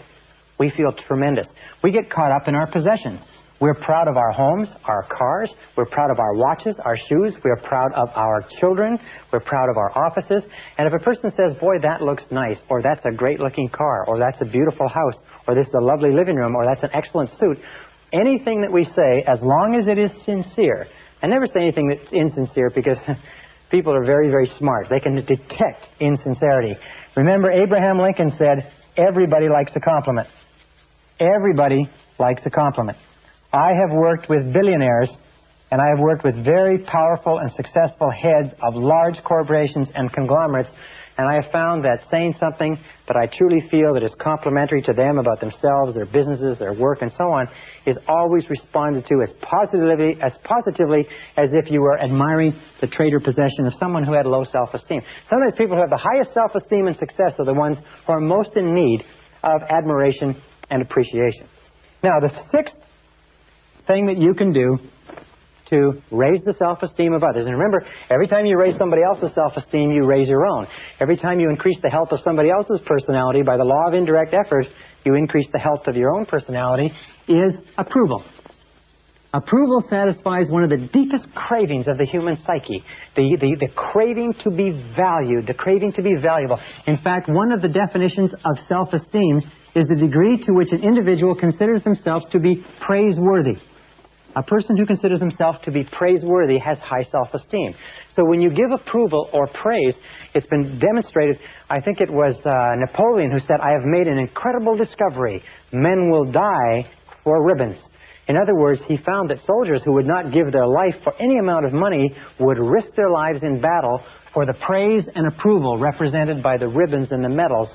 we feel tremendous. We get caught up in our possessions. We're proud of our homes, our cars. We're proud of our watches, our shoes. We're proud of our children. We're proud of our offices. And if a person says, boy, that looks nice, or that's a great-looking car, or that's a beautiful house, or this is a lovely living room, or that's an excellent suit, anything that we say, as long as it is sincere, I never say anything that's insincere because people are very, very smart. They can detect insincerity. Remember, Abraham Lincoln said, everybody likes a compliment. Everybody likes a compliment. I have worked with billionaires, and I have worked with very powerful and successful heads of large corporations and conglomerates, and I have found that saying something that I truly feel that is complimentary to them about themselves, their businesses, their work, and so on, is always responded to as positively as if you were admiring the trait or possession of someone who had low self-esteem. Sometimes people who have the highest self-esteem and success are the ones who are most in need of admiration and appreciation. Now, the 6th thing that you can do to raise the self-esteem of others. And remember, every time you raise somebody else's self-esteem, you raise your own. Every time you increase the health of somebody else's personality by the law of indirect effort, you increase the health of your own personality, is approval. Approval satisfies one of the deepest cravings of the human psyche, the craving to be valued, the craving to be valuable. In fact, one of the definitions of self-esteem is the degree to which an individual considers themselves to be praiseworthy. A person who considers himself to be praiseworthy has high self-esteem. So when you give approval or praise, it's been demonstrated, I think it was Napoleon who said, I have made an incredible discovery. Men will die for ribbons. In other words, he found that soldiers who would not give their life for any amount of money would risk their lives in battle for the praise and approval represented by the ribbons and the medals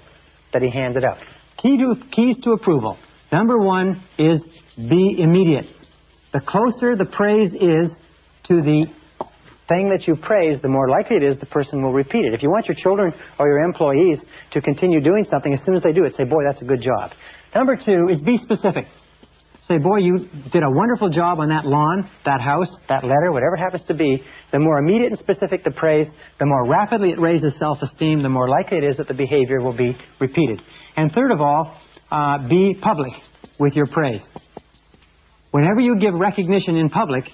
that he handed out. Keys to approval. Number 1 is be immediate. The closer the praise is to the thing that you praise, the more likely it is the person will repeat it. If you want your children or your employees to continue doing something, as soon as they do it, say, boy, that's a good job. Number 2 is be specific. Say, boy, you did a wonderful job on that lawn, that house, that letter, whatever it happens to be. The more immediate and specific the praise, the more rapidly it raises self-esteem, the more likely it is that the behavior will be repeated. And third of all, be public with your praise. Whenever you give recognition in public,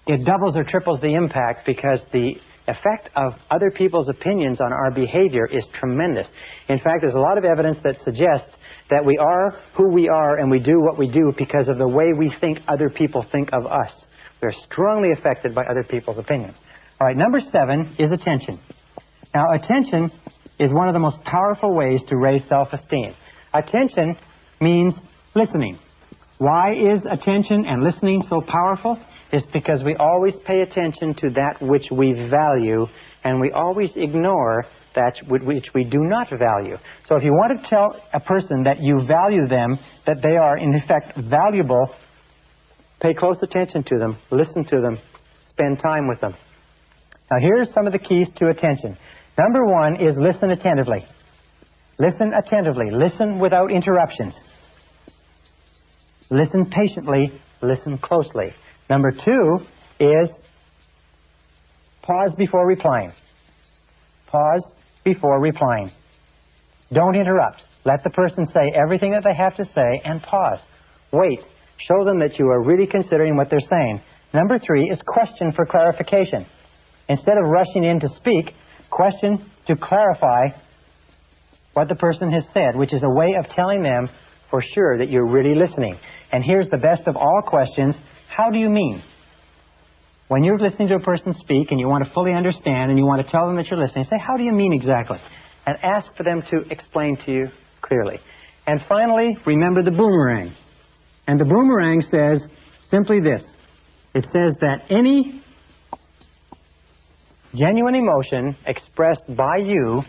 it doubles or triples the impact because the effect of other people's opinions on our behavior is tremendous. In fact, there's a lot of evidence that suggests that we are who we are and we do what we do because of the way we think other people think of us. We're strongly affected by other people's opinions. All right, number 7 is attention. Now, attention is one of the most powerful ways to raise self-esteem. Attention means listening. Why is attention and listening so powerful? It's because we always pay attention to that which we value, and we always ignore that which we do not value. So if you want to tell a person that you value them, that they are in effect valuable, pay close attention to them, listen to them, spend time with them. Now here's some of the keys to attention. Number one is listen attentively. Listen attentively. Listen without interruptions. Listen patiently. Listen closely. Number two is pause before replying. Pause before replying. Don't interrupt. Let the person say everything that they have to say and pause. Wait. Show them that you are really considering what they're saying. Number three is question for clarification. Instead of rushing in to speak, question to clarify what the person has said, which is a way of telling them for sure that you're really listening. And here's the best of all questions. How do you mean? When you're listening to a person speak and you want to fully understand and you want to tell them that you're listening, say, how do you mean exactly? And ask for them to explain to you clearly. And finally, remember the boomerang. And the boomerang says simply this. It says that any genuine emotion expressed by you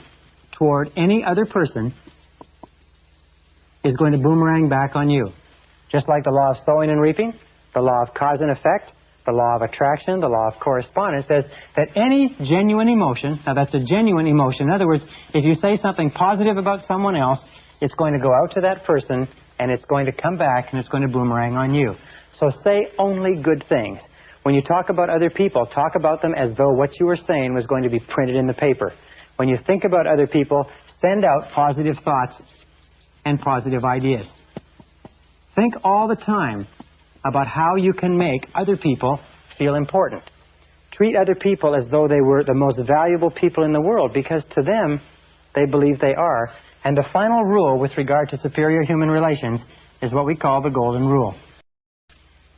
toward any other person is going to boomerang back on you. Just like the law of sowing and reaping, the law of cause and effect, the law of attraction, the law of correspondence says that any genuine emotion, now that's a genuine emotion. In other words, if you say something positive about someone else, it's going to go out to that person and it's going to come back and it's going to boomerang on you. So say only good things. When you talk about other people, talk about them as though what you were saying was going to be printed in the paper. When you think about other people, send out positive thoughts and positive ideas. Think all the time about how you can make other people feel important. Treat other people as though they were the most valuable people in the world, because to them, they believe they are. And the final rule with regard to superior human relations is what we call the Golden Rule.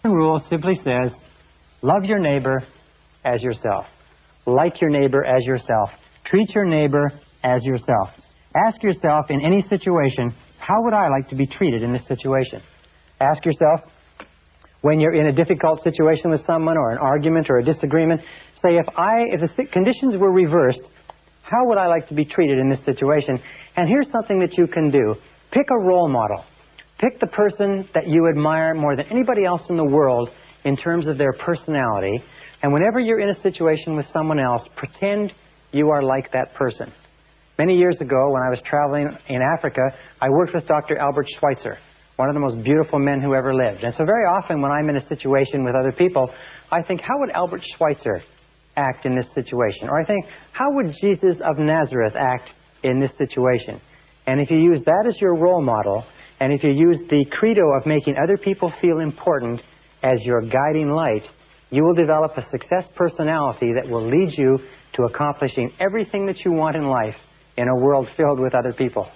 The rule simply says, love your neighbor as yourself. Like your neighbor as yourself. Treat your neighbor as yourself. Ask yourself in any situation, how would I like to be treated in this situation? Ask yourself, when you're in a difficult situation with someone or an argument or a disagreement, say, if the conditions were reversed, how would I like to be treated in this situation? And here's something that you can do. Pick a role model. Pick the person that you admire more than anybody else in the world in terms of their personality. And whenever you're in a situation with someone else, pretend you are like that person. Many years ago, when I was traveling in Africa, I worked with Dr. Albert Schweitzer, one of the most beautiful men who ever lived. And so very often when I'm in a situation with other people, I think, how would Albert Schweitzer act in this situation? Or I think, how would Jesus of Nazareth act in this situation? And if you use that as your role model, and if you use the credo of making other people feel important as your guiding light, you will develop a success personality that will lead you to accomplishing everything that you want in life in a world filled with other people.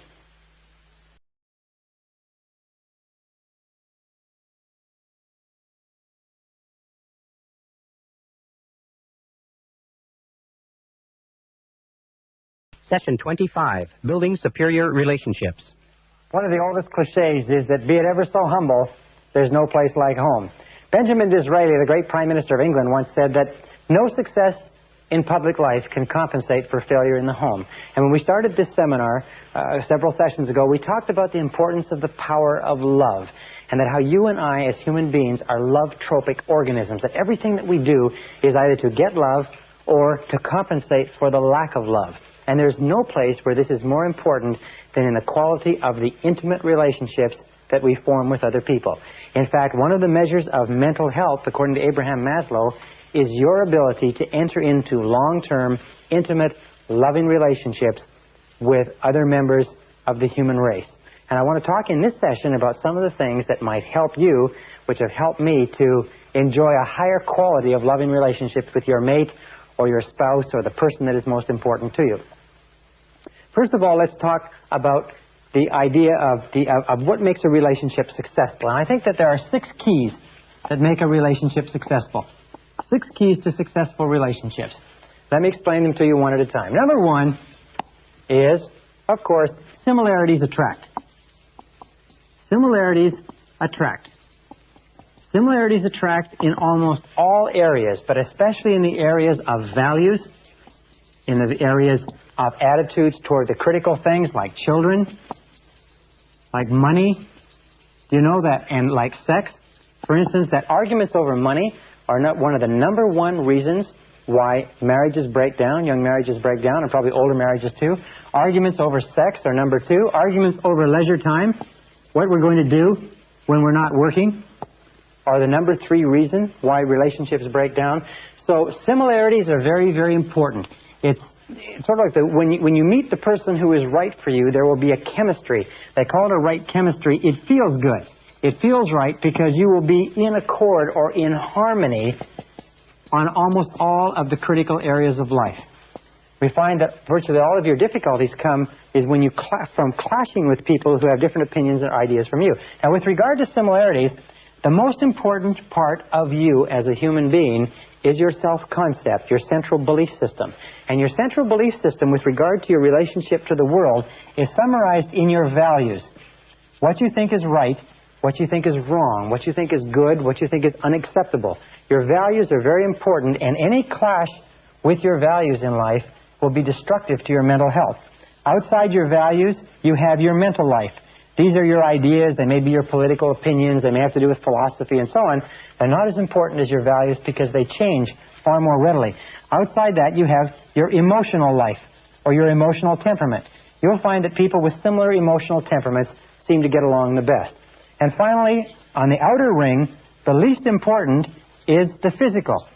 Session 25, Building Superior Relationships. One of the oldest cliches is that be it ever so humble, there's no place like home. Benjamin Disraeli, the great Prime Minister of England, once said that no success in public life can compensate for failure in the home. And when we started this seminar several sessions ago, we talked about the importance of the power of love, and that how you and I as human beings are love-tropic organisms, that everything that we do is either to get love or to compensate for the lack of love. And there's no place where this is more important than in the quality of the intimate relationships that we form with other people. In fact, one of the measures of mental health, according to Abraham Maslow, is your ability to enter into long-term, intimate, loving relationships with other members of the human race. And I want to talk in this session about some of the things that might help you, which have helped me to enjoy a higher quality of loving relationships with your mate or your spouse or the person that is most important to you. First of all, let's talk about the idea of what makes a relationship successful. And I think that there are 6 keys that make a relationship successful. 6 keys to successful relationships. Let me explain them to you one at a time. Number 1 is, of course, similarities attract. Similarities attract. Similarities attract in almost all areas, but especially in the areas of values, in the areas of attitudes toward the critical things like children, like money. Do you know that? And like sex. For instance, that arguments over money are not one of the number 1 reasons why marriages break down, young marriages break down, and probably older marriages too. Arguments over sex are number 2. Arguments over leisure time, what we're going to do when we're not working, are the number 3 reason why relationships break down. So similarities are very, very important. It's sort of like when you meet the person who is right for you, there will be a chemistry. They call it a right chemistry. It feels good. It feels right because you will be in accord or in harmony on almost all of the critical areas of life. We find that virtually all of your difficulties come is when you from clashing with people who have different opinions and ideas from you. Now, with regard to similarities, the most important part of you as a human being is your self-concept, your central belief system. And your central belief system with regard to your relationship to the world is summarized in your values. What you think is right, what you think is wrong, what you think is good, what you think is unacceptable. Your values are very important, and any clash with your values in life will be destructive to your mental health. Outside your values, you have your mental life. These are your ideas. They may be your political opinions. They may have to do with philosophy and so on. They're not as important as your values because they change far more readily. Outside that, you have your emotional life or your emotional temperament. You'll find that people with similar emotional temperaments seem to get along the best. And finally, on the outer ring, the least important is the physical,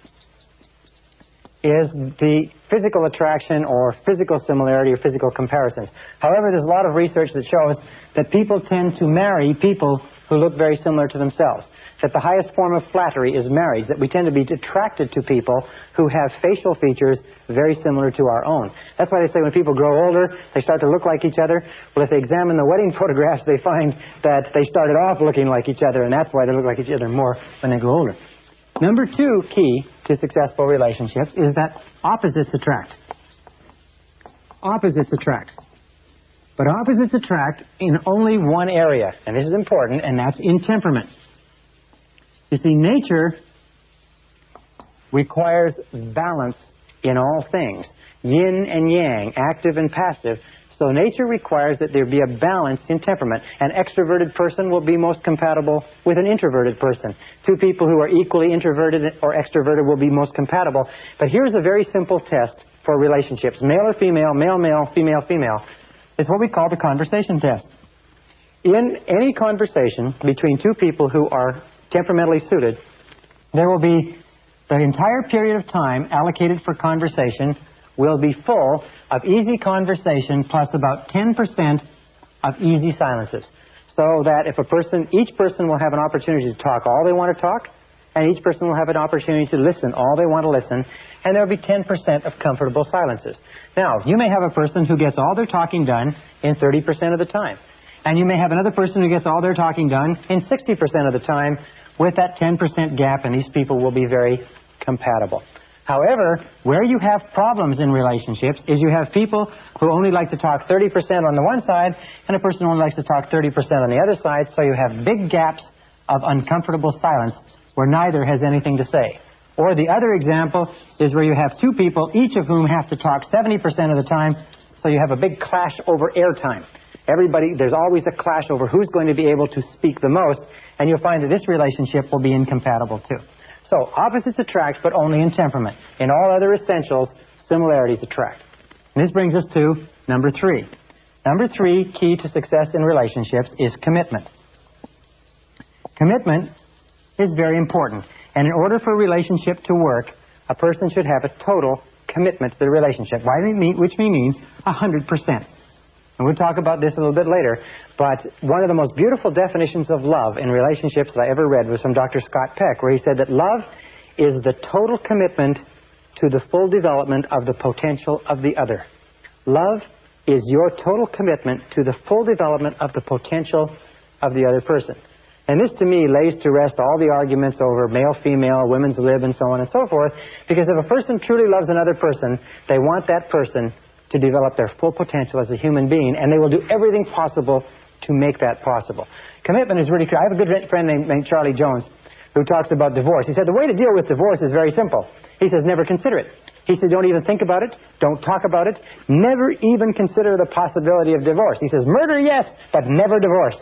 is the physical attraction or physical similarity or physical comparisons. However, there's a lot of research that shows that people tend to marry people who look very similar to themselves, that the highest form of flattery is marriage, that we tend to be attracted to people who have facial features very similar to our own. That's why they say when people grow older, they start to look like each other. Well, if they examine the wedding photographs, they find that they started off looking like each other, and that's why they look like each other more when they grow older. Number 2 key to successful relationships is that opposites attract. Opposites attract. But opposites attract in only one area, and this is important, and that's in temperament. You see, nature requires balance in all things, yin and yang, active and passive. So nature requires that there be a balance in temperament. An extroverted person will be most compatible with an introverted person. 2 people who are equally introverted or extroverted will be most compatible. But here's a very simple test for relationships. Male or female, male, male, female, female. It's what we call the conversation test. In any conversation between 2 people who are temperamentally suited, there will be the entire period of time allocated for conversation will be full of easy conversation plus about 10% of easy silences. So that if each person will have an opportunity to talk all they want to talk, and each person will have an opportunity to listen all they want to listen, and there will be 10% of comfortable silences. Now, you may have a person who gets all their talking done in 30% of the time. And you may have another person who gets all their talking done in 60% of the time with that 10% gap, and these people will be very compatible. However, where you have problems in relationships is you have people who only like to talk 30% on the one side and a person who only likes to talk 30% on the other side, so you have big gaps of uncomfortable silence where neither has anything to say. Or the other example is where you have 2 people, each of whom have to talk 70% of the time, so you have a big clash over airtime. There's always a clash over who's going to be able to speak the most, and you'll find that this relationship will be incompatible too. So opposites attract, but only in temperament. In all other essentials, similarities attract. And this brings us to number 3. Number 3 key to success in relationships is commitment. Commitment is very important. And in order for a relationship to work, a person should have a total commitment to the relationship, which means 100%. And we'll talk about this a little bit later, but one of the most beautiful definitions of love in relationships that I ever read was from Dr. Scott Peck, where he said that love is the total commitment to the full development of the potential of the other. Love is your total commitment to the full development of the potential of the other person. And this, to me, lays to rest all the arguments over male, female, women's lib, and so on and so forth, because if a person truly loves another person, they want that person to develop their full potential as a human being, and they will do everything possible to make that possible. Commitment is really clear. I have a good friend named Charlie Jones who talks about divorce. He said the way to deal with divorce is very simple. He says never consider it. He said don't even think about it, don't talk about it, never even consider the possibility of divorce. He says murder, yes, but never divorce.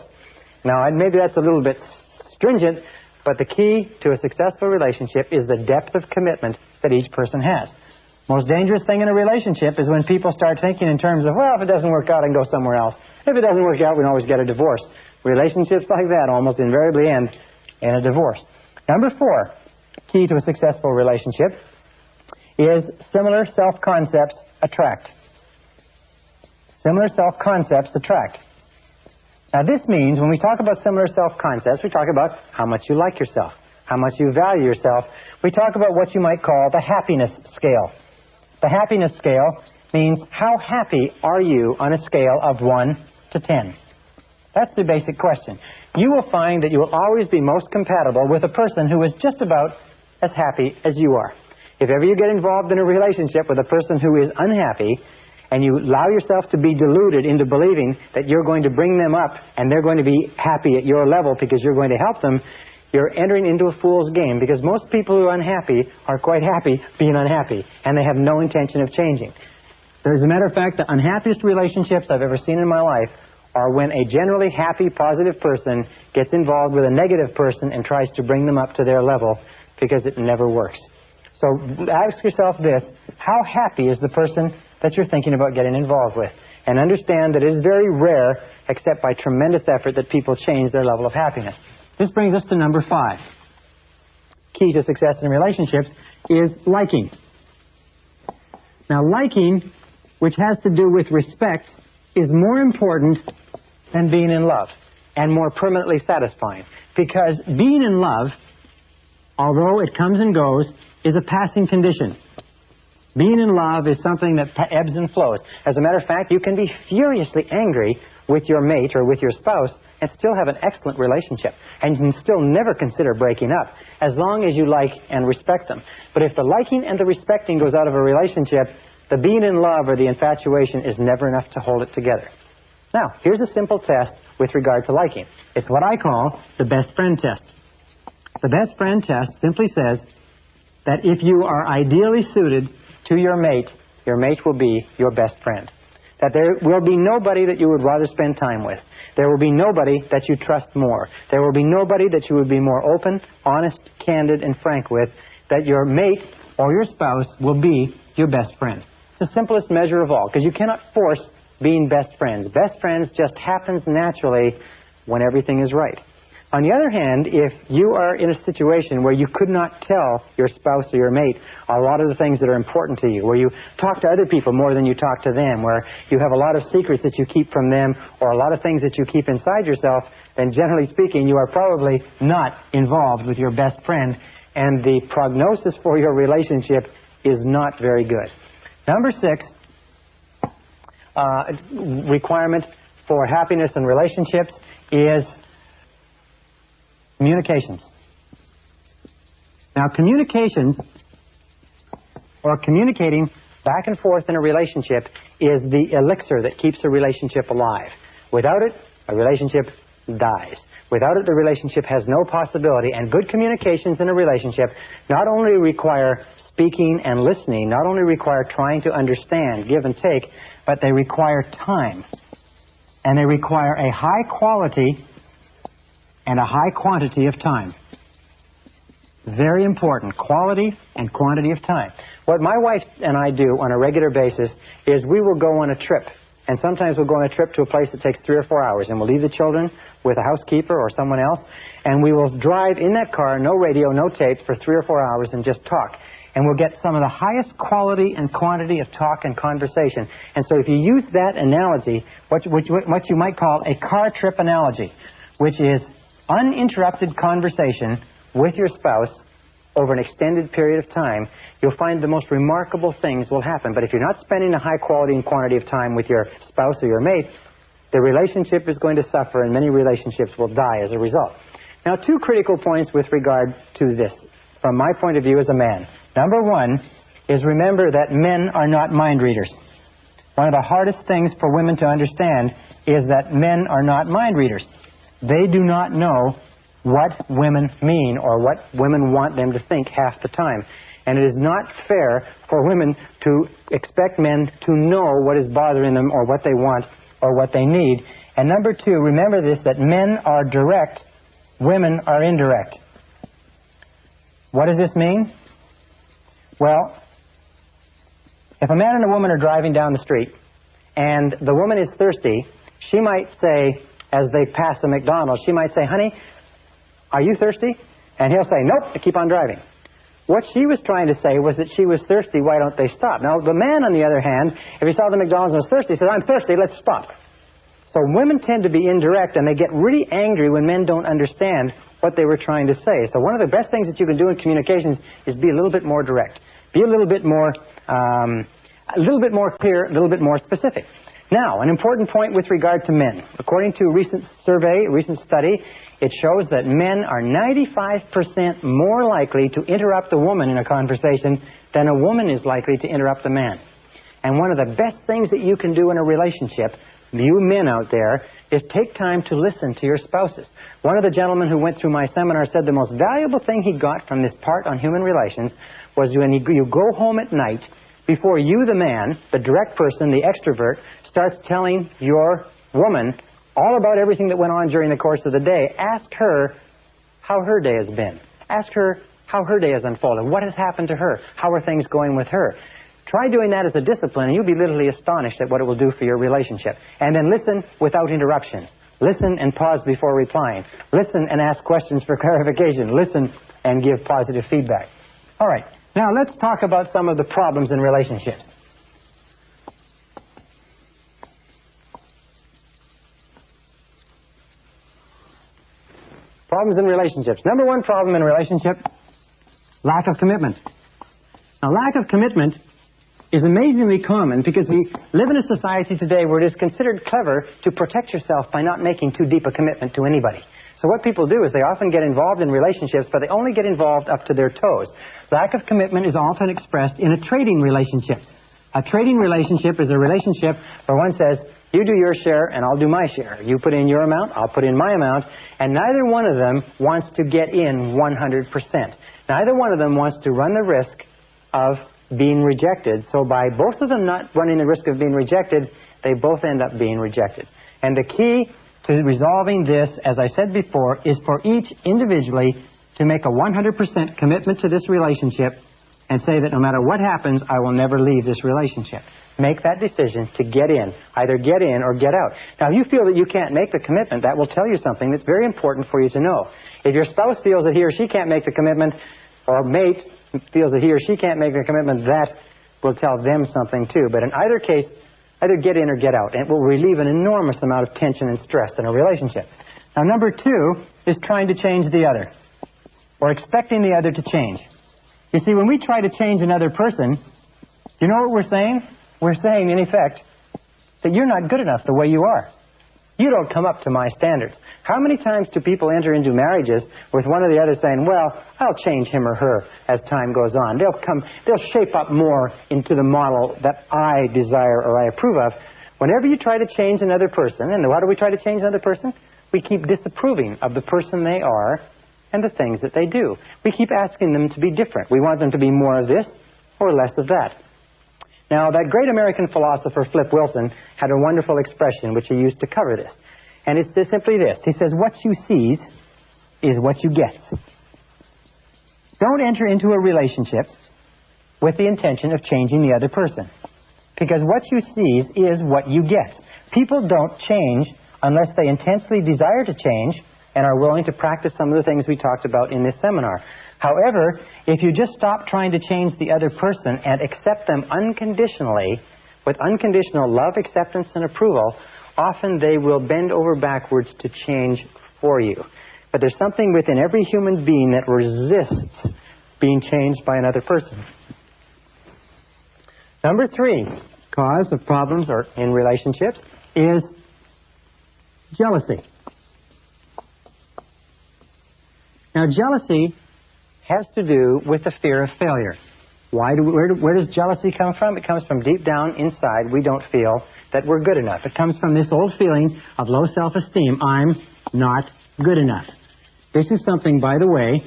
Now, maybe that's a little bit stringent, but the key to a successful relationship is the depth of commitment that each person has. Most dangerous thing in a relationship is when people start thinking in terms of, well, if it doesn't work out, I can go somewhere else. If it doesn't work out, we can always get a divorce. Relationships like that almost invariably end in a divorce. Number 4, key to a successful relationship, is similar self-concepts attract. Similar self-concepts attract. Now this means when we talk about similar self-concepts, we talk about how much you like yourself, how much you value yourself. We talk about what you might call the happiness scale. The happiness scale means how happy are you on a scale of 1 to 10. That's the basic question. You will find that you will always be most compatible with a person who is just about as happy as you are. If ever you get involved in a relationship with a person who is unhappy, and you allow yourself to be deluded into believing that you're going to bring them up and they're going to be happy at your level because you're going to help them, you're entering into a fool's game, because most people who are unhappy are quite happy being unhappy, and they have no intention of changing. As a matter of fact, the unhappiest relationships I've ever seen in my life are when a generally happy, positive person gets involved with a negative person and tries to bring them up to their level, because it never works. So ask yourself this: how happy is the person that you're thinking about getting involved with? And understand that it is very rare, except by tremendous effort, that people change their level of happiness. This brings us to number 5. Key to success in relationships is liking. Now, liking, which has to do with respect, is more important than being in love, and more permanently satisfying. Because being in love, although it comes and goes, is a passing condition. Being in love is something that ebbs and flows. As a matter of fact, you can be furiously angry with your mate or with your spouse and still have an excellent relationship. And you can still never consider breaking up, as long as you like and respect them. But if the liking and the respecting goes out of a relationship, the being in love or the infatuation is never enough to hold it together. Now, here's a simple test with regard to liking. It's what I call the best friend test. The best friend test simply says that if you are ideally suited to your mate will be your best friend. That there will be nobody that you would rather spend time with. There will be nobody that you trust more. There will be nobody that you would be more open, honest, candid, and frank with. That your mate or your spouse will be your best friend. It's the simplest measure of all, because you cannot force being best friends. Best friends just happens naturally when everything is right. On the other hand, if you are in a situation where you could not tell your spouse or your mate a lot of the things that are important to you, where you talk to other people more than you talk to them, where you have a lot of secrets that you keep from them, or a lot of things that you keep inside yourself, then generally speaking, you are probably not involved with your best friend, and the prognosis for your relationship is not very good. Number 6, requirement for happiness in relationships is communications. Now, communications, or communicating back and forth in a relationship, is the elixir that keeps a relationship alive. Without it, a relationship dies. Without it, the relationship has no possibility. And good communications in a relationship not only require speaking and listening, not only require trying to understand, give and take, but they require time. And they require a high quality and a high quantity of time. Very important, quality and quantity of time. What my wife and I do on a regular basis is we will go on a trip. And sometimes we'll go on a trip to a place that takes 3 or 4 hours, and we'll leave the children with a housekeeper or someone else, and we will drive in that car, no radio, no tapes, for 3 or 4 hours and just talk. And we'll get some of the highest quality and quantity of talk and conversation. And so if you use that analogy, what you might call a car trip analogy, which is uninterrupted conversation with your spouse over an extended period of time, you'll find the most remarkable things will happen. But if you're not spending a high quality and quantity of time with your spouse or your mate, the relationship is going to suffer, and many relationships will die as a result. Now, 2 critical points with regard to this, from my point of view as a man. Number 1 is, remember that men are not mind readers. One of the hardest things for women to understand is that men are not mind readers. They do not know what women mean or what women want them to think half the time. And it is not fair for women to expect men to know what is bothering them or what they want or what they need. And number 2, remember this, that men are direct, women are indirect. What does this mean? Well, If a man and a woman are driving down the street and the woman is thirsty, she might say, as they pass a McDonald's, she might say, "Honey, are you thirsty?" And he'll say, "Nope," and keep on driving. What she was trying to say was that she was thirsty, why don't they stop? Now, the man, on the other hand, if he saw the McDonald's and was thirsty, he said, "I'm thirsty, let's stop." So women tend to be indirect, and they get really angry when men don't understand what they were trying to say. So one of the best things that you can do in communications is be a little bit more direct. Be a little bit more clear, a little bit more specific. Now, an important point with regard to men. According to a recent survey, a recent study, it shows that men are 95% more likely to interrupt a woman in a conversation than a woman is likely to interrupt a man. And one of the best things that you can do in a relationship, you men out there, is take time to listen to your spouses. One of the gentlemen who went through my seminar said the most valuable thing he got from this part on human relations was when you go home at night, before you, the man, the direct person, the extrovert, starts telling your woman all about everything that went on during the course of the day, ask her how her day has been. Ask her how her day has unfolded. What has happened to her? How are things going with her? Try doing that as a discipline, and you'll be literally astonished at what it will do for your relationship. And then listen without interruption. Listen and pause before replying. Listen and ask questions for clarification. Listen and give positive feedback. All right. Now let's talk about some of the problems in relationships. Problems in relationships. Number one problem in relationship, lack of commitment. Now, lack of commitment is amazingly common because we live in a society today where it is considered clever to protect yourself by not making too deep a commitment to anybody. So what people do is they often get involved in relationships, but they only get involved up to their toes. Lack of commitment is often expressed in a trading relationship. A trading relationship is a relationship where one says, you do your share and I'll do my share. You put in your amount, I'll put in my amount, and neither one of them wants to get in 100%. Neither one of them wants to run the risk of being rejected. So by both of them not running the risk of being rejected, they both end up being rejected. And the key to resolving this, as I said before, is for each individually to make a 100% commitment to this relationship and say that no matter what happens, I will never leave this relationship. Make that decision to get in. Either get in or get out. Now, if you feel that you can't make the commitment, that will tell you something that's very important for you to know. If your spouse feels that he or she can't make the commitment, or mate feels that he or she can't make the commitment, that will tell them something too. But in either case, either get in or get out. And it will relieve an enormous amount of tension and stress in a relationship. Now, number two is trying to change the other, or expecting the other to change. You see, when we try to change another person, you know what we're saying? We're saying, in effect, that you're not good enough the way you are. You don't come up to my standards. How many times do people enter into marriages with one or the other saying, well, I'll change him or her as time goes on. They'll shape up more into the model that I desire or I approve of. Whenever you try to change another person, and why do we try to change another person? We keep disapproving of the person they are and the things that they do. We keep asking them to be different. We want them to be more of this or less of that. Now, that great American philosopher, Flip Wilson, had a wonderful expression which he used to cover this. And it's simply this. He says, what you seize is what you get. Don't enter into a relationship with the intention of changing the other person. Because what you seize is what you get. People don't change unless they intensely desire to change and are willing to practice some of the things we talked about in this seminar. However, if you just stop trying to change the other person and accept them unconditionally, with unconditional love, acceptance, and approval, often they will bend over backwards to change for you. But there's something within every human being that resists being changed by another person. Number three cause of problems or in relationships is jealousy. Now, jealousy has to do with the fear of failure. Where does jealousy come from? It comes from deep down inside. We don't feel that we're good enough. It comes from this old feeling of low self-esteem. I'm not good enough. This is something, by the way,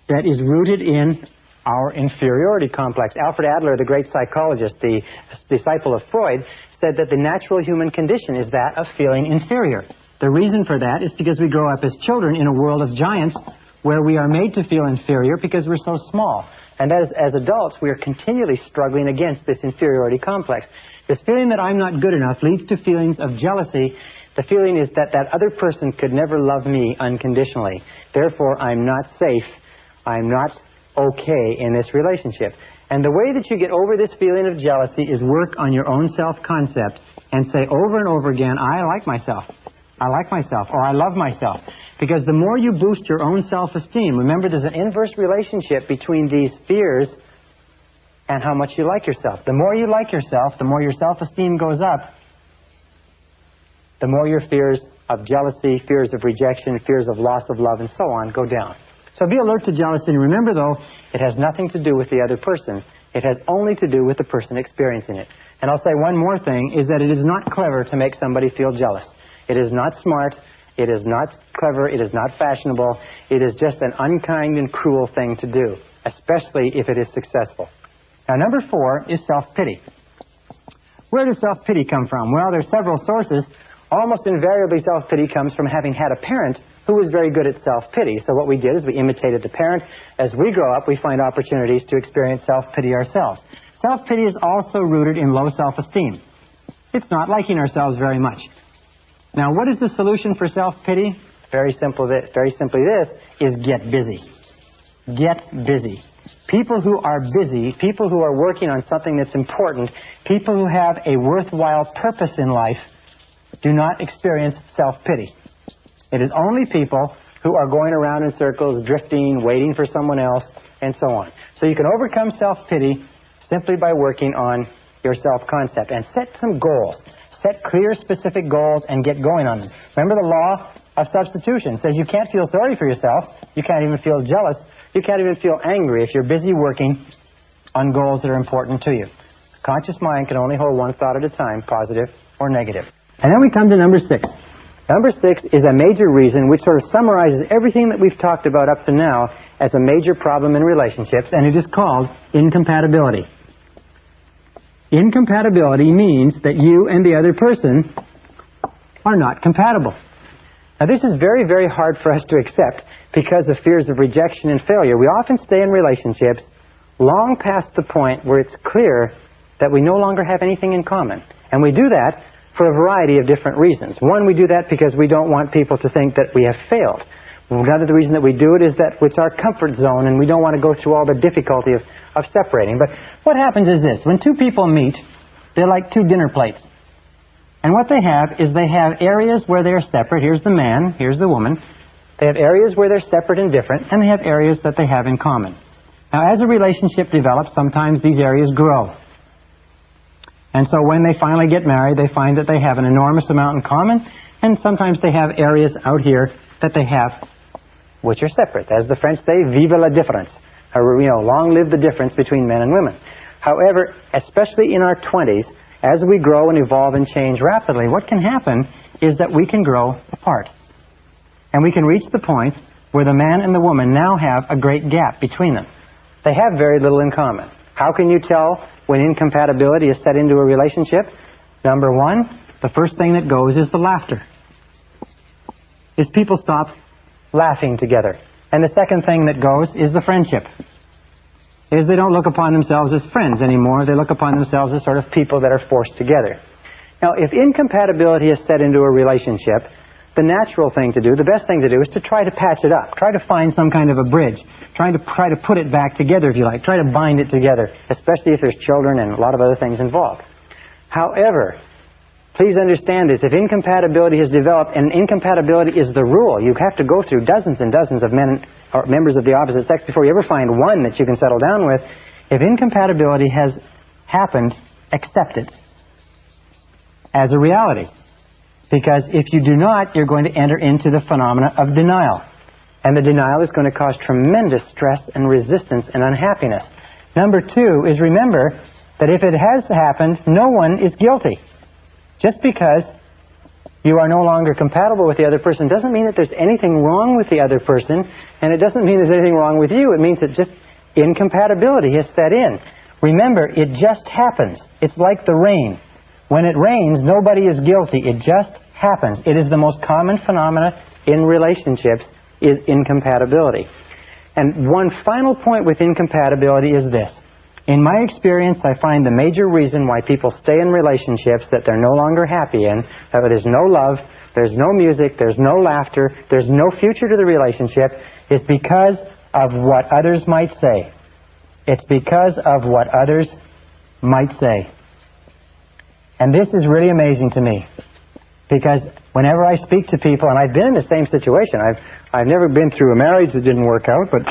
that is rooted in our inferiority complex. Alfred Adler, the great psychologist, the disciple of Freud, said that the natural human condition is that of feeling inferior. The reason for that is because we grow up as children in a world of giants where we are made to feel inferior because we're so small. And as adults, we are continually struggling against this inferiority complex. This feeling that I'm not good enough leads to feelings of jealousy. The feeling is that that other person could never love me unconditionally. Therefore, I'm not safe. I'm not okay in this relationship. And the way that you get over this feeling of jealousy is work on your own self-concept and say over and over again, I like myself. I like myself, or I love myself. Because the more you boost your own self-esteem, remember there's an inverse relationship between these fears and how much you like yourself. The more you like yourself, the more your self-esteem goes up, the more your fears of jealousy, fears of rejection, fears of loss of love, and so on go down. So be alert to jealousy, and remember though, it has nothing to do with the other person. It has only to do with the person experiencing it. And I'll say one more thing, is that it is not clever to make somebody feel jealous. It is not smart, it is not clever, it is not fashionable. It is just an unkind and cruel thing to do, especially if it is successful. Now, number 4 is self-pity. Where does self-pity come from? Well, there's several sources. Almost invariably, self-pity comes from having had a parent who was very good at self-pity. So what we did is we imitated the parent. As we grow up, we find opportunities to experience self-pity ourselves. Self-pity is also rooted in low self-esteem. It's not liking ourselves very much. Now, what is the solution for self-pity? Very simply this, is get busy. Get busy. People who are busy, people who are working on something that's important, people who have a worthwhile purpose in life, do not experience self-pity. It is only people who are going around in circles, drifting, waiting for someone else, and so on. So you can overcome self-pity simply by working on your self-concept and set some goals. Set clear, specific goals and get going on them. Remember the law of substitution. It says you can't feel sorry for yourself. You can't even feel jealous. You can't even feel angry if you're busy working on goals that are important to you. The conscious mind can only hold one thought at a time, positive or negative. And then we come to number 6. Number 6 is a major reason which sort of summarizes everything that we've talked about up to now as a major problem in relationships, and it is called incompatibility. Incompatibility means that you and the other person are not compatible. Now, this is very, very hard for us to accept because of fears of rejection and failure. We often stay in relationships long past the point where it's clear that we no longer have anything in common. And we do that for a variety of different reasons. One, we do that because we don't want people to think that we have failed. Another reason that we do it is that it's our comfort zone and we don't want to go through all the difficulty of separating. But what happens is this. When two people meet, they're like two dinner plates. And what they have is they have areas where they're separate. Here's the man, here's the woman. They have areas where they're separate and different, and they have areas that they have in common. Now, as a relationship develops, sometimes these areas grow. And so when they finally get married, they find that they have an enormous amount in common, and sometimes they have areas out here that they have which are separate. As the French say, vive la différence. Or, long live the difference between men and women. However, especially in our 20s, as we grow and evolve and change rapidly, what can happen is that we can grow apart. And we can reach the point where the man and the woman now have a great gap between them. They have very little in common. How can you tell when incompatibility is set into a relationship? Number 1, the first thing that goes is the laughter. Is people stop laughing together. And the second thing that goes is the friendship. Is they don't look upon themselves as friends anymore. They look upon themselves as sort of people that are forced together. Now, if incompatibility is set into a relationship, the natural thing to do, the best thing to do, is to try to patch it up. Try to find some kind of a bridge. Try to put it back together, if you like. Try to bind it together, especially if there's children and a lot of other things involved. However, please understand this. If incompatibility has developed, and incompatibility is the rule, you have to go through dozens and dozens of men or members of the opposite sex before you ever find one that you can settle down with. If incompatibility has happened, accept it as a reality. Because if you do not, you're going to enter into the phenomena of denial. And the denial is going to cause tremendous stress and resistance and unhappiness. Number 2 is, remember that if it has happened, no one is guilty. Just because you are no longer compatible with the other person doesn't mean that there's anything wrong with the other person, and it doesn't mean there's anything wrong with you. It means that just incompatibility has set in. Remember, it just happens. It's like the rain. When it rains, nobody is guilty. It just happens. It is the most common phenomena in relationships, is incompatibility. And one final point with incompatibility is this. In my experience, I find the major reason why people stay in relationships that they're no longer happy in, that there's no love, there's no music, there's no laughter, there's no future to the relationship, is because of what others might say. It's because of what others might say. And this is really amazing to me, because whenever I speak to people, and I've been in the same situation, I've never been through a marriage that didn't work out, but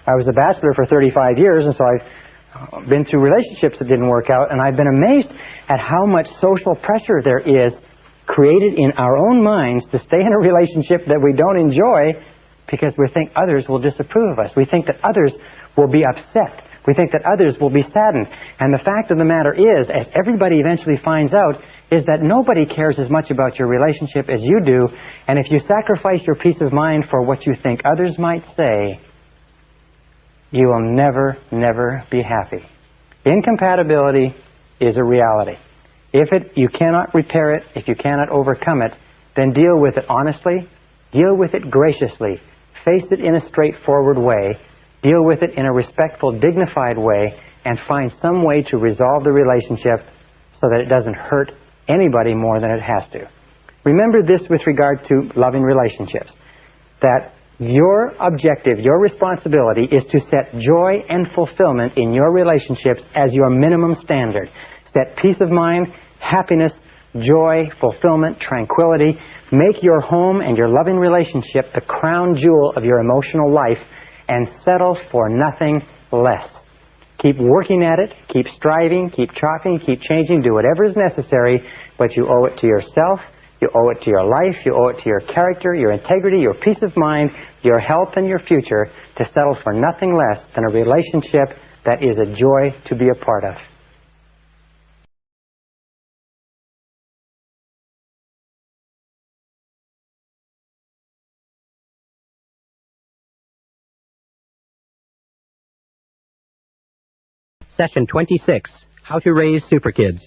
I was a bachelor for 35 years, and so I've been through relationships that didn't work out, and I've been amazed at how much social pressure there is created in our own minds to stay in a relationship that we don't enjoy because we think others will disapprove of us. We think that others will be upset. We think that others will be saddened. And the fact of the matter is, as everybody eventually finds out, is that nobody cares as much about your relationship as you do. And if you sacrifice your peace of mind for what you think others might say, you will never, never be happy. Incompatibility is a reality. If you cannot repair it, if you cannot overcome it, then deal with it honestly, deal with it graciously, face it in a straightforward way, deal with it in a respectful, dignified way, and find some way to resolve the relationship so that it doesn't hurt anybody more than it has to. Remember this with regard to loving relationships, that your objective, your responsibility is to set joy and fulfillment in your relationships as your minimum standard. Set peace of mind, happiness, joy, fulfillment, tranquility. Make your home and your loving relationship the crown jewel of your emotional life, and settle for nothing less. Keep working at it, keep striving, keep chopping, keep changing, do whatever is necessary, but you owe it to yourself, you owe it to your life, you owe it to your character, your integrity, your peace of mind, your health, and your future to settle for nothing less than a relationship that is a joy to be a part of. Session 26, How to Raise Super Kids.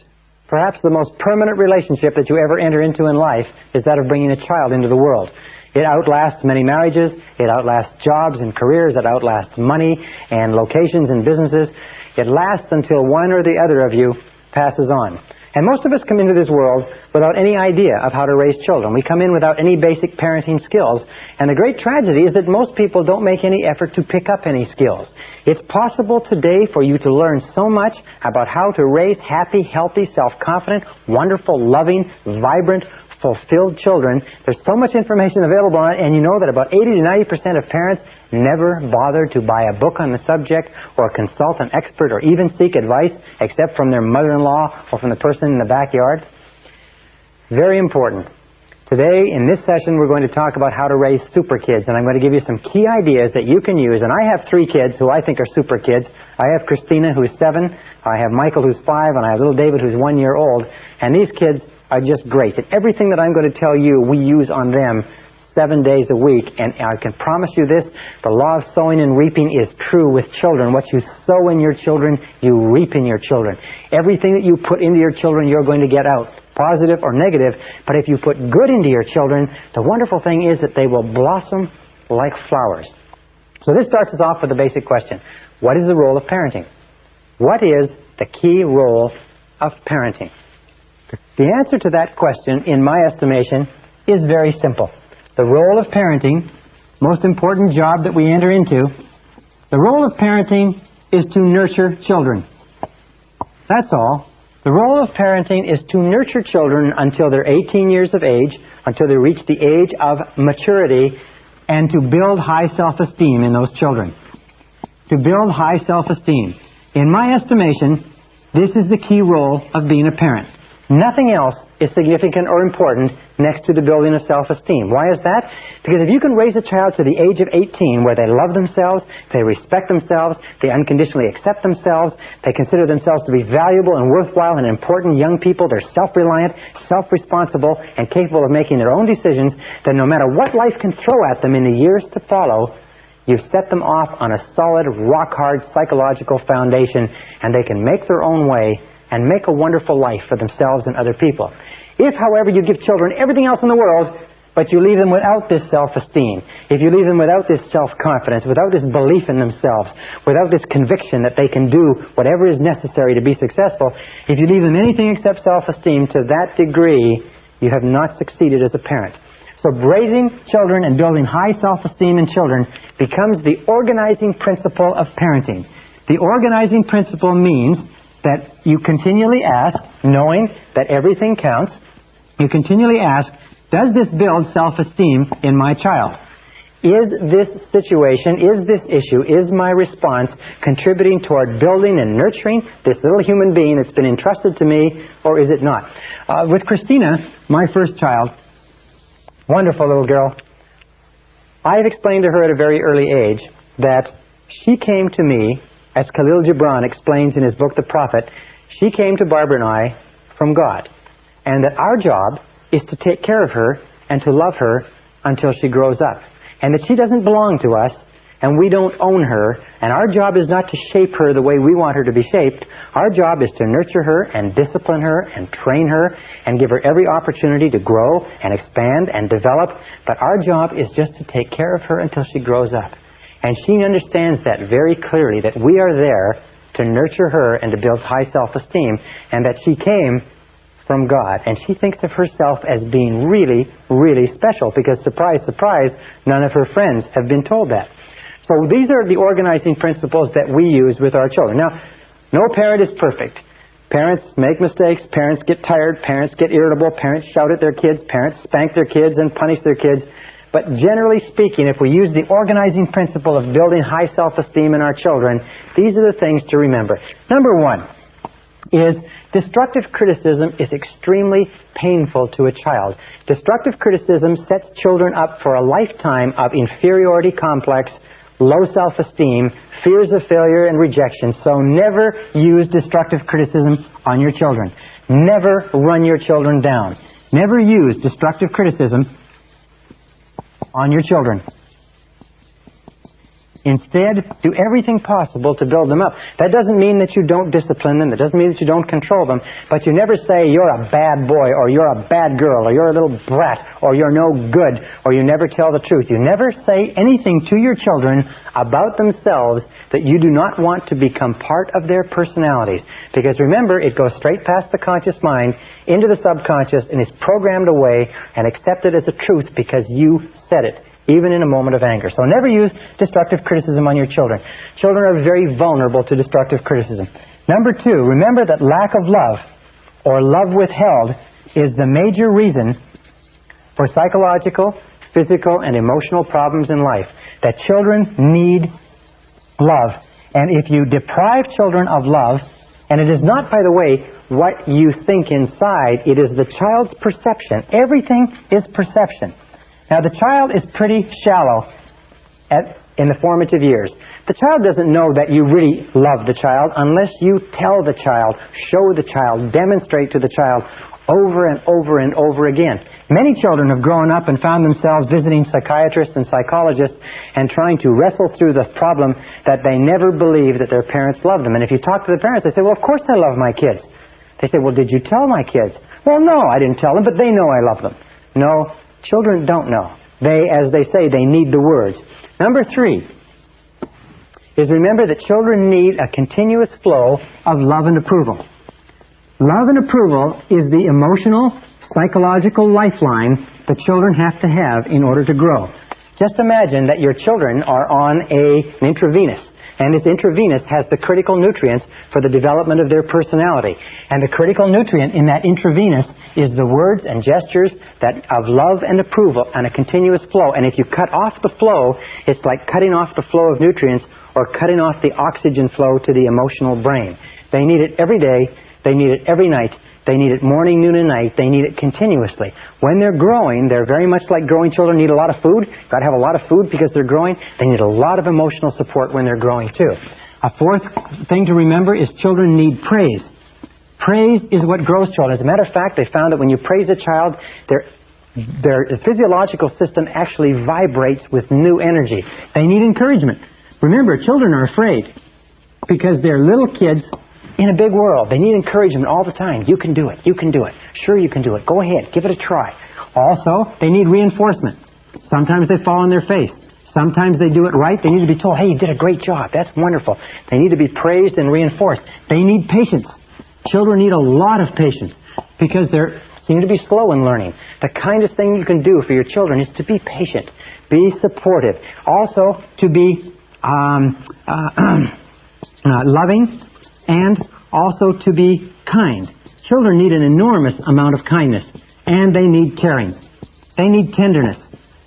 Perhaps the most permanent relationship that you ever enter into in life is that of bringing a child into the world. It outlasts many marriages, it outlasts jobs and careers, it outlasts money and locations and businesses. It lasts until one or the other of you passes on. And most of us come into this world without any idea of how to raise children. We come in without any basic parenting skills. And the great tragedy is that most people don't make any effort to pick up any skills. It's possible today for you to learn so much about how to raise happy, healthy, self-confident, wonderful, loving, vibrant, fulfilled children. There's so much information available on it, and you know that about 80 to 90% of parents never bother to buy a book on the subject or consult an expert or even seek advice except from their mother-in-law or from the person in the backyard. Very important. Today, in this session, we're going to talk about how to raise super kids, and I'm going to give you some key ideas that you can use. And I have 3 kids who I think are super kids. I have Christina, who's 7, I have Michael, who's 5, and I have little David, who's 1 year old. And these kids are just great. And everything that I'm going to tell you, we use on them 7 days a week. And I can promise you this, the law of sowing and reaping is true with children. What you sow in your children, you reap in your children. Everything that you put into your children, you're going to get out, positive or negative. But if you put good into your children, the wonderful thing is that they will blossom like flowers. So this starts us off with a basic question. What is the role of parenting? What is the key role of parenting? The answer to that question, in my estimation, is very simple. The role of parenting, most important job that we enter into, the role of parenting is to nurture children. That's all. The role of parenting is to nurture children until they're 18 years of age, until they reach the age of maturity, and to build high self-esteem in those children. To build high self-esteem. In my estimation, this is the key role of being a parent. Nothing else is significant or important next to the building of self-esteem. Why is that? Because if you can raise a child to the age of 18 where they love themselves, they respect themselves, they unconditionally accept themselves, they consider themselves to be valuable and worthwhile and important young people, they're self-reliant, self-responsible, and capable of making their own decisions, then no matter what life can throw at them in the years to follow, you set them off on a solid, rock-hard psychological foundation, and they can make their own way and make a wonderful life for themselves and other people. If, however, you give children everything else in the world, but you leave them without this self-esteem, if you leave them without this self-confidence, without this belief in themselves, without this conviction that they can do whatever is necessary to be successful, if you leave them anything except self-esteem, to that degree, you have not succeeded as a parent. So raising children and building high self-esteem in children becomes the organizing principle of parenting. The organizing principle means that you continually ask, knowing that everything counts, you continually ask, does this build self-esteem in my child? Is this situation, is this issue, is my response contributing toward building and nurturing this little human being that's been entrusted to me, or is it not? With Christina, my first child, wonderful little girl, I've explained to her at a very early age that she came to me, as Khalil Gibran explains in his book, The Prophet, she came to Barbara and I from God, and that our job is to take care of her and to love her until she grows up. And that she doesn't belong to us, and we don't own her, and our job is not to shape her the way we want her to be shaped. Our job is to nurture her and discipline her and train her and give her every opportunity to grow and expand and develop. But our job is just to take care of her until she grows up. And she understands that very clearly, that we are there to nurture her and to build high self-esteem, and that she came from God. And she thinks of herself as being really, really special because, surprise, surprise, none of her friends have been told that. So these are the organizing principles that we use with our children. Now, no parent is perfect. Parents make mistakes, parents get tired, parents get irritable, parents shout at their kids, parents spank their kids and punish their kids. But generally speaking, if we use the organizing principle of building high self-esteem in our children, these are the things to remember. Number one is destructive criticism is extremely painful to a child. Destructive criticism sets children up for a lifetime of inferiority complex, low self-esteem, fears of failure and rejection. So never use destructive criticism on your children. Never run your children down. Never use destructive criticism on your children. Instead, do everything possible to build them up. That doesn't mean that you don't discipline them. That doesn't mean that you don't control them. But you never say you're a bad boy, or you're a bad girl, or you're a little brat, or you're no good, or you never tell the truth. You never say anything to your children about themselves that you do not want to become part of their personalities. Because remember, it goes straight past the conscious mind into the subconscious and is programmed away and accepted as a truth because you said it, even in a moment of anger. So never use destructive criticism on your children. Children are very vulnerable to destructive criticism. Number two, remember that lack of love, or love withheld, is the major reason for psychological, physical, and emotional problems in life. That children need love. And if you deprive children of love, and it is not, by the way, what you think inside, it is the child's perception. Everything is perception. Now, the child is pretty shallow in the formative years. The child doesn't know that you really love the child unless you tell the child, show the child, demonstrate to the child over and over and over again. Many children have grown up and found themselves visiting psychiatrists and psychologists and trying to wrestle through the problem that they never believed that their parents loved them. And if you talk to the parents, they say, well, of course I love my kids. They say, well, did you tell my kids? Well, no, I didn't tell them, but they know I love them. No. Children don't know. They, as they say, they need the words. Number three is remember that children need a continuous flow of love and approval. Love and approval is the emotional, psychological lifeline that children have to have in order to grow. Just imagine that your children are on an intravenous. And this intravenous has the critical nutrients for the development of their personality. And the critical nutrient in that intravenous is the words and gestures of love and approval and a continuous flow. And if you cut off the flow, it's like cutting off the flow of nutrients or cutting off the oxygen flow to the emotional brain. They need it every day. They need it every night. They need it morning, noon, and night. They need it continuously. When they're growing, they're very much like growing children need a lot of food. You've got to have a lot of food because they're growing. They need a lot of emotional support when they're growing too. A fourth thing to remember is children need praise. Praise is what grows children. As a matter of fact, they found that when you praise a child, their physiological system actually vibrates with new energy. They need encouragement. Remember, children are afraid because they're little kids in a big world. They need encouragement all the time. You can do it. You can do it. Sure, you can do it. Go ahead. Give it a try. Also, they need reinforcement. Sometimes they fall on their face. Sometimes they do it right. They need to be told, hey, you did a great job. That's wonderful. They need to be praised and reinforced. They need patience. Children need a lot of patience because they seem to be slow in learning. The kindest thing you can do for your children is to be patient, be supportive. Also, to be loving, and also to be kind. Children need an enormous amount of kindness, and they need caring. They need tenderness.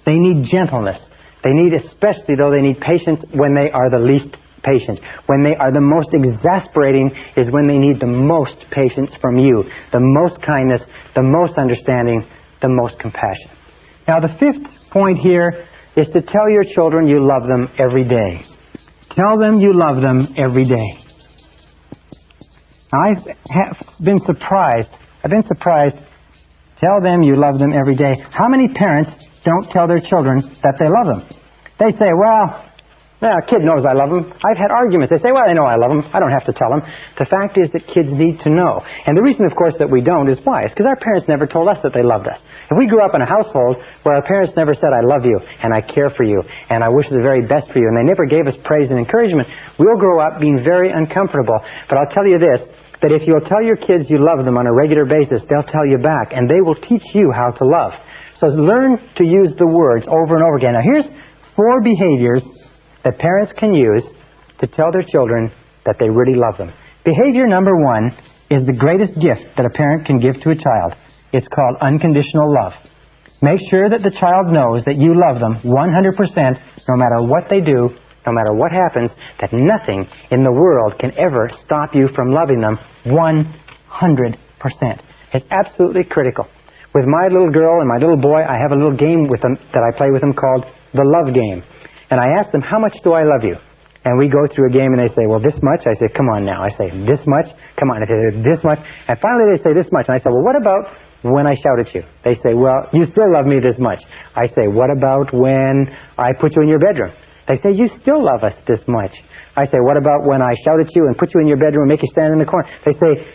They need gentleness. They need, especially though, they need patience when they are the least patient. When they are the most exasperating is when they need the most patience from you, the most kindness, the most understanding, the most compassion. Now, the fifth point here is to tell your children you love them every day. Tell them you love them every day. Now, I've been surprised. Tell them you love them every day. How many parents don't tell their children that they love them? They say, well, a kid knows I love them. I've had arguments. They say, well, they know I love them. I don't have to tell them. The fact is that kids need to know. And the reason, of course, that we don't is why? It's because our parents never told us that they loved us. If we grew up in a household where our parents never said, I love you, and I care for you, and I wish the very best for you, and they never gave us praise and encouragement, we'll grow up being very uncomfortable. But I'll tell you this, that if you'll tell your kids you love them on a regular basis, they'll tell you back, and they will teach you how to love. So learn to use the words over and over again. Now, here's 4 behaviors that parents can use to tell their children that they really love them. Behavior number 1 is the greatest gift that a parent can give to a child. It's called unconditional love. Make sure that the child knows that you love them 100%, no matter what they do, no matter what happens, that nothing in the world can ever stop you from loving them 100%. It's absolutely critical. With my little girl and my little boy, I have a little game with them that I play with them called the love game. And I ask them, how much do I love you? And we go through a game and they say, well, this much? I say, come on now. I say, this much? Come on. I say, this much? And finally they say, this much. And I say, well, what about when I shout at you? They say, well, you still love me this much. I say, what about when I put you in your bedroom? They say, you still love us this much. I say, what about when I shout at you and put you in your bedroom and make you stand in the corner? They say,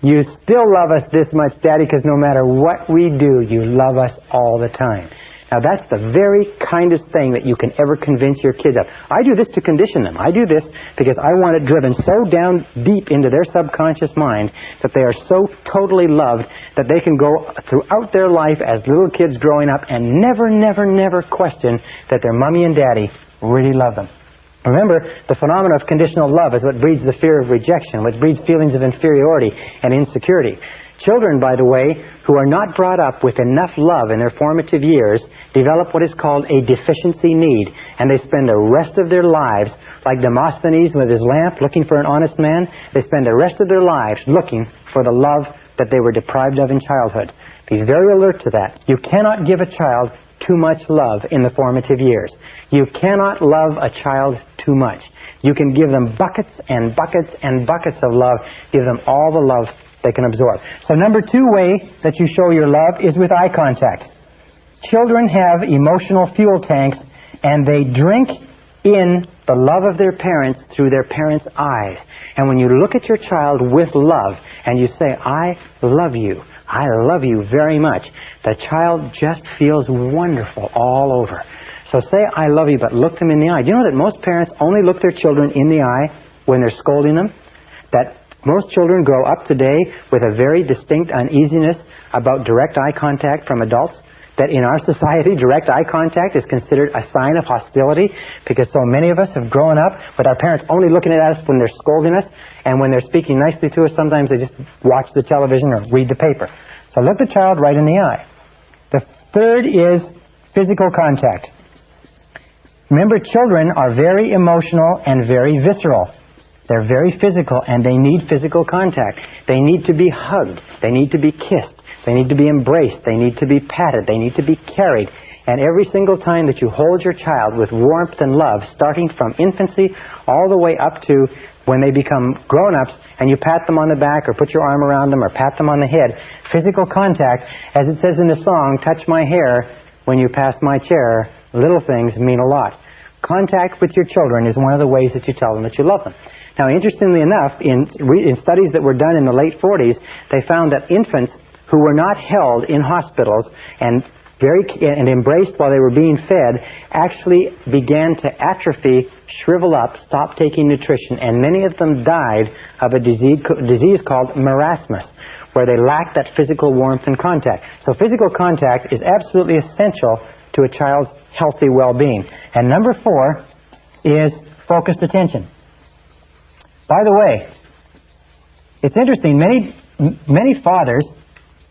you still love us this much, Daddy, because no matter what we do, you love us all the time. Now, that's the very kindest thing that you can ever convince your kids of. I do this to condition them. I do this because I want it driven so down deep into their subconscious mind that they are so totally loved that they can go throughout their life as little kids growing up and never, never, never question that their mommy and daddy really love them. Remember, the phenomenon of conditional love is what breeds the fear of rejection, what breeds feelings of inferiority and insecurity. Children, by the way, who are not brought up with enough love in their formative years develop what is called a deficiency need, and they spend the rest of their lives, like Demosthenes with his lamp looking for an honest man, they spend the rest of their lives looking for the love that they were deprived of in childhood. Be very alert to that. You cannot give a child too much love in the formative years. You cannot love a child too much. You can give them buckets and buckets and buckets of love. Give them all the love they can absorb. So number 2 way that you show your love is with eye contact. Children have emotional fuel tanks, and they drink in the love of their parents through their parents' eyes. And when you look at your child with love and you say, I love you very much, the child just feels wonderful all over. So say, I love you, but look them in the eye. Do you know that most parents only look their children in the eye when they're scolding them? That most children grow up today with a very distinct uneasiness about direct eye contact from adults. That in our society, direct eye contact is considered a sign of hostility because so many of us have grown up with our parents only looking at us when they're scolding us, and when they're speaking nicely to us, sometimes they just watch the television or read the paper. So look the child right in the eye. The third is physical contact. Remember, children are very emotional and very visceral. They're very physical, and they need physical contact. They need to be hugged. They need to be kissed. They need to be embraced. They need to be patted. They need to be carried. And every single time that you hold your child with warmth and love, starting from infancy all the way up to when they become grown-ups, and you pat them on the back or put your arm around them or pat them on the head, physical contact, as it says in the song, touch my hair when you pass my chair, little things mean a lot. Contact with your children is one of the ways that you tell them that you love them. Now, interestingly enough, in studies that were done in the late 40s, they found that infants who were not held in hospitals and embraced while they were being fed actually began to atrophy, shrivel up, stop taking nutrition, and many of them died of a disease called marasmus, where they lacked that physical warmth and contact. So physical contact is absolutely essential to a child's healthy well-being. And number 4 is focused attention. By the way, it's interesting, many fathers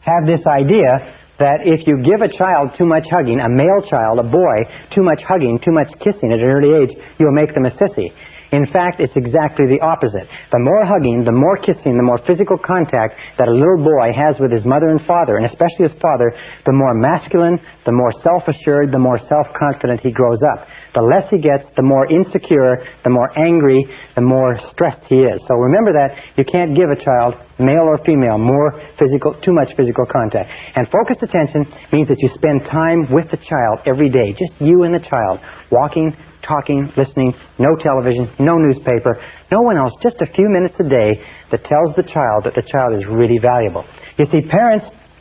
have this idea that if you give a child too much hugging, a male child, a boy, too much hugging, too much kissing at an early age, you'll make them a sissy. In fact, it's exactly the opposite. The more hugging, the more kissing, the more physical contact that a little boy has with his mother and father, and especially his father, the more masculine, the more self-assured, the more self-confident he grows up. The less he gets, the more insecure, the more angry, the more stressed he is. So remember that you can't give a child, male or female, too much physical contact. And focused attention means that you spend time with the child every day, just you and the child, walking, talking, listening, no television, no newspaper, no one else, just a few minutes a day that tells the child that the child is really valuable. You see,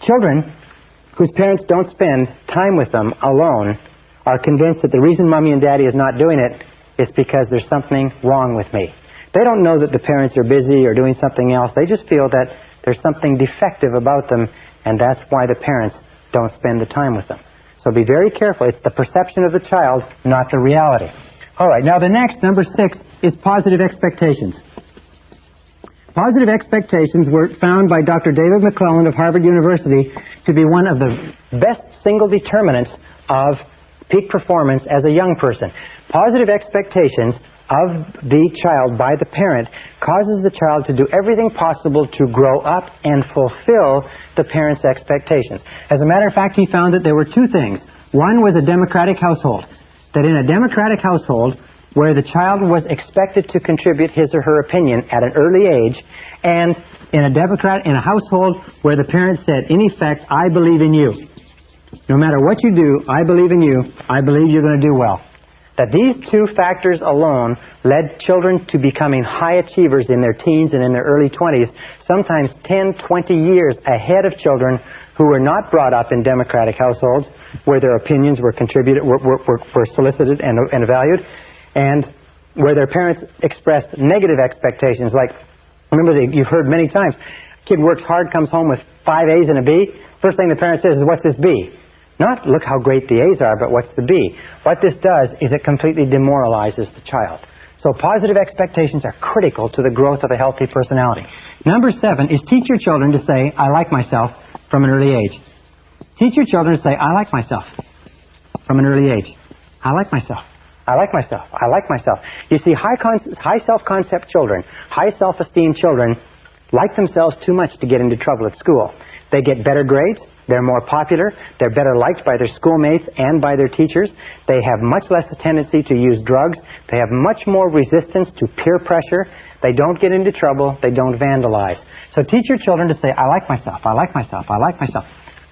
children whose parents don't spend time with them alone are convinced that the reason Mommy and Daddy is not doing it is because there's something wrong with me. They don't know that the parents are busy or doing something else. They just feel that there's something defective about them, and that's why the parents don't spend the time with them. So be very careful. It's the perception of the child, not the reality. All right, now the next, number 6, is positive expectations. Positive expectations were found by Dr. David McClelland of Harvard University to be one of the best single determinants of peak performance as a young person. Positive expectations of the child by the parent causes the child to do everything possible to grow up and fulfill the parent's expectations. As a matter of fact, he found that there were 2 things. One was a democratic household. That in a democratic household, where the child was expected to contribute his or her opinion at an early age, and in a household where the parent said, in effect, I believe in you. No matter what you do, I believe in you. I believe you're going to do well. That these 2 factors alone led children to becoming high achievers in their teens and in their early 20s, sometimes 10, 20 years ahead of children who were not brought up in democratic households, where their opinions were solicited and valued, and where their parents expressed negative expectations. Like, remember, you've heard many times, kid works hard, comes home with 5 A's and a B. First thing the parent says is, what's this B? Not look how great the A's are, but what's the B? What this does is it completely demoralizes the child. So positive expectations are critical to the growth of a healthy personality. Number 7 is teach your children to say, I like myself from an early age. Teach your children to say, I like myself from an early age. I like myself. I like myself. I like myself. You see, high self-concept children, high self-esteem children like themselves too much to get into trouble at school. They get better grades. They're more popular. They're better liked by their schoolmates and by their teachers. They have much less a tendency to use drugs. They have much more resistance to peer pressure. They don't get into trouble. They don't vandalize. So teach your children to say, I like myself. I like myself. I like myself.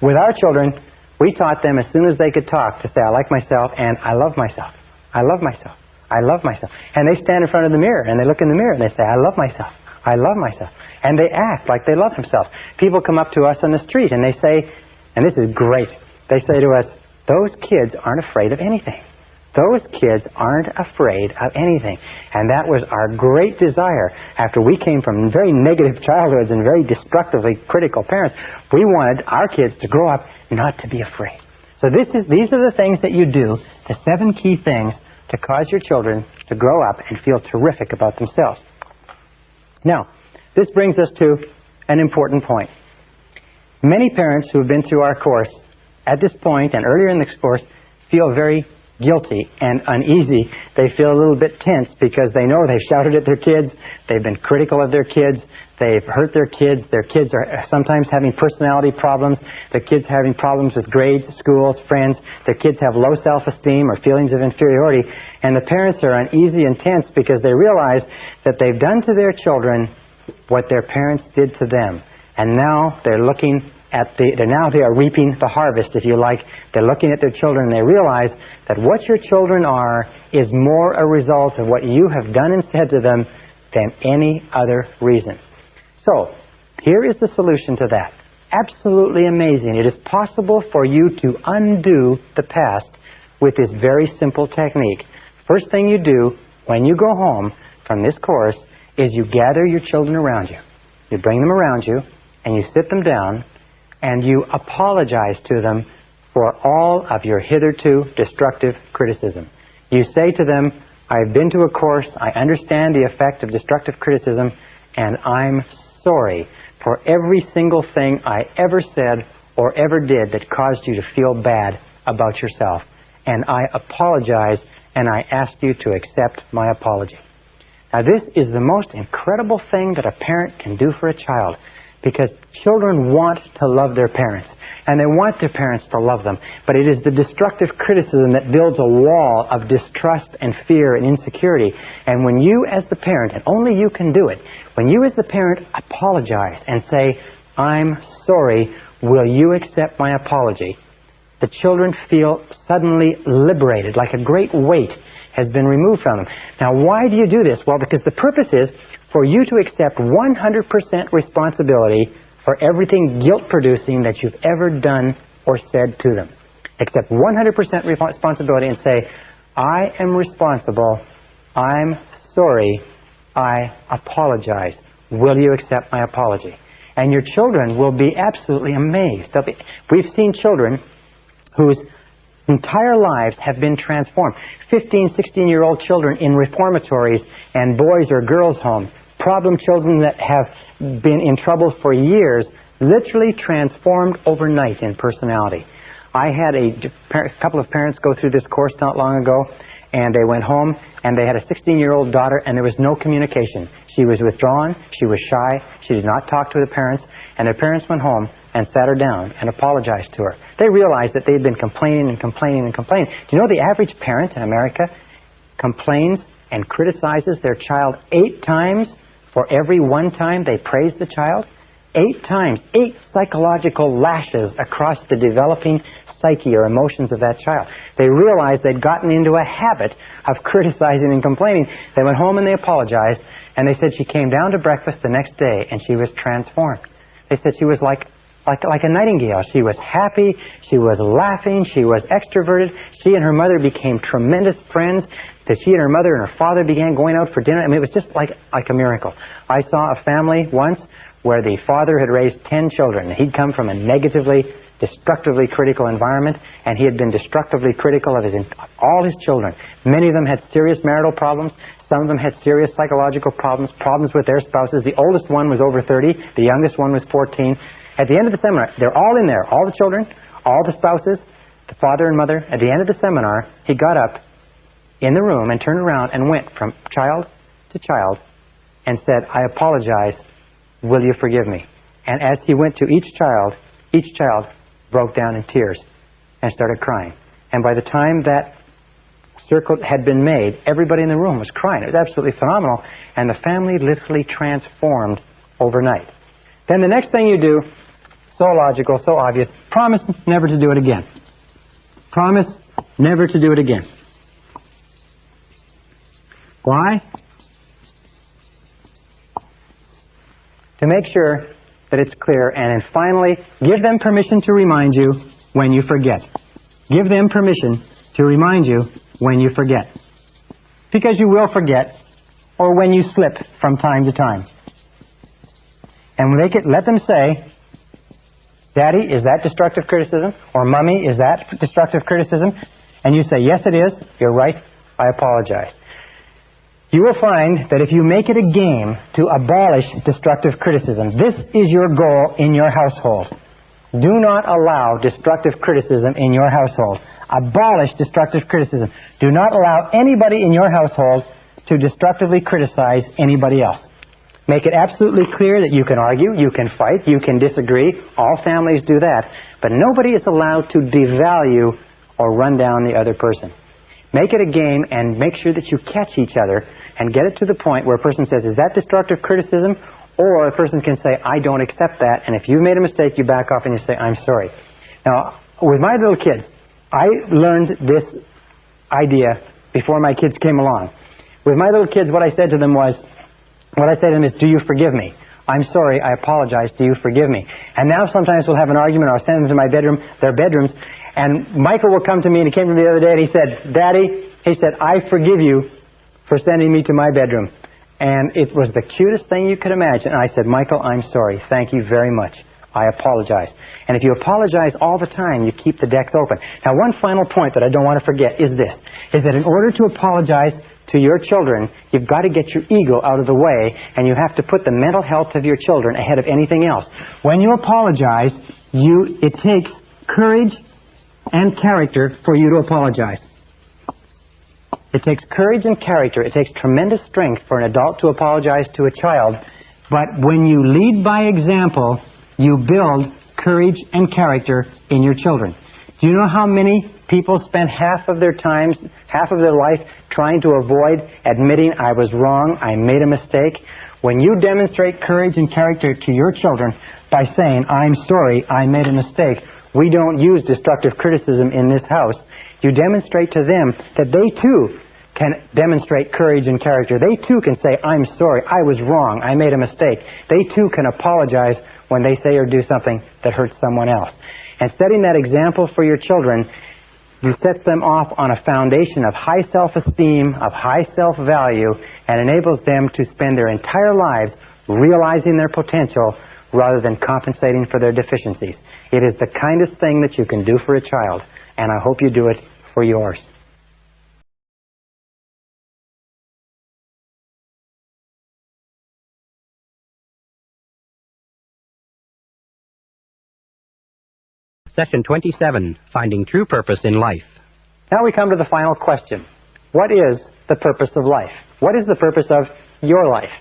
With our children, we taught them as soon as they could talk to say, I like myself and I love myself. I love myself. I love myself. And they stand in front of the mirror and they look in the mirror and they say, I love myself. I love myself. And they act like they love themselves. People come up to us on the street and they say, and this is great, they say to us, those kids aren't afraid of anything. Those kids aren't afraid of anything. And that was our great desire. After we came from very negative childhoods and very destructively critical parents, we wanted our kids to grow up not to be afraid. So these are the things that you do, the 7 key things to cause your children to grow up and feel terrific about themselves. Now, this brings us to an important point. Many parents who have been through our course at this point and earlier in this course feel very guilty and uneasy. They feel a little bit tense because they know they've shouted at their kids, they've been critical of their kids, they've hurt their kids are sometimes having personality problems, their kids are having problems with grades, schools, friends, their kids have low self-esteem or feelings of inferiority, and the parents are uneasy and tense because they realize that they've done to their children what their parents did to them. And now they're looking at now they are reaping the harvest, if you like. They're looking at their children and they realize that what your children are is more a result of what you have done and said to them than any other reason. So, here is the solution to that. absolutely amazing. It is possible for you to undo the past with this very simple technique. First thing you do when you go home from this course is you gather your children around you. You bring them around you and you sit them down and you apologize to them for all of your hitherto destructive criticism. You say to them, I've been to a course, I understand the effect of destructive criticism, and I'm sorry for every single thing I ever said or ever did that caused you to feel bad about yourself. And I apologize, and I ask you to accept my apology. Now, this is the most incredible thing that a parent can do for a child, because children want to love their parents, and they want their parents to love them. But it is the destructive criticism that builds a wall of distrust and fear and insecurity. And when you as the parent, and only you can do it, when you as the parent apologize and say, I'm sorry, will you accept my apology? The children feel suddenly liberated, like a great weight has been removed from them. Now, why do you do this? Well, because the purpose is for you to accept 100% responsibility for everything guilt-producing that you've ever done or said to them. Accept 100% responsibility and say, I am responsible, I'm sorry, I apologize. Will you accept my apology? And your children will be absolutely amazed. We've seen children whose entire lives have been transformed. 15, 16-year-old children in reformatories and boys or girls' homes. Problem children that have been in trouble for years, literally transformed overnight in personality. I had a couple of parents go through this course not long ago, and they went home, and they had a 16-year-old daughter, and there was no communication. She was withdrawn, she was shy, she did not talk to the parents, and their parents went home and sat her down and apologized to her. They realized that they had been complaining and complaining and complaining. Do you know the average parent in America complains and criticizes their child 8 times for every 1 time they praise the child? 8 times, 8 psychological lashes across the developing psyche or emotions of that child. They realized they'd gotten into a habit of criticizing and complaining. They went home and they apologized, and they said she came down to breakfast the next day and she was transformed. They said she was like a nightingale. She was happy, she was laughing, she was extroverted. She and her mother became tremendous friends. That she and her mother and her father began going out for dinner. I mean, it was just like a miracle. I saw a family once where the father had raised 10 children. He'd come from a negatively, destructively critical environment, and he had been destructively critical of all his children. Many of them had serious marital problems. Some of them had serious psychological problems, problems with their spouses. The oldest one was over 30. The youngest one was 14. At the end of the seminar, they're all in there, all the children, all the spouses, the father and mother. At the end of the seminar, he got up in the room and turned around and went from child to child and said, I apologize, will you forgive me? And as he went to each child broke down in tears and started crying. And by the time that circle had been made, everybody in the room was crying. It was absolutely phenomenal. And the family literally transformed overnight. Then the next thing you do, so logical, so obvious, promise never to do it again. Promise never to do it again. Why? To make sure that it's clear, and then finally, give them permission to remind you when you forget. Give them permission to remind you when you forget. Because you will forget, or when you slip from time to time. And let them say, Daddy, is that destructive criticism? Or Mommy, is that destructive criticism? And you say, yes, it is. You're right. I apologize. You will find that if you make it a game to abolish destructive criticism, this is your goal in your household. Do not allow destructive criticism in your household. Abolish destructive criticism. Do not allow anybody in your household to destructively criticize anybody else. Make it absolutely clear that you can argue, you can fight, you can disagree. All families do that. But nobody is allowed to devalue or run down the other person. Make it a game and make sure that you catch each other and get it to the point where a person says, is that destructive criticism? Or a person can say, I don't accept that. And if you've made a mistake, you back off and you say, I'm sorry. Now, with my little kids, I learned this idea before my kids came along. With my little kids, what I said to them is, do you forgive me? I'm sorry, I apologize, do you forgive me? And now sometimes we'll have an argument, or I'll send them to their bedrooms, and Michael will come to me, and he came to me the other day, and he said, Daddy, he said, I forgive you for sending me to my bedroom. And it was the cutest thing you could imagine. And I said, Michael, I'm sorry. Thank you very much. I apologize. And if you apologize all the time, you keep the decks open. Now, one final point that I don't want to forget is this, is that in order to apologize to your children, you've got to get your ego out of the way, and you have to put the mental health of your children ahead of anything else. When you apologize, it takes courage and character for you to apologize. It takes courage and character. It takes tremendous strength for an adult to apologize to a child. But when you lead by example, you build courage and character in your children. Do you know how many people spend half of their life trying to avoid admitting, I was wrong, I made a mistake? When you demonstrate courage and character to your children by saying, I'm sorry, I made a mistake, we don't use destructive criticism in this house. You demonstrate to them that they too can demonstrate courage and character. They too can say, I'm sorry, I was wrong, I made a mistake. They too can apologize when they say or do something that hurts someone else. And setting that example for your children, you set them off on a foundation of high self-esteem, of high self-value, and enables them to spend their entire lives realizing their potential rather than compensating for their deficiencies. It is the kindest thing that you can do for a child, and I hope you do it for yours. Session 27, Finding True Purpose in Life. Now we come to the final question. What is the purpose of life? What is the purpose of your life?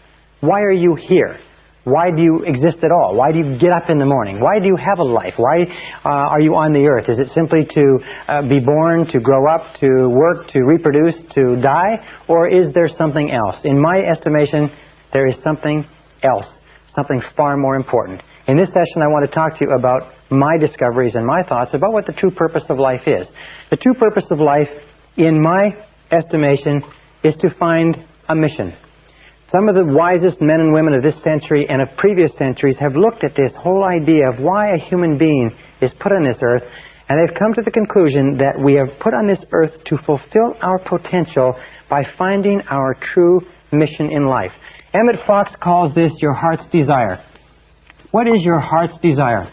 Why are you here? Why do you exist at all? Why do you get up in the morning? Why do you have a life? Why are you on the earth? Is it simply to be born, to grow up, to work, to reproduce, to die? Or is there something else? In my estimation, there is something else, something far more important. In this session, I want to talk to you about my discoveries and my thoughts about what the true purpose of life is. The true purpose of life, in my estimation, is to find a mission. Some of the wisest men and women of this century and of previous centuries have looked at this whole idea of why a human being is put on this earth, and they've come to the conclusion that we are put on this earth to fulfill our potential by finding our true mission in life. Emmett Fox calls this your heart's desire. What is your heart's desire?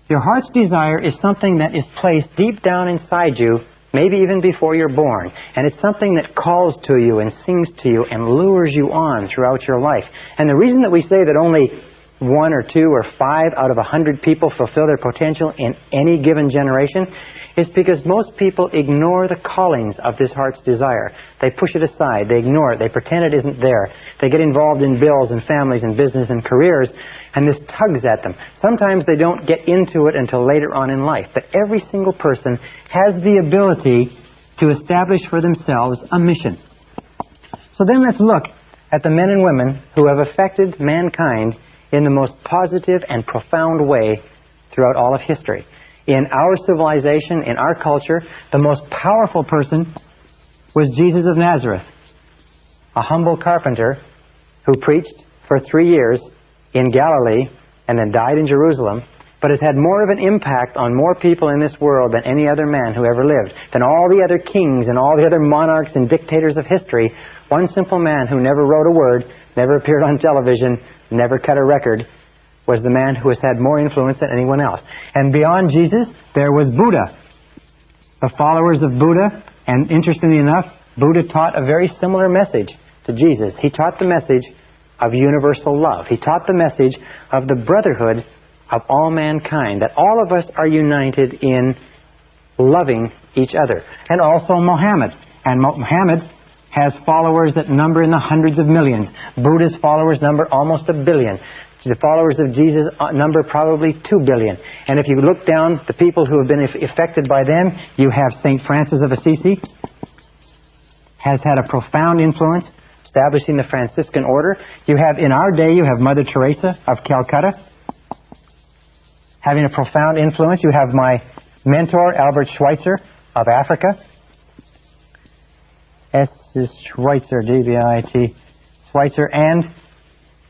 Your heart's desire is something that is placed deep down inside you, maybe even before you're born. And it's something that calls to you and sings to you and lures you on throughout your life. And the reason that we say that only 1 or 2 or 5 out of 100 people fulfill their potential in any given generation is because most people ignore the callings of this heart's desire. They push it aside. They ignore it. They pretend it isn't there. They get involved in bills and families and business and careers, and this tugs at them. Sometimes they don't get into it until later on in life. But every single person has the ability to establish for themselves a mission. So then let's look at the men and women who have affected mankind in the most positive and profound way throughout all of history. In our civilization, in our culture, the most powerful person was Jesus of Nazareth, a humble carpenter who preached for 3 years in Galilee and then died in Jerusalem, but has had more of an impact on more people in this world than any other man who ever lived, than all the other kings and all the other monarchs and dictators of history. One simple man who never wrote a word, never appeared on television, never cut a record, was the man who has had more influence than anyone else. And beyond Jesus, there was Buddha. The followers of Buddha, and interestingly enough, Buddha taught a very similar message to Jesus. He taught the message of universal love. He taught the message of the brotherhood of all mankind, that all of us are united in loving each other. And also Mohammed. And Mohammed has followers that number in the hundreds of millions. Buddha's followers number almost 1 billion. The followers of Jesus number probably 2 billion. And if you look down the people who have been affected by them, you have St. Francis of Assisi, has had a profound influence, establishing the Franciscan order. You have, in our day, you have Mother Teresa of Calcutta, having a profound influence. You have my mentor, Albert Schweitzer of Africa. S is Schweitzer, D-B-I-T, Schweitzer. And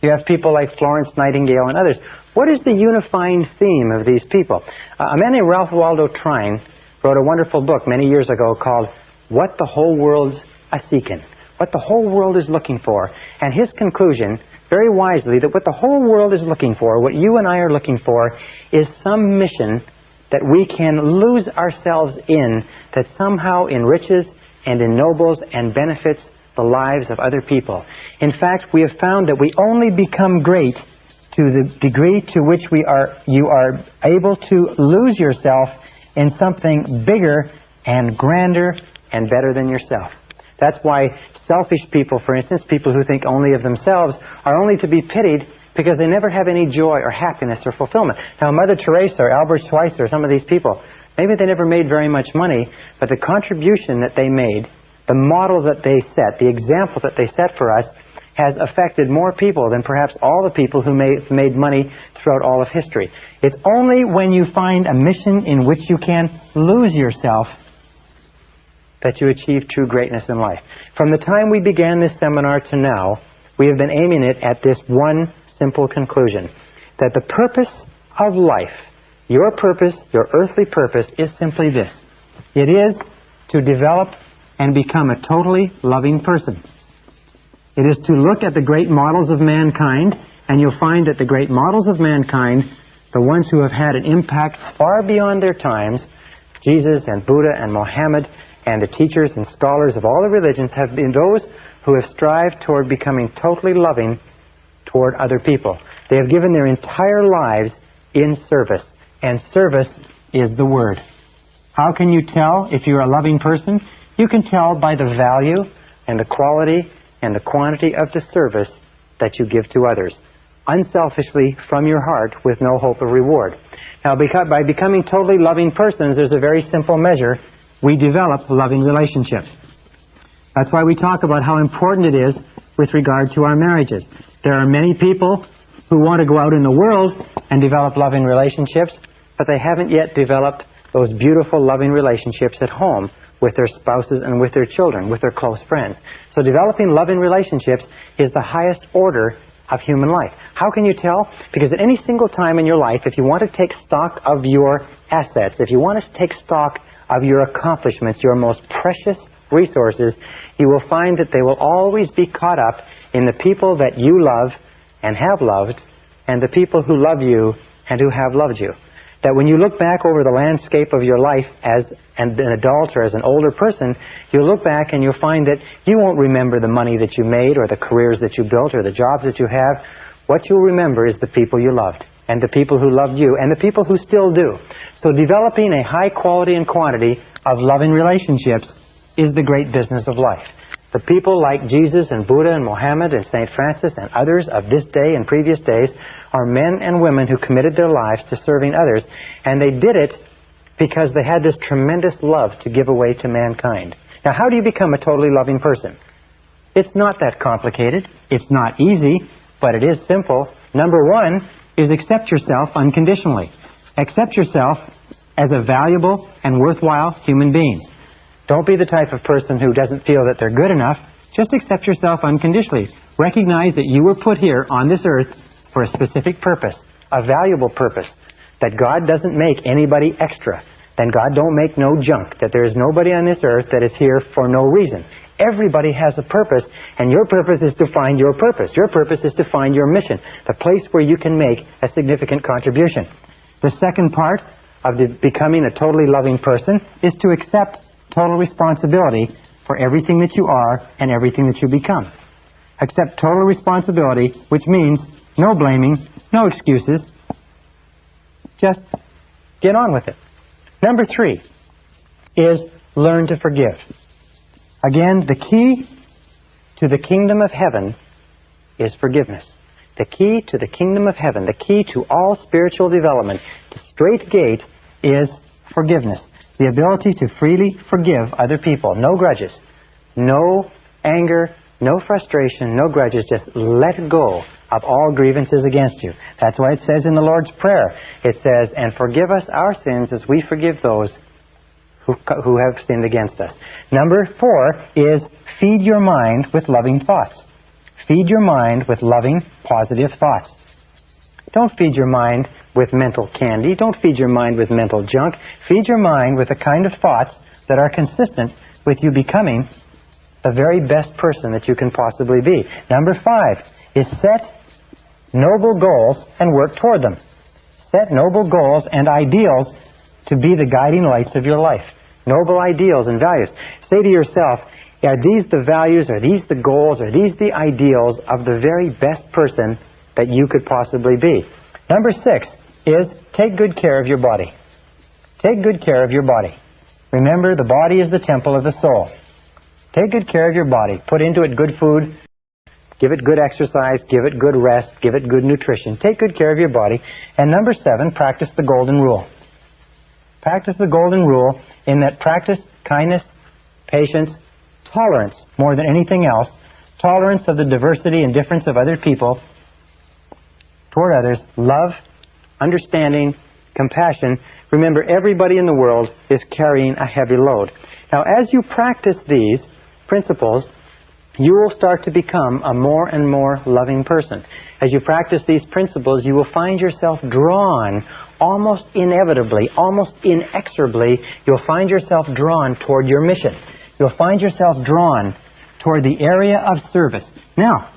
You have people like Florence Nightingale and others. What is the unifying theme of these people? A man named Ralph Waldo Trine wrote a wonderful book many years ago called What the Whole World's A-Seekin', what the whole world is looking for. And his conclusion, very wisely, that what the whole world is looking for, what you and I are looking for, is some mission that we can lose ourselves in that somehow enriches and ennobles and benefits the lives of other people. In fact, we have found that we only become great to the degree to which you are able to lose yourself in something bigger and grander and better than yourself. That's why selfish people, for instance, people who think only of themselves, are only to be pitied because they never have any joy or happiness or fulfillment. Now, Mother Teresa or Albert Schweitzer, some of these people, maybe they never made very much money, but the contribution that they made, the model that they set, the example that they set for us, has affected more people than perhaps all the people who made money throughout all of history. It's only when you find a mission in which you can lose yourself that you achieve true greatness in life. From the time we began this seminar to now, we have been aiming it at this one simple conclusion, that the purpose of life, your purpose, your earthly purpose, is simply this. It is to develop and become a totally loving person. It is to look at the great models of mankind, and you'll find that the great models of mankind, the ones who have had an impact far beyond their times, Jesus and Buddha and Mohammed and the teachers and scholars of all the religions, have been those who have strived toward becoming totally loving toward other people. They have given their entire lives in service, and service is the word. How can you tell if you're a loving person? You can tell by the value and the quality and the quantity of the service that you give to others, unselfishly from your heart with no hope of reward. Now, by becoming totally loving persons, there's a very simple measure. We develop loving relationships. That's why we talk about how important it is with regard to our marriages. There are many people who want to go out in the world and develop loving relationships, but they haven't yet developed those beautiful loving relationships at home with their spouses and with their children, with their close friends. So developing loving relationships is the highest order of human life. How can you tell? Because at any single time in your life, if you want to take stock of your assets, if you want to take stock of your accomplishments, your most precious resources, you will find that they will always be caught up in the people that you love and have loved, and the people who love you and who have loved you. That when you look back over the landscape of your life as an adult or as an older person, you'll look back and you'll find that you won't remember the money that you made or the careers that you built or the jobs that you have. What you'll remember is the people you loved and the people who loved you and the people who still do. So developing a high quality and quantity of loving relationships is the great business of life. The people like Jesus and Buddha and Mohammed and St. Francis and others of this day and previous days are men and women who committed their lives to serving others, and they did it because they had this tremendous love to give away to mankind. Now, how do you become a totally loving person? It's not that complicated. It's not easy, but it is simple. Number one is accept yourself unconditionally. Accept yourself as a valuable and worthwhile human being. Don't be the type of person who doesn't feel that they're good enough. Just accept yourself unconditionally. Recognize that you were put here on this earth for a specific purpose, a valuable purpose, that God doesn't make anybody extra, that God don't make no junk, that there is nobody on this earth that is here for no reason. Everybody has a purpose, and your purpose is to find your purpose. Your purpose is to find your mission, the place where you can make a significant contribution. The second part of becoming a totally loving person is to accept total responsibility for everything that you are and everything that you become. Accept total responsibility, which means no blaming, no excuses. Just get on with it. Number three is learn to forgive. Again, the key to the kingdom of heaven is forgiveness. The key to the kingdom of heaven, the key to all spiritual development, the straight gate is forgiveness. The ability to freely forgive other people. No grudges. No anger. No frustration. No grudges. Just let go of all grievances against you. That's why it says in the Lord's Prayer, it says, and forgive us our sins as we forgive those who have sinned against us. Number four is feed your mind with loving thoughts. Feed your mind with loving, positive thoughts. Don't feed your mind with mental candy. Don't feed your mind with mental junk. Feed your mind with the kind of thoughts that are consistent with you becoming the very best person that you can possibly be. Number 5 is set noble goals and work toward them. Set noble goals and ideals to be the guiding lights of your life. Noble ideals and values. Say to yourself, are these the values, are these the goals, are these the ideals of the very best person that you could possibly be? Number 6 is take good care of your body. Take good care of your body. Remember, the body is the temple of the soul. Take good care of your body. Put into it good food. Give it good exercise. Give it good rest. Give it good nutrition. Take good care of your body. And number 7, practice the golden rule. Practice the golden rule in that practice kindness, patience, tolerance more than anything else. Tolerance of the diversity and difference of other people toward others. Love, understanding, compassion. Remember, everybody in the world is carrying a heavy load. Now, as you practice these principles, you will start to become a more and more loving person. As you practice these principles, you will find yourself drawn, almost inevitably, almost inexorably, you'll find yourself drawn toward your mission. You'll find yourself drawn toward the area of service. Now,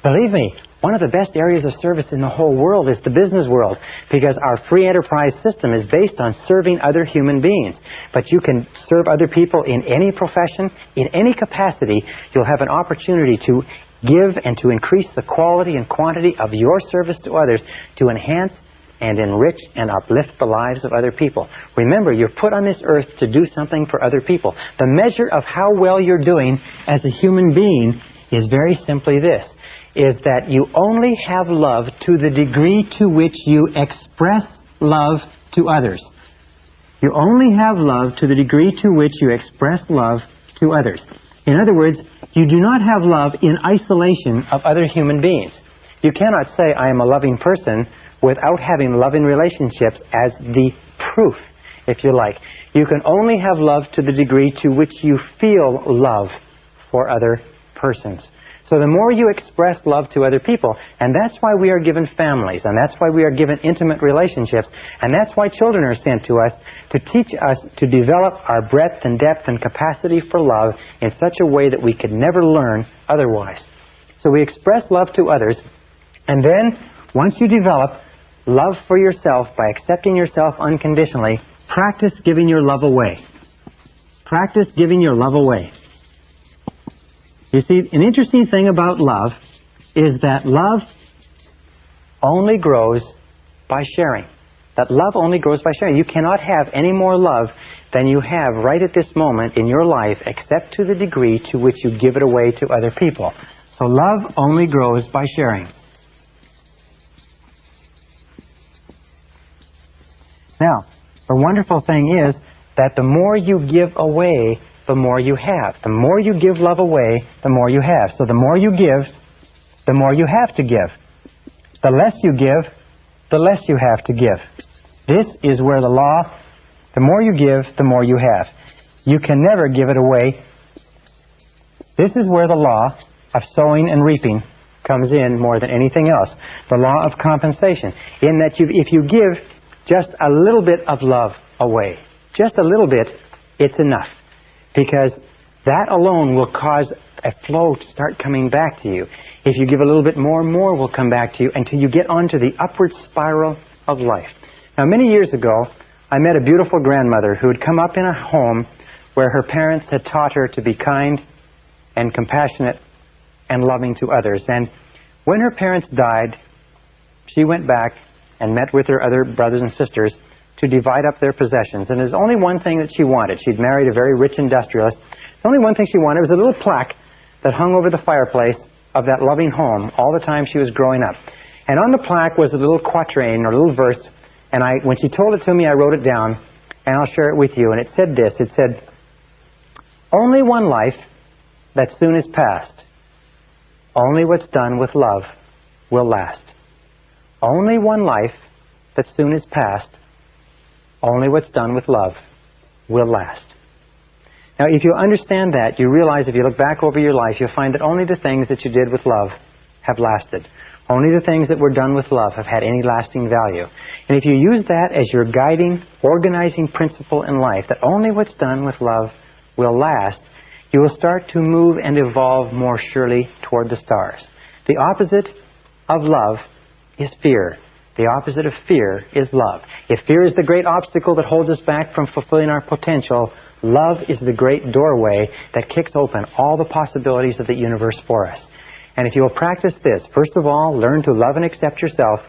believe me, one of the best areas of service in the whole world is the business world, because our free enterprise system is based on serving other human beings. But you can serve other people in any profession, in any capacity. You'll have an opportunity to give and to increase the quality and quantity of your service to others to enhance and enrich and uplift the lives of other people. Remember, you're put on this earth to do something for other people. The measure of how well you're doing as a human being is very simply this, is that you only have love to the degree to which you express love to others. You only have love to the degree to which you express love to others. In other words, you do not have love in isolation of other human beings. You cannot say, I am a loving person, without having loving relationships as the proof, if you like. You can only have love to the degree to which you feel love for other persons. So the more you express love to other people, and that's why we are given families, and that's why we are given intimate relationships, and that's why children are sent to us to teach us to develop our breadth and depth and capacity for love in such a way that we could never learn otherwise. So we express love to others, and then once you develop love for yourself by accepting yourself unconditionally, practice giving your love away. Practice giving your love away. You see, an interesting thing about love is that love only grows by sharing. That love only grows by sharing. You cannot have any more love than you have right at this moment in your life, except to the degree to which you give it away to other people. So love only grows by sharing. Now, the wonderful thing is that the more you give away, the more you have. The more you give love away, the more you have. So the more you give, the more you have to give. The less you give, the less you have to give. This is where the law, the more you give, the more you have. You can never give it away. This is where the law of sowing and reaping comes in more than anything else. The law of compensation. In that if you give just a little bit of love away, just a little bit, it's enough. Because that alone will cause a flow to start coming back to you. If you give a little bit more, more will come back to you until you get onto the upward spiral of life. Now, many years ago, I met a beautiful grandmother who had come up in a home where her parents had taught her to be kind and compassionate and loving to others. And when her parents died, she went back and met with her other brothers and sisters to divide up their possessions. And there's only one thing that she wanted. She'd married a very rich industrialist. The only one thing she wanted was a little plaque that hung over the fireplace of that loving home all the time she was growing up. And on the plaque was a little quatrain or a little verse. And when she told it to me, I wrote it down, and I'll share it with you. And it said this. It said, only one life that soon is past. Only what's done with love will last. Only one life that soon is past. Only what's done with love will last. Now, if you understand that, you realize if you look back over your life, you'll find that only the things that you did with love have lasted. Only the things that were done with love have had any lasting value. And if you use that as your guiding, organizing principle in life, that only what's done with love will last, you will start to move and evolve more surely toward the stars. The opposite of love is fear. The opposite of fear is love. If fear is the great obstacle that holds us back from fulfilling our potential, love is the great doorway that kicks open all the possibilities of the universe for us. And if you will practice this, first of all, learn to love and accept yourself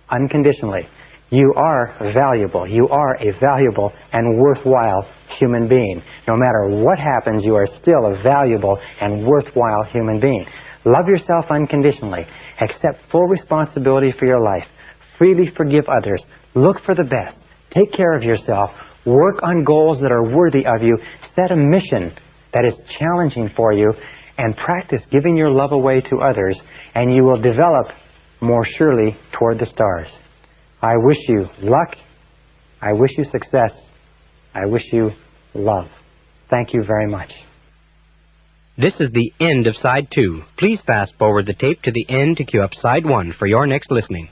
unconditionally. You are valuable. You are a valuable and worthwhile human being. No matter what happens, you are still a valuable and worthwhile human being. Love yourself unconditionally. Accept full responsibility for your life. Freely forgive others. Look for the best. Take care of yourself. Work on goals that are worthy of you. Set a mission that is challenging for you. And practice giving your love away to others. And you will develop more surely toward the stars. I wish you luck. I wish you success. I wish you love. Thank you very much. This is the end of Side 2. Please fast forward the tape to the end to cue up Side 1 for your next listening.